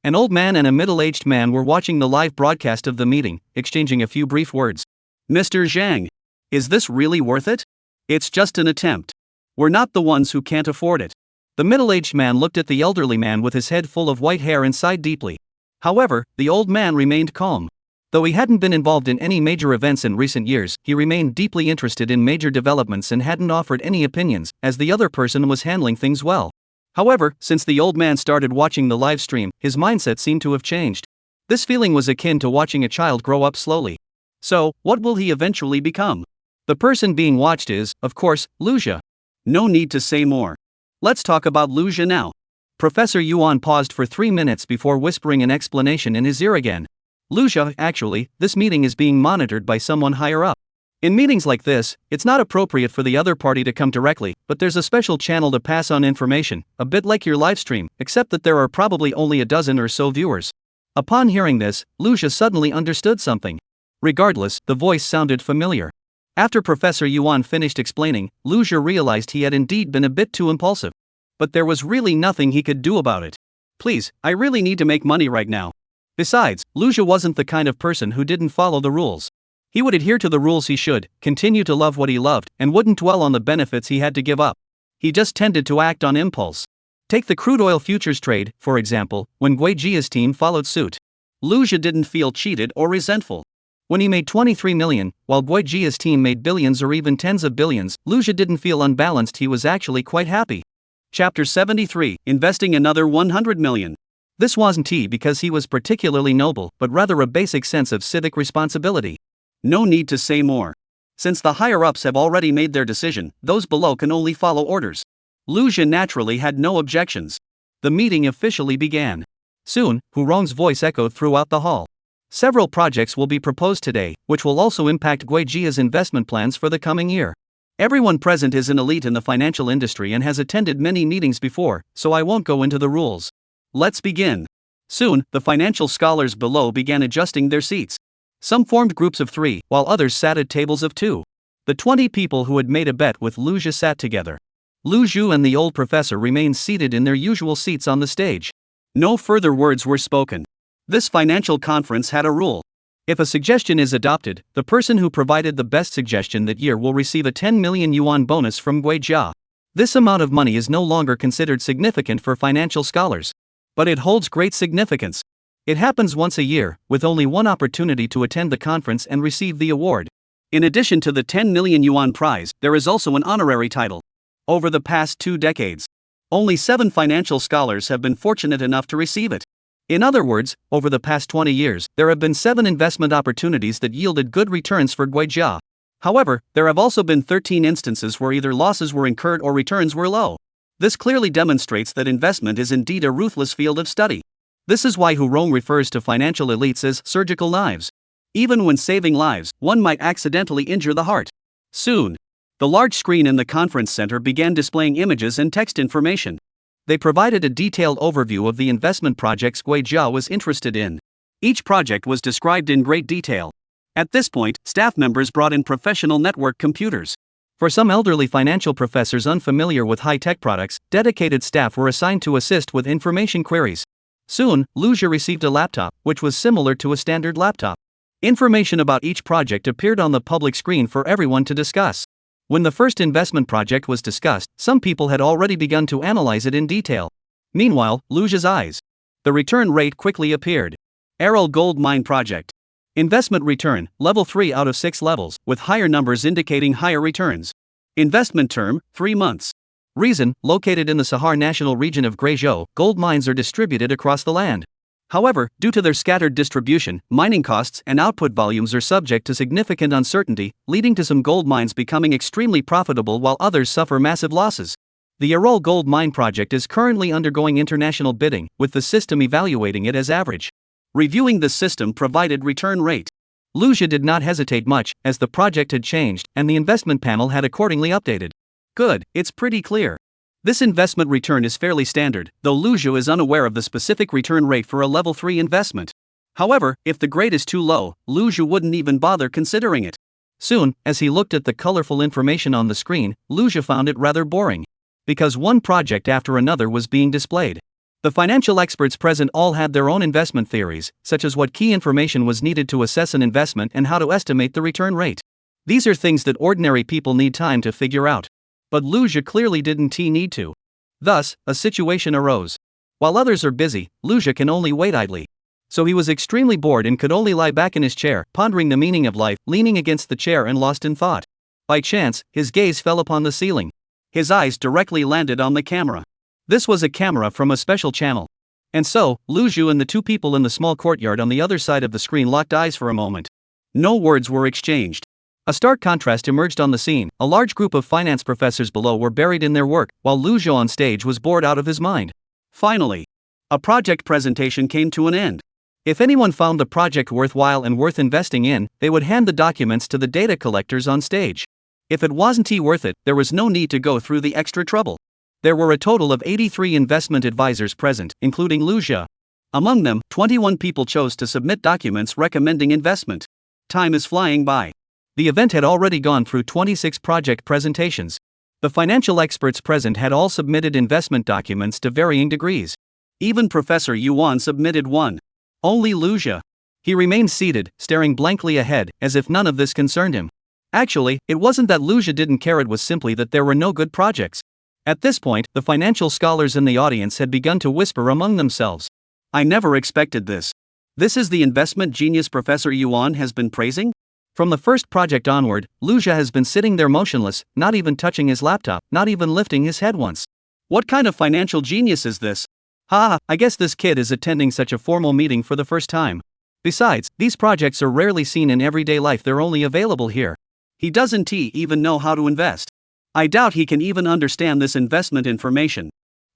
an old man and a middle-aged man were watching the live broadcast of the meeting, exchanging a few brief words. Mr. Zhang, is this really worth it? It's just an attempt. We're not the ones who can't afford it. The middle-aged man looked at the elderly man with his head full of white hair and sighed deeply. However, the old man remained calm. Though he hadn't been involved in any major events in recent years, he remained deeply interested in major developments and hadn't offered any opinions, as the other person was handling things well. However, since the old man started watching the live stream, his mindset seemed to have changed. This feeling was akin to watching a child grow up slowly. So, what will he eventually become? The person being watched is, of course, Lu Jia. No need to say more. Let's talk about Lu Jia now. Professor Yuan paused for 3 minutes before whispering an explanation in his ear again. Lu Jia, actually, this meeting is being monitored by someone higher up. In meetings like this, it's not appropriate for the other party to come directly, but there's a special channel to pass on information, a bit like your live stream, except that there are probably only a dozen or so viewers. Upon hearing this, Lu Jia suddenly understood something. Regardless, the voice sounded familiar. After Professor Yuan finished explaining, Lu Jia realized he had indeed been a bit too impulsive. But there was really nothing he could do about it. Please, I really need to make money right now. Besides, Lu Jia wasn't the kind of person who didn't follow the rules. He would adhere to the rules he should, continue to love what he loved, and wouldn't dwell on the benefits he had to give up. He just tended to act on impulse. Take the crude oil futures trade, for example, when Gui Jia's team followed suit. Lu Jia didn't feel cheated or resentful. When he made 23 million, while Gui Jia's team made billions or even tens of billions, Lu Jia didn't feel unbalanced, he was actually quite happy. Chapter 73, Investing Another 100 Million. This wasn't because he was particularly noble, but rather a basic sense of civic responsibility. No need to say more. Since the higher-ups have already made their decision, those below can only follow orders. Lu Jia naturally had no objections. The meeting officially began. Soon, Hu Rong's voice echoed throughout the hall. Several projects will be proposed today, which will also impact Gui Jia's investment plans for the coming year. Everyone present is an elite in the financial industry and has attended many meetings before, so I won't go into the rules. Let's begin. Soon, the financial scholars below began adjusting their seats. Some formed groups of 3, while others sat at tables of 2. The 20 people who had made a bet with Lu Jia sat together. Lu Zhu and the old professor remained seated in their usual seats on the stage. No further words were spoken. This financial conference had a rule. If a suggestion is adopted, the person who provided the best suggestion that year will receive a 10 million yuan bonus from Gui Jia. This amount of money is no longer considered significant for financial scholars. But it holds great significance. It happens once a year, with only one opportunity to attend the conference and receive the award. In addition to the 10 million yuan prize, there is also an honorary title. Over the past 2 decades, only 7 financial scholars have been fortunate enough to receive it. In other words, over the past 20 years, there have been 7 investment opportunities that yielded good returns for Gui Jia. However, there have also been 13 instances where either losses were incurred or returns were low. This clearly demonstrates that investment is indeed a ruthless field of study. This is why Hu Rong refers to financial elites as surgical knives. Even when saving lives, one might accidentally injure the heart. Soon, the large screen in the conference center began displaying images and text information. They provided a detailed overview of the investment projects Gui Jia was interested in. Each project was described in great detail. At this point, staff members brought in professional network computers. For some elderly financial professors unfamiliar with high-tech products, dedicated staff were assigned to assist with information queries. Soon, Lu Jia received a laptop, which was similar to a standard laptop. Information about each project appeared on the public screen for everyone to discuss. When the first investment project was discussed, some people had already begun to analyze it in detail. Meanwhile, Lu Jia's eyes. The return rate quickly appeared. Aral Gold Mine Project. Investment return, level 3 out of 6 levels, with higher numbers indicating higher returns. Investment term, 3 months. Reason, located in the Sahar National Region of Guizhou, gold mines are distributed across the land. However, due to their scattered distribution, mining costs and output volumes are subject to significant uncertainty, leading to some gold mines becoming extremely profitable while others suffer massive losses. The Aral Gold Mine project is currently undergoing international bidding, with the system evaluating it as average. Reviewing the system provided return rate. Lu Jia did not hesitate much, as the project had changed, and the investment panel had accordingly updated. Good, it's pretty clear. This investment return is fairly standard, though Lu Zhu is unaware of the specific return rate for a level 3 investment. However, if the grade is too low, Lu Zhu wouldn't even bother considering it. Soon, as he looked at the colorful information on the screen, Lu Zhu found it rather boring. Because one project after another was being displayed. The financial experts present all had their own investment theories, such as what key information was needed to assess an investment and how to estimate the return rate. These are things that ordinary people need time to figure out. But Lu Zhu clearly didn't need to. Thus, a situation arose. While others are busy, Lu Zhu can only wait idly. So he was extremely bored and could only lie back in his chair, pondering the meaning of life, leaning against the chair and lost in thought. By chance, his gaze fell upon the ceiling. His eyes directly landed on the camera. This was a camera from a special channel. And so, Lu Zhu and the two people in the small courtyard on the other side of the screen locked eyes for a moment. No words were exchanged. A stark contrast emerged on the scene. A large group of finance professors below were buried in their work, while Lu Zhu on stage was bored out of his mind. Finally, a project presentation came to an end. If anyone found the project worthwhile and worth investing in, they would hand the documents to the data collectors on stage. If it wasn't worth it, there was no need to go through the extra trouble. There were a total of 83 investment advisors present, including Lu Zhu. Among them, 21 people chose to submit documents recommending investment. Time is flying by. The event had already gone through 26 project presentations. The financial experts present had all submitted investment documents to varying degrees. Even Professor Yuan submitted one. Only Lu Zhu. He remained seated, staring blankly ahead, as if none of this concerned him. Actually, it wasn't that Lu Zhu didn't care, it was simply that there were no good projects. At this point, the financial scholars in the audience had begun to whisper among themselves. I never expected this. This is the investment genius Professor Yuan has been praising? From the first project onward, Lu Zhu has been sitting there motionless, not even touching his laptop, not even lifting his head once. What kind of financial genius is this? I guess this kid is attending such a formal meeting for the first time. Besides, these projects are rarely seen in everyday life, they're only available here. He doesn't even know how to invest. I doubt he can even understand this investment information.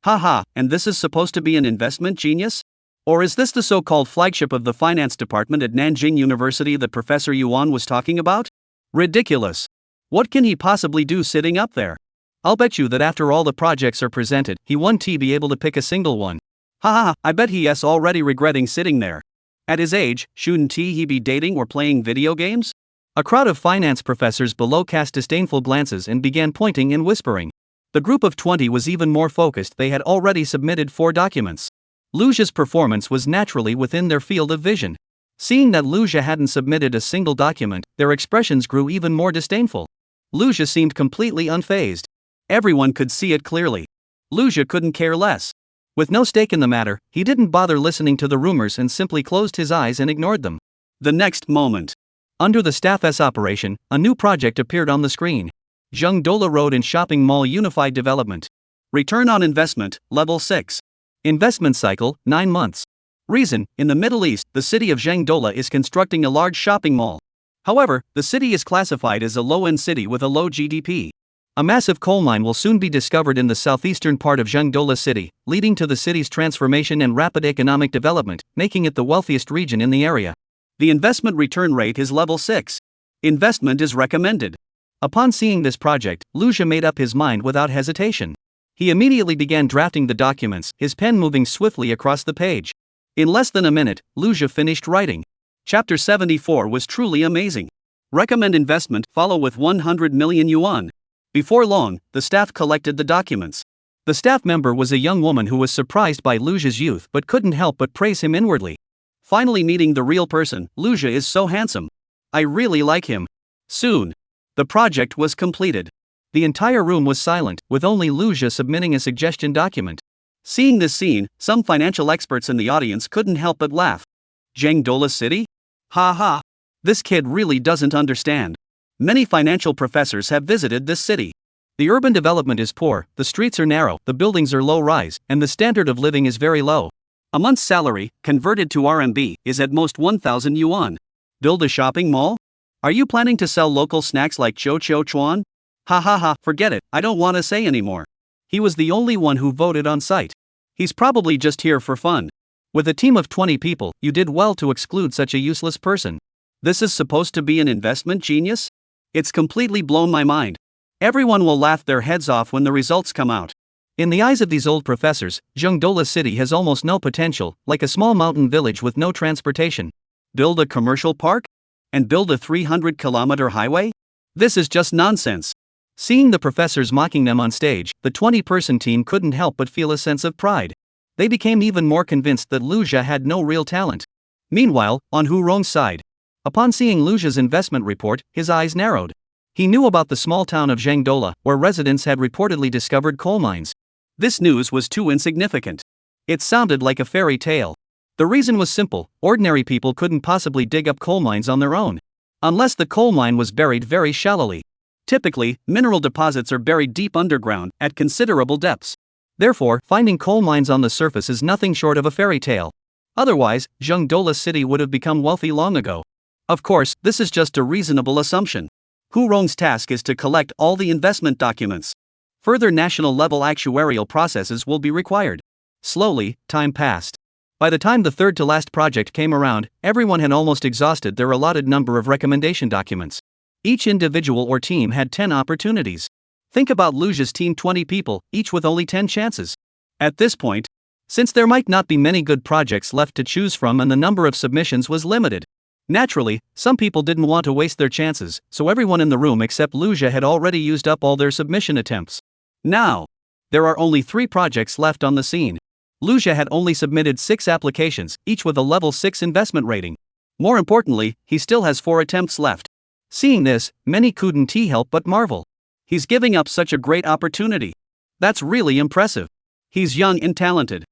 And this is supposed to be an investment genius? Or is this the so-called flagship of the finance department at Nancheng University that Professor Yuan was talking about? Ridiculous. What can he possibly do sitting up there? I'll bet you that after all the projects are presented, he won't be able to pick a single one. I bet he's already regretting sitting there. At his age, shouldn't he be dating or playing video games? A crowd of finance professors below cast disdainful glances and began pointing and whispering. The group of 20 was even more focused, they had already submitted 4 documents. Lu Zhu's performance was naturally within their field of vision. Seeing that Lu Zhu hadn't submitted a single document, their expressions grew even more disdainful. Lu Zhu seemed completely unfazed. Everyone could see it clearly. Lu Zhu couldn't care less. With no stake in the matter, he didn't bother listening to the rumors and simply closed his eyes and ignored them. The next moment, under the staff's operation, a new project appeared on the screen. Zhengdola Road and Shopping Mall Unified Development. Return on Investment, Level 6. Investment cycle, 9 months. Reason, in the Middle East, the city of Zhengdola is constructing a large shopping mall. However, the city is classified as a low-end city with a low GDP. A massive coal mine will soon be discovered in the southeastern part of Zhengdola city, leading to the city's transformation and rapid economic development, making it the wealthiest region in the area. The investment return rate is level 6. Investment is recommended. Upon seeing this project, Lu Zhu made up his mind without hesitation. He immediately began drafting the documents, his pen moving swiftly across the page. In less than a minute, Lu Zhu finished writing. Chapter 74 was truly amazing. Recommend investment, follow with 100 million yuan. Before long, the staff collected the documents. The staff member was a young woman who was surprised by Lu Zhu's youth but couldn't help but praise him inwardly. Finally meeting the real person, Lu Zhu is so handsome. I really like him. Soon, the project was completed. The entire room was silent, with only Lu Zhu submitting a suggestion document. Seeing this scene, some financial experts in the audience couldn't help but laugh. Zhengdola City? This kid really doesn't understand. Many financial professors have visited this city. The urban development is poor, the streets are narrow, the buildings are low-rise, and the standard of living is very low. A month's salary, converted to RMB, is at most 1,000 yuan. Build a shopping mall? Are you planning to sell local snacks like Cho Chuan? Forget it, I don't want to say anymore. He was the only one who voted on site. He's probably just here for fun. With a team of 20 people, you did well to exclude such a useless person. This is supposed to be an investment genius? It's completely blown my mind. Everyone will laugh their heads off when the results come out. In the eyes of these old professors, Zhengdola City has almost no potential, like a small mountain village with no transportation. Build a commercial park? And build a 300-kilometer highway? This is just nonsense. Seeing the professors mocking them on stage, the 20-person team couldn't help but feel a sense of pride. They became even more convinced that Liu Jia had no real talent. Meanwhile, on Hu Rong's side, upon seeing Liu Jia's investment report, his eyes narrowed. He knew about the small town of Zhengdola, where residents had reportedly discovered coal mines. This news was too insignificant. It sounded like a fairy tale. The reason was simple: ordinary people couldn't possibly dig up coal mines on their own. Unless the coal mine was buried very shallowly. Typically, mineral deposits are buried deep underground, at considerable depths. Therefore, finding coal mines on the surface is nothing short of a fairy tale. Otherwise, Zhengdola City would have become wealthy long ago. Of course, this is just a reasonable assumption. Hu Rong's task is to collect all the investment documents. Further national-level actuarial processes will be required. Slowly, time passed. By the time the third-to-last project came around, everyone had almost exhausted their allotted number of recommendation documents. Each individual or team had 10 opportunities. Think about Liu Jia's team: 20 people, each with only 10 chances. At this point, since there might not be many good projects left to choose from and the number of submissions was limited, naturally, some people didn't want to waste their chances, so everyone in the room except Liu Jia had already used up all their submission attempts. Now, there are only 3 projects left on the scene. Liu Jia had only submitted 6 applications, each with a level 6 investment rating. More importantly, he still has 4 attempts left. Seeing this, many couldn't help but marvel. He's giving up such a great opportunity. That's really impressive. He's young and talented.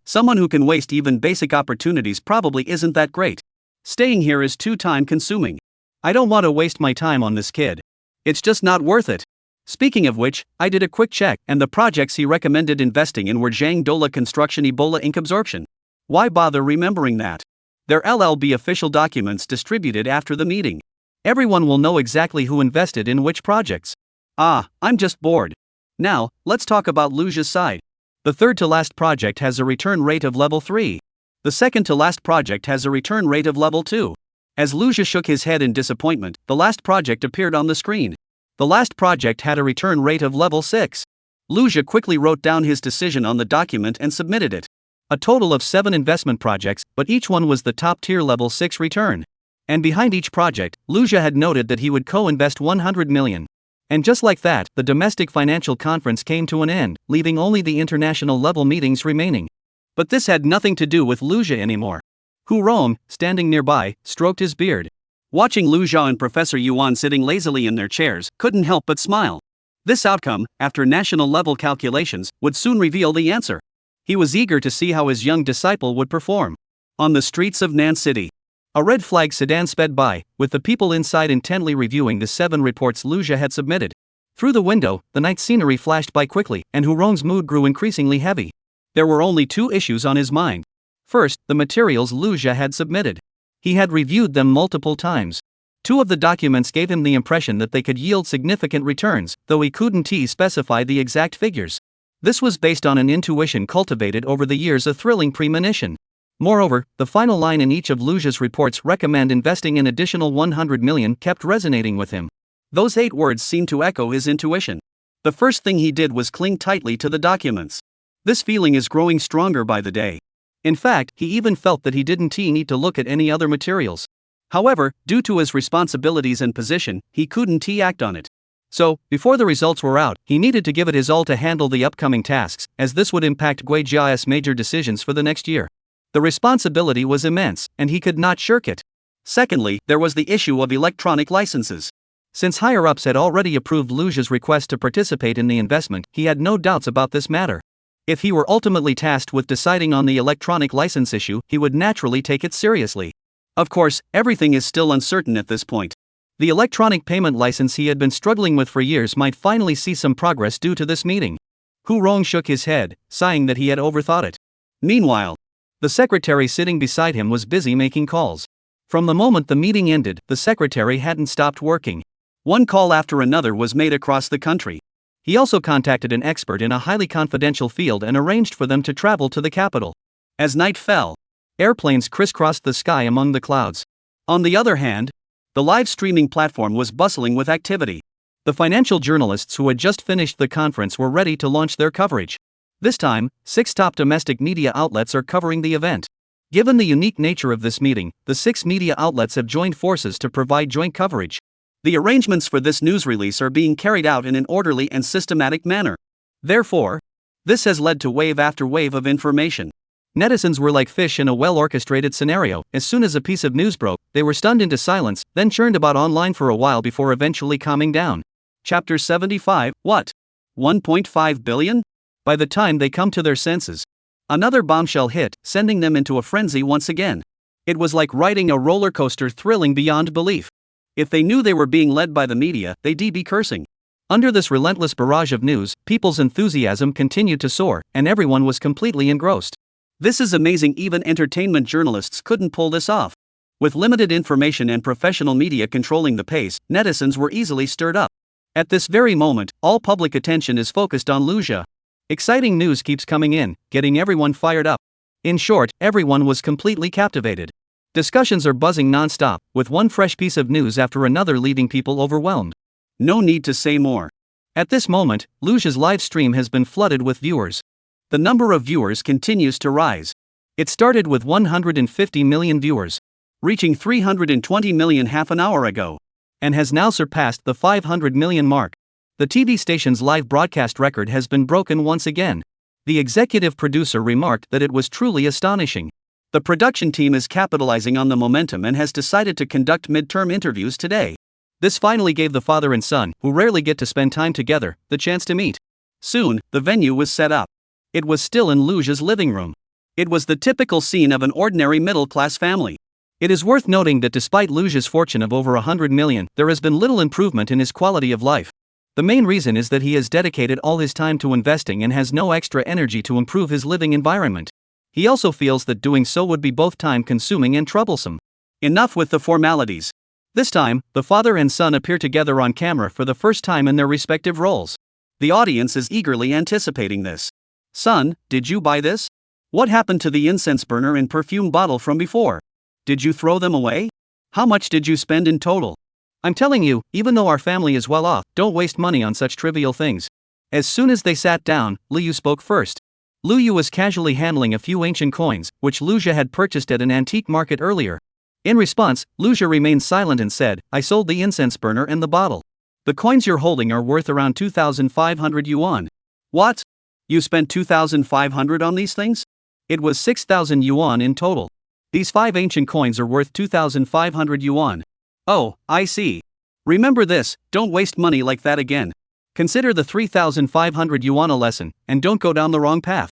Someone who can waste even basic opportunities probably isn't that great. Staying here is too time-consuming. I don't want to waste my time on this kid. It's just not worth it. Speaking of which, I did a quick check, and the projects he recommended investing in were Zhengdola Construction, Ebola Ink Absorption. Why bother remembering that? They're LLB official documents distributed after the meeting. Everyone will know exactly who invested in which projects. I'm just bored. Now, let's talk about Liu Jia's side. The third-to-last project has a return rate of level 3. The second-to-last project has a return rate of level 2. As Liu Jia shook his head in disappointment, the last project appeared on the screen. The last project had a return rate of level 6. Liu Jia quickly wrote down his decision on the document and submitted it. A total of 7 investment projects, but each one was the top-tier level 6 return. And behind each project, Liu Jia had noted that he would co-invest 100 million. And just like that, the domestic financial conference came to an end, leaving only the international-level meetings remaining. But this had nothing to do with Liu Jia anymore. Hu Rong, standing nearby, stroked his beard. Watching Liu Jia and Professor Yuan sitting lazily in their chairs, couldn't help but smile. This outcome, after national-level calculations, would soon reveal the answer. He was eager to see how his young disciple would perform. On the streets of Nan City, a red flag sedan sped by, with the people inside intently reviewing the 7 reports Liu Jia had submitted. Through the window, the night scenery flashed by quickly, and Hu Rong's mood grew increasingly heavy. There were only 2 issues on his mind. First, the materials Liu Jia had submitted. He had reviewed them multiple times. 2 of the documents gave him the impression that they could yield significant returns, though he couldn't specify the exact figures. This was based on an intuition cultivated over the years, a thrilling premonition. Moreover, the final line in each of Liu Jia's reports, recommend investing an additional 100 million, kept resonating with him. Those 8 words seemed to echo his intuition. The first thing he did was cling tightly to the documents. This feeling is growing stronger by the day. In fact, he even felt that he didn't need to look at any other materials. However, due to his responsibilities and position, he couldn't act on it. So, before the results were out, he needed to give it his all to handle the upcoming tasks, as this would impact Gui Jia's major decisions for the next year. The responsibility was immense, and he could not shirk it. Secondly, there was the issue of electronic licenses. Since higher-ups had already approved Liu Jia's request to participate in the investment, he had no doubts about this matter. If he were ultimately tasked with deciding on the electronic license issue, he would naturally take it seriously. Of course, everything is still uncertain at this point. The electronic payment license he had been struggling with for years might finally see some progress due to this meeting. Hu Rong shook his head, sighing that he had overthought it. Meanwhile, the secretary sitting beside him was busy making calls. From the moment the meeting ended, the secretary hadn't stopped working. One call after another was made across the country. He also contacted an expert in a highly confidential field and arranged for them to travel to the capital. As night fell, airplanes crisscrossed the sky among the clouds. On the other hand, the live streaming platform was bustling with activity. The The financial journalists who had just finished the conference were ready to launch their coverage. This time, 6 top domestic media outlets are covering the event. Given the unique nature of this meeting, the 6 media outlets have joined forces to provide joint coverage. The arrangements for this news release are being carried out in an orderly and systematic manner. Therefore, this has led to wave after wave of information. Netizens were like fish in a well-orchestrated scenario. As soon as a piece of news broke, they were stunned into silence, then churned about online for a while before eventually calming down. Chapter 75, what? 1.5 billion? By the time they come to their senses, another bombshell hit, sending them into a frenzy once again. It was like riding a roller coaster, thrilling beyond belief. If they knew they were being led by the media, they'd be cursing. Under this relentless barrage of news, people's enthusiasm continued to soar, and everyone was completely engrossed. This is amazing, even entertainment journalists couldn't pull this off. With limited information and professional media controlling the pace, netizens were easily stirred up. At this very moment, all public attention is focused on Luja. Exciting news keeps coming in, getting everyone fired up. In short, everyone was completely captivated. Discussions are buzzing non-stop, with one fresh piece of news after another leaving people overwhelmed. No need to say more. At this moment, Luja's live stream has been flooded with viewers. The number of viewers continues to rise. It started with 150 million viewers, reaching 320 million half an hour ago, and has now surpassed the 500 million mark. The TV station's live broadcast record has been broken once again. The executive producer remarked that it was truly astonishing. The production team is capitalizing on the momentum and has decided to conduct midterm interviews today. This finally gave the father and son, who rarely get to spend time together, the chance to meet. Soon, the venue was set up. It was still in Luja's living room. It was the typical scene of an ordinary middle-class family. It is worth noting that despite Luja's fortune of over 100 million, there has been little improvement in his quality of life. The main reason is that he has dedicated all his time to investing and has no extra energy to improve his living environment. He also feels that doing so would be both time-consuming and troublesome. Enough with the formalities. This time, the father and son appear together on camera for the first time in their respective roles. The audience is eagerly anticipating this. Son, did you buy this? What happened to the incense burner and perfume bottle from before? Did you throw them away? How much did you spend in total? I'm telling you, even though our family is well off, don't waste money on such trivial things. As soon as they sat down, Liu spoke first. Liu was casually handling a few ancient coins, which Luja had purchased at an antique market earlier. In response, Luja remained silent and said, I sold the incense burner and the bottle. The coins you're holding are worth around 2,500 yuan. What? You spent 2,500 on these things? It was 6,000 yuan in total. These 5 ancient coins are worth 2,500 yuan. Oh, I see. Remember this, don't waste money like that again. Consider the 3,500 yuan a lesson, and don't go down the wrong path.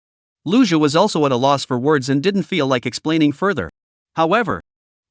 Luja was also at a loss for words and didn't feel like explaining further. However,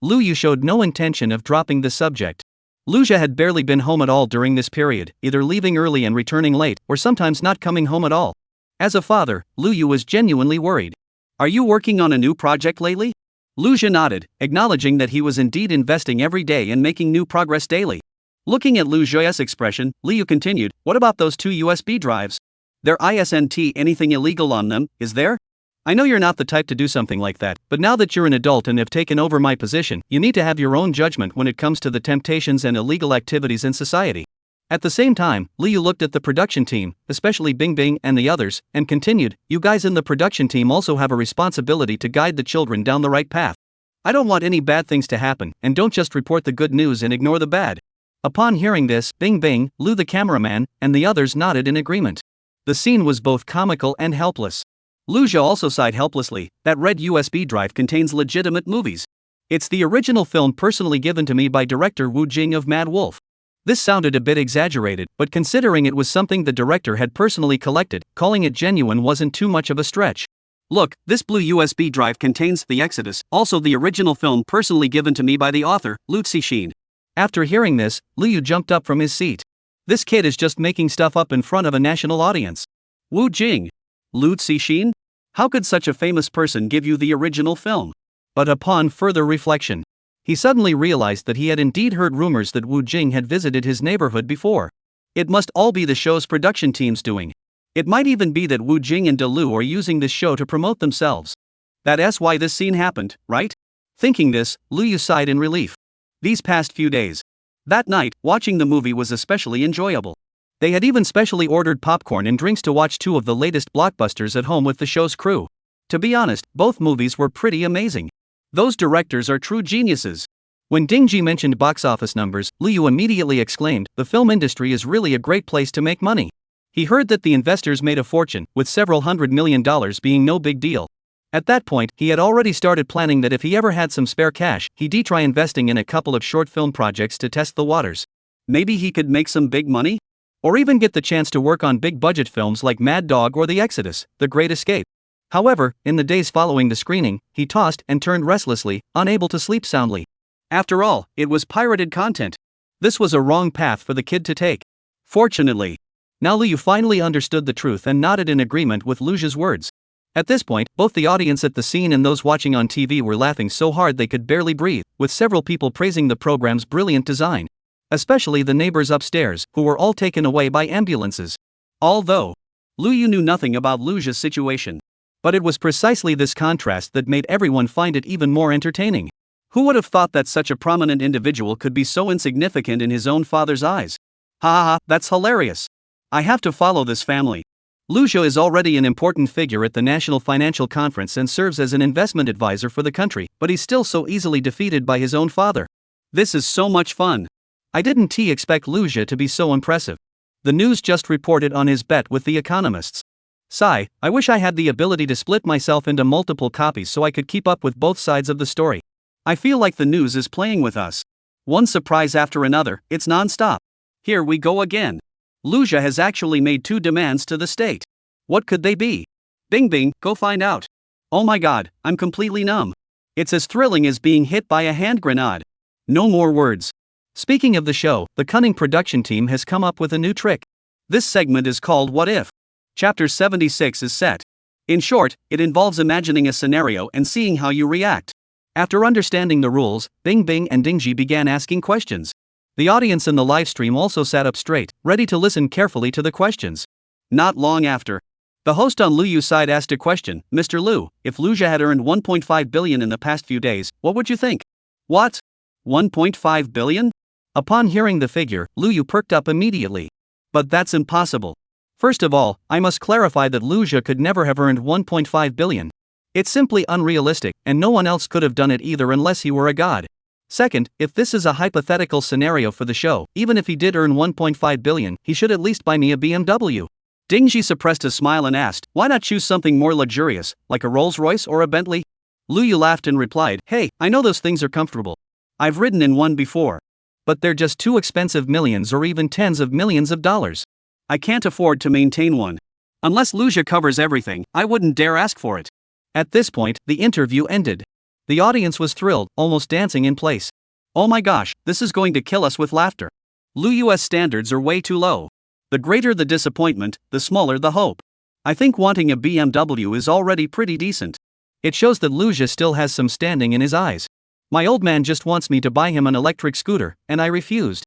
Liu showed no intention of dropping the subject. Luja had barely been home at all during this period, either leaving early and returning late, or sometimes not coming home at all. As a father, Liu was genuinely worried. Are you working on a new project lately? Luja nodded, acknowledging that he was indeed investing every day and making new progress daily. Looking at Luja's expression, Liu continued, what about those 2 USB drives? There isn't anything illegal on them, is there? I know you're not the type to do something like that, but now that you're an adult and have taken over my position, you need to have your own judgment when it comes to the temptations and illegal activities in society. At the same time, Liu looked at the production team, especially Bing and the others, and continued, you guys in the production team also have a responsibility to guide the children down the right path. I don't want any bad things to happen, and don't just report the good news and ignore the bad. Upon hearing this, Bing, Liu the cameraman, and the others nodded in agreement. The scene was both comical and helpless. Luja also sighed helplessly, that red USB drive contains legitimate movies. It's the original film personally given to me by director Wu Jing of Mad Wolf. This sounded a bit exaggerated, but considering it was something the director had personally collected, calling it genuine wasn't too much of a stretch. Look, this blue USB drive contains The Exodus, also the original film personally given to me by the author, Lu Cixin. After hearing this, Liu jumped up from his seat. This kid is just making stuff up in front of a national audience. Wu Jing? Lu Cixin? How could such a famous person give you the original film? But upon further reflection, he suddenly realized that he had indeed heard rumors that Wu Jing had visited his neighborhood before. It must all be the show's production team's doing. It might even be that Wu Jing and Liu are using this show to promote themselves. That's why this scene happened, right? Thinking this, Liu sighed in relief. These past few days, That night, watching the movie was especially enjoyable. They had even specially ordered popcorn and drinks to watch two of the latest blockbusters at home with the show's crew. To be honest, both movies were pretty amazing. Those directors are true geniuses. When Dingji mentioned box office numbers, Liu immediately exclaimed, "The film industry is really a great place to make money." He heard that the investors made a fortune, with several $100 million being no big deal. At that point, he had already started planning that if he ever had some spare cash, he'd try investing in a couple of short film projects to test the waters. Maybe he could make some big money? Or even get the chance to work on big budget films like Mad Dog or The Exodus, The Great Escape. However, in the days following the screening, he tossed and turned restlessly, unable to sleep soundly. After all, it was pirated content. This was a wrong path for the kid to take. Fortunately, now Liu finally understood the truth and nodded in agreement with Luja's words. At this point, both the audience at the scene and those watching on TV were laughing so hard they could barely breathe, with several people praising the program's brilliant design. Especially the neighbors upstairs, who were all taken away by ambulances. Although Liu knew nothing about Luja's situation. But it was precisely this contrast that made everyone find it even more entertaining. Who would have thought that such a prominent individual could be so insignificant in his own father's eyes? Ha ha ha, that's hilarious. I have to follow this family. Luja is already an important figure at the National Financial Conference and serves as an investment advisor for the country, but he's still so easily defeated by his own father. This is so much fun. I didn't expect Luja to be so impressive. The news just reported on his bet with the economists. Sigh, I wish I had the ability to split myself into multiple copies so I could keep up with both sides of the story. I feel like the news is playing with us. One surprise after another, it's non-stop. Here we go again. Luja has actually made 2 demands to the state. What could they be? Bing bing, go find out. Oh my god, I'm completely numb. It's as thrilling as being hit by a hand grenade. No more words. Speaking of the show, the cunning production team has come up with a new trick. This segment is called What If? Chapter 76 is set. In short, it involves imagining a scenario and seeing how you react. After understanding the rules, Bing Bing and Dingji began asking questions. The audience in the live stream also sat up straight, ready to listen carefully to the questions. Not long after, the host on Liu's side asked a question, "Mr. Liu, if Luja had earned 1.5 billion in the past few days, what would you think?" "What? 1.5 billion? Upon hearing the figure, Liu perked up immediately. But that's impossible. First of all, I must clarify that Luja could never have earned 1.5 billion. It's simply unrealistic, and no one else could have done it either unless he were a god. Second, if this is a hypothetical scenario for the show, even if he did earn 1.5 billion, he should at least buy me a BMW. Dingji suppressed a smile and asked, "Why not choose something more luxurious, like a Rolls-Royce or a Bentley?" Liu laughed and replied, "Hey, I know those things are comfortable. I've ridden in one before. But they're just too expensive, millions or even tens of millions of dollars. I can't afford to maintain one. Unless Luja covers everything, I wouldn't dare ask for it." At this point, the interview ended. The audience was thrilled, almost dancing in place. Oh my gosh, this is going to kill us with laughter. Liu's standards are way too low. The greater the disappointment, the smaller the hope. I think wanting a BMW is already pretty decent. It shows that Luja still has some standing in his eyes. My old man just wants me to buy him an electric scooter, and I refused.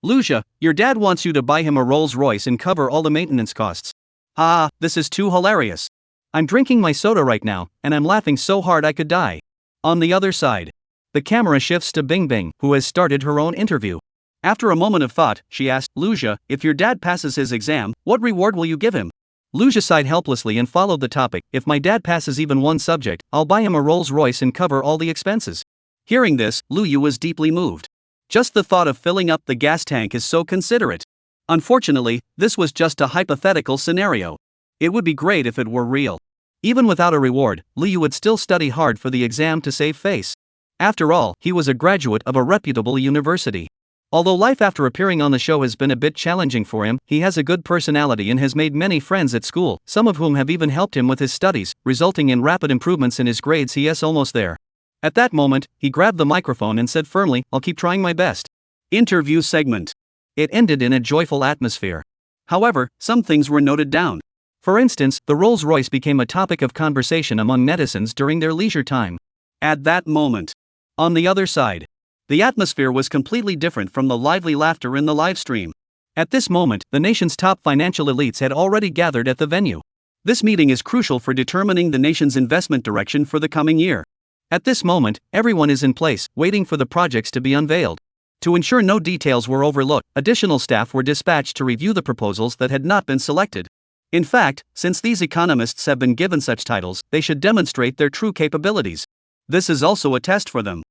Luja, your dad wants you to buy him a Rolls-Royce and cover all the maintenance costs. Ah, this is too hilarious. I'm drinking my soda right now, and I'm laughing so hard I could die. On the other side, the camera shifts to Bing Bing, who has started her own interview. After a moment of thought, she asked, "Luja, if your dad passes his exam, what reward will you give him?" Luja sighed helplessly and followed the topic. "If my dad passes even one subject, I'll buy him a Rolls-Royce and cover all the expenses." Hearing this, Liu was deeply moved. Just the thought of filling up the gas tank is so considerate. Unfortunately, this was just a hypothetical scenario. It would be great if it were real. Even without a reward, Liu would still study hard for the exam to save face. After all, he was a graduate of a reputable university. Although life after appearing on the show has been a bit challenging for him, he has a good personality and has made many friends at school, some of whom have even helped him with his studies, resulting in rapid improvements in his grades. He is almost there. At that moment, he grabbed the microphone and said firmly, "I'll keep trying my best." Interview segment. It ended in a joyful atmosphere. However, some things were noted down. For instance, the Rolls-Royce became a topic of conversation among netizens during their leisure time. At that moment. On the other side, the atmosphere was completely different from the lively laughter in the live stream. At this moment, the nation's top financial elites had already gathered at the venue. This meeting is crucial for determining the nation's investment direction for the coming year. At this moment, everyone is in place, waiting for the projects to be unveiled. To ensure no details were overlooked, additional staff were dispatched to review the proposals that had not been selected. In fact, since these economists have been given such titles, they should demonstrate their true capabilities. This is also a test for them.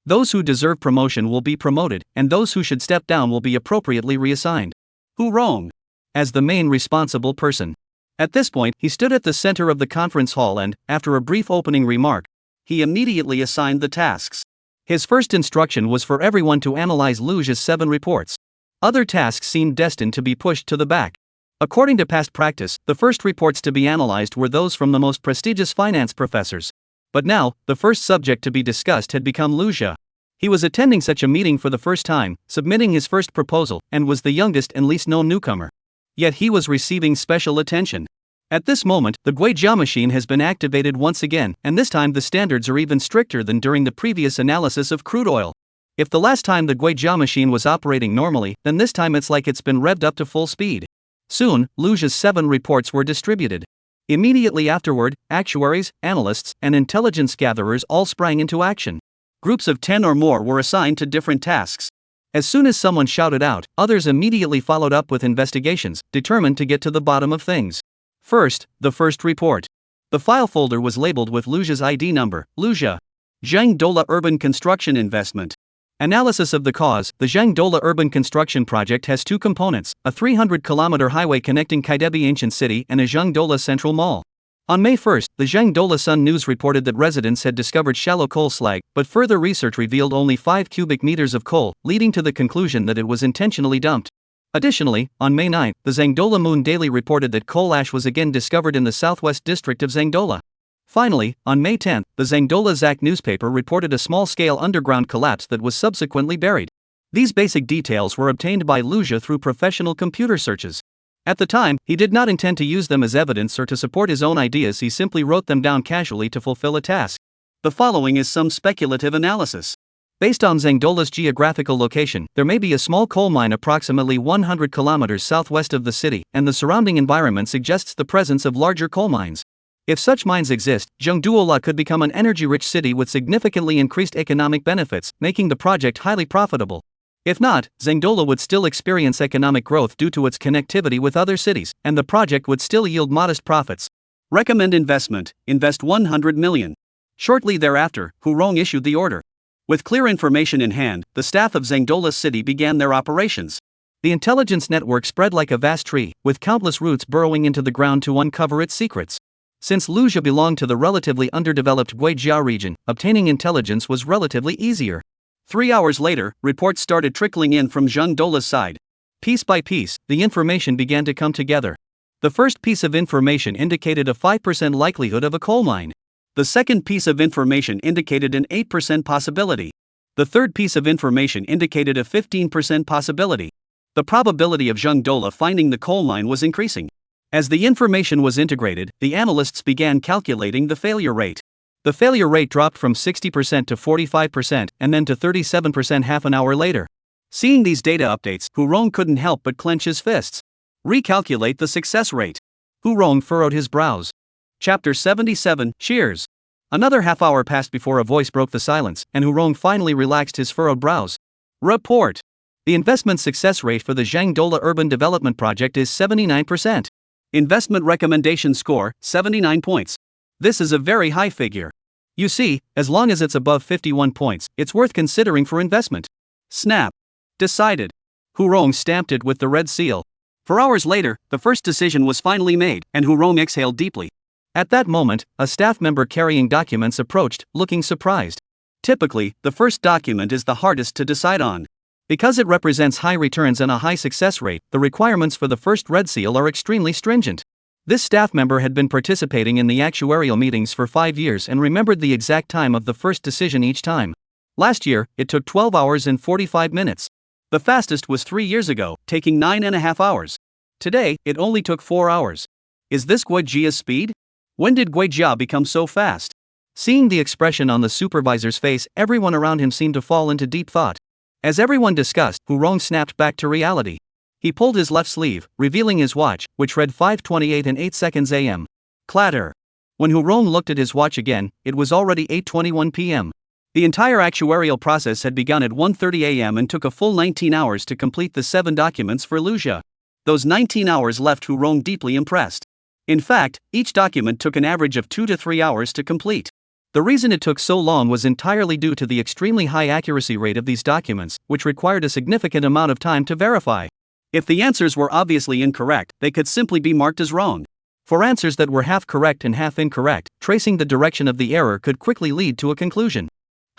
Those who deserve promotion will be promoted, and those who should step down will be appropriately reassigned. Hu Rong, as the main responsible person. At this point, he stood at the center of the conference hall and, after a brief opening remark, he immediately assigned the tasks. His first instruction was for everyone to analyze Luge's 7 reports. Other tasks seemed destined to be pushed to the back. According to past practice, the first reports to be analyzed were those from the most prestigious finance professors. But now, the first subject to be discussed had become Luge. He was attending such a meeting for the first time, submitting his first proposal, and was the youngest and least known newcomer. Yet he was receiving special attention. At this moment, the Guijia machine has been activated once again, and this time the standards are even stricter than during the previous analysis of crude oil. If the last time the Guijia machine was operating normally, then this time it's like it's been revved up to full speed. Soon, Luge's 7 reports were distributed. Immediately afterward, actuaries, analysts, and intelligence gatherers all sprang into action. Groups of 10 or more were assigned to different tasks. As soon as someone shouted out, others immediately followed up with investigations, determined to get to the bottom of things. First, the first report. The file folder was labeled with Luge's ID number, Luge. Zhangdola Urban Construction Investment. Analysis of the cause. The Zhangdola Urban Construction Project has 2 components, a 300-kilometer highway connecting Kaidebi Ancient City and a Zhangdola Central Mall. On May 1, the Zhangdola Sun News reported that residents had discovered shallow coal slag, but further research revealed only 5 cubic meters of coal, leading to the conclusion that it was intentionally dumped. Additionally, on May 9, the Zhangdola Moon Daily reported that coal ash was again discovered in the southwest district of Zhangdola. Finally, on May 10, the Zhangdola Zak newspaper reported a small-scale underground collapse that was subsequently buried. These basic details were obtained by Luge through professional computer searches. At the time, he did not intend to use them as evidence or to support his own ideas, he simply wrote them down casually to fulfill a task. The following is some speculative analysis. Based on Zhangdola's geographical location, there may be a small coal mine approximately 100 kilometers southwest of the city, and the surrounding environment suggests the presence of larger coal mines. If such mines exist, Zhangduola could become an energy-rich city with significantly increased economic benefits, making the project highly profitable. If not, Zhangdola would still experience economic growth due to its connectivity with other cities, and the project would still yield modest profits. Recommend investment, invest 100 million. Shortly thereafter, Hu Rong issued the order. With clear information in hand, the staff of Zhangdola City began their operations. The intelligence network spread like a vast tree, with countless roots burrowing into the ground to uncover its secrets. Since Luge belonged to the relatively underdeveloped Guijia region, obtaining intelligence was relatively easier. 3 hours later, reports started trickling in from Zhangdola's side. Piece by piece, the information began to come together. The first piece of information indicated a 5% likelihood of a coal mine. The second piece of information indicated an 8% possibility. The third piece of information indicated a 15% possibility. The probability of Zhangdola finding the coal mine was increasing. As the information was integrated, the analysts began calculating the failure rate. The failure rate dropped from 60% to 45% and then to 37% half an hour later. Seeing these data updates, Hu Rong couldn't help but clench his fists. Recalculate the success rate. Hu Rong furrowed his brows. Chapter 77, Cheers. Another half hour passed before a voice broke the silence, and Hu Rong finally relaxed his furrowed brows. Report. The investment success rate for the Zhangdola Urban Development Project is 79%. Investment recommendation score, 79 points. This is a very high figure. You see, as long as it's above 51 points, it's worth considering for investment. Snap. Decided. Hu Rong stamped it with the red seal. For hours later, the first decision was finally made, and Hu Rong exhaled deeply. At that moment, a staff member carrying documents approached, looking surprised. Typically, the first document is the hardest to decide on. Because it represents high returns and a high success rate, the requirements for the first red seal are extremely stringent. This staff member had been participating in the actuarial meetings for 5 years and remembered the exact time of the first decision each time. Last year, it took 12 hours and 45 minutes. The fastest was 3 years ago, taking 9.5 hours. Today, it only took 4 hours. Is this Guijia's speed? When did Guijia become so fast? Seeing the expression on the supervisor's face, everyone around him seemed to fall into deep thought. As everyone discussed, Hu Rong snapped back to reality. He pulled his left sleeve, revealing his watch, which read 5:28 and 8 seconds a.m. Clatter. When Hu Rong looked at his watch again, it was already 8:21 p.m. The entire actuarial process had begun at 1:30 a.m. and took a full 19 hours to complete the 7 documents for Lucia. Those 19 hours left Hurong deeply impressed. In fact, each document took an average of 2 to 3 hours to complete. The reason it took so long was entirely due to the extremely high accuracy rate of these documents, which required a significant amount of time to verify. If the answers were obviously incorrect, they could simply be marked as wrong. For answers that were half correct and half incorrect, tracing the direction of the error could quickly lead to a conclusion.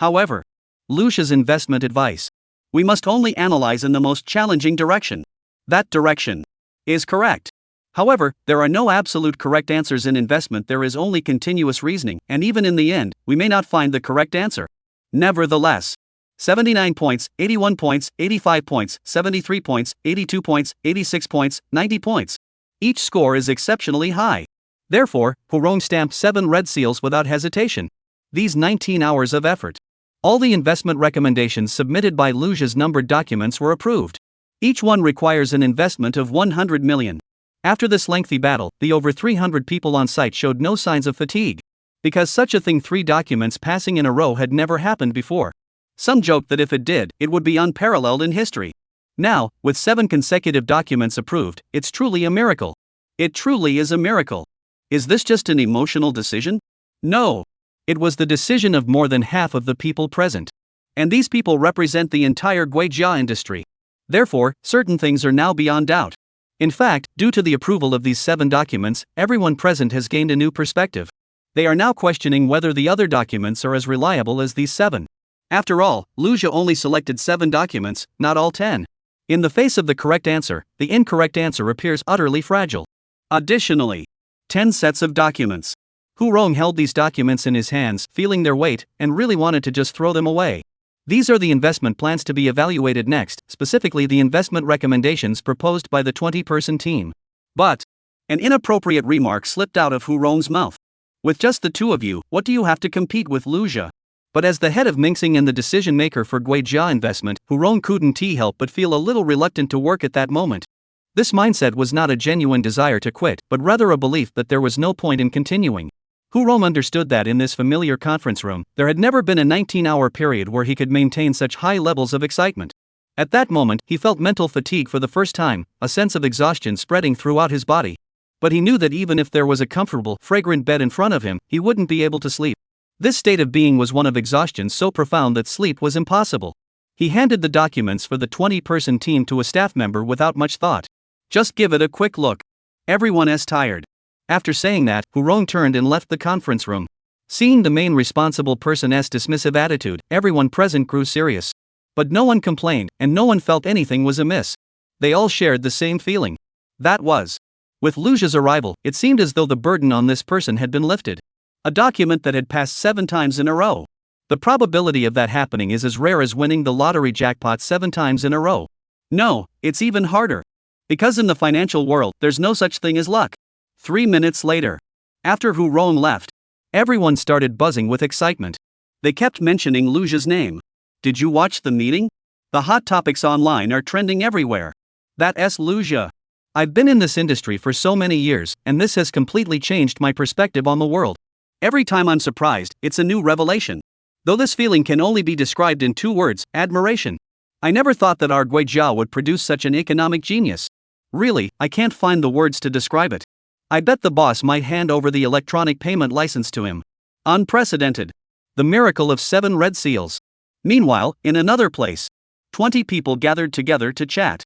However, Lucia's investment advice: we must only analyze in the most challenging direction. That direction is correct. However, there are no absolute correct answers in investment. There is only continuous reasoning, and even in the end, we may not find the correct answer. Nevertheless, 79 points, 81 points, 85 points, 73 points, 82 points, 86 points, 90 points. Each score is exceptionally high. Therefore, Hurong stamped 7 red seals without hesitation. These 19 hours of effort. All the investment recommendations submitted by Lucia's numbered documents were approved. Each one requires an investment of 100 million. After this lengthy battle, the over 300 people on site showed no signs of fatigue. Because such a thing, 3 documents passing in a row had never happened before. Some joked that if it did, it would be unparalleled in history. Now, with 7 consecutive documents approved, it's truly a miracle. It truly is a miracle. Is this just an emotional decision? No. It was the decision of more than half of the people present. And these people represent the entire Guijia industry. Therefore, certain things are now beyond doubt. In fact, due to the approval of these 7 documents, everyone present has gained a new perspective. They are now questioning whether the other documents are as reliable as these 7. After all, Lucia only selected 7 documents, not all 10. In the face of the correct answer, the incorrect answer appears utterly fragile. Additionally, 10 sets of documents. Hurong held these documents in his hands, feeling their weight, and really wanted to just throw them away. These are the investment plans to be evaluated next, specifically the investment recommendations proposed by the 20-person team. But an inappropriate remark slipped out of Hurong's mouth. With just the 2 of you, what do you have to compete with Lucia? But as the head of Mingxing and the decision maker for Guijia investment, Hurong couldn't help but feel a little reluctant to work at that moment. This mindset was not a genuine desire to quit, but rather a belief that there was no point in continuing. Hurong understood that in this familiar conference room, there had never been a 19-hour period where he could maintain such high levels of excitement. At that moment, he felt mental fatigue for the first time, a sense of exhaustion spreading throughout his body. But he knew that even if there was a comfortable, fragrant bed in front of him, he wouldn't be able to sleep. This state of being was one of exhaustion so profound that sleep was impossible. He handed the documents for the 20-person team to a staff member without much thought. Just give it a quick look. Everyone is tired. After saying that, Hurong turned and left the conference room. Seeing the main responsible person's dismissive attitude, everyone present grew serious. But no one complained, and no one felt anything was amiss. They all shared the same feeling. That was, with Lucia's arrival, it seemed as though the burden on this person had been lifted. A document that had passed 7 times in a row. The probability of that happening is as rare as winning the lottery jackpot 7 times in a row. No, it's even harder. Because in the financial world, there's no such thing as luck. 3 minutes later, after Hurong left, everyone started buzzing with excitement. They kept mentioning Lucia's name. Did you watch the meeting? The hot topics online are trending everywhere. That's Lucia. I've been in this industry for so many years, and this has completely changed my perspective on the world. Every time I'm surprised, it's a new revelation. Though this feeling can only be described in 2 words, admiration. I never thought that our Guijia would produce such an economic genius. Really, I can't find the words to describe it. I bet the boss might hand over the electronic payment license to him. Unprecedented. The miracle of 7 red seals. Meanwhile, in another place, 20 people gathered together to chat.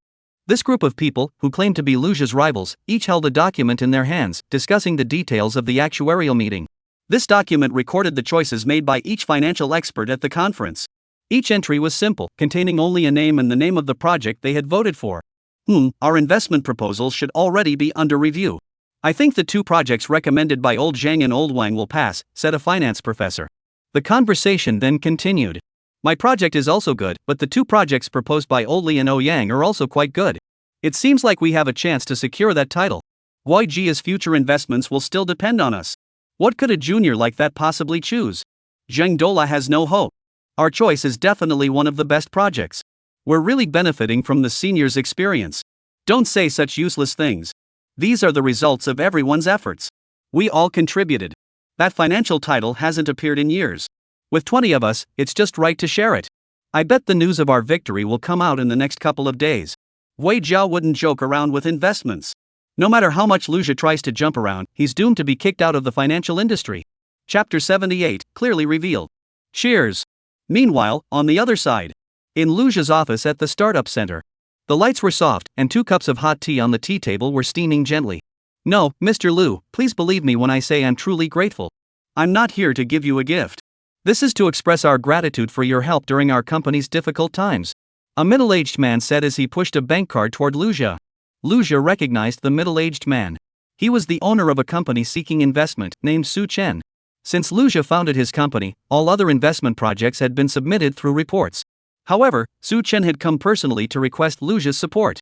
This group of people, who claimed to be Lucia's rivals, each held a document in their hands, discussing the details of the actuarial meeting. This document recorded the choices made by each financial expert at the conference. Each entry was simple, containing only a name and the name of the project they had voted for. Our investment proposals should already be under review. I think the 2 projects recommended by Old Zhang and Old Wang will pass, said a finance professor. The conversation then continued. My project is also good, but the 2 projects proposed by Old Li and Ouyang are also quite good. It seems like we have a chance to secure that title. Guijia's future investments will still depend on us. What could a junior like that possibly choose? Zheng Dola has no hope. Our choice is definitely one of the best projects. We're really benefiting from the senior's experience. Don't say such useless things. These are the results of everyone's efforts. We all contributed. That financial title hasn't appeared in years. With 20 of us, it's just right to share it. I bet the news of our victory will come out in the next couple of days. Wei Jiao wouldn't joke around with investments. No matter how much Lu Zhi tries to jump around, he's doomed to be kicked out of the financial industry. Chapter 78, clearly revealed. Cheers. Meanwhile, on the other side, in Lu Zhi's office at the startup center, the lights were soft and 2 cups of hot tea on the tea table were steaming gently. No, Mr. Lu, please believe me when I say I'm truly grateful. I'm not here to give you a gift. This is to express our gratitude for your help during our company's difficult times. A middle-aged man said as he pushed a bank card toward Lu Zhi. Lu Zhi recognized the middle-aged man. He was the owner of a company seeking investment named Su Chen. Since Lu Zhi founded his company, all other investment projects had been submitted through reports. However, Su Chen had come personally to request Lu Zhi's support.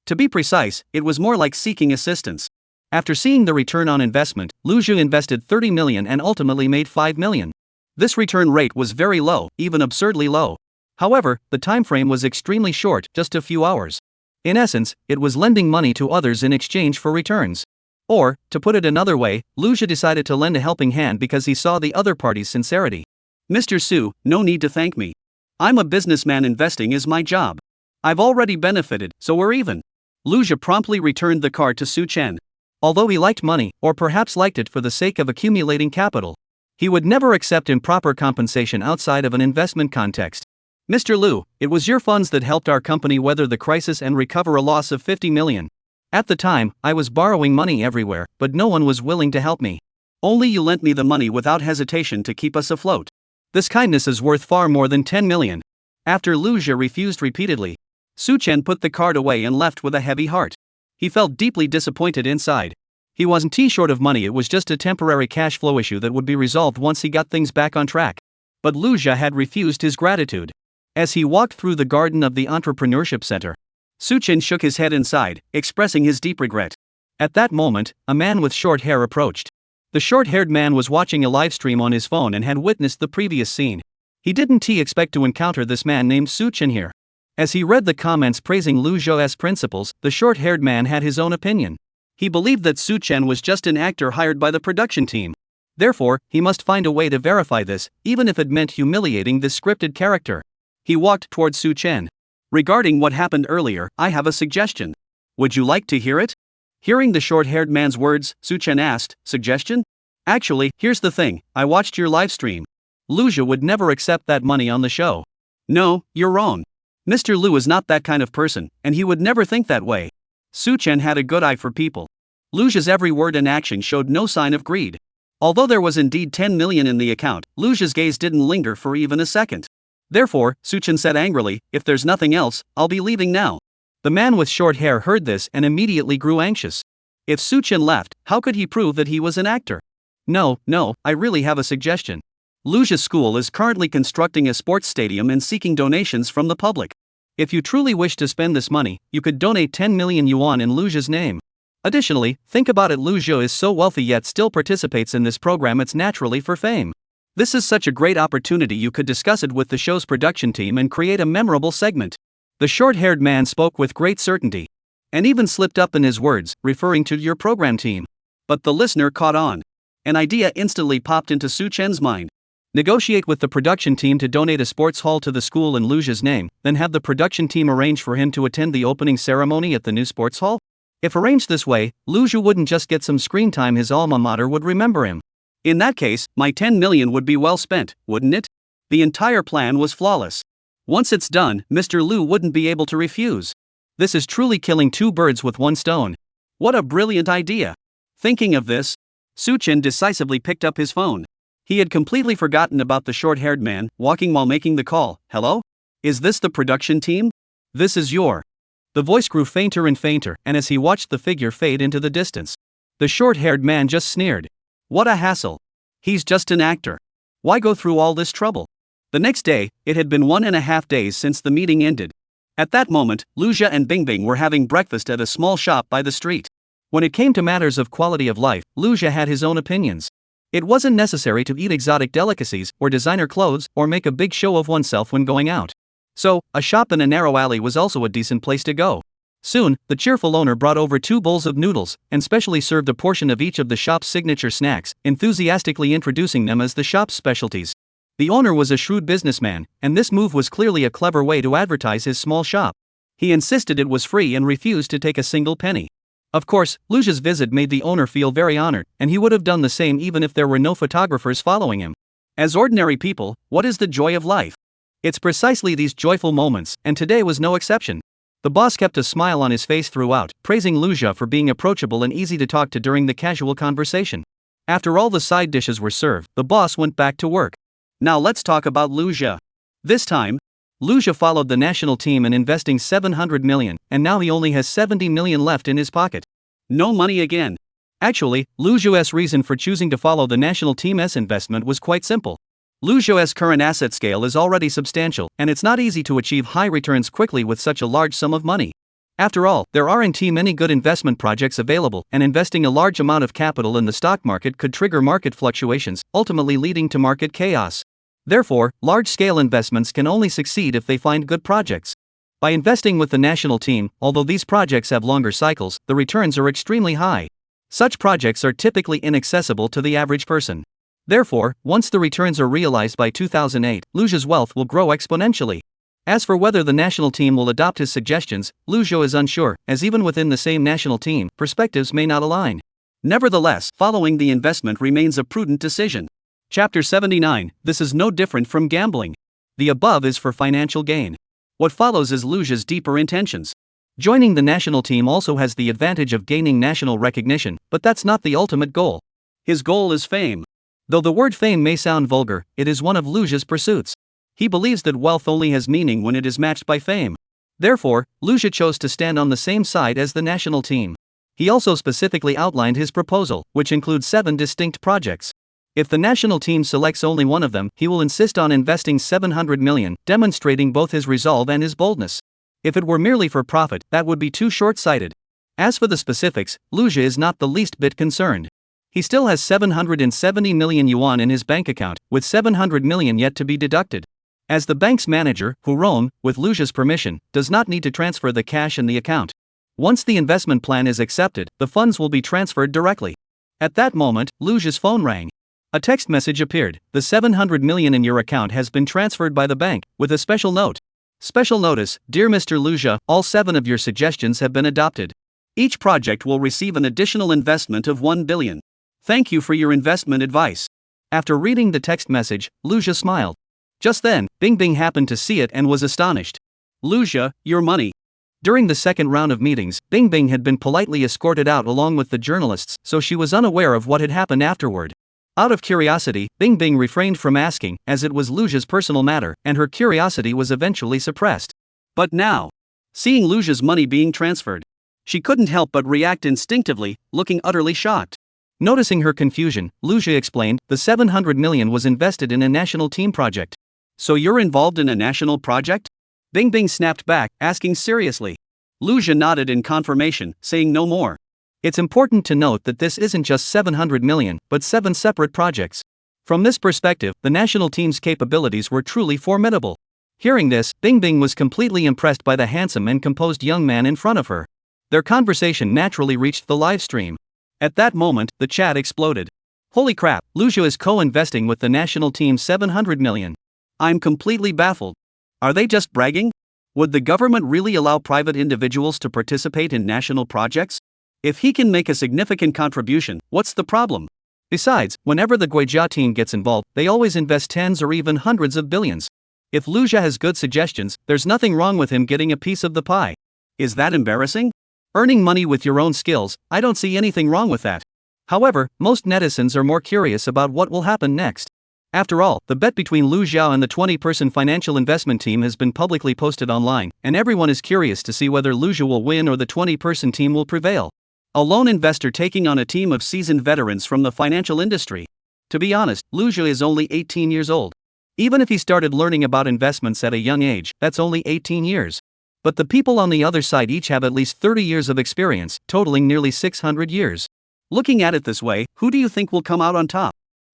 To be precise, it was more like seeking assistance. After seeing the return on investment, Lu Zhi invested 30 million and ultimately made 5 million. This return rate was very low, even absurdly low. However, the time frame was extremely short, just a few hours. In essence, it was lending money to others in exchange for returns. Or, to put it another way, Lu Zhi decided to lend a helping hand because he saw the other party's sincerity. Mr. Su, no need to thank me. I'm a businessman, investing is my job. I've already benefited, so we're even. Lu Zhi promptly returned the card to Su Chen. Although he liked money, or perhaps liked it for the sake of accumulating capital, he would never accept improper compensation outside of an investment context. Mr. Lu, it was your funds that helped our company weather the crisis and recover a loss of 50 million. At the time, I was borrowing money everywhere, but no one was willing to help me. Only you lent me the money without hesitation to keep us afloat. This kindness is worth far more than 10 million. After Lu Zhi refused repeatedly, Su Chen put the card away and left with a heavy heart. He felt deeply disappointed inside. He wasn't too short of money, it was just a temporary cash flow issue that would be resolved once he got things back on track. But Lu Zhi had refused his gratitude. As he walked through the garden of the entrepreneurship center, Su Chen shook his head inside, expressing his deep regret. At that moment, a man with short hair approached. The short-haired man was watching a live stream on his phone and had witnessed the previous scene. He didn't expect to encounter this man named Su Chen here. As he read the comments praising Lu Zhi's principles, the short-haired man had his own opinion. He believed that Su Chen was just an actor hired by the production team. Therefore, he must find a way to verify this, even if it meant humiliating this scripted character. He walked towards Su Chen. Regarding what happened earlier, I have a suggestion. Would you like to hear it? Hearing the short-haired man's words, Su Chen asked, suggestion? Actually, here's the thing, I watched your live stream. Lu Zhi would never accept that money on the show. No, you're wrong. Mr. Lu is not that kind of person, and he would never think that way. Su Chen had a good eye for people. Lu Zhi's every word and action showed no sign of greed. Although there was indeed 10 million in the account, Lu Zhi's gaze didn't linger for even a second. Therefore, Su Chen said angrily, if there's nothing else, I'll be leaving now. The man with short hair heard this and immediately grew anxious. If Su Chen left, how could he prove that he was an actor? No, I really have a suggestion. Lu Zhi's school is currently constructing a sports stadium and seeking donations from the public. If you truly wish to spend this money, you could donate 10 million yuan in Lu Zhi's name. Additionally, think about it, Lu Zhi is so wealthy yet still participates in this program, it's naturally for fame. This is such a great opportunity, you could discuss it with the show's production team and create a memorable segment. The short-haired man spoke with great certainty. And even slipped up in his words, referring to your program team. But the listener caught on. An idea instantly popped into Su Chen's mind. Negotiate with the production team to donate a sports hall to the school in Lu Zhi's name, then have the production team arrange for him to attend the opening ceremony at the new sports hall? If arranged this way, Lu Zhi wouldn't just get some screen time, his alma mater would remember him. In that case, my 10 million would be well spent, wouldn't it? The entire plan was flawless. Once it's done, Mr. Lu wouldn't be able to refuse. This is truly killing 2 birds with 1 stone. What a brilliant idea! Thinking of this, Su Chen decisively picked up his phone. He had completely forgotten about the short-haired man, walking while making the call. Hello? Is this the production team? This is your... The voice grew fainter and fainter, and as he watched the figure fade into the distance, the short-haired man just sneered. What a hassle. He's just an actor. Why go through all this trouble? The next day, it had been 1.5 days since the meeting ended. At that moment, Lu Zhi and Bingbing were having breakfast at a small shop by the street. When it came to matters of quality of life, Lu Zhi had his own opinions. It wasn't necessary to eat exotic delicacies, or designer clothes, or make a big show of oneself when going out. So, a shop in a narrow alley was also a decent place to go. Soon, the cheerful owner brought over 2 bowls of noodles, and specially served a portion of each of the shop's signature snacks, enthusiastically introducing them as the shop's specialties. The owner was a shrewd businessman, and this move was clearly a clever way to advertise his small shop. He insisted it was free and refused to take a single penny. Of course, Luja's visit made the owner feel very honored, and he would have done the same even if there were no photographers following him. As ordinary people, what is the joy of life? It's precisely these joyful moments, and today was no exception. The boss kept a smile on his face throughout, praising Luja for being approachable and easy to talk to during the casual conversation. After all the side dishes were served, the boss went back to work. Now let's talk about Luja. This time, Luja followed the national team in investing 700 million, and now he only has 70 million left in his pocket. No money again. Actually, Luja's reason for choosing to follow the national team's investment was quite simple. Luja's current asset scale is already substantial, and it's not easy to achieve high returns quickly with such a large sum of money. After all, there aren't many good investment projects available, and investing a large amount of capital in the stock market could trigger market fluctuations, ultimately leading to market chaos. Therefore, large-scale investments can only succeed if they find good projects. By investing with the national team, although these projects have longer cycles, the returns are extremely high. Such projects are typically inaccessible to the average person. Therefore, once the returns are realized by 2008, Luja's wealth will grow exponentially. As for whether the national team will adopt his suggestions, Luja is unsure, as even within the same national team, perspectives may not align. Nevertheless, following the investment remains a prudent decision. Chapter 79, This is no different from gambling. The above is for financial gain. What follows is Luja's deeper intentions. Joining the national team also has the advantage of gaining national recognition, but that's not the ultimate goal. His goal is fame. Though the word fame may sound vulgar, it is one of Luja's pursuits. He believes that wealth only has meaning when it is matched by fame. Therefore, Luja chose to stand on the same side as the national team. He also specifically outlined his proposal, which includes 7 distinct projects. If the national team selects only one of them, he will insist on investing 700 million, demonstrating both his resolve and his boldness. If it were merely for profit, that would be too short-sighted. As for the specifics, Luja is not the least bit concerned. He still has 770 million yuan in his bank account, with 700 million yet to be deducted. As the bank's manager, Huron, with Luja's permission, does not need to transfer the cash in the account. Once the investment plan is accepted, the funds will be transferred directly. At that moment, Luja's phone rang. A text message appeared. The 700 million in your account has been transferred by the bank, with a special note. Special notice, Dear Mr. Luja, all 7 of your suggestions have been adopted. Each project will receive an additional investment of 1 billion. Thank you for your investment advice. After reading the text message, Luja smiled. Just then, Bing Bing happened to see it and was astonished. Luja, your money. During the second round of meetings, Bing Bing had been politely escorted out along with the journalists, so she was unaware of what had happened afterward. Out of curiosity, Bing Bing refrained from asking, as it was Luja's personal matter, and her curiosity was eventually suppressed. But now, seeing Luja's money being transferred, she couldn't help but react instinctively, looking utterly shocked. Noticing her confusion, Luja explained, the 700 million was invested in a national team project. So you're involved in a national project? Bing Bing snapped back, asking seriously. Luja nodded in confirmation, saying no more. It's important to note that this isn't just 700 million, but 7 separate projects. From this perspective, the national team's capabilities were truly formidable. Hearing this, Bing Bing was completely impressed by the handsome and composed young man in front of her. Their conversation naturally reached the live stream. At that moment, the chat exploded. Holy crap, Luja is co-investing with the national team's 700 million. I'm completely baffled. Are they just bragging? Would the government really allow private individuals to participate in national projects? If he can make a significant contribution, what's the problem? Besides, whenever the Guijia team gets involved, they always invest tens or even hundreds of billions. If Luja has good suggestions, there's nothing wrong with him getting a piece of the pie. Is that embarrassing? Earning money with your own skills, I don't see anything wrong with that. However, most netizens are more curious about what will happen next. After all, the bet between Luja and the 20-person financial investment team has been publicly posted online, and everyone is curious to see whether Luja will win or the 20-person team will prevail. A lone investor taking on a team of seasoned veterans from the financial industry. To be honest, Luja is only 18 years old. Even if he started learning about investments at a young age, that's only 18 years. But the people on the other side each have at least 30 years of experience, totaling nearly 600 years. Looking at it this way, who do you think will come out on top?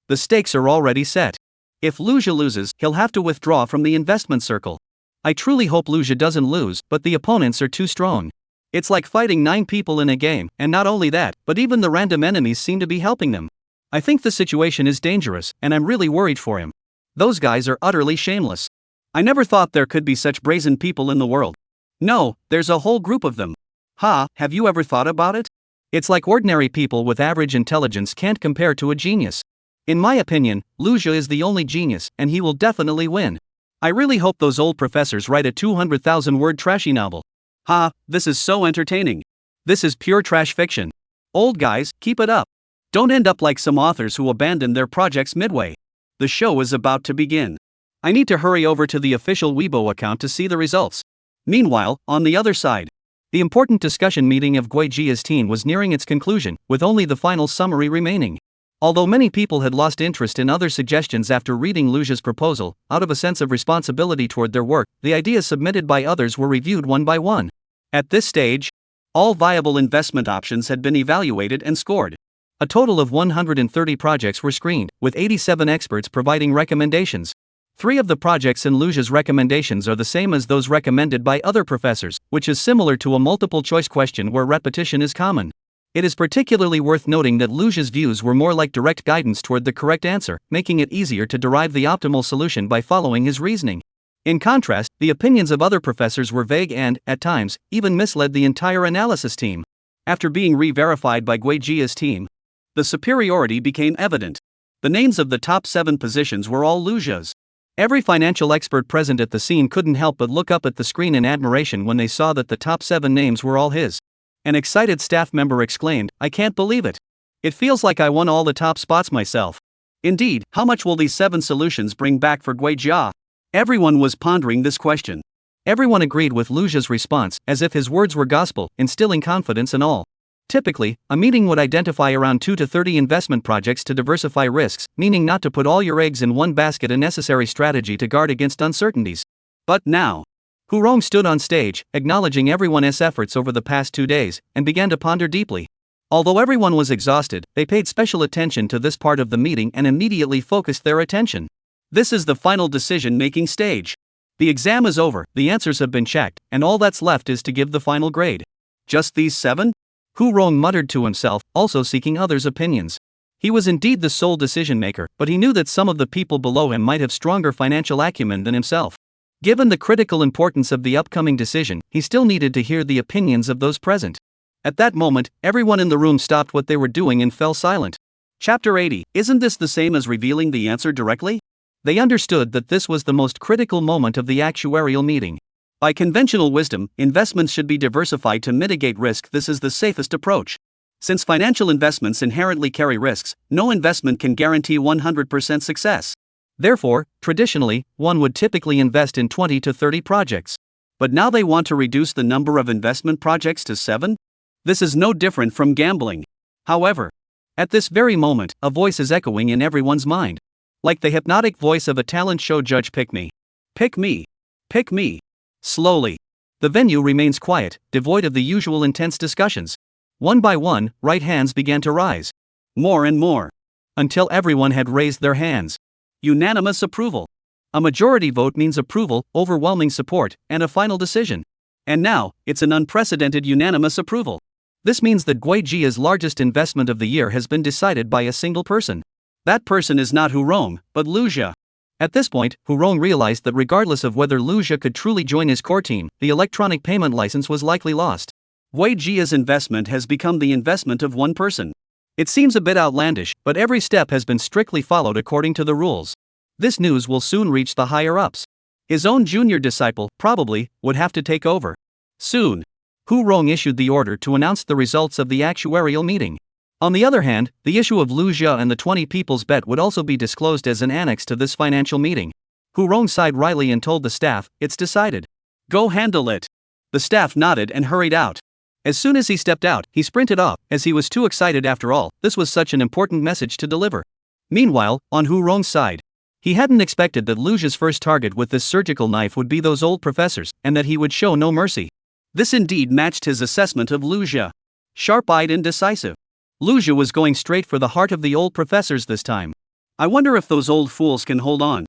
The stakes are already set. If Luja loses, he'll have to withdraw from the investment circle. I truly hope Luja doesn't lose, but the opponents are too strong. It's like fighting 9 people in a game, and not only that, but even the random enemies seem to be helping them. I think the situation is dangerous, and I'm really worried for him. Those guys are utterly shameless. I never thought there could be such brazen people in the world. No, there's a whole group of them. Ha, have you ever thought about it? It's like ordinary people with average intelligence can't compare to a genius. In my opinion, Liu Jia is the only genius, and he will definitely win. I really hope those old professors write a 200,000-word trashy novel. Ha, this is so entertaining. This is pure trash fiction. Old guys, keep it up. Don't end up like some authors who abandon their projects midway. The show is about to begin. I need to hurry over to the official Weibo account to see the results. Meanwhile, on the other side, the important discussion meeting of Gui Jia's team was nearing its conclusion, with only the final summary remaining. Although many people had lost interest in other suggestions after reading Liu Jia's proposal, out of a sense of responsibility toward their work, the ideas submitted by others were reviewed one by one. At this stage, all viable investment options had been evaluated and scored. A total of 130 projects were screened, with 87 experts providing recommendations. 3 of the projects in Liu Jia's recommendations are the same as those recommended by other professors, which is similar to a multiple-choice question where repetition is common. It is particularly worth noting that Liu Jia's views were more like direct guidance toward the correct answer, making it easier to derive the optimal solution by following his reasoning. In contrast, the opinions of other professors were vague and, at times, even misled the entire analysis team. After being re-verified by Gui Jia's team, the superiority became evident. The names of the top 7 positions were all Liu Jia's. Every financial expert present at the scene couldn't help but look up at the screen in admiration when they saw that the top 7 names were all his. An excited staff member exclaimed, "I can't believe it. It feels like I won all the top spots myself." Indeed, how much will these 7 solutions bring back for Gui Jia? Everyone was pondering this question. Everyone agreed with Liu Jia's response, as if his words were gospel, instilling confidence in all. Typically, a meeting would identify around 2 to 30 investment projects to diversify risks, meaning not to put all your eggs in one basket, a necessary strategy to guard against uncertainties. But now, Hu Rong stood on stage, acknowledging everyone's efforts over the past 2 days, and began to ponder deeply. Although everyone was exhausted, they paid special attention to this part of the meeting and immediately focused their attention. This is the final decision-making stage. The exam is over, the answers have been checked, and all that's left is to give the final grade. Just these 7? Hu Rong muttered to himself, also seeking others' opinions. He was indeed the sole decision-maker, but he knew that some of the people below him might have stronger financial acumen than himself. Given the critical importance of the upcoming decision, he still needed to hear the opinions of those present. At that moment, everyone in the room stopped what they were doing and fell silent. Chapter 80, isn't this the same as revealing the answer directly? They understood that this was the most critical moment of the actuarial meeting. By conventional wisdom, investments should be diversified to mitigate risk. This is the safest approach. Since financial investments inherently carry risks, no investment can guarantee 100% success. Therefore, traditionally, one would typically invest in 20 to 30 projects. But now they want to reduce the number of investment projects to 7? This is no different from gambling. However, at this very moment, a voice is echoing in everyone's mind. Like the hypnotic voice of a talent show judge, pick me. Pick me. Pick me. Slowly. The venue remains quiet, devoid of the usual intense discussions. One by one, right hands began to rise. More and more. Until everyone had raised their hands. Unanimous approval. A majority vote means approval, overwhelming support, and a final decision. And now, it's an unprecedented unanimous approval. This means that Gui Jia's largest investment of the year has been decided by a single person. That person is not Hu Rong, but Liu Jia. At this point, Hu Rong realized that regardless of whether Liu Jia could truly join his core team, the electronic payment license was likely lost. Gui Jia's investment has become the investment of one person. It seems a bit outlandish, but every step has been strictly followed according to the rules. This news will soon reach the higher-ups. His own junior disciple, probably, would have to take over. Soon. Hu Rong issued the order to announce the results of the actuarial meeting. On the other hand, the issue of Liu Jia and the 20 people's bet would also be disclosed as an annex to this financial meeting. Hu Rong sighed wryly and told the staff, "It's decided. Go handle it." The staff nodded and hurried out. As soon as he stepped out, he sprinted off, as he was too excited after all, this was such an important message to deliver. Meanwhile, on Hu Rong's side, he hadn't expected that Liu Jia's first target with this surgical knife would be those old professors, and that he would show no mercy. This indeed matched his assessment of Liu Jia. Sharp-eyed and decisive. Liu Jia was going straight for the heart of the old professors this time. I wonder if those old fools can hold on.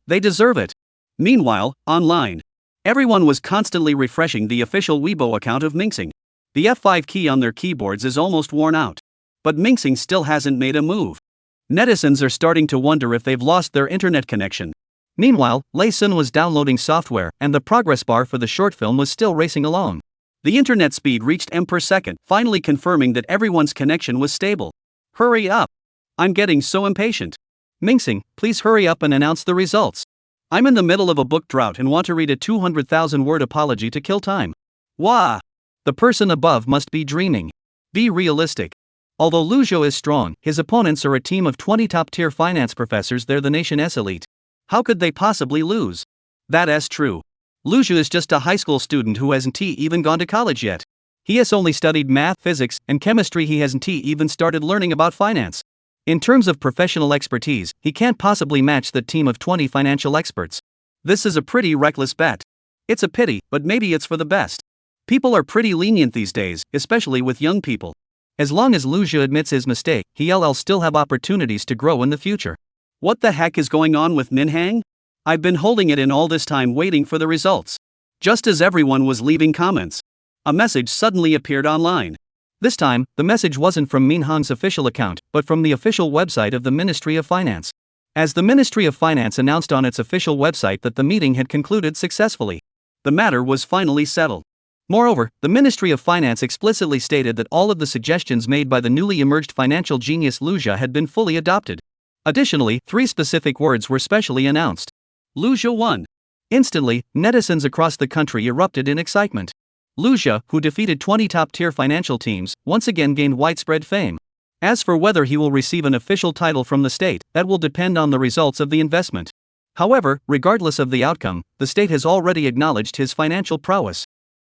They deserve it. Meanwhile, online, everyone was constantly refreshing the official Weibo account of Mingxing. The F5 key on their keyboards is almost worn out. But Mingxing still hasn't made a move. Netizens are starting to wonder if they've lost their internet connection. Meanwhile, Lei Sun was downloading software, and the progress bar for the short film was still racing along. The internet speed reached M per second, finally confirming that everyone's connection was stable. Hurry up! I'm getting so impatient. Mingxing, please hurry up and announce the results. I'm in the middle of a book drought and want to read a 200,000-word apology to kill time. Wah! The person above must be dreaming. Be realistic. Although Lu Zhou is strong, his opponents are a team of 20 top-tier finance professors. They're the nation's elite. How could they possibly lose? That's true. Lu Zhou is just a high school student who hasn't even gone to college yet. He has only studied math, physics, and chemistry. He hasn't even started learning about finance. In terms of professional expertise, he can't possibly match the team of 20 financial experts. This is a pretty reckless bet. It's a pity, but maybe it's for the best. People are pretty lenient these days, especially with young people. As long as Lu Zhou admits his mistake, he'll still have opportunities to grow in the future. What the heck is going on with Nancheng? I've been holding it in all this time waiting for the results. Just as everyone was leaving comments, a message suddenly appeared online. This time, the message wasn't from Minhang's official account, but from the official website of the Ministry of Finance. As the Ministry of Finance announced on its official website that the meeting had concluded successfully, the matter was finally settled. Moreover, the Ministry of Finance explicitly stated that all of the suggestions made by the newly emerged financial genius Lu Zhou had been fully adopted. Additionally, 3 specific words were specially announced. Lu Zhou won. Instantly, netizens across the country erupted in excitement. Lu Zhou, who defeated 20 top-tier financial teams, once again gained widespread fame. As for whether he will receive an official title from the state, that will depend on the results of the investment. However, regardless of the outcome, the state has already acknowledged his financial prowess.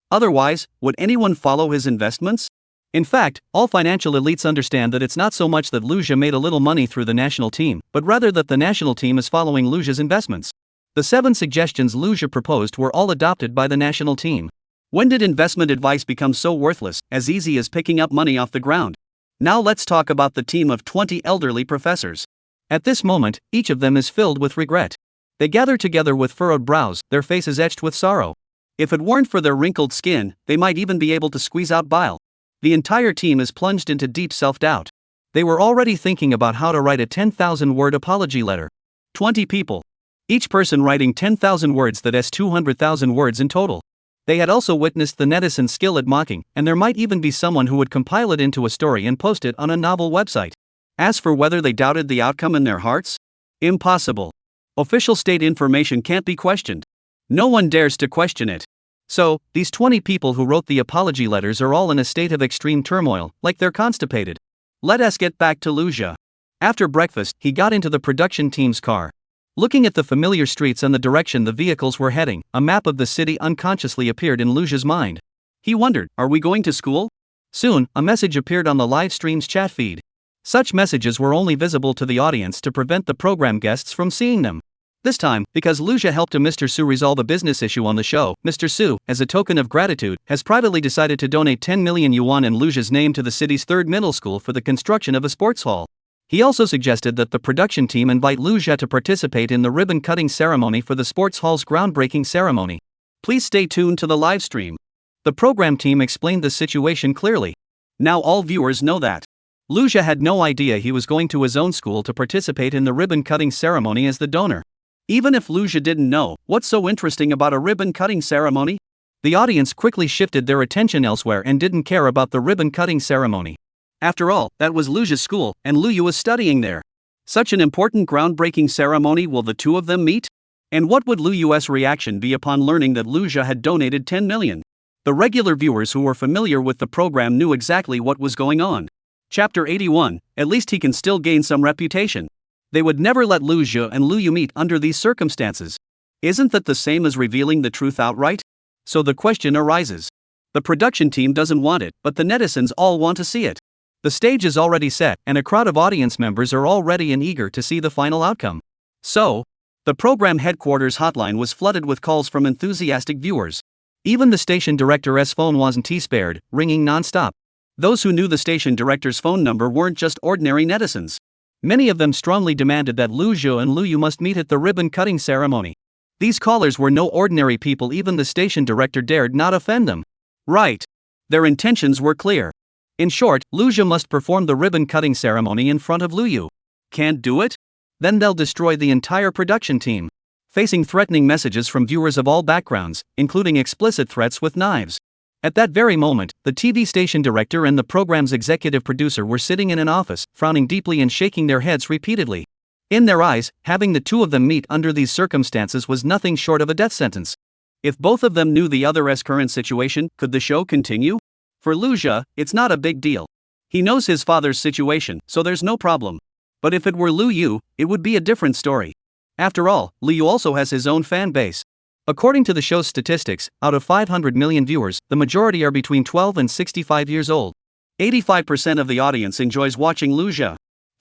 Otherwise, would anyone follow his investments? In fact, all financial elites understand that it's not so much that Lu Zhou made a little money through the national team, but rather that the national team is following Lu Zhou's investments. The 7 suggestions Lu Zhou proposed were all adopted by the national team. When did investment advice become so worthless, as easy as picking up money off the ground? Now let's talk about the team of 20 elderly professors. At this moment, each of them is filled with regret. They gather together with furrowed brows, their faces etched with sorrow. If it weren't for their wrinkled skin, they might even be able to squeeze out bile. The entire team is plunged into deep self-doubt. They were already thinking about how to write a 10,000-word apology letter. 20 people. Each person writing 10,000 words, that's 200,000 words in total. They had also witnessed the netizens' skill at mocking, and there might even be someone who would compile it into a story and post it on a novel website. As for whether they doubted the outcome in their hearts? Impossible. Official state information can't be questioned. No one dares to question it. So, these 20 people who wrote the apology letters are all in a state of extreme turmoil, like they're constipated. Let us get back to Lu Zhou. After breakfast, he got into the production team's car. Looking at the familiar streets and the direction the vehicles were heading, a map of the city unconsciously appeared in Lu Zhou's mind. He wondered, are we going to school? Soon, a message appeared on the live stream's chat feed. Such messages were only visible to the audience to prevent the program guests from seeing them. This time, because Lu Zhou helped Mr. Su resolve a business issue on the show, Mr. Su, as a token of gratitude, has privately decided to donate 10 million yuan in Lu Zhou's name to the city's 3rd middle school for the construction of a sports hall. He also suggested that the production team invite Lu Zhou to participate in the ribbon-cutting ceremony for the sports hall's groundbreaking ceremony. Please stay tuned to the live stream. The program team explained the situation clearly. Now all viewers know that. Lu Zhou had no idea he was going to his own school to participate in the ribbon-cutting ceremony as the donor. Even if Lu Zhou didn't know, what's so interesting about a ribbon-cutting ceremony? The audience quickly shifted their attention elsewhere and didn't care about the ribbon-cutting ceremony. After all, that was Lu Zhou's school, and Lu Yu was studying there. Such an important groundbreaking ceremony, will the two of them meet? And what would Lu Yu's reaction be upon learning that Lu Zhou had donated 10 million? The regular viewers who were familiar with the program knew exactly what was going on. Chapter 81, at least he can still gain some reputation. They would never let Lu Zhou and Lu Yu meet under these circumstances. Isn't that the same as revealing the truth outright? So the question arises. The production team doesn't want it, but the netizens all want to see it. The stage is already set, and a crowd of audience members are all ready and eager to see the final outcome. So, the program headquarters hotline was flooded with calls from enthusiastic viewers. Even the station director's phone wasn't spared, ringing non-stop. Those who knew the station director's phone number weren't just ordinary netizens. Many of them strongly demanded that Lu Zhou and Lu Yu must meet at the ribbon-cutting ceremony. These callers were no ordinary people. Even the station director dared not offend them. Right. Their intentions were clear. In short, Lu Zhou must perform the ribbon-cutting ceremony in front of Lu Yu. Can't do it? Then they'll destroy the entire production team. Facing threatening messages from viewers of all backgrounds, including explicit threats with knives. At that very moment, the TV station director and the program's executive producer were sitting in an office, frowning deeply and shaking their heads repeatedly. In their eyes, having the two of them meet under these circumstances was nothing short of a death sentence. If both of them knew the other's current situation, could the show continue? For Lu Jia, it's not a big deal. He knows his father's situation, so there's no problem. But if it were Lu Yu, it would be a different story. After all, Lu Yu also has his own fan base. According to the show's statistics, out of 500 million viewers, the majority are between 12 and 65 years old. 85% of the audience enjoys watching Lu Jia.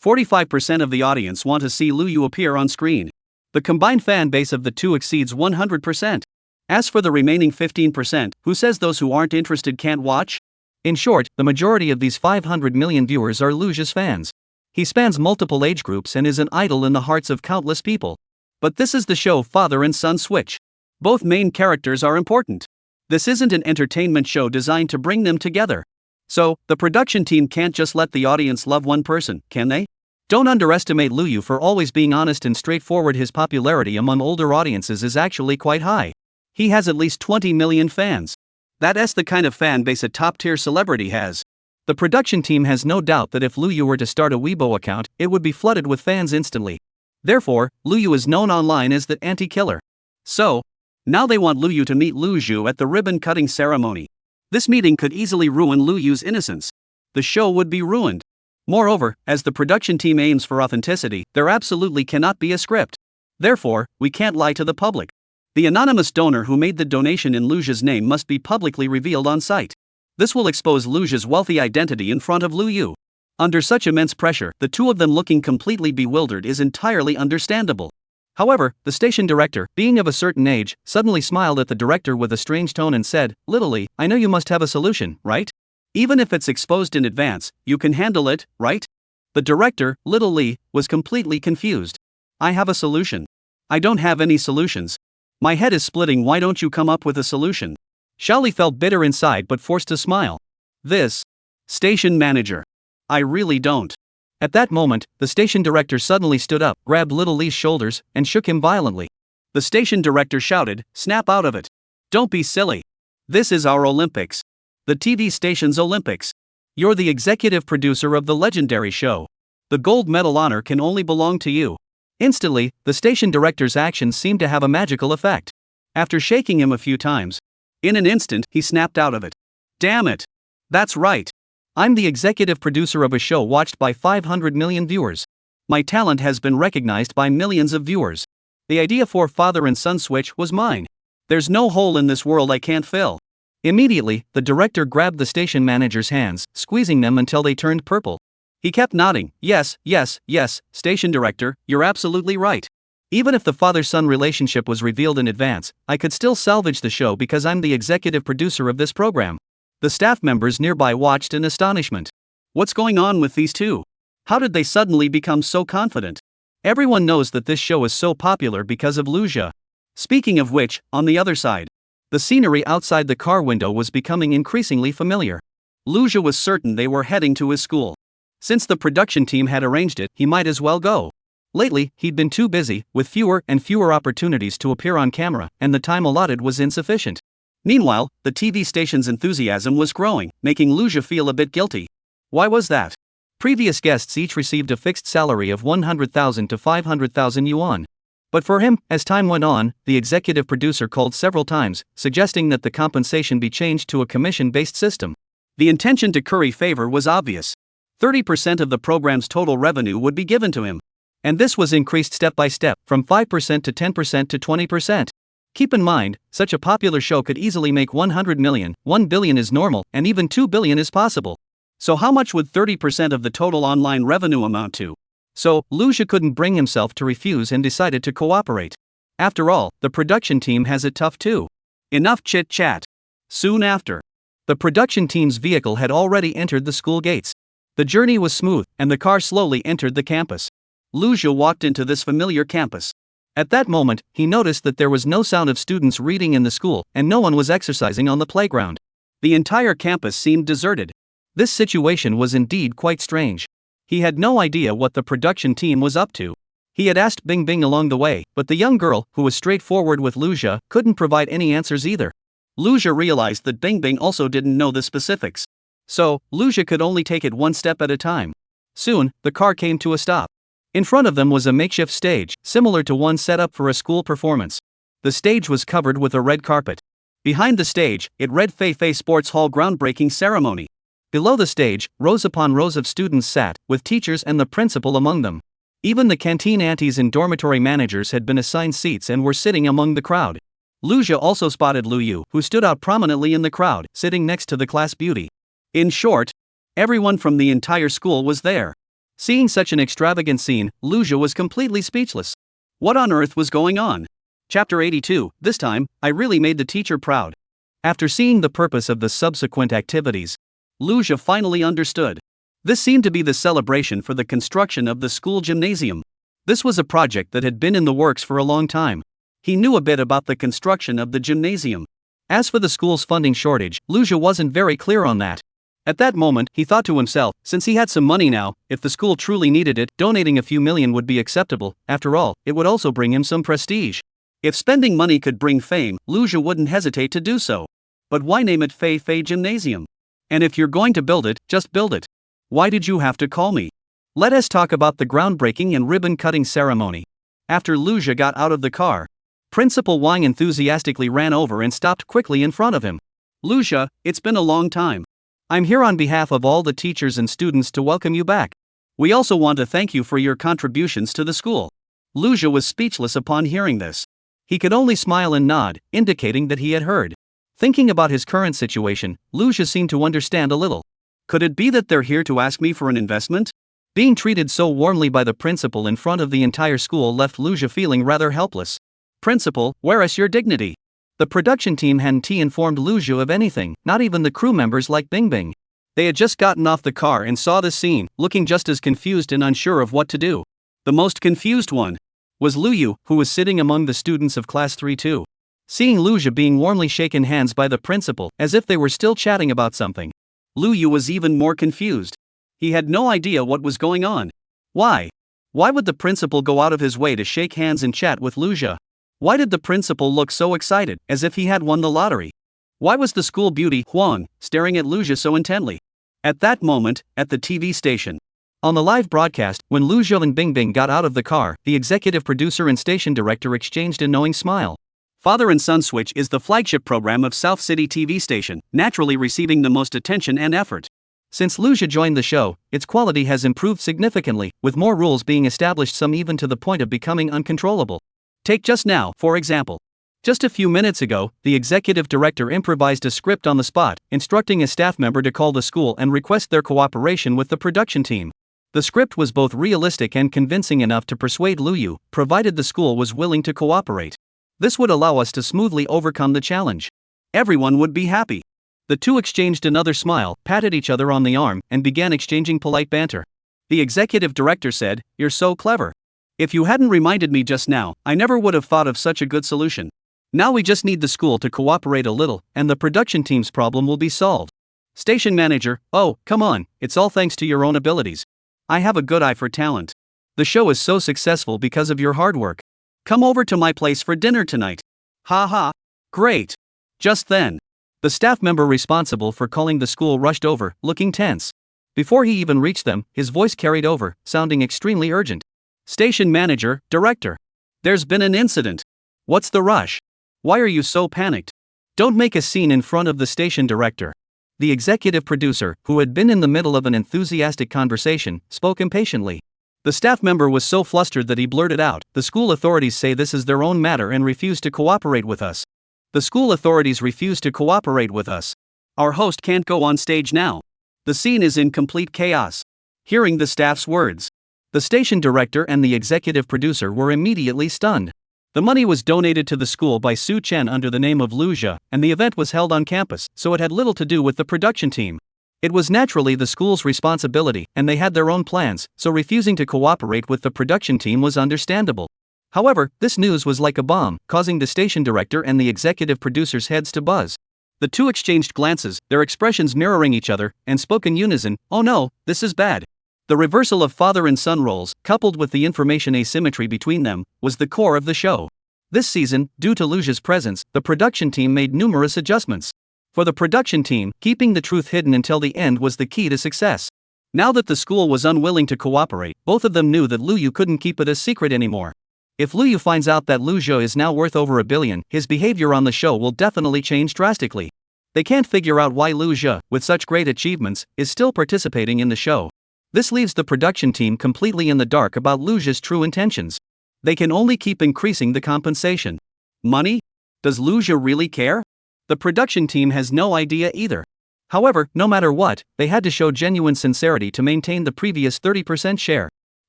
45% of the audience want to see Lu Yu appear on screen. The combined fan base of the two exceeds 100%. As for the remaining 15%, who says those who aren't interested can't watch? In short, the majority of these 500 million viewers are Lu Jia's fans. He spans multiple age groups and is an idol in the hearts of countless people. But this is the show Father and Son Switch. Both main characters are important. This isn't an entertainment show designed to bring them together. So, the production team can't just let the audience love one person, can they? Don't underestimate Lu Yu for always being honest and straightforward. His popularity among older audiences is actually quite high. He has at least 20 million fans. That's the kind of fan base a top-tier celebrity has. The production team has no doubt that if Lu Yu were to start a Weibo account, it would be flooded with fans instantly. Therefore, Lu Yu is known online as the anti-killer. So, now they want Lu Yu to meet Lu Zhu at the ribbon-cutting ceremony. This meeting could easily ruin Lu Yu's innocence. The show would be ruined. Moreover, as the production team aims for authenticity, there absolutely cannot be a script. Therefore, we can't lie to the public. The anonymous donor who made the donation in Lu Zhi's name must be publicly revealed on site. This will expose Lu Zhi's wealthy identity in front of Lu Yu. Under such immense pressure, the two of them looking completely bewildered is entirely understandable. However, the station director, being of a certain age, suddenly smiled at the director with a strange tone and said, "Little Li, I know you must have a solution, right? Even if it's exposed in advance, you can handle it, right?" The director, Little Li, was completely confused. "I have a solution. I don't have any solutions. My head is splitting. Why don't you come up with a solution?" Xiaoli felt bitter inside but forced to smile. "This station manager. I really don't." At that moment, the station director suddenly stood up, grabbed Little Li's shoulders, and shook him violently. The station director shouted, "Snap out of it. Don't be silly. This is our Olympics. The TV station's Olympics. You're the executive producer of the legendary show. The gold medal honor can only belong to you." Instantly, the station director's actions seemed to have a magical effect. After shaking him a few times, in an instant, he snapped out of it. "Damn it. That's right. I'm the executive producer of a show watched by 500 million viewers. My talent has been recognized by millions of viewers. The idea for Father and Son Switch was mine. There's no hole in this world I can't fill." Immediately, the director grabbed the station manager's hands, squeezing them until they turned purple. He kept nodding, "Yes, yes, yes, station director, you're absolutely right. Even if the father-son relationship was revealed in advance, I could still salvage the show because I'm the executive producer of this program." The staff members nearby watched in astonishment. What's going on with these two? How did they suddenly become so confident? Everyone knows that this show is so popular because of Lu Jia. Speaking of which, on the other side, the scenery outside the car window was becoming increasingly familiar. Lu Jia was certain they were heading to his school. Since the production team had arranged it, he might as well go. Lately, he'd been too busy, with fewer and fewer opportunities to appear on camera, and the time allotted was insufficient. Meanwhile, the TV station's enthusiasm was growing, making Lu Jia feel a bit guilty. Why was that? Previous guests each received a fixed salary of 100,000 to 500,000 yuan. But for him, as time went on, the executive producer called several times, suggesting that the compensation be changed to a commission-based system. The intention to curry favor was obvious. 30% of the program's total revenue would be given to him. And this was increased step by step, from 5% to 10% to 20%. Keep in mind, such a popular show could easily make 100 million, 1 billion is normal, and even 2 billion is possible. So how much would 30% of the total online revenue amount to? So, Lu Jia couldn't bring himself to refuse and decided to cooperate. After all, the production team has it tough too. Enough chit-chat. Soon after, the production team's vehicle had already entered the school gates. The journey was smooth, and the car slowly entered the campus. Lu Jia walked into this familiar campus. At that moment, he noticed that there was no sound of students reading in the school, and no one was exercising on the playground. The entire campus seemed deserted. This situation was indeed quite strange. He had no idea what the production team was up to. He had asked Bing Bing along the way, but the young girl, who was straightforward with Lucia, couldn't provide any answers either. Lucia realized that Bing Bing also didn't know the specifics. So, Lucia could only take it one step at a time. Soon, the car came to a stop. In front of them was a makeshift stage, similar to one set up for a school performance. The stage was covered with a red carpet. Behind the stage, it read Fei Fei Sports Hall Groundbreaking Ceremony. Below the stage, rows upon rows of students sat, with teachers and the principal among them. Even the canteen aunties and dormitory managers had been assigned seats and were sitting among the crowd. Lucia also spotted Lu Yu, who stood out prominently in the crowd, sitting next to the class beauty. In short, everyone from the entire school was there. Seeing such an extravagant scene, Lucia was completely speechless. What on earth was going on? Chapter 82, this time, I really made the teacher proud. After seeing the purpose of the subsequent activities, Lucia finally understood. This seemed to be the celebration for the construction of the school gymnasium. This was a project that had been in the works for a long time. He knew a bit about the construction of the gymnasium. As for the school's funding shortage, Lucia wasn't very clear on that. At that moment, he thought to himself, since he had some money now, if the school truly needed it, donating a few million would be acceptable. After all, it would also bring him some prestige. If spending money could bring fame, Lucia wouldn't hesitate to do so. But why name it Fei Fei Gymnasium? And if you're going to build it, just build it. Why did you have to call me? Let us talk about the groundbreaking and ribbon-cutting ceremony. After Lucia got out of the car, Principal Wang enthusiastically ran over and stopped quickly in front of him. Lucia, it's been a long time. I'm here on behalf of all the teachers and students to welcome you back. We also want to thank you for your contributions to the school. Lucia was speechless upon hearing this. He could only smile and nod, indicating that he had heard. Thinking about his current situation, Lucia seemed to understand a little. Could it be that they're here to ask me for an investment? Being treated so warmly by the principal in front of the entire school left Lucia feeling rather helpless. Principal, where is your dignity? The production team hadn't informed Lucia of anything, not even the crew members like Bing Bing. They had just gotten off the car and saw the scene, looking just as confused and unsure of what to do. The most confused one was Lu Yu, who was sitting among the students of Class 3-2. Seeing Lucia being warmly shaken hands by the principal, as if they were still chatting about something, Lu Yu was even more confused. He had no idea what was going on. Why? Why would the principal go out of his way to shake hands and chat with Lucia? Why did the principal look so excited, as if he had won the lottery? Why was the school beauty, Huang, staring at Lucia so intently? At that moment, at the TV station, on the live broadcast, when Lucia and Bing Bing got out of the car, the executive producer and station director exchanged a knowing smile. Father and Son Switch is the flagship program of South City TV station, naturally receiving the most attention and effort. Since Lucia joined the show, its quality has improved significantly, with more rules being established, some even to the point of becoming uncontrollable. Take just now, for example. Just a few minutes ago, the executive director improvised a script on the spot, instructing a staff member to call the school and request their cooperation with the production team. The script was both realistic and convincing enough to persuade Lu Yu, provided the school was willing to cooperate. This would allow us to smoothly overcome the challenge. Everyone would be happy. The two exchanged another smile, patted each other on the arm, and began exchanging polite banter. The executive director said, "You're so clever. If you hadn't reminded me just now, I never would have thought of such a good solution. Now we just need the school to cooperate a little, and the production team's problem will be solved." Station manager, "Oh, come on, it's all thanks to your own abilities. I have a good eye for talent. The show is so successful because of your hard work. Come over to my place for dinner tonight." Ha ha. Great. Just then, the staff member responsible for calling the school rushed over, looking tense. Before he even reached them, his voice carried over, sounding extremely urgent. "Station manager, director. There's been an incident. What's the rush? Why are you so panicked? Don't make a scene in front of the station director." The executive producer, who had been in the middle of an enthusiastic conversation, spoke impatiently. The staff member was so flustered that he blurted out, "The school authorities say this is their own matter and refuse to cooperate with us. The school authorities refuse to cooperate with us. Our host can't go on stage now. The scene is in complete chaos." Hearing the staff's words, the station director and the executive producer were immediately stunned. The money was donated to the school by Su Chen under the name of Lucia, and the event was held on campus, so it had little to do with the production team. It was naturally the school's responsibility, and they had their own plans, so refusing to cooperate with the production team was understandable. However, this news was like a bomb, causing the station director and the executive producer's heads to buzz. The two exchanged glances, their expressions mirroring each other, and spoke in unison, "Oh no, this is bad. The reversal of father and son roles, coupled with the information asymmetry between them, was the core of the show. This season, due to Luja's presence, the production team made numerous adjustments. For the production team, keeping the truth hidden until the end was the key to success. Now that the school was unwilling to cooperate, both of them knew that Luyu couldn't keep it a secret anymore. If Luyu finds out that Luja is now worth over $1 billion, his behavior on the show will definitely change drastically. They can't figure out why Luja, with such great achievements, is still participating in the show. This leaves the production team completely in the dark about Luja's true intentions. They can only keep increasing the compensation. Money? Does Luja really care? The production team has no idea either. However, no matter what, they had to show genuine sincerity to maintain the previous 30% share.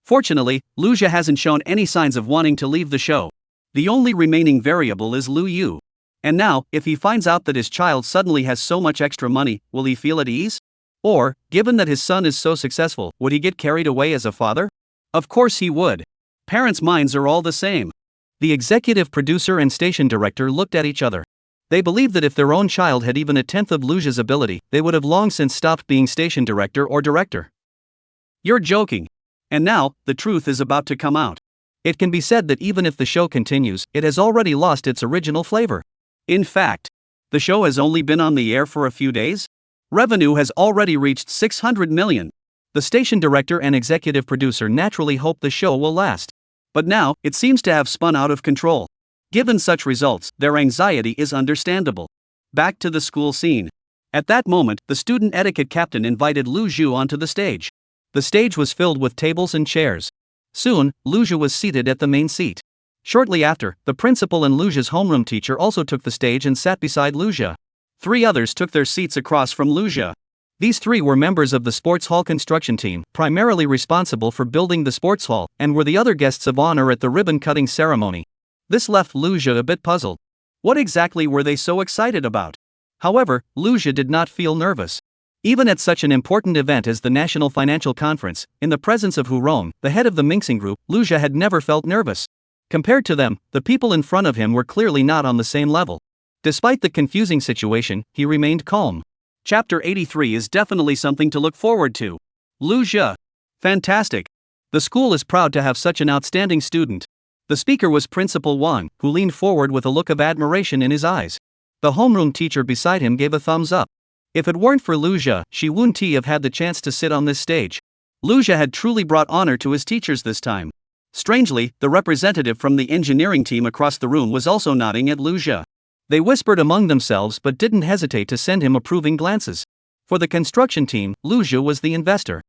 Fortunately, Luja hasn't shown any signs of wanting to leave the show. The only remaining variable is Lu Yu. And now, if he finds out that his child suddenly has so much extra money, will he feel at ease? Or, given that his son is so successful, would he get carried away as a father? Of course he would. Parents' minds are all the same. The executive producer and station director looked at each other. They believed that if their own child had even a tenth of Luja's ability, they would have long since stopped being station director or director. You're joking. And now, the truth is about to come out. It can be said that even if the show continues, it has already lost its original flavor. In fact, the show has only been on the air for a few days. Revenue has already reached 600 million. The station director and executive producer naturally hope the show will last. But now, it seems to have spun out of control. Given such results, their anxiety is understandable. Back to the school scene. At that moment, the student etiquette captain invited Lu Zhu onto the stage. The stage was filled with tables and chairs. Soon, Lu Zhu was seated at the main seat. Shortly after, the principal and Lu Zhu's homeroom teacher also took the stage and sat beside Lu Zhu. 3 others took their seats across from Lu Zhu. These 3 were members of the sports hall construction team, primarily responsible for building the sports hall, and were the other guests of honor at the ribbon-cutting ceremony. This left Lu Zhu a bit puzzled. What exactly were they so excited about? However, Lu Zhu did not feel nervous. Even at such an important event as the National Financial Conference, in the presence of Hu Rong, the head of the Mingxing Group, Lu Zhu had never felt nervous. Compared to them, the people in front of him were clearly not on the same level. Despite the confusing situation, he remained calm. Chapter 83 is definitely something to look forward to. Lu Zhu. Fantastic. The school is proud to have such an outstanding student. The speaker was Principal Wang, who leaned forward with a look of admiration in his eyes. The homeroom teacher beside him gave a thumbs up. If it weren't for Lu Zhu, she wouldn't have had the chance to sit on this stage. Lu Zhu had truly brought honor to his teachers this time. Strangely, the representative from the engineering team across the room was also nodding at Lu Zhu. They whispered among themselves but didn't hesitate to send him approving glances. For the construction team, Lu Zhu was the investor.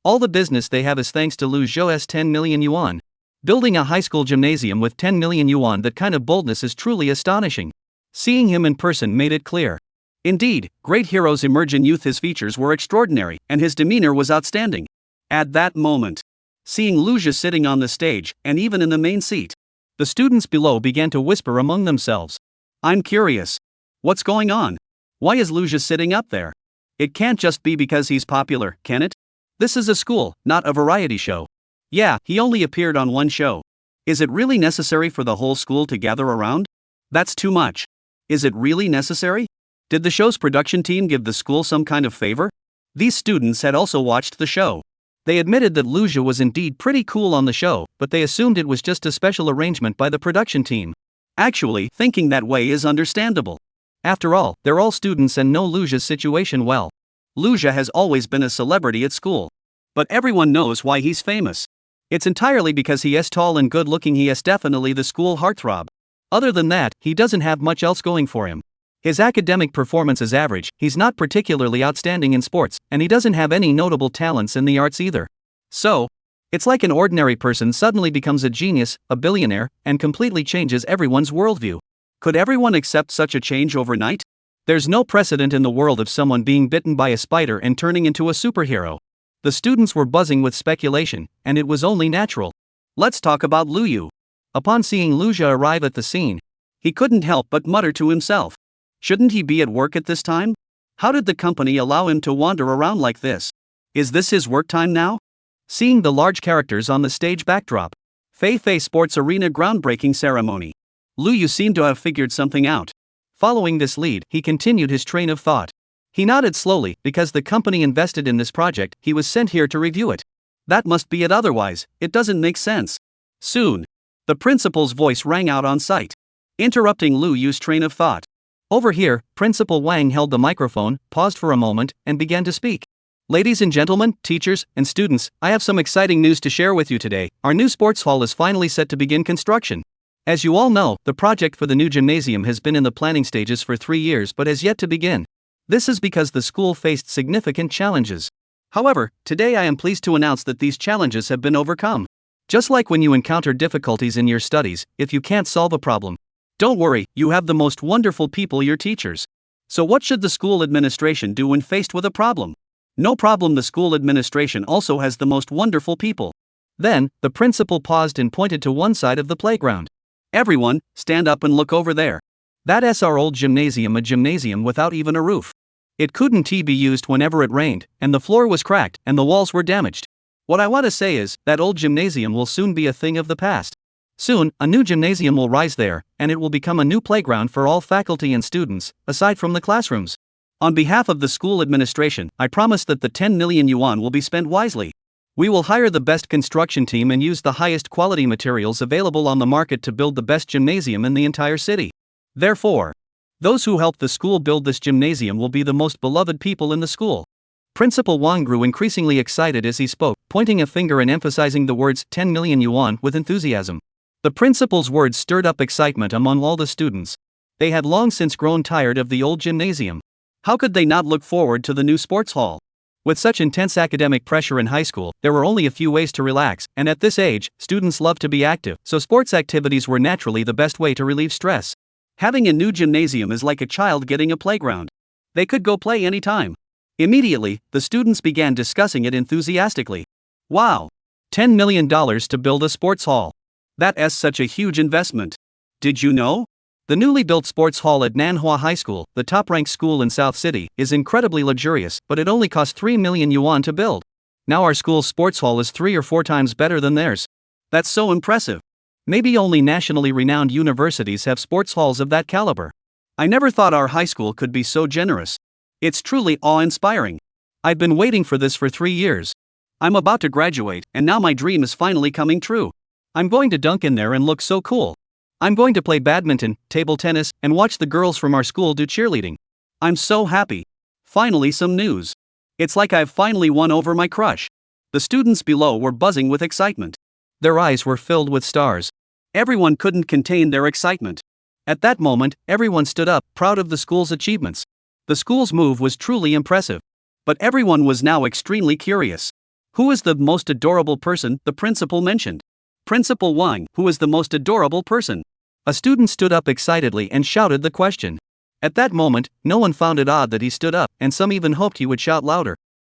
All the business they have is thanks to Lu Zhu's 10 million yuan. Building a high school gymnasium with 10 million yuan, that kind of boldness is truly astonishing. Seeing him in person made it clear. Indeed, great heroes emerge in youth. His features were extraordinary, and his demeanor was outstanding. At that moment, seeing Lu Zhu sitting on the stage, and even in the main seat, the students below began to whisper among themselves. I'm curious. What's going on? Why is Lu Zhu sitting up there? It can't just be because he's popular, can it? This is a school, not a variety show. Yeah, he only appeared on one show. Is it really necessary for the whole school to gather around? That's too much. Is it really necessary? Did the show's production team give the school some kind of favor? These students had also watched the show. They admitted that Lu Zhu was indeed pretty cool on the show, but they assumed it was just a special arrangement by the production team. Actually, thinking that way is understandable. After all, they're all students and know Lu Zhu's situation well. Lu Zhu has always been a celebrity at school. But everyone knows why he's famous. It's entirely because he is tall and good looking. He is definitely the school heartthrob. Other than that, he doesn't have much else going for him. His academic performance is average, he's not particularly outstanding in sports, and he doesn't have any notable talents in the arts either. So, it's like an ordinary person suddenly becomes a genius, a billionaire, and completely changes everyone's worldview. Could everyone accept such a change overnight? There's no precedent in the world of someone being bitten by a spider and turning into a superhero. The students were buzzing with speculation, and it was only natural. Let's talk about Lu Yu. Upon seeing Lu Zhu arrive at the scene, he couldn't help but mutter to himself. Shouldn't he be at work at this time? How did the company allow him to wander around like this? Is this his work time now? Seeing the large characters on the stage backdrop, Fei Fei Sports Arena groundbreaking ceremony, Lu Yu seemed to have figured something out. Following this lead, he continued his train of thought. He nodded slowly, because the company invested in this project, he was sent here to review it. That must be it, otherwise, it doesn't make sense. Soon, the principal's voice rang out on site, interrupting Lu Yu's train of thought. Over here, Principal Wang held the microphone, paused for a moment, and began to speak. Ladies and gentlemen, teachers, and students, I have some exciting news to share with you today. Our new sports hall is finally set to begin construction. As you all know, the project for the new gymnasium has been in the planning stages for 3 years but has yet to begin. This is because the school faced significant challenges. However, today I am pleased to announce that these challenges have been overcome. Just like when you encounter difficulties in your studies, if you can't solve a problem, don't worry, you have the most wonderful people, your teachers. So what should the school administration do when faced with a problem? No problem, the school administration also has the most wonderful people. Then, the principal paused and pointed to one side of the playground. Everyone, stand up and look over there. That's our old gymnasium, a gymnasium without even a roof. It couldn't be used whenever it rained, and the floor was cracked, and the walls were damaged. What I want to say is, that old gymnasium will soon be a thing of the past. Soon, a new gymnasium will rise there, and it will become a new playground for all faculty and students, aside from the classrooms. On behalf of the school administration, I promise that the 10 million yuan will be spent wisely. We will hire the best construction team and use the highest quality materials available on the market to build the best gymnasium in the entire city. Therefore, those who helped the school build this gymnasium will be the most beloved people in the school. Principal Wang grew increasingly excited as he spoke, pointing a finger and emphasizing the words 10 million yuan with enthusiasm. The principal's words stirred up excitement among all the students. They had long since grown tired of the old gymnasium. How could they not look forward to the new sports hall? With such intense academic pressure in high school, there were only a few ways to relax, and at this age, students love to be active, so sports activities were naturally the best way to relieve stress. Having a new gymnasium is like a child getting a playground. They could go play anytime. Immediately, the students began discussing it enthusiastically. Wow! $10 million to build a sports hall. That's such a huge investment. Did you know? The newly built sports hall at Nanhua High School, the top-ranked school in South City, is incredibly luxurious, but it only cost 3 million yuan to build. Now our school's sports hall is 3 or 4 times better than theirs. That's so impressive. Maybe only nationally renowned universities have sports halls of that caliber. I never thought our high school could be so generous. It's truly awe-inspiring. I've been waiting for this for 3 years. I'm about to graduate, and now my dream is finally coming true. I'm going to dunk in there and look so cool. I'm going to play badminton, table tennis, and watch the girls from our school do cheerleading. I'm so happy. Finally some news. It's like I've finally won over my crush. The students below were buzzing with excitement. Their eyes were filled with stars. Everyone couldn't contain their excitement. At that moment, everyone stood up, proud of the school's achievements. The school's move was truly impressive. But everyone was now extremely curious. Who is the most adorable person? The principal mentioned. Principal Wang, who is the most adorable person? A student stood up excitedly and shouted the question. At that moment, no one found it odd that he stood up, and some even hoped he would shout louder.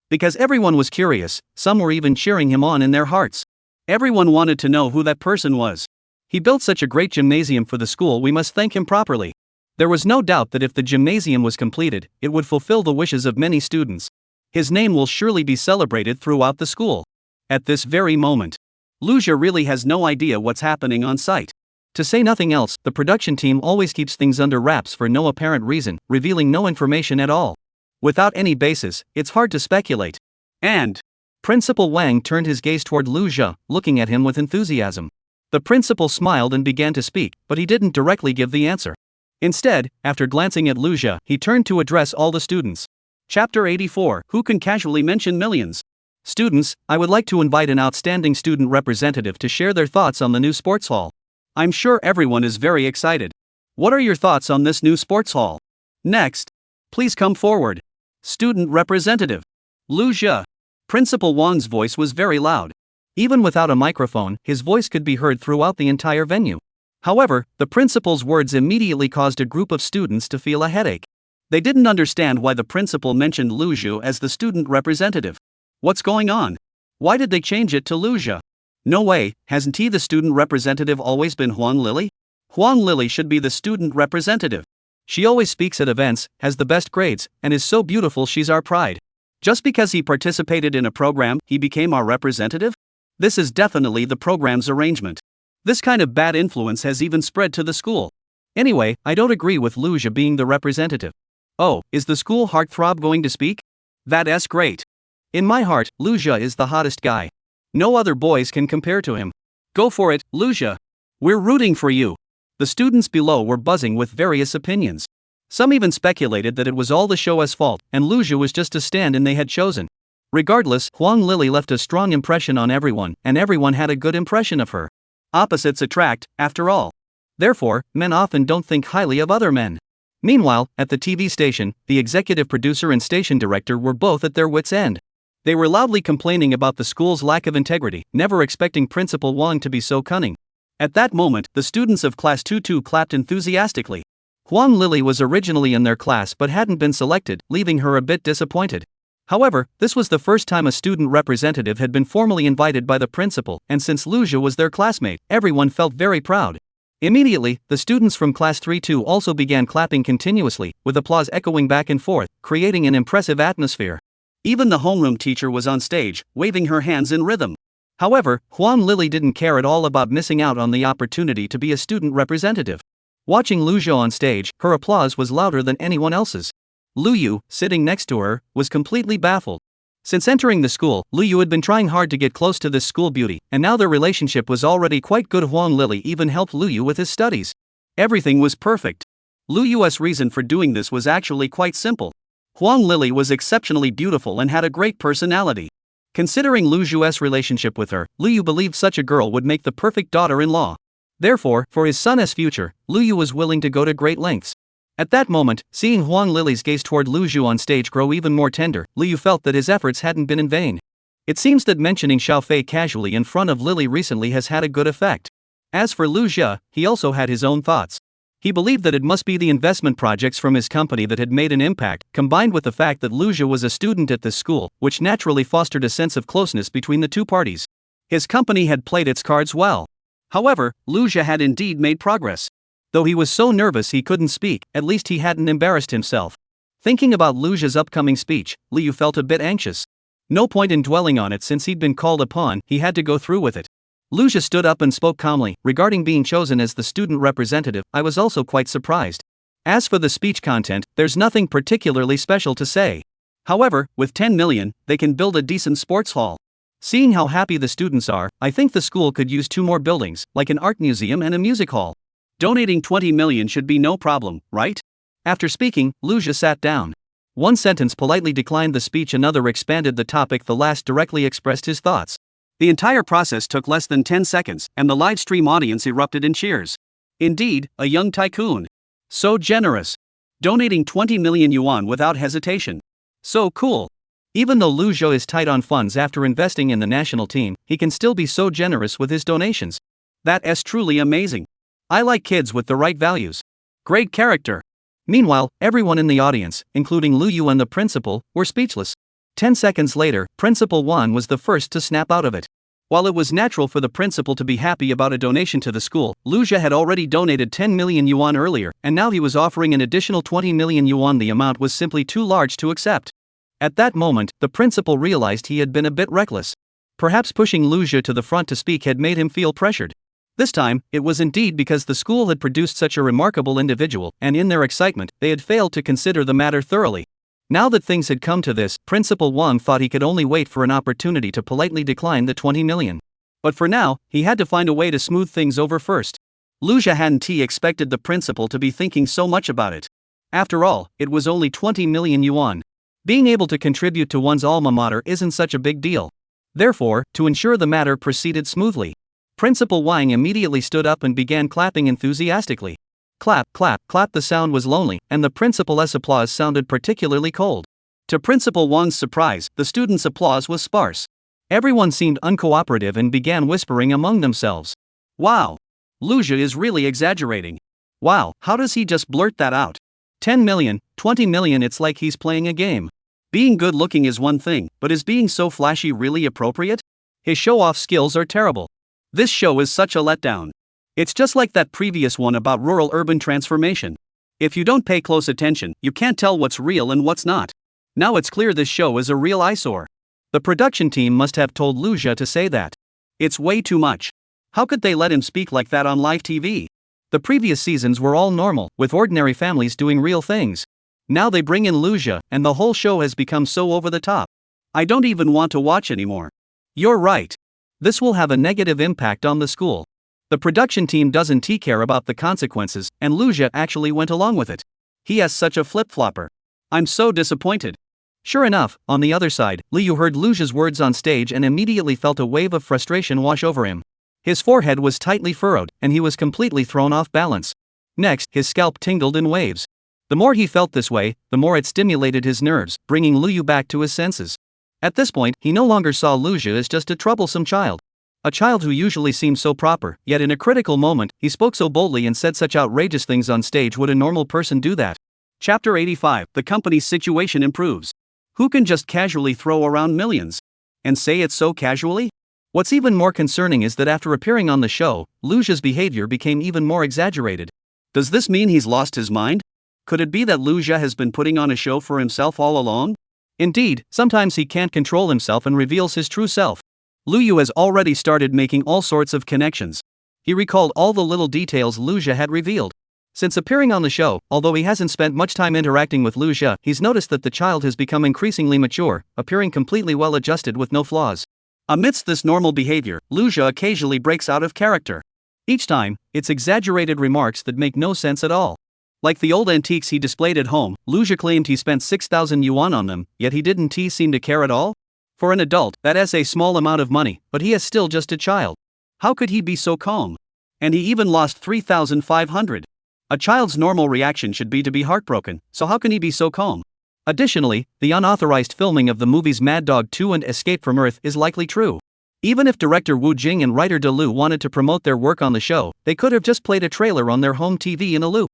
Because everyone was curious, some were even cheering him on in their hearts. Everyone wanted to know who that person was. He built such a great gymnasium for the school, we must thank him properly. There was no doubt that if the gymnasium was completed, it would fulfill the wishes of many students. His name will surely be celebrated throughout the school. At this very moment, Lu Xia really has no idea what's happening on site. To say nothing else, the production team always keeps things under wraps for no apparent reason, revealing no information at all. Without any basis, it's hard to speculate. And Principal Wang turned his gaze toward Lu Xia, looking at him with enthusiasm. The principal smiled and began to speak, but he didn't directly give the answer. Instead, after glancing at Lu Xia, he turned to address all the students. Chapter 84, Who can casually mention millions? Students, I would like to invite an outstanding student representative to share their thoughts on the new sports hall. I'm sure everyone is very excited. What are your thoughts on this new sports hall? Next, please come forward. Student representative. Lu Xia. Principal Wang's voice was very loud. Even without a microphone, his voice could be heard throughout the entire venue. However, the principal's words immediately caused a group of students to feel a headache. They didn't understand why the principal mentioned Lu Xia as the student representative. What's going on? Why did they change it to Lu Xia? No way, hasn't he the student representative always been Huang Lily? Huang Lily should be the student representative. She always speaks at events, has the best grades, and is so beautiful, she's our pride. Just because he participated in a program, he became our representative? This is definitely the program's arrangement. This kind of bad influence has even spread to the school. Anyway, I don't agree with Lu Xia being the representative. Oh, is the school heartthrob going to speak? That's great. In my heart, Lu Xia is the hottest guy. No other boys can compare to him. Go for it, Lucia. We're rooting for you. The students below were buzzing with various opinions. Some even speculated that it was all the show's fault, and Lucia was just a stand-in they had chosen. Regardless, Huang Lily left a strong impression on everyone, and everyone had a good impression of her. Opposites attract, after all. Therefore, men often don't think highly of other men. Meanwhile, at the TV station, the executive producer and station director were both at their wits' end. They were loudly complaining about the school's lack of integrity, never expecting Principal Wang to be so cunning. At that moment, the students of Class 2-2 clapped enthusiastically. Huang Lily was originally in their class but hadn't been selected, leaving her a bit disappointed. However, this was the first time a student representative had been formally invited by the principal, and since Lucia was their classmate, everyone felt very proud. Immediately, the students from Class 3-2 also began clapping continuously, with applause echoing back and forth, creating an impressive atmosphere. Even the homeroom teacher was on stage, waving her hands in rhythm. However, Huang Lily didn't care at all about missing out on the opportunity to be a student representative. Watching Lucia on stage, her applause was louder than anyone else's. Lu Yu, sitting next to her, was completely baffled. Since entering the school, Lu Yu had been trying hard to get close to this school beauty, and now their relationship was already quite good. Huang Lily even helped Lu Yu with his studies. Everything was perfect. Lu Yu's reason for doing this was actually quite simple. Huang Lily was exceptionally beautiful and had a great personality. Considering Lu Yu's relationship with her, Lu Yu believed such a girl would make the perfect daughter-in-law. Therefore, for his son's future, Lu Yu was willing to go to great lengths. At that moment, seeing Huang Lily's gaze toward Lu Yu on stage grow even more tender, Lu Yu felt that his efforts hadn't been in vain. It seems that mentioning Xiao Fei casually in front of Lily recently has had a good effect. As for Lu Jia, he also had his own thoughts. He believed that it must be the investment projects from his company that had made an impact, combined with the fact that Lu Jia was a student at this school, which naturally fostered a sense of closeness between the two parties. His company had played its cards well. However, Lu Jia had indeed made progress. Though he was so nervous he couldn't speak, at least he hadn't embarrassed himself. Thinking about Lu Jia's upcoming speech, Lu Yu felt a bit anxious. No point in dwelling on it since he'd been called upon, he had to go through with it. Lu Jia stood up and spoke calmly. Regarding being chosen as the student representative, I was also quite surprised. As for the speech content, there's nothing particularly special to say. However, with 10 million, they can build a decent sports hall. Seeing how happy the students are, I think the school could use 2 more buildings, like an art museum and a music hall. Donating 20 million should be no problem, right? After speaking, Lu Jia sat down. One sentence politely declined the speech, another expanded the topic, the last directly expressed his thoughts. The entire process took less than 10 seconds, and the live stream audience erupted in cheers. Indeed, a young tycoon. So generous. Donating 20 million yuan without hesitation. So cool. Even though Lu Jia is tight on funds after investing in the national team, he can still be so generous with his donations. That's truly amazing. I like kids with the right values. Great character. Meanwhile, everyone in the audience, including Lu Yu and the principal, were speechless. 10 seconds later, Principal Wan was the first to snap out of it. While it was natural for the principal to be happy about a donation to the school, Lu Jia had already donated 10 million yuan earlier, and now he was offering an additional 20 million yuan. The amount was simply too large to accept. At that moment, the principal realized he had been a bit reckless. Perhaps pushing Lu Jia to the front to speak had made him feel pressured. This time, it was indeed because the school had produced such a remarkable individual, and in their excitement, they had failed to consider the matter thoroughly. Now that things had come to this, Principal Wang thought he could only wait for an opportunity to politely decline the 20 million. But for now, he had to find a way to smooth things over first. Lu Jia hadn't expected the principal to be thinking so much about it. After all, it was only 20 million yuan. Being able to contribute to one's alma mater isn't such a big deal. Therefore, to ensure the matter proceeded smoothly, Principal Wang immediately stood up and began clapping enthusiastically. Clap, clap, clap. The sound was lonely, and the principal's applause sounded particularly cold. To Principal Wang's surprise, the students' applause was sparse. Everyone seemed uncooperative and began whispering among themselves. Wow! Lu Jia is really exaggerating. Wow, how does he just blurt that out? 10 million, 20 million, it's like he's playing a game. Being good looking is one thing, but is being so flashy really appropriate? His show-off skills are terrible. This show is such a letdown. It's just like that previous one about rural-urban transformation. If you don't pay close attention, you can't tell what's real and what's not. Now it's clear this show is a real eyesore. The production team must have told Lu Jia to say that. It's way too much. How could they let him speak like that on live TV? The previous seasons were all normal, with ordinary families doing real things. Now they bring in Lu Jia, and the whole show has become so over the top. I don't even want to watch anymore. You're right. This will have a negative impact on the school. The production team doesn't care about the consequences, and Luja actually went along with it. He has such a flip-flopper. I'm so disappointed. Sure enough, on the other side, Liu heard Luja's words on stage and immediately felt a wave of frustration wash over him. His forehead was tightly furrowed, and he was completely thrown off balance. Next, his scalp tingled in waves. The more he felt this way, the more it stimulated his nerves, bringing Liu back to his senses. At this point, he no longer saw Luja as just a troublesome child. A child who usually seems so proper, yet in a critical moment, he spoke so boldly and said such outrageous things on stage. Would a normal person do that? Chapter 85. The company's situation improves. Who can just casually throw around millions? And say it so casually? What's even more concerning is that after appearing on the show, Luja's behavior became even more exaggerated. Does this mean he's lost his mind? Could it be that Luja has been putting on a show for himself all along? Indeed, sometimes he can't control himself and reveals his true self. Liu has already started making all sorts of connections. He recalled all the little details Luja had revealed. Since appearing on the show, although he hasn't spent much time interacting with Luja, he's noticed that the child has become increasingly mature, appearing completely well adjusted with no flaws. Amidst this normal behavior, Luja occasionally breaks out of character. Each time, it's exaggerated remarks that make no sense at all. Like the old antiques he displayed at home, Luja claimed he spent 6,000 yuan on them, yet he didn't seem to care at all? For an adult, that is a small amount of money, but he is still just a child. How could he be so calm? And he even lost 3,500. A child's normal reaction should be to be heartbroken, so how can he be so calm? Additionally, the unauthorized filming of the movies Mad Dog 2 and Escape from Earth is likely true. Even if director Wu Jing and writer De Lu wanted to promote their work on the show, they could have just played a trailer on their home TV in a loop.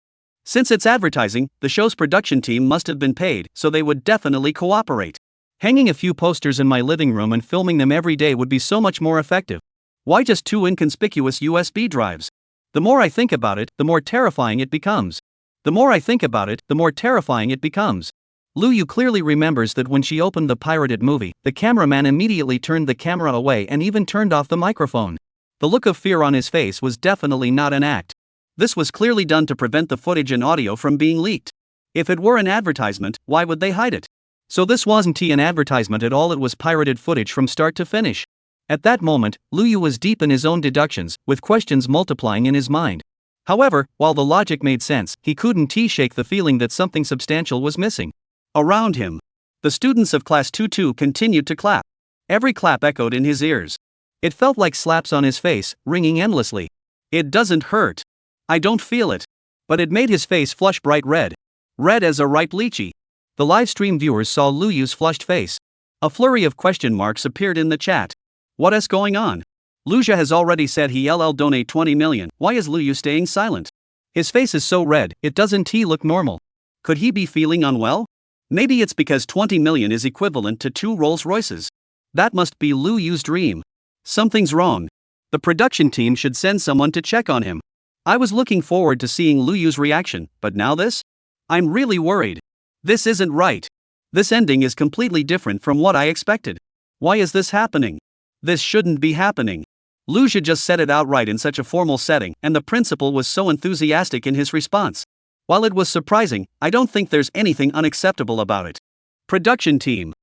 Since it's advertising, the show's production team must have been paid, so they would definitely cooperate. Hanging a few posters in my living room and filming them every day would be so much more effective. Why just 2 inconspicuous USB drives? The more I think about it, the more terrifying it becomes. The more I think about it, the more terrifying it becomes. Liu clearly remembers that when she opened the pirated movie, the cameraman immediately turned the camera away and even turned off the microphone. The look of fear on his face was definitely not an act. This was clearly done to prevent the footage and audio from being leaked. If it were an advertisement, why would they hide it? So this wasn't an advertisement at all, it was pirated footage from start to finish. At that moment, Liu was deep in his own deductions, with questions multiplying in his mind. However, while the logic made sense, he couldn't shake the feeling that something substantial was missing. Around him, the students of Class 2-2 continued to clap. Every clap echoed in his ears. It felt like slaps on his face, ringing endlessly. It doesn't hurt. I don't feel it. But it made his face flush bright red. Red as a ripe lychee. The live stream viewers saw Liu's flushed face. A flurry of question marks appeared in the chat. What is going on? Luja has already said he'll donate 20 million. Why is Liu staying silent? His face is so red, it doesn't look normal. Could he be feeling unwell? Maybe it's because 20 million is equivalent to 2 Rolls Royces. That must be Liu's dream. Something's wrong. The production team should send someone to check on him. I was looking forward to seeing Liu's reaction, but now this? I'm really worried. This isn't right. This ending is completely different from what I expected. Why is this happening? This shouldn't be happening. Luja just said it outright in such a formal setting, and the principal was so enthusiastic in his response. While it was surprising, I don't think there's anything unacceptable about it. Production team.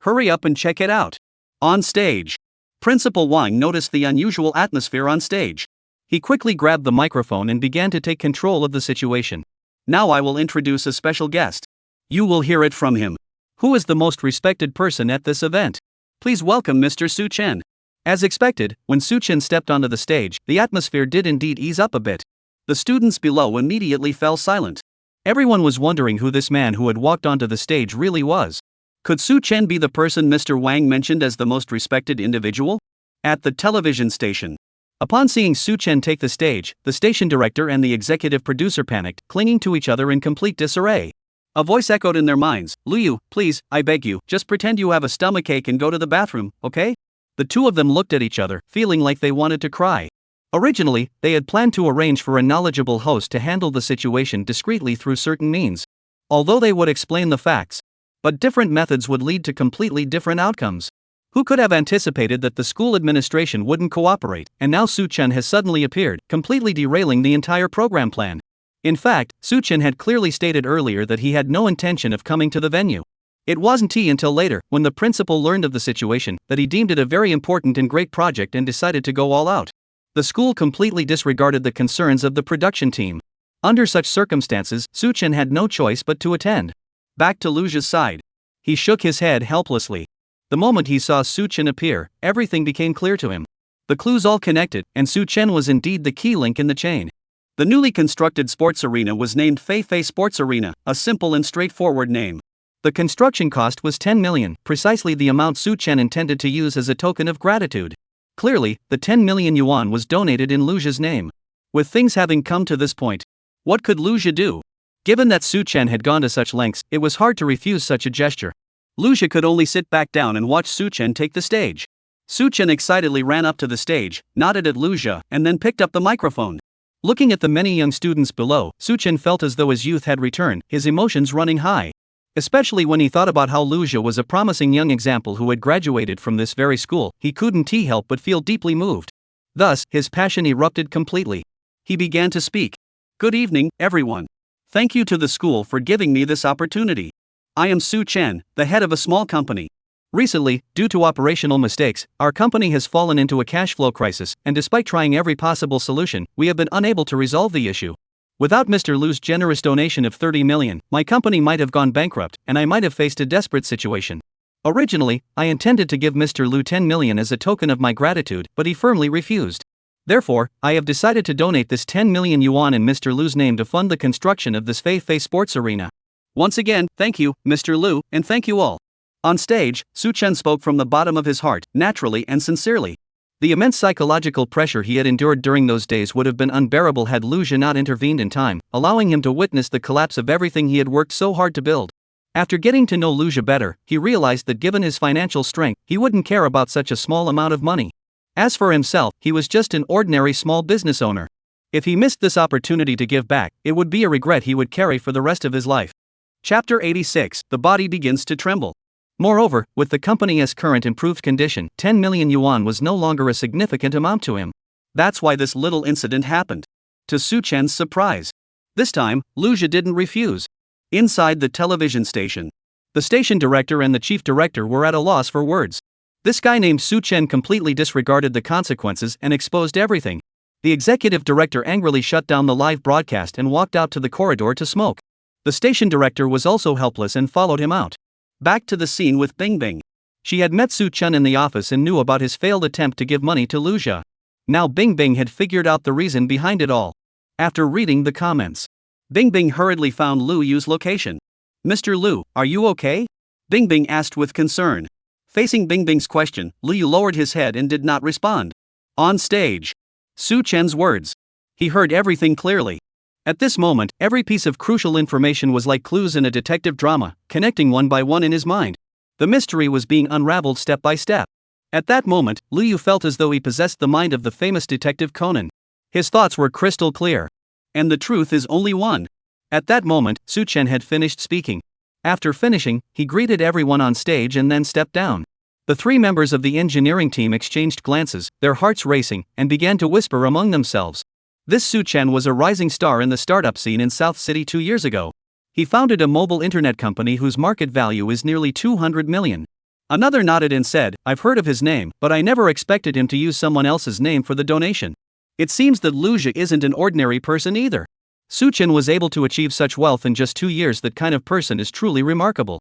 Hurry up and check it out. On stage. Principal Wang noticed the unusual atmosphere on stage. He quickly grabbed the microphone and began to take control of the situation. Now I will introduce a special guest. You will hear it from him. Who is the most respected person at this event? Please welcome Mr. Su Chen. As expected, when Su Chen stepped onto the stage, the atmosphere did indeed ease up a bit. The students below immediately fell silent. Everyone was wondering who this man who had walked onto the stage really was. Could Su Chen be the person Mr. Wang mentioned as the most respected individual? At the television station. Upon seeing Su Chen take the stage, the station director and the executive producer panicked, clinging to each other in complete disarray. A voice echoed in their minds, Liu, please, I beg you, just pretend you have a stomachache and go to the bathroom, okay? The two of them looked at each other, feeling like they wanted to cry. Originally, they had planned to arrange for a knowledgeable host to handle the situation discreetly through certain means. Although they would explain the facts. But different methods would lead to completely different outcomes. Who could have anticipated that the school administration wouldn't cooperate, and now Su Chen has suddenly appeared, completely derailing the entire program plan. In fact, Su Chen had clearly stated earlier that he had no intention of coming to the venue. It wasn't until later, when the principal learned of the situation, that he deemed it a very important and great project and decided to go all out. The school completely disregarded the concerns of the production team. Under such circumstances, Su Chen had no choice but to attend. Back to Lujia's side. He shook his head helplessly. The moment he saw Su Chen appear, everything became clear to him. The clues all connected, and Su Chen was indeed the key link in the chain. The newly constructed sports arena was named Fei Fei Sports Arena, a simple and straightforward name. The construction cost was 10 million, precisely the amount Su Chen intended to use as a token of gratitude. Clearly, the 10 million yuan was donated in Lujia's name. With things having come to this point, what could Lujia do? Given that Su Chen had gone to such lengths, it was hard to refuse such a gesture. Lujia could only sit back down and watch Su Chen take the stage. Su Chen excitedly ran up to the stage, nodded at Lujia, and then picked up the microphone. Looking at the many young students below, Su Chen felt as though his youth had returned, his emotions running high. Especially when he thought about how Lujia was a promising young example who had graduated from this very school, he couldn't help but feel deeply moved. Thus, his passion erupted completely. He began to speak. Good evening, everyone. Thank you to the school for giving me this opportunity. I am Su Chen, the head of a small company. Recently, due to operational mistakes, our company has fallen into a cash flow crisis, and despite trying every possible solution, we have been unable to resolve the issue. Without Mr. Lu's generous donation of 30 million, my company might have gone bankrupt, and I might have faced a desperate situation. Originally, I intended to give Mr. Lu 10 million as a token of my gratitude, but he firmly refused. Therefore, I have decided to donate this 10 million yuan in Mr. Lu's name to fund the construction of this Fei Fei Sports Arena. Once again, thank you, Mr. Lu, and thank you all. On stage, Su Chen spoke from the bottom of his heart, naturally and sincerely. The immense psychological pressure he had endured during those days would have been unbearable had Lujia not intervened in time, allowing him to witness the collapse of everything he had worked so hard to build. After getting to know Lujia better, he realized that given his financial strength, he wouldn't care about such a small amount of money. As for himself, he was just an ordinary small business owner. If he missed this opportunity to give back, it would be a regret he would carry for the rest of his life. Chapter 86. The body begins to tremble. Moreover, with the company's current improved condition, 10 million yuan was no longer a significant amount to him. That's why this little incident happened. To Su Chen's surprise. This time, Lujia didn't refuse. Inside the television station, the station director and the chief director were at a loss for words. This guy named Su Chen completely disregarded the consequences and exposed everything. The executive director angrily shut down the live broadcast and walked out to the corridor to smoke. The station director was also helpless and followed him out. Back to the scene with Bing Bing. She had met Su Chen in the office and knew about his failed attempt to give money to Lujia. Now Bing Bing had figured out the reason behind it all. After reading the comments, Bing Bing hurriedly found Lu Yu's location. Mr. Lu, are you okay? Bing Bing asked with concern. Facing Bing Bing's question, Lu Yu lowered his head and did not respond. On stage. Su Chen's words. He heard everything clearly. At this moment, every piece of crucial information was like clues in a detective drama, connecting one by one in his mind. The mystery was being unraveled step by step. At that moment, Lu Yu felt as though he possessed the mind of the famous detective Conan. His thoughts were crystal clear. And the truth is only one. At that moment, Su Chen had finished speaking. After finishing, he greeted everyone on stage and then stepped down. The three members of the engineering team exchanged glances, their hearts racing, and began to whisper among themselves. This Su Chen was a rising star in the startup scene in South City 2 years ago. He founded a mobile internet company whose market value is nearly 200 million. Another nodded and said, I've heard of his name, but I never expected him to use someone else's name for the donation. It seems that Lujia isn't an ordinary person either. Su Chen was able to achieve such wealth in just 2 years. That kind of person is truly remarkable.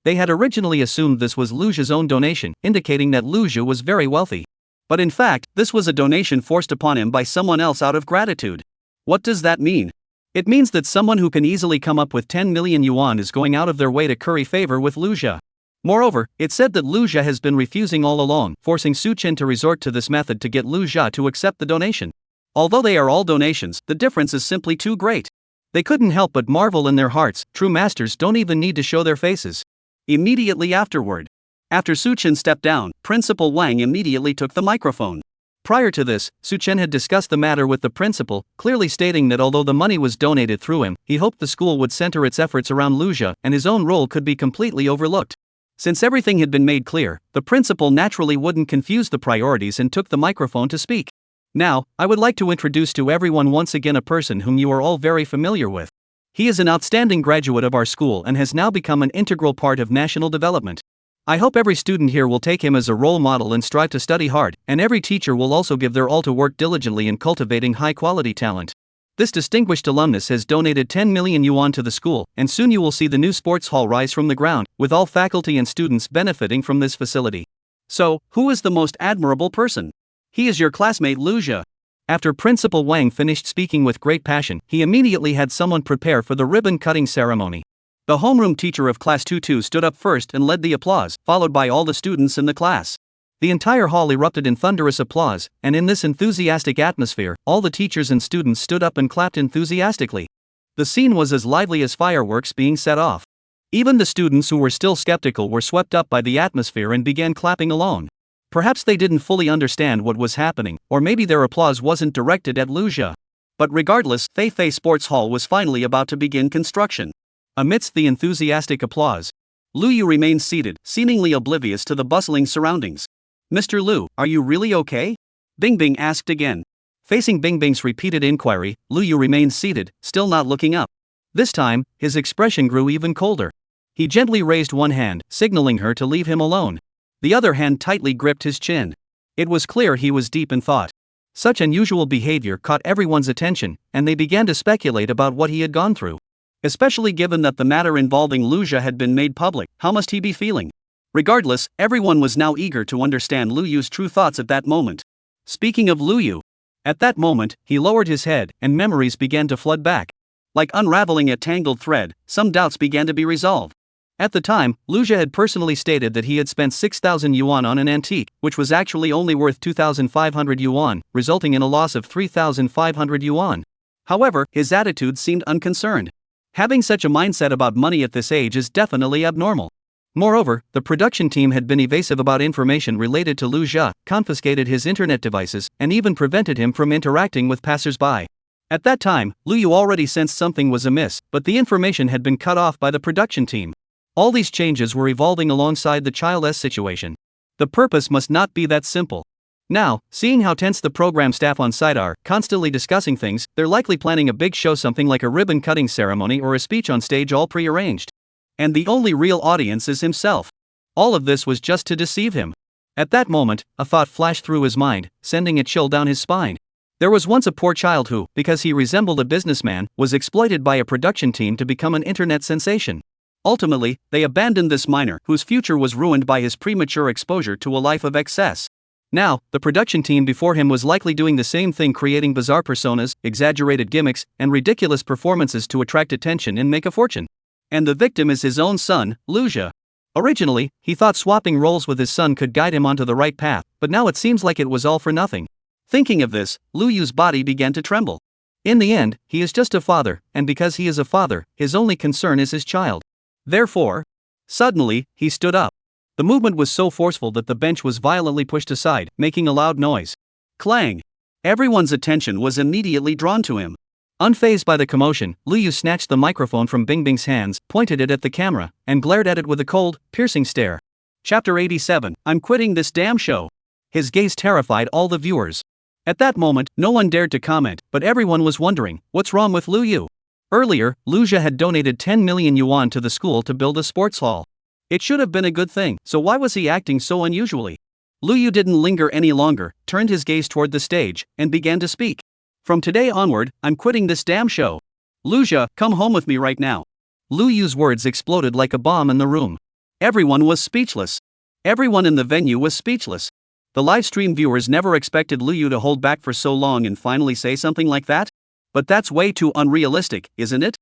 They had originally assumed this was Lujia's own donation, indicating that Lujia was very wealthy. But in fact, this was a donation forced upon him by someone else out of gratitude. What does that mean? It means that someone who can easily come up with 10 million yuan is going out of their way to curry favor with Lujia. Moreover, it said that Lujia has been refusing all along, forcing Su Chen to resort to this method to get Lujia to accept the donation. Although they are all donations, the difference is simply too great. They couldn't help but marvel in their hearts. True masters don't even need to show their faces. Immediately afterward, after Su Chen stepped down, Principal Wang immediately took the microphone. Prior to this, Su Chen had discussed the matter with the principal, clearly stating that although the money was donated through him, he hoped the school would center its efforts around Lujia and his own role could be completely overlooked. Since everything had been made clear, the principal naturally wouldn't confuse the priorities and took the microphone to speak. Now, I would like to introduce to everyone once again a person whom you are all very familiar with. He is an outstanding graduate of our school and has now become an integral part of national development. I hope every student here will take him as a role model and strive to study hard, and every teacher will also give their all to work diligently in cultivating high-quality talent. This distinguished alumnus has donated 10 million yuan to the school, and soon you will see the new sports hall rise from the ground, with all faculty and students benefiting from this facility. So, who is the most admirable person? He is your classmate Lu Jia. After Principal Wang finished speaking with great passion, he immediately had someone prepare for the ribbon-cutting ceremony. The homeroom teacher of Class 2-2 stood up first and led the applause, followed by all the students in the class. The entire hall erupted in thunderous applause, and in this enthusiastic atmosphere, all the teachers and students stood up and clapped enthusiastically. The scene was as lively as fireworks being set off. Even the students who were still skeptical were swept up by the atmosphere and began clapping along. Perhaps they didn't fully understand what was happening, or maybe their applause wasn't directed at Lu Jia. But regardless, Fei Sports Hall was finally about to begin construction. Amidst the enthusiastic applause, Lu Yu remained seated, seemingly oblivious to the bustling surroundings. "Mr. Lu, are you really okay?" Bingbing asked again. Facing Bingbing's repeated inquiry, Lu Yu remained seated, still not looking up. This time, his expression grew even colder. He gently raised one hand, signaling her to leave him alone. The other hand tightly gripped his chin. It was clear he was deep in thought. Such unusual behavior caught everyone's attention, and they began to speculate about what he had gone through. Especially given that the matter involving Lu Jia had been made public, how must he be feeling? Regardless, everyone was now eager to understand Lu Yu's true thoughts at that moment. Speaking of Lu Yu, at that moment, he lowered his head, and memories began to flood back. Like unraveling a tangled thread, some doubts began to be resolved. At the time, Lu Jia had personally stated that he had spent 6,000 yuan on an antique, which was actually only worth 2,500 yuan, resulting in a loss of 3,500 yuan. However, his attitude seemed unconcerned. Having such a mindset about money at this age is definitely abnormal. Moreover, the production team had been evasive about information related to Lu Jia, confiscated his internet devices, and even prevented him from interacting with passers-by. At that time, Lu Yu already sensed something was amiss, but the information had been cut off by the production team. All these changes were evolving alongside the child's situation. The purpose must not be that simple. Now, seeing how tense the program staff on site are, constantly discussing things, they're likely planning a big show, something like a ribbon-cutting ceremony or a speech on stage, all pre-arranged. And the only real audience is himself. All of this was just to deceive him. At that moment, a thought flashed through his mind, sending a chill down his spine. There was once a poor child who, because he resembled a businessman, was exploited by a production team to become an internet sensation. Ultimately, they abandoned this minor, whose future was ruined by his premature exposure to a life of excess. Now, the production team before him was likely doing the same thing, creating bizarre personas, exaggerated gimmicks, and ridiculous performances to attract attention and make a fortune. And the victim is his own son, Lu Jia. Originally, he thought swapping roles with his son could guide him onto the right path, but now it seems like it was all for nothing. Thinking of this, Lu Yu's body began to tremble. In the end, he is just a father, and because he is a father, his only concern is his child. Therefore, suddenly, he stood up. The movement was so forceful that the bench was violently pushed aside, making a loud noise. Clang! Everyone's attention was immediately drawn to him. Unfazed by the commotion, Lu Yu snatched the microphone from Bingbing's hands, pointed it at the camera, and glared at it with a cold, piercing stare. Chapter 87, I'm quitting this damn show. His gaze terrified all the viewers. At that moment, no one dared to comment, but everyone was wondering, what's wrong with Lu Yu? Earlier, Lu Jia had donated 10 million yuan to the school to build a sports hall. It should have been a good thing, so why was he acting so unusually? Lu Yu didn't linger any longer, turned his gaze toward the stage, and began to speak. From today onward, I'm quitting this damn show. Lu Jia, come home with me right now. Lu Yu's words exploded like a bomb in the room. Everyone was speechless. Everyone in the venue was speechless. The live stream viewers never expected Lu Yu to hold back for so long and finally say something like that. But that's way too unrealistic, isn't it?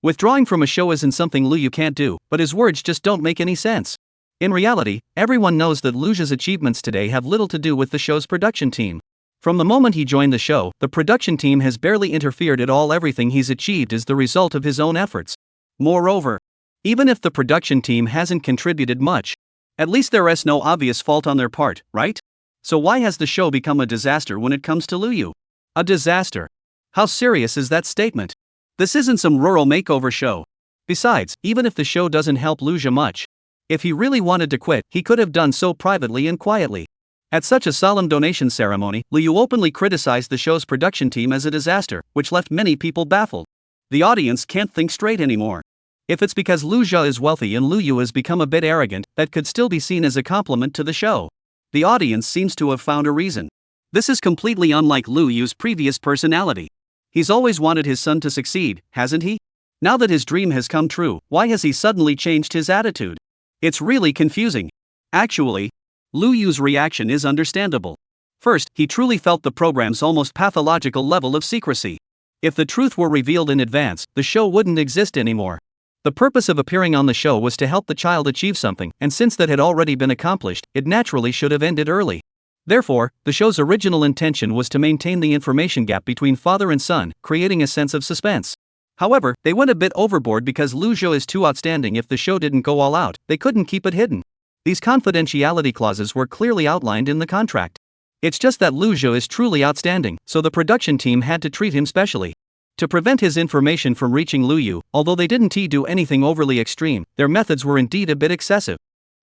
Withdrawing from a show isn't something Lu Yu can't do, but his words just don't make any sense. In reality, everyone knows that Lu Jia's achievements today have little to do with the show's production team. From the moment he joined the show, the production team has barely interfered at all. Everything he's achieved is the result of his own efforts. Moreover, even if the production team hasn't contributed much, at least there is no obvious fault on their part, right? So why has the show become a disaster when it comes to Lu Yu? A disaster? How serious is that statement? This isn't some rural makeover show. Besides, even if the show doesn't help Lu Jia much, if he really wanted to quit, he could have done so privately and quietly. At such a solemn donation ceremony, Lu Yu openly criticized the show's production team as a disaster, which left many people baffled. The audience can't think straight anymore. If it's because Lu Jia is wealthy and Lu Yu has become a bit arrogant, that could still be seen as a compliment to the show. The audience seems to have found a reason. This is completely unlike Lu Yu's previous personality. He's always wanted his son to succeed, hasn't he? Now that his dream has come true, why has he suddenly changed his attitude? It's really confusing. Actually, Lu Yu's reaction is understandable. First, he truly felt the program's almost pathological level of secrecy. If the truth were revealed in advance, the show wouldn't exist anymore. The purpose of appearing on the show was to help the child achieve something, and since that had already been accomplished, it naturally should have ended early. Therefore, the show's original intention was to maintain the information gap between father and son, creating a sense of suspense. However, they went a bit overboard because Lu Jia is too outstanding. If the show didn't go all out, they couldn't keep it hidden. These confidentiality clauses were clearly outlined in the contract. It's just that Lu Jia is truly outstanding, so the production team had to treat him specially. To prevent his information from reaching Lu Yu, although they didn't do anything overly extreme, their methods were indeed a bit excessive.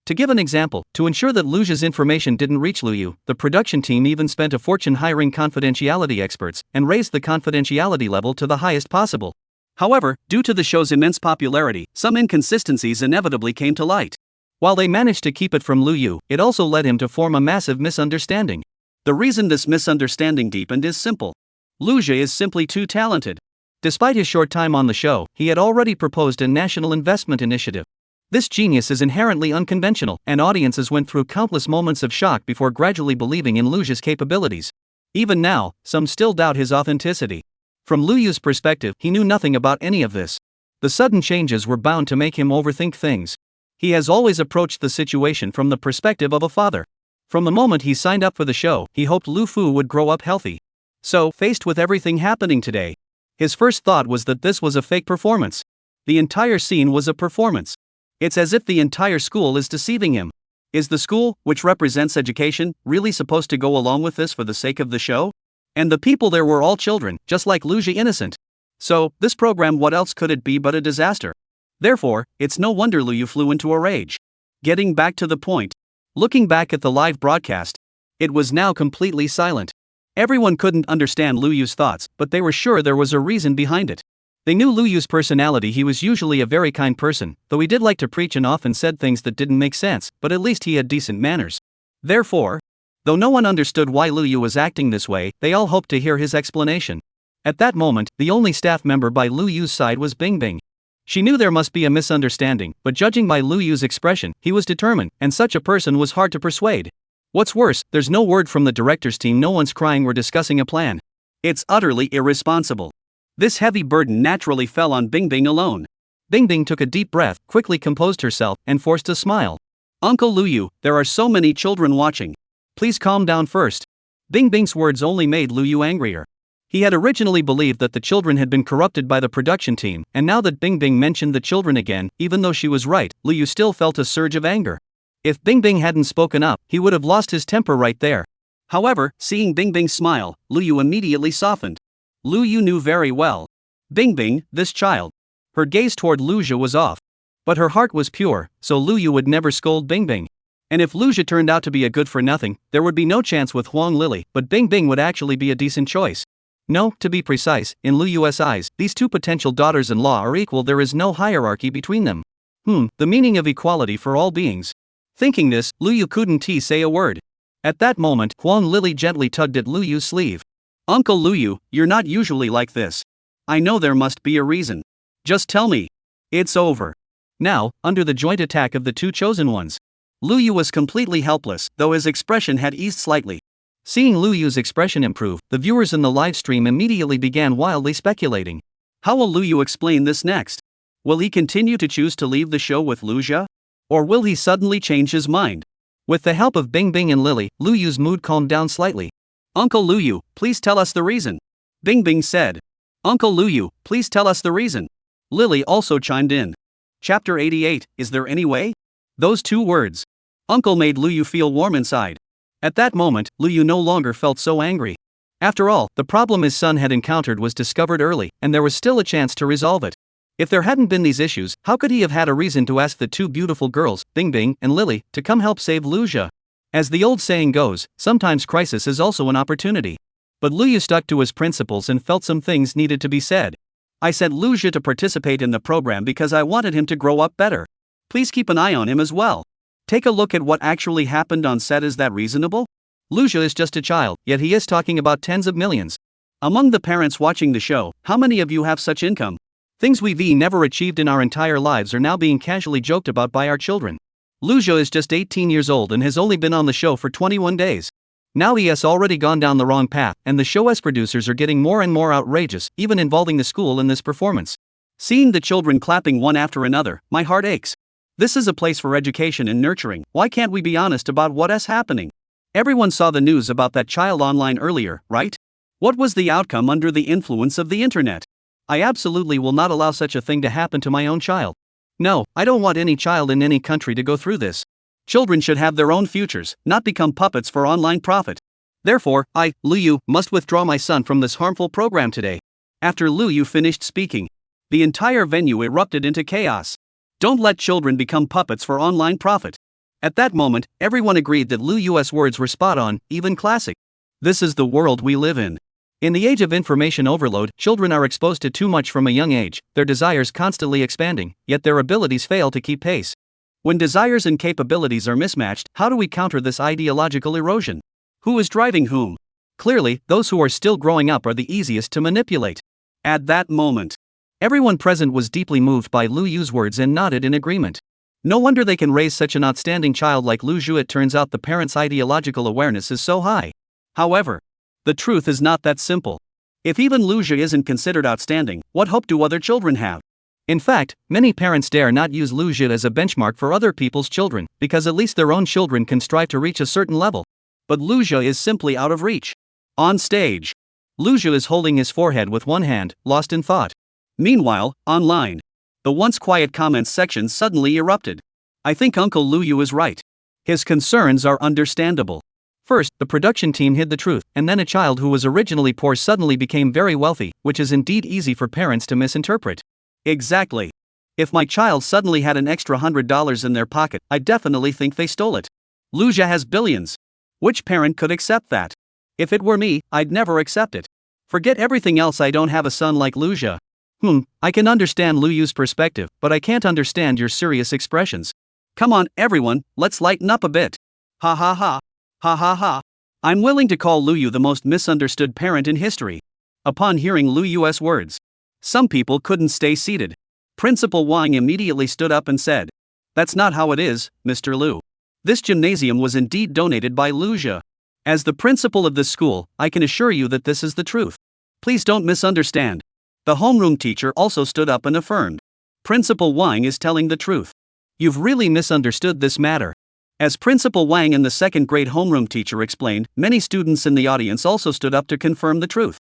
To give an example, to ensure that Lu Jia's information didn't reach Lu Yu, the production team even spent a fortune hiring confidentiality experts, and raised the confidentiality level to the highest possible. However, due to the show's immense popularity, some inconsistencies inevitably came to light. While they managed to keep it from Lu Yu, it also led him to form a massive misunderstanding. The reason this misunderstanding deepened is simple. Lu Jia is simply too talented. Despite his short time on the show, he had already proposed a national investment initiative. This genius is inherently unconventional, and audiences went through countless moments of shock before gradually believing in Lu Jia's capabilities. Even now, some still doubt his authenticity. From Lu Yu's perspective, he knew nothing about any of this. The sudden changes were bound to make him overthink things. He has always approached the situation from the perspective of a father. From the moment he signed up for the show, he hoped Lu Fu would grow up healthy. So, faced with everything happening today, his first thought was that this was a fake performance. The entire scene was a performance. It's as if the entire school is deceiving him. Is the school, which represents education, really supposed to go along with this for the sake of the show? And the people there were all children, just like Lu Jia innocent. So, this program, what else could it be but a disaster? Therefore, it's no wonder Lu Yu flew into a rage. Getting back to the point. Looking back at the live broadcast, it was now completely silent. Everyone couldn't understand Lu Yu's thoughts, but they were sure there was a reason behind it. They knew Lu Yu's personality. He was usually a very kind person, though he did like to preach and often said things that didn't make sense, but at least he had decent manners. Therefore, though no one understood why Lu Yu was acting this way, they all hoped to hear his explanation. At that moment, the only staff member by Lu Yu's side was Bingbing. She knew there must be a misunderstanding, but judging by Lu Yu's expression, he was determined, and such a person was hard to persuade. What's worse, there's no word from the director's team. No one's crying or discussing a plan. It's utterly irresponsible. This heavy burden naturally fell on Bingbing alone. Bingbing took a deep breath, quickly composed herself, and forced a smile. Uncle Lu Yu, there are so many children watching. Please calm down first. Bingbing's words only made Lu Yu angrier. He had originally believed that the children had been corrupted by the production team, and now that Bingbing mentioned the children again, even though she was right, Lu Yu still felt a surge of anger. If Bingbing hadn't spoken up, he would have lost his temper right there. However, seeing Bingbing smile, Lu Yu immediately softened. Lu Yu knew very well. Bingbing, this child. Her gaze toward Lu Jia was off. But her heart was pure, so Lu Yu would never scold Bingbing. And if Lu Jia turned out to be a good-for-nothing, there would be no chance with Huang Lily, but Bingbing would actually be a decent choice. No, to be precise, in Lu Yu's eyes, these two potential daughters-in-law are equal. There is no hierarchy between them. The meaning of equality for all beings. Thinking this, Lu Yu couldn't say a word. At that moment, Huang Lily gently tugged at Lu Yu's sleeve. Uncle Lu Yu, you're not usually like this. I know there must be a reason. Just tell me. It's over. Now, under the joint attack of the two chosen ones, Lu Yu was completely helpless, though his expression had eased slightly. Seeing Lu Yu's expression improve, the viewers in the live stream immediately began wildly speculating. How will Lu Yu explain this next? Will he continue to choose to leave the show with Lu Jia? Or will he suddenly change his mind? With the help of Bingbing and Lily, Lu Yu's mood calmed down slightly. Uncle Lu Yu, please tell us the reason. Bingbing said. Uncle Lu Yu, please tell us the reason. Lily also chimed in. Chapter 88, Is there any way? Those two words. Uncle made Lu Yu feel warm inside. At that moment, Lu Yu no longer felt so angry. After all, the problem his son had encountered was discovered early, and there was still a chance to resolve it. If there hadn't been these issues, how could he have had a reason to ask the two beautiful girls, Bingbing and Lily, to come help save Lu Jia? As the old saying goes, sometimes crisis is also an opportunity. But Lu Yu stuck to his principles and felt some things needed to be said. I said Lu Yu to participate in the program because I wanted him to grow up better. Please keep an eye on him as well. Take a look at what actually happened on set. Is that reasonable? Lu Yu is just a child, yet he is talking about tens of millions. Among the parents watching the show, how many of you have such income? Things we've never achieved in our entire lives are now being casually joked about by our children. Lu Yu is just 18 years old and has only been on the show for 21 days. Now he has already gone down the wrong path, and the show's producers are getting more and more outrageous, even involving the school in this performance. Seeing the children clapping one after another, my heart aches. This is a place for education and nurturing. Why can't we be honest about what is happening? Everyone saw the news about that child online earlier, right? What was the outcome under the influence of the internet? I absolutely will not allow such a thing to happen to my own child. No, I don't want any child in any country to go through this. Children should have their own futures, not become puppets for online profit. Therefore, I, Lu Yu, must withdraw my son from this harmful program today. After Lu Yu finished speaking, the entire venue erupted into chaos. Don't let children become puppets for online profit. At that moment, everyone agreed that Lu Yu's words were spot on, even classic. This is the world we live in. In the age of information overload, children are exposed to too much from a young age, their desires constantly expanding, yet their abilities fail to keep pace. When desires and capabilities are mismatched, how do we counter this ideological erosion? Who is driving whom? Clearly, those who are still growing up are the easiest to manipulate. At that moment, everyone present was deeply moved by Lu Yu's words and nodded in agreement. No wonder they can raise such an outstanding child like Lu Yu. It turns out the parents' ideological awareness is so high. However, the truth is not that simple. If even Lu Yu isn't considered outstanding, what hope do other children have? In fact, many parents dare not use Lu Yu as a benchmark for other people's children, because at least their own children can strive to reach a certain level. But Lu Yu is simply out of reach. On stage, Lu Yu is holding his forehead with one hand, lost in thought. Meanwhile, online, the once quiet comments section suddenly erupted. I think Uncle Lu Yu is right. His concerns are understandable. First, the production team hid the truth, and then a child who was originally poor suddenly became very wealthy, which is indeed easy for parents to misinterpret. Exactly. If my child suddenly had an extra $100 in their pocket, I definitely think they stole it. Lu Yu has billions. Which parent could accept that? If it were me, I'd never accept it. Forget everything else, I don't have a son like Lu Yu. I can understand Lu Yu's perspective, but I can't understand your serious expressions. Come on, everyone, let's lighten up a bit. Ha ha ha. Ha ha ha. I'm willing to call Lu Yu the most misunderstood parent in history. Upon hearing Lu Yu's words, some people couldn't stay seated. Principal Wang immediately stood up and said, "That's not how it is, Mr. Lu. This gymnasium was indeed donated by Lu Yu. As the principal of this school, I can assure you that this is the truth. Please don't misunderstand." The homeroom teacher also stood up and affirmed, "Principal Wang is telling the truth. You've really misunderstood this matter." As Principal Wang and the second-grade homeroom teacher explained, many students in the audience also stood up to confirm the truth.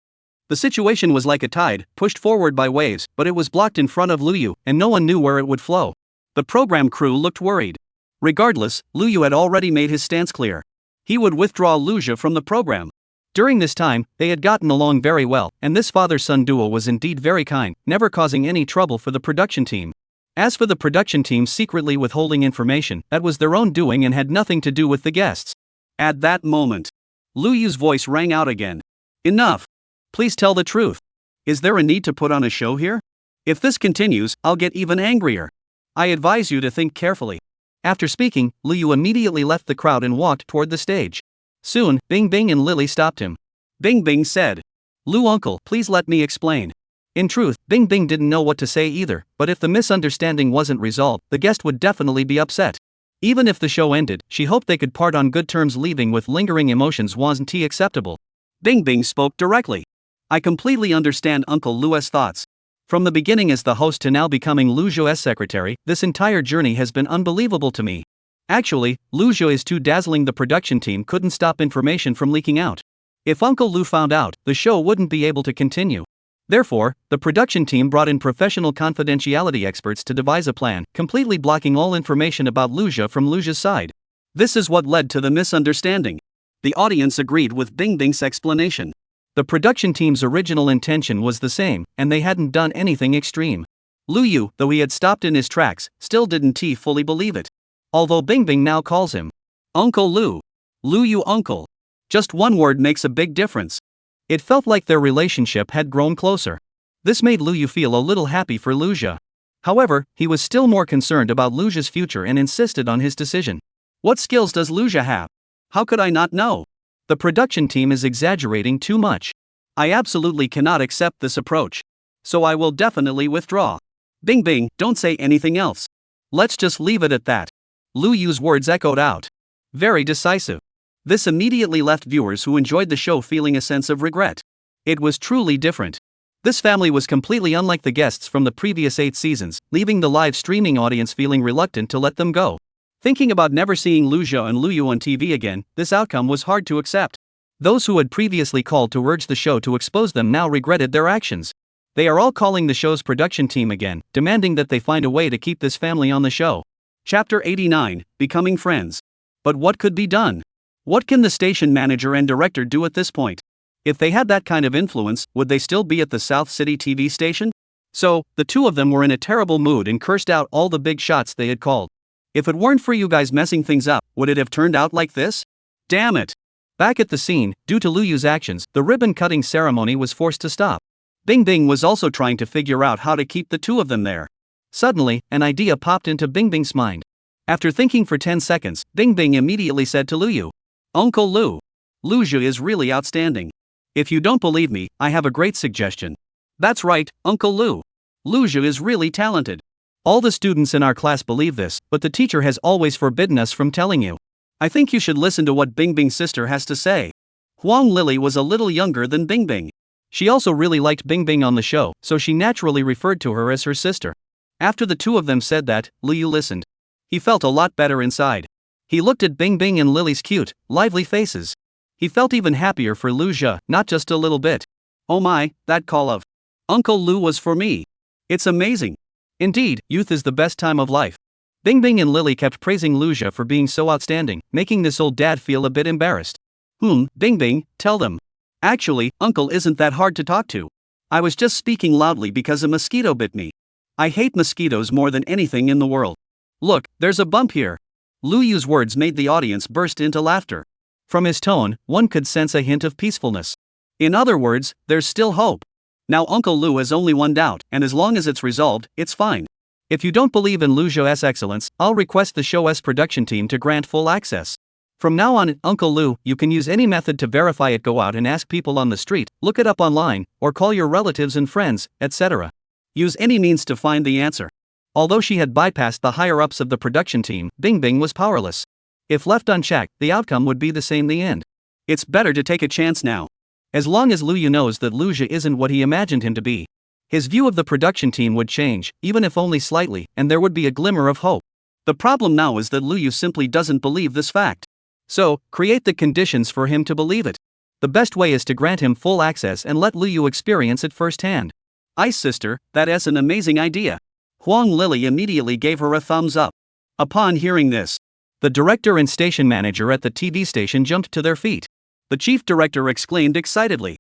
The situation was like a tide, pushed forward by waves, but it was blocked in front of Lu Yu, and no one knew where it would flow. The program crew looked worried. Regardless, Lu Yu had already made his stance clear. He would withdraw Lu Yu from the program. During this time, they had gotten along very well, and this father-son duo was indeed very kind, never causing any trouble for the production team. As for the production team secretly withholding information, that was their own doing and had nothing to do with the guests. At that moment, Lu Yu's voice rang out again. "Enough. Please tell the truth. Is there a need to put on a show here? If this continues, I'll get even angrier. I advise you to think carefully." After speaking, Lu Yu immediately left the crowd and walked toward the stage. Soon, Bing Bing and Lily stopped him. Bing Bing said, "Lu uncle, please let me explain." In truth, Bing Bing didn't know what to say either, but if the misunderstanding wasn't resolved, the guest would definitely be upset. Even if the show ended, she hoped they could part on good terms. Leaving with lingering emotions wasn't acceptable. Bing Bing spoke directly. "I completely understand Uncle Lu's thoughts. From the beginning as the host to now becoming Lu Yu's secretary, this entire journey has been unbelievable to me. Actually, Lu Yu is too dazzling. The production team couldn't stop information from leaking out. If Uncle Lu found out, the show wouldn't be able to continue. Therefore, the production team brought in professional confidentiality experts to devise a plan, completely blocking all information about Lu Yu from Lu Yu's side. This is what led to the misunderstanding." The audience agreed with Bing Bing's explanation. The production team's original intention was the same, and they hadn't done anything extreme. Lu Yu, though he had stopped in his tracks, still didn't fully believe it. Although Bing Bing now calls him Uncle Lu. Lu Yu uncle. Just one word makes a big difference. It felt like their relationship had grown closer. This made Lu Yu feel a little happy for Lu Jia. However, he was still more concerned about Lu Jia's future and insisted on his decision. What skills does Lu Jia have? How could I not know? The production team is exaggerating too much. I absolutely cannot accept this approach. So I will definitely withdraw. Bing Bing, don't say anything else. Let's just leave it at that. Lu Yu's words echoed out. Very decisive. This immediately left viewers who enjoyed the show feeling a sense of regret. It was truly different. This family was completely unlike the guests from the previous 8 seasons, leaving the live streaming audience feeling reluctant to let them go. Thinking about never seeing Lu Jia and Lu Yu on TV again, this outcome was hard to accept. Those who had previously called to urge the show to expose them now regretted their actions. They are all calling the show's production team again, demanding that they find a way to keep this family on the show. Chapter 89, Becoming Friends. But what could be done? What can the station manager and director do at this point? If they had that kind of influence, would they still be at the South City TV station? So, the two of them were in a terrible mood and cursed out all the big shots they had called. If it weren't for you guys messing things up, would it have turned out like this? Damn it! Back at the scene, due to Lu Yu's actions, the ribbon-cutting ceremony was forced to stop. Bing Bing was also trying to figure out how to keep the two of them there. Suddenly, an idea popped into Bing Bing's mind. After thinking for 10 seconds, Bing Bing immediately said to Lu Yu, "Uncle Lu, Lu Jia is really outstanding. If you don't believe me, I have a great suggestion." That's right, Uncle Lu. Lu Jia is really talented. All the students in our class believe this, but the teacher has always forbidden us from telling you. I think you should listen to what Bing Bing's sister has to say. Huang Lily was a little younger than Bing Bing. She also really liked Bing Bing on the show, so she naturally referred to her as her sister. After the two of them said that, Lu Yu listened. He felt a lot better inside. He looked at Bing Bing and Lily's cute, lively faces. He felt even happier for Lu Jia, not just a little bit. Oh my, that call of Uncle Lu was for me. It's amazing. Indeed, youth is the best time of life. Bing Bing and Lily kept praising Lu Jia for being so outstanding, making this old dad feel a bit embarrassed. Bing Bing, tell them. Actually, Uncle isn't that hard to talk to. I was just speaking loudly because a mosquito bit me. I hate mosquitoes more than anything in the world. Look, there's a bump here. Lu Yu's words made the audience burst into laughter. From his tone, one could sense a hint of peacefulness. In other words, there's still hope. Now Uncle Lu has only one doubt, and as long as it's resolved, it's fine. If you don't believe in Lu Jia's excellence, I'll request the show's production team to grant full access. From now on, Uncle Lu, you can use any method to verify it. Go out and ask people on the street, look it up online, or call your relatives and friends, etc. Use any means to find the answer. Although she had bypassed the higher-ups of the production team, Bing Bing was powerless. If left unchecked, the outcome would be the same. The end. It's better to take a chance now. As long as Lu Yu knows that Lu Jia isn't what he imagined him to be, his view of the production team would change, even if only slightly, and there would be a glimmer of hope. The problem now is that Lu Yu simply doesn't believe this fact. So, create the conditions for him to believe it. The best way is to grant him full access and let Lu Yu experience it firsthand. Ice sister, that is an amazing idea. Huang Lily immediately gave her a thumbs up. Upon hearing this, the director and station manager at the TV station jumped to their feet. The chief director exclaimed excitedly,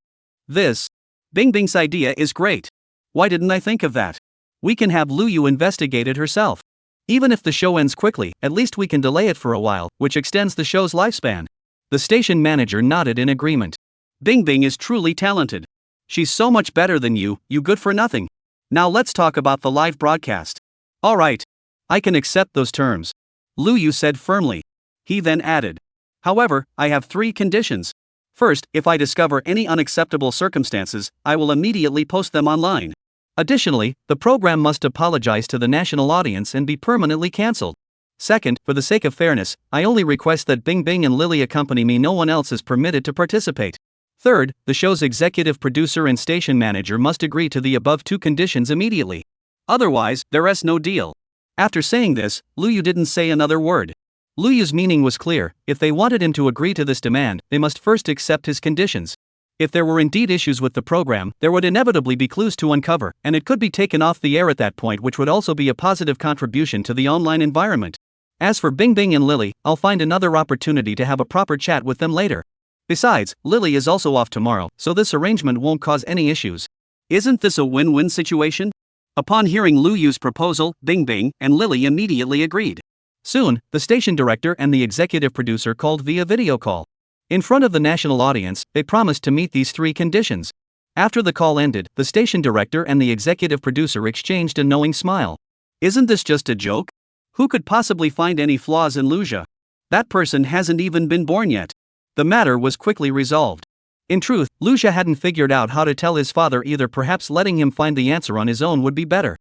"This Bing Bing's idea is great. Why didn't I think of that? We can have Lu Yu investigate it herself. Even if the show ends quickly, at least we can delay it for a while, which extends the show's lifespan." The station manager nodded in agreement. Bing Bing is truly talented. She's so much better than you good for nothing. Now let's talk about the live broadcast. Alright. I can accept those terms. Lu Yu said firmly. He then added, "However, I have 3 conditions. First, if I discover any unacceptable circumstances, I will immediately post them online. Additionally, the program must apologize to the national audience and be permanently cancelled. Second, for the sake of fairness, I only request that Bing Bing and Lily accompany me. No one else is permitted to participate. Third, the show's executive producer and station manager must agree to the above 2 conditions immediately. Otherwise, there's no deal." After saying this, Lu Yu didn't say another word. Lu Yu's meaning was clear: if they wanted him to agree to this demand, they must first accept his conditions. If there were indeed issues with the program, there would inevitably be clues to uncover, and it could be taken off the air at that point, which would also be a positive contribution to the online environment. As for Bing Bing and Lily, I'll find another opportunity to have a proper chat with them later. Besides, Lily is also off tomorrow, so this arrangement won't cause any issues. Isn't this a win-win situation? Upon hearing Lu Yu's proposal, Bing Bing and Lily immediately agreed. Soon, the station director and the executive producer called via video call. In front of the national audience, they promised to meet these 3 conditions. After the call ended, the station director and the executive producer exchanged a knowing smile. Isn't this just a joke? Who could possibly find any flaws in Lucia? That person hasn't even been born yet. The matter was quickly resolved. In truth, Lucia hadn't figured out how to tell his father either. Perhaps letting him find the answer on his own would be better.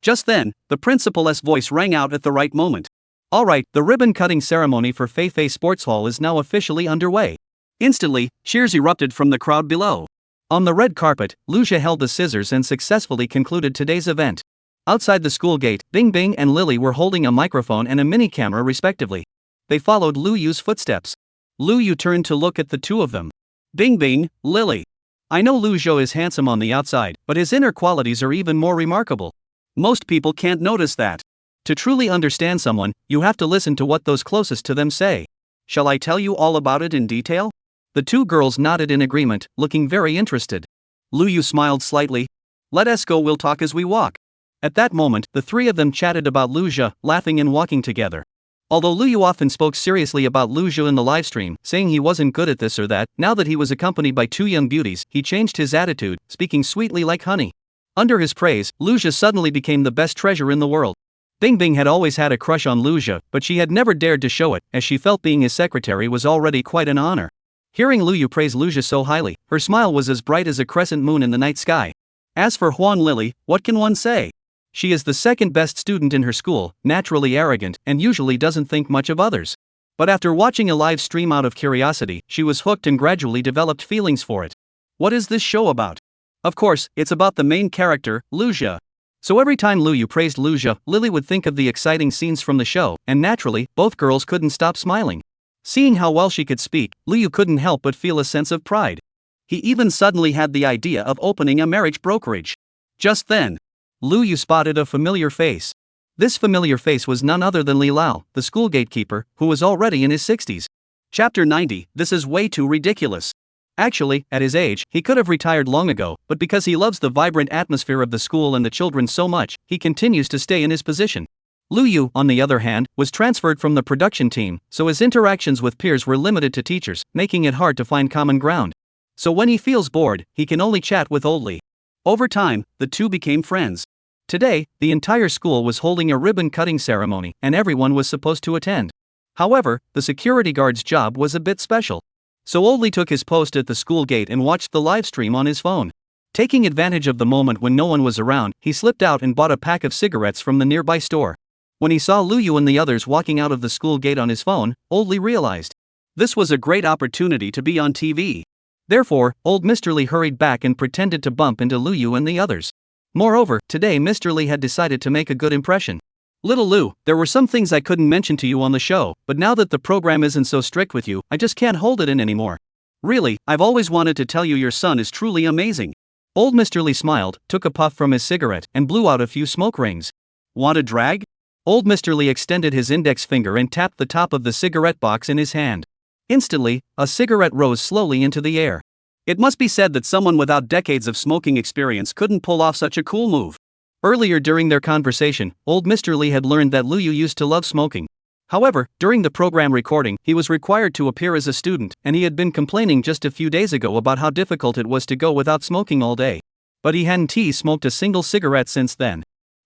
Just then, the principal's voice rang out at the right moment. Alright, the ribbon-cutting ceremony for Fei Fei Sports Hall is now officially underway. Instantly, cheers erupted from the crowd below. On the red carpet, Lucia held the scissors and successfully concluded today's event. Outside the school gate, Bing Bing and Lily were holding a microphone and a mini-camera respectively. They followed Lu Yu's footsteps. Lu Yu turned to look at the two of them. Bing Bing, Lily. I know Lu Zhou is handsome on the outside, but his inner qualities are even more remarkable. Most people can't notice that. To truly understand someone, you have to listen to what those closest to them say. Shall I tell you all about it in detail? The two girls nodded in agreement, looking very interested. Lu Yu smiled slightly. Let us go, we'll talk as we walk. At that moment, the three of them chatted about Lucia, laughing and walking together. Although Lu Yu often spoke seriously about Lucia in the livestream, saying he wasn't good at this or that, now that he was accompanied by two young beauties, he changed his attitude, speaking sweetly like honey. Under his praise, Lucia suddenly became the best treasure in the world. Bing Bing had always had a crush on Lucia, but she had never dared to show it, as she felt being his secretary was already quite an honor. Hearing Lu Yu praise Lucia so highly, her smile was as bright as a crescent moon in the night sky. As for Huan Lily, what can one say? She is the second best student in her school, naturally arrogant, and usually doesn't think much of others. But after watching a live stream out of curiosity, she was hooked and gradually developed feelings for it. What is this show about? Of course, it's about the main character, Lucia. So every time Lu Yu praised Lucia, Lily would think of the exciting scenes from the show, and naturally, both girls couldn't stop smiling. Seeing how well she could speak, Lu Yu couldn't help but feel a sense of pride. He even suddenly had the idea of opening a marriage brokerage. Just then, Lu Yu spotted a familiar face. This familiar face was none other than Li Lao, the school gatekeeper, who was already in his 60s. Chapter 90, this is way too ridiculous. Actually, at his age, he could have retired long ago, but because he loves the vibrant atmosphere of the school and the children so much, he continues to stay in his position. Lu Yu, on the other hand, was transferred from the production team, so his interactions with peers were limited to teachers, making it hard to find common ground. So when he feels bored, he can only chat with old Li. Over time, the two became friends. Today, the entire school was holding a ribbon-cutting ceremony, and everyone was supposed to attend. However, the security guard's job was a bit special. So old Li took his post at the school gate and watched the live stream on his phone. Taking advantage of the moment when no one was around, he slipped out and bought a pack of cigarettes from the nearby store. When he saw Lu Yu and the others walking out of the school gate on his phone, old Li realized this was a great opportunity to be on TV. Therefore, old Mr. Li hurried back and pretended to bump into Lu Yu and the others. Moreover, today Mr. Li had decided to make a good impression. Little Lu, there were some things I couldn't mention to you on the show, but now that the program isn't so strict with you, I just can't hold it in anymore. Really, I've always wanted to tell you your son is truly amazing. Old Mr. Li smiled, took a puff from his cigarette, and blew out a few smoke rings. Want a drag? Old Mr. Li extended his index finger and tapped the top of the cigarette box in his hand. Instantly, a cigarette rose slowly into the air. It must be said that someone without decades of smoking experience couldn't pull off such a cool move. Earlier during their conversation, old Mr. Li had learned that Lu Yu used to love smoking. However, during the program recording, he was required to appear as a student, and he had been complaining just a few days ago about how difficult it was to go without smoking all day. But he hadn't smoked a single cigarette since then.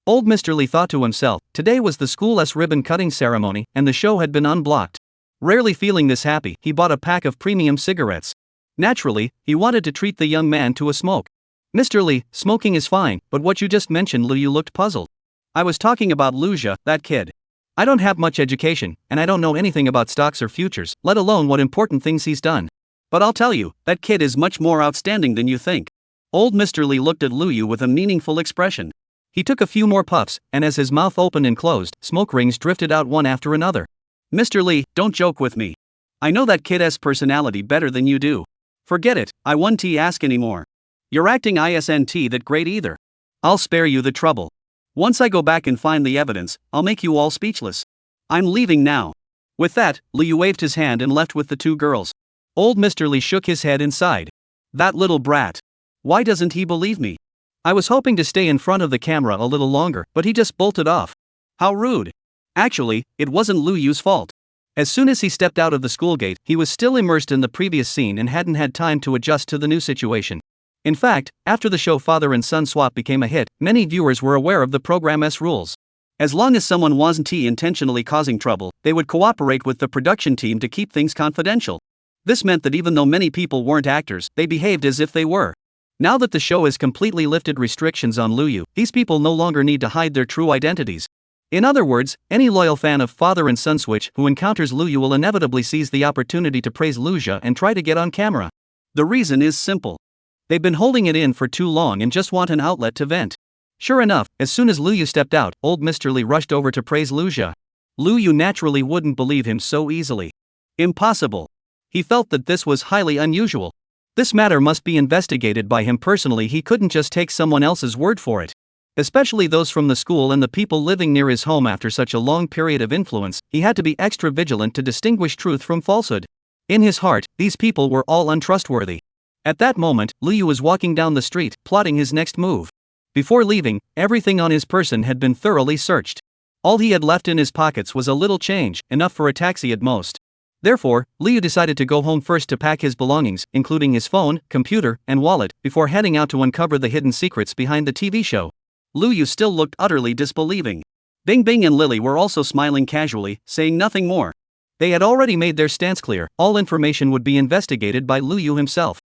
Old Mr. Li thought to himself, today was the school's ribbon-cutting ceremony, and the show had been unblocked. Rarely feeling this happy, he bought a pack of premium cigarettes. Naturally, he wanted to treat the young man to a smoke. Mr. Li, smoking is fine, but what you just mentioned, Lu Yu looked puzzled. I was talking about Lucia, that kid. I don't have much education, and I don't know anything about stocks or futures, let alone what important things he's done. But I'll tell you, that kid is much more outstanding than you think. Old Mr. Li looked at Lu Yu with a meaningful expression. He took a few more puffs, and as his mouth opened and closed, smoke rings drifted out one after another. Mr. Li, don't joke with me. I know that kid's personality better than you do. Forget it, I won't ask anymore. You're acting isn't that great either. I'll spare you the trouble. Once I go back and find the evidence, I'll make you all speechless. I'm leaving now. With that, Lu Yu waved his hand and left with the two girls. Old Mr. Li shook his head and sighed. That little brat. Why doesn't he believe me? I was hoping to stay in front of the camera a little longer, but he just bolted off. How rude. Actually, it wasn't Lu Yu's fault. As soon as he stepped out of the school gate, he was still immersed in the previous scene and hadn't had time to adjust to the new situation. In fact, after the show Father and Son Swap became a hit, many viewers were aware of the program's rules. As long as someone wasn't intentionally causing trouble, they would cooperate with the production team to keep things confidential. This meant that even though many people weren't actors, they behaved as if they were. Now that the show has completely lifted restrictions on Luyu, these people no longer need to hide their true identities. In other words, any loyal fan of Father and Son Switch who encounters Luyu will inevitably seize the opportunity to praise Luja and try to get on camera. The reason is simple. They've been holding it in for too long and just want an outlet to vent. Sure enough, as soon as Luyu stepped out, old Mr. Li rushed over to praise Luja. Luyu naturally wouldn't believe him so easily. Impossible. He felt that this was highly unusual. This matter must be investigated by him personally. He couldn't just take someone else's word for it. Especially those from the school and the people living near his home. After such a long period of influence, he had to be extra vigilant to distinguish truth from falsehood. In his heart, these people were all untrustworthy. At that moment, Luyu was walking down the street, plotting his next move. Before leaving, everything on his person had been thoroughly searched. All he had left in his pockets was a little change, enough for a taxi at most. Therefore, Luyu decided to go home first to pack his belongings, including his phone, computer, and wallet, before heading out to uncover the hidden secrets behind the TV show. Luyu still looked utterly disbelieving. Bing Bing and Lily were also smiling casually, saying nothing more. They had already made their stance clear. All information would be investigated by Luyu himself.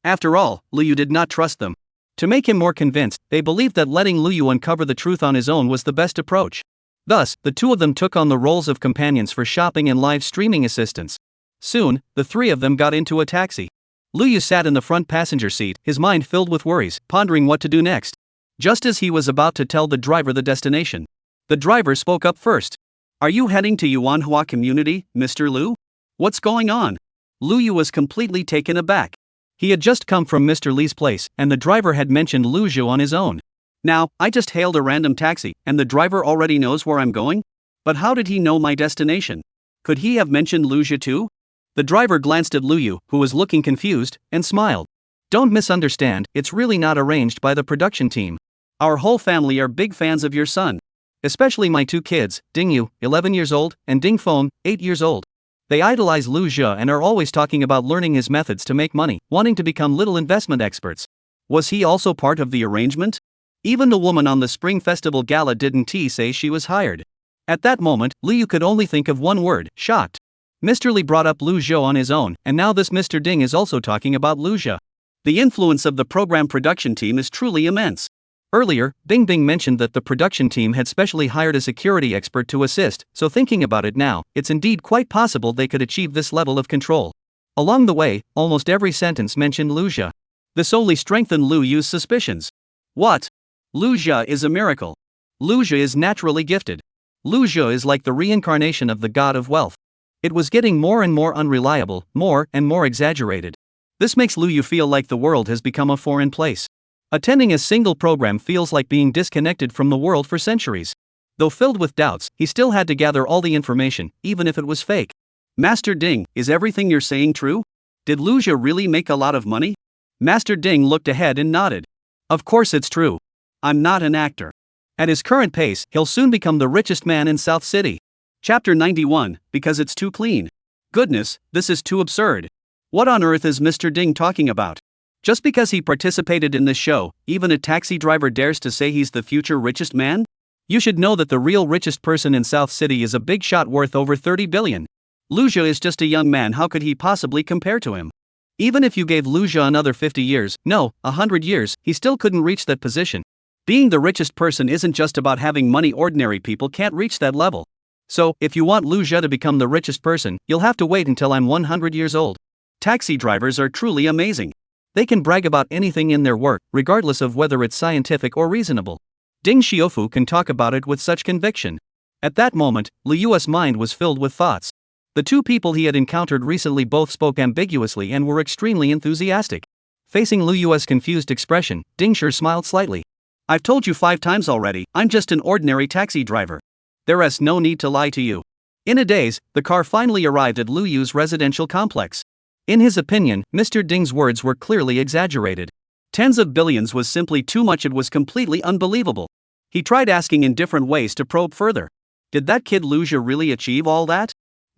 After all, Luyu did not trust them. To make him more convinced, they believed that letting Luyu uncover the truth on his own was the best approach. Thus, the two of them took on the roles of companions for shopping and live streaming assistants. Soon, the three of them got into a taxi. Luyu sat in the front passenger seat, his mind filled with worries, pondering what to do next. Just as he was about to tell the driver the destination, the driver spoke up first. "Are you heading to Yuanhua community, Mr. Liu? What's going on?" Luyu was completely taken aback. He had just come from Mr. Li's place, and the driver had mentioned Luzhou on his own. "Now, I just hailed a random taxi, and the driver already knows where I'm going? But how did he know my destination? Could he have mentioned Luzhou too?" The driver glanced at Luyu, who was looking confused, and smiled. "Don't misunderstand, it's really not arranged by the production team. Our whole family are big fans of your son. Especially my two kids, Dingyu, 11 years old, and Dingfeng, 8 years old. They idolize Lu Zhe and are always talking about learning his methods to make money, wanting to become little investment experts." Was he also part of the arrangement? Even the woman on the Spring Festival gala didn't say she was hired. At that moment, Liu could only think of one word: shocked. Mr. Li brought up Lu Zhou on his own, and now this Mr. Ding is also talking about Lu Zhe. The influence of the program production team is truly immense. Earlier, Bing Bing mentioned that the production team had specially hired a security expert to assist, so thinking about it now, it's indeed quite possible they could achieve this level of control. Along the way, almost every sentence mentioned Lu Zhe. This only strengthened Lu Yu's suspicions. What? Lu Zhe is a miracle. Lu Zhe is naturally gifted. Lu Zhe is like the reincarnation of the god of wealth. It was getting more and more unreliable, more and more exaggerated. This makes Lu Yu feel like the world has become a foreign place. Attending a single program feels like being disconnected from the world for centuries. Though filled with doubts, he still had to gather all the information, even if it was fake. "Master Ding, is everything you're saying true? Did Lu Zhe really make a lot of money?" Master Ding looked ahead and nodded. "Of course it's true. I'm not an actor. At his current pace, he'll soon become the richest man in South City." Chapter 91, because it's too clean. Goodness, this is too absurd. What on earth is Mr. Ding talking about? Just because he participated in this show, even a taxi driver dares to say he's the future richest man? You should know that the real richest person in South City is a big shot worth over 30 billion. Lu Zhe is just a young man. How could he possibly compare to him? Even if you gave Lu Zhe another 50 years, no, 100 years, he still couldn't reach that position. Being the richest person isn't just about having money. Ordinary people can't reach that level. So, if you want Lu Zhe to become the richest person, you'll have to wait until I'm 100 years old. Taxi drivers are truly amazing. They can brag about anything in their work, regardless of whether it's scientific or reasonable. Ding Xiaofu can talk about it with such conviction. At that moment, Lu Yu's mind was filled with thoughts. The two people he had encountered recently both spoke ambiguously and were extremely enthusiastic. Facing Lu Yu's confused expression, Ding Shi smiled slightly. "I've told you 5 times already, I'm just an ordinary taxi driver. There's no need to lie to you." In a daze, the car finally arrived at Lu Yu's residential complex. In his opinion, Mr. Ding's words were clearly exaggerated. Tens of billions was simply too much. It was completely unbelievable. He tried asking in different ways to probe further. Did that kid Lu Zhe really achieve all that?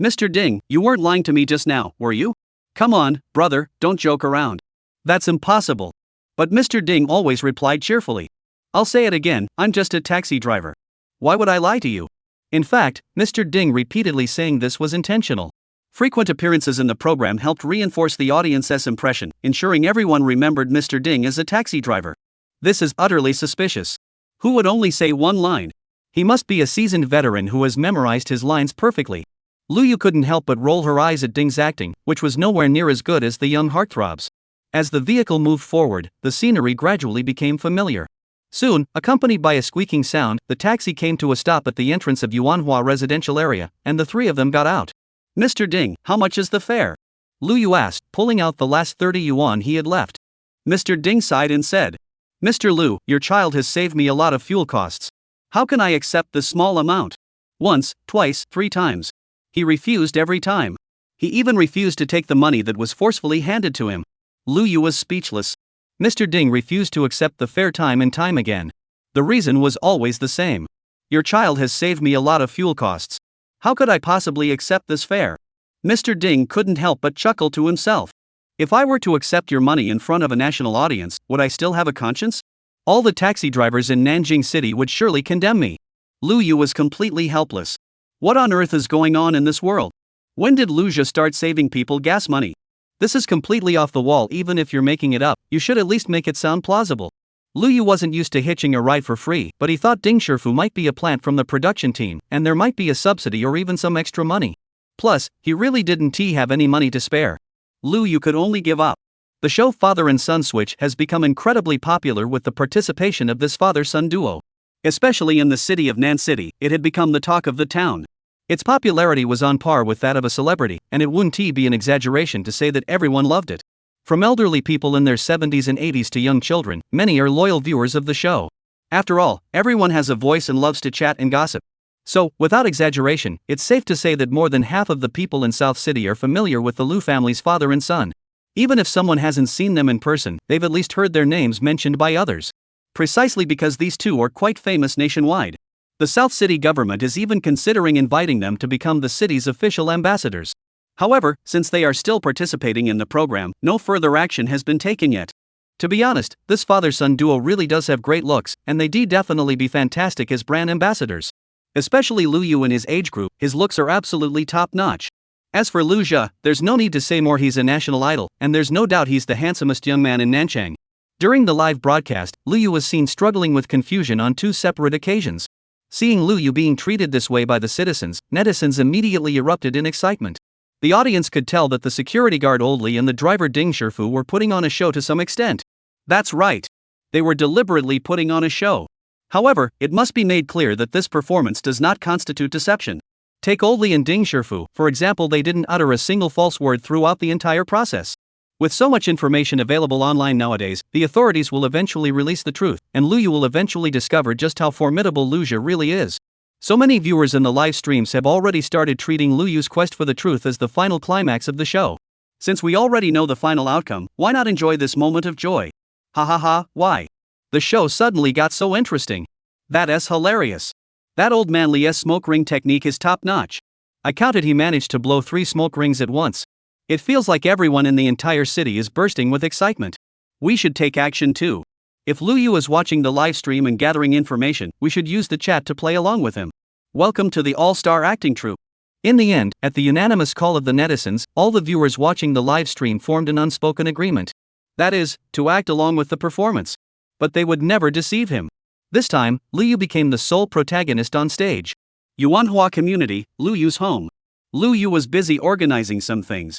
"Mr. Ding, you weren't lying to me just now, were you? Come on, brother, don't joke around. That's impossible." But Mr. Ding always replied cheerfully. "I'll say it again, I'm just a taxi driver. Why would I lie to you?" In fact, Mr. Ding repeatedly saying this was intentional. Frequent appearances in the program helped reinforce the audience's impression, ensuring everyone remembered Mr. Ding as a taxi driver. This is utterly suspicious. Who would only say one line? He must be a seasoned veteran who has memorized his lines perfectly. Lu Yu couldn't help but roll her eyes at Ding's acting, which was nowhere near as good as the young heartthrob's. As the vehicle moved forward, the scenery gradually became familiar. Soon, accompanied by a squeaking sound, the taxi came to a stop at the entrance of Yuanhua residential area, and the three of them got out. "Mr. Ding, how much is the fare?" Lu Yu asked, pulling out the last 30 yuan he had left. Mr. Ding sighed and said, "Mr. Lu, your child has saved me a lot of fuel costs. How can I accept this small amount?" Once, twice, 3 times. He refused every time. He even refused to take the money that was forcefully handed to him. Lu Yu was speechless. Mr. Ding refused to accept the fare time and time again. The reason was always the same. "Your child has saved me a lot of fuel costs. How could I possibly accept this fare?" Mr. Ding couldn't help but chuckle to himself. "If I were to accept your money in front of a national audience, would I still have a conscience? All the taxi drivers in Nanjing City would surely condemn me." Lu Yu was completely helpless. What on earth is going on in this world? When did Lu Jia start saving people gas money? This is completely off the wall. Even if you're making it up, you should at least make it sound plausible. Lu Yu wasn't used to hitching a ride for free, but he thought Ding Shifu might be a plant from the production team, and there might be a subsidy or even some extra money. Plus, he really didn't have any money to spare. Lu Yu could only give up. The show Father and Son Switch has become incredibly popular with the participation of this father-son duo. Especially in the city of Nan City, it had become the talk of the town. Its popularity was on par with that of a celebrity, and it wouldn't be an exaggeration to say that everyone loved it. From elderly people in their 70s and 80s to young children, many are loyal viewers of the show. After all, everyone has a voice and loves to chat and gossip. So, without exaggeration, it's safe to say that more than half of the people in South City are familiar with the Lu family's father and son. Even if someone hasn't seen them in person, they've at least heard their names mentioned by others. Precisely because these two are quite famous nationwide. The South City government is even considering inviting them to become the city's official ambassadors. However, since they are still participating in the program, no further action has been taken yet. To be honest, this father-son duo really does have great looks, and they definitely be fantastic as brand ambassadors. Especially Lu Yu in his age group, his looks are absolutely top-notch. As for Lu Jia, there's no need to say more. He's a national idol, and there's no doubt he's the handsomest young man in Nancheng. During the live broadcast, Lu Yu was seen struggling with confusion on 2 separate occasions. Seeing Lu Yu being treated this way by the citizens, netizens immediately erupted in excitement. The audience could tell that the security guard Old Li and the driver Ding Shifu were putting on a show to some extent. That's right. They were deliberately putting on a show. However, it must be made clear that this performance does not constitute deception. Take Old Li and Ding Shifu, for example. They didn't utter a single false word throughout the entire process. With so much information available online nowadays, the authorities will eventually release the truth, and Lu Yu will eventually discover just how formidable Lu Jia really is. So many viewers in the live streams have already started treating Lu Yu's quest for the truth as the final climax of the show. Since we already know the final outcome, why not enjoy this moment of joy? Ha ha ha, why? The show suddenly got so interesting. That is hilarious. That old man Li's smoke ring technique is top-notch. I counted he managed to blow 3 smoke rings at once. It feels like everyone in the entire city is bursting with excitement. We should take action too. If Lu Yu is watching the live stream and gathering information, we should use the chat to play along with him. Welcome to the all-star acting troupe. In the end, at the unanimous call of the netizens, all the viewers watching the live stream formed an unspoken agreement. That is, to act along with the performance. But they would never deceive him. This time, Lu Yu became the sole protagonist on stage. Yuanhua community, Lu Yu's home. Lu Yu was busy organizing some things.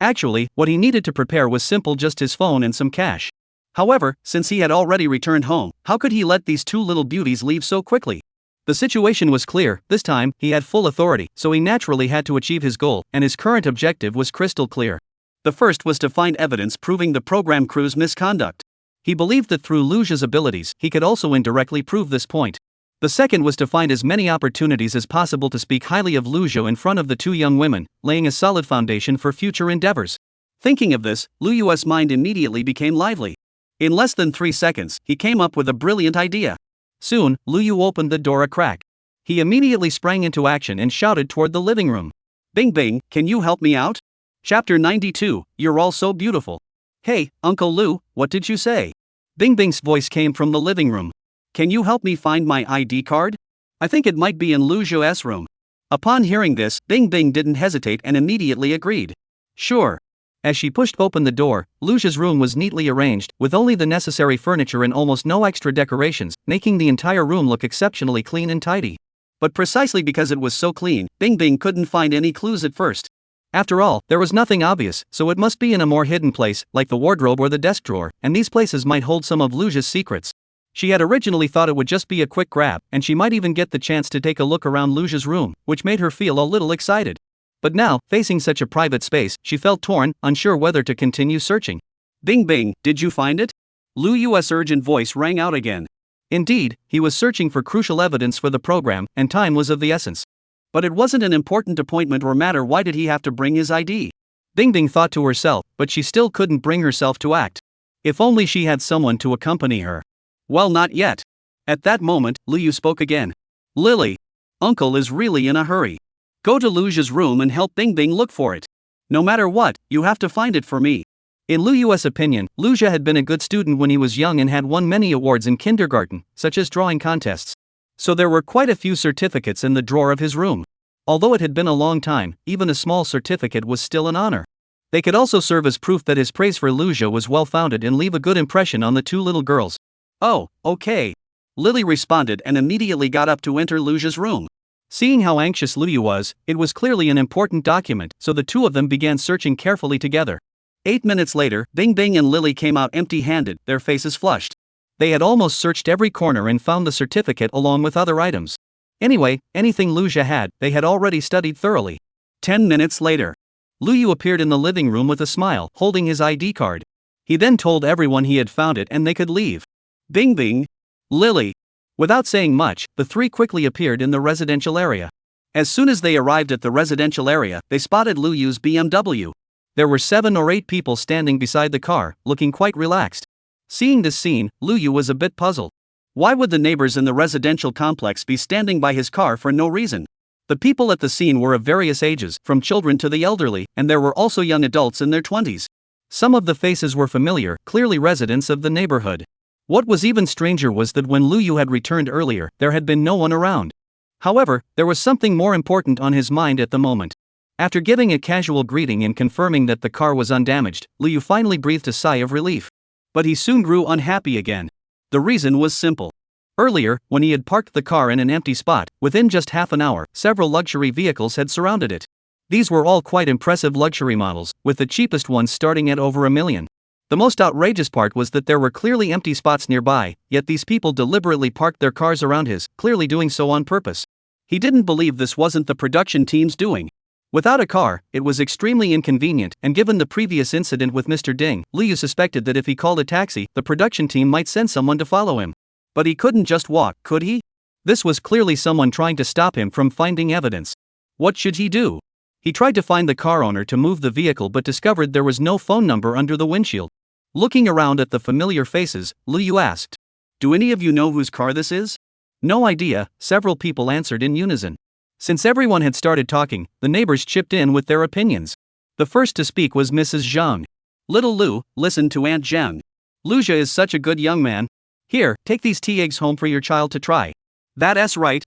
Actually, what he needed to prepare was simple, just his phone and some cash. However, since he had already returned home, how could he let these 2 little beauties leave so quickly? The situation was clear. This time, he had full authority, so he naturally had to achieve his goal, and his current objective was crystal clear. The first was to find evidence proving the program crew's misconduct. He believed that through Lu Jia's abilities, he could also indirectly prove this point. The second was to find as many opportunities as possible to speak highly of Lu Jia in front of the 2 young women, laying a solid foundation for future endeavors. Thinking of this, Lu Yu's mind immediately became lively. In less than 3 seconds, he came up with a brilliant idea. Soon, Lu Yu opened the door a crack. He immediately sprang into action and shouted toward the living room. "Bing Bing, can you help me out?" Chapter 92, You're all so beautiful. "Hey, Uncle Lu, what did you say?" Bing Bing's voice came from the living room. Can you help me find my ID card? I think it might be in Lu Zhuo's room. Upon hearing this, Bing Bing didn't hesitate and immediately agreed. Sure. As she pushed open the door, Lu Zhuo's room was neatly arranged, with only the necessary furniture and almost no extra decorations, making the entire room look exceptionally clean and tidy. But precisely because it was so clean, Bing Bing couldn't find any clues at first. After all, there was nothing obvious, so it must be in a more hidden place, like the wardrobe or the desk drawer, and these places might hold some of Lu Zhuo's secrets. She had originally thought it would just be a quick grab, and she might even get the chance to take a look around Lu Zhuo's room, which made her feel a little excited. But now, facing such a private space, she felt torn, unsure whether to continue searching. Bing Bing, did you find it? Lu Zhuo's urgent voice rang out again. Indeed, he was searching for crucial evidence for the program, and time was of the essence. But it wasn't an important appointment or matter. Why did he have to bring his ID? Bing Bing thought to herself, but she still couldn't bring herself to act. If only she had someone to accompany her. Well, not yet. At that moment, Lu Zhuo spoke again. Lily, Uncle is really in a hurry. Go to Lu Zhuo's room and help Bing Bing look for it. No matter what, you have to find it for me. In Lu Zhuo's opinion, Lu Zhuo had been a good student when he was young and had won many awards in kindergarten, such as drawing contests. So there were quite a few certificates in the drawer of his room. Although it had been a long time, even a small certificate was still an honor. They could also serve as proof that his praise for Lu Zhuo was well-founded and leave a good impression on the two little girls. Oh, okay. Lily responded and immediately got up to enter Lu Zhuo's room. Seeing how anxious Lu Zhuo was, it was clearly an important document, so the two of them began searching carefully together. 8 minutes later, Bing Bing and Lily came out empty-handed, their faces flushed. They had almost searched every corner and found the certificate along with other items. Anyway, anything Lu Zhuo had, they had already studied thoroughly. 10 minutes later, Lu Zhuo appeared in the living room with a smile, holding his ID card. He then told everyone he had found it and they could leave. Bing Bing, Lily. Without saying much, the three quickly appeared in the residential area. As soon as they arrived at the residential area, they spotted Lu Zhuo's BMW. There were 7 or 8 people standing beside the car, looking quite relaxed. Seeing this scene, Lu Zhuo was a bit puzzled. Why would the neighbors in the residential complex be standing by his car for no reason? The people at the scene were of various ages, from children to the elderly, and there were also young adults in their 20s. Some of the faces were familiar, clearly residents of the neighborhood. What was even stranger was that when Lu Zhuo had returned earlier, there had been no one around. However, there was something more important on his mind at the moment. After giving a casual greeting and confirming that the car was undamaged, Lu Zhuo finally breathed a sigh of relief. But he soon grew unhappy again. The reason was simple. Earlier, when he had parked the car in an empty spot, within just half an hour, several luxury vehicles had surrounded it. These were all quite impressive luxury models, with the cheapest ones starting at over $1 million. The most outrageous part was that there were clearly empty spots nearby, yet these people deliberately parked their cars around his, clearly doing so on purpose. He didn't believe this wasn't the production team's doing. Without a car, it was extremely inconvenient, and given the previous incident with Mr. Ding, Lu Zhuo suspected that if he called a taxi, the production team might send someone to follow him. But he couldn't just walk, could he? This was clearly someone trying to stop him from finding evidence. What should he do? He tried to find the car owner to move the vehicle but discovered there was no phone number under the windshield. Looking around at the familiar faces, Lu Zhuo asked, "Do any of you know whose car this is?" "No idea," several people answered in unison. Since everyone had started talking, the neighbors chipped in with their opinions. The first to speak was Mrs. Zhang. "Little Lu, listen to Aunt Zhang. Lu Zhuo is such a good young man. Here, take these tea eggs home for your child to try." That's right.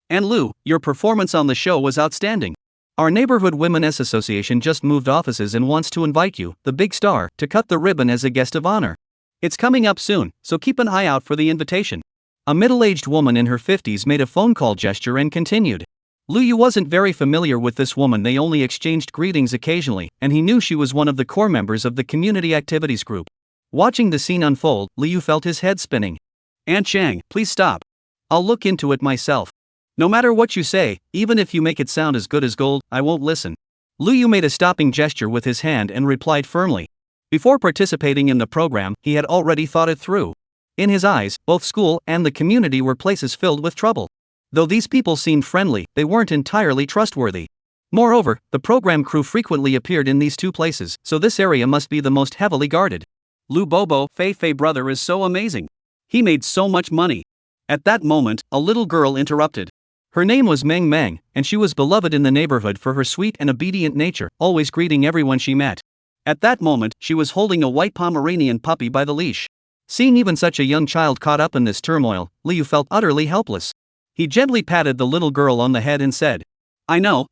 "And Lu, your performance on the show was outstanding. Our neighborhood women's association just moved offices and wants to invite you, the big star, to cut the ribbon as a guest of honor. It's coming up soon, so keep an eye out for the invitation." A middle-aged woman in her 50s made a phone call gesture and continued. Lu Zhuo wasn't very familiar with this woman. They only exchanged greetings occasionally, and he knew she was one of the core members of the community activities group. Watching the scene unfold, Lu Zhuo felt his head spinning. "Aunt Chang, please stop. I'll look into it myself. No matter what you say, even if you make it sound as good as gold, I won't listen." Lu Zhuo made a stopping gesture with his hand and replied firmly. Before participating in the program, he had already thought it through. In his eyes, both school and the community were places filled with trouble. Though these people seemed friendly, they weren't entirely trustworthy. Moreover, the program crew frequently appeared in these two places, so this area must be the most heavily guarded. Lu Bobo, Fei brother is so amazing. He made so much money. At that moment, a little girl interrupted. Her name was Meng Meng, and she was beloved in the neighborhood for her sweet and obedient nature, always greeting everyone she met. At that moment, she was holding a white Pomeranian puppy by the leash. Seeing even such a young child caught up in this turmoil, Liu felt utterly helpless. He gently patted the little girl on the head and said, I know.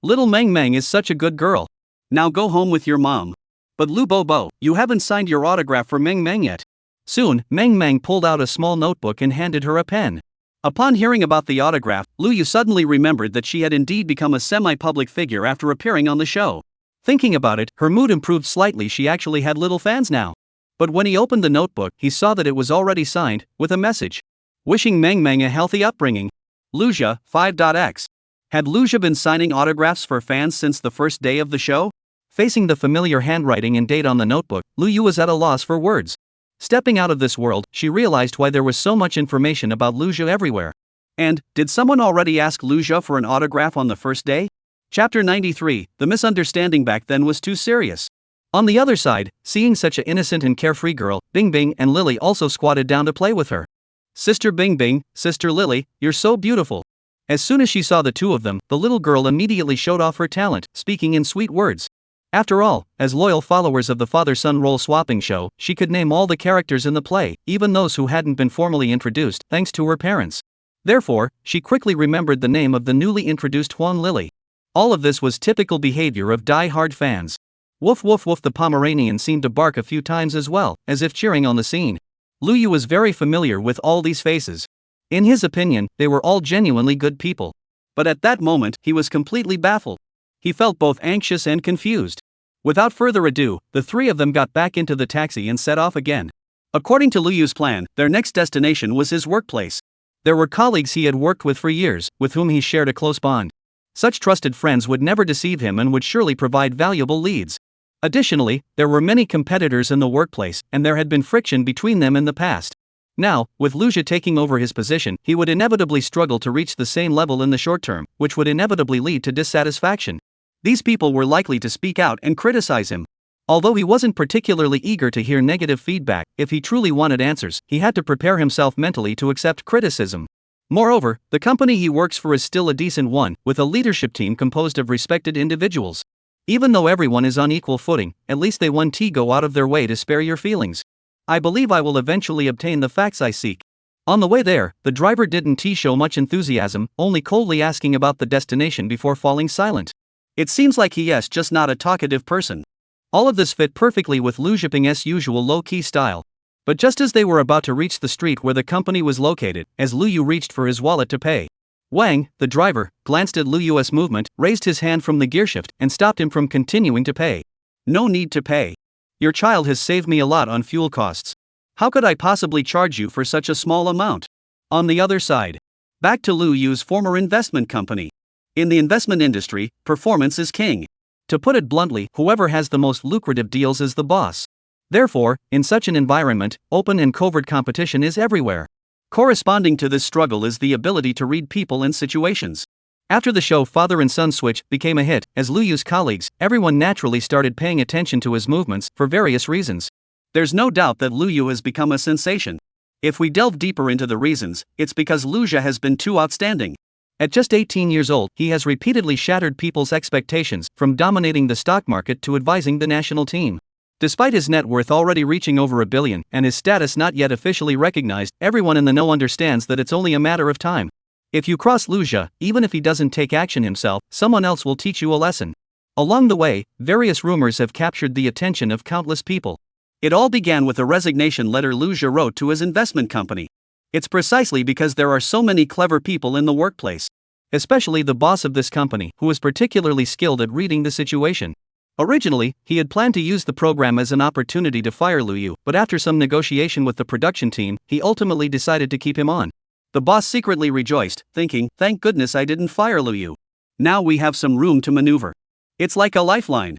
Little Meng Meng is such a good girl. Now go home with your mom. But Lu Bobo, you haven't signed your autograph for Meng Meng yet. Soon, Meng Meng pulled out a small notebook and handed her a pen. Upon hearing about the autograph, Lu Yu suddenly remembered that she had indeed become a semi-public figure after appearing on the show. Thinking about it, her mood improved slightly. She actually had little fans now. But when he opened the notebook, he saw that it was already signed, with a message. Wishing Meng Meng a healthy upbringing. Luja, 5.x. Had Luja been signing autographs for fans since the first day of the show? Facing the familiar handwriting and date on the notebook, Lu Yu was at a loss for words. Stepping out of this world, she realized why there was so much information about Luja everywhere. And, did someone already ask Luja for an autograph on the first day? Chapter 93, the misunderstanding back then was too serious. On the other side, seeing such an innocent and carefree girl, Bing Bing and Lily also squatted down to play with her. Sister Bing Bing, Sister Lily, you're so beautiful. As soon as she saw the two of them, the little girl immediately showed off her talent, speaking in sweet words. After all, as loyal followers of the father-son role-swapping show, she could name all the characters in the play, even those who hadn't been formally introduced, thanks to her parents. Therefore, she quickly remembered the name of the newly introduced Huang Lily. All of this was typical behavior of die-hard fans. Woof woof woof, the Pomeranian seemed to bark a few times as well, as if cheering on the scene. Lu Yu was very familiar with all these faces. In his opinion, they were all genuinely good people. But at that moment, he was completely baffled. He felt both anxious and confused. Without further ado, the three of them got back into the taxi and set off again. According to Lu Yu's plan, their next destination was his workplace. There were colleagues he had worked with for years, with whom he shared a close bond. Such trusted friends would never deceive him and would surely provide valuable leads. Additionally, there were many competitors in the workplace, and there had been friction between them in the past. Now, with Luja taking over his position, he would inevitably struggle to reach the same level in the short term, which would inevitably lead to dissatisfaction. These people were likely to speak out and criticize him. Although he wasn't particularly eager to hear negative feedback, if he truly wanted answers, he had to prepare himself mentally to accept criticism. Moreover, the company he works for is still a decent one, with a leadership team composed of respected individuals. Even though everyone is on equal footing, at least they go out of their way to spare your feelings. I believe I will eventually obtain the facts I seek. On the way there, the driver didn't show much enthusiasm, only coldly asking about the destination before falling silent. It seems like he is just not a talkative person. All of this fit perfectly with Lu Zhiping's usual low-key style. But just as they were about to reach the street where the company was located, as Lu Yu reached for his wallet to pay, Wang, the driver, glanced at Lu Yu's movement, raised his hand from the gearshift, and stopped him from continuing to pay. No need to pay. Your child has saved me a lot on fuel costs. How could I possibly charge you for such a small amount? On the other side. Back to Lu Yu's former investment company. In the investment industry, performance is king. To put it bluntly, whoever has the most lucrative deals is the boss. Therefore, in such an environment, open and covert competition is everywhere. Corresponding to this struggle is the ability to read people and situations. After the show Father and Son Switch became a hit, as Lu Yu's colleagues, everyone naturally started paying attention to his movements, for various reasons. There's no doubt that Lu Yu has become a sensation. If we delve deeper into the reasons, it's because Luja has been too outstanding. At just 18 years old, he has repeatedly shattered people's expectations, from dominating the stock market to advising the national team. Despite his net worth already reaching over $1 billion, and his status not yet officially recognized, everyone in the know understands that it's only a matter of time. If you cross Luja, even if he doesn't take action himself, someone else will teach you a lesson. Along the way, various rumors have captured the attention of countless people. It all began with a resignation letter Luja wrote to his investment company. It's precisely because there are so many clever people in the workplace. Especially the boss of this company, who is particularly skilled at reading the situation. Originally, he had planned to use the program as an opportunity to fire Lu Yu, but after some negotiation with the production team, he ultimately decided to keep him on. The boss secretly rejoiced, thinking, thank goodness I didn't fire Lu Yu. Now we have some room to maneuver. It's like a lifeline.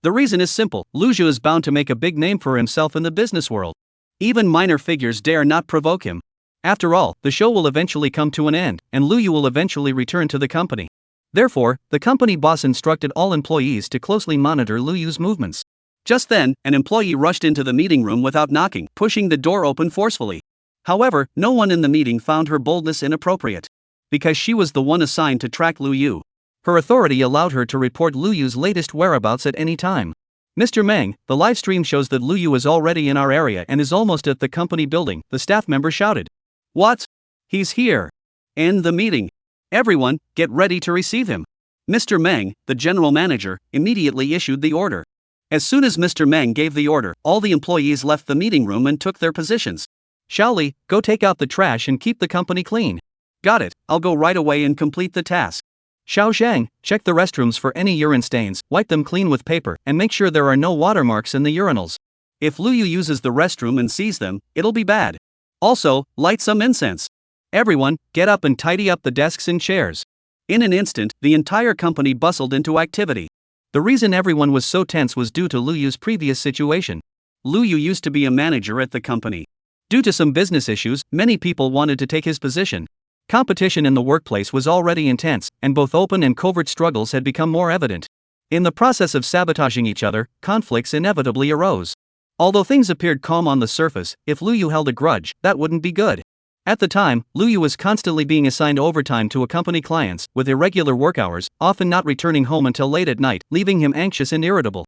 The reason is simple, Lu Yu is bound to make a big name for himself in the business world. Even minor figures dare not provoke him. After all, the show will eventually come to an end, and Lu Yu will eventually return to the company. Therefore, the company boss instructed all employees to closely monitor Lu Yu's movements. Just then, an employee rushed into the meeting room without knocking, pushing the door open forcefully. However, no one in the meeting found her boldness inappropriate. Because she was the one assigned to track Lu Yu. Her authority allowed her to report Lu Yu's latest whereabouts at any time. Mr. Meng, the live stream shows that Lu Yu is already in our area and is almost at the company building, the staff member shouted. What? He's here. End the meeting. Everyone, get ready to receive him. Mr. Meng, the general manager, immediately issued the order. As soon as Mr. Meng gave the order, all the employees left the meeting room and took their positions. Xiaoli, go take out the trash and keep the company clean. Got it, I'll go right away and complete the task. Xiao Zhang, check the restrooms for any urine stains, wipe them clean with paper, and make sure there are no watermarks in the urinals. If Lu Yu uses the restroom and sees them, it'll be bad. Also, light some incense. Everyone, get up and tidy up the desks and chairs. In an instant, the entire company bustled into activity. The reason everyone was so tense was due to Lu Yu's previous situation. Lu Yu used to be a manager at the company. Due to some business issues, many people wanted to take his position. Competition in the workplace was already intense, and both open and covert struggles had become more evident. In the process of sabotaging each other, conflicts inevitably arose. Although things appeared calm on the surface, if Lu Yu held a grudge, that wouldn't be good. At the time, Lu Yu was constantly being assigned overtime to accompany clients, with irregular work hours, often not returning home until late at night, leaving him anxious and irritable.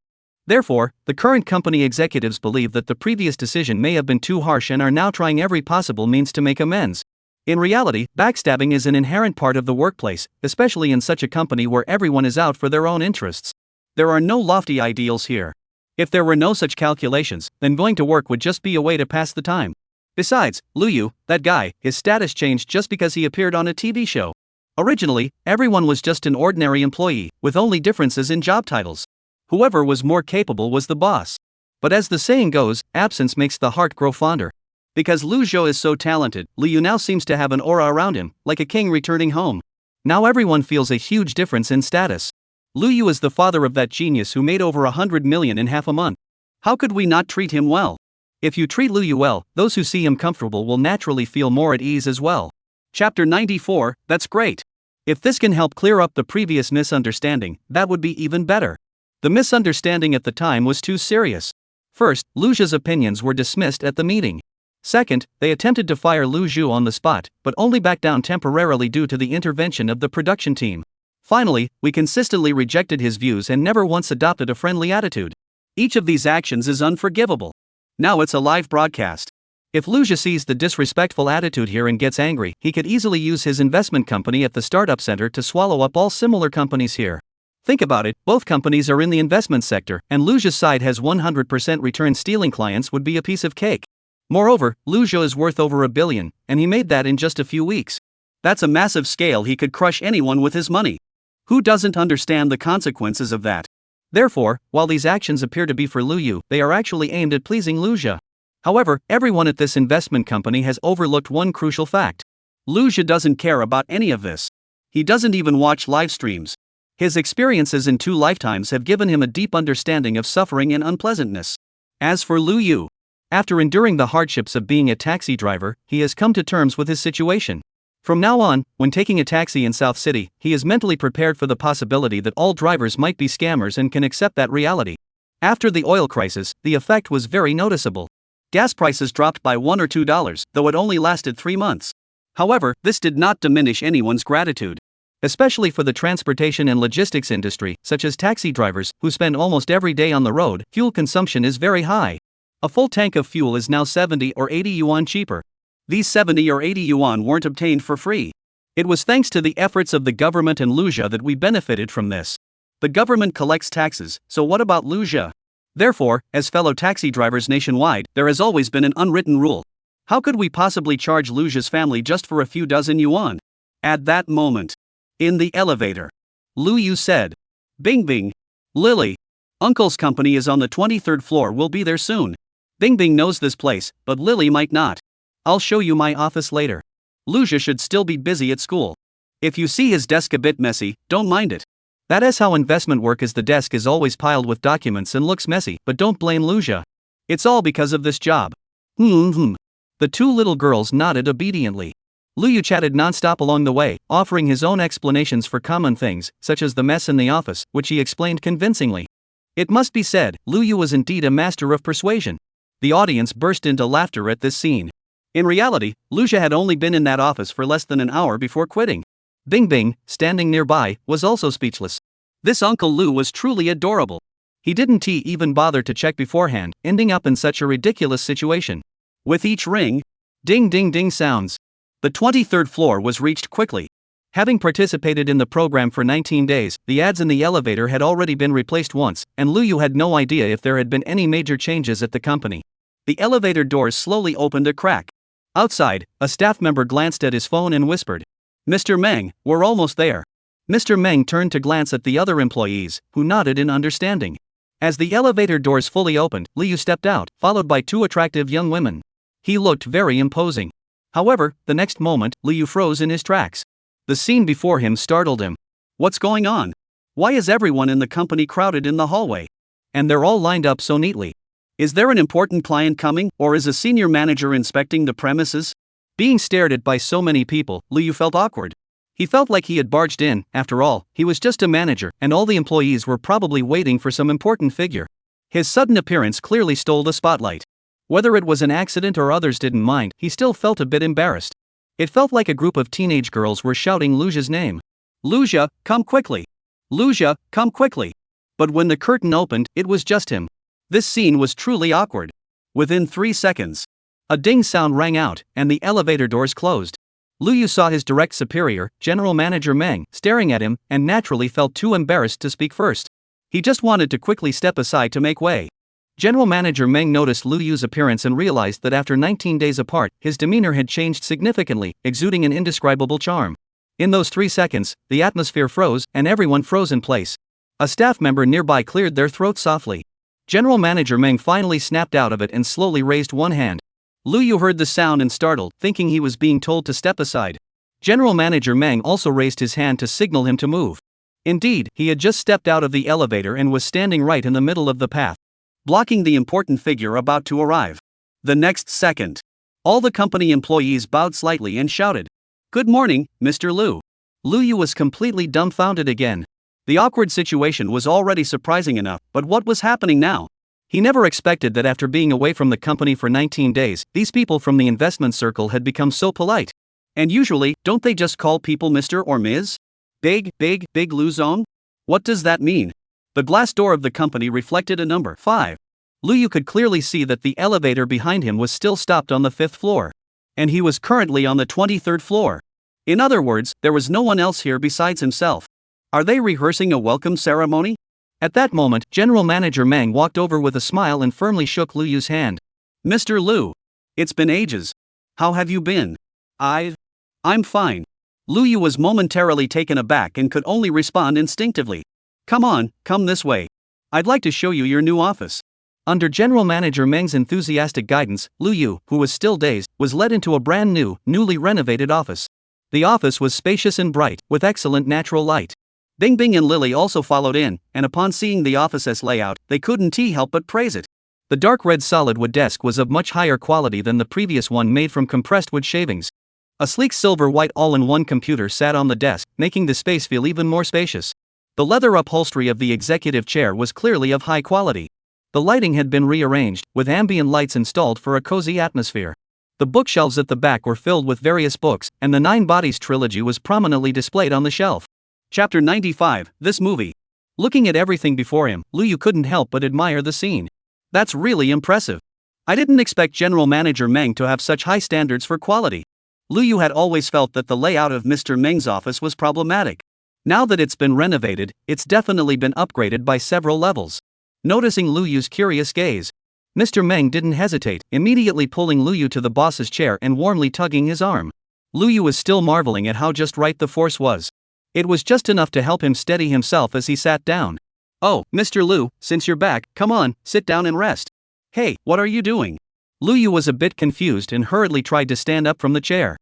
Therefore, the current company executives believe that the previous decision may have been too harsh and are now trying every possible means to make amends. In reality, backstabbing is an inherent part of the workplace, especially in such a company where everyone is out for their own interests. There are no lofty ideals here. If there were no such calculations, then going to work would just be a way to pass the time. Besides, Lu Yu, that guy, his status changed just because he appeared on a TV show. Originally, everyone was just an ordinary employee, with only differences in job titles. Whoever was more capable was the boss. But as the saying goes, absence makes the heart grow fonder. Because Lu Zhou is so talented, Lu Yu now seems to have an aura around him, like a king returning home. Now everyone feels a huge difference in status. Lu Yu is the father of that genius who made over 100 million in half a month. How could we not treat him well? If you treat Lu Yu well, those who see him comfortable will naturally feel more at ease as well. Chapter 94, that's great. If this can help clear up the previous misunderstanding, that would be even better. The misunderstanding at the time was too serious. First, Lu Zhu's opinions were dismissed at the meeting. Second, they attempted to fire Lu Zhu on the spot, but only backed down temporarily due to the intervention of the production team. Finally, we consistently rejected his views and never once adopted a friendly attitude. Each of these actions is unforgivable. Now it's a live broadcast. If Lu Zhu sees the disrespectful attitude here and gets angry, he could easily use his investment company at the startup center to swallow up all similar companies here. Think about it, both companies are in the investment sector, and Lu Zhu's side has 100% return. Stealing clients would be a piece of cake. Moreover, Lu Zhu is worth over $1 billion, and he made that in just a few weeks. That's a massive scale. He could crush anyone with his money. Who doesn't understand the consequences of that? Therefore, while these actions appear to be for Lu Yu, they are actually aimed at pleasing Lu Zhu. However, everyone at this investment company has overlooked one crucial fact. Lu Zhu doesn't care about any of this. He doesn't even watch live streams. His experiences in 2 lifetimes have given him a deep understanding of suffering and unpleasantness. As for Lu Yu, after enduring the hardships of being a taxi driver, he has come to terms with his situation. From now on, when taking a taxi in South City, he is mentally prepared for the possibility that all drivers might be scammers and can accept that reality. After the oil crisis, the effect was very noticeable. Gas prices dropped by $1 or $2, though it only lasted 3 months. However, this did not diminish anyone's gratitude. Especially for the transportation and logistics industry, such as taxi drivers, who spend almost every day on the road, fuel consumption is very high. A full tank of fuel is now 70 or 80 yuan cheaper. These 70 or 80 yuan weren't obtained for free. It was thanks to the efforts of the government and Lu Zhu that we benefited from this. The government collects taxes, so what about Lu Zhu? Therefore, as fellow taxi drivers nationwide, there has always been an unwritten rule. How could we possibly charge Lu Zhu's family just for a few dozen yuan? At that moment, in the elevator, Lu Yu said, "Bing Bing, Lily, Uncle's company is on the 23rd floor, we'll be there soon." Bing Bing knows this place, but Lily might not. "I'll show you my office later." Lu Zhu should still be busy at school. If you see his desk a bit messy, don't mind it. That is how investment work is. The desk is always piled with documents and looks messy, but don't blame Lu Zhu. It's all because of this job. The 2 little girls nodded obediently. Lu Yu chatted non-stop along the way, offering his own explanations for common things, such as the mess in the office, which he explained convincingly. It must be said, Lu Yu was indeed a master of persuasion. The audience burst into laughter at this scene. In reality, Lu Zhu had only been in that office for less than an hour before quitting. Bing Bing, standing nearby, was also speechless. This Uncle Lu was truly adorable. He didn't even bother to check beforehand, ending up in such a ridiculous situation. With each ring, ding ding ding sounds, the 23rd floor was reached quickly. Having participated in the program for 19 days, the ads in the elevator had already been replaced once, and Lu Yu had no idea if there had been any major changes at the company. The elevator doors slowly opened a crack. Outside, a staff member glanced at his phone and whispered, "Mr. Meng, we're almost there." Mr. Meng turned to glance at the other employees, who nodded in understanding. As the elevator doors fully opened, Lu Yu stepped out, followed by two attractive young women. He looked very imposing. However, the next moment, Lu Yu froze in his tracks. The scene before him startled him. What's going on? Why is everyone in the company crowded in the hallway? And they're all lined up so neatly. Is there an important client coming, or is a senior manager inspecting the premises? Being stared at by so many people, Lu Yu felt awkward. He felt like he had barged in. After all, he was just a manager, and all the employees were probably waiting for some important figure. His sudden appearance clearly stole the spotlight. Whether it was an accident or others didn't mind, he still felt a bit embarrassed. It felt like a group of teenage girls were shouting Luja's name. "Luja, come quickly! Luja, come quickly!" But when the curtain opened, it was just him. This scene was truly awkward. Within 3 seconds, a ding sound rang out, and the elevator doors closed. Lu Yu saw his direct superior, General Manager Meng, staring at him, and naturally felt too embarrassed to speak first. He just wanted to quickly step aside to make way. General Manager Meng noticed Lu Yu's appearance and realized that after 19 days apart, his demeanor had changed significantly, exuding an indescribable charm. In those 3 seconds, the atmosphere froze, and everyone froze in place. A staff member nearby cleared their throat softly. General Manager Meng finally snapped out of it and slowly raised one hand. Lu Yu heard the sound and startled, thinking he was being told to step aside. General Manager Meng also raised his hand to signal him to move. Indeed, he had just stepped out of the elevator and was standing right in the middle of the path, blocking the important figure about to arrive. The next second, all the company employees bowed slightly and shouted, "Good morning, Mr. Lu." Lu Yu was completely dumbfounded again. The awkward situation was already surprising enough, but what was happening now? He never expected that after being away from the company for 19 days, these people from the investment circle had become so polite. And usually, don't they just call people Mr. or Ms.? Big Lu Zong? What does that mean? The glass door of the company reflected a number 5. Lu Yu could clearly see that the elevator behind him was still stopped on the 5th floor. And he was currently on the 23rd floor. In other words, there was no one else here besides himself. Are they rehearsing a welcome ceremony? At that moment, General Manager Meng walked over with a smile and firmly shook Lu Yu's hand. "Mr. Lu, it's been ages. How have you been?" I'm fine." Lu Yu was momentarily taken aback and could only respond instinctively. "Come on, come this way. I'd like to show you your new office." Under General Manager Meng's enthusiastic guidance, Lu Yu, who was still dazed, was led into a brand new, newly renovated office. The office was spacious and bright, with excellent natural light. Bing Bing and Lily also followed in, and upon seeing the office's layout, they couldn't help but praise it. The dark red solid wood desk was of much higher quality than the previous one made from compressed wood shavings. A sleek silver-white all-in-one computer sat on the desk, making the space feel even more spacious. The leather upholstery of the executive chair was clearly of high quality. The lighting had been rearranged, with ambient lights installed for a cozy atmosphere. The bookshelves at the back were filled with various books, and the Nine Bodies trilogy was prominently displayed on the shelf. Chapter 95, This Movie. Looking at everything before him, Lu Yu couldn't help but admire the scene. That's really impressive. I didn't expect General Manager Meng to have such high standards for quality. Lu Yu had always felt that the layout of Mr. Meng's office was problematic. Now that it's been renovated, it's definitely been upgraded by several levels. Noticing Lu Yu's curious gaze, Mr. Meng didn't hesitate, immediately pulling Lu Yu to the boss's chair and warmly tugging his arm. Lu Yu was still marveling at how just right the force was. It was just enough to help him steady himself as he sat down. "Oh, Mr. Lu, since you're back, come on, sit down and rest." "Hey, what are you doing?" Lu Yu was a bit confused and hurriedly tried to stand up from the chair.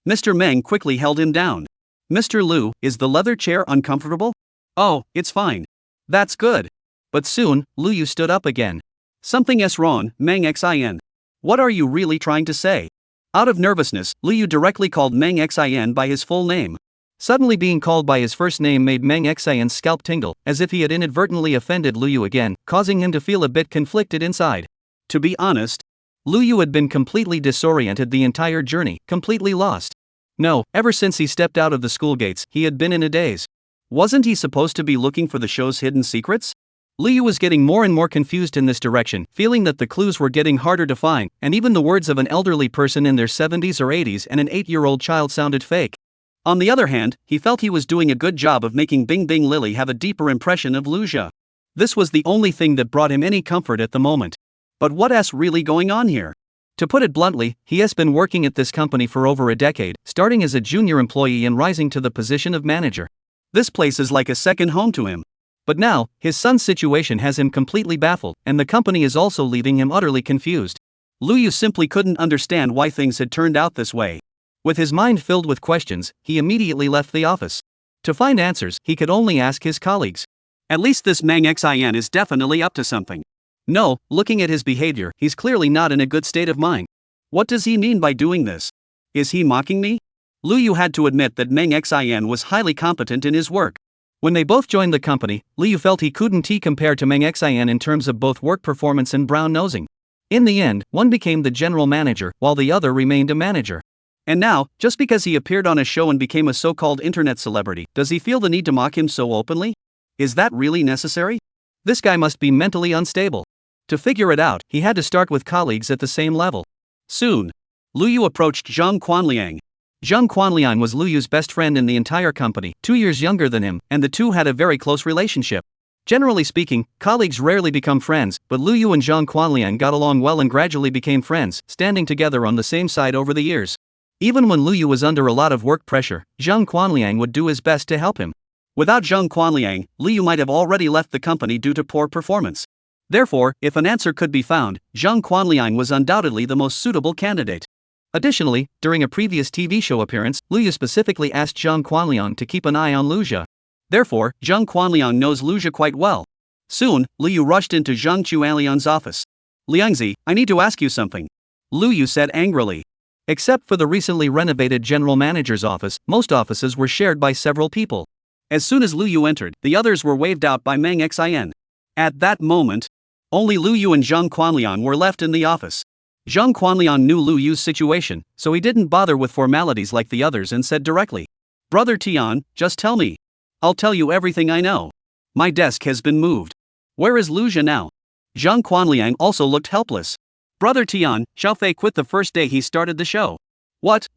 Mr. Meng quickly held him down. "Mr. Lu, is the leather chair uncomfortable?" "Oh, it's fine." "That's good." But soon, Lu Yu stood up again. "Something's wrong, Meng Xin. What are you really trying to say?" Out of nervousness, Lu Yu directly called Meng Xin by his full name. Suddenly being called by his first name made Meng Xin's scalp tingle, as if he had inadvertently offended Lu Yu again, causing him to feel a bit conflicted inside. To be honest, Lu Yu had been completely disoriented the entire journey, completely lost. No, ever since he stepped out of the school gates, he had been in a daze. Wasn't he supposed to be looking for the show's hidden secrets? Liu was getting more and more confused in this direction, feeling that the clues were getting harder to find, and even the words of an elderly person in their 70s or 80s and an 8-year-old child sounded fake. On the other hand, he felt he was doing a good job of making Bing Bing Lily have a deeper impression of Lucia. This was the only thing that brought him any comfort at the moment. But what's really going on here? To put it bluntly, he has been working at this company for over a decade, starting as a junior employee and rising to the position of manager. This place is like a second home to him. But now, his son's situation has him completely baffled, and the company is also leaving him utterly confused. Liu simply couldn't understand why things had turned out this way. With his mind filled with questions, he immediately left the office. To find answers, he could only ask his colleagues. At least this Mang Xin is definitely up to something. No, looking at his behavior, he's clearly not in a good state of mind. What does he mean by doing this? Is he mocking me? Liu had to admit that Mang Xin was highly competent in his work. When they both joined the company, Liu felt he couldn't compare to Mang Xin in terms of both work performance and brown nosing. In the end, one became the general manager, while the other remained a manager. And now, just because he appeared on a show and became a so-called internet celebrity, does he feel the need to mock him so openly? Is that really necessary? This guy must be mentally unstable. To figure it out, he had to start with colleagues at the same level. Soon, Liu approached Zhang Quanliang. Zhang Quanliang was Liu's best friend in the entire company, 2 years younger than him, and the two had a very close relationship. Generally speaking, colleagues rarely become friends, but Liu and Zhang Quanliang got along well and gradually became friends, standing together on the same side over the years. Even when Liu was under a lot of work pressure, Zhang Quanliang would do his best to help him. Without Zhang Quanliang, Liu might have already left the company due to poor performance. Therefore, if an answer could be found, Zhang Quanliang was undoubtedly the most suitable candidate. Additionally, during a previous TV show appearance, Liu specifically asked Zhang Quanliang to keep an eye on Lucia. Therefore, Zhang Quanliang knows Lucia quite well. Soon, Liu rushed into Zhang Quanliang's office. "Liangzi, I need to ask you something," Liu said angrily. Except for the recently renovated general manager's office, most offices were shared by several people. As soon as Liu entered, the others were waved out by Mang Xin. At that moment, only Liu and Zhang Quanliang were left in the office. Zhang Quanliang knew Liu's situation, so he didn't bother with formalities like the others and said directly, "Brother Tian, just tell me. I'll tell you everything I know. My desk has been moved. Where is Lucia now?" Zhang Quanliang also looked helpless. "Brother Tian, Xiaofei quit the first day he started the show." What?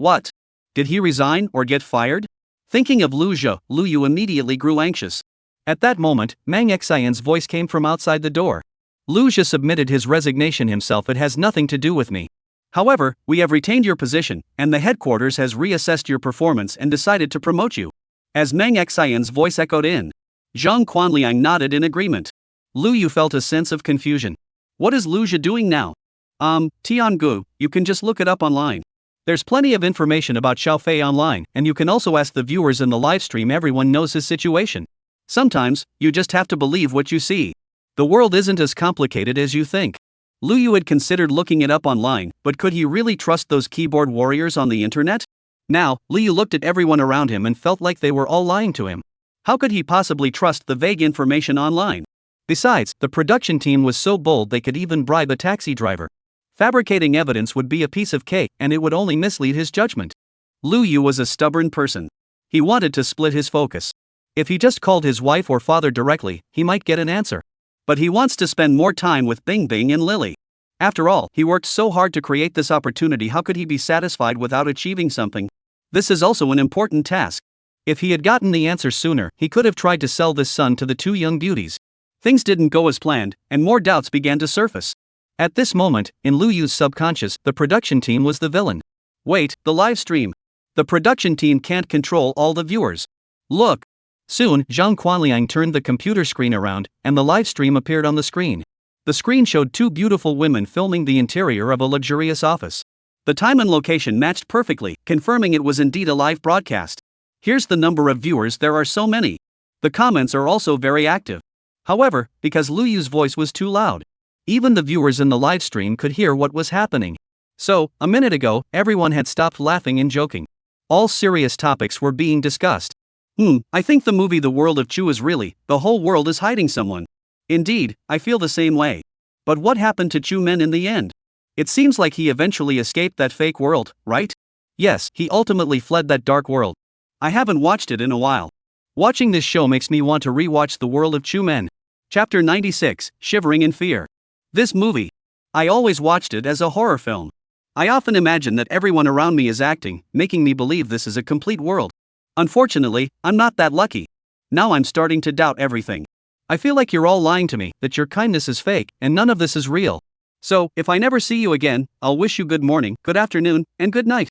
Did he resign or get fired?" Thinking of Lucia, Liu immediately grew anxious. At that moment, Mang Xian's voice came from outside the door. "Lucia submitted his resignation himself. It has nothing to do with me. However, we have retained your position, and the headquarters has reassessed your performance and decided to promote you." As Mang Xian's voice echoed in, Zhang Quanliang nodded in agreement. Liu felt a sense of confusion. What is Lucia doing now? Tian Gu, you can just look it up online. There's plenty of information about Xiaofei online, and you can also ask the viewers in the live stream. Everyone knows his situation. Sometimes, you just have to believe what you see. The world isn't as complicated as you think. Liu had considered looking it up online, but could he really trust those keyboard warriors on the internet? Now, Liu looked at everyone around him and felt like they were all lying to him. How could he possibly trust the vague information online? Besides, the production team was so bold they could even bribe a taxi driver. Fabricating evidence would be a piece of cake, and it would only mislead his judgment. Liu was a stubborn person. He wanted to split his focus. If he just called his wife or father directly, he might get an answer. But he wants to spend more time with Bing Bing and Lily. After all, he worked so hard to create this opportunity. How could he be satisfied without achieving something? This is also an important task. If he had gotten the answer sooner, he could have tried to sell this son to the two young beauties. Things didn't go as planned, and more doubts began to surface. At this moment, in Liu's subconscious, the production team was the villain. Wait, the live stream. The production team can't control all the viewers. Look. Soon, Zhang Quanliang turned the computer screen around, and the live stream appeared on the screen. The screen showed two beautiful women filming the interior of a luxurious office. The time and location matched perfectly, confirming it was indeed a live broadcast. Here's the number of viewers. There are so many. The comments are also very active. However, because Liu's voice was too loud, even the viewers in the live stream could hear what was happening. So, a minute ago, everyone had stopped laughing and joking. All serious topics were being discussed. I think the movie The World of Chu is really, the whole world is hiding someone. Indeed, I feel the same way. But what happened to Chu Men in the end? It seems like he eventually escaped that fake world, right? Yes, he ultimately fled that dark world. I haven't watched it in a while. Watching this show makes me want to rewatch The World of Chu Men. Chapter 96, Shivering in Fear. This movie. I always watched it as a horror film. I often imagine that everyone around me is acting, making me believe this is a complete world. Unfortunately, I'm not that lucky. Now I'm starting to doubt everything. I feel like you're all lying to me, that your kindness is fake, and none of this is real. So, if I never see you again, I'll wish you good morning, good afternoon, and good night.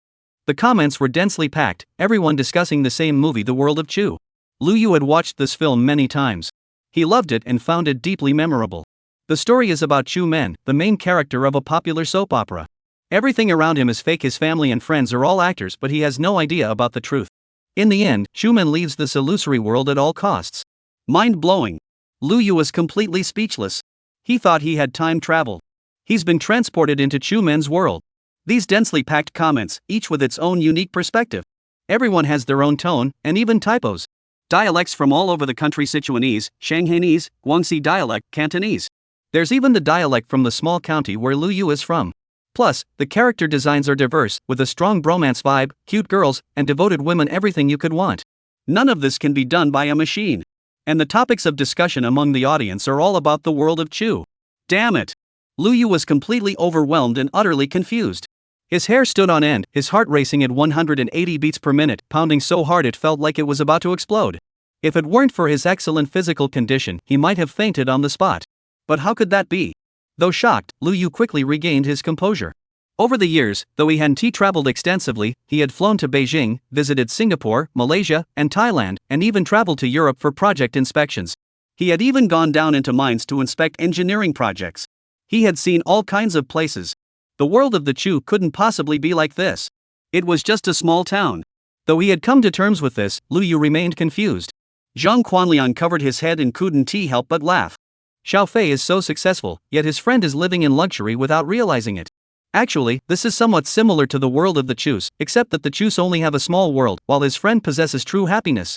The comments were densely packed, everyone discussing the same movie, The World of Chu. Lu Yu had watched this film many times. He loved it and found it deeply memorable. The story is about Chu Men, the main character of a popular soap opera. Everything around him is fake, his family and friends are all actors, but he has no idea about the truth. In the end, Chu Men leaves this illusory world at all costs. Mind-blowing. Lu Yu was completely speechless. He thought he had time travel. He's been transported into Chu Men's world. These densely packed comments, each with its own unique perspective. Everyone has their own tone, and even typos. Dialects from all over the country: Sichuanese, Shanghainese, Guangxi dialect, Cantonese. There's even the dialect from the small county where Lu Yu is from. Plus, the character designs are diverse, with a strong bromance vibe, cute girls, and devoted women, everything you could want. None of this can be done by a machine. And the topics of discussion among the audience are all about the world of Chu. Damn it! Lu Yu was completely overwhelmed and utterly confused. His hair stood on end, his heart racing at 180 beats per minute, pounding so hard it felt like it was about to explode. If it weren't for his excellent physical condition, he might have fainted on the spot. But how could that be? Though shocked, Lu Yu quickly regained his composure. Over the years, though he hadn't traveled extensively, he had flown to Beijing, visited Singapore, Malaysia, and Thailand, and even traveled to Europe for project inspections. He had even gone down into mines to inspect engineering projects. He had seen all kinds of places. The world of the Chu couldn't possibly be like this. It was just a small town. Though he had come to terms with this, Lu Yu remained confused. Zhang Quanliang covered his head and couldn't help but laugh. Xiao Fei is so successful, yet his friend is living in luxury without realizing it. Actually, this is somewhat similar to the world of the Chus, except that the Chus only have a small world, while his friend possesses true happiness.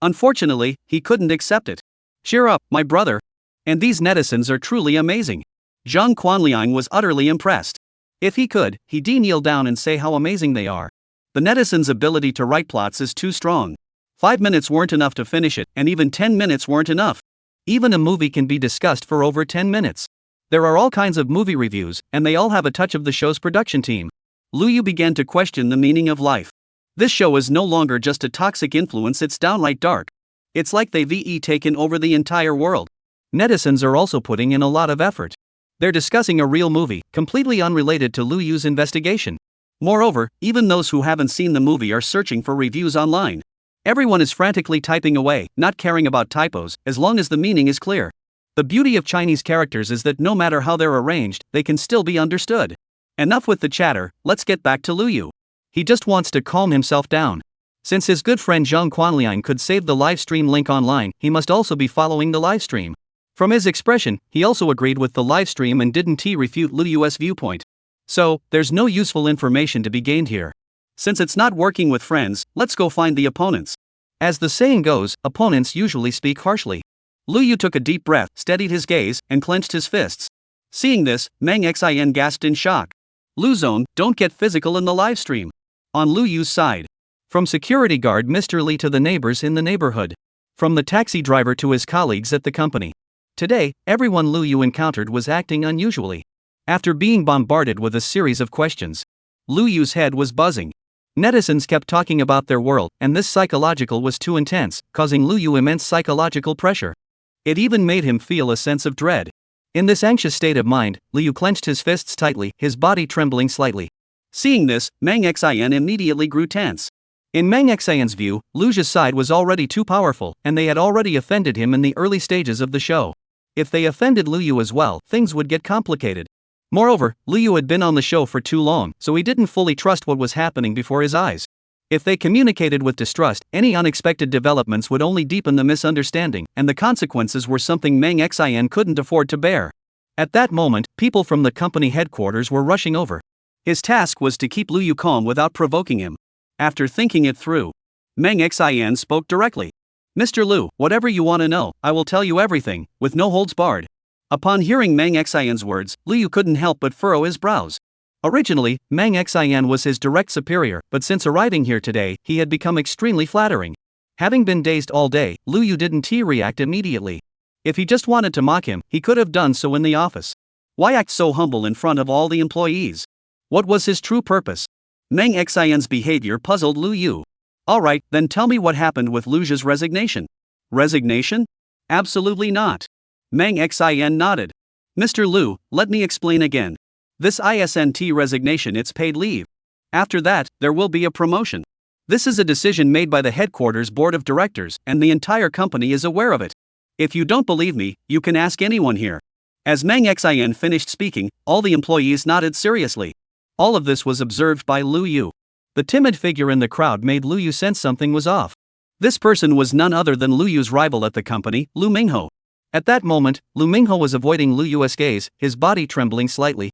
Unfortunately, he couldn't accept it. Cheer up, my brother. And these netizens are truly amazing. Zhang Quanliang was utterly impressed. If he could, he'd kneel down and say how amazing they are. The netizens' ability to write plots is too strong. 5 minutes weren't enough to finish it, and even 10 minutes weren't enough. Even a movie can be discussed for over 10 minutes. There are all kinds of movie reviews, and they all have a touch of the show's production team. Lu Yu began to question the meaning of life. This show is no longer just a toxic influence, it's downright dark. It's like they've taken over the entire world. Netizens are also putting in a lot of effort. They're discussing a real movie, completely unrelated to Lu Yu's investigation. Moreover, even those who haven't seen the movie are searching for reviews online. Everyone is frantically typing away, not caring about typos, as long as the meaning is clear. The beauty of Chinese characters is that no matter how they're arranged, they can still be understood. Enough with the chatter, let's get back to Lu Yu. He just wants to calm himself down. Since his good friend Zhang Quanliang could save the live stream link online, he must also be following the live stream. From his expression, he also agreed with the live stream and didn't refute Lu Yu's viewpoint. So, there's no useful information to be gained here. Since it's not working with friends, let's go find the opponents. As the saying goes, opponents usually speak harshly. Lu Yu took a deep breath, steadied his gaze, and clenched his fists. Seeing this, Meng Xin gasped in shock. Lu Zone, don't get physical in the live stream. On Lu Yu's side. From security guard Mr. Li to the neighbors in the neighborhood. From the taxi driver to his colleagues at the company. Today, everyone Lu Yu encountered was acting unusually. After being bombarded with a series of questions, Lu Yu's head was buzzing. Netizens kept talking about their world, and this psychological was too intense, causing Lu Yu immense psychological pressure. It even made him feel a sense of dread. In this anxious state of mind, Lu Yu clenched his fists tightly, his body trembling slightly. Seeing this, Meng Xin immediately grew tense. In Meng Xin's view, Lu Yu's side was already too powerful, and they had already offended him in the early stages of the show. If they offended Lu Yu as well, things would get complicated. Moreover, Lu Yu had been on the show for too long, so he didn't fully trust what was happening before his eyes. If they communicated with distrust, any unexpected developments would only deepen the misunderstanding, and the consequences were something Meng Xin couldn't afford to bear. At that moment, people from the company headquarters were rushing over. His task was to keep Lu Yu calm without provoking him. After thinking it through, Meng Xin spoke directly. Mr. Lu, whatever you want to know, I will tell you everything, with no holds barred. Upon hearing Meng Xin's words, Lu Yu couldn't help but furrow his brows. Originally, Meng Xin was his direct superior, but since arriving here today, he had become extremely flattering. Having been dazed all day, Lu Yu didn't react immediately. If he just wanted to mock him, he could have done so in the office. Why act so humble in front of all the employees? What was his true purpose? Meng Xian's behavior puzzled Lu Yu. Alright, then tell me what happened with Lu Zhi's resignation. Resignation? Absolutely not. Meng Xian nodded. Mr. Lu, let me explain again. This isn't resignation, it's paid leave. After that, there will be a promotion. This is a decision made by the headquarters board of directors, and the entire company is aware of it. If you don't believe me, you can ask anyone here. As Meng Xian finished speaking, all the employees nodded seriously. All of this was observed by Lu Yu. The timid figure in the crowd made Lu Yu sense something was off. This person was none other than Lu Yu's rival at the company, Lu Mingho. At that moment, Lu Mingho was avoiding Lu Yu's gaze, his body trembling slightly.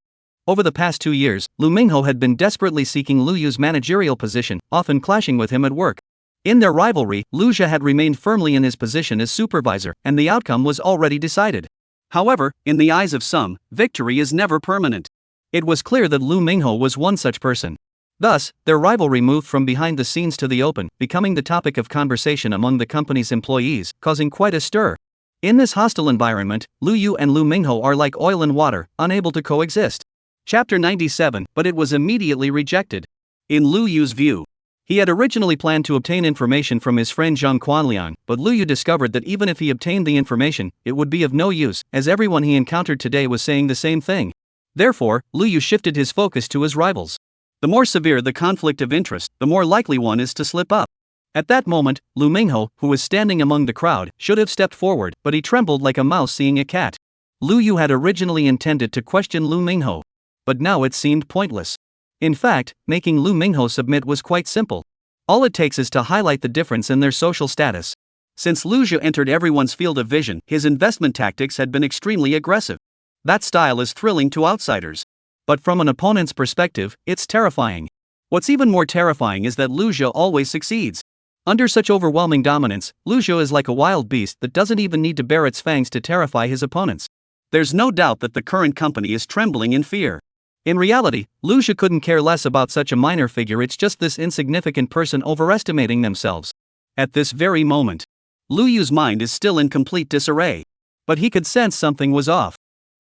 Over the past 2 years, Lu Mingho had been desperately seeking Lu Yu's managerial position, often clashing with him at work. In their rivalry, Lu Zhi had remained firmly in his position as supervisor, and the outcome was already decided. However, in the eyes of some, victory is never permanent. It was clear that Lu Mingho was one such person. Thus, their rivalry moved from behind the scenes to the open, becoming the topic of conversation among the company's employees, causing quite a stir. In this hostile environment, Lu Yu and Lu Mingho are like oil and water, unable to coexist. Chapter 97, but it was immediately rejected. In Lu Yu's view, he had originally planned to obtain information from his friend Zhang Quanliang, but Lu Yu discovered that even if he obtained the information, it would be of no use, as everyone he encountered today was saying the same thing. Therefore, Lu Yu shifted his focus to his rivals. The more severe the conflict of interest, the more likely one is to slip up. At that moment, Lu Mingho, who was standing among the crowd, should have stepped forward, but he trembled like a mouse seeing a cat. Lu Yu had originally intended to question Lu Mingho, but now it seemed pointless. In fact, making Lu Mingho submit was quite simple. All it takes is to highlight the difference in their social status. Since Lu Zhi entered everyone's field of vision, his investment tactics had been extremely aggressive. That style is thrilling to outsiders. But from an opponent's perspective, it's terrifying. What's even more terrifying is that Lu Zhi always succeeds. Under such overwhelming dominance, Lu Zhi is like a wild beast that doesn't even need to bare its fangs to terrify his opponents. There's no doubt that the current company is trembling in fear. In reality, Lu Zhi couldn't care less about such a minor figure, it's just this insignificant person overestimating themselves. At this very moment, Lu Yu's mind is still in complete disarray. But he could sense something was off.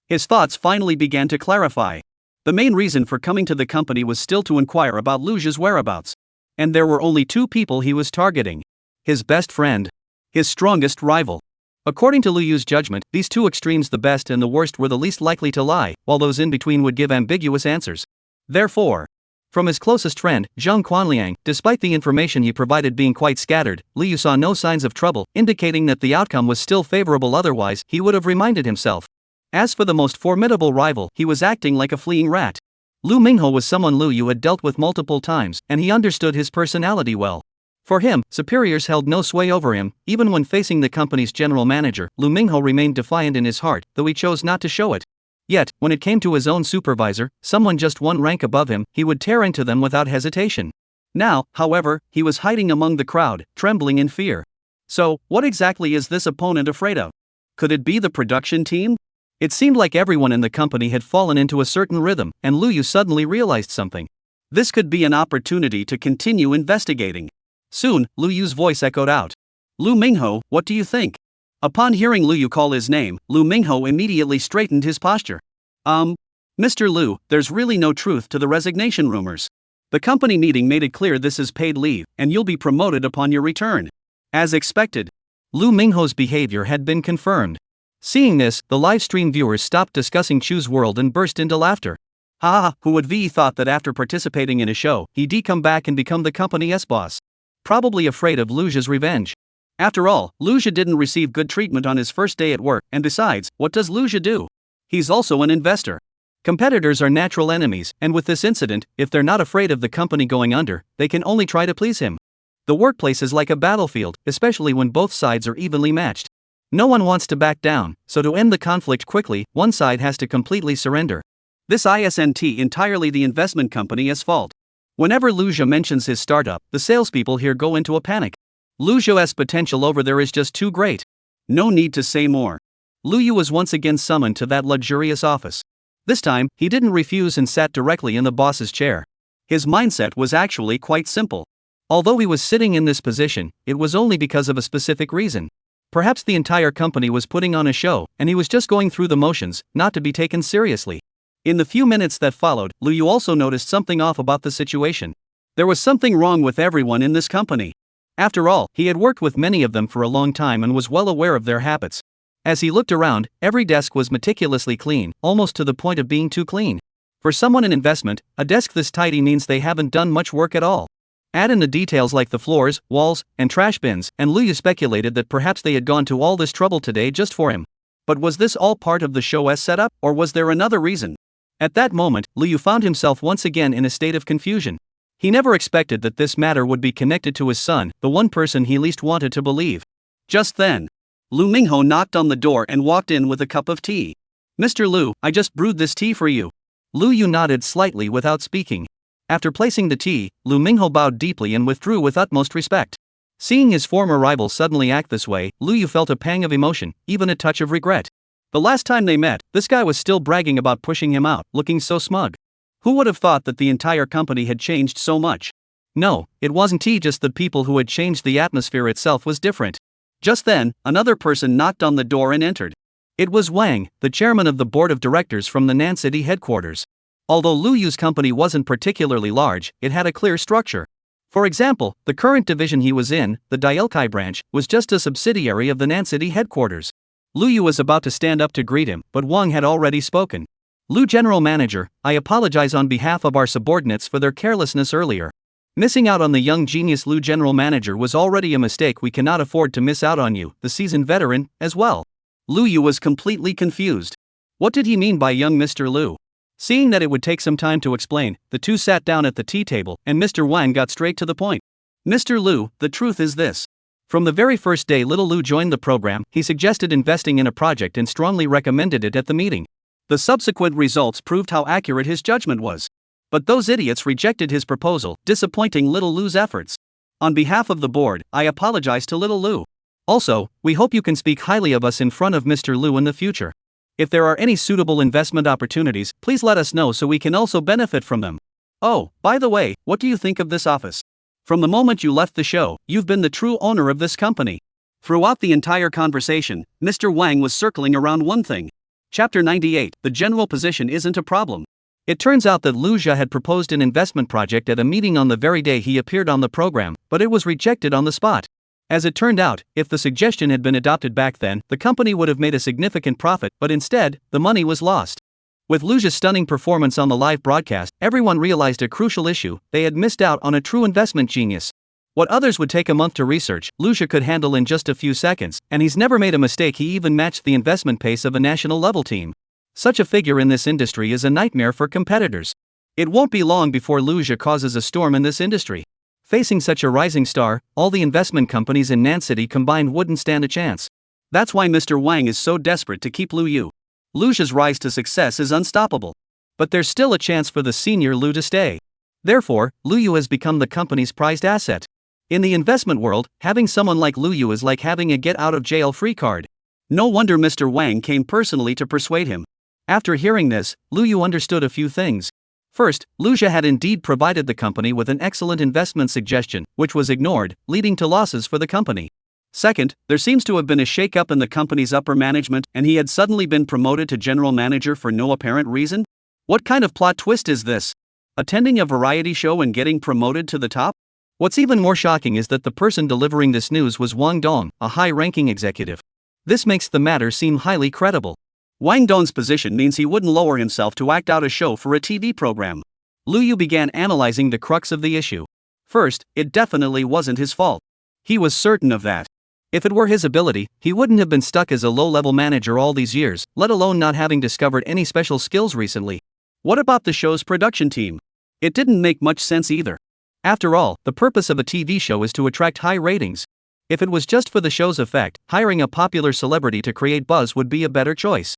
His thoughts finally began to clarify. The main reason for coming to the company was still to inquire about Lu Zhi's whereabouts. And there were only two people he was targeting. His best friend. His strongest rival. According to Lu Yu's judgment, these two extremes, the best and the worst, were the least likely to lie, while those in between would give ambiguous answers. Therefore, from his closest friend, Zhang Quanliang, despite the information he provided being quite scattered, Lu Yu saw no signs of trouble, indicating that the outcome was still favorable, otherwise he would have reminded himself. As for the most formidable rival, he was acting like a fleeing rat. Lu Mingho was someone Lu Yu had dealt with multiple times, and he understood his personality well. For him, superiors held no sway over him. Even when facing the company's general manager, Lu Mingho remained defiant in his heart, though he chose not to show it. Yet, when it came to his own supervisor, someone just one rank above him, he would tear into them without hesitation. Now, however, he was hiding among the crowd, trembling in fear. So, what exactly is this opponent afraid of? Could it be the production team? It seemed like everyone in the company had fallen into a certain rhythm, and Lu Yu suddenly realized something. This could be an opportunity to continue investigating. Soon, Lu Yu's voice echoed out. Lu Mingho, what do you think? Upon hearing Lu Yu call his name, Lu Mingho immediately straightened his posture. Mr. Lu, there's really no truth to the resignation rumors. The company meeting made it clear this is paid leave, and you'll be promoted upon your return. As expected. Lu Mingho's behavior had been confirmed. Seeing this, the livestream viewers stopped discussing Chu's world and burst into laughter. Ha, who would have thought that after participating in a show, he'd come back and become the company's boss? Probably afraid of Lu Zhi's revenge. After all, Lu Zhi didn't receive good treatment on his first day at work, and besides, what does Lu Zhi do? He's also an investor. Competitors are natural enemies, and with this incident, if they're not afraid of the company going under, they can only try to please him. The workplace is like a battlefield, especially when both sides are evenly matched. No one wants to back down, so to end the conflict quickly, one side has to completely surrender. This isn't entirely the investment company's fault. Whenever Lu Zhi mentions his startup, the salespeople here go into a panic. Lu Zhi's potential over there is just too great. No need to say more. Lu Yu was once again summoned to that luxurious office. This time, he didn't refuse and sat directly in the boss's chair. His mindset was actually quite simple. Although he was sitting in this position, it was only because of a specific reason. Perhaps the entire company was putting on a show, and he was just going through the motions, not to be taken seriously. In the few minutes that followed, Lu Yu also noticed something off about the situation. There was something wrong with everyone in this company. After all, he had worked with many of them for a long time and was well aware of their habits. As he looked around, every desk was meticulously clean, almost to the point of being too clean. For someone in investment, a desk this tidy means they haven't done much work at all. Add in the details like the floors, walls, and trash bins, and Lu Yu speculated that perhaps they had gone to all this trouble today just for him. But was this all part of the show's setup, or was there another reason? At that moment, Lu Yu found himself once again in a state of confusion. He never expected that this matter would be connected to his son, the one person he least wanted to believe. Just then, Lu Mingho knocked on the door and walked in with a cup of tea. "Mr. Lu, I just brewed this tea for you." Lu Yu nodded slightly without speaking. After placing the tea, Lu Mingho bowed deeply and withdrew with utmost respect. Seeing his former rival suddenly act this way, Lu Yu felt a pang of emotion, even a touch of regret. The last time they met, this guy was still bragging about pushing him out, looking so smug. Who would have thought that the entire company had changed so much? No, it wasn't just the people who had changed, the atmosphere itself was different. Just then, another person knocked on the door and entered. It was Wang, the chairman of the board of directors from the Nancheng headquarters. Although Lu Yu's company wasn't particularly large, it had a clear structure. For example, the current division he was in, the Dielkai branch, was just a subsidiary of the Nancheng headquarters. Lu Yu was about to stand up to greet him, but Wang had already spoken. "Lu General Manager, I apologize on behalf of our subordinates for their carelessness earlier. Missing out on the young genius Lu General Manager was already a mistake. We cannot afford to miss out on you, the seasoned veteran, as well." Lu Yu was completely confused. What did he mean by young Mr. Lu? Seeing that it would take some time to explain, the two sat down at the tea table, and Mr. Wang got straight to the point. "Mr. Lu, the truth is this. From the very first day little Lu joined the program, he suggested investing in a project and strongly recommended it at the meeting. The subsequent results proved how accurate his judgment was. But those idiots rejected his proposal, disappointing little Lu's efforts. On behalf of the board, I apologize to little Lu. Also, we hope you can speak highly of us in front of Mr. Lu in the future. If there are any suitable investment opportunities, please let us know so we can also benefit from them. Oh, by the way, what do you think of this office? From the moment you left the show, you've been the true owner of this company." Throughout the entire conversation, Mr. Wang was circling around one thing. Chapter 98, the general position isn't a problem. It turns out that Lu Jia had proposed an investment project at a meeting on the very day he appeared on the program, but it was rejected on the spot. As it turned out, if the suggestion had been adopted back then, the company would have made a significant profit, but instead, the money was lost. With Lu Jia's stunning performance on the live broadcast, everyone realized a crucial issue: they had missed out on a true investment genius. What others would take a month to research, Lu Jia could handle in just a few seconds, and he's never made a mistake. He even matched the investment pace of a national level team. Such a figure in this industry is a nightmare for competitors. It won't be long before Lu Jia causes a storm in this industry. Facing such a rising star, all the investment companies in Nancheng combined wouldn't stand a chance. That's why Mr. Wang is so desperate to keep Lu Yu. Lu Jia's rise to success is unstoppable. But there's still a chance for the senior Lu to stay. Therefore, Lu Yu has become the company's prized asset. In the investment world, having someone like Lu Yu is like having a get-out-of-jail-free card. No wonder Mr. Wang came personally to persuade him. After hearing this, Lu Yu understood a few things. First, Lu Jia had indeed provided the company with an excellent investment suggestion, which was ignored, leading to losses for the company. Second, there seems to have been a shake-up in the company's upper management, and he had suddenly been promoted to general manager for no apparent reason? What kind of plot twist is this? Attending a variety show and getting promoted to the top? What's even more shocking is that the person delivering this news was Wang Dong, a high-ranking executive. This makes the matter seem highly credible. Wang Dong's position means he wouldn't lower himself to act out a show for a TV program. Lu Yu began analyzing the crux of the issue. First, it definitely wasn't his fault. He was certain of that. If it were his ability, he wouldn't have been stuck as a low-level manager all these years, let alone not having discovered any special skills recently. What about the show's production team? It didn't make much sense either. After all, the purpose of a TV show is to attract high ratings. If it was just for the show's effect, hiring a popular celebrity to create buzz would be a better choice.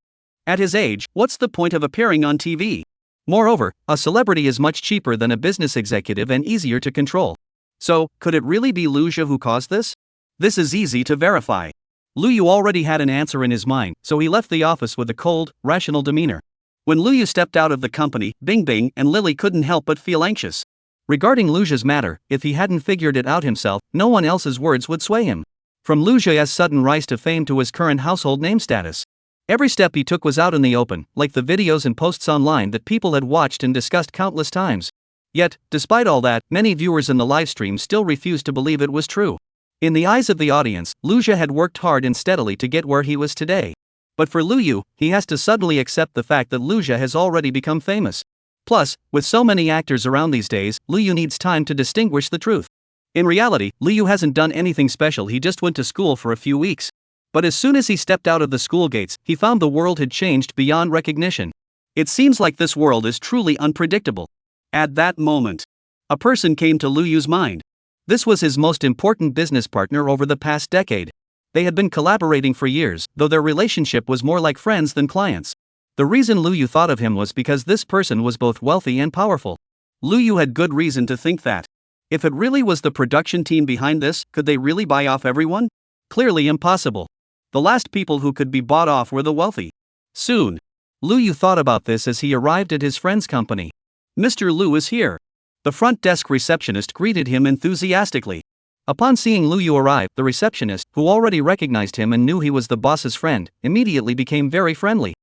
At his age, what's the point of appearing on TV? Moreover, a celebrity is much cheaper than a business executive and easier to control. So, could it really be Lu Jia who caused this? This is easy to verify. Lu Yu already had an answer in his mind, so he left the office with a cold, rational demeanor. When Lu Yu stepped out of the company, Bing Bing and Lily couldn't help but feel anxious. Regarding Lu Jia's matter, if he hadn't figured it out himself, no one else's words would sway him. From Lu Zhe's sudden rise to fame to his current household name status. Every step he took was out in the open, like the videos and posts online that people had watched and discussed countless times. Yet, despite all that, many viewers in the livestream still refused to believe it was true. In the eyes of the audience, Lu Zhe had worked hard and steadily to get where he was today. But for Lu Yu, he has to suddenly accept the fact that Lu Zhe has already become famous. Plus, with so many actors around these days, Lu Yu needs time to distinguish the truth. In reality, Lu Yu hasn't done anything special, he just went to school for a few weeks. But as soon as he stepped out of the school gates, he found the world had changed beyond recognition. It seems like this world is truly unpredictable. At that moment, a person came to Lu Yu's mind. This was his most important business partner over the past decade. They had been collaborating for years, though their relationship was more like friends than clients. The reason Lu Yu thought of him was because this person was both wealthy and powerful. Lu Yu had good reason to think that. If it really was the production team behind this, could they really buy off everyone? Clearly impossible. The last people who could be bought off were the wealthy. Soon, Lu Yu thought about this as he arrived at his friend's company. Mr. Lu is here. The front desk receptionist greeted him enthusiastically. Upon seeing Lu Yu arrive, the receptionist, who already recognized him and knew he was the boss's friend, immediately became very friendly.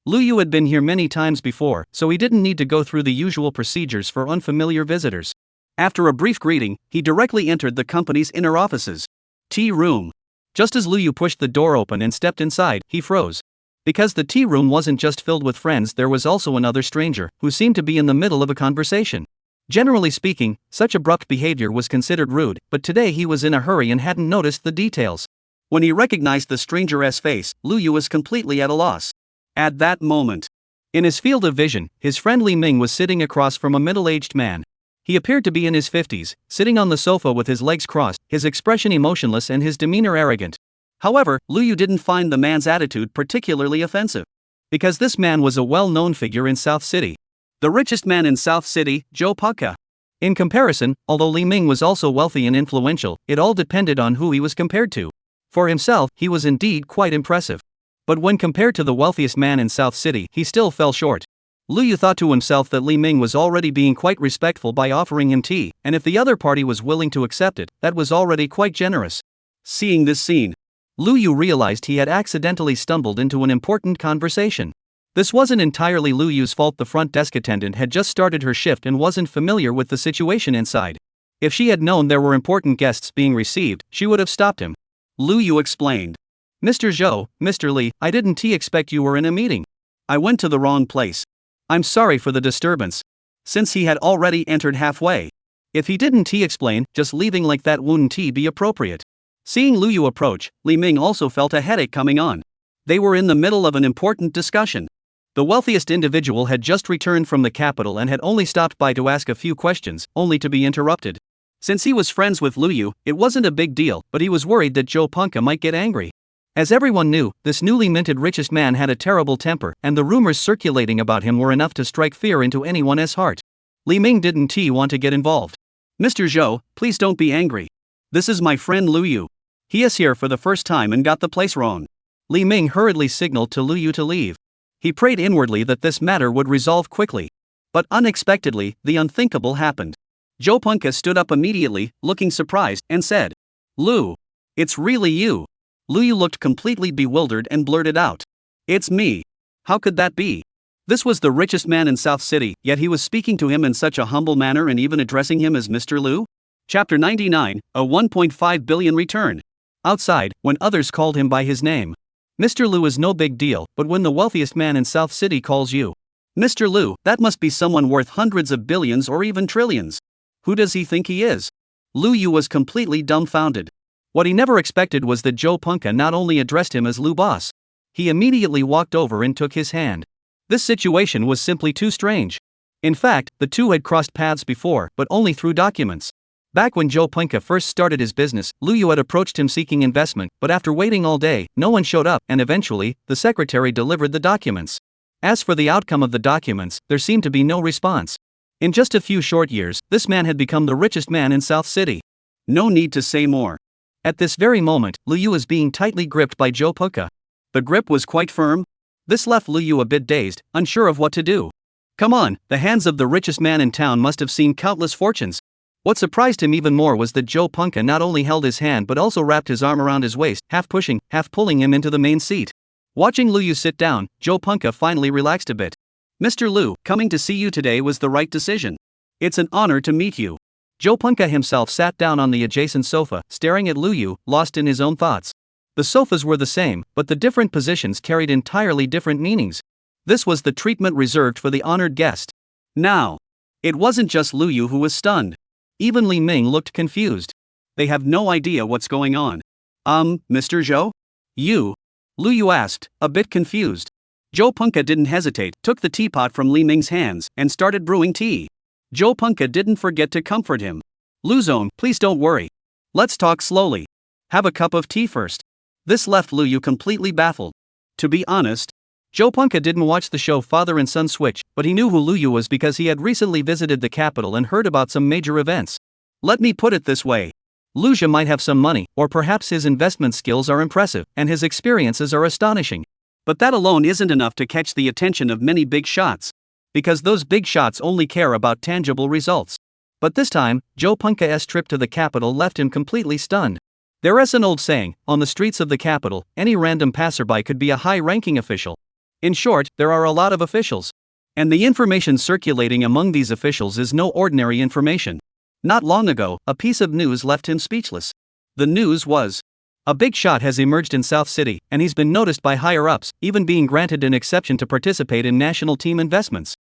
Lu Yu had been here many times before, so he didn't need to go through the usual procedures for unfamiliar visitors. After a brief greeting, he directly entered the company's inner offices. Tea room. Just as Lu Yu pushed the door open and stepped inside, he froze. Because the tea room wasn't just filled with friends, there was also another stranger, who seemed to be in the middle of a conversation. Generally speaking, such abrupt behavior was considered rude, but today he was in a hurry and hadn't noticed the details. When he recognized the stranger's face, Lu Yu was completely at a loss. At that moment, in his field of vision, his friend Li Ming was sitting across from a middle-aged man. He appeared to be in his 50s, sitting on the sofa with his legs crossed, his expression emotionless and his demeanor arrogant. However, Lu Yu didn't find the man's attitude particularly offensive. Because this man was a well-known figure in South City. The richest man in South City, Joe Puka. In comparison, although Li Ming was also wealthy and influential, it all depended on who he was compared to. For himself, he was indeed quite impressive. But when compared to the wealthiest man in South City, he still fell short. Lu Yu thought to himself that Li Ming was already being quite respectful by offering him tea, and if the other party was willing to accept it, that was already quite generous. Seeing this scene, Lu Yu realized he had accidentally stumbled into an important conversation. This wasn't entirely Lu Yu's fault. The front desk attendant had just started her shift and wasn't familiar with the situation inside. If she had known there were important guests being received, she would have stopped him. Lu Yu explained. Mr. Zhou, Mr. Li, I didn't expect you were in a meeting. I went to the wrong place. I'm sorry for the disturbance. Since he had already entered halfway. If he didn't explain, just leaving like that wouldn't be appropriate. Seeing Lu Yu approach, Li Ming also felt a headache coming on. They were in the middle of an important discussion. The wealthiest individual had just returned from the capital and had only stopped by to ask a few questions, only to be interrupted. Since he was friends with Lu Yu, it wasn't a big deal, but he was worried that Joe Punka might get angry. As everyone knew, this newly minted richest man had a terrible temper, and the rumors circulating about him were enough to strike fear into anyone's heart. Li Ming didn't want to get involved. Mr. Zhou, please don't be angry. This is my friend Lu Yu. He is here for the first time and got the place wrong. Li Ming hurriedly signaled to Lu Yu to leave. He prayed inwardly that this matter would resolve quickly. But unexpectedly, the unthinkable happened. Joe Punka stood up immediately, looking surprised, and said, Lu, it's really you. Lu Yu looked completely bewildered and blurted out, it's me. How could that be? This was the richest man in South City, yet he was speaking to him in such a humble manner and even addressing him as Mr. Lu? Chapter 99, a 1.5 billion return. Outside, when others called him by his name. Mr. Lu is no big deal, but when the wealthiest man in South City calls you Mr. Lu, that must be someone worth hundreds of billions or even trillions. Who does he think he is? Lu Yu was completely dumbfounded. What he never expected was that Joe Punka not only addressed him as Lu Boss. He immediately walked over and took his hand. This situation was simply too strange. In fact, the two had crossed paths before, but only through documents. Back when Joe Punka first started his business, Lu Yu had approached him seeking investment, but after waiting all day, no one showed up, and eventually, the secretary delivered the documents. As for the outcome of the documents, there seemed to be no response. In just a few short years, this man had become the richest man in South City. No need to say more. At this very moment, Lu Yu is being tightly gripped by Joe Punka. The grip was quite firm. This left Lu Yu a bit dazed, unsure of what to do. Come on, the hands of the richest man in town must have seen countless fortunes. What surprised him even more was that Joe Punka not only held his hand but also wrapped his arm around his waist, half pushing, half pulling him into the main seat. Watching Lu Yu sit down, Joe Punka finally relaxed a bit. "Mr. Lu, coming to see you today was the right decision. It's an honor to meet you." Joe Punka himself sat down on the adjacent sofa, staring at Lu Yu, lost in his own thoughts. The sofas were the same, but the different positions carried entirely different meanings. This was the treatment reserved for the honored guest. Now, it wasn't just Lu Yu who was stunned. Even Li Ming looked confused. They have no idea what's going on. Mr. Zhou? You? Lu Yu asked, a bit confused. Joe Punka didn't hesitate, took the teapot from Li Ming's hands, and started brewing tea. Joe Punka didn't forget to comfort him. "Luzone, please don't worry. Let's talk slowly. Have a cup of tea first." This left Lu Yu completely baffled. To be honest, Joe Punka didn't watch the show Father and Son Switch, but he knew who Lu Yu was because he had recently visited the capital and heard about some major events. Let me put it this way. Lu Yu might have some money, or perhaps his investment skills are impressive, and his experiences are astonishing. But that alone isn't enough to catch the attention of many big shots. Because those big shots only care about tangible results. But this time, Joe Punka's trip to the capital left him completely stunned. There is an old saying, on the streets of the capital, any random passerby could be a high-ranking official. In short, there are a lot of officials. And the information circulating among these officials is no ordinary information. Not long ago, a piece of news left him speechless. The news was, a big shot has emerged in South City, and he's been noticed by higher-ups, even being granted an exception to participate in national team investments.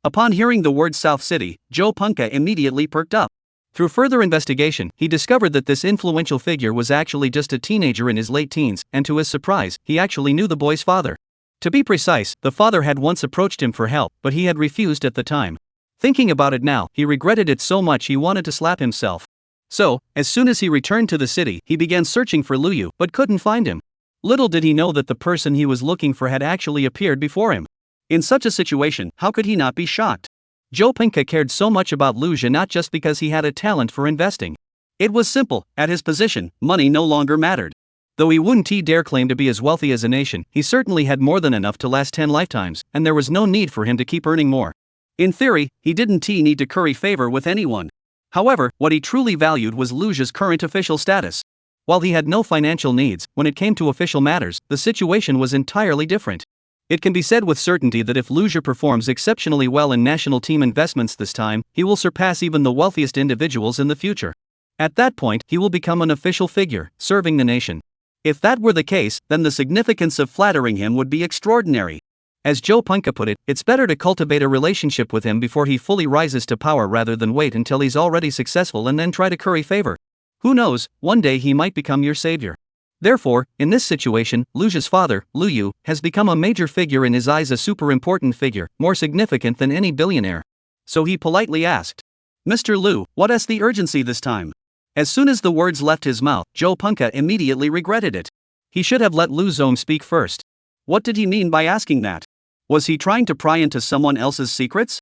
Upon hearing the word South City, Joe Punka immediately perked up. Through further investigation, he discovered that this influential figure was actually just a teenager in his late teens, and to his surprise, he actually knew the boy's father. To be precise, the father had once approached him for help, but he had refused at the time. Thinking about it now, he regretted it so much he wanted to slap himself. So, as soon as he returned to the city, he began searching for Lu Yu, but couldn't find him. Little did he know that the person he was looking for had actually appeared before him. In such a situation, how could he not be shocked? Joe Punka cared so much about Lu Yu not just because he had a talent for investing. It was simple, at his position, money no longer mattered. Though he wouldn't dare claim to be as wealthy as a nation, he certainly had more than enough to last 10 lifetimes, and there was no need for him to keep earning more. In theory, he didn't need to curry favor with anyone. However, what he truly valued was Lu Yu's current official status. While he had no financial needs, when it came to official matters, the situation was entirely different. It can be said with certainty that if Lu Yu performs exceptionally well in national team investments this time, he will surpass even the wealthiest individuals in the future. At that point, he will become an official figure, serving the nation. If that were the case, then the significance of flattering him would be extraordinary. As Joe Punka put it, it's better to cultivate a relationship with him before he fully rises to power rather than wait until he's already successful and then try to curry favor. Who knows, one day he might become your savior. Therefore, in this situation, Lu Yu's father, Lu Yu, has become a major figure in his eyes, a super important figure, more significant than any billionaire. So he politely asked, "Mr. Lu, what is the urgency this time?" As soon as the words left his mouth, Joe Punka immediately regretted it. He should have let Lu Zong speak first. What did he mean by asking that? Was he trying to pry into someone else's secrets?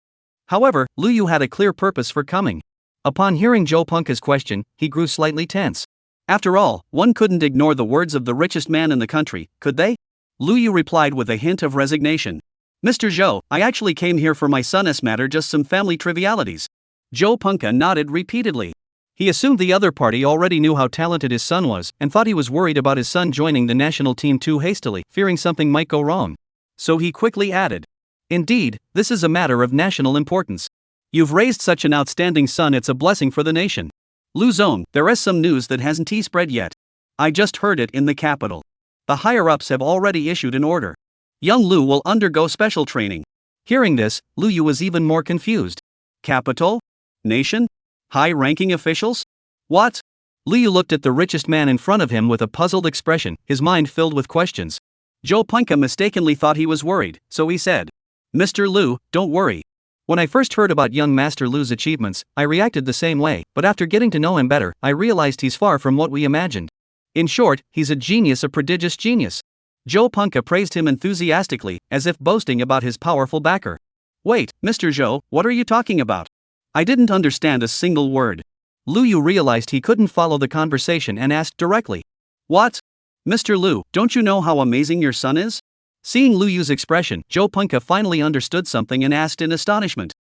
However, Lu Yu had a clear purpose for coming. Upon hearing Joe Punka's question, he grew slightly tense. After all, one couldn't ignore the words of the richest man in the country, could they? Lu Yu replied with a hint of resignation. "Mr. Zhou, I actually came here for my son's matter, just some family trivialities." Joe Punka nodded repeatedly. He assumed the other party already knew how talented his son was, and thought he was worried about his son joining the national team too hastily, fearing something might go wrong. So he quickly added, "Indeed, this is a matter of national importance. You've raised such an outstanding son, it's a blessing for the nation. Lu Zong, there is some news that hasn't spread yet. I just heard it in the capital. The higher-ups have already issued an order. Young Lu will undergo special training." Hearing this, Lu Yu was even more confused. Capital? Nation? High-ranking officials? What? Lu Yu looked at the richest man in front of him with a puzzled expression, his mind filled with questions. Joe Punka mistakenly thought he was worried, so he said, "Mr. Lu, don't worry. When I first heard about young Master Lu's achievements, I reacted the same way, but after getting to know him better, I realized he's far from what we imagined. In short, he's a genius, a prodigious genius." Joe Punka praised him enthusiastically, as if boasting about his powerful backer. "Wait, Mr. Zhou, what are you talking about? I didn't understand a single word." Lu Yu realized he couldn't follow the conversation and asked directly, "What? Mr. Lu, don't you know how amazing your son is?" Seeing Lu Yu's expression, Joe Punka finally understood something and asked in astonishment,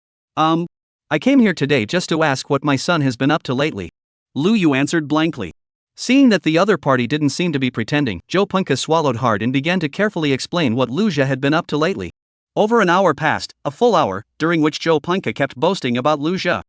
I came here today just to ask what my son has been up to lately. Lu Yu answered blankly. Seeing that the other party didn't seem to be pretending, Joe Punka swallowed hard and began to carefully explain what Lu Jia had been up to lately. Over an hour passed, a full hour, during which Joe Punka kept boasting about Lu Jia.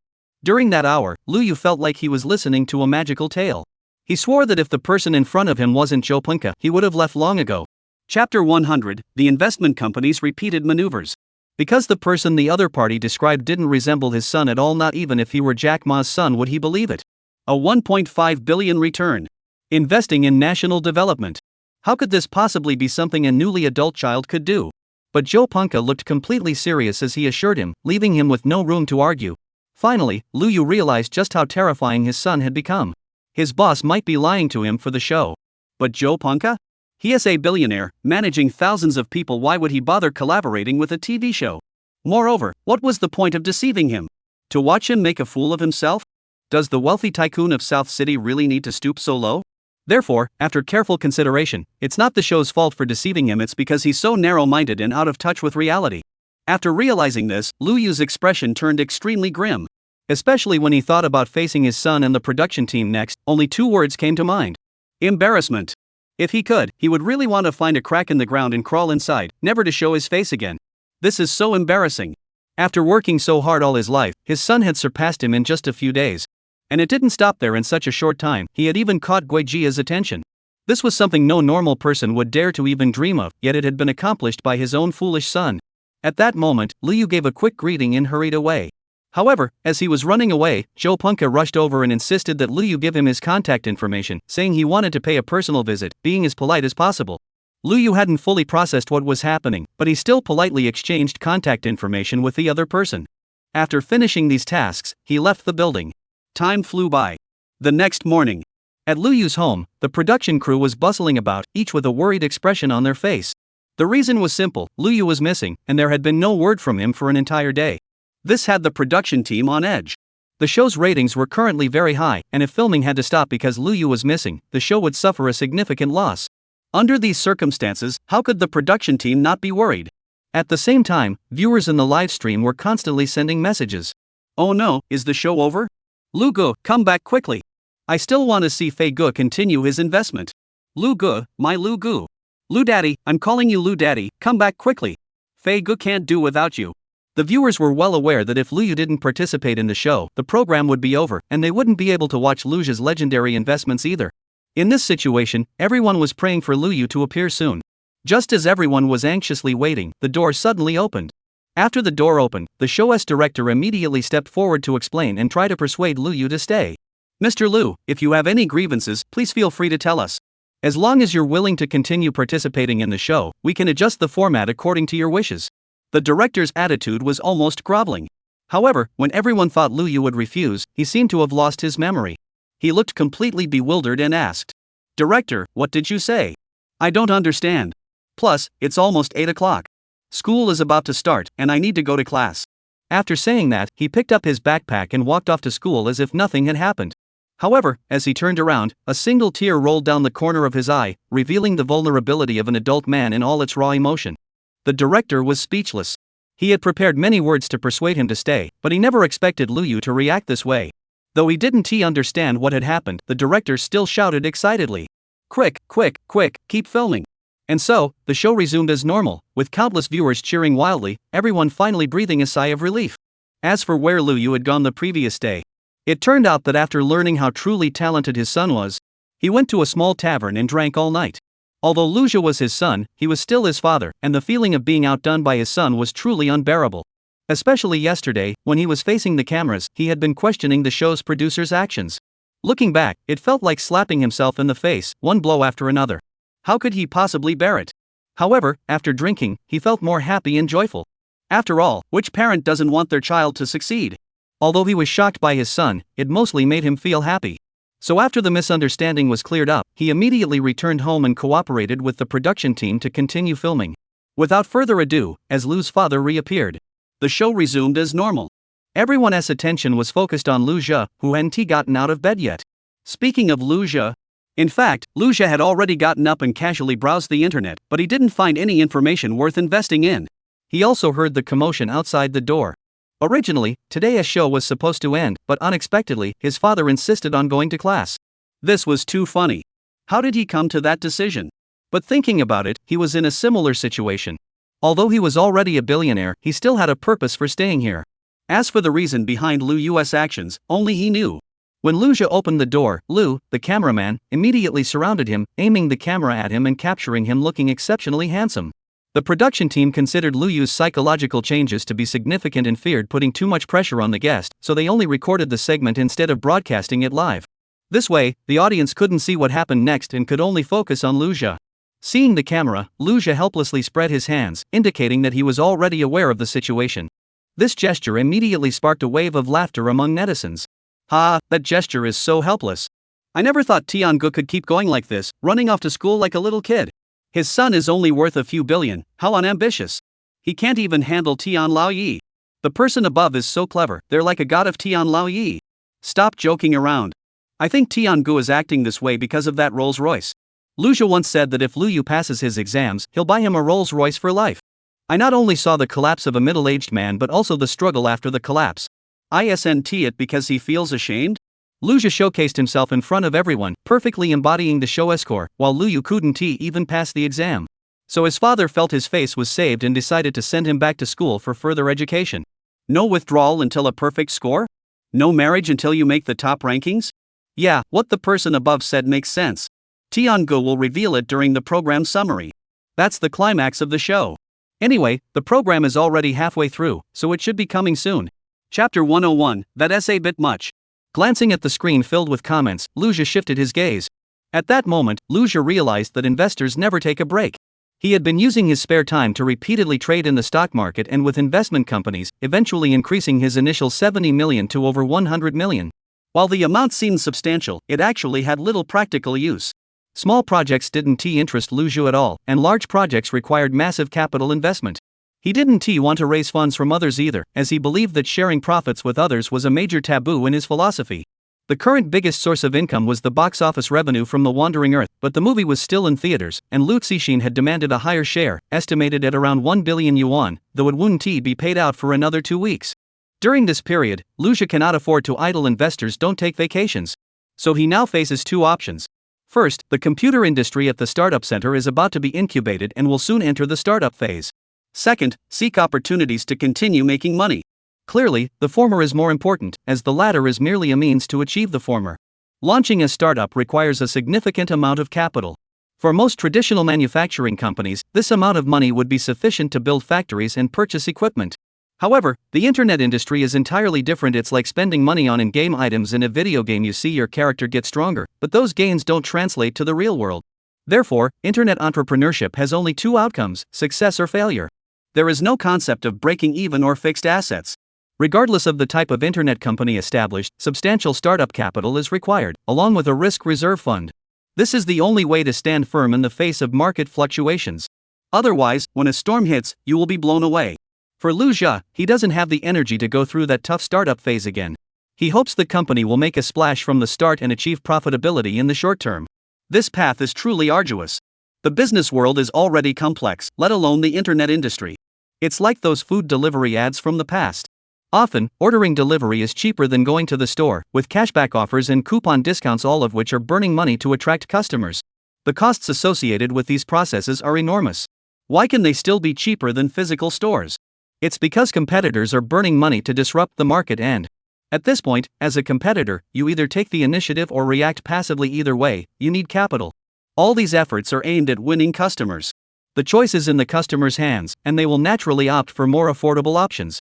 During that hour, Lu Yu felt like he was listening to a magical tale. He swore that if the person in front of him wasn't Joe Punka, he would have left long ago. Chapter 100, The Investment Company's Repeated Maneuvers. Because the person the other party described didn't resemble his son at all, not even if he were Jack Ma's son would he believe it. A 1.5 billion return. Investing in national development. How could this possibly be something a newly adult child could do? But Joe Punka looked completely serious as he assured him, leaving him with no room to argue. Finally, Lu Yu realized just how terrifying his son had become. His boss might be lying to him for the show. But Joe Punka? He is a billionaire, managing thousands of people. Why would he bother collaborating with a TV show? Moreover, what was the point of deceiving him? To watch him make a fool of himself? Does the wealthy tycoon of South City really need to stoop so low? Therefore, after careful consideration, it's not the show's fault for deceiving him, it's because he's so narrow-minded and out of touch with reality. After realizing this, Lu Yu's expression turned extremely grim. Especially when he thought about facing his son and the production team next, only two words came to mind. Embarrassment. If he could, he would really want to find a crack in the ground and crawl inside, never to show his face again. This is so embarrassing. After working so hard all his life, his son had surpassed him in just a few days. And it didn't stop there in such a short time, he had even caught Guijia's attention. This was something no normal person would dare to even dream of, yet it had been accomplished by his own foolish son. At that moment, Lu Yu gave a quick greeting and hurried away. However, as he was running away, Joe Punka rushed over and insisted that Lu Yu give him his contact information, saying he wanted to pay a personal visit, being as polite as possible. Lu Yu hadn't fully processed what was happening, but he still politely exchanged contact information with the other person. After finishing these tasks, he left the building. Time flew by. The next morning, at Lu Yu's home, the production crew was bustling about, each with a worried expression on their face. The reason was simple: Lu Yu was missing, and there had been no word from him for an entire day. This had the production team on edge. The show's ratings were currently very high, and if filming had to stop because Lu Yu was missing, the show would suffer a significant loss. Under these circumstances, how could the production team not be worried? At the same time, viewers in the live stream were constantly sending messages. Oh no, is the show over? Lu Gu, come back quickly. I still want to see Fei Gu continue his investment. Lu Gu, my Lu Gu. Lu Daddy, I'm calling you Lu Daddy, come back quickly. Fei Gu can't do without you. The viewers were well aware that if Lu Yu didn't participate in the show, the program would be over, and they wouldn't be able to watch Lu Jia's legendary investments either. In this situation, everyone was praying for Lu Yu to appear soon. Just as everyone was anxiously waiting, the door suddenly opened. After the door opened, the show's director immediately stepped forward to explain and try to persuade Lu Yu to stay. Mr. Lu, if you have any grievances, please feel free to tell us. As long as you're willing to continue participating in the show, we can adjust the format according to your wishes. The director's attitude was almost groveling. However, when everyone thought Lu Yu would refuse, he seemed to have lost his memory. He looked completely bewildered and asked, "Director, what did you say? I don't understand. Plus, it's almost 8 o'clock. School is about to start, and I need to go to class." After saying that, he picked up his backpack and walked off to school as if nothing had happened. However, as he turned around, a single tear rolled down the corner of his eye, revealing the vulnerability of an adult man in all its raw emotion. The director was speechless. He had prepared many words to persuade him to stay, but he never expected Lu Yu to react this way. Though he didn't understand what had happened, the director still shouted excitedly, "Quick, quick, quick, keep filming." And so, the show resumed as normal, with countless viewers cheering wildly, everyone finally breathing a sigh of relief. As for where Lu Yu had gone the previous day, it turned out that after learning how truly talented his son was, he went to a small tavern and drank all night. Although Lu Jia was his son, he was still his father, and the feeling of being outdone by his son was truly unbearable. Especially yesterday, when he was facing the cameras, he had been questioning the show's producers' actions. Looking back, it felt like slapping himself in the face, one blow after another. How could he possibly bear it? However, after drinking, he felt more happy and joyful. After all, which parent doesn't want their child to succeed? Although he was shocked by his son, it mostly made him feel happy. So after the misunderstanding was cleared up, he immediately returned home and cooperated with the production team to continue filming. Without further ado, as Lu's father reappeared, the show resumed as normal. Everyone's attention was focused on Lu Jia, who hadn't gotten out of bed yet. Speaking of Lu Jia, in fact, Lu Jia had already gotten up and casually browsed the internet, but he didn't find any information worth investing in. He also heard the commotion outside the door. Originally, today's show was supposed to end, but unexpectedly, his father insisted on going to class. This was too funny. How did he come to that decision? But thinking about it, he was in a similar situation. Although he was already a billionaire, he still had a purpose for staying here. As for the reason behind Lu's actions, only he knew. When Luja opened the door, Lu, the cameraman, immediately surrounded him, aiming the camera at him and capturing him looking exceptionally handsome. The production team considered Lu's psychological changes to be significant and feared putting too much pressure on the guest, so they only recorded the segment instead of broadcasting it live. This way, the audience couldn't see what happened next and could only focus on Luja. Seeing the camera, Luja helplessly spread his hands, indicating that he was already aware of the situation. This gesture immediately sparked a wave of laughter among netizens. Ha, that gesture is so helpless. I never thought Tiangu could keep going like this, running off to school like a little kid. His son is only worth a few billion, how unambitious. He can't even handle Tian Laoyi. The person above is so clever, they're like a god of Tian Laoyi. Stop joking around. I think Tiangu is acting this way because of that Rolls Royce. Luja once said that if Lu passes his exams, he'll buy him a Rolls Royce for life. I not only saw the collapse of a middle-aged man but also the struggle after the collapse. Isn't it because he feels ashamed? Luja showcased himself in front of everyone, perfectly embodying the show score, while Lu couldn't even pass the exam. So his father felt his face was saved and decided to send him back to school for further education. No withdrawal until a perfect score? No marriage until you make the top rankings? Yeah, what the person above said makes sense. Tiangu will reveal it during the program summary. That's the climax of the show. Anyway, the program is already halfway through, so it should be coming soon. Chapter 101, that's a bit much. Glancing at the screen filled with comments, Luja shifted his gaze. At that moment, Luja realized that investors never take a break. He had been using his spare time to repeatedly trade in the stock market and with investment companies, eventually increasing his initial 70 million to over 100 million. While the amount seemed substantial, it actually had little practical use. Small projects didn't interest Luja at all, and large projects required massive capital investment. He didn't want to raise funds from others either, as he believed that sharing profits with others was a major taboo in his philosophy. The current biggest source of income was the box office revenue from The Wandering Earth, but the movie was still in theaters, and Lu Cixin had demanded a higher share, estimated at around 1 billion yuan, though it wouldn't be paid out for another 2 weeks. During this period, Luja cannot afford to idle. Investors don't take vacations. So he now faces two options. First, the computer industry at the startup center is about to be incubated and will soon enter the startup phase. Second, seek opportunities to continue making money. Clearly, the former is more important, as the latter is merely a means to achieve the former. Launching a startup requires a significant amount of capital. For most traditional manufacturing companies, this amount of money would be sufficient to build factories and purchase equipment. However, the internet industry is entirely different. It's like spending money on in-game items in a video game. You see your character get stronger, but those gains don't translate to the real world. Therefore, internet entrepreneurship has only two outcomes: success or failure. There is no concept of breaking even or fixed assets. Regardless of the type of internet company established, substantial startup capital is required, along with a risk reserve fund. This is the only way to stand firm in the face of market fluctuations. Otherwise, when a storm hits, you will be blown away. For Luja, he doesn't have the energy to go through that tough startup phase again. He hopes the company will make a splash from the start and achieve profitability in the short term. This path is truly arduous. The business world is already complex, let alone the internet industry. It's like those food delivery ads from the past. Often, ordering delivery is cheaper than going to the store, with cashback offers and coupon discounts, all of which are burning money to attract customers. The costs associated with these processes are enormous. Why can they still be cheaper than physical stores? It's because competitors are burning money to disrupt the market, and at this point, as a competitor, you either take the initiative or react passively. Either way, you need capital. All these efforts are aimed at winning customers. The choice is in the customer's hands, and they will naturally opt for more affordable options.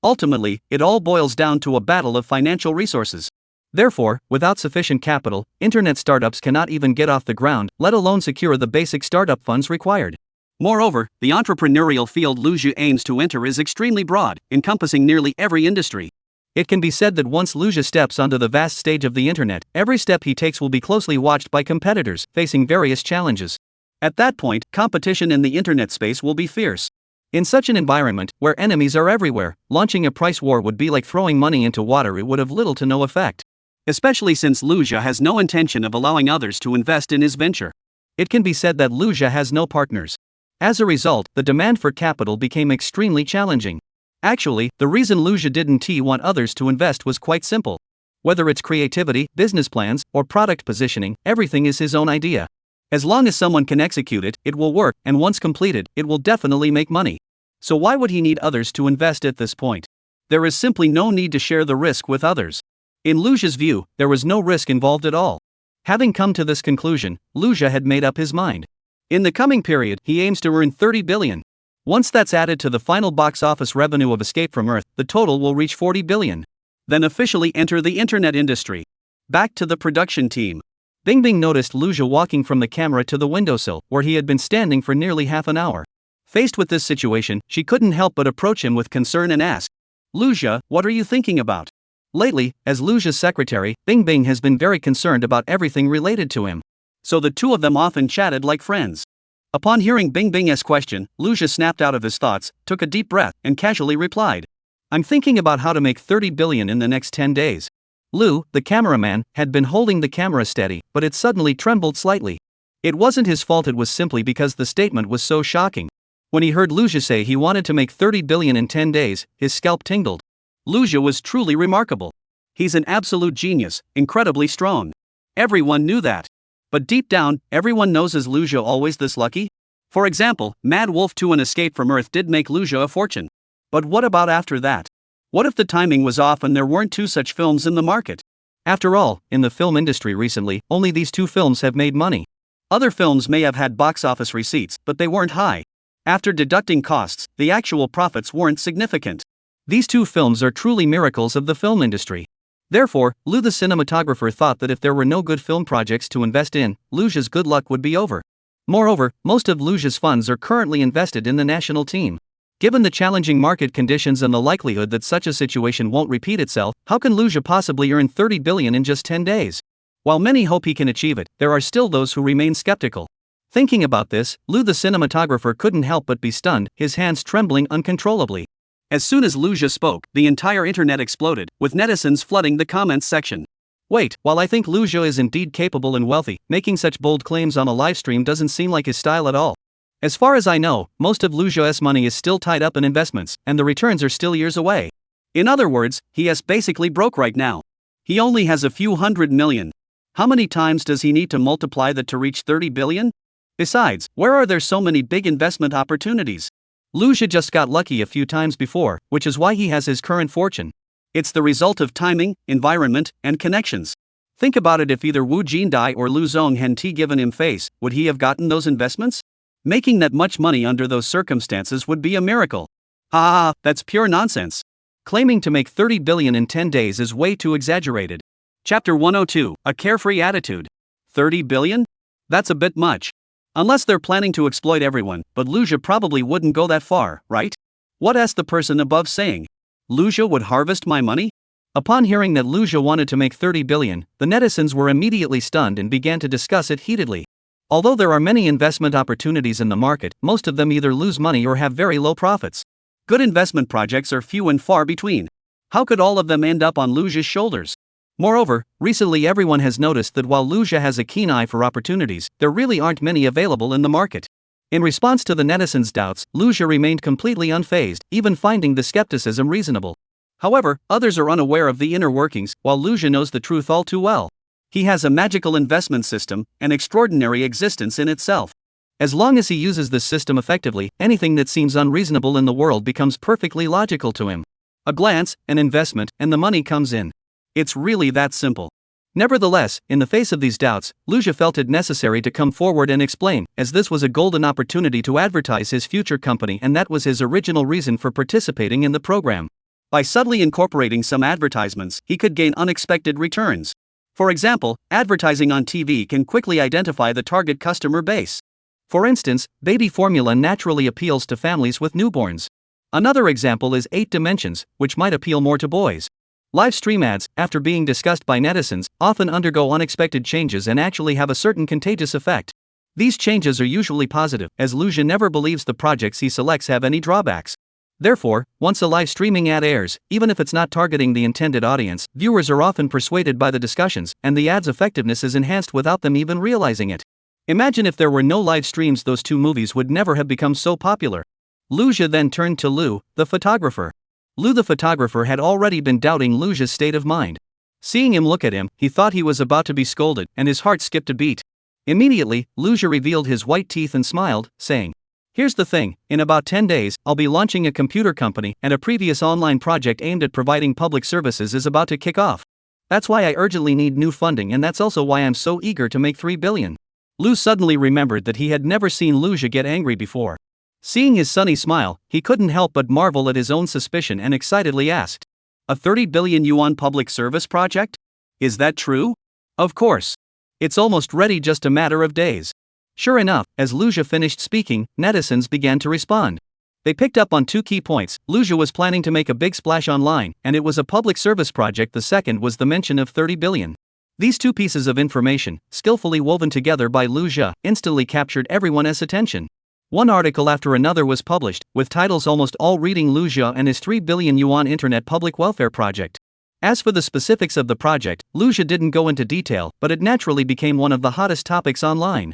Ultimately, it all boils down to a battle of financial resources. Therefore, without sufficient capital, internet startups cannot even get off the ground, let alone secure the basic startup funds required. Moreover, the entrepreneurial field Luja aims to enter is extremely broad, encompassing nearly every industry. It can be said that once Luja steps onto the vast stage of the internet, every step he takes will be closely watched by competitors, facing various challenges. At that point, competition in the internet space will be fierce. In such an environment, where enemies are everywhere, launching a price war would be like throwing money into water. It would have little to no effect. Especially since Luja has no intention of allowing others to invest in his venture. It can be said that Luja has no partners. As a result, the demand for capital became extremely challenging. Actually, the reason Luja didn't want others to invest was quite simple. Whether it's creativity, business plans, or product positioning, everything is his own idea. As long as someone can execute it, it will work, and once completed, it will definitely make money. So why would he need others to invest at this point? There is simply no need to share the risk with others. In Luja's view, there was no risk involved at all. Having come to this conclusion, Luja had made up his mind. In the coming period, he aims to earn 30 billion. Once that's added to the final box office revenue of Escape from Earth, the total will reach 40 billion. Then officially enter the internet industry. Back to the production team. Bingbing noticed Luja walking from the camera to the windowsill, where he had been standing for nearly half an hour. Faced with this situation, she couldn't help but approach him with concern and ask, "Luja, what are you thinking about?" Lately, as Luja's secretary, Bingbing has been very concerned about everything related to him. So the two of them often chatted like friends. Upon hearing Bingbing's question, Luja snapped out of his thoughts, took a deep breath, and casually replied, "I'm thinking about how to make 30 billion in the next 10 days. Lu, the cameraman, had been holding the camera steady, but it suddenly trembled slightly. It wasn't his fault, it was simply because the statement was so shocking. When he heard Luja say he wanted to make 30 billion in 10 days, his scalp tingled. Luja was truly remarkable. He's an absolute genius, incredibly strong. Everyone knew that. But deep down, everyone knows, is Luja always this lucky? For example, Mad Wolf 2 and Escape from Earth did make Luja a fortune. But what about after that? What if the timing was off and there weren't two such films in the market? After all, in the film industry recently, only these two films have made money. Other films may have had box office receipts, but they weren't high. After deducting costs, the actual profits weren't significant. These two films are truly miracles of the film industry. Therefore, Lu the cinematographer thought that if there were no good film projects to invest in, Luja's good luck would be over. Moreover, most of Luja's funds are currently invested in the national team. Given the challenging market conditions and the likelihood that such a situation won't repeat itself, how can Luja possibly earn 30 billion in just 10 days? While many hope he can achieve it, there are still those who remain skeptical. Thinking about this, Lu the cinematographer couldn't help but be stunned, his hands trembling uncontrollably. As soon as Luja spoke, the entire internet exploded, with netizens flooding the comments section. Wait, while I think Luja is indeed capable and wealthy, making such bold claims on a livestream doesn't seem like his style at all. As far as I know, most of Luja's money is still tied up in investments, and the returns are still years away. In other words, he is basically broke right now. He only has a few hundred million. How many times does he need to multiply that to reach 30 billion? Besides, where are there so many big investment opportunities? Luja just got lucky a few times before, which is why he has his current fortune. It's the result of timing, environment, and connections. Think about it, if either Wu Jindai or Lu Zhonghen given him face, would he have gotten those investments? Making that much money under those circumstances would be a miracle. That's pure nonsense. Claiming to make 30 billion in 10 days is way too exaggerated. Chapter 102, A Carefree Attitude. 30 billion? That's a bit much. Unless they're planning to exploit everyone, but Luja probably wouldn't go that far, right? What asked the person above saying? Luja would harvest my money? Upon hearing that Luja wanted to make 30 billion, the netizens were immediately stunned and began to discuss it heatedly. Although there are many investment opportunities in the market, most of them either lose money or have very low profits. Good investment projects are few and far between. How could all of them end up on Luja's shoulders? Moreover, recently everyone has noticed that while Luja has a keen eye for opportunities, there really aren't many available in the market. In response to the netizens' doubts, Luja remained completely unfazed, even finding the skepticism reasonable. However, others are unaware of the inner workings, while Luja knows the truth all too well. He has a magical investment system, an extraordinary existence in itself. As long as he uses this system effectively, anything that seems unreasonable in the world becomes perfectly logical to him. A glance, an investment, and the money comes in. It's really that simple. Nevertheless, in the face of these doubts, Luja felt it necessary to come forward and explain, as this was a golden opportunity to advertise his future company, and that was his original reason for participating in the program. By subtly incorporating some advertisements, he could gain unexpected returns. For example, advertising on TV can quickly identify the target customer base. For instance, baby formula naturally appeals to families with newborns. Another example is 8 Dimensions, which might appeal more to boys. Live stream ads, after being discussed by netizens, often undergo unexpected changes and actually have a certain contagious effect. These changes are usually positive, as Luja never believes the projects he selects have any drawbacks. Therefore, once a live streaming ad airs, even if it's not targeting the intended audience, viewers are often persuaded by the discussions, and the ad's effectiveness is enhanced without them even realizing it. Imagine if there were no live streams, those two movies would never have become so popular. Luja then turned to Lu, the photographer. Lu the photographer had already been doubting Luja's state of mind. Seeing him look at him, he thought he was about to be scolded, and his heart skipped a beat. Immediately, Luja revealed his white teeth and smiled, saying, "Here's the thing, in about 10 days, I'll be launching a computer company, and a previous online project aimed at providing public services is about to kick off. That's why I urgently need new funding, and that's also why I'm so eager to make 3 billion. Lu suddenly remembered that he had never seen Luja get angry before. Seeing his sunny smile, he couldn't help but marvel at his own suspicion and excitedly asked, "A 30 billion yuan public service project? Is that true?" "Of course. It's almost ready, just a matter of days." Sure enough, as Luja finished speaking, netizens began to respond. They picked up on 2 key points. Luja was planning to make a big splash online, and it was a public service project. The second was the mention of 30 billion. These 2 pieces of information, skillfully woven together by Luja, instantly captured everyone's attention. One article after another was published, with titles almost all reading Luja and his 3 billion yuan internet public welfare project. As for the specifics of the project, Luja didn't go into detail, but it naturally became one of the hottest topics online.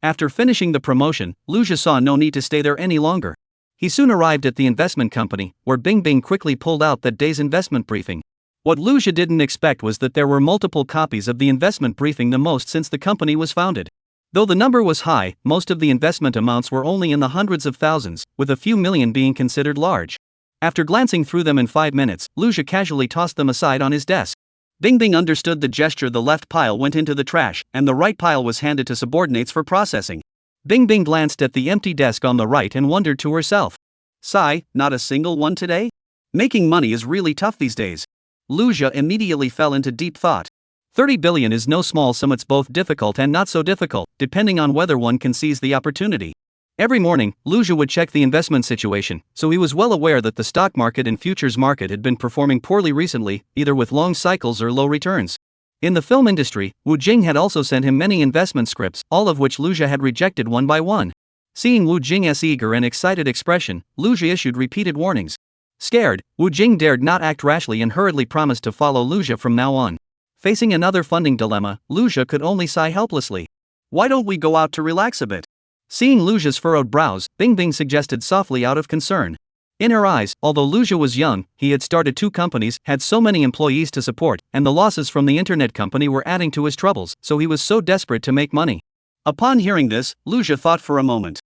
After finishing the promotion, Luja saw no need to stay there any longer. He soon arrived at the investment company, where Bingbing quickly pulled out that day's investment briefing. What Luja didn't expect was that there were multiple copies of the investment briefing, the most since the company was founded. Though the number was high, most of the investment amounts were only in the hundreds of thousands, with a few million being considered large. After glancing through them in 5 minutes, Luja casually tossed them aside on his desk. Bingbing understood the gesture. The left pile went into the trash, and the right pile was handed to subordinates for processing. Bingbing glanced at the empty desk on the right and wondered to herself, "Sigh, not a single one today? Making money is really tough these days." Luja immediately fell into deep thought. 30 billion is no small sum. It's both difficult and not so difficult, depending on whether one can seize the opportunity. Every morning, Luja would check the investment situation, so he was well aware that the stock market and futures market had been performing poorly recently, either with long cycles or low returns. In the film industry, Wu Jing had also sent him many investment scripts, all of which Luja had rejected one by one. Seeing Wu Jing's eager and excited expression, Luja issued repeated warnings. Scared, Wu Jing dared not act rashly and hurriedly promised to follow Luja from now on. Facing another funding dilemma, Luja could only sigh helplessly. "Why don't we go out to relax a bit?" Seeing Luja's furrowed brows, Bingbing suggested softly out of concern. In her eyes, although Luja was young, he had started 2 companies, had so many employees to support, and the losses from the internet company were adding to his troubles, so he was so desperate to make money. Upon hearing this, Luja thought for a moment.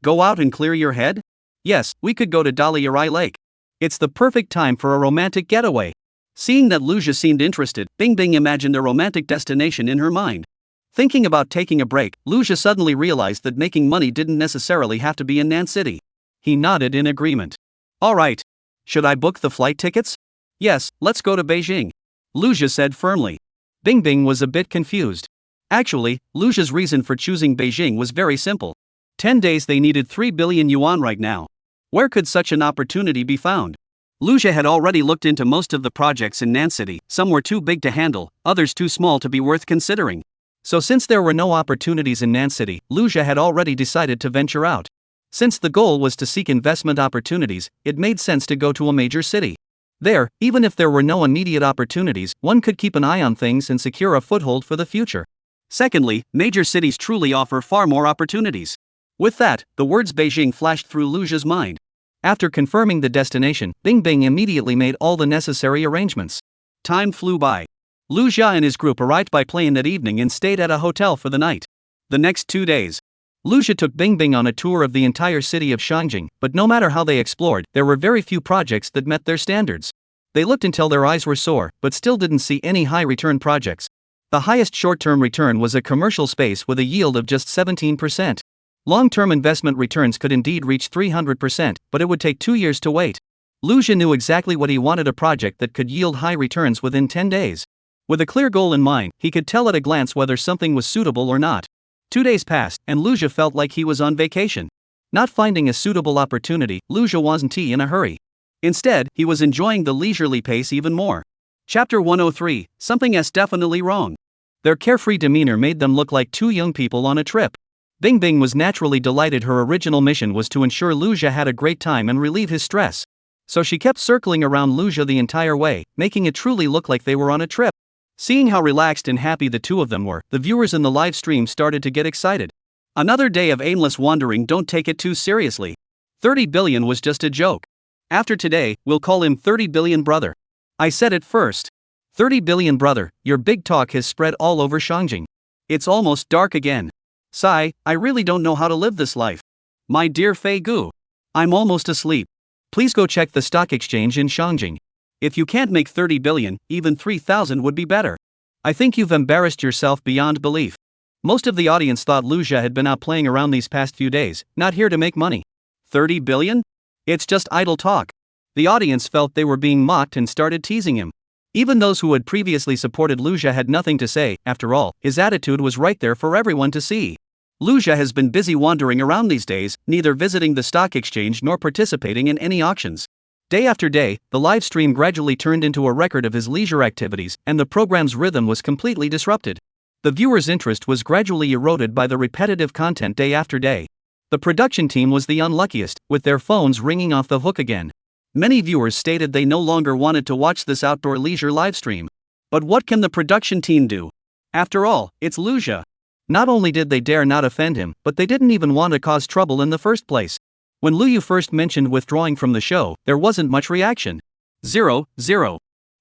Go out and clear your head? Yes, we could go to Daliarai Lake. It's the perfect time for a romantic getaway. Seeing that Luja seemed interested, Bingbing imagined a romantic destination in her mind. Thinking about taking a break, Luja suddenly realized that making money didn't necessarily have to be in Nan City. He nodded in agreement. "All right. Should I book the flight tickets?" "Yes, let's go to Beijing," Luja said firmly. Bingbing was a bit confused. Actually, Luja's reason for choosing Beijing was very simple. 10 days they needed 3 billion yuan right now. Where could such an opportunity be found? Luja had already looked into most of the projects in Nan City. Some were too big to handle, others too small to be worth considering. So since there were no opportunities in Nan City, Luja had already decided to venture out. Since the goal was to seek investment opportunities, it made sense to go to a major city. There, even if there were no immediate opportunities, one could keep an eye on things and secure a foothold for the future. Secondly, major cities truly offer far more opportunities. With that, the words Beijing flashed through Luja's mind. After confirming the destination, Bingbing immediately made all the necessary arrangements. Time flew by. Luja and his group arrived by plane that evening and stayed at a hotel for the night. The next 2 days, Luja took Bingbing on a tour of the entire city of Shangjing, but no matter how they explored, there were very few projects that met their standards. They looked until their eyes were sore, but still didn't see any high-return projects. The highest short-term return was a commercial space with a yield of just 17%. Long-term investment returns could indeed reach 300%, but it would take 2 years to wait. Luja knew exactly what he wanted: a project that could yield high returns within 10 days. With a clear goal in mind, he could tell at a glance whether something was suitable or not. 2 days passed, and Luja felt like he was on vacation. Not finding a suitable opportunity, Luja wasn't in a hurry. Instead, he was enjoying the leisurely pace even more. Chapter 103, Something's Definitely Wrong. Their carefree demeanor made them look like 2 young people on a trip. Bingbing was naturally delighted. Her original mission was to ensure Luja had a great time and relieve his stress. So she kept circling around Luja the entire way, making it truly look like they were on a trip. Seeing how relaxed and happy the 2 of them were, the viewers in the live stream started to get excited. Another day of aimless wandering. Don't take it too seriously. 30 billion was just a joke. After today, we'll call him 30 billion brother. I said it first. 30 billion brother, your big talk has spread all over Shangjing. It's almost dark again. Sigh, I really don't know how to live this life. My dear Fei Gu. I'm almost asleep. Please go check the stock exchange in Shangjing. If you can't make 30 billion, even 3,000 would be better. I think you've embarrassed yourself beyond belief. Most of the audience thought Lu Jia had been out playing around these past few days, not here to make money. 30 billion? It's just idle talk. The audience felt they were being mocked and started teasing him. Even those who had previously supported Lu Jia had nothing to say. After all, his attitude was right there for everyone to see. Lu Jia has been busy wandering around these days, neither visiting the stock exchange nor participating in any auctions. Day after day, the live stream gradually turned into a record of his leisure activities, and the program's rhythm was completely disrupted. The viewers' interest was gradually eroded by the repetitive content day after day. The production team was the unluckiest, with their phones ringing off the hook again. Many viewers stated they no longer wanted to watch this outdoor leisure livestream. But what can the production team do? After all, it's Lu Jia. Not only did they dare not offend him, but they didn't even want to cause trouble in the first place. When Lu Yu first mentioned withdrawing from the show, there wasn't much reaction. 0.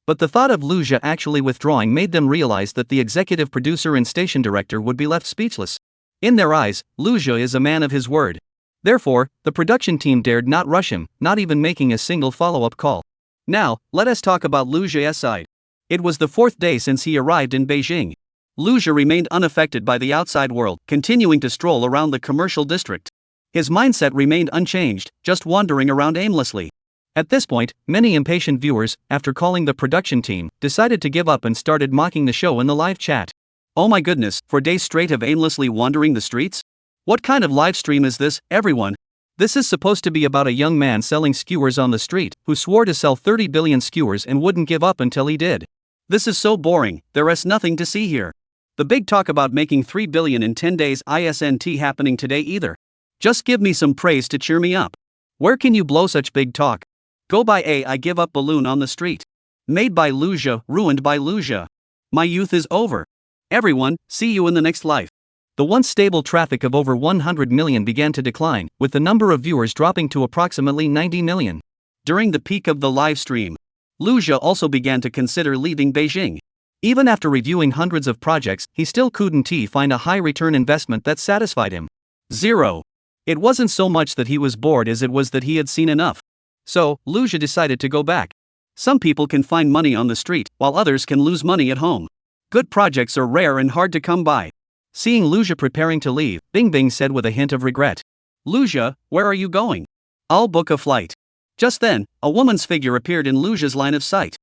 But the thought of Lu Jia actually withdrawing made them realize that the executive producer and station director would be left speechless. In their eyes, Lu Jia is a man of his word. Therefore, the production team dared not rush him, not even making a single follow-up call. Now, let us talk about Lu Jia's side. It was the 4th day since he arrived in Beijing. Lu Jia remained unaffected by the outside world, continuing to stroll around the commercial district. His mindset remained unchanged, just wandering around aimlessly. At this point, many impatient viewers, after calling the production team, decided to give up and started mocking the show in the live chat. Oh my goodness, 4 days straight of aimlessly wandering the streets? What kind of live stream is this, everyone? This is supposed to be about a young man selling skewers on the street, who swore to sell 30 billion skewers and wouldn't give up until he did. This is so boring, there is nothing to see here. The big talk about making 3 billion in 10 days isn't happening today either. Just give me some praise to cheer me up. Where can you blow such big talk? Go buy a I give up balloon on the street. Made by Lu Jia, ruined by Lu Jia. My youth is over. Everyone, see you in the next life. The once stable traffic of over 100 million began to decline, with the number of viewers dropping to approximately 90 million. During the peak of the live stream, Lu Jia also began to consider leaving Beijing. Even after reviewing hundreds of projects, he still couldn't find a high-return investment that satisfied him. 0. It wasn't so much that he was bored as it was that he had seen enough. So, Lu Jia decided to go back. Some people can find money on the street, while others can lose money at home. Good projects are rare and hard to come by. Seeing Lu Jia preparing to leave, Bing Bing said with a hint of regret. Lu Jia, where are you going? I'll book a flight. Just then, a woman's figure appeared in Lu Jia's line of sight.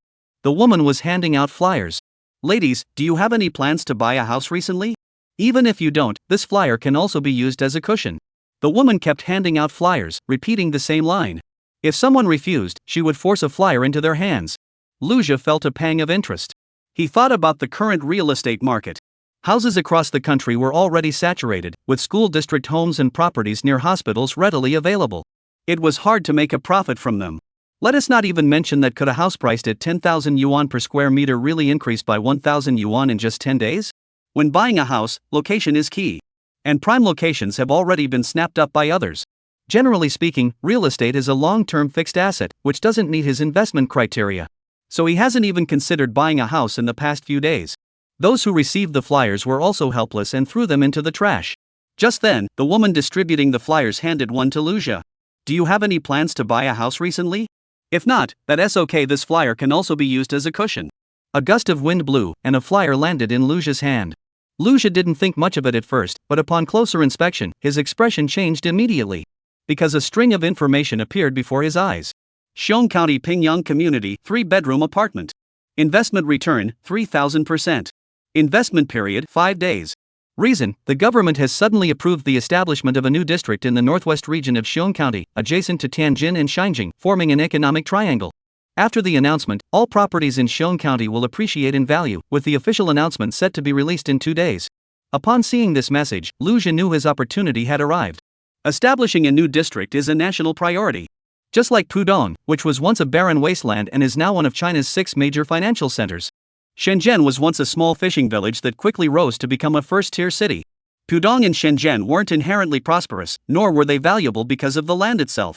The woman was handing out flyers. Ladies, do you have any plans to buy a house recently? Even if you don't, this flyer can also be used as a cushion. The woman kept handing out flyers, repeating the same line. If someone refused, she would force a flyer into their hands. Lu Jia felt a pang of interest. He thought about the current real estate market. Houses across the country were already saturated, with school district homes and properties near hospitals readily available. It was hard to make a profit from them. Let us not even mention that could a house priced at 10,000 yuan per square meter really increase by 1,000 yuan in just 10 days? When buying a house, location is key. And prime locations have already been snapped up by others. Generally speaking, real estate is a long-term fixed asset, which doesn't meet his investment criteria. So he hasn't even considered buying a house in the past few days. Those who received the flyers were also helpless and threw them into the trash. Just then, the woman distributing the flyers handed one to Lu Jia. Do you have any plans to buy a house recently? If not, that's okay, this flyer can also be used as a cushion. A gust of wind blew, and a flyer landed in Lu Jia's hand. Lu Jia didn't think much of it at first, but upon closer inspection, his expression changed immediately. Because a string of information appeared before his eyes. Xiong County Pingyang Community, 3-bedroom apartment. Investment return, 3,000%. Investment period, 5 days. Reason, the government has suddenly approved the establishment of a new district in the northwest region of Xiong County, adjacent to Tianjin and Shangjing, forming an economic triangle. After the announcement, all properties in Xiong County will appreciate in value, with the official announcement set to be released in 2 days. Upon seeing this message, Lu Jia knew his opportunity had arrived. Establishing a new district is a national priority. Just like Pudong, which was once a barren wasteland and is now one of China's 6 major financial centers. Shenzhen was once a small fishing village that quickly rose to become a first-tier city. Pudong and Shenzhen weren't inherently prosperous, nor were they valuable because of the land itself.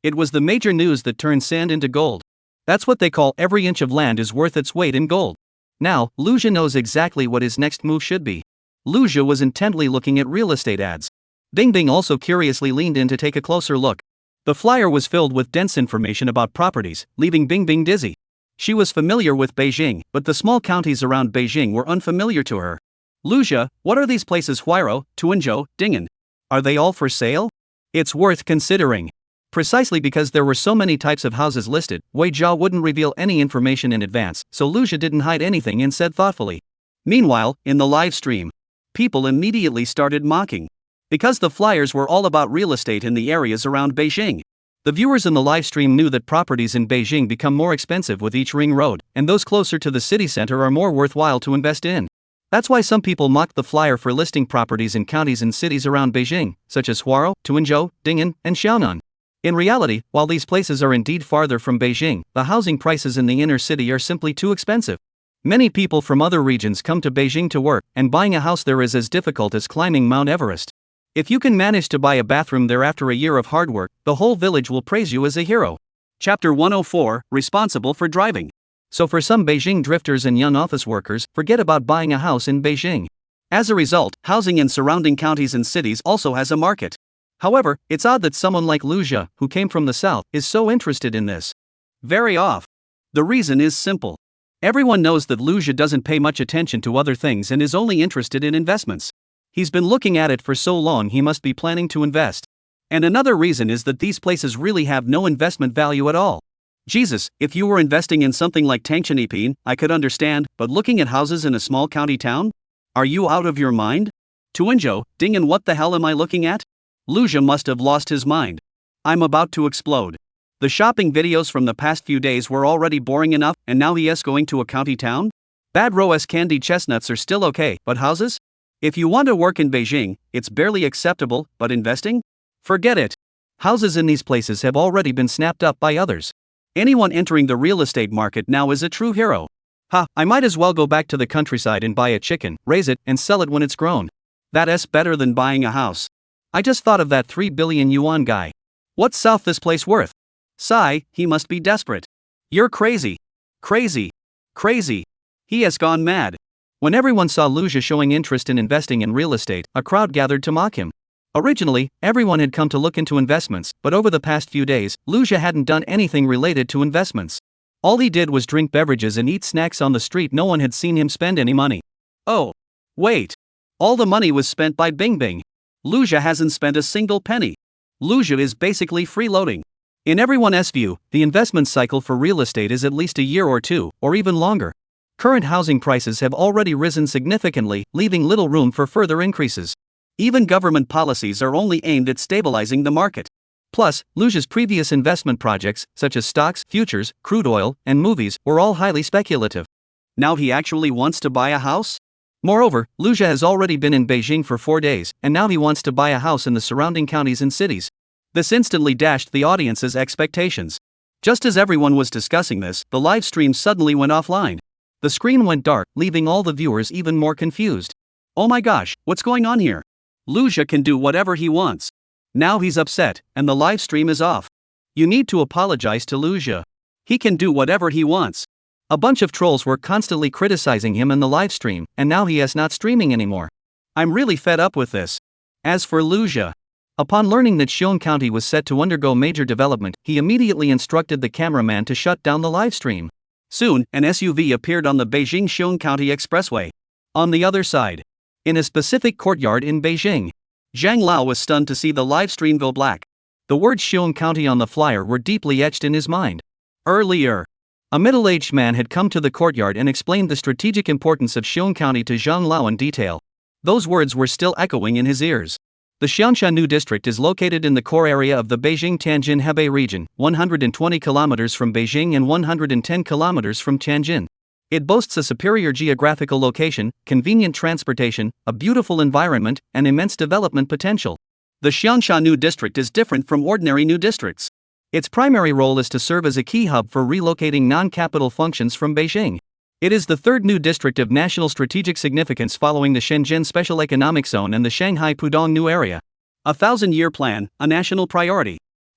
It was the major news that turned sand into gold. That's what they call every inch of land is worth its weight in gold. Now, Lu Zhi knows exactly what his next move should be. Lu Zhi was intently looking at real estate ads. Bing Bing also curiously leaned in to take a closer look. The flyer was filled with dense information about properties, leaving Bing Bing dizzy. She was familiar with Beijing, but the small counties around Beijing were unfamiliar to her. Lu Zhi, what are these places? Huairou, Tuanzhou, Ding'an? Are they all for sale? It's worth considering. Precisely because there were so many types of houses listed, Wei Jia wouldn't reveal any information in advance, so Lu Zhi didn't hide anything and said thoughtfully. Meanwhile, in the live stream, people immediately started mocking. Because the flyers were all about real estate in the areas around Beijing. The viewers in the live stream knew that properties in Beijing become more expensive with each ring road, and those closer to the city center are more worthwhile to invest in. That's why some people mocked the flyer for listing properties in counties and cities around Beijing, such as Huairou, Tuanzhou, Ding'an, and Xiaonan. In reality, while these places are indeed farther from Beijing, the housing prices in the inner city are simply too expensive. Many people from other regions come to Beijing to work, and buying a house there is as difficult as climbing Mount Everest. If you can manage to buy a bathroom there after a year of hard work, the whole village will praise you as a hero. Chapter 104, Responsible for Driving. So for some Beijing drifters and young office workers, forget about buying a house in Beijing. As a result, housing in surrounding counties and cities also has a market. However, it's odd that someone like Lu Zhi, who came from the south, is so interested in this. Very off. The reason is simple. Everyone knows that Lu Zhi doesn't pay much attention to other things and is only interested in investments. He's been looking at it for so long he must be planning to invest. And another reason is that these places really have no investment value at all. Jesus, if you were investing in something like Nancheng, I could understand, but looking at houses in a small county town? Are you out of your mind? Tuanzhou, Ding'an, what the hell am I looking at? Lu Zhi must have lost his mind. I'm about to explode. The shopping videos from the past few days were already boring enough, and now he is going to a county town? Bad Roas candy chestnuts are still okay, but houses? If you want to work in Beijing, it's barely acceptable, but investing? Forget it. Houses in these places have already been snapped up by others. Anyone entering the real estate market now is a true hero. I might as well go back to the countryside and buy a chicken, raise it, and sell it when it's grown. That's better than buying a house. I just thought of that 3 billion yuan guy. What's South this place worth? Sigh, he must be desperate. You're crazy. Crazy. Crazy. He has gone mad. When everyone saw Lu Zhi showing interest in investing in real estate, a crowd gathered to mock him. Originally, everyone had come to look into investments, but over the past few days, Lu Zhi hadn't done anything related to investments. All he did was drink beverages and eat snacks on the street. No one had seen him spend any money. Oh. Wait. All the money was spent by Bing Bing. Lu Zhi hasn't spent a single penny. Lu Zhi is basically freeloading. In everyone's view, the investment cycle for real estate is at least a year or two, or even longer. Current housing prices have already risen significantly, leaving little room for further increases. Even government policies are only aimed at stabilizing the market. Plus, Lu Zhi's previous investment projects, such as stocks, futures, crude oil, and movies, were all highly speculative. Now he actually wants to buy a house? Moreover, Lu Zhi has already been in Beijing for 4 days, and now he wants to buy a house in the surrounding counties and cities. This instantly dashed the audience's expectations. Just as everyone was discussing this, the live stream suddenly went offline. The screen went dark, leaving all the viewers even more confused. Oh my gosh, what's going on here? Lu Zhi can do whatever he wants. Now he's upset, and the live stream is off. You need to apologize to Lu Zhi. He can do whatever he wants. A bunch of trolls were constantly criticizing him in the live stream, and now he is not streaming anymore. I'm really fed up with this. As for Lu Zhi, upon learning that Xiong County was set to undergo major development, he immediately instructed the cameraman to shut down the live stream. Soon, an SUV appeared on the Beijing-Xiong County Expressway. On the other side, in a specific courtyard in Beijing, Zhang Lao was stunned to see the live stream go black. The words Xiong County on the flyer were deeply etched in his mind. Earlier, a middle-aged man had come to the courtyard and explained the strategic importance of Xiong County to Zhang Lao in detail. Those words were still echoing in his ears. The Xiangshannu district is located in the core area of the Beijing-Tianjin-Hebei region, 120 kilometers from Beijing and 110 kilometers from Tianjin. It boasts a superior geographical location, convenient transportation, a beautiful environment, and immense development potential. The Xiangshannu district is different from ordinary new districts. Its primary role is to serve as a key hub for relocating non-capital functions from Beijing. It is the third new district of national strategic significance following the Shenzhen Special Economic Zone and the Shanghai Pudong New Area. A 1,000-year plan, a national priority.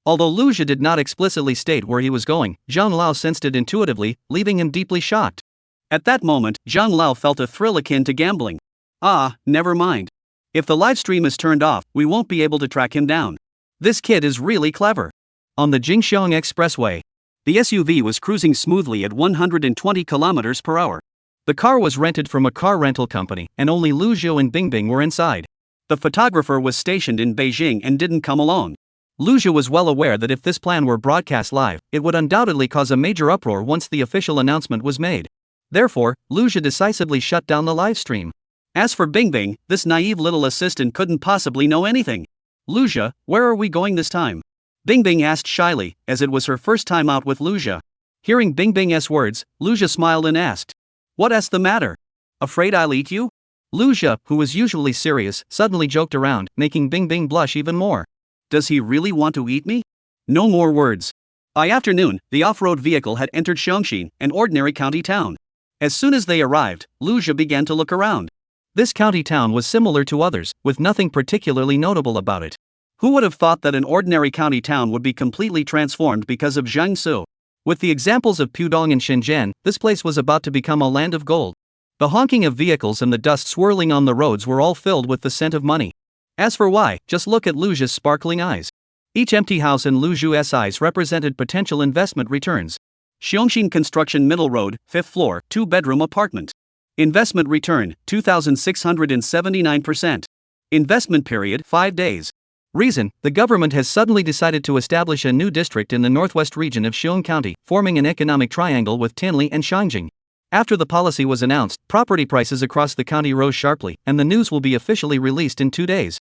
Although Lu Jia did not explicitly state where he was going, Zhang Lao sensed it intuitively, leaving him deeply shocked. At that moment, Zhang Lao felt a thrill akin to gambling. Ah, never mind. If the live stream is turned off, we won't be able to track him down. This kid is really clever. On the Jingxiang Expressway, the SUV was cruising smoothly at 120 km per hour. The car was rented from a car rental company, and only Lu Zhou and Bingbing were inside. The photographer was stationed in Beijing and didn't come alone. Lu Zhou was well aware that if this plan were broadcast live, it would undoubtedly cause a major uproar once the official announcement was made. Therefore, Lu Zhou decisively shut down the live stream. As for Bingbing, this naive little assistant couldn't possibly know anything. Lu Zhou, where are we going this time? Bingbing asked shyly, as it was her first time out with Lu Zhou. Hearing Bingbing's words, Lu Zhou smiled and asked, "What's the matter? Afraid I'll eat you?" Lu Zhou, who was usually serious, suddenly joked around, making Bingbing blush even more. Does he really want to eat me? No more words. By afternoon, the off-road vehicle had entered Xiongxin, an ordinary county town. As soon as they arrived, Lu Zhou began to look around. This county town was similar to others, with nothing particularly notable about it. Who would have thought that an ordinary county town would be completely transformed because of Jiangsu? With the examples of Pudong and Shenzhen, this place was about to become a land of gold. The honking of vehicles and the dust swirling on the roads were all filled with the scent of money. As for why, just look at Lu Zhou's sparkling eyes. Each empty house in Lu Zhou's eyes represented potential investment returns. Xiongxin Construction Middle Road, 5th floor, 2-bedroom apartment. Investment return, 2,679%. Investment period, 5 days. Reason, the government has suddenly decided to establish a new district in the northwest region of Xiong County, forming an economic triangle with Tianli and Shangjing. After the policy was announced, property prices across the county rose sharply, and the news will be officially released in 2 days.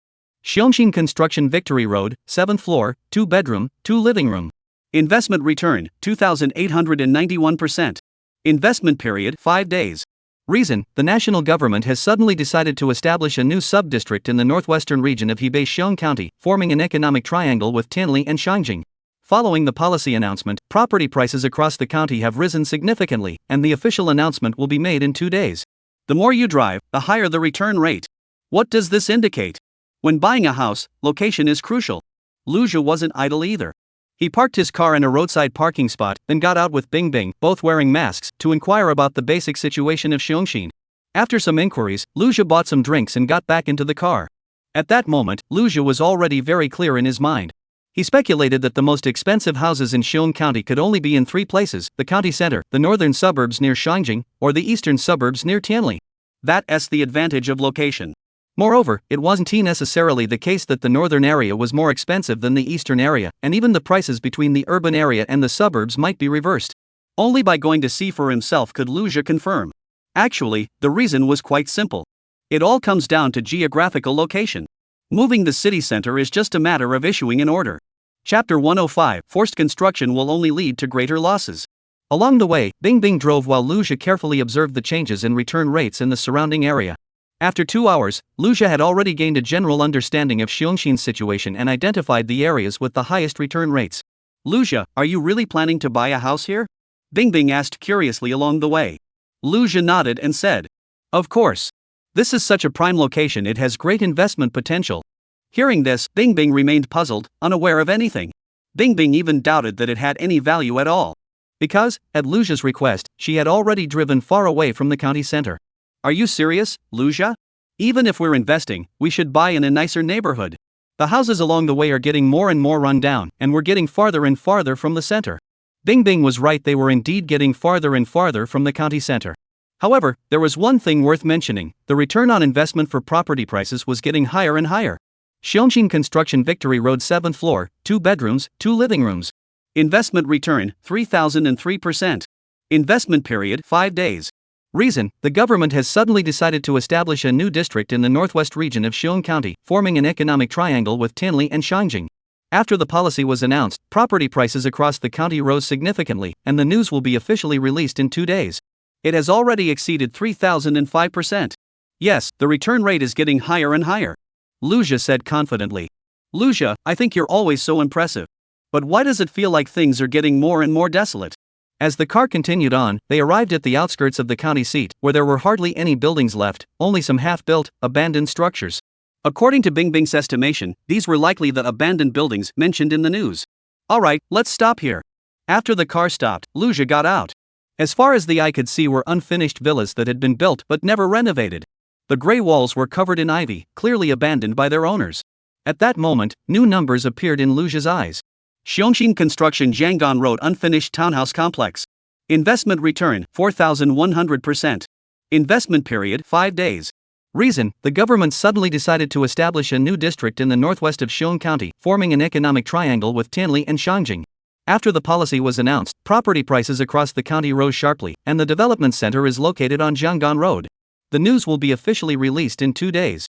Xiongxin Construction Victory Road, 7th floor, 2-bedroom, 2-living room. Investment return, 2,891%. Investment period, 5 days. Reason, the national government has suddenly decided to establish a new sub-district in the northwestern region of Hebei Xiong County, forming an economic triangle with Tianli and Shangjing. Following the policy announcement, property prices across the county have risen significantly, and the official announcement will be made in 2 days. The more you drive, the higher the return rate. What does this indicate? When buying a house, location is crucial. Lu Zhou wasn't idle either. He parked his car in a roadside parking spot, then got out with Bingbing, both wearing masks, to inquire about the basic situation of Xiongxin. After some inquiries, Lu Zhou bought some drinks and got back into the car. At that moment, Lu Zhou was already very clear in his mind. He speculated that the most expensive houses in Xiong County could only be in 3 places: the county center, the northern suburbs near Shangjing, or the eastern suburbs near Tianli. That's the advantage of location. Moreover, it wasn't necessarily the case that the northern area was more expensive than the eastern area, and even the prices between the urban area and the suburbs might be reversed. Only by going to see for himself could Lu Zhou confirm. Actually, the reason was quite simple. It all comes down to geographical location. Moving the city center is just a matter of issuing an order. Chapter 105: Forced construction will only lead to greater losses. Along the way, Bingbing drove while Lu Zhou carefully observed the changes in return rates in the surrounding area. After 2 hours, Lu Zhou had already gained a general understanding of Xiongxin's situation and identified the areas with the highest return rates. Lu Zhou, are you really planning to buy a house here? Bingbing asked curiously along the way. Lu Zhou nodded and said, "Of course. This is such a prime location, it has great investment potential." Hearing this, Bingbing remained puzzled, unaware of anything. Bingbing even doubted that it had any value at all. Because, at Lu Zhou's request, she had already driven far away from the county center. Are you serious, Lu Zhou? Even if we're investing, we should buy in a nicer neighborhood. The houses along the way are getting more and more run down, and we're getting farther and farther from the center. Bingbing was right, they were indeed getting farther and farther from the county center. However, there was one thing worth mentioning: the return on investment for property prices was getting higher and higher. Xiongxin Construction Victory Road, 7th floor, 2 bedrooms, 2 living rooms. Investment return, 3,003%. Investment period, 5 days. Reason, the government has suddenly decided to establish a new district in the northwest region of Xiong County, forming an economic triangle with Tianli and Shangjing. After the policy was announced, property prices across the county rose significantly, and the news will be officially released in 2 days. It has already exceeded 3,005%. Yes, the return rate is getting higher and higher. Lu Zhou said confidently. Lu Zhou, I think you're always so impressive. But why does it feel like things are getting more and more desolate? As the car continued on, they arrived at the outskirts of the county seat, where there were hardly any buildings left, only some half-built, abandoned structures. According to Bingbing's estimation, these were likely the abandoned buildings mentioned in the news. Alright, let's stop here. After the car stopped, Lucia got out. As far as the eye could see were unfinished villas that had been built but never renovated. The gray walls were covered in ivy, clearly abandoned by their owners. At that moment, new numbers appeared in Lucia's eyes. Xiongxin Construction Jianggan Road Unfinished Townhouse Complex. Investment return, 4,100%. Investment period, 5 days. Reason, the government suddenly decided to establish a new district in the northwest of Xiong County, forming an economic triangle with Tianli and Shangjing. After the policy was announced, property prices across the county rose sharply, and the development center is located on Jianggan Road. The news will be officially released in 2 days.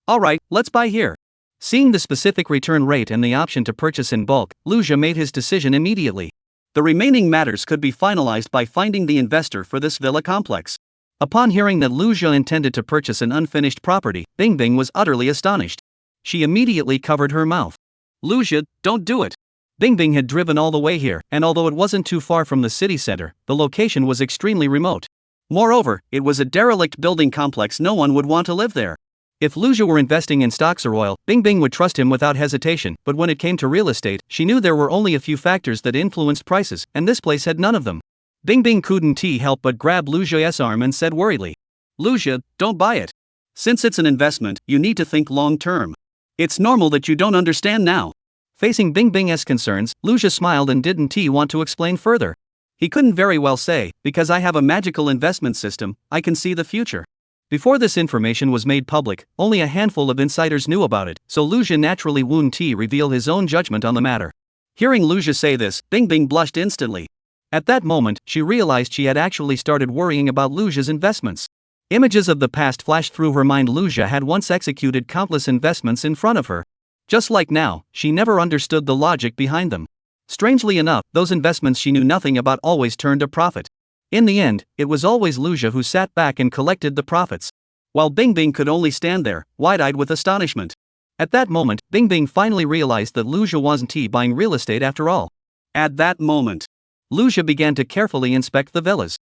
Alright, let's buy here. Seeing the specific return rate and the option to purchase in bulk, Lucia made his decision immediately. The remaining matters could be finalized by finding the investor for this villa complex. Upon hearing that Lucia intended to purchase an unfinished property, Bingbing was utterly astonished. She immediately covered her mouth. Lucia, don't do it. Bingbing had driven all the way here, and although it wasn't too far from the city center, the location was extremely remote. Moreover, it was a derelict building complex, no one would want to live there. If Lucia were investing in stocks or oil, Bingbing would trust him without hesitation, but when it came to real estate, she knew there were only a few factors that influenced prices, and this place had none of them. Bingbing couldn't help but grab Lucia's arm and said worriedly, Lucia, don't buy it. Since it's an investment, you need to think long term. It's normal that you don't understand now. Facing Bingbing's concerns, Lucia smiled and didn't want to explain further. He couldn't very well say, because I have a magical investment system, I can see the future. Before this information was made public, only a handful of insiders knew about it, so Lucia naturally wouldn't reveal his own judgment on the matter. Hearing Lucia say this, Bingbing blushed instantly. At that moment, she realized she had actually started worrying about Lucia's investments. Images of the past flashed through her mind. Lucia had once executed countless investments in front of her. Just like now, she never understood the logic behind them. Strangely enough, those investments she knew nothing about always turned a profit. In the end, it was always Lucia who sat back and collected the profits, while Bingbing could only stand there, wide-eyed with astonishment. At that moment, Bingbing finally realized that Lucia wasn't buying real estate after all. At that moment, Lucia began to carefully inspect the villas.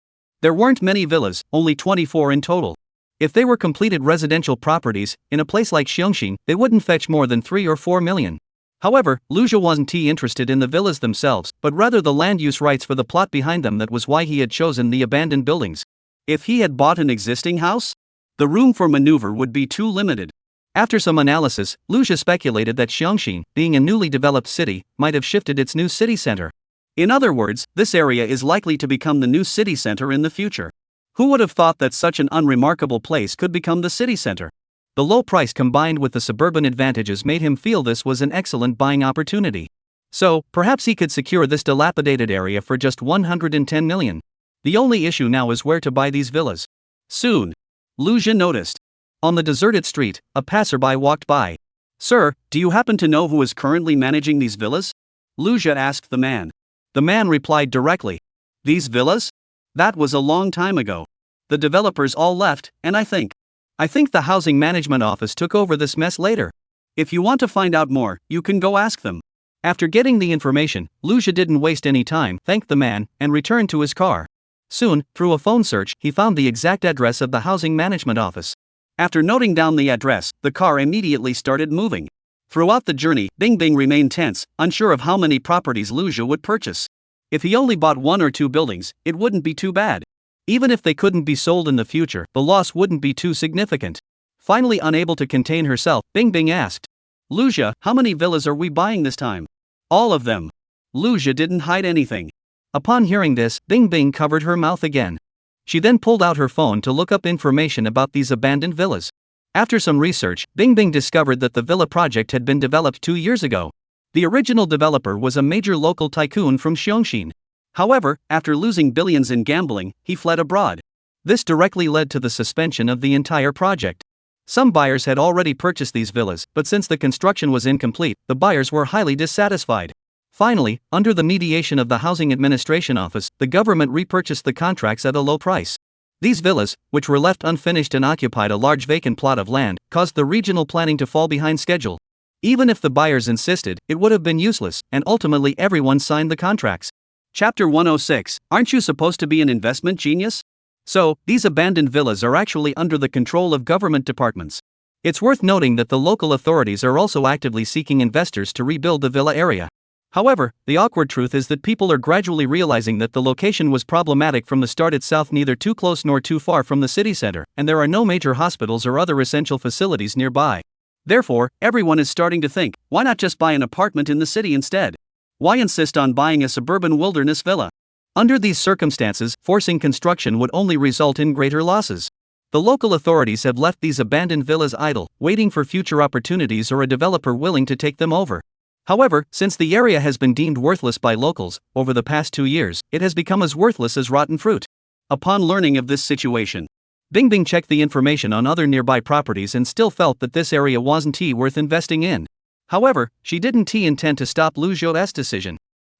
There weren't many villas, only 24 in total. If they were completed residential properties, in a place like Xiongxin, they wouldn't fetch more than 3 or 4 million. However, Lucia wasn't interested in the villas themselves, but rather the land use rights for the plot behind them. That was why he had chosen the abandoned buildings. If he had bought an existing house, the room for maneuver would be too limited. After some analysis, Lucia speculated that Xiongxin, being a newly developed city, might have shifted its new city center. In other words, this area is likely to become the new city center in the future. Who would have thought that such an unremarkable place could become the city center? The low price combined with the suburban advantages made him feel this was an excellent buying opportunity. So, perhaps he could secure this dilapidated area for just 110 million. The only issue now is where to buy these villas. Soon, Lucia noticed. On the deserted street, a passerby walked by. Sir, do you happen to know who is currently managing these villas? Lucia asked the man. The man replied directly. These villas? That was a long time ago. The developers all left, and I think the housing management office took over this mess later. If you want to find out more, you can go ask them. After getting the information, Lucia didn't waste any time, thanked the man, and returned to his car. Soon, through a phone search, he found the exact address of the housing management office. After noting down the address, the car immediately started moving. Throughout the journey, Bingbing remained tense, unsure of how many properties Lucia would purchase. If he only bought 1 or 2 buildings, it wouldn't be too bad. Even if they couldn't be sold in the future, the loss wouldn't be too significant. Finally, unable to contain herself, Bingbing asked, Lucia, how many villas are we buying this time? All of them. Lucia didn't hide anything. Upon hearing this, Bingbing covered her mouth again. She then pulled out her phone to look up information about these abandoned villas. After some research, Bingbing discovered that the villa project had been developed 2 years ago. The original developer was a major local tycoon from Xiongxin. However, after losing billions in gambling, he fled abroad. This directly led to the suspension of the entire project. Some buyers had already purchased these villas, but since the construction was incomplete, the buyers were highly dissatisfied. Finally, under the mediation of the Housing Administration Office, the government repurchased the contracts at a low price. These villas, which were left unfinished and occupied a large vacant plot of land, caused the regional planning to fall behind schedule. Even if the buyers insisted, it would have been useless, and ultimately everyone signed the contracts. Chapter 106, Aren't you supposed to be an investment genius? So, these abandoned villas are actually under the control of government departments. It's worth noting that the local authorities are also actively seeking investors to rebuild the villa area. However, the awkward truth is that people are gradually realizing that the location was problematic from the start itself, neither too close nor too far from the city center, and there are no major hospitals or other essential facilities nearby. Therefore, everyone is starting to think, why not just buy an apartment in the city instead? Why insist on buying a suburban wilderness villa? Under these circumstances, forcing construction would only result in greater losses. The local authorities have left these abandoned villas idle, waiting for future opportunities or a developer willing to take them over. However, since the area has been deemed worthless by locals, over the past 2 years, it has become as worthless as rotten fruit. Upon learning of this situation, Bingbing checked the information on other nearby properties and still felt that this area wasn't worth investing in. However, she didn't intend to stop Lu Zhou's decision.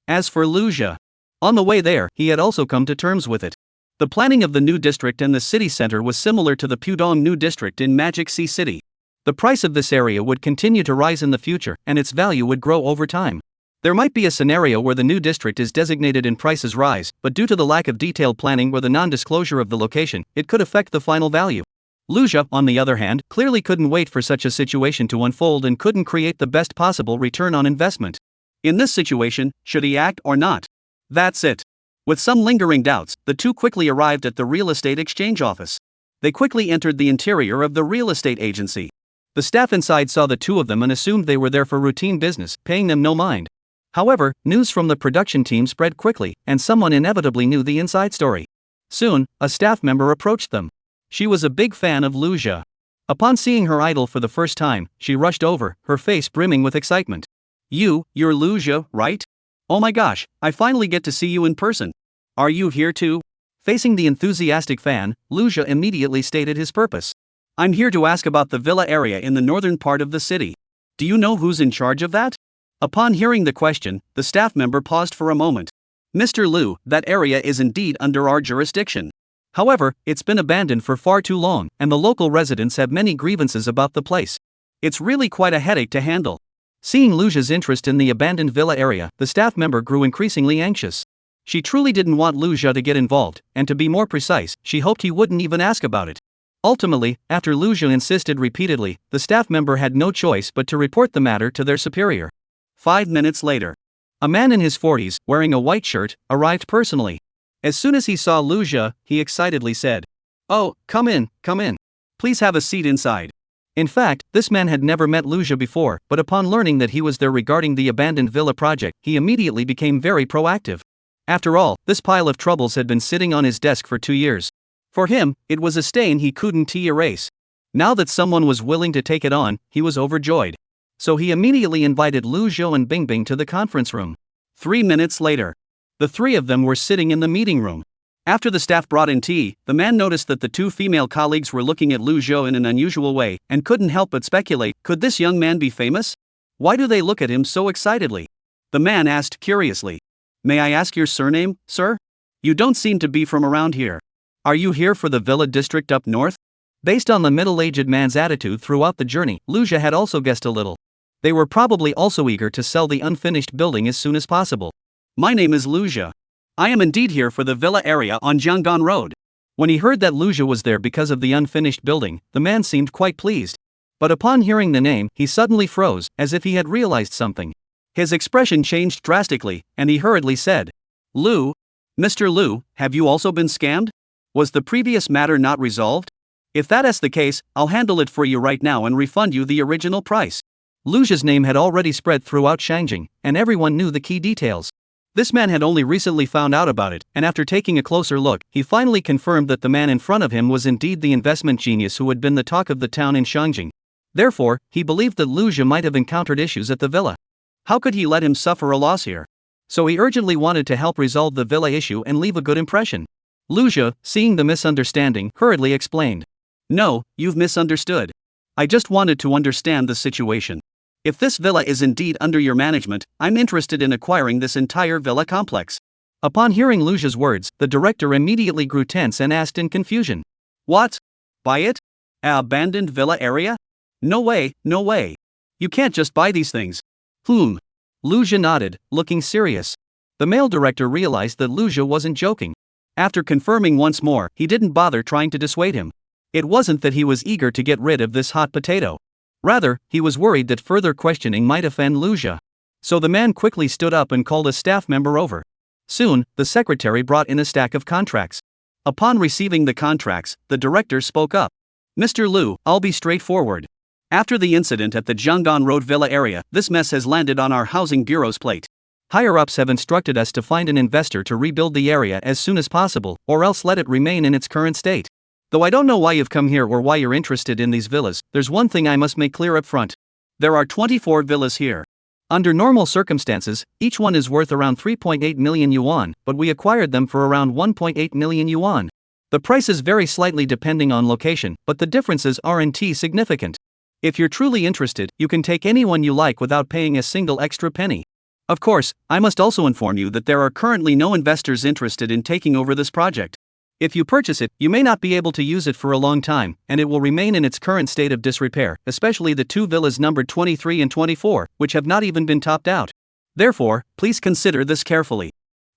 As for Lu Zhou, on the way there, he had also come to terms with it. The planning of the new district and the city center was similar to the Pudong New District in Magic Sea City. The price of this area would continue to rise in the future, and its value would grow over time. There might be a scenario where the new district is designated and prices rise, but due to the lack of detailed planning or the non-disclosure of the location, it could affect the final value. Lu Zhou, on the other hand, clearly couldn't wait for such a situation to unfold and couldn't create the best possible return on investment. In this situation, should he act or not? That's it. With some lingering doubts, the two quickly arrived at the real estate exchange office. They quickly entered the interior of the real estate agency. The staff inside saw the two of them and assumed they were there for routine business, paying them no mind. However, news from the production team spread quickly, and someone inevitably knew the inside story. Soon, a staff member approached them. She was a big fan of Lu Zhou. Upon seeing her idol for the first time, she rushed over, her face brimming with excitement. You're Lu Zhou, right? Oh my gosh, I finally get to see you in person. Are you here too? Facing the enthusiastic fan, Lu Zhou immediately stated his purpose. I'm here to ask about the villa area in the northern part of the city. Do you know who's in charge of that? Upon hearing the question, the staff member paused for a moment. Mr. Lu, that area is indeed under our jurisdiction. However, it's been abandoned for far too long, and the local residents have many grievances about the place. It's really quite a headache to handle. Seeing Lu Zhou's interest in the abandoned villa area, the staff member grew increasingly anxious. She truly didn't want Lu Zhou to get involved, and to be more precise, she hoped he wouldn't even ask about it. Ultimately, after Lu Zhou insisted repeatedly, the staff member had no choice but to report the matter to their superior. 5 minutes later, a man in his 40s, wearing a white shirt, arrived personally. As soon as he saw Lu Zhou, he excitedly said, "Oh, come in. Please have a seat inside." In fact, this man had never met Lu Zhou before, but upon learning that he was there regarding the abandoned villa project, he immediately became very proactive. After all, this pile of troubles had been sitting on his desk for 2 years. For him, it was a stain he couldn't erase. Now that someone was willing to take it on, he was overjoyed. So he immediately invited Lu Zhou and Bingbing to the conference room. 3 minutes later, the three of them were sitting in the meeting room. After the staff brought in tea, the man noticed that the two female colleagues were looking at Lu Zhou in an unusual way, and couldn't help but speculate, could this young man be famous? Why do they look at him so excitedly? The man asked curiously, "May I ask your surname, sir? You don't seem to be from around here. Are you here for the villa district up north?" Based on the middle-aged man's attitude throughout the journey, Lu Zhou had also guessed a little. They were probably also eager to sell the unfinished building as soon as possible. "My name is Lu Zhou. I am indeed here for the villa area on Jiangdan Road." When he heard that Lu Zhou was there because of the unfinished building, the man seemed quite pleased. But upon hearing the name, he suddenly froze, as if he had realized something. His expression changed drastically, and he hurriedly said, Mr. Lu, have you also been scammed? Was the previous matter not resolved? If that is the case, I'll handle it for you right now and refund you the original price." Lu Zhou's name had already spread throughout Shangjing, and everyone knew the key details. This man had only recently found out about it, and after taking a closer look, he finally confirmed that the man in front of him was indeed the investment genius who had been the talk of the town in Shangjing. Therefore, he believed that Lu Zhou might have encountered issues at the villa. How could he let him suffer a loss here? So he urgently wanted to help resolve the villa issue and leave a good impression. Lu Zhou, seeing the misunderstanding, hurriedly explained, "No, you've misunderstood. I just wanted to understand the situation. If this villa is indeed under your management, I'm interested in acquiring this entire villa complex." Upon hearing Lu Zhou's words, the director immediately grew tense and asked in confusion, "What? Buy it? An abandoned villa area? No way. You can't just buy these things." Lu Zhou nodded, looking serious. The male director realized that Lu Zhou wasn't joking. After confirming once more, he didn't bother trying to dissuade him. It wasn't that he was eager to get rid of this hot potato. Rather, he was worried that further questioning might offend Lu Zhou. So the man quickly stood up and called a staff member over. Soon, the secretary brought in a stack of contracts. Upon receiving the contracts, the director spoke up. Mr. Liu, I'll be straightforward. After the incident at the Jianggan Road Villa area, this mess has landed on our housing bureau's plate. Higher-ups have instructed us to find an investor to rebuild the area as soon as possible, or else let it remain in its current state. Though I don't know why you've come here or why you're interested in these villas, there's one thing I must make clear up front. There are 24 villas here. Under normal circumstances, each one is worth around 3.8 million yuan, but we acquired them for around 1.8 million yuan. The prices vary slightly depending on location, but the differences aren't significant. If you're truly interested, you can take anyone you like without paying a single extra penny. Of course, I must also inform you that there are currently no investors interested in taking over this project. If you purchase it, you may not be able to use it for a long time, and it will remain in its current state of disrepair, especially the two villas numbered 23 and 24, which have not even been topped out. Therefore, please consider this carefully.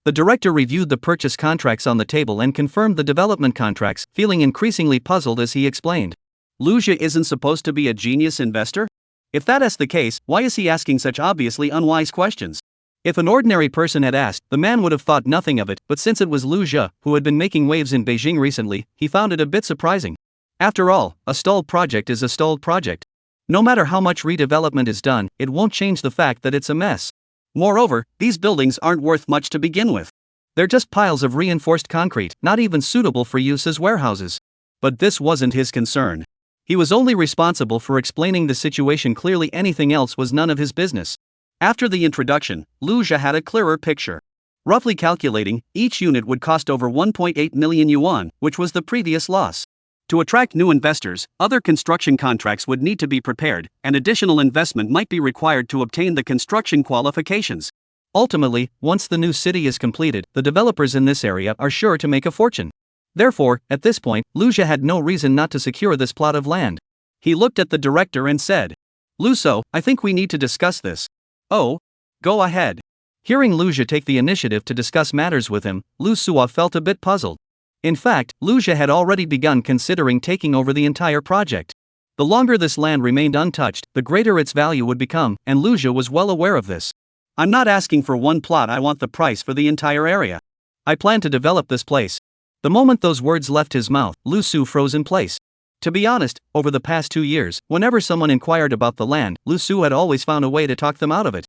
The director reviewed the purchase contracts on the table and confirmed the development contracts, feeling increasingly puzzled as he explained. Liu Jia isn't supposed to be a genius investor? If that is the case, why is he asking such obviously unwise questions? If an ordinary person had asked, the man would have thought nothing of it, but since it was Liu Jia, who had been making waves in Beijing recently, he found it a bit surprising. After all, a stalled project is a stalled project. No matter how much redevelopment is done, it won't change the fact that it's a mess. Moreover, these buildings aren't worth much to begin with. They're just piles of reinforced concrete, not even suitable for use as warehouses. But this wasn't his concern. He was only responsible for explaining the situation clearly. Anything else was none of his business. After the introduction, Liu Jia had a clearer picture. Roughly calculating, each unit would cost over 1.8 million yuan, which was the previous loss. To attract new investors, other construction contracts would need to be prepared, and additional investment might be required to obtain the construction qualifications. Ultimately, once the new city is completed, the developers in this area are sure to make a fortune. Therefore, at this point, Liu Jia had no reason not to secure this plot of land. He looked at the director and said, "Liu So, I think we need to discuss this." "Oh? Go ahead." Hearing Liu Jia take the initiative to discuss matters with him, Liu Suo felt a bit puzzled. In fact, Liu Jia had already begun considering taking over the entire project. The longer this land remained untouched, the greater its value would become, and Liu Jia was well aware of this. "I'm not asking for one plot, I want the price for the entire area. I plan to develop this place." The moment those words left his mouth, Liu Su froze in place. To be honest, over the past 2 years, whenever someone inquired about the land, Liu Su had always found a way to talk them out of it.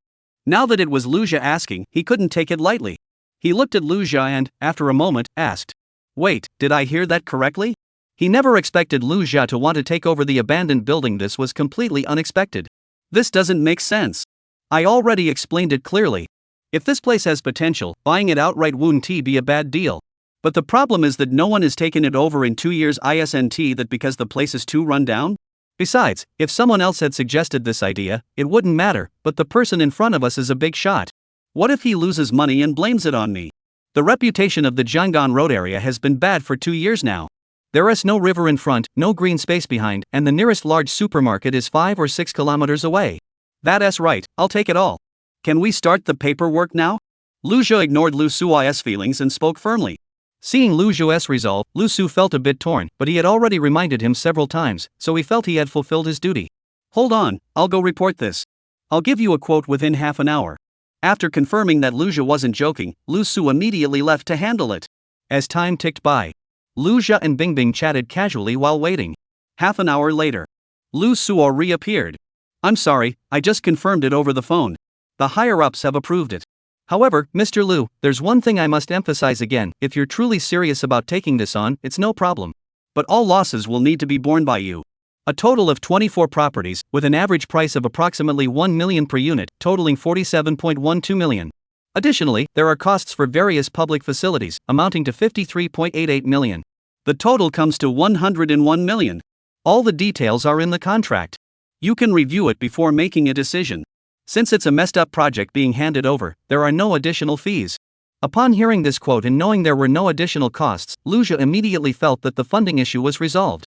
Now that it was Liu Jia asking, he couldn't take it lightly. He looked at Liu Jia and, after a moment, asked, "Wait, did I hear that correctly?" He never expected Liu Jia to want to take over the abandoned building. This was completely unexpected. "This doesn't make sense. I already explained it clearly. If this place has potential, buying it outright wouldn't be a bad deal. But the problem is that no one has taken it over in 2 years. Isn't that because the place is too run down? Besides, if someone else had suggested this idea, it wouldn't matter, but the person in front of us is a big shot. What if he loses money and blames it on me? The reputation of the Jianggan Road area has been bad for 2 years now. There is no river in front, no green space behind, and the nearest large supermarket is 5 or 6 kilometers away. That's right, I'll take it all. Can we start the paperwork now?" Liu Jia ignored Liu Suo's feelings and spoke firmly. Seeing Liu Zhuo's resolve, Liu Su felt a bit torn, but he had already reminded him several times, so he felt he had fulfilled his duty. "Hold on, I'll go report this. I'll give you a quote within half an hour." After confirming that Liu Jia wasn't joking, Liu Su immediately left to handle it. As time ticked by, Liu Jia and Bingbing chatted casually while waiting. Half an hour later, Liu Suo reappeared. "I'm sorry, I just confirmed it over the phone. The higher-ups have approved it. However, Mr. Liu, there's one thing I must emphasize again: if you're truly serious about taking this on, it's no problem. But all losses will need to be borne by you. A total of 24 properties, with an average price of approximately 1 million per unit, totaling 47.12 million. Additionally, there are costs for various public facilities, amounting to 53.88 million. The total comes to 101 million. All the details are in the contract. You can review it before making a decision. Since it's a messed up project being handed over, there are no additional fees." Upon hearing this quote and knowing there were no additional costs, Liu Jia immediately felt that the funding issue was resolved.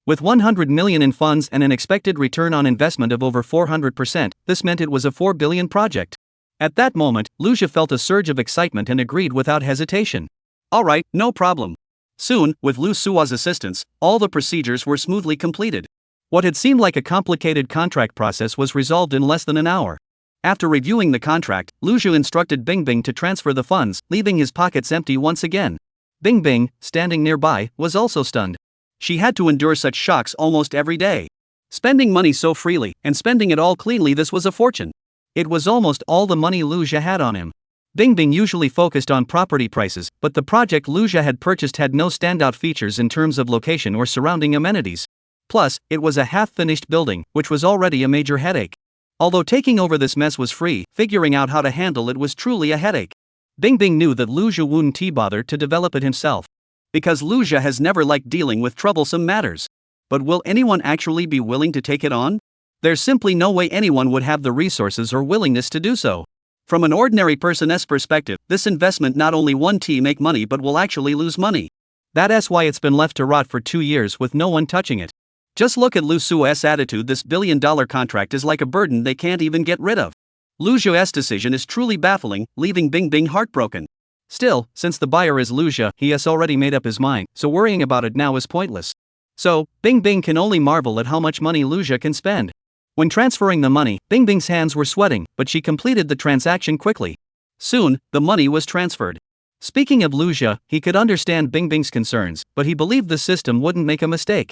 With 100 million in funds and an expected return on investment of over 400%, this meant it was a 4 billion project. At that moment, Liu Jia felt a surge of excitement and agreed without hesitation. "All right, no problem." Soon, with Liu Suo's assistance, all the procedures were smoothly completed. What had seemed like a complicated contract process was resolved in less than an hour. After reviewing the contract, Lu Zhu instructed Bingbing to transfer the funds, leaving his pockets empty once again. Bingbing, standing nearby, was also stunned. She had to endure such shocks almost every day. Spending money so freely, and spending it all cleanly, this was a fortune. It was almost all the money Lu Zhu had on him. Bingbing usually focused on property prices, but the project Lu Zhu had purchased had no standout features in terms of location or surrounding amenities. Plus, it was a half-finished building, which was already a major headache. Although taking over this mess was free, figuring out how to handle it was truly a headache. Bingbing knew that Lu Zhu wouldn't bother to develop it himself, because Lu Zhu has never liked dealing with troublesome matters. But will anyone actually be willing to take it on? There's simply no way anyone would have the resources or willingness to do so. From an ordinary person's perspective, this investment not only won't make money but will actually lose money. That's why it's been left to rot for 2 years with no one touching it. Just look at Lu Zhu's attitude. This billion-dollar contract is like a burden they can't even get rid of. Lu Zhu's decision is truly baffling, leaving Bingbing heartbroken. Still, since the buyer is Lu Zhu, he has already made up his mind, so worrying about it now is pointless. So, Bingbing can only marvel at how much money Lu Zhu can spend. When transferring the money, Bingbing's hands were sweating, but she completed the transaction quickly. Soon, the money was transferred. Speaking of Lu Zhu, he could understand Bingbing's concerns, but he believed the system wouldn't make a mistake.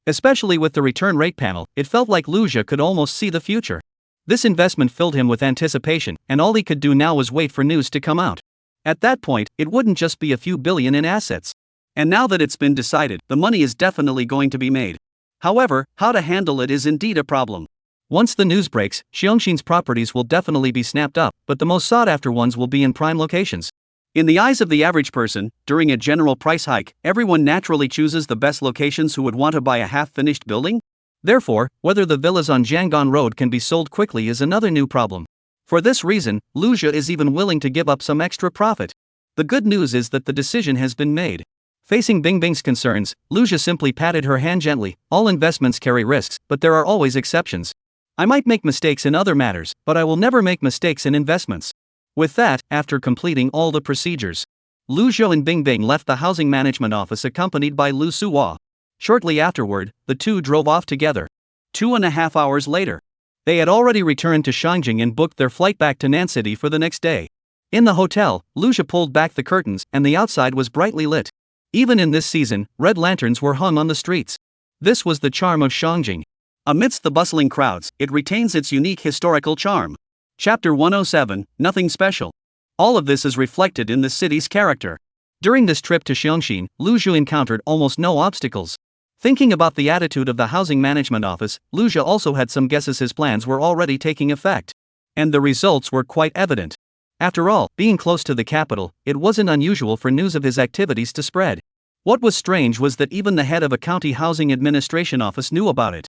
Especially with the return rate panel, it felt like Lu Zhu could almost see the future. This investment filled him with anticipation, and all he could do now was wait for news to come out. At that point, it wouldn't just be a few billion in assets. And now that it's been decided, the money is definitely going to be made. However, how to handle it is indeed a problem. Once the news breaks, Xiongxin's properties will definitely be snapped up, but the most sought-after ones will be in prime locations. In the eyes of the average person, during a general price hike, everyone naturally chooses the best locations who would want to buy a half-finished building. Therefore, whether the villas on Jianggan Road can be sold quickly is another new problem. For this reason, Lu Zhu is even willing to give up some extra profit. The good news is that the decision has been made. Facing Bingbing's concerns, Lu Zhu simply patted her hand gently. All investments carry risks, but there are always exceptions. I might make mistakes in other matters, but I will never make mistakes in investments. With that, after completing all the procedures, Lu Zhu and Bingbing left the housing management office accompanied by Lu Suwa. Shortly afterward, the two drove off together. 2.5 hours later, they had already returned to Shangjing and booked their flight back to Nancheng for the next day. In the hotel, Lu Zhu pulled back the curtains, and the outside was brightly lit. Even in this season, red lanterns were hung on the streets. This was the charm of Shangjing. Amidst the bustling crowds, it retains its unique historical charm. Chapter 107, Nothing Special. All of this is reflected in the city's character. During this trip to Xiongxin, Lu Zhu encountered almost no obstacles. Thinking about the attitude of the housing management office, Lu Zhu also had some guesses his plans were already taking effect. And the results were quite evident. After all, being close to the capital, it wasn't unusual for news of his activities to spread. What was strange was that even the head of a county housing administration office knew about it.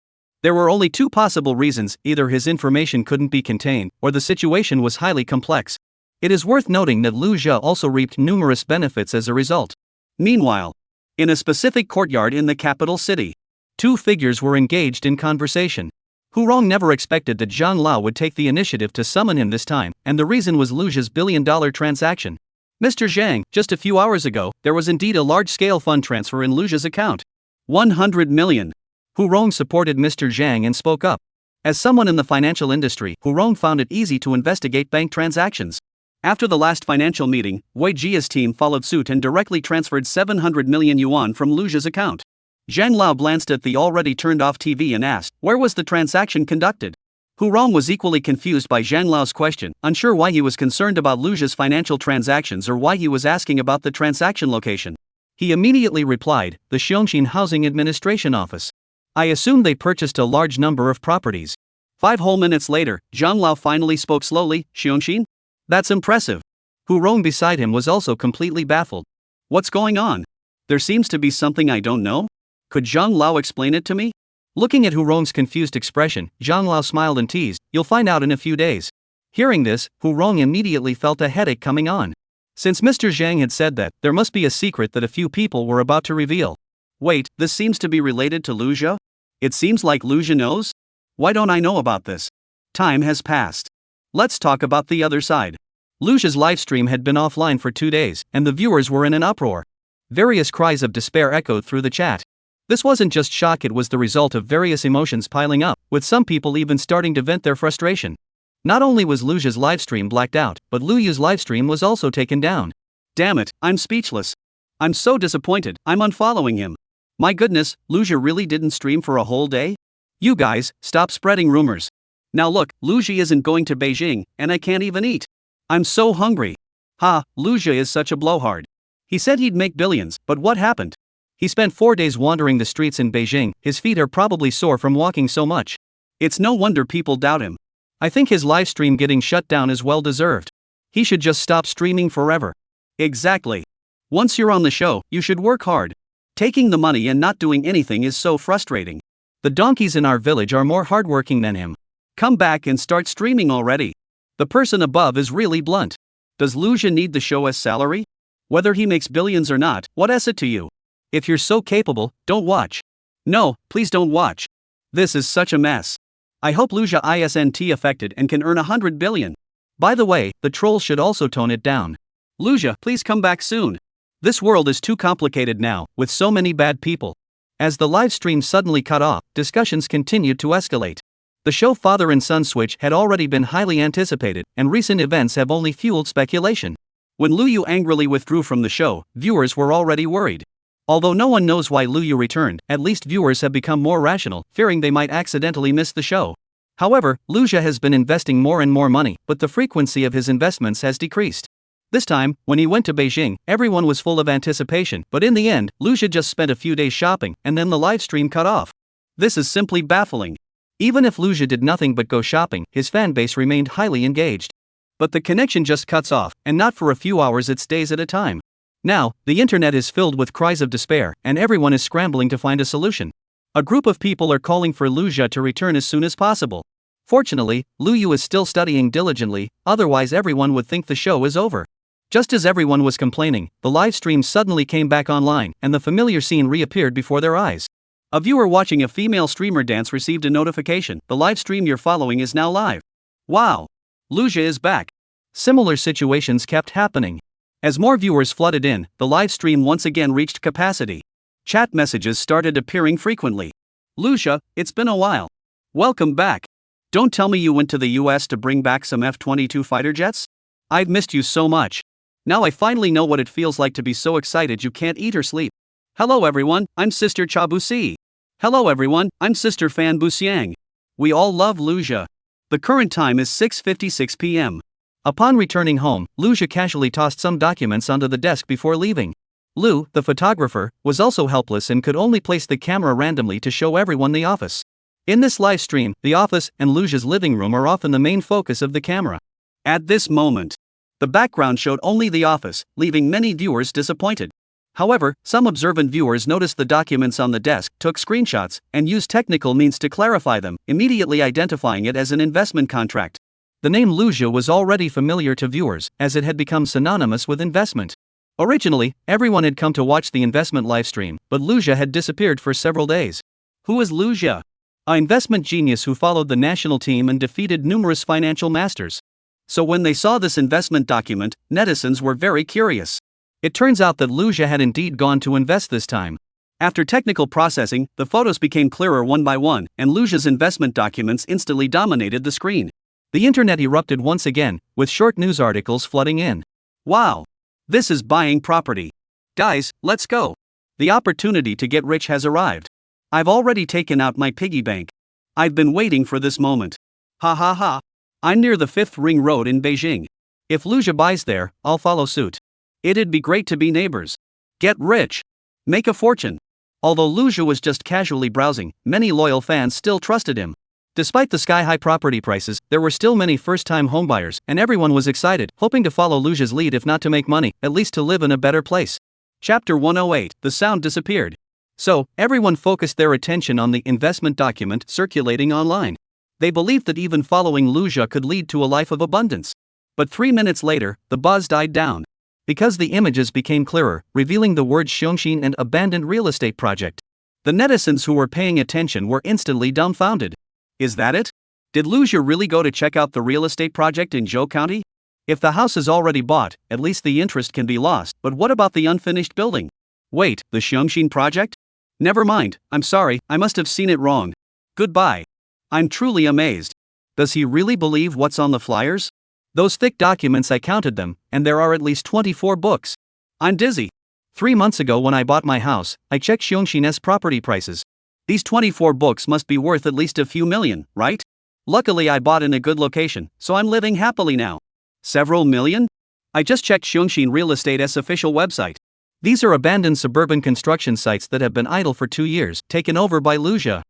There were only two possible reasons: either his information couldn't be contained, or the situation was highly complex. It is worth noting that Lu Zhu also reaped numerous benefits as a result. Meanwhile, in a specific courtyard in the capital city, two figures were engaged in conversation. Hu Rong never expected that Zhang Lao would take the initiative to summon him this time, and the reason was Lu Zhu's billion-dollar transaction. Mr. Zhang, just a few hours ago, there was indeed a large-scale fund transfer in Lu Zhu's account. 100 million. Hu Rong supported Mr. Zhang and spoke up. As someone in the financial industry, Hu Rong found it easy to investigate bank transactions. After the last financial meeting, Wei Jia's team followed suit and directly transferred 700 million yuan from Lu Zhu's account. Zhang Lao glanced at the already turned-off TV and asked, where was the transaction conducted? Hu Rong was equally confused by Zhang Lao's question, unsure why he was concerned about Lu Zhu's financial transactions or why he was asking about the transaction location. He immediately replied, the Xiongxin Housing Administration Office. I assume they purchased a large number of properties. 5 whole minutes later, Zhang Lao finally spoke slowly, Xiongxin? That's impressive. Hu Rong beside him was also completely baffled. What's going on? There seems to be something I don't know? Could Zhang Lao explain it to me? Looking at Hu Rong's confused expression, Zhang Lao smiled and teased, you'll find out in a few days. Hearing this, Hu Rong immediately felt a headache coming on. Since Mr. Zhang had said that, there must be a secret that a few people were about to reveal. Wait, this seems to be related to Lu Zhu? It seems like Lu Zhu knows? Why don't I know about this? Time has passed. Let's talk about the other side. Lu Zhu's livestream had been offline for 2 days, and the viewers were in an uproar. Various cries of despair echoed through the chat. This wasn't just shock, it was the result of various emotions piling up, with some people even starting to vent their frustration. Not only was Luja's livestream blacked out, but Lu Yu's livestream was also taken down. Damn it, I'm speechless. I'm so disappointed, I'm unfollowing him. My goodness, Luja really didn't stream for a whole day? You guys, stop spreading rumors. Now look, Luja isn't going to Beijing, and I can't even eat. I'm so hungry. Ha, Luja is such a blowhard. He said he'd make billions, but what happened? He spent 4 days wandering the streets in Beijing, his feet are probably sore from walking so much. It's no wonder people doubt him. I think his live stream getting shut down is well deserved. He should just stop streaming forever. Exactly. Once you're on the show, you should work hard. Taking the money and not doing anything is so frustrating. The donkeys in our village are more hardworking than him. Come back and start streaming already. The person above is really blunt. Does Luja need the show as salary? Whether he makes billions or not, what is it to you? If you're so capable, don't watch. No, please don't watch. This is such a mess. I hope Luja isn't affected and can earn 100 billion. By the way, the trolls should also tone it down. Luja, please come back soon. This world is too complicated now, with so many bad people. As the live stream suddenly cut off, discussions continued to escalate. The show father and son switch had already been highly anticipated, and recent events have only fueled speculation. When Lu Yu angrily withdrew from the show, viewers were already worried. Although no one knows why Lu Yu returned, at least viewers have become more rational, fearing they might accidentally miss the show. However, Luja has been investing more and more money, but the frequency of his investments has decreased. This time, when he went to Beijing, everyone was full of anticipation, but in the end, Luja just spent a few days shopping, and then the live stream cut off. This is simply baffling. Even if Luja did nothing but go shopping, his fanbase remained highly engaged. But the connection just cuts off, and not for a few hours, it stays at a time. Now, the internet is filled with cries of despair, and everyone is scrambling to find a solution. A group of people are calling for Luja to return as soon as possible. Fortunately, Lu Yu is still studying diligently, otherwise everyone would think the show is over. Just as everyone was complaining, the live stream suddenly came back online, and the familiar scene reappeared before their eyes. A viewer watching a female streamer dance received a notification. The live stream you're following is now live. Wow! Luja is back. Similar situations kept happening. As more viewers flooded in, the live stream once again reached capacity. Chat messages started appearing frequently. Luja, it's been a while. Welcome back. Don't tell me you went to the US to bring back some F-22 fighter jets? I've missed you so much. Now I finally know what it feels like to be so excited you can't eat or sleep. Hello everyone, I'm Sister Cha Busi. Hello everyone, I'm Sister Fan Busiang. We all love Luja. The current time is 6:56 p.m. Upon returning home, Luja casually tossed some documents onto the desk before leaving. Lu, the photographer, was also helpless and could only place the camera randomly to show everyone the office. In this live stream, the office and Luja's living room are often the main focus of the camera. At this moment, the background showed only the office, leaving many viewers disappointed. However, some observant viewers noticed the documents on the desk, took screenshots, and used technical means to clarify them, immediately identifying it as an investment contract. The name Luja was already familiar to viewers, as it had become synonymous with investment. Originally, everyone had come to watch the investment livestream, but Luja had disappeared for several days. Who is Luja? An investment genius who followed the national team and defeated numerous financial masters. So when they saw this investment document, netizens were very curious. It turns out that Luja had indeed gone to invest this time. After technical processing, the photos became clearer one by one, and Luja's investment documents instantly dominated the screen. The internet erupted once again, with short news articles flooding in. Wow! This is buying property. Guys, let's go. The opportunity to get rich has arrived. I've already taken out my piggy bank. I've been waiting for this moment. Ha ha ha. I'm near the 5th Ring Road in Beijing. If Luja buys there, I'll follow suit. It'd be great to be neighbors. Get rich. Make a fortune. Although Luja was just casually browsing, many loyal fans still trusted him. Despite the sky-high property prices, there were still many first-time homebuyers, and everyone was excited, hoping to follow Luja's lead if not to make money, at least to live in a better place. Chapter 108, the sound disappeared. So, everyone focused their attention on the investment document circulating online. They believed that even following Luja could lead to a life of abundance. But 3 minutes later, the buzz died down. Because the images became clearer, revealing the word Xiongxin and abandoned real estate project. The netizens who were paying attention were instantly dumbfounded. Is that it? Did Luja really go to check out the real estate project in Zhou County? If the house is already bought, at least the interest can be lost, but what about the unfinished building? Wait, the Xiongxin project? Never mind, I'm sorry, I must have seen it wrong. Goodbye. I'm truly amazed. Does he really believe what's on the flyers? Those thick documents, I counted them, and there are at least 24 books. I'm dizzy. 3 months ago when I bought my house, I checked Xiongxin's property prices. These 24 books must be worth at least a few million, right? Luckily I bought in a good location, so I'm living happily now. Several million? I just checked Xiongxin Real Estate's official website. These are abandoned suburban construction sites that have been idle for 2 years, taken over by Luja.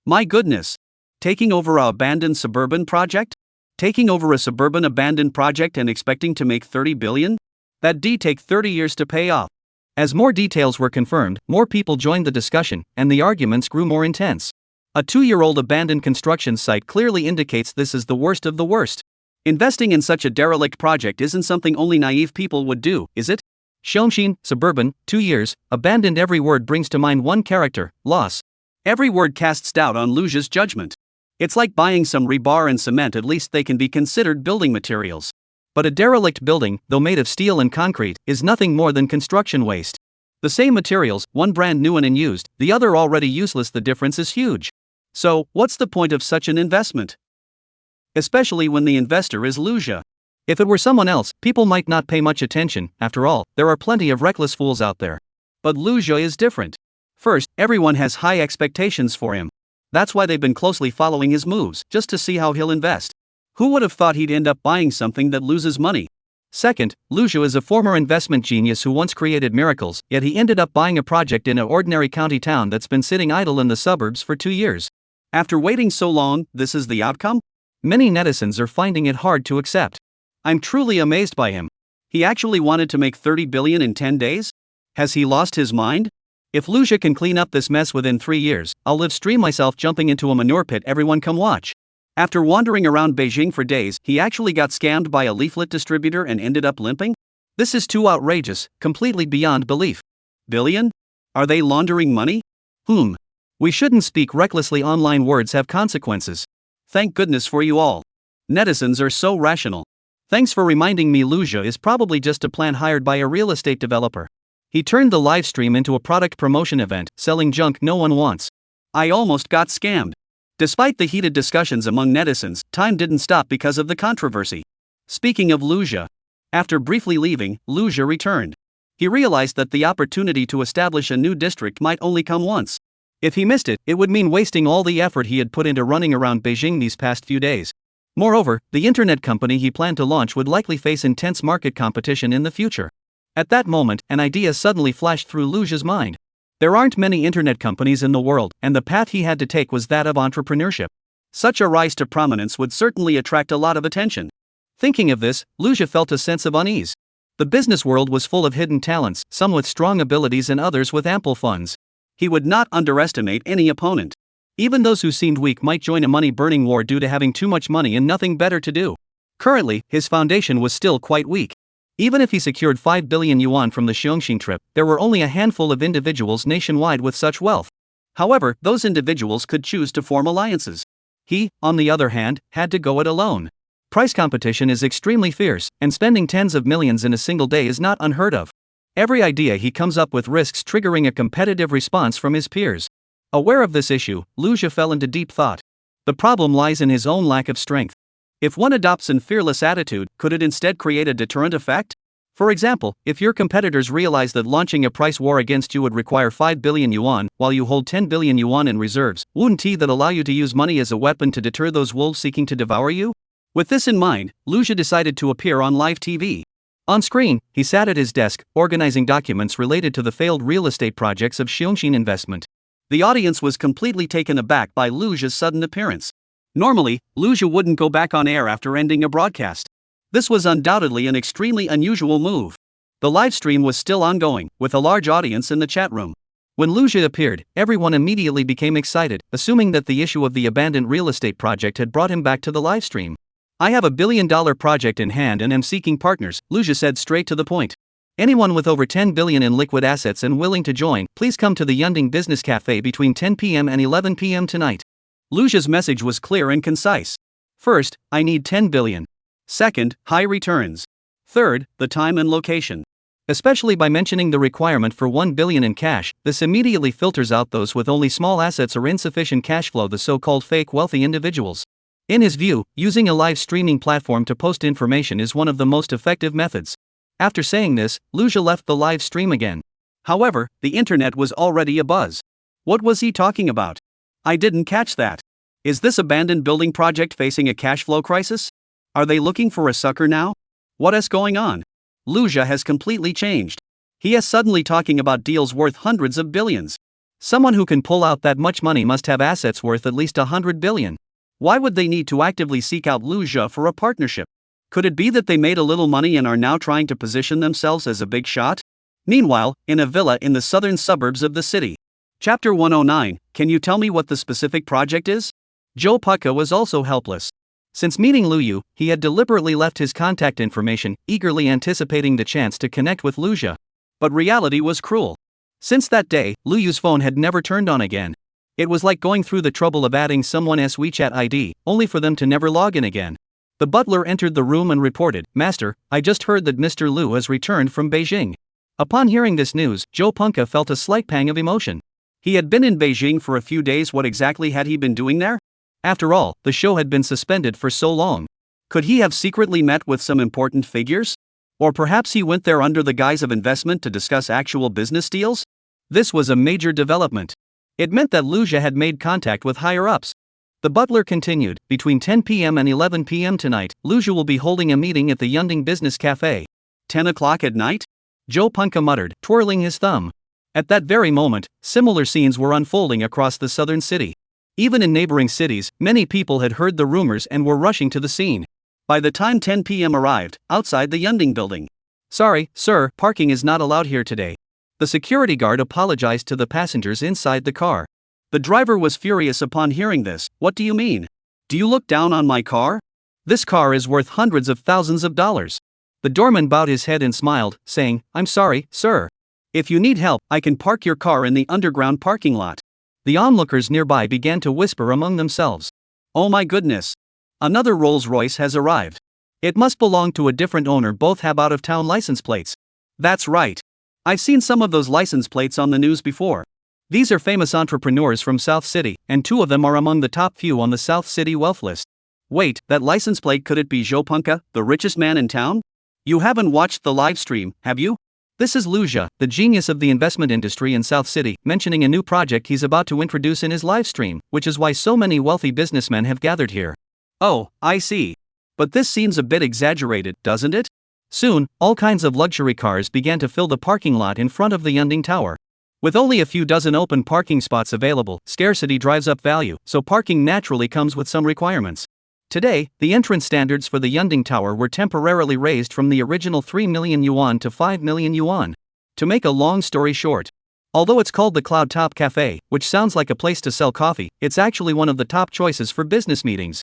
My goodness. Taking over a abandoned suburban project? Taking over a suburban abandoned project and expecting to make 30 billion? That'd take 30 years to pay off. As more details were confirmed, more people joined the discussion, and the arguments grew more intense. A 2-year-old abandoned construction site clearly indicates this is the worst of the worst. Investing in such a derelict project isn't something only naive people would do, is it? Xiongxin, suburban, 2 years, abandoned. Every word brings to mind one character, loss. Every word casts doubt on Luja's judgment. It's like buying some rebar and cement. At least they can be considered building materials. But a derelict building, though made of steel and concrete, is nothing more than construction waste. The same materials, one brand new and unused, the other already useless. The difference is huge. So, what's the point of such an investment? Especially when the investor is Luja. If it were someone else, people might not pay much attention. After all, there are plenty of reckless fools out there. But Luja is different. First, everyone has high expectations for him. That's why they've been closely following his moves, just to see how he'll invest. Who would have thought he'd end up buying something that loses money? Second, Luja is a former investment genius who once created miracles, yet he ended up buying a project in an ordinary county town that's been sitting idle in the suburbs for 2 years. After waiting so long, this is the outcome? Many netizens are finding it hard to accept. I'm truly amazed by him. He actually wanted to make 30 billion in 10 days? Has he lost his mind? If Luja can clean up this mess within 3 years, I'll live stream myself jumping into a manure pit. Everyone come watch. After wandering around Beijing for days, he actually got scammed by a leaflet distributor and ended up limping? This is too outrageous, completely beyond belief. Billion? Are they laundering money? We shouldn't speak recklessly. Online words have consequences. Thank goodness for you all. Netizens are so rational. Thanks for reminding me. Luja is probably just a plant hired by a real estate developer. He turned the live stream into a product promotion event, selling junk no one wants. I almost got scammed. Despite the heated discussions among netizens, time didn't stop because of the controversy. Speaking of Luja, after briefly leaving, Luja returned. He realized that the opportunity to establish a new district might only come once. If he missed it, it would mean wasting all the effort he had put into running around Beijing these past few days. Moreover, the internet company he planned to launch would likely face intense market competition in the future. At that moment, an idea suddenly flashed through Luja's mind. There aren't many internet companies in the world, and the path he had to take was that of entrepreneurship. Such a rise to prominence would certainly attract a lot of attention. Thinking of this, Luja felt a sense of unease. The business world was full of hidden talents, some with strong abilities and others with ample funds. He would not underestimate any opponent. Even those who seemed weak might join a money-burning war due to having too much money and nothing better to do. Currently, his foundation was still quite weak. Even if he secured 5 billion yuan from the Xiongxin trip, there were only a handful of individuals nationwide with such wealth. However, those individuals could choose to form alliances. He, on the other hand, had to go it alone. Price competition is extremely fierce, and spending tens of millions in a single day is not unheard of. Every idea he comes up with risks triggering a competitive response from his peers. Aware of this issue, Luja fell into deep thought. The problem lies in his own lack of strength. If one adopts an fearless attitude, could it instead create a deterrent effect? For example, if your competitors realize that launching a price war against you would require 5 billion yuan, while you hold 10 billion yuan in reserves, wouldn't that allow you to use money as a weapon to deter those wolves seeking to devour you? With this in mind, Luja decided to appear on live TV. On screen, he sat at his desk, organizing documents related to the failed real estate projects of Xiongxin Investment. The audience was completely taken aback by Luja's sudden appearance. Normally, Luja wouldn't go back on air after ending a broadcast. This was undoubtedly an extremely unusual move. The live stream was still ongoing, with a large audience in the chat room. When Luja appeared, everyone immediately became excited, assuming that the issue of the abandoned real estate project had brought him back to the live stream. I have a $1 billion project in hand and am seeking partners, Luja said straight to the point. Anyone with over 10 billion in liquid assets and willing to join, please come to the Yunding Business Cafe between 10 p.m. and 11 p.m. tonight. Luja's message was clear and concise. First, I need 10 billion. Second, high returns. Third, the time and location. Especially by mentioning the requirement for 1 billion in cash, this immediately filters out those with only small assets or insufficient cash flow, the so-called fake wealthy individuals. In his view, using a live streaming platform to post information is one of the most effective methods. After saying this, Luja left the live stream again. However, the internet was already abuzz. What was he talking about? I didn't catch that. Is this abandoned building project facing a cash flow crisis? Are they looking for a sucker now? What is going on? Luja has completely changed. He is suddenly talking about deals worth hundreds of billions. Someone who can pull out that much money must have assets worth at least 100 billion. Why would they need to actively seek out Luja for a partnership? Could it be that they made a little money and are now trying to position themselves as a big shot? Meanwhile, in a villa in the southern suburbs of the city. Chapter 109, can you tell me what the specific project is? Joe Pucka was also helpless. Since meeting Luyu, he had deliberately left his contact information, eagerly anticipating the chance to connect with Luja. But reality was cruel. Since that day, Luyu's phone had never turned on again. It was like going through the trouble of adding someone's WeChat ID, only for them to never log in again. The butler entered the room and reported, "Master, I just heard that Mr. Lu has returned from Beijing." Upon hearing this news, Joe Punka felt a slight pang of emotion. He had been in Beijing for a few days. What exactly had he been doing there? After all, the show had been suspended for so long. Could he have secretly met with some important figures? Or perhaps he went there under the guise of investment to discuss actual business deals? This was a major development. It meant that Luja had made contact with higher-ups. The butler continued, "Between 10 p.m. and 11 p.m. tonight, Luja will be holding a meeting at the Yunding Business Cafe." 10 o'clock at night? Joe Punka muttered, twirling his thumb. At that very moment, similar scenes were unfolding across the southern city. Even in neighboring cities, many people had heard the rumors and were rushing to the scene. By the time 10 p.m. arrived, outside the Yunding building. "Sorry, sir, parking is not allowed here today." The security guard apologized to the passengers inside the car. The driver was furious upon hearing this. "What do you mean? Do you look down on my car? This car is worth hundreds of thousands of dollars." The doorman bowed his head and smiled, saying, "I'm sorry, sir. If you need help, I can park your car in the underground parking lot." The onlookers nearby began to whisper among themselves. "Oh my goodness. Another Rolls-Royce has arrived. It must belong to a different owner. Both have out-of-town license plates." "That's right. I've seen some of those license plates on the news before. These are famous entrepreneurs from South City, and two of them are among the top few on the South City wealth list." "Wait, that license plate, could it be Joe Punka, the richest man in town? You haven't watched the live stream, have you? This is Luja, the genius of the investment industry in South City, mentioning a new project he's about to introduce in his live stream, which is why so many wealthy businessmen have gathered here." "Oh, I see. But this seems a bit exaggerated, doesn't it?" Soon, all kinds of luxury cars began to fill the parking lot in front of the Yunding Tower. With only a few dozen open parking spots available, scarcity drives up value, so parking naturally comes with some requirements. Today, the entrance standards for the Yunding Tower were temporarily raised from the original 3 million yuan to 5 million yuan. To make a long story short, although it's called the Cloud Top Cafe, which sounds like a place to sell coffee, it's actually one of the top choices for business meetings.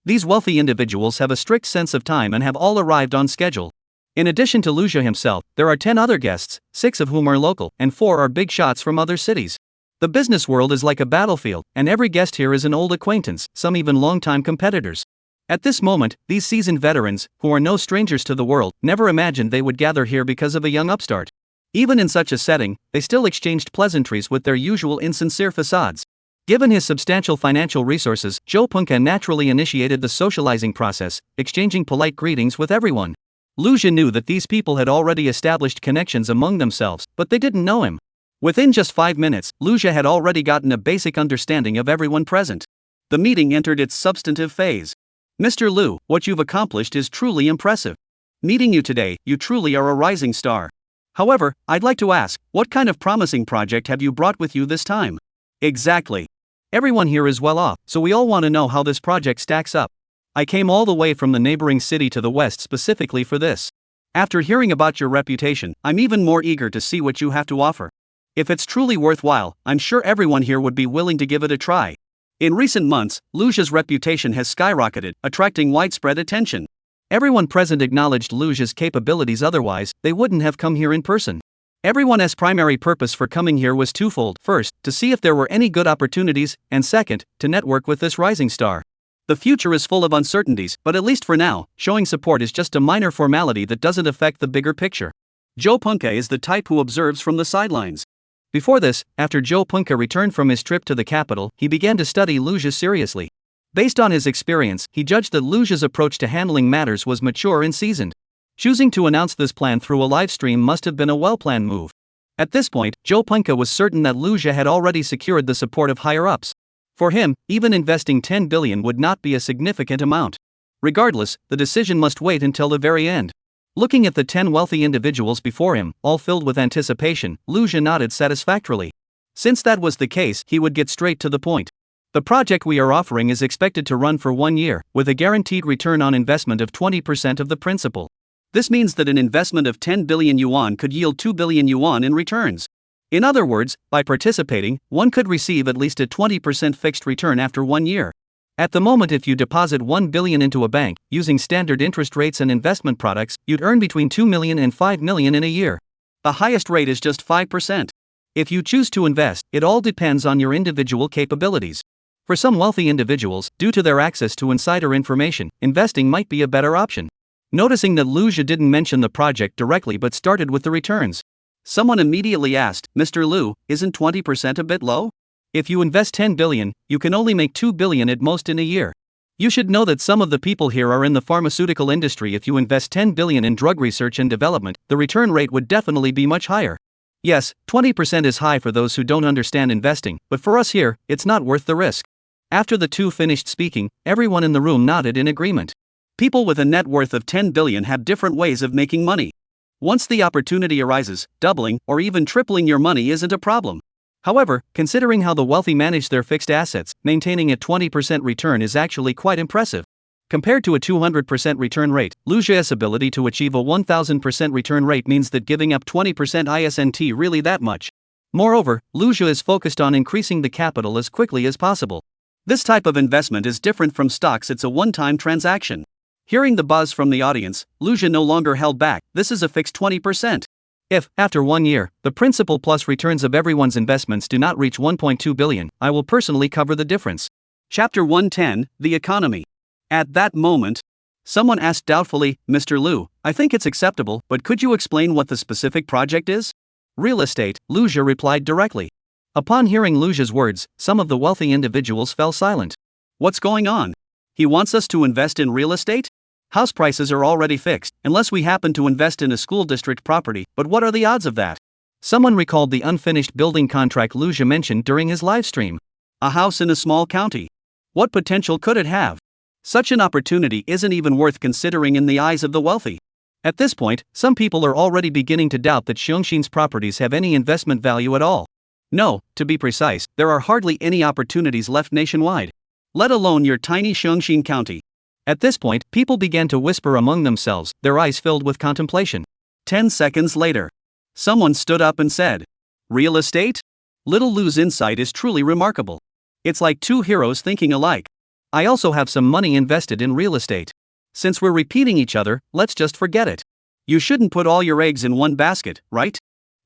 These wealthy individuals have a strict sense of time and have all arrived on schedule. In addition to Luja himself, there are 10 other guests, 6 of whom are local, and 4 are big shots from other cities. The business world is like a battlefield, and every guest here is an old acquaintance, some even longtime competitors. At this moment, these seasoned veterans, who are no strangers to the world, never imagined they would gather here because of a young upstart. Even in such a setting, they still exchanged pleasantries with their usual insincere facades. Given his substantial financial resources, Joe Punka naturally initiated the socializing process, exchanging polite greetings with everyone. Luja knew that these people had already established connections among themselves, but they didn't know him. Within just 5 minutes, Luja had already gotten a basic understanding of everyone present. The meeting entered its substantive phase. "Mr. Lu, what you've accomplished is truly impressive. Meeting you today, you truly are a rising star. However, I'd like to ask, what kind of promising project have you brought with you this time?" "Exactly. Everyone here is well off, so we all want to know how this project stacks up. I came all the way from the neighboring city to the west specifically for this. After hearing about your reputation, I'm even more eager to see what you have to offer. If it's truly worthwhile, I'm sure everyone here would be willing to give it a try." In recent months, Luja's reputation has skyrocketed, attracting widespread attention. Everyone present acknowledged Luja's capabilities, otherwise, they wouldn't have come here in person. Everyone's primary purpose for coming here was twofold: first, to see if there were any good opportunities, and second, to network with this rising star. The future is full of uncertainties, but at least for now, showing support is just a minor formality that doesn't affect the bigger picture. Joe Punka is the type who observes from the sidelines. Before this, after Joe Punka returned from his trip to the capital, he began to study Luja seriously. Based on his experience, he judged that Luja's approach to handling matters was mature and seasoned. Choosing to announce this plan through a live stream must have been a well-planned move. At this point, Joe Punka was certain that Luja had already secured the support of higher-ups. For him, even investing 10 billion would not be a significant amount. Regardless, the decision must wait until the very end. Looking at the 10 wealthy individuals before him, all filled with anticipation, Luja nodded satisfactorily. Since that was the case, he would get straight to the point. The project we are offering is expected to run for 1 year, with a guaranteed return on investment of 20% of the principal. This means that an investment of 10 billion yuan could yield 2 billion yuan in returns. In other words, by participating, one could receive at least a 20% fixed return after 1 year. At the moment, if you deposit 1 billion into a bank, using standard interest rates and investment products, you'd earn between 2 million and 5 million in a year. The highest rate is just 5%. If you choose to invest, it all depends on your individual capabilities. For some wealthy individuals, due to their access to insider information, investing might be a better option. Noticing that Luja didn't mention the project directly but started with the returns, someone immediately asked, "Mr. Lu, isn't 20% a bit low? If you invest 10 billion, you can only make 2 billion at most in a year. You should know that some of the people here are in the pharmaceutical industry. If you invest 10 billion in drug research and development, the return rate would definitely be much higher. Yes, 20% is high for those who don't understand investing, but for us here, it's not worth the risk." After the two finished speaking, everyone in the room nodded in agreement. People with a net worth of 10 billion have different ways of making money. Once the opportunity arises, doubling or even tripling your money isn't a problem. However, considering how the wealthy manage their fixed assets, maintaining a 20% return is actually quite impressive. Compared to a 200% return rate, Luja's ability to achieve a 1000% return rate means that giving up 20% isn't really that much. Moreover, Luja is focused on increasing the capital as quickly as possible. This type of investment is different from stocks. It's a one-time transaction. Hearing the buzz from the audience, Luja no longer held back. This is a fixed 20%. If, after 1 year, the principal plus returns of everyone's investments do not reach 1.2 billion, I will personally cover the difference. Chapter 110, The Economy. At that moment, someone asked doubtfully, "Mr. Lu, I think it's acceptable, but could you explain what the specific project is?" "Real estate," Luja replied directly. Upon hearing Luja's words, some of the wealthy individuals fell silent. "What's going on? He wants us to invest in real estate? House prices are already fixed, unless we happen to invest in a school district property, but what are the odds of that?" Someone recalled the unfinished building contract Luja mentioned during his live stream. A house in a small county. What potential could it have? Such an opportunity isn't even worth considering in the eyes of the wealthy. At this point, some people are already beginning to doubt that Xiongxin's properties have any investment value at all. No, to be precise, there are hardly any opportunities left nationwide, let alone your tiny Xiongxin county. At this point, people began to whisper among themselves, their eyes filled with contemplation. 10 seconds later, someone stood up and said, "Real estate? Little Lu's insight is truly remarkable. It's like two heroes thinking alike. I also have some money invested in real estate. Since we're repeating each other, let's just forget it. You shouldn't put all your eggs in one basket, right?"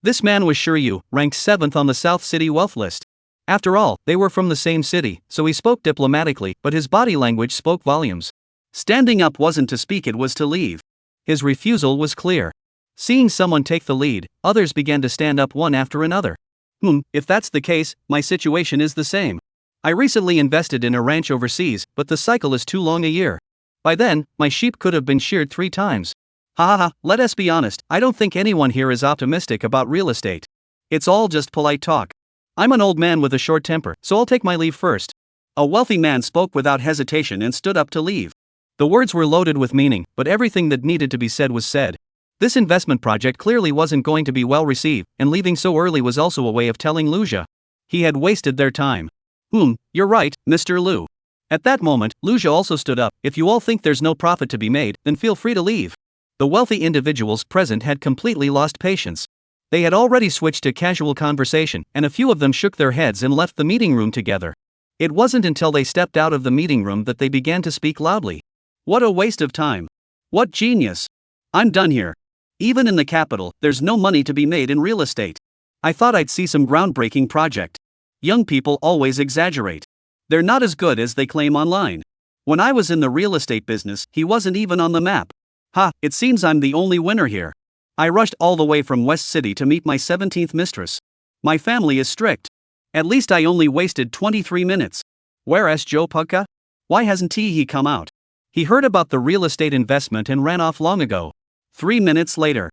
This man was Shiryu, ranked 7th on the South City wealth list. After all, they were from the same city, so he spoke diplomatically, but his body language spoke volumes. Standing up wasn't to speak, it was to leave. His refusal was clear. Seeing someone take the lead, others began to stand up one after another. If that's the case, my situation is the same. I recently invested in a ranch overseas, but the cycle is too long a year. By then, my sheep could have been sheared 3 times. Let us be honest, I don't think anyone here is optimistic about real estate. It's all just polite talk. I'm an old man with a short temper, so I'll take my leave first. A wealthy man spoke without hesitation and stood up to leave. The words were loaded with meaning, but everything that needed to be said was said. This investment project clearly wasn't going to be well received, and leaving so early was also a way of telling Luja he had wasted their time. You're right, Mr. Lu. At that moment, Luja also stood up. If you all think there's no profit to be made, then feel free to leave. The wealthy individuals present had completely lost patience. They had already switched to casual conversation, and a few of them shook their heads and left the meeting room together. It wasn't until they stepped out of the meeting room that they began to speak loudly. What a waste of time. What genius. I'm done here. Even in the capital, there's no money to be made in real estate. I thought I'd see some groundbreaking project. Young people always exaggerate. They're not as good as they claim online. When I was in the real estate business, he wasn't even on the map. It seems I'm the only winner here. I rushed all the way from West City to meet my 17th mistress. My family is strict. At least I only wasted 23 minutes. Whereas Joe Punka? Why hasn't he come out? He heard about the real estate investment and ran off long ago. 3 minutes later.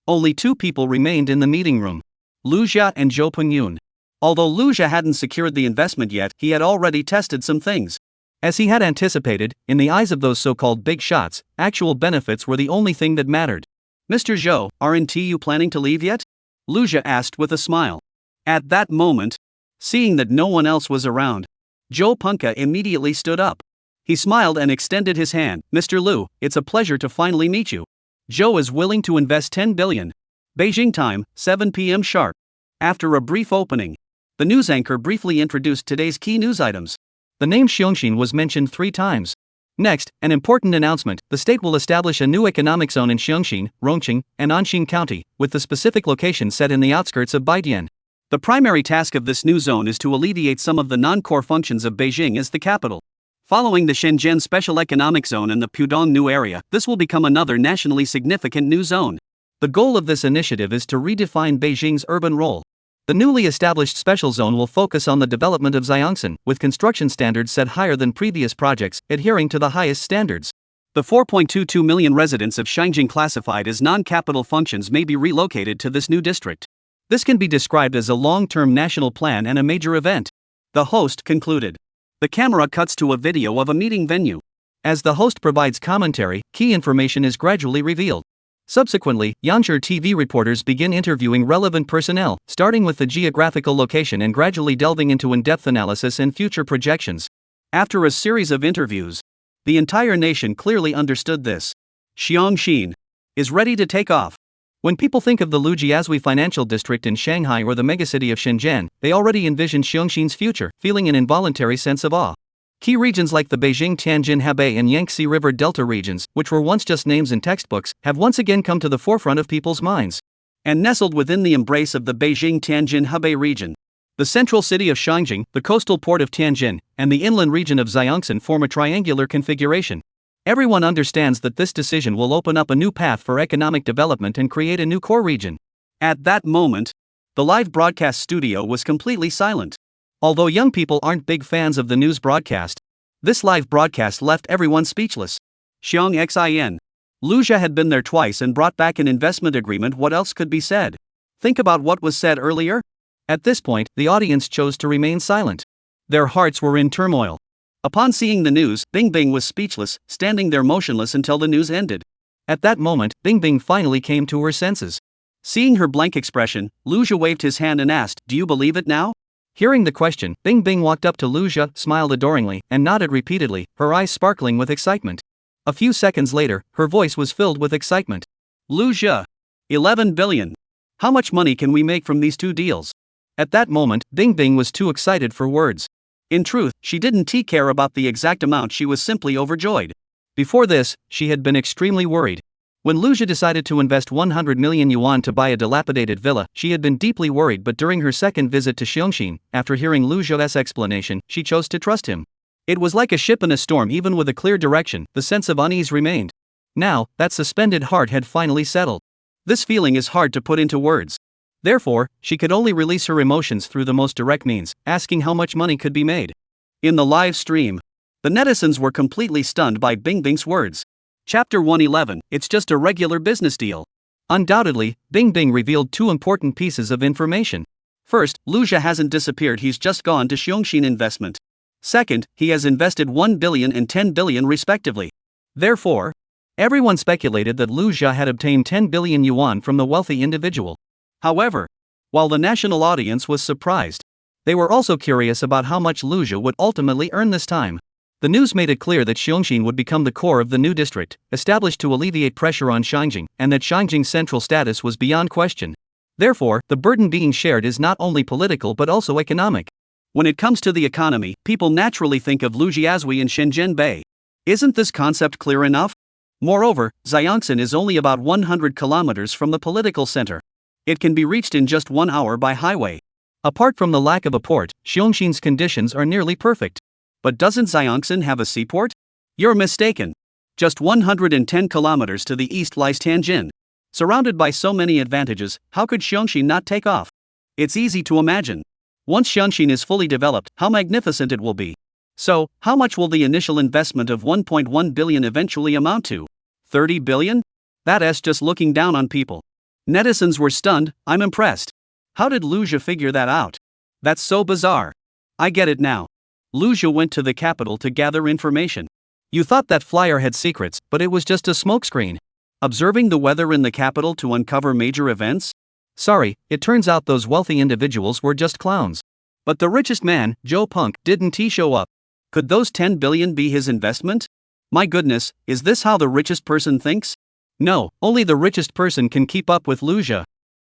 Only 2 people remained in the meeting room. Lu Jia and Zhou Pengyun. Although Lu Jia hadn't secured the investment yet, he had already tested some things. As he had anticipated, in the eyes of those so-called big shots, actual benefits were the only thing that mattered. Mr. Zhou, aren't you planning to leave yet? Lu Jia asked with a smile. At that moment, seeing that no one else was around, Zhou Pengyun immediately stood up. He smiled and extended his hand. Mr. Lu, it's a pleasure to finally meet you. Zhou is willing to invest 10 billion. Beijing time, 7 p.m. sharp. After a brief opening, the news anchor briefly introduced today's key news items. The name Xiongxin was mentioned 3 times. Next, an important announcement: the state will establish a new economic zone in Xiongxin, Rongqing, and Anxing County, with the specific location set in the outskirts of Baidian. The primary task of this new zone is to alleviate some of the non-core functions of Beijing as the capital. Following the Shenzhen Special Economic Zone and the Pudong New Area, this will become another nationally significant new zone. The goal of this initiative is to redefine Beijing's urban role. The newly established special zone will focus on the development of Xiongxin, with construction standards set higher than previous projects, adhering to the highest standards. The 4.22 million residents of Shenzhen classified as non-capital functions may be relocated to this new district. This can be described as a long-term national plan and a major event. The host concluded. The camera cuts to a video of a meeting venue. As the host provides commentary, key information is gradually revealed. Subsequently, Yangzhou TV reporters begin interviewing relevant personnel, starting with the geographical location and gradually delving into in-depth analysis and future projections. After a series of interviews, the entire nation clearly understood this. Xiongxin is ready to take off. When people think of the Lujiazui Financial District in Shanghai or the megacity of Shenzhen, they already envision Xiongxin's future, feeling an involuntary sense of awe. Key regions like the Beijing, Tianjin, Hebei, and Yangtze River Delta regions, which were once just names in textbooks, have once again come to the forefront of people's minds. And nestled within the embrace of the Beijing, Tianjin, Hebei region, the central city of Shangjing, the coastal port of Tianjin, and the inland region of Xiongxin form a triangular configuration. Everyone understands that this decision will open up a new path for economic development and create a new core region. At that moment, the live broadcast studio was completely silent. Although young people aren't big fans of the news broadcast, this live broadcast left everyone speechless. Xiongxin. Lu Jia had been there twice and brought back an investment agreement. What else could be said? Think about what was said earlier. At this point, the audience chose to remain silent. Their hearts were in turmoil. Upon seeing the news, Bingbing was speechless, standing there motionless until the news ended. At that moment, Bingbing finally came to her senses. Seeing her blank expression, Lu Jia waved his hand and asked, "Do you believe it now?" Hearing the question, Bingbing walked up to Lu Jia, smiled adoringly, and nodded repeatedly, her eyes sparkling with excitement. A few seconds later, her voice was filled with excitement. Lu Jia. 11 billion. How much money can we make from these 2 deals? At that moment, Bingbing was too excited for words. In truth, she didn't care about the exact amount, she was simply overjoyed. Before this, she had been extremely worried. When Lu Jia decided to invest 100 million yuan to buy a dilapidated villa, she had been deeply worried, but during her second visit to Xiongxin, after hearing Lu Jia's explanation, she chose to trust him. It was like a ship in a storm. Even with a clear direction, the sense of unease remained. Now, that suspended heart had finally settled. This feeling is hard to put into words. Therefore, she could only release her emotions through the most direct means, asking how much money could be made. In the live stream, the netizens were completely stunned by Bingbing's words. Chapter 111, it's just a regular business deal. Undoubtedly, Bingbing revealed 2 important pieces of information. First, Lu Jia hasn't disappeared, he's just gone to Xiongxin investment. Second, he has invested 1 billion and 10 billion respectively. Therefore, everyone speculated that Lu Jia had obtained 10 billion yuan from the wealthy individual. However, while the national audience was surprised, they were also curious about how much Lu Jia would ultimately earn this time. The news made it clear that Xiongxin would become the core of the new district, established to alleviate pressure on Shangjing, and that Shangjing's central status was beyond question. Therefore, the burden being shared is not only political but also economic. When it comes to the economy, people naturally think of Lujiazui and Shenzhen Bay. Isn't this concept clear enough? Moreover, Xiongxin is only about 100 kilometers from the political center. It can be reached in just 1 hour by highway. Apart from the lack of a port, Xiongxin's conditions are nearly perfect. But doesn't Xiongxin have a seaport? You're mistaken. Just 110 kilometers to the east lies Tianjin. Surrounded by so many advantages, how could Xiongxin not take off? It's easy to imagine. Once Xiongxin is fully developed, how magnificent it will be. So, how much will the initial investment of 1.1 billion eventually amount to? 30 billion? That's just looking down on people. Netizens were stunned. I'm impressed. How did Luja figure that out? That's so bizarre. I get it now. Luja went to the capital to gather information. You thought that flyer had secrets, but it was just a smokescreen. Observing the weather in the capital to uncover major events? Sorry, it turns out those wealthy individuals were just clowns. But the richest man, Joe Punk, didn't he show up? Could those 10 billion be his investment? My goodness, is this how the richest person thinks? No, only the richest person can keep up with Luja.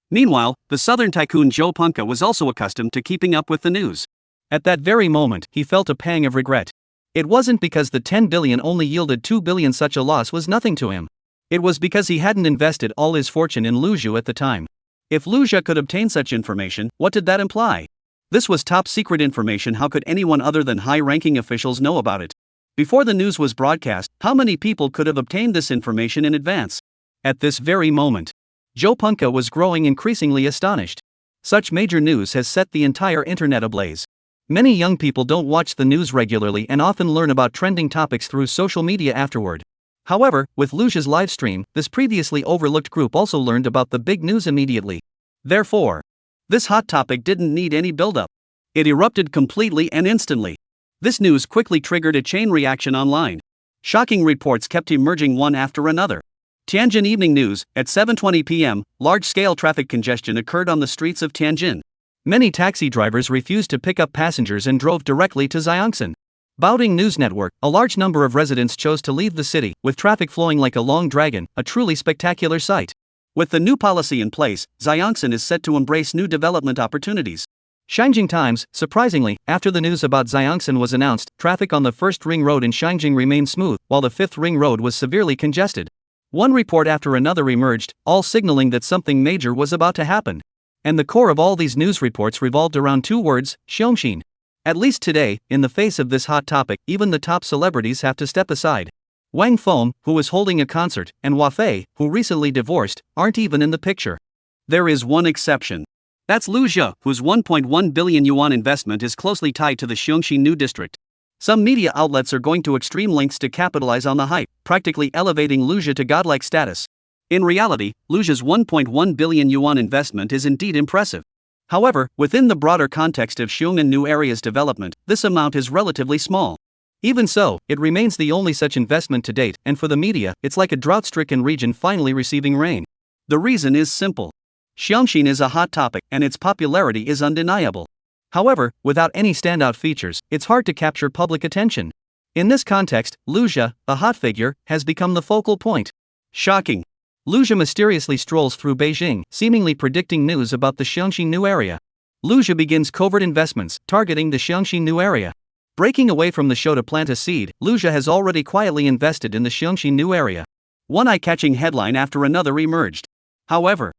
Meanwhile, the southern tycoon Joe Punka was also accustomed to keeping up with the news. At that very moment, he felt a pang of regret. It wasn't because the 10 billion only yielded 2 billion, such a loss was nothing to him. It was because he hadn't invested all his fortune in Luja at the time. If Luja could obtain such information, what did that imply? This was top secret information. How could anyone other than high-ranking officials know about it? Before the news was broadcast, how many people could have obtained this information in advance? At this very moment, Joe Punka was growing increasingly astonished. Such major news has set the entire internet ablaze. Many young people don't watch the news regularly and often learn about trending topics through social media afterward. However, with Luja's livestream, this previously overlooked group also learned about the big news immediately. Therefore, this hot topic didn't need any build-up. It erupted completely and instantly. This news quickly triggered a chain reaction online. Shocking reports kept emerging one after another. Tianjin Evening News, at 7:20 p.m., large-scale traffic congestion occurred on the streets of Tianjin. Many taxi drivers refused to pick up passengers and drove directly to Xiangshan. Baoding News Network, a large number of residents chose to leave the city, with traffic flowing like a long dragon, a truly spectacular sight. With the new policy in place, Xiangshan is set to embrace new development opportunities. Shangjing Times, surprisingly, after the news about Xiangshan was announced, traffic on the first ring road in Shangjing remained smooth, while the fifth ring road was severely congested. One report after another emerged, all signaling that something major was about to happen. And the core of all these news reports revolved around two words: Xiongxin. At least today, in the face of this hot topic, even the top celebrities have to step aside. Wang Feng, who was holding a concert, and Hua Fei, who recently divorced, aren't even in the picture. There is one exception. That's Lu Zhe, whose 1.1 billion yuan investment is closely tied to the Xiongxin New District. Some media outlets are going to extreme lengths to capitalize on the hype, practically elevating Lu Zhe to godlike status. In reality, Lu Zhe's 1.1 billion yuan investment is indeed impressive. However, within the broader context of Xiongnan New Area's development, this amount is relatively small. Even so, it remains the only such investment to date, and for the media, it's like a drought-stricken region finally receiving rain. The reason is simple. Xiongxin is a hot topic, and its popularity is undeniable. However, without any standout features, it's hard to capture public attention. In this context, Lu Zhe, a hot figure, has become the focal point. Shocking. Lu Zhe mysteriously strolls through Beijing, seemingly predicting news about the Xiongxin New Area. Lu Zhe begins covert investments, targeting the Xiongxin New Area. Breaking away from the show to plant a seed, Lu Zhe has already quietly invested in the Xiongxin New Area. One eye-catching headline after another emerged. However,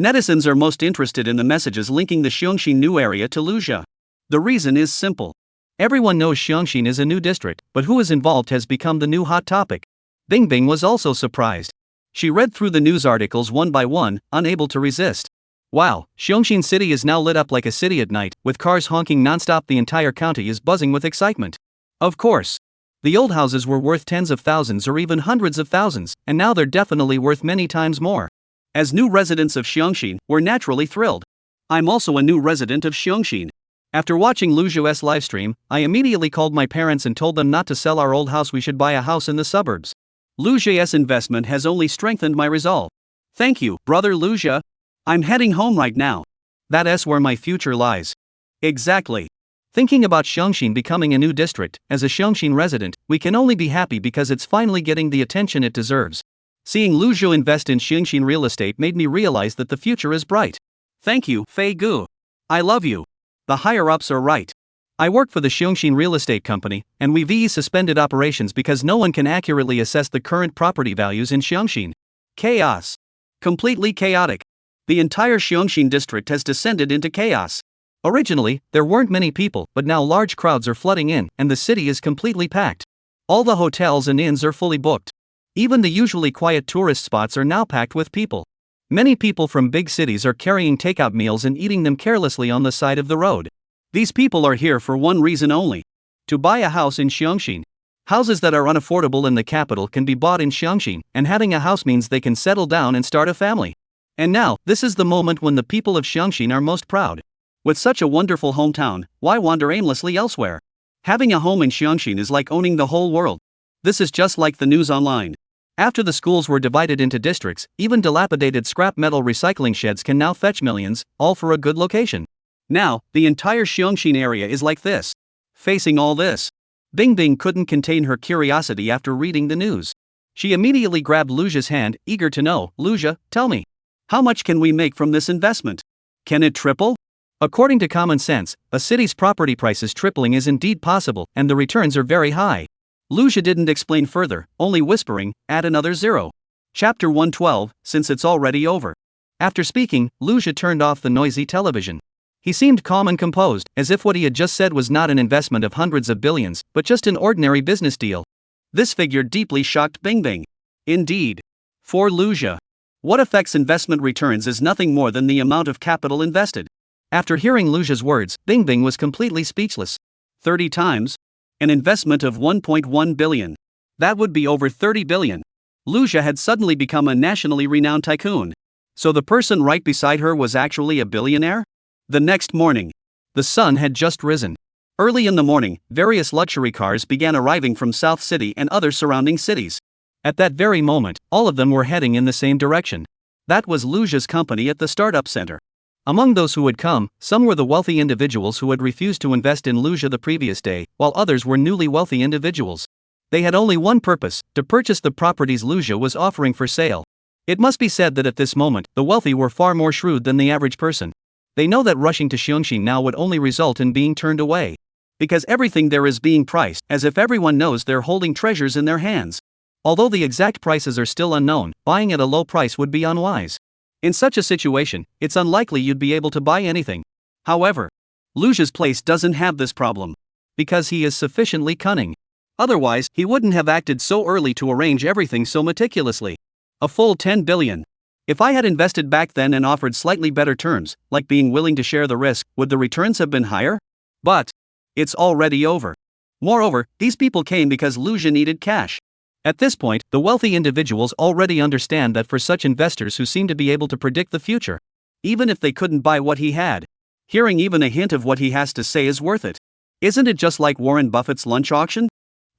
netizens are most interested in the messages linking the Xiongxin New Area to Lu Zhe. The reason is simple. Everyone knows Xiongxin is a new district, but who is involved has become the new hot topic. Bingbing was also surprised. She read through the news articles one by one, unable to resist. Wow, Xiongxin City is now lit up like a city at night, with cars honking nonstop. The entire county is buzzing with excitement. Of course. The old houses were worth tens of thousands or even hundreds of thousands, and now they're definitely worth many times more. As new residents of Xiongxin, we're naturally thrilled. I'm also a new resident of Xiongxin. After watching Lu Zhe's livestream, I immediately called my parents and told them not to sell our old house. We should buy a house in the suburbs. Lu Zhe's investment has only strengthened my resolve. Thank you, brother Lu Zhe. I'm heading home right now. That's where my future lies. Exactly. Thinking about Xiongxin becoming a new district, as a Xiongxin resident, we can only be happy because it's finally getting the attention it deserves. Seeing Lu Zhe invest in Xiongxin real estate made me realize that the future is bright. Thank you, Fei Gu. I love you. The higher-ups are right. I work for the Xiongxin Real Estate Company, and we've suspended operations because no one can accurately assess the current property values in Xiongxin. Chaos. Completely chaotic. The entire Xiongxin district has descended into chaos. Originally, there weren't many people, but now large crowds are flooding in, and the city is completely packed. All the hotels and inns are fully booked. Even the usually quiet tourist spots are now packed with people. Many people from big cities are carrying takeout meals and eating them carelessly on the side of the road. These people are here for one reason only: To buy a house in Xiongxin. Houses that are unaffordable in the capital can be bought in Xiongxin, and having a house means they can settle down and start a family. And now, this is the moment when the people of Xiongxin are most proud. With such a wonderful hometown, why wander aimlessly elsewhere? Having a home in Xiongxin is like owning the whole world. This is just like the news online. After the schools were divided into districts, even dilapidated scrap metal recycling sheds can now fetch millions, all for a good location. Now, the entire Xiongxin area is like this. Facing all this, Bingbing couldn't contain her curiosity after reading the news. She immediately grabbed Lujia's hand, eager to know. Lujia, tell me. How much can we make from this investment? Can it triple? According to common sense, a city's property prices tripling is indeed possible, and the returns are very high. Lujia didn't explain further, only whispering, add another 0. Chapter 112, since it's already over. After speaking, Lujia turned off the noisy television. He seemed calm and composed, as if what he had just said was not an investment of hundreds of billions, but just an ordinary business deal. This figure deeply shocked Bingbing. Indeed. For Lujia, what affects investment returns is nothing more than the amount of capital invested. After hearing Lujia's words, Bingbing was completely speechless. 30 times? An investment of 1.1 billion. That would be over 30 billion. Lujia had suddenly become a nationally renowned tycoon. So the person right beside her was actually a billionaire? The next morning, the sun had just risen. Early in the morning, various luxury cars began arriving from South City and other surrounding cities. At that very moment, all of them were heading in the same direction. That was Lujia's company at the startup center. Among those who had come, some were the wealthy individuals who had refused to invest in Lujia the previous day, while others were newly wealthy individuals. They had only one purpose, to purchase the properties Lujia was offering for sale. It must be said that at this moment, the wealthy were far more shrewd than the average person. They know that rushing to Xiongxin now would only result in being turned away. Because everything there is being priced, as if everyone knows they're holding treasures in their hands. Although the exact prices are still unknown, buying at a low price would be unwise. In such a situation, it's unlikely you'd be able to buy anything. However, Lujia's place doesn't have this problem. Because he is sufficiently cunning. Otherwise, he wouldn't have acted so early to arrange everything so meticulously. A full 10 billion. If I had invested back then and offered slightly better terms, like being willing to share the risk, would the returns have been higher? But it's already over. Moreover, these people came because Lujia needed cash. At this point, the wealthy individuals already understand that for such investors who seem to be able to predict the future, even if they couldn't buy what he had, hearing even a hint of what he has to say is worth it. Isn't it just like Warren Buffett's lunch auction?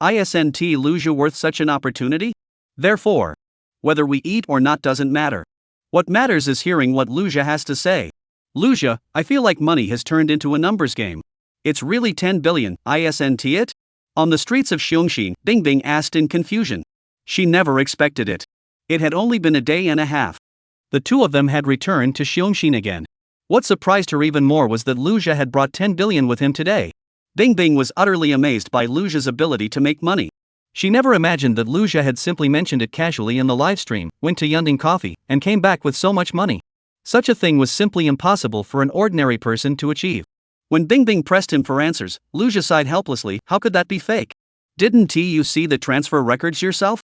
Isn't Lujia worth such an opportunity? Therefore, whether we eat or not doesn't matter. What matters is hearing what Lujia has to say. Lujia, I feel like money has turned into a numbers game. It's really 10 billion, isn't it? On the streets of Xiongxin, Bingbing asked in confusion. She never expected it. It had only been a day and a half. The two of them had returned to Xiongxin again. What surprised her even more was that Lujia had brought 10 billion with him today. Bingbing was utterly amazed by Lujia's ability to make money. She never imagined that Lujia had simply mentioned it casually in the live stream, went to Yunding Coffee, and came back with so much money. Such a thing was simply impossible for an ordinary person to achieve. When Bingbing pressed him for answers, Lujia sighed helplessly. How could that be fake? Didn't you see the transfer records yourself?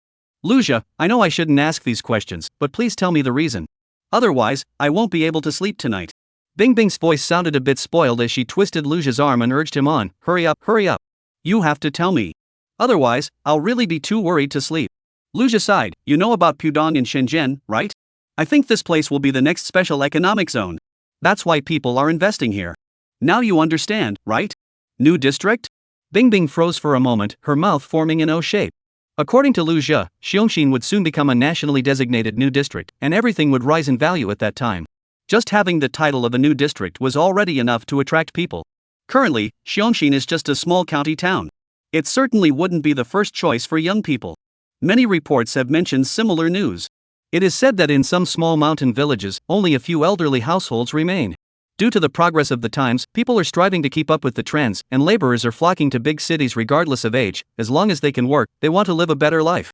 Lujia, I know I shouldn't ask these questions, but please tell me the reason. Otherwise, I won't be able to sleep tonight. Bingbing's voice sounded a bit spoiled as she twisted Lujia's arm and urged him on. Hurry up, hurry up. You have to tell me. Otherwise, I'll really be too worried to sleep. Lujia sighed. You know about Pudong in Shenzhen, right? I think this place will be the next special economic zone. That's why people are investing here. Now you understand, right? New district? Bingbing froze for a moment, her mouth forming an O shape. According to Lujia, Xiongxin would soon become a nationally designated new district, and everything would rise in value at that time. Just having the title of a new district was already enough to attract people. Currently, Xiongxin is just a small county town. It certainly wouldn't be the first choice for young people. Many reports have mentioned similar news. It is said that in some small mountain villages, only a few elderly households remain. Due to the progress of the times, people are striving to keep up with the trends, and laborers are flocking to big cities regardless of age. As long as they can work, they want to live a better life.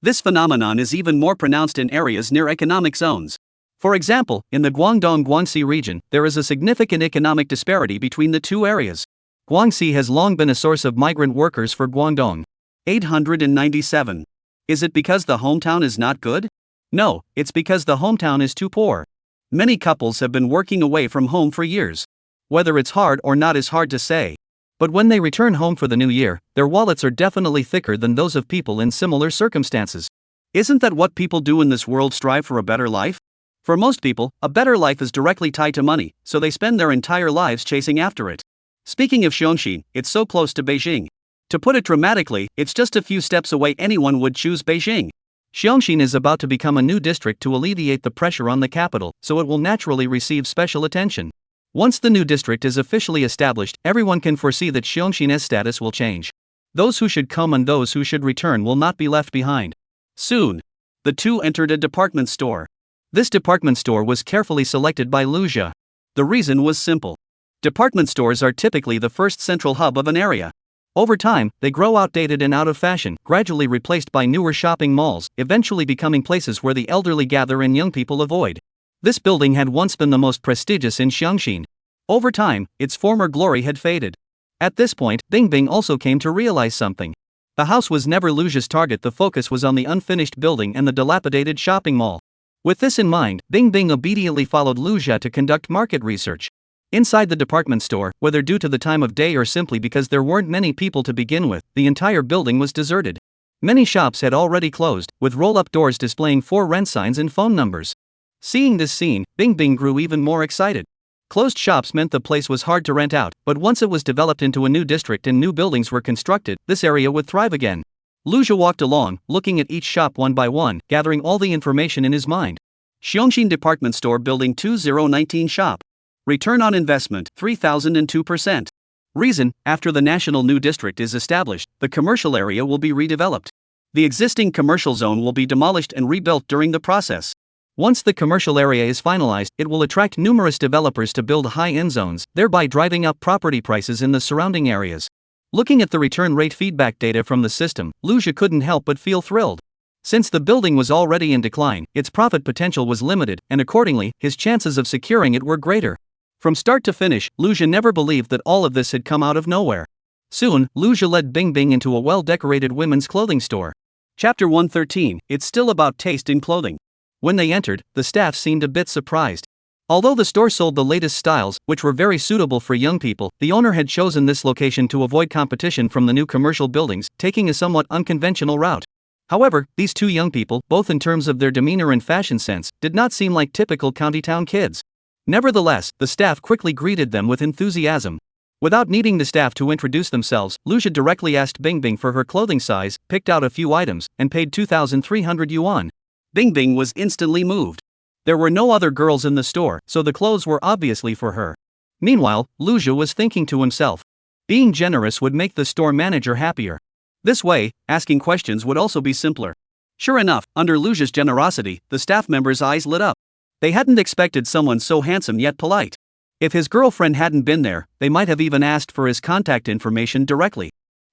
This phenomenon is even more pronounced in areas near economic zones. For example, in the Guangdong-Guangxi region, there is a significant economic disparity between the two areas. Guangxi has long been a source of migrant workers for Guangdong. 897. Is it because the hometown is not good? No, it's because the hometown is too poor. Many couples have been working away from home for years. Whether it's hard or not is hard to say. But when they return home for the new year, their wallets are definitely thicker than those of people in similar circumstances. Isn't that what people do in this world, strive for a better life? For most people, a better life is directly tied to money, so they spend their entire lives chasing after it. Speaking of Xiongxin, it's so close to Beijing. To put it dramatically, it's just a few steps away. Anyone would choose Beijing. Xiongxin is about to become a new district to alleviate the pressure on the capital, so it will naturally receive special attention. Once the new district is officially established, everyone can foresee that Xiongxin's status will change. Those who should come and those who should return will not be left behind. Soon, the two entered a department store. This department store was carefully selected by Lu Jia. The reason was simple. Department stores are typically the first central hub of an area. Over time, they grow outdated and out of fashion, gradually replaced by newer shopping malls, eventually becoming places where the elderly gather and young people avoid. This building had once been the most prestigious in Xiongxin. Over time, its former glory had faded. At this point, Bingbing also came to realize something. The house was never Lu Jia's target. The focus was on the unfinished building and the dilapidated shopping mall. With this in mind, Bingbing obediently followed Lu Jia to conduct market research. Inside the department store, whether due to the time of day or simply because there weren't many people to begin with, the entire building was deserted. Many shops had already closed, with roll-up doors displaying for rent signs and phone numbers. Seeing this scene, Bingbing grew even more excited. Closed shops meant the place was hard to rent out, but once it was developed into a new district and new buildings were constructed, this area would thrive again. Lu Jia walked along, looking at each shop one by one, gathering all the information in his mind. Xiongxin Department Store Building 2019 Shop. Return on investment, 3,002%. Reason, after the national new district is established, the commercial area will be redeveloped. The existing commercial zone will be demolished and rebuilt during the process. Once the commercial area is finalized, it will attract numerous developers to build high-end zones, thereby driving up property prices in the surrounding areas. Looking at the return rate feedback data from the system, Lu Jia couldn't help but feel thrilled. Since the building was already in decline, its profit potential was limited, and accordingly, his chances of securing it were greater. From start to finish, Lu Jia never believed that all of this had come out of nowhere. Soon, Lu Jia led Bingbing into a well-decorated women's clothing store. Chapter 113, It's still about taste in clothing. When they entered, the staff seemed a bit surprised. Although the store sold the latest styles, which were very suitable for young people, the owner had chosen this location to avoid competition from the new commercial buildings, taking a somewhat unconventional route. However, these two young people, both in terms of their demeanor and fashion sense, did not seem like typical county town kids. Nevertheless, the staff quickly greeted them with enthusiasm. Without needing the staff to introduce themselves, Lu Jia directly asked Bingbing for her clothing size, picked out a few items, and paid 2,300 yuan. Bingbing was instantly moved. There were no other girls in the store, so the clothes were obviously for her. Meanwhile, Lu Jia was thinking to himself. Being generous would make the store manager happier. This way, asking questions would also be simpler. Sure enough, under Lu Jia's generosity, the staff members' eyes lit up. They hadn't expected someone so handsome yet polite. If his girlfriend hadn't been there, they might have even asked for his contact information directly.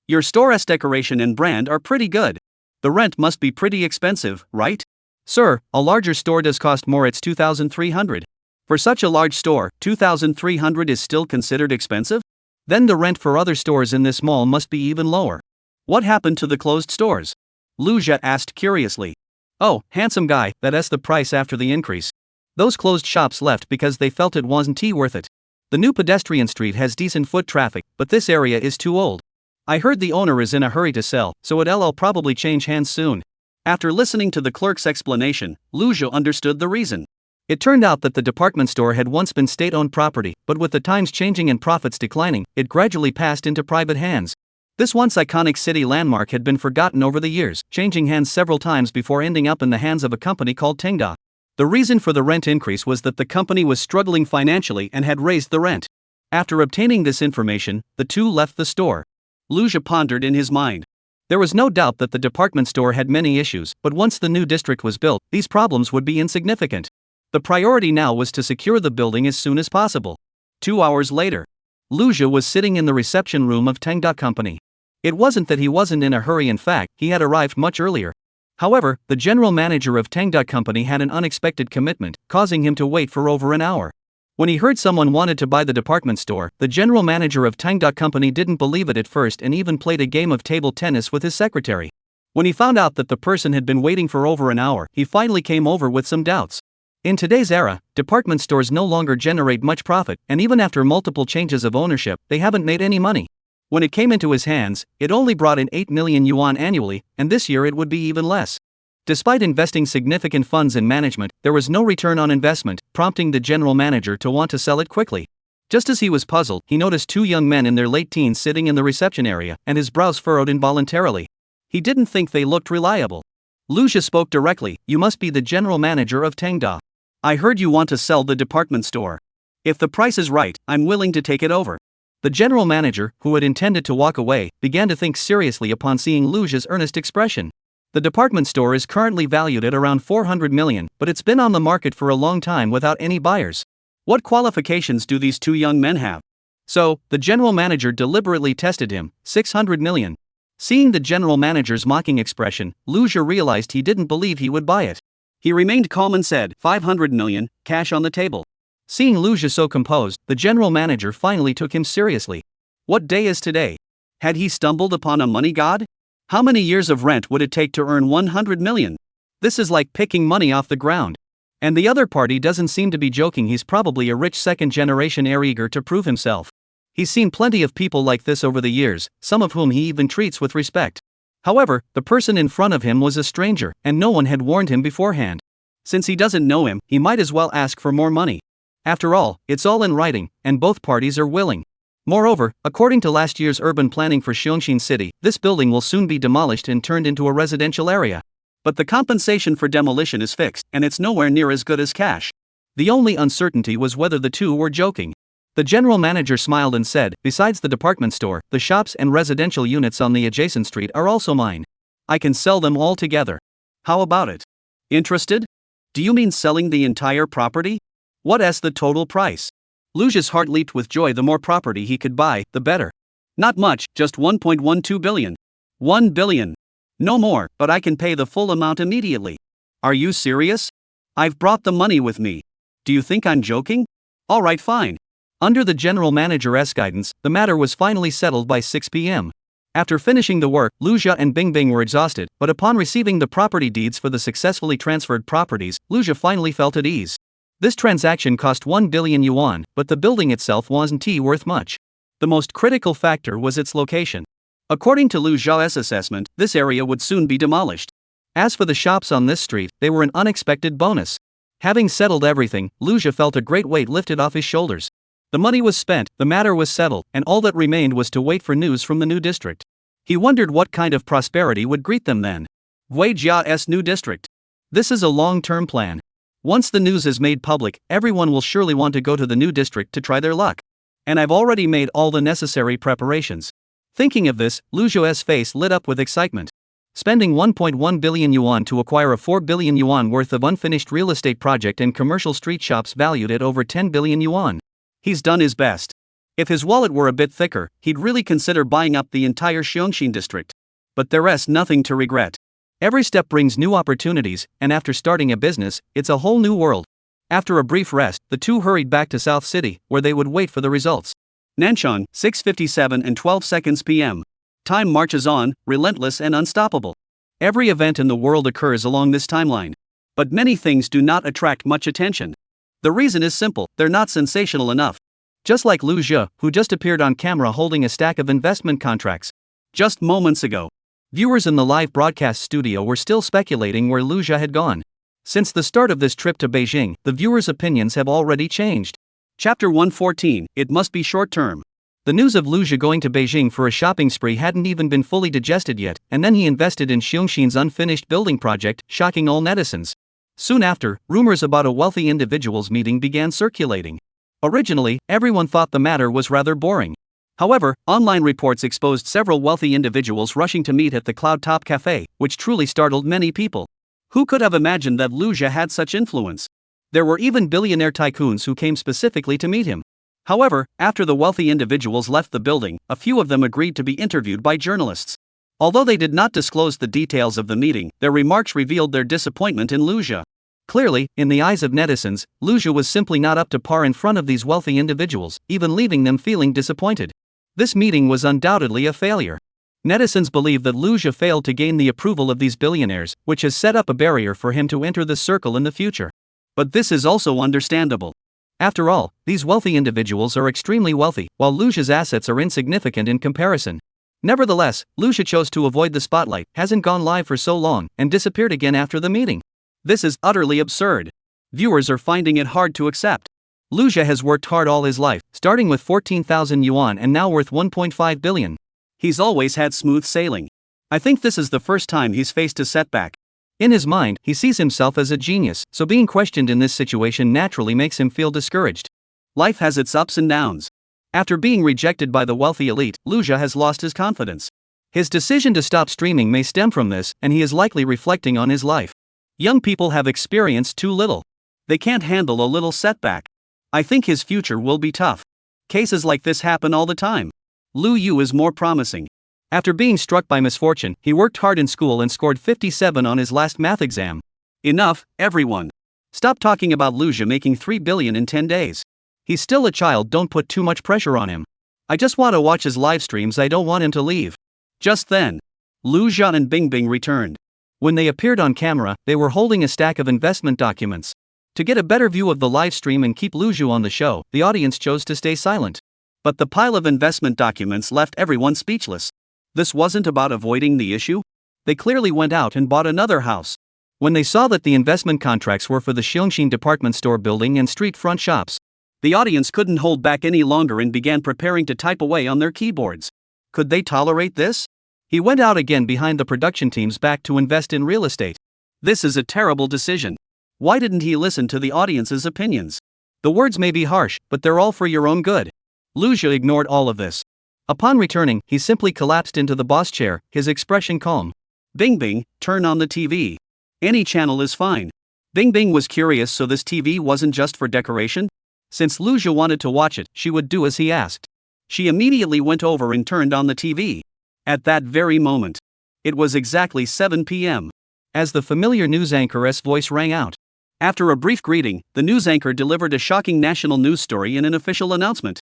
Your store's decoration and brand are pretty good. The rent must be pretty expensive, right? Sir, a larger store does cost more. It's 2,300. For such a large store, 2,300 is still considered expensive? Then the rent for other stores in this mall must be even lower. What happened to the closed stores? Lu Jia asked curiously. Oh, handsome guy, that's the price after the increase. Those closed shops left because they felt it wasn't worth it. The new pedestrian street has decent foot traffic, but this area is too old. I heard the owner is in a hurry to sell, so it'll probably change hands soon. After listening to the clerk's explanation, Lu Jia understood the reason. It turned out that the department store had once been state-owned property, but with the times changing and profits declining, it gradually passed into private hands. This once iconic city landmark had been forgotten over the years, changing hands several times before ending up in the hands of a company called Tengda. The reason for the rent increase was that the company was struggling financially and had raised the rent. After obtaining this information, the two left the store. Lu Jia pondered in his mind. There was no doubt that the department store had many issues, but once the new district was built, these problems would be insignificant. The priority now was to secure the building as soon as possible. 2 hours later, Lu Jia was sitting in the reception room of Tengda Company. It wasn't that he wasn't in a hurry. In fact, he had arrived much earlier. However, the general manager of Tengda Company had an unexpected commitment, causing him to wait for over an hour. When he heard someone wanted to buy the department store, the general manager of Tengda Company didn't believe it at first and even played a game of table tennis with his secretary. When he found out that the person had been waiting for over an hour, he finally came over with some doubts. In today's era, department stores no longer generate much profit, and even after multiple changes of ownership, they haven't made any money. When it came into his hands, it only brought in 8 million yuan annually, and this year it would be even less. Despite investing significant funds in management, there was no return on investment, prompting the general manager to want to sell it quickly. Just as he was puzzled, he noticed two young men in their late teens sitting in the reception area, and his brows furrowed involuntarily. He didn't think they looked reliable. Lu Jia spoke directly, "You must be the general manager of Tengda. I heard you want to sell the department store. If the price is right, I'm willing to take it over." The general manager, who had intended to walk away, began to think seriously upon seeing Lu Jia's earnest expression. The department store is currently valued at around 400 million, but it's been on the market for a long time without any buyers. What qualifications do these two young men have? So, the general manager deliberately tested him, 600 million. Seeing the general manager's mocking expression, Lu Jia realized he didn't believe he would buy it. He remained calm and said, 500 million, cash on the table. Seeing Lu Jia so composed, the general manager finally took him seriously. What day is today? Had he stumbled upon a money god? How many years of rent would it take to earn 100 million? This is like picking money off the ground. And the other party doesn't seem to be joking. He's probably a rich second-generation heir eager to prove himself. He's seen plenty of people like this over the years, some of whom he even treats with respect. However, the person in front of him was a stranger, and no one had warned him beforehand. Since he doesn't know him, he might as well ask for more money. After all, it's all in writing, and both parties are willing. Moreover, according to last year's urban planning for Xiongxin City, this building will soon be demolished and turned into a residential area. But the compensation for demolition is fixed, and it's nowhere near as good as cash. The only uncertainty was whether the two were joking. The general manager smiled and said, "Besides the department store, the shops and residential units on the adjacent street are also mine. I can sell them all together. How about it? Interested? Do you mean selling the entire property? What's the total price?" Lu Jia's heart leaped with joy. The more property he could buy, the better. Not much, just 1.12 billion. 1 billion. No more, but I can pay the full amount immediately. Are you serious? I've brought the money with me. Do you think I'm joking? Alright, fine. Under the general manager's guidance, the matter was finally settled by 6 p.m. After finishing the work, Lu Jia and Bingbing were exhausted, but upon receiving the property deeds for the successfully transferred properties, Lu Jia finally felt at ease. This transaction cost 1 billion yuan, but the building itself wasn't worth much. The most critical factor was its location. According to Lu Jia's assessment, this area would soon be demolished. As for the shops on this street, they were an unexpected bonus. Having settled everything, Lu Jia felt a great weight lifted off his shoulders. The money was spent, the matter was settled, and all that remained was to wait for news from the new district. He wondered what kind of prosperity would greet them then. Guijia's new district. This is a long-term plan. Once the news is made public, everyone will surely want to go to the new district to try their luck. And I've already made all the necessary preparations. Thinking of this, Lu Jia's face lit up with excitement. Spending 1.1 billion yuan to acquire a 4 billion yuan worth of unfinished real estate project and commercial street shops valued at over 10 billion yuan. He's done his best. If his wallet were a bit thicker, he'd really consider buying up the entire Xiongxin district. But there's nothing to regret. Every step brings new opportunities, and after starting a business, it's a whole new world. After a brief rest, the two hurried back to South City, where they would wait for the results. Nancheng, 6:57 and 12 seconds p.m. Time marches on, relentless and unstoppable. Every event in the world occurs along this timeline. But many things do not attract much attention. The reason is simple, they're not sensational enough. Just like Lu Jia, who just appeared on camera holding a stack of investment contracts. Just moments ago, viewers in the live broadcast studio were still speculating where Lu Jia had gone. Since the start of this trip to Beijing, the viewers' opinions have already changed. Chapter 114, It Must Be Short-Term. The news of Lu Jia going to Beijing for a shopping spree hadn't even been fully digested yet, and then he invested in Xiongxin's unfinished building project, shocking all netizens. Soon after, rumors about a wealthy individual's meeting began circulating. Originally, everyone thought the matter was rather boring. However, online reports exposed several wealthy individuals rushing to meet at the Cloud Top Cafe, which truly startled many people. Who could have imagined that Lu Jia had such influence? There were even billionaire tycoons who came specifically to meet him. However, after the wealthy individuals left the building, a few of them agreed to be interviewed by journalists. Although they did not disclose the details of the meeting, their remarks revealed their disappointment in Lu Jia. Clearly, in the eyes of netizens, Lu Jia was simply not up to par in front of these wealthy individuals, even leaving them feeling disappointed. This meeting was undoubtedly a failure. Netizens believe that Lu Jia failed to gain the approval of these billionaires, which has set up a barrier for him to enter the circle in the future. But this is also understandable. After all, these wealthy individuals are extremely wealthy, while Lu Zha's assets are insignificant in comparison. Nevertheless, Lu Zha chose to avoid the spotlight, hasn't gone live for so long, and disappeared again after the meeting. This is utterly absurd. Viewers are finding it hard to accept. Lu Zha has worked hard all his life, starting with 14,000 yuan and now worth 1.5 billion. He's always had smooth sailing. I think this is the first time he's faced a setback. In his mind, he sees himself as a genius, so being questioned in this situation naturally makes him feel discouraged. Life has its ups and downs. After being rejected by the wealthy elite, Lu Zha has lost his confidence. His decision to stop streaming may stem from this, and he is likely reflecting on his life. Young people have experienced too little. They can't handle a little setback. I think his future will be tough. Cases like this happen all the time. Lu Yu is more promising. After being struck by misfortune, he worked hard in school and scored 57 on his last math exam. Enough, everyone. Stop talking about Lu Zha making 3 billion in 10 days. He's still a child, don't put too much pressure on him. I just want to watch his live streams, I don't want him to leave. Just then, Lu Zha and Bingbing returned. When they appeared on camera, they were holding a stack of investment documents. To get a better view of the live stream and keep Lu Zha on the show, the audience chose to stay silent. But the pile of investment documents left everyone speechless. This wasn't about avoiding the issue. They clearly went out and bought another house. When they saw that the investment contracts were for the Xiongxin department store building and street front shops, the audience couldn't hold back any longer and began preparing to type away on their keyboards. Could they tolerate this? He went out again behind the production team's back to invest in real estate. This is a terrible decision. Why didn't he listen to the audience's opinions? The words may be harsh, but they're all for your own good. Lu Zha ignored all of this. Upon returning, he simply collapsed into the boss chair, his expression calm. Bingbing, turn on the TV. Any channel is fine. Bingbing was curious, so this TV wasn't just for decoration? Since Lu Zha wanted to watch it, she would do as he asked. She immediately went over and turned on the TV. At that very moment, it was exactly 7 p.m. as the familiar news anchor's voice rang out. After a brief greeting, the news anchor delivered a shocking national news story in an official announcement.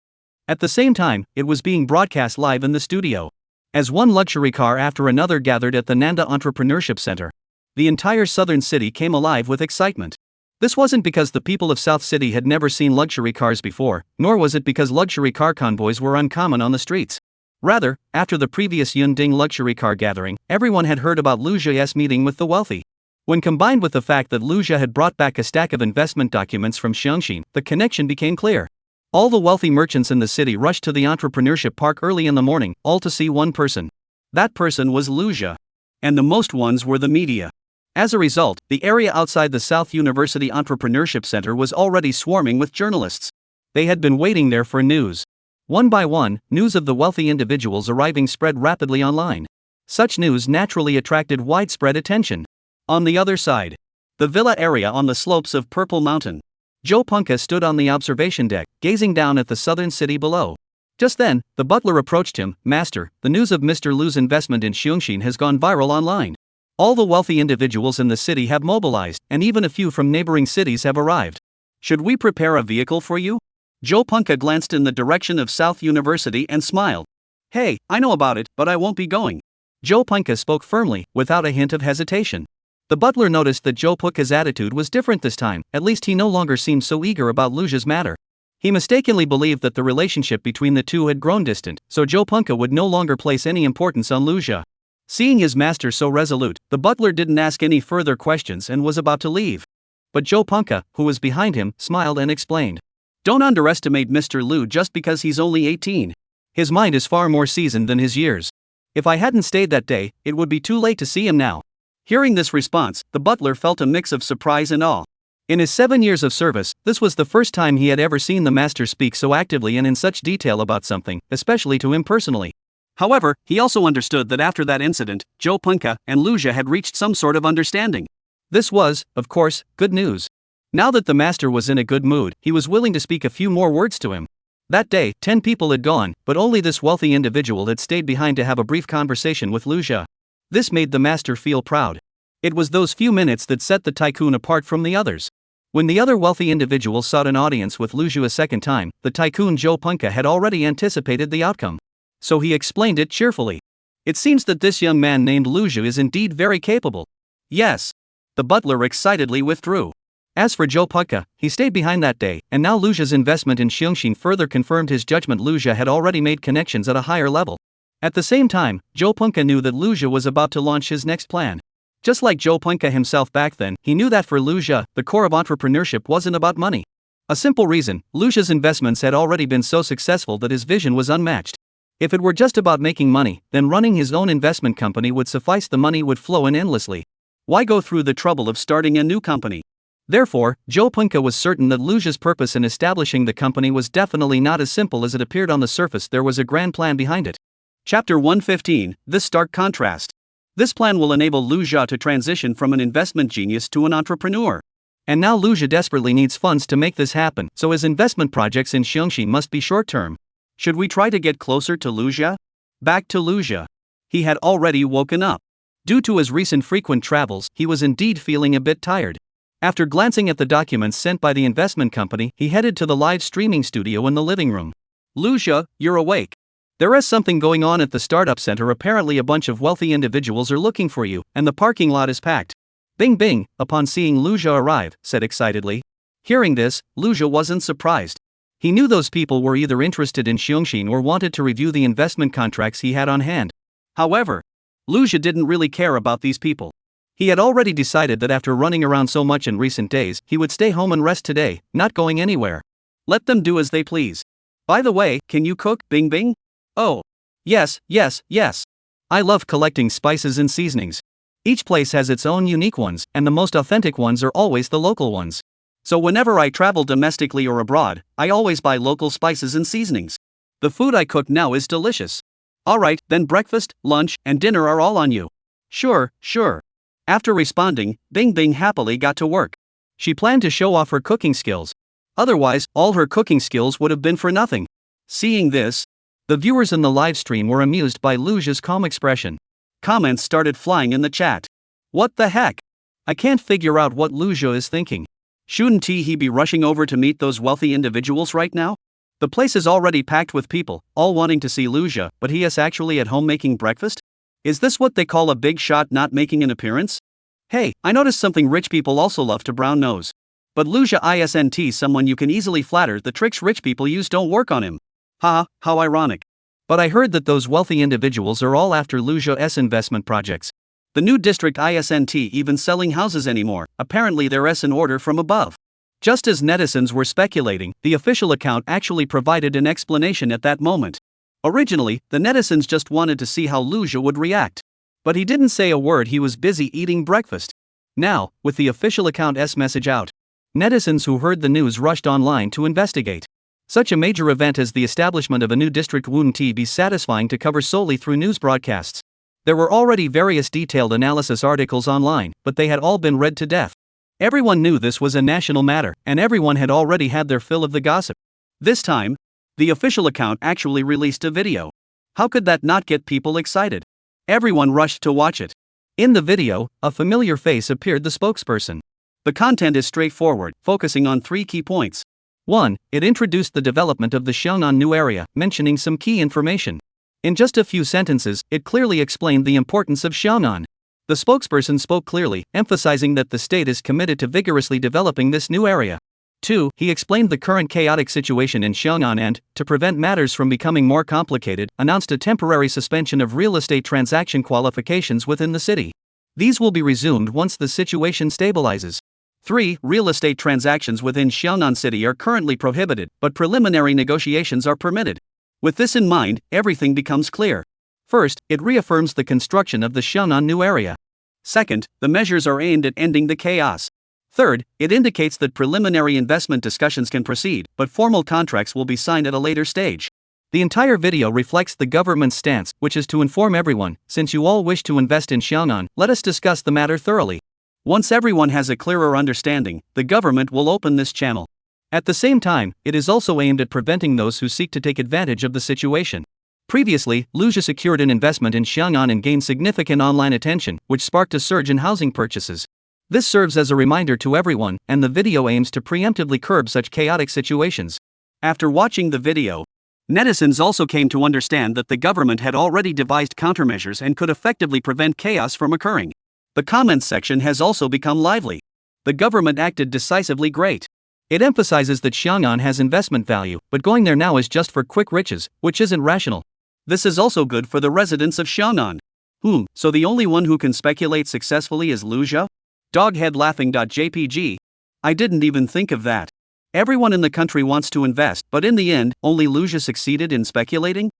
At the same time, it was being broadcast live in the studio. As one luxury car after another gathered at the Nanda Entrepreneurship Center, the entire southern city came alive with excitement. This wasn't because the people of South City had never seen luxury cars before, nor was it because luxury car convoys were uncommon on the streets. Rather, after the previous Yunding luxury car gathering, everyone had heard about Lu Zha's meeting with the wealthy. When combined with the fact that Lu Zha had brought back a stack of investment documents from Xiongxin, the connection became clear. All the wealthy merchants in the city rushed to the entrepreneurship park early in the morning, all to see one person. That person was Lu Zha. And the most ones were the media. As a result, the area outside the South University Entrepreneurship Center was already swarming with journalists. They had been waiting there for news. One by one, news of the wealthy individuals arriving spread rapidly online. Such news naturally attracted widespread attention. On the other side, the villa area on the slopes of Purple Mountain, Joe Punka stood on the observation deck, gazing down at the southern city below. Just then, the butler approached him. "Master, the news of Mr. Lu's investment in Xiongxin has gone viral online. All the wealthy individuals in the city have mobilized, and even a few from neighboring cities have arrived. Should we prepare a vehicle for you?" Joe Punka glanced in the direction of South University and smiled. "Hey, I know about it, but I won't be going." Joe Punka spoke firmly, without a hint of hesitation. The butler noticed that Joe Punka's attitude was different this time, at least he no longer seemed so eager about Lu Zha's matter. He mistakenly believed that the relationship between the two had grown distant, so Joe Punka would no longer place any importance on Lu Zha. Seeing his master so resolute, the butler didn't ask any further questions and was about to leave. But Joe Punka, who was behind him, smiled and explained. "Don't underestimate Mr. Lu just because he's only 18. His mind is far more seasoned than his years. If I hadn't stayed that day, it would be too late to see him now." Hearing this response, the butler felt a mix of surprise and awe. In his 7 years of service, this was the first time he had ever seen the master speak so actively and in such detail about something, especially to him personally. However, he also understood that after that incident, Joe Punka and Lu Zha had reached some sort of understanding. This was, of course, good news. Now that the master was in a good mood, he was willing to speak a few more words to him. That day, 10 people had gone, but only this wealthy individual had stayed behind to have a brief conversation with Lu Zha. This made the master feel proud. It was those few minutes that set the tycoon apart from the others. When the other wealthy individual sought an audience with Lu Zha a second time, the tycoon Joe Punka had already anticipated the outcome. So he explained it cheerfully. "It seems that this young man named Lu Zha is indeed very capable." "Yes." The butler excitedly withdrew. As for Zhou Puka, he stayed behind that day, and now Lujia's investment in Xiongxin further confirmed his judgment. Lujia had already made connections at a higher level. At the same time, Zhou Puka knew that Lujia was about to launch his next plan. Just like Zhou Puka himself back then, he knew that for Lujia, the core of entrepreneurship wasn't about money. A simple reason: Lujia's investments had already been so successful that his vision was unmatched. If it were just about making money, then running his own investment company would suffice. The money would flow in endlessly. Why go through the trouble of starting a new company? Therefore, Zhou Puka was certain that Lujia's purpose in establishing the company was definitely not as simple as it appeared on the surface. There was a grand plan behind it. Chapter 115, The Stark Contrast. This plan will enable Lujia to transition from an investment genius to an entrepreneur. And now Lujia desperately needs funds to make this happen, so his investment projects in Xiongxi must be short-term. Should we try to get closer to Lujia? Back to Lujia. He had already woken up. Due to his recent frequent travels, he was indeed feeling a bit tired. After glancing at the documents sent by the investment company, he headed to the live streaming studio in the living room. Lujia, you're awake. There is something going on at the startup center. Apparently a bunch of wealthy individuals are looking for you, and the parking lot is packed. Bing Bing, upon seeing Lujia arrive, said excitedly. Hearing this, Lujia wasn't surprised. He knew those people were either interested in Xiongxin or wanted to review the investment contracts he had on hand. However, Lujia didn't really care about these people. He had already decided that after running around so much in recent days, he would stay home and rest today, not going anywhere. Let them do as they please. By the way, can you cook, Bing Bing? Oh. Yes. I love collecting spices and seasonings. Each place has its own unique ones, and the most authentic ones are always the local ones. So whenever I travel domestically or abroad, I always buy local spices and seasonings. The food I cook now is delicious. Alright, then breakfast, lunch, and dinner are all on you. Sure. After responding, Bing Bing happily got to work. She planned to show off her cooking skills. Otherwise, all her cooking skills would have been for nothing. Seeing this, the viewers in the live stream were amused by Lujia's calm expression. Comments started flying in the chat. What the heck? I can't figure out what Lujia is thinking. Shouldn't he be rushing over to meet those wealthy individuals right now? The place is already packed with people, all wanting to see Lujia, but he is actually at home making breakfast? Is this what they call a big shot not making an appearance? Hey, I noticed something: rich people also love to brown nose. But Lujia isn't someone you can easily flatter. The tricks rich people use don't work on him. Haha, how ironic. But I heard that those wealthy individuals are all after Lujia's investment projects. The new district isn't even selling houses anymore. Apparently there's an order from above. Just as netizens were speculating, the official account actually provided an explanation at that moment. Originally, the netizens just wanted to see how Lujia would react. But he didn't say a word. He was busy eating breakfast. Now, with the official account's message out, netizens who heard the news rushed online to investigate. Such a major event as the establishment of a new district wouldn't be satisfying to cover solely through news broadcasts. There were already various detailed analysis articles online, but they had all been read to death. Everyone knew this was a national matter, and everyone had already had their fill of the gossip. This time, the official account actually released a video. How could that not get people excited? Everyone rushed to watch it. In the video, a familiar face appeared: the spokesperson. The content is straightforward, focusing on 3 key points. 1. It introduced the development of the Xiongnan new area, mentioning some key information. In just a few sentences, it clearly explained the importance of Xiongnan. The spokesperson spoke clearly, emphasizing that the state is committed to vigorously developing this new area. 2. He explained the current chaotic situation in Xiongnan and, to prevent matters from becoming more complicated, announced a temporary suspension of real estate transaction qualifications within the city. These will be resumed once the situation stabilizes. 3. Real estate transactions within Xiongnan City are currently prohibited, but preliminary negotiations are permitted. With this in mind, everything becomes clear. First, it reaffirms the construction of the Xiongnan new area. Second, the measures are aimed at ending the chaos. Third, it indicates that preliminary investment discussions can proceed, but formal contracts will be signed at a later stage. The entire video reflects the government's stance, which is to inform everyone: since you all wish to invest in Xiongnan, let us discuss the matter thoroughly. Once everyone has a clearer understanding, the government will open this channel. At the same time, it is also aimed at preventing those who seek to take advantage of the situation. Previously, Lujia secured an investment in Xiongnan and gained significant online attention, which sparked a surge in housing purchases. This serves as a reminder to everyone, and the video aims to preemptively curb such chaotic situations. After watching the video, netizens also came to understand that the government had already devised countermeasures and could effectively prevent chaos from occurring. The comments section has also become lively. The government acted decisively great. It emphasizes that Xiang'an has investment value, but going there now is just for quick riches, which isn't rational. This is also good for the residents of Xiang'an. So the only one who can speculate successfully is Lu Zhe? Doghead laughing.jpg. I didn't even think of that. Everyone in the country wants to invest, but in the end, only Lu Zhe succeeded in speculating?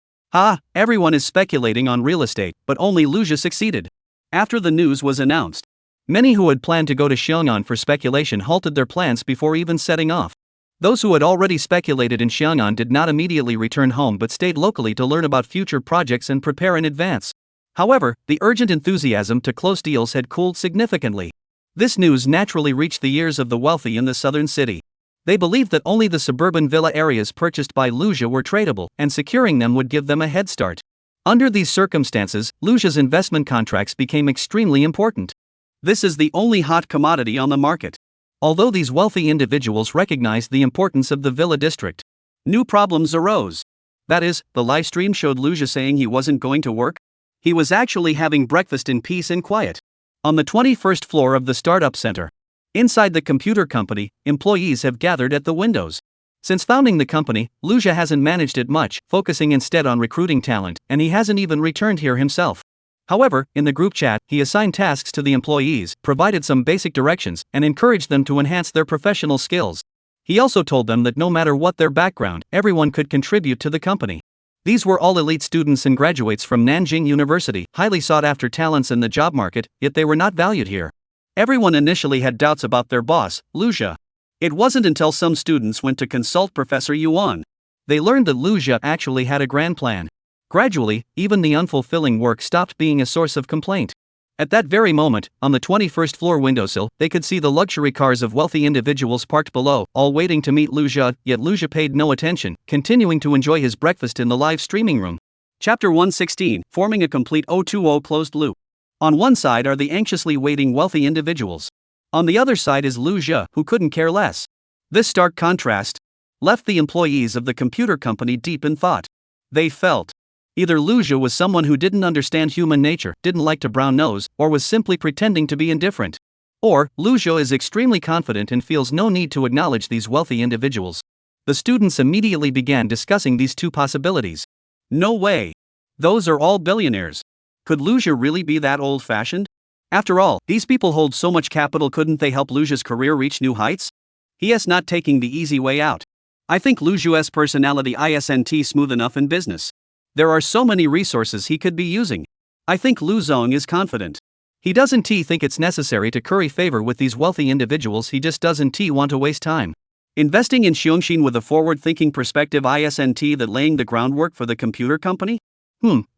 Everyone is speculating on real estate, but only Lu Zhe succeeded. After the news was announced, many who had planned to go to Xiang'an for speculation halted their plans before even setting off. Those who had already speculated in Xiang'an did not immediately return home but stayed locally to learn about future projects and prepare in advance. However, the urgent enthusiasm to close deals had cooled significantly. This news naturally reached the ears of the wealthy in the southern city. They believed that only the suburban villa areas purchased by Lu Zhe were tradable, and securing them would give them a head start. Under these circumstances, Lu Zhe's investment contracts became extremely important. This is the only hot commodity on the market. Although these wealthy individuals recognized the importance of the villa district, new problems arose. That is, the live stream showed Lu Zhe saying he wasn't going to work. He was actually having breakfast in peace and quiet on the 21st floor of the startup center. Inside the computer company, employees have gathered at the windows. Since founding the company, Lu Zhe hasn't managed it much, focusing instead on recruiting talent, and he hasn't even returned here himself. However, in the group chat, he assigned tasks to the employees, provided some basic directions, and encouraged them to enhance their professional skills. He also told them that no matter what their background, everyone could contribute to the company. These were all elite students and graduates from Nancheng University, highly sought after talents in the job market, yet they were not valued here. Everyone initially had doubts about their boss, Lu Zhe. It wasn't until some students went to consult Professor Yuan. They learned that Lu Zhe actually had a grand plan. Gradually, even the unfulfilling work stopped being a source of complaint. At that very moment, on the 21st floor windowsill, they could see the luxury cars of wealthy individuals parked below, all waiting to meet Lu Zhe, yet Lu Zhe paid no attention, continuing to enjoy his breakfast in the live streaming room. Chapter 116, Forming a Complete O2O Closed Loop. On one side are the anxiously waiting wealthy individuals. On the other side is Lu Zhe, who couldn't care less. This stark contrast left the employees of the computer company deep in thought. They felt either Lu Zhe was someone who didn't understand human nature, didn't like to brown nose, or was simply pretending to be indifferent. Or, Lu Zhe is extremely confident and feels no need to acknowledge these wealthy individuals. The students immediately began discussing these two possibilities. No way. Those are all billionaires. Could Lu Zhe really be that old-fashioned? After all, these people hold so much capital, couldn't they help Lu Zhe's career reach new heights? He is not taking the easy way out. I think Lu Zhe's personality isn't smooth enough in business. There are so many resources he could be using. I think Lu Zong is confident. He doesn't think it's necessary to curry favor with these wealthy individuals, he just doesn't want to waste time. Investing in Xiongxin with a forward-thinking perspective isn't that laying the groundwork for the computer company?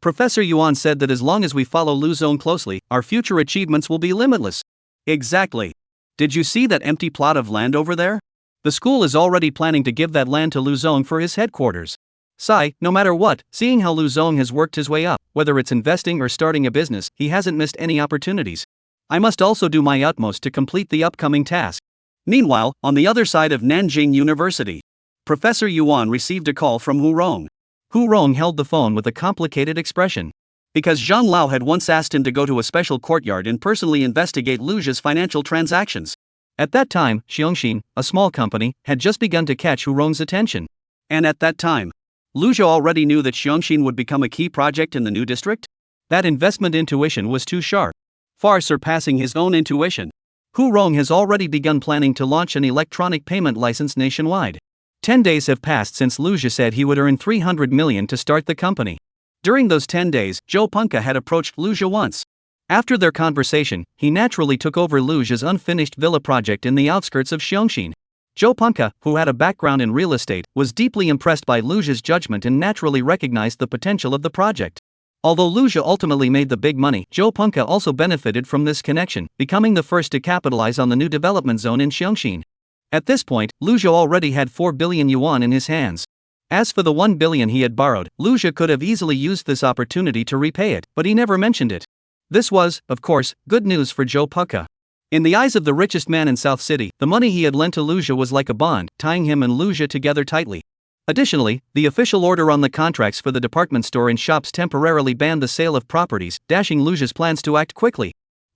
Professor Yuan said that as long as we follow Lu Zong closely, our future achievements will be limitless. Exactly. Did you see that empty plot of land over there? The school is already planning to give that land to Lu Zong for his headquarters. No matter what, seeing how Lu Zong has worked his way up, whether it's investing or starting a business, he hasn't missed any opportunities. I must also do my utmost to complete the upcoming task. Meanwhile, on the other side of Nanjing University, Professor Yuan received a call from Hu Rong. Hu Rong held the phone with a complicated expression. Because Zhang Lao had once asked him to go to a special courtyard and personally investigate Lu Zhe's financial transactions. At that time, Xiongxin, a small company, had just begun to catch Hu Rong's attention. And at that time, Lu Zhe already knew that Xiongxin would become a key project in the new district? That investment intuition was too sharp, far surpassing his own intuition. Hu Rong has already begun planning to launch an electronic payment license nationwide. 10 days have passed since Lu Zhe said he would earn 300 million to start the company. During those 10 days, Zhou Punka had approached Lu Zhe once. After their conversation, he naturally took over Lu Zhe's unfinished villa project in the outskirts of Xiongxin. Zhou Punka, who had a background in real estate, was deeply impressed by Lu Zhe's judgment and naturally recognized the potential of the project. Although Lu Zhe ultimately made the big money, Zhou Punka also benefited from this connection, becoming the first to capitalize on the new development zone in Xiongxin. At this point, Lu Zhe already had 4 billion yuan in his hands. As for the 1 billion he had borrowed, Lu Zhe could have easily used this opportunity to repay it, but he never mentioned it. This was, of course, good news for Zhou Punka. In the eyes of the richest man in South City, the money he had lent to Lu Zhe was like a bond, tying him and Lu Zhe together tightly. Additionally, the official order on the contracts for the department store and shops temporarily banned the sale of properties, dashing Lu Zhe's plans to act quickly.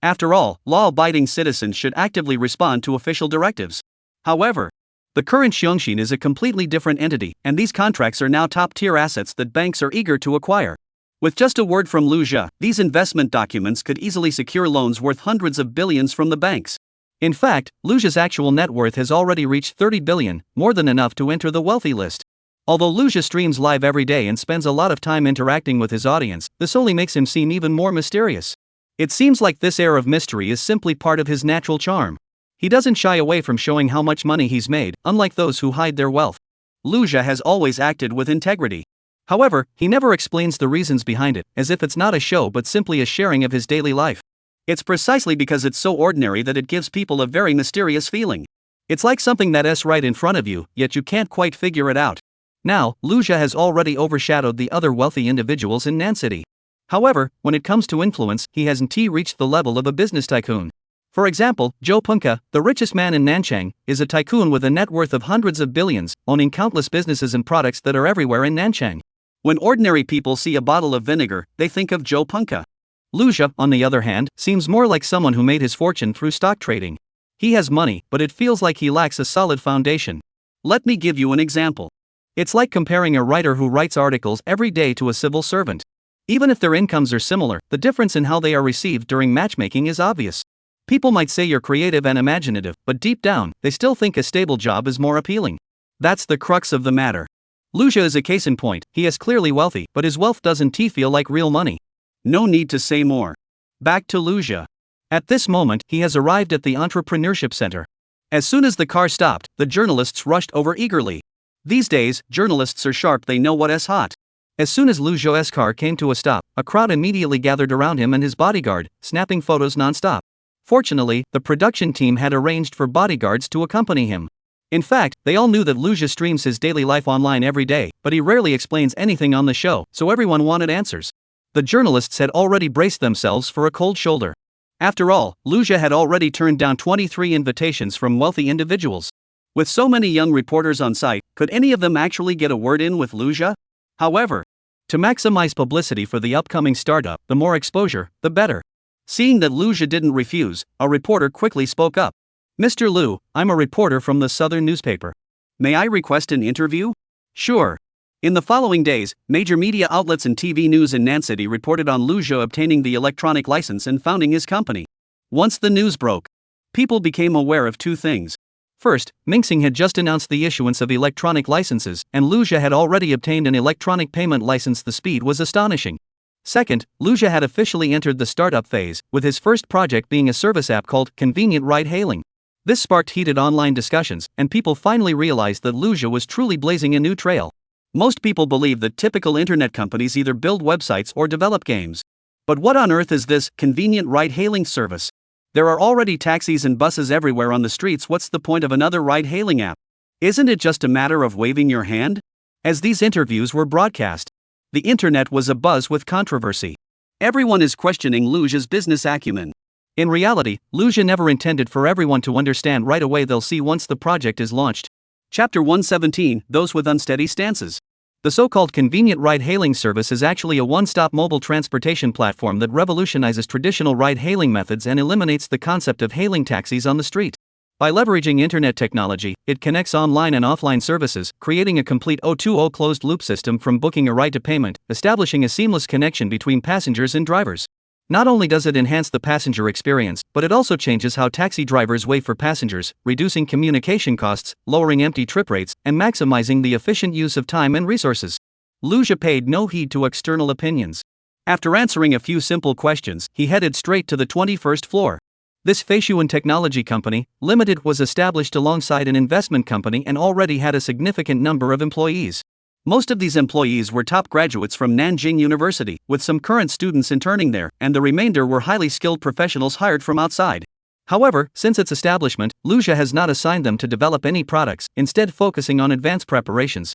After all, law-abiding citizens should actively respond to official directives. However, the current Xiongxin is a completely different entity, and these contracts are now top-tier assets that banks are eager to acquire. With just a word from Lu Jia, these investment documents could easily secure loans worth hundreds of billions from the banks. In fact, Lu Jia's actual net worth has already reached 30 billion, more than enough to enter the wealthy list. Although Lu Jia streams live every day and spends a lot of time interacting with his audience, this only makes him seem even more mysterious. It seems like this air of mystery is simply part of his natural charm. He doesn't shy away from showing how much money he's made, unlike those who hide their wealth. Lu Jia has always acted with integrity. However, he never explains the reasons behind it, as if it's not a show but simply a sharing of his daily life. It's precisely because it's so ordinary that it gives people a very mysterious feeling. It's like something that's right in front of you, yet you can't quite figure it out. Now, Lu Jia has already overshadowed the other wealthy individuals in Nancity. However, when it comes to influence, he hasn't reached the level of a business tycoon. For example, Zhou Punke, the richest man in Nancheng, is a tycoon with a net worth of hundreds of billions, owning countless businesses and products that are everywhere in Nancheng. When ordinary people see a bottle of vinegar, they think of Zhou Punke. Lu Jia, on the other hand, seems more like someone who made his fortune through stock trading. He has money, but it feels like he lacks a solid foundation. Let me give you an example. It's like comparing a writer who writes articles every day to a civil servant. Even if their incomes are similar, the difference in how they are received during matchmaking is obvious. People might say you're creative and imaginative, but deep down, they still think a stable job is more appealing. That's the crux of the matter. Lu Jia is a case in point. He is clearly wealthy, but his wealth doesn't feel like real money. No need to say more. Back to Lu Jia. At this moment, he has arrived at the entrepreneurship center. As soon as the car stopped, the journalists rushed over eagerly. These days, journalists are sharp, they know what's hot. As soon as Lu Jia's car came to a stop, a crowd immediately gathered around him and his bodyguard, snapping photos non-stop. Fortunately, the production team had arranged for bodyguards to accompany him. In fact, they all knew that Lu Jia streams his daily life online every day, but he rarely explains anything on the show, so everyone wanted answers. The journalists had already braced themselves for a cold shoulder. After all, Lu Jia had already turned down 23 invitations from wealthy individuals. With so many young reporters on site, could any of them actually get a word in with Lu Jia? However, to maximize publicity for the upcoming startup, the more exposure, the better. Seeing that Lu Jia didn't refuse, a reporter quickly spoke up. "Mr. Lu, I'm a reporter from the Southern newspaper. May I request an interview?" "Sure." In the following days, major media outlets and TV news in Nancity reported on Lu Jia obtaining the electronic license and founding his company. Once the news broke, people became aware of two things. First, Mingxing had just announced the issuance of electronic licenses, and Lu Jia had already obtained an electronic payment license. The speed was astonishing. Second, Lu Jia had officially entered the startup phase, with his first project being a service app called Convenient Ride-Hailing. This sparked heated online discussions, and people finally realized that Lu Jia was truly blazing a new trail. Most people believe that typical internet companies either build websites or develop games. But what on earth is this convenient ride-hailing service? There are already taxis and buses everywhere on the streets. What's the point of another ride-hailing app? Isn't it just a matter of waving your hand? As these interviews were broadcast, the internet was abuzz with controversy. Everyone is questioning Lu Jia's business acumen. In reality, Lu Jia never intended for everyone to understand right away. They'll see once the project is launched. Chapter 117, Those with Unsteady Stances. The so-called convenient ride-hailing service is actually a one-stop mobile transportation platform that revolutionizes traditional ride-hailing methods and eliminates the concept of hailing taxis on the street. By leveraging internet technology, it connects online and offline services, creating a complete O2O closed-loop system from booking a ride to payment, establishing a seamless connection between passengers and drivers. Not only does it enhance the passenger experience, but it also changes how taxi drivers wait for passengers, reducing communication costs, lowering empty trip rates, and maximizing the efficient use of time and resources. Lu Jia paid no heed to external opinions. After answering a few simple questions, he headed straight to the 21st floor. This Feishuan Technology Company, Limited, was established alongside an investment company and already had a significant number of employees. Most of these employees were top graduates from Nanjing University, with some current students interning there, and the remainder were highly skilled professionals hired from outside. However, since its establishment, Lu Jia has not assigned them to develop any products, instead focusing on advanced preparations.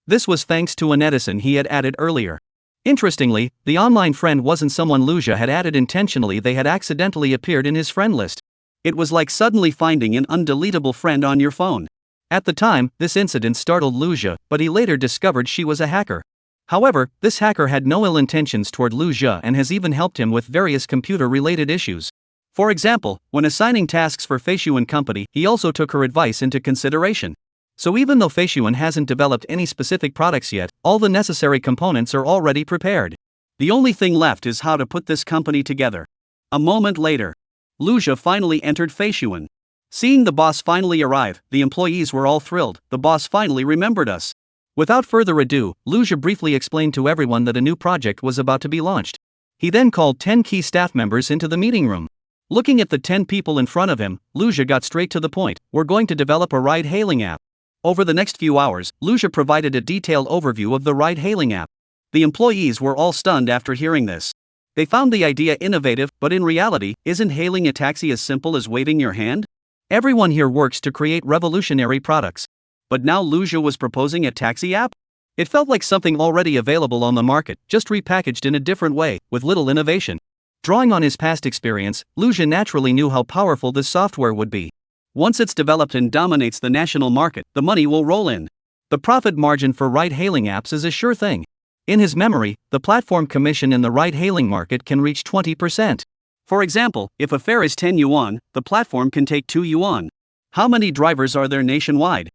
This was thanks to an Edison he had added earlier. Interestingly, the online friend wasn't someone Lu Jia had added intentionally. They had accidentally appeared in his friend list. It was like suddenly finding an undeletable friend on your phone. At the time, this incident startled Lu Jia, but he later discovered she was a hacker. However, this hacker had no ill intentions toward Lu Jia and has even helped him with various computer-related issues. For example, when assigning tasks for Fuan Company, he also took her advice into consideration. So even though Fuan hasn't developed any specific products yet, all the necessary components are already prepared. The only thing left is how to put this company together. A moment later, Lucia finally entered Fuan. Seeing the boss finally arrive, the employees were all thrilled. The boss finally remembered us. Without further ado, Lucia briefly explained to everyone that a new project was about to be launched. He then called 10 key staff members into the meeting room. Looking at the 10 people in front of him, Lucia got straight to the point. We're going to develop a ride-hailing app. Over the next few hours, Lucia provided a detailed overview of the ride-hailing app. The employees were all stunned after hearing this. They found the idea innovative, but in reality, isn't hailing a taxi as simple as waving your hand? Everyone here works to create revolutionary products. But now Lucia was proposing a taxi app? It felt like something already available on the market, just repackaged in a different way, with little innovation. Drawing on his past experience, Lucia naturally knew how powerful this software would be. Once it's developed and dominates the national market, the money will roll in. The profit margin for ride-hailing apps is a sure thing. In his memory, the platform commission in the ride-hailing market can reach 20%. For example, if a fare is 10 yuan, the platform can take 2 yuan. How many drivers are there nationwide?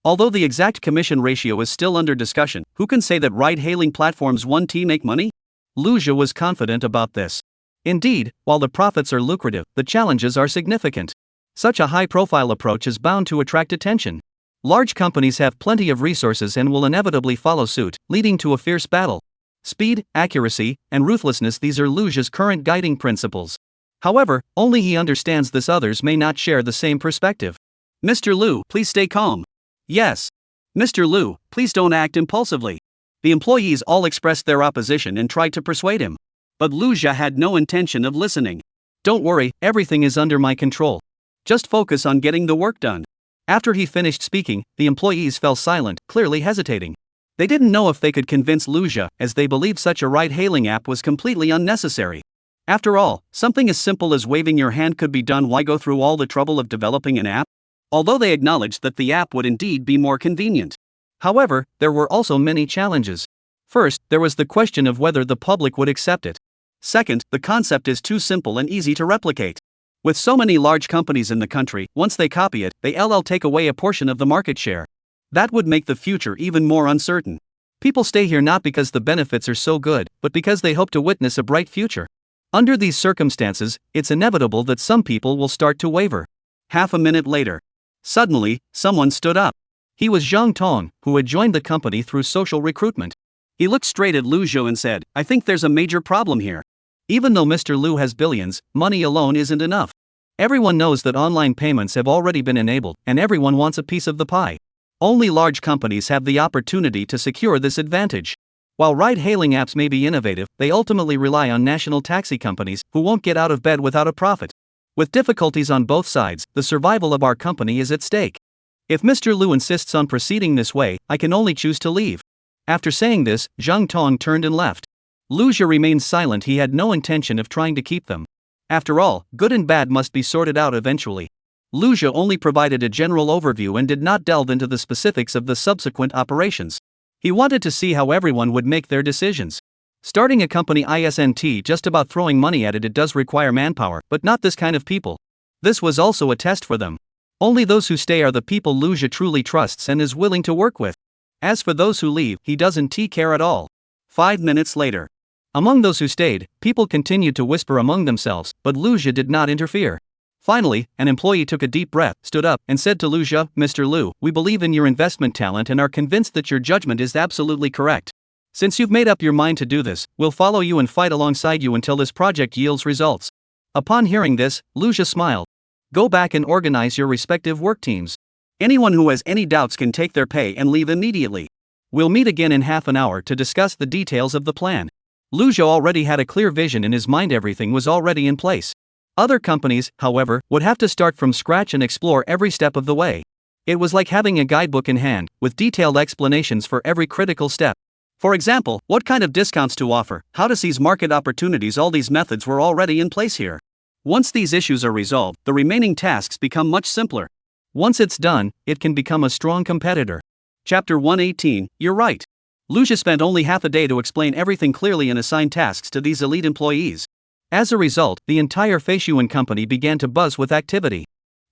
Although the exact commission ratio is still under discussion, who can say that ride-hailing platforms 1T make money? Lucia was confident about this. Indeed, while the profits are lucrative, the challenges are significant. Such a high-profile approach is bound to attract attention. Large companies have plenty of resources and will inevitably follow suit, leading to a fierce battle. Speed, accuracy, and ruthlessness, these are Lucia's current guiding principles. However, only he understands this, others may not share the same perspective. Mr. Liu, please stay calm. Yes. Mr. Liu, please don't act impulsively. The employees all expressed their opposition and tried to persuade him. But Lucia had no intention of listening. Don't worry, everything is under my control. Just focus on getting the work done. After he finished speaking, the employees fell silent, clearly hesitating. They didn't know if they could convince Lucia, as they believed such a ride-hailing app was completely unnecessary. After all, something as simple as waving your hand could be done. Why go through all the trouble of developing an app? Although they acknowledged that the app would indeed be more convenient. However, there were also many challenges. First, there was the question of whether the public would accept it. Second, the concept is too simple and easy to replicate. With so many large companies in the country, once they copy it, they'll take away a portion of the market share. That would make the future even more uncertain. People stay here not because the benefits are so good, but because they hope to witness a bright future. Under these circumstances, it's inevitable that some people will start to waver. Half a minute later, suddenly, someone stood up. He was Zhang Tong, who had joined the company through social recruitment. He looked straight at Lu Zhou and said, I think there's a major problem here. Even though Mr. Liu has billions, money alone isn't enough. Everyone knows that online payments have already been enabled, and everyone wants a piece of the pie. Only large companies have the opportunity to secure this advantage. While ride-hailing apps may be innovative, they ultimately rely on national taxi companies, who won't get out of bed without a profit. With difficulties on both sides, the survival of our company is at stake. If Mr. Liu insists on proceeding this way, I can only choose to leave. After saying this, Zhang Tong turned and left. Lu Zhou remained silent. He had no intention of trying to keep them. After all, good and bad must be sorted out eventually. Lu Zhou only provided a general overview and did not delve into the specifics of the subsequent operations. He wanted to see how everyone would make their decisions. Starting a company isn't just about throwing money at it. It does require manpower, but not this kind of people. This was also a test for them. Only those who stay are the people Lu Zhou truly trusts and is willing to work with. As for those who leave, he doesn't care at all. 5 minutes later. Among those who stayed, people continued to whisper among themselves, but Lu Zhou did not interfere. Finally, an employee took a deep breath, stood up, and said to Lu Zhou, Mr. Liu, we believe in your investment talent and are convinced that your judgment is absolutely correct. Since you've made up your mind to do this, we'll follow you and fight alongside you until this project yields results. Upon hearing this, Lu Zhou smiled. Go back and organize your respective work teams. Anyone who has any doubts can take their pay and leave immediately. We'll meet again in half an hour to discuss the details of the plan. Lu Zhou already had a clear vision in his mind. Everything was already in place. Other companies, however, would have to start from scratch and explore every step of the way. It was like having a guidebook in hand, with detailed explanations for every critical step. For example, what kind of discounts to offer, how to seize market opportunities. All these methods were already in place here. Once these issues are resolved, the remaining tasks become much simpler. Once it's done, it can become a strong competitor. Chapter 118, You're right. Lu Zhou spent only half a day to explain everything clearly and assign tasks to these elite employees. As a result, the entire Fuan Company began to buzz with activity.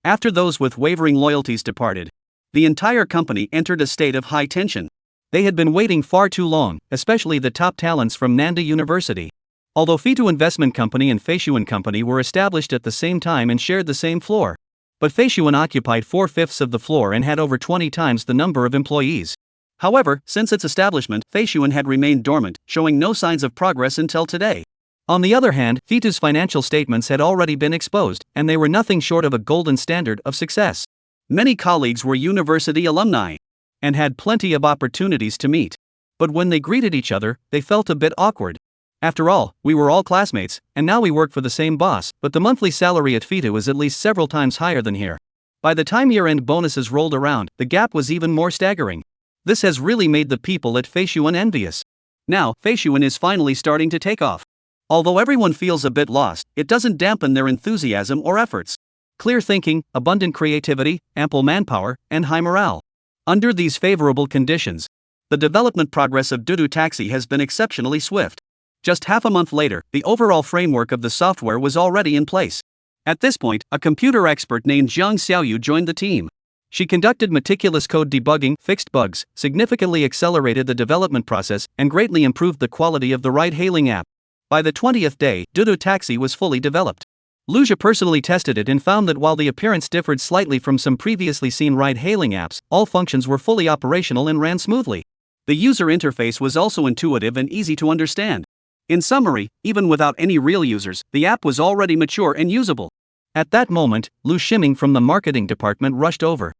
After those with wavering loyalties departed, the entire company entered a state of high tension. They had been waiting far too long, especially the top talents from Nancheng University. Although Fuan Investment Company and Fuan Company were established at the same time and shared the same floor, but Fuan occupied 4/5 of the floor and had over 20 times the number of employees. However, since its establishment, Fuan had remained dormant, showing no signs of progress until today. On the other hand, Fuan's financial statements had already been exposed, and they were nothing short of a golden standard of success. Many colleagues were university alumni and had plenty of opportunities to meet. But when they greeted each other, they felt a bit awkward. After all, we were all classmates, and now we work for the same boss, but the monthly salary at Fuan was at least several times higher than here. By the time year-end bonuses rolled around, the gap was even more staggering. This has really made the people at Fuan envious. Now, Fuan is finally starting to take off. Although everyone feels a bit lost, it doesn't dampen their enthusiasm or efforts. Clear thinking, abundant creativity, ample manpower, and high morale. Under these favorable conditions, the development progress of Dudu Taxi has been exceptionally swift. Just half a month later, the overall framework of the software was already in place. At this point, a computer expert named Jiang Xiaoyu joined the team. She conducted meticulous code debugging, fixed bugs, significantly accelerated the development process, and greatly improved the quality of the ride-hailing app. By the 20th day, Dudu Taxi was fully developed. Lucia personally tested it and found that while the appearance differed slightly from some previously seen ride-hailing apps, all functions were fully operational and ran smoothly. The user interface was also intuitive and easy to understand. In summary, even without any real users, the app was already mature and usable. At that moment, Lu Shiming from the marketing department rushed over.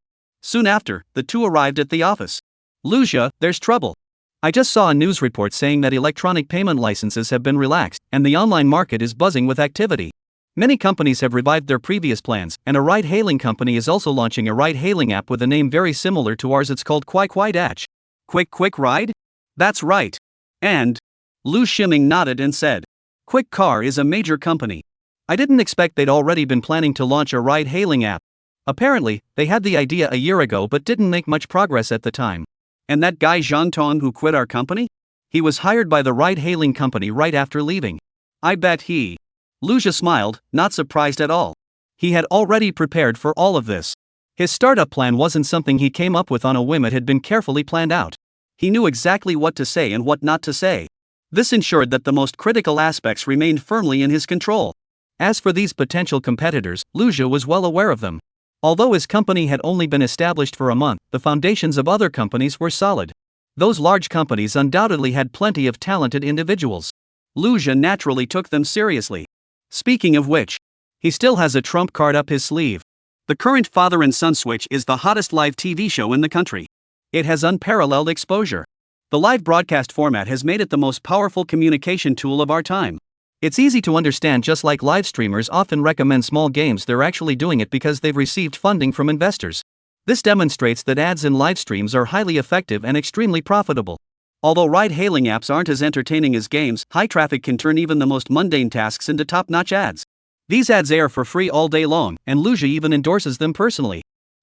Soon after, the two arrived at the office. Lucia, there's trouble. I just saw a news report saying that electronic payment licenses have been relaxed, and the online market is buzzing with activity. Many companies have revived their previous plans, and a ride-hailing company is also launching a ride-hailing app with a name very similar to ours. It's called Kwai Kwai Dash. Quick Ride? That's right. And Lu Shiming nodded and said, Quick Car is a major company. I didn't expect they'd already been planning to launch a ride-hailing app. Apparently, they had the idea a year ago but didn't make much progress at the time. And that guy Zhang Tong who quit our company? He was hired by the ride-hailing company right after leaving. I bet he. Lucia smiled, not surprised at all. He had already prepared for all of this. His startup plan wasn't something he came up with on a whim, it had been carefully planned out. He knew exactly what to say and what not to say. This ensured that the most critical aspects remained firmly in his control. As for these potential competitors, Lucia was well aware of them. Although his company had only been established for a month, the foundations of other companies were solid. Those large companies undoubtedly had plenty of talented individuals. Lucia naturally took them seriously. Speaking of which, he still has a trump card up his sleeve. The current father and son switch is the hottest live TV show in the country. It has unparalleled exposure. The live broadcast format has made it the most powerful communication tool of our time. It's easy to understand. Just like live streamers often recommend small games, they're actually doing it because they've received funding from investors. This demonstrates that ads in live streams are highly effective and extremely profitable. Although ride-hailing apps aren't as entertaining as games, high traffic can turn even the most mundane tasks into top-notch ads. These ads air for free all day long, and Lucia even endorses them personally.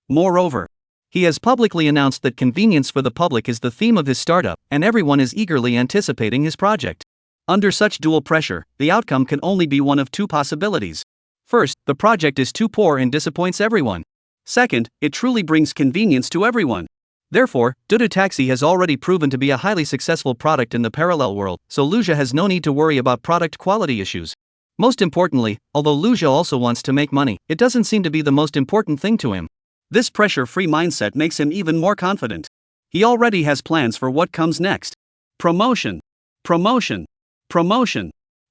Moreover, he has publicly announced that convenience for the public is the theme of his startup, and everyone is eagerly anticipating his project. Under such dual pressure, the outcome can only be one of two possibilities. First, the project is too poor and disappoints everyone. Second, it truly brings convenience to everyone. Therefore, Dudu Taxi has already proven to be a highly successful product in the parallel world, so Lucia has no need to worry about product quality issues. Most importantly, although Lucia also wants to make money, it doesn't seem to be the most important thing to him. This pressure-free mindset makes him even more confident. He already has plans for what comes next. Promotion.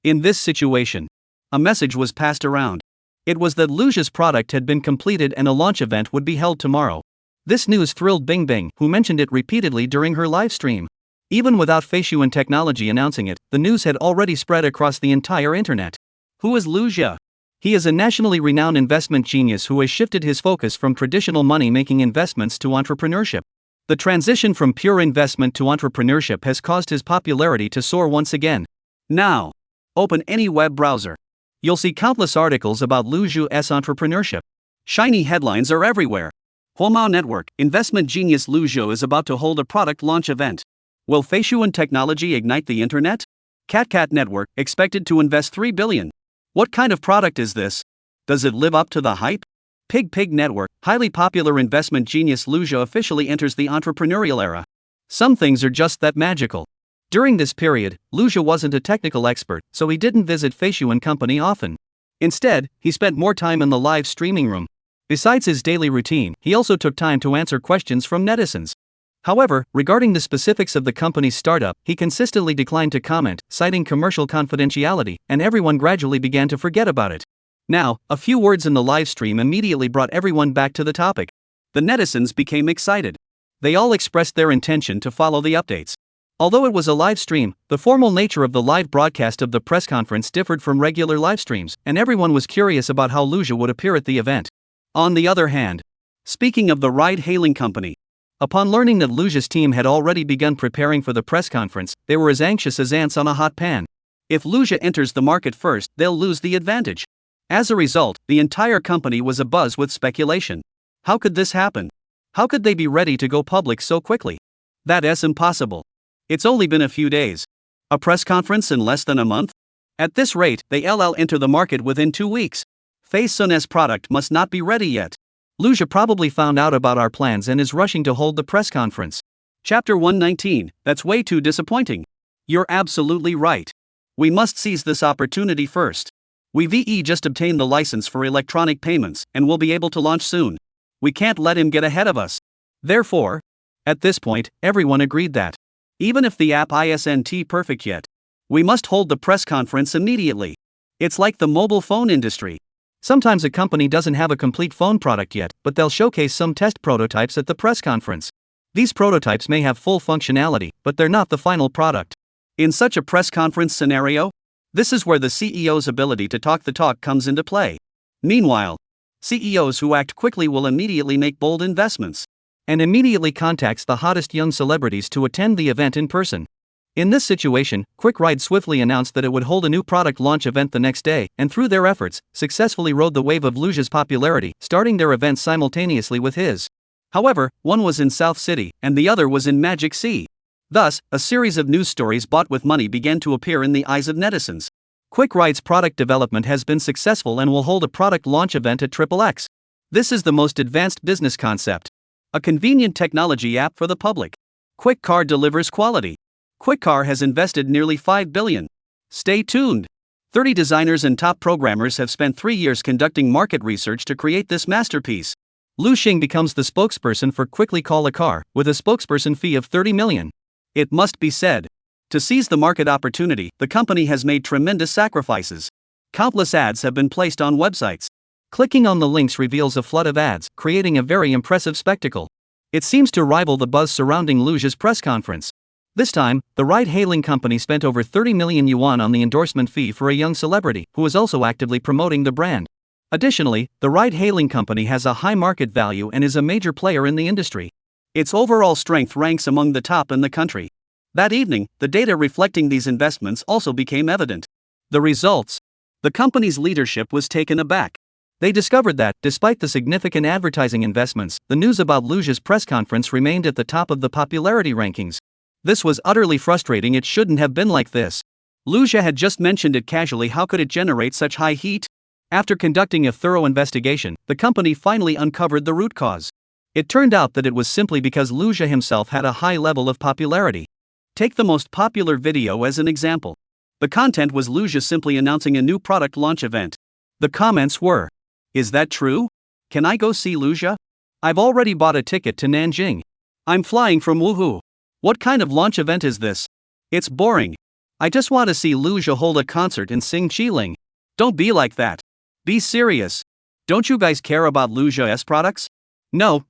In this situation, a message was passed around. It was that Lucia's product had been completed and a launch event would be held tomorrow. This news thrilled Bing Bing, who mentioned it repeatedly during her live stream. Even without Fuan Technology announcing it, the news had already spread across the entire internet. Who is Lucia? He is a nationally renowned investment genius who has shifted his focus from traditional money-making investments to entrepreneurship. The transition from pure investment to entrepreneurship has caused his popularity to soar once again. Now, open any web browser. You'll see countless articles about Lucia's entrepreneurship. Shiny headlines are everywhere. Huomao Network, investment genius Lucia is about to hold a product launch event. Will Fuan Technology ignite the internet? CatCat Network, expected to invest $3 billion. What kind of product is this? Does it live up to the hype? Pig Network, highly popular investment genius Lu Zhi officially enters the entrepreneurial era. Some things are just that magical. During this period, Lu Zhi wasn't a technical expert, so he didn't visit Fuan Company often. Instead, he spent more time in the live streaming room. Besides his daily routine, he also took time to answer questions from netizens. However, regarding the specifics of the company's startup, he consistently declined to comment, citing commercial confidentiality, and everyone gradually began to forget about it. Now, a few words in the live stream immediately brought everyone back to the topic. The netizens became excited. They all expressed their intention to follow the updates. Although it was a live stream, the formal nature of the live broadcast of the press conference differed from regular live streams, and everyone was curious about how Lu Zhi would appear at the event. On the other hand, speaking of the ride-hailing company, upon learning that Lu Zhi's team had already begun preparing for the press conference, they were as anxious as ants on a hot pan. If Lu Zhi enters the market first, they'll lose the advantage. As a result, the entire company was abuzz with speculation. How could this happen? How could they be ready to go public so quickly? That's impossible. It's only been a few days. A press conference in less than a month? At this rate, they'll enter the market within 2 weeks. Fuan's product must not be ready yet. Lu Zhi probably found out about our plans and is rushing to hold the press conference. Chapter 119, that's way too disappointing. You're absolutely right. We must seize this opportunity first. We've just obtained the license for electronic payments and will be able to launch soon. We can't let him get ahead of us. Therefore, at this point, everyone agreed that, even if the app isn't perfect yet, we must hold the press conference immediately. It's like the mobile phone industry. Sometimes a company doesn't have a complete phone product yet, but they'll showcase some test prototypes at the press conference. These prototypes may have full functionality, but they're not the final product. In such a press conference scenario, this is where the CEO's ability to talk the talk comes into play. Meanwhile, CEOs who act quickly will immediately make bold investments and immediately contacts the hottest young celebrities to attend the event in person. In this situation, QuickRide swiftly announced that it would hold a new product launch event the next day, and through their efforts, successfully rode the wave of Lu Zhi's popularity, starting their events simultaneously with his. However, one was in South City, and the other was in Magic Sea. Thus, a series of news stories bought with money began to appear in the eyes of netizens. QuickRide's product development has been successful and will hold a product launch event at XXX. This is the most advanced business concept. A convenient technology app for the public. QuickCar delivers quality. QuickCar has invested nearly $5 billion. Stay tuned. 30 designers and top programmers have spent 3 years conducting market research to create this masterpiece. Lu Xing becomes the spokesperson for Quickly Call a Car, with a spokesperson fee of $30 million. It must be said, to seize the market opportunity, the company has made tremendous sacrifices. Countless ads have been placed on websites. Clicking on the links reveals a flood of ads, creating a very impressive spectacle. It seems to rival the buzz surrounding Lu Zhi's press conference. This time, the ride-hailing company spent over 30 million yuan on the endorsement fee for a young celebrity, who is also actively promoting the brand. Additionally, the ride-hailing company has a high market value and is a major player in the industry. Its overall strength ranks among the top in the country. That evening, the data reflecting these investments also became evident. The results? The company's leadership was taken aback. They discovered that, despite the significant advertising investments, the news about Lu Zhi's press conference remained at the top of the popularity rankings. This was utterly frustrating. It shouldn't have been like this. Lu Zhi had just mentioned it casually. How could it generate such high heat? After conducting a thorough investigation, the company finally uncovered the root cause. It turned out that it was simply because Lu Zhi himself had a high level of popularity. Take the most popular video as an example. The content was Lu Zhi simply announcing a new product launch event. The comments were, "Is that true? Can I go see Lu Zhi? I've already bought a ticket to Nancheng. I'm flying from Wuhu. What kind of launch event is this? It's boring. I just want to see Lu Zhi hold a concert and sing Qiling. Don't be like that. Be serious. Don't you guys care about Lu Zhi's products?" No,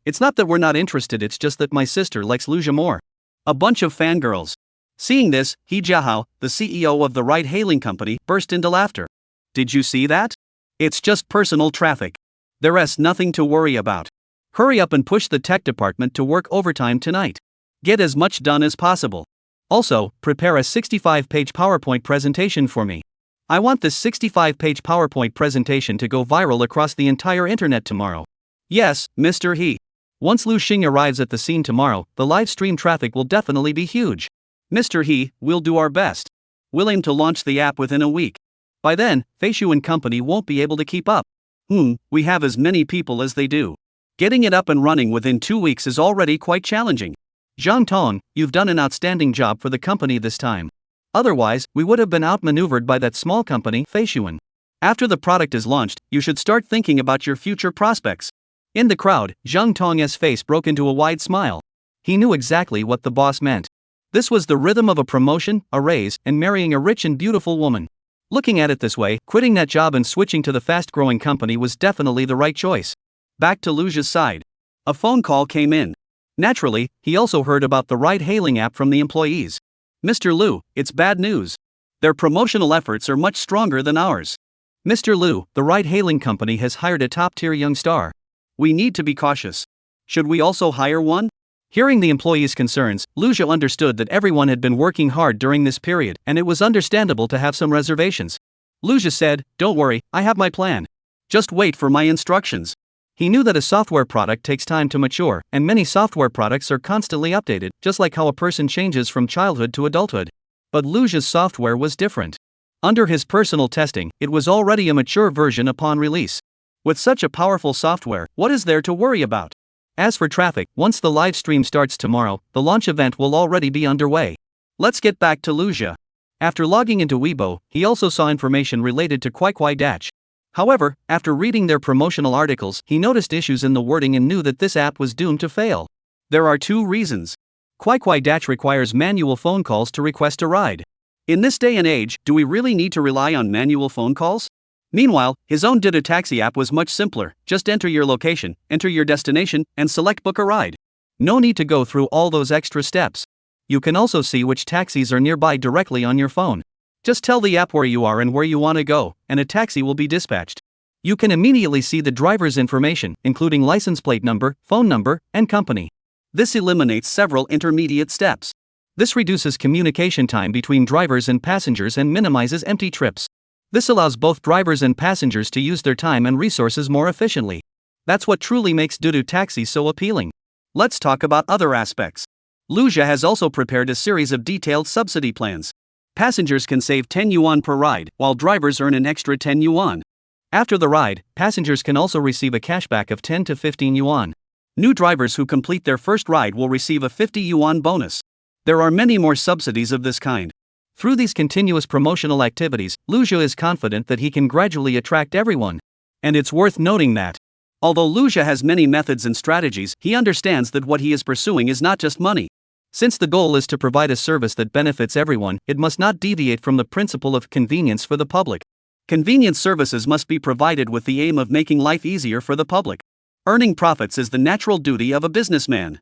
it's not that we're not interested, it's just that my sister likes Lu Zhi more. A bunch of fangirls. Seeing this, He Jiahao, the CEO of the ride-hailing company, burst into laughter. Did you see that? It's just personal traffic. There's nothing to worry about. Hurry up and push the tech department to work overtime tonight. Get as much done as possible. Also, prepare a 65-page PowerPoint presentation for me. I want this 65-page PowerPoint presentation to go viral across the entire internet tomorrow. Yes, Mr. He. Once Lu Xing arrives at the scene tomorrow, the live stream traffic will definitely be huge. Mr. He, we'll do our best. We'll aim to launch the app within a week. By then, Fuan Company won't be able to keep up. We have as many people as they do. Getting it up and running within 2 weeks is already quite challenging. Zhang Tong, you've done an outstanding job for the company this time. Otherwise, we would have been outmaneuvered by that small company, Fuan. After the product is launched, you should start thinking about your future prospects. In the crowd, Zhang Tong's face broke into a wide smile. He knew exactly what the boss meant. This was the rhythm of a promotion, a raise, and marrying a rich and beautiful woman. Looking at it this way, quitting that job and switching to the fast-growing company was definitely the right choice. Back to Luja's side. A phone call came in. Naturally, he also heard about the ride-hailing app from the employees. Mr. Liu, it's bad news. Their promotional efforts are much stronger than ours. Mr. Liu, the ride-hailing company has hired a top-tier young star. We need to be cautious. Should we also hire one? Hearing the employees' concerns, Luja understood that everyone had been working hard during this period, and it was understandable to have some reservations. Luja said, "Don't worry, I have my plan. Just wait for my instructions." He knew that a software product takes time to mature, and many software products are constantly updated, just like how a person changes from childhood to adulthood. But Luja's software was different. Under his personal testing, it was already a mature version upon release. With such a powerful software, what is there to worry about? As for traffic, once the live stream starts tomorrow, the launch event will already be underway. Let's get back to Luja. After logging into Weibo, he also saw information related to manhwaedit. However, after reading their promotional articles, he noticed issues in the wording and knew that this app was doomed to fail. There are 2 reasons. Manhwaedit requires manual phone calls to request a ride. In this day and age, do we really need to rely on manual phone calls? Meanwhile, his own Didi Taxi app was much simpler. Just enter your location, enter your destination, and select book a ride. No need to go through all those extra steps. You can also see which taxis are nearby directly on your phone. Just tell the app where you are and where you want to go, and a taxi will be dispatched. You can immediately see the driver's information, including license plate number, phone number, and company. This eliminates several intermediate steps. This reduces communication time between drivers and passengers and minimizes empty trips. This allows both drivers and passengers to use their time and resources more efficiently. That's what truly makes Didi Taxi so appealing. Let's talk about other aspects. Luja has also prepared a series of detailed subsidy plans. Passengers can save 10 yuan per ride, while drivers earn an extra 10 yuan. After the ride, passengers can also receive a cashback of 10 to 15 yuan. New drivers who complete their first ride will receive a 50 yuan bonus. There are many more subsidies of this kind. Through these continuous promotional activities, Luja is confident that he can gradually attract everyone. And it's worth noting that, although Luja has many methods and strategies, he understands that what he is pursuing is not just money. Since the goal is to provide a service that benefits everyone, it must not deviate from the principle of convenience for the public. Convenient services must be provided with the aim of making life easier for the public. Earning profits is the natural duty of a businessman.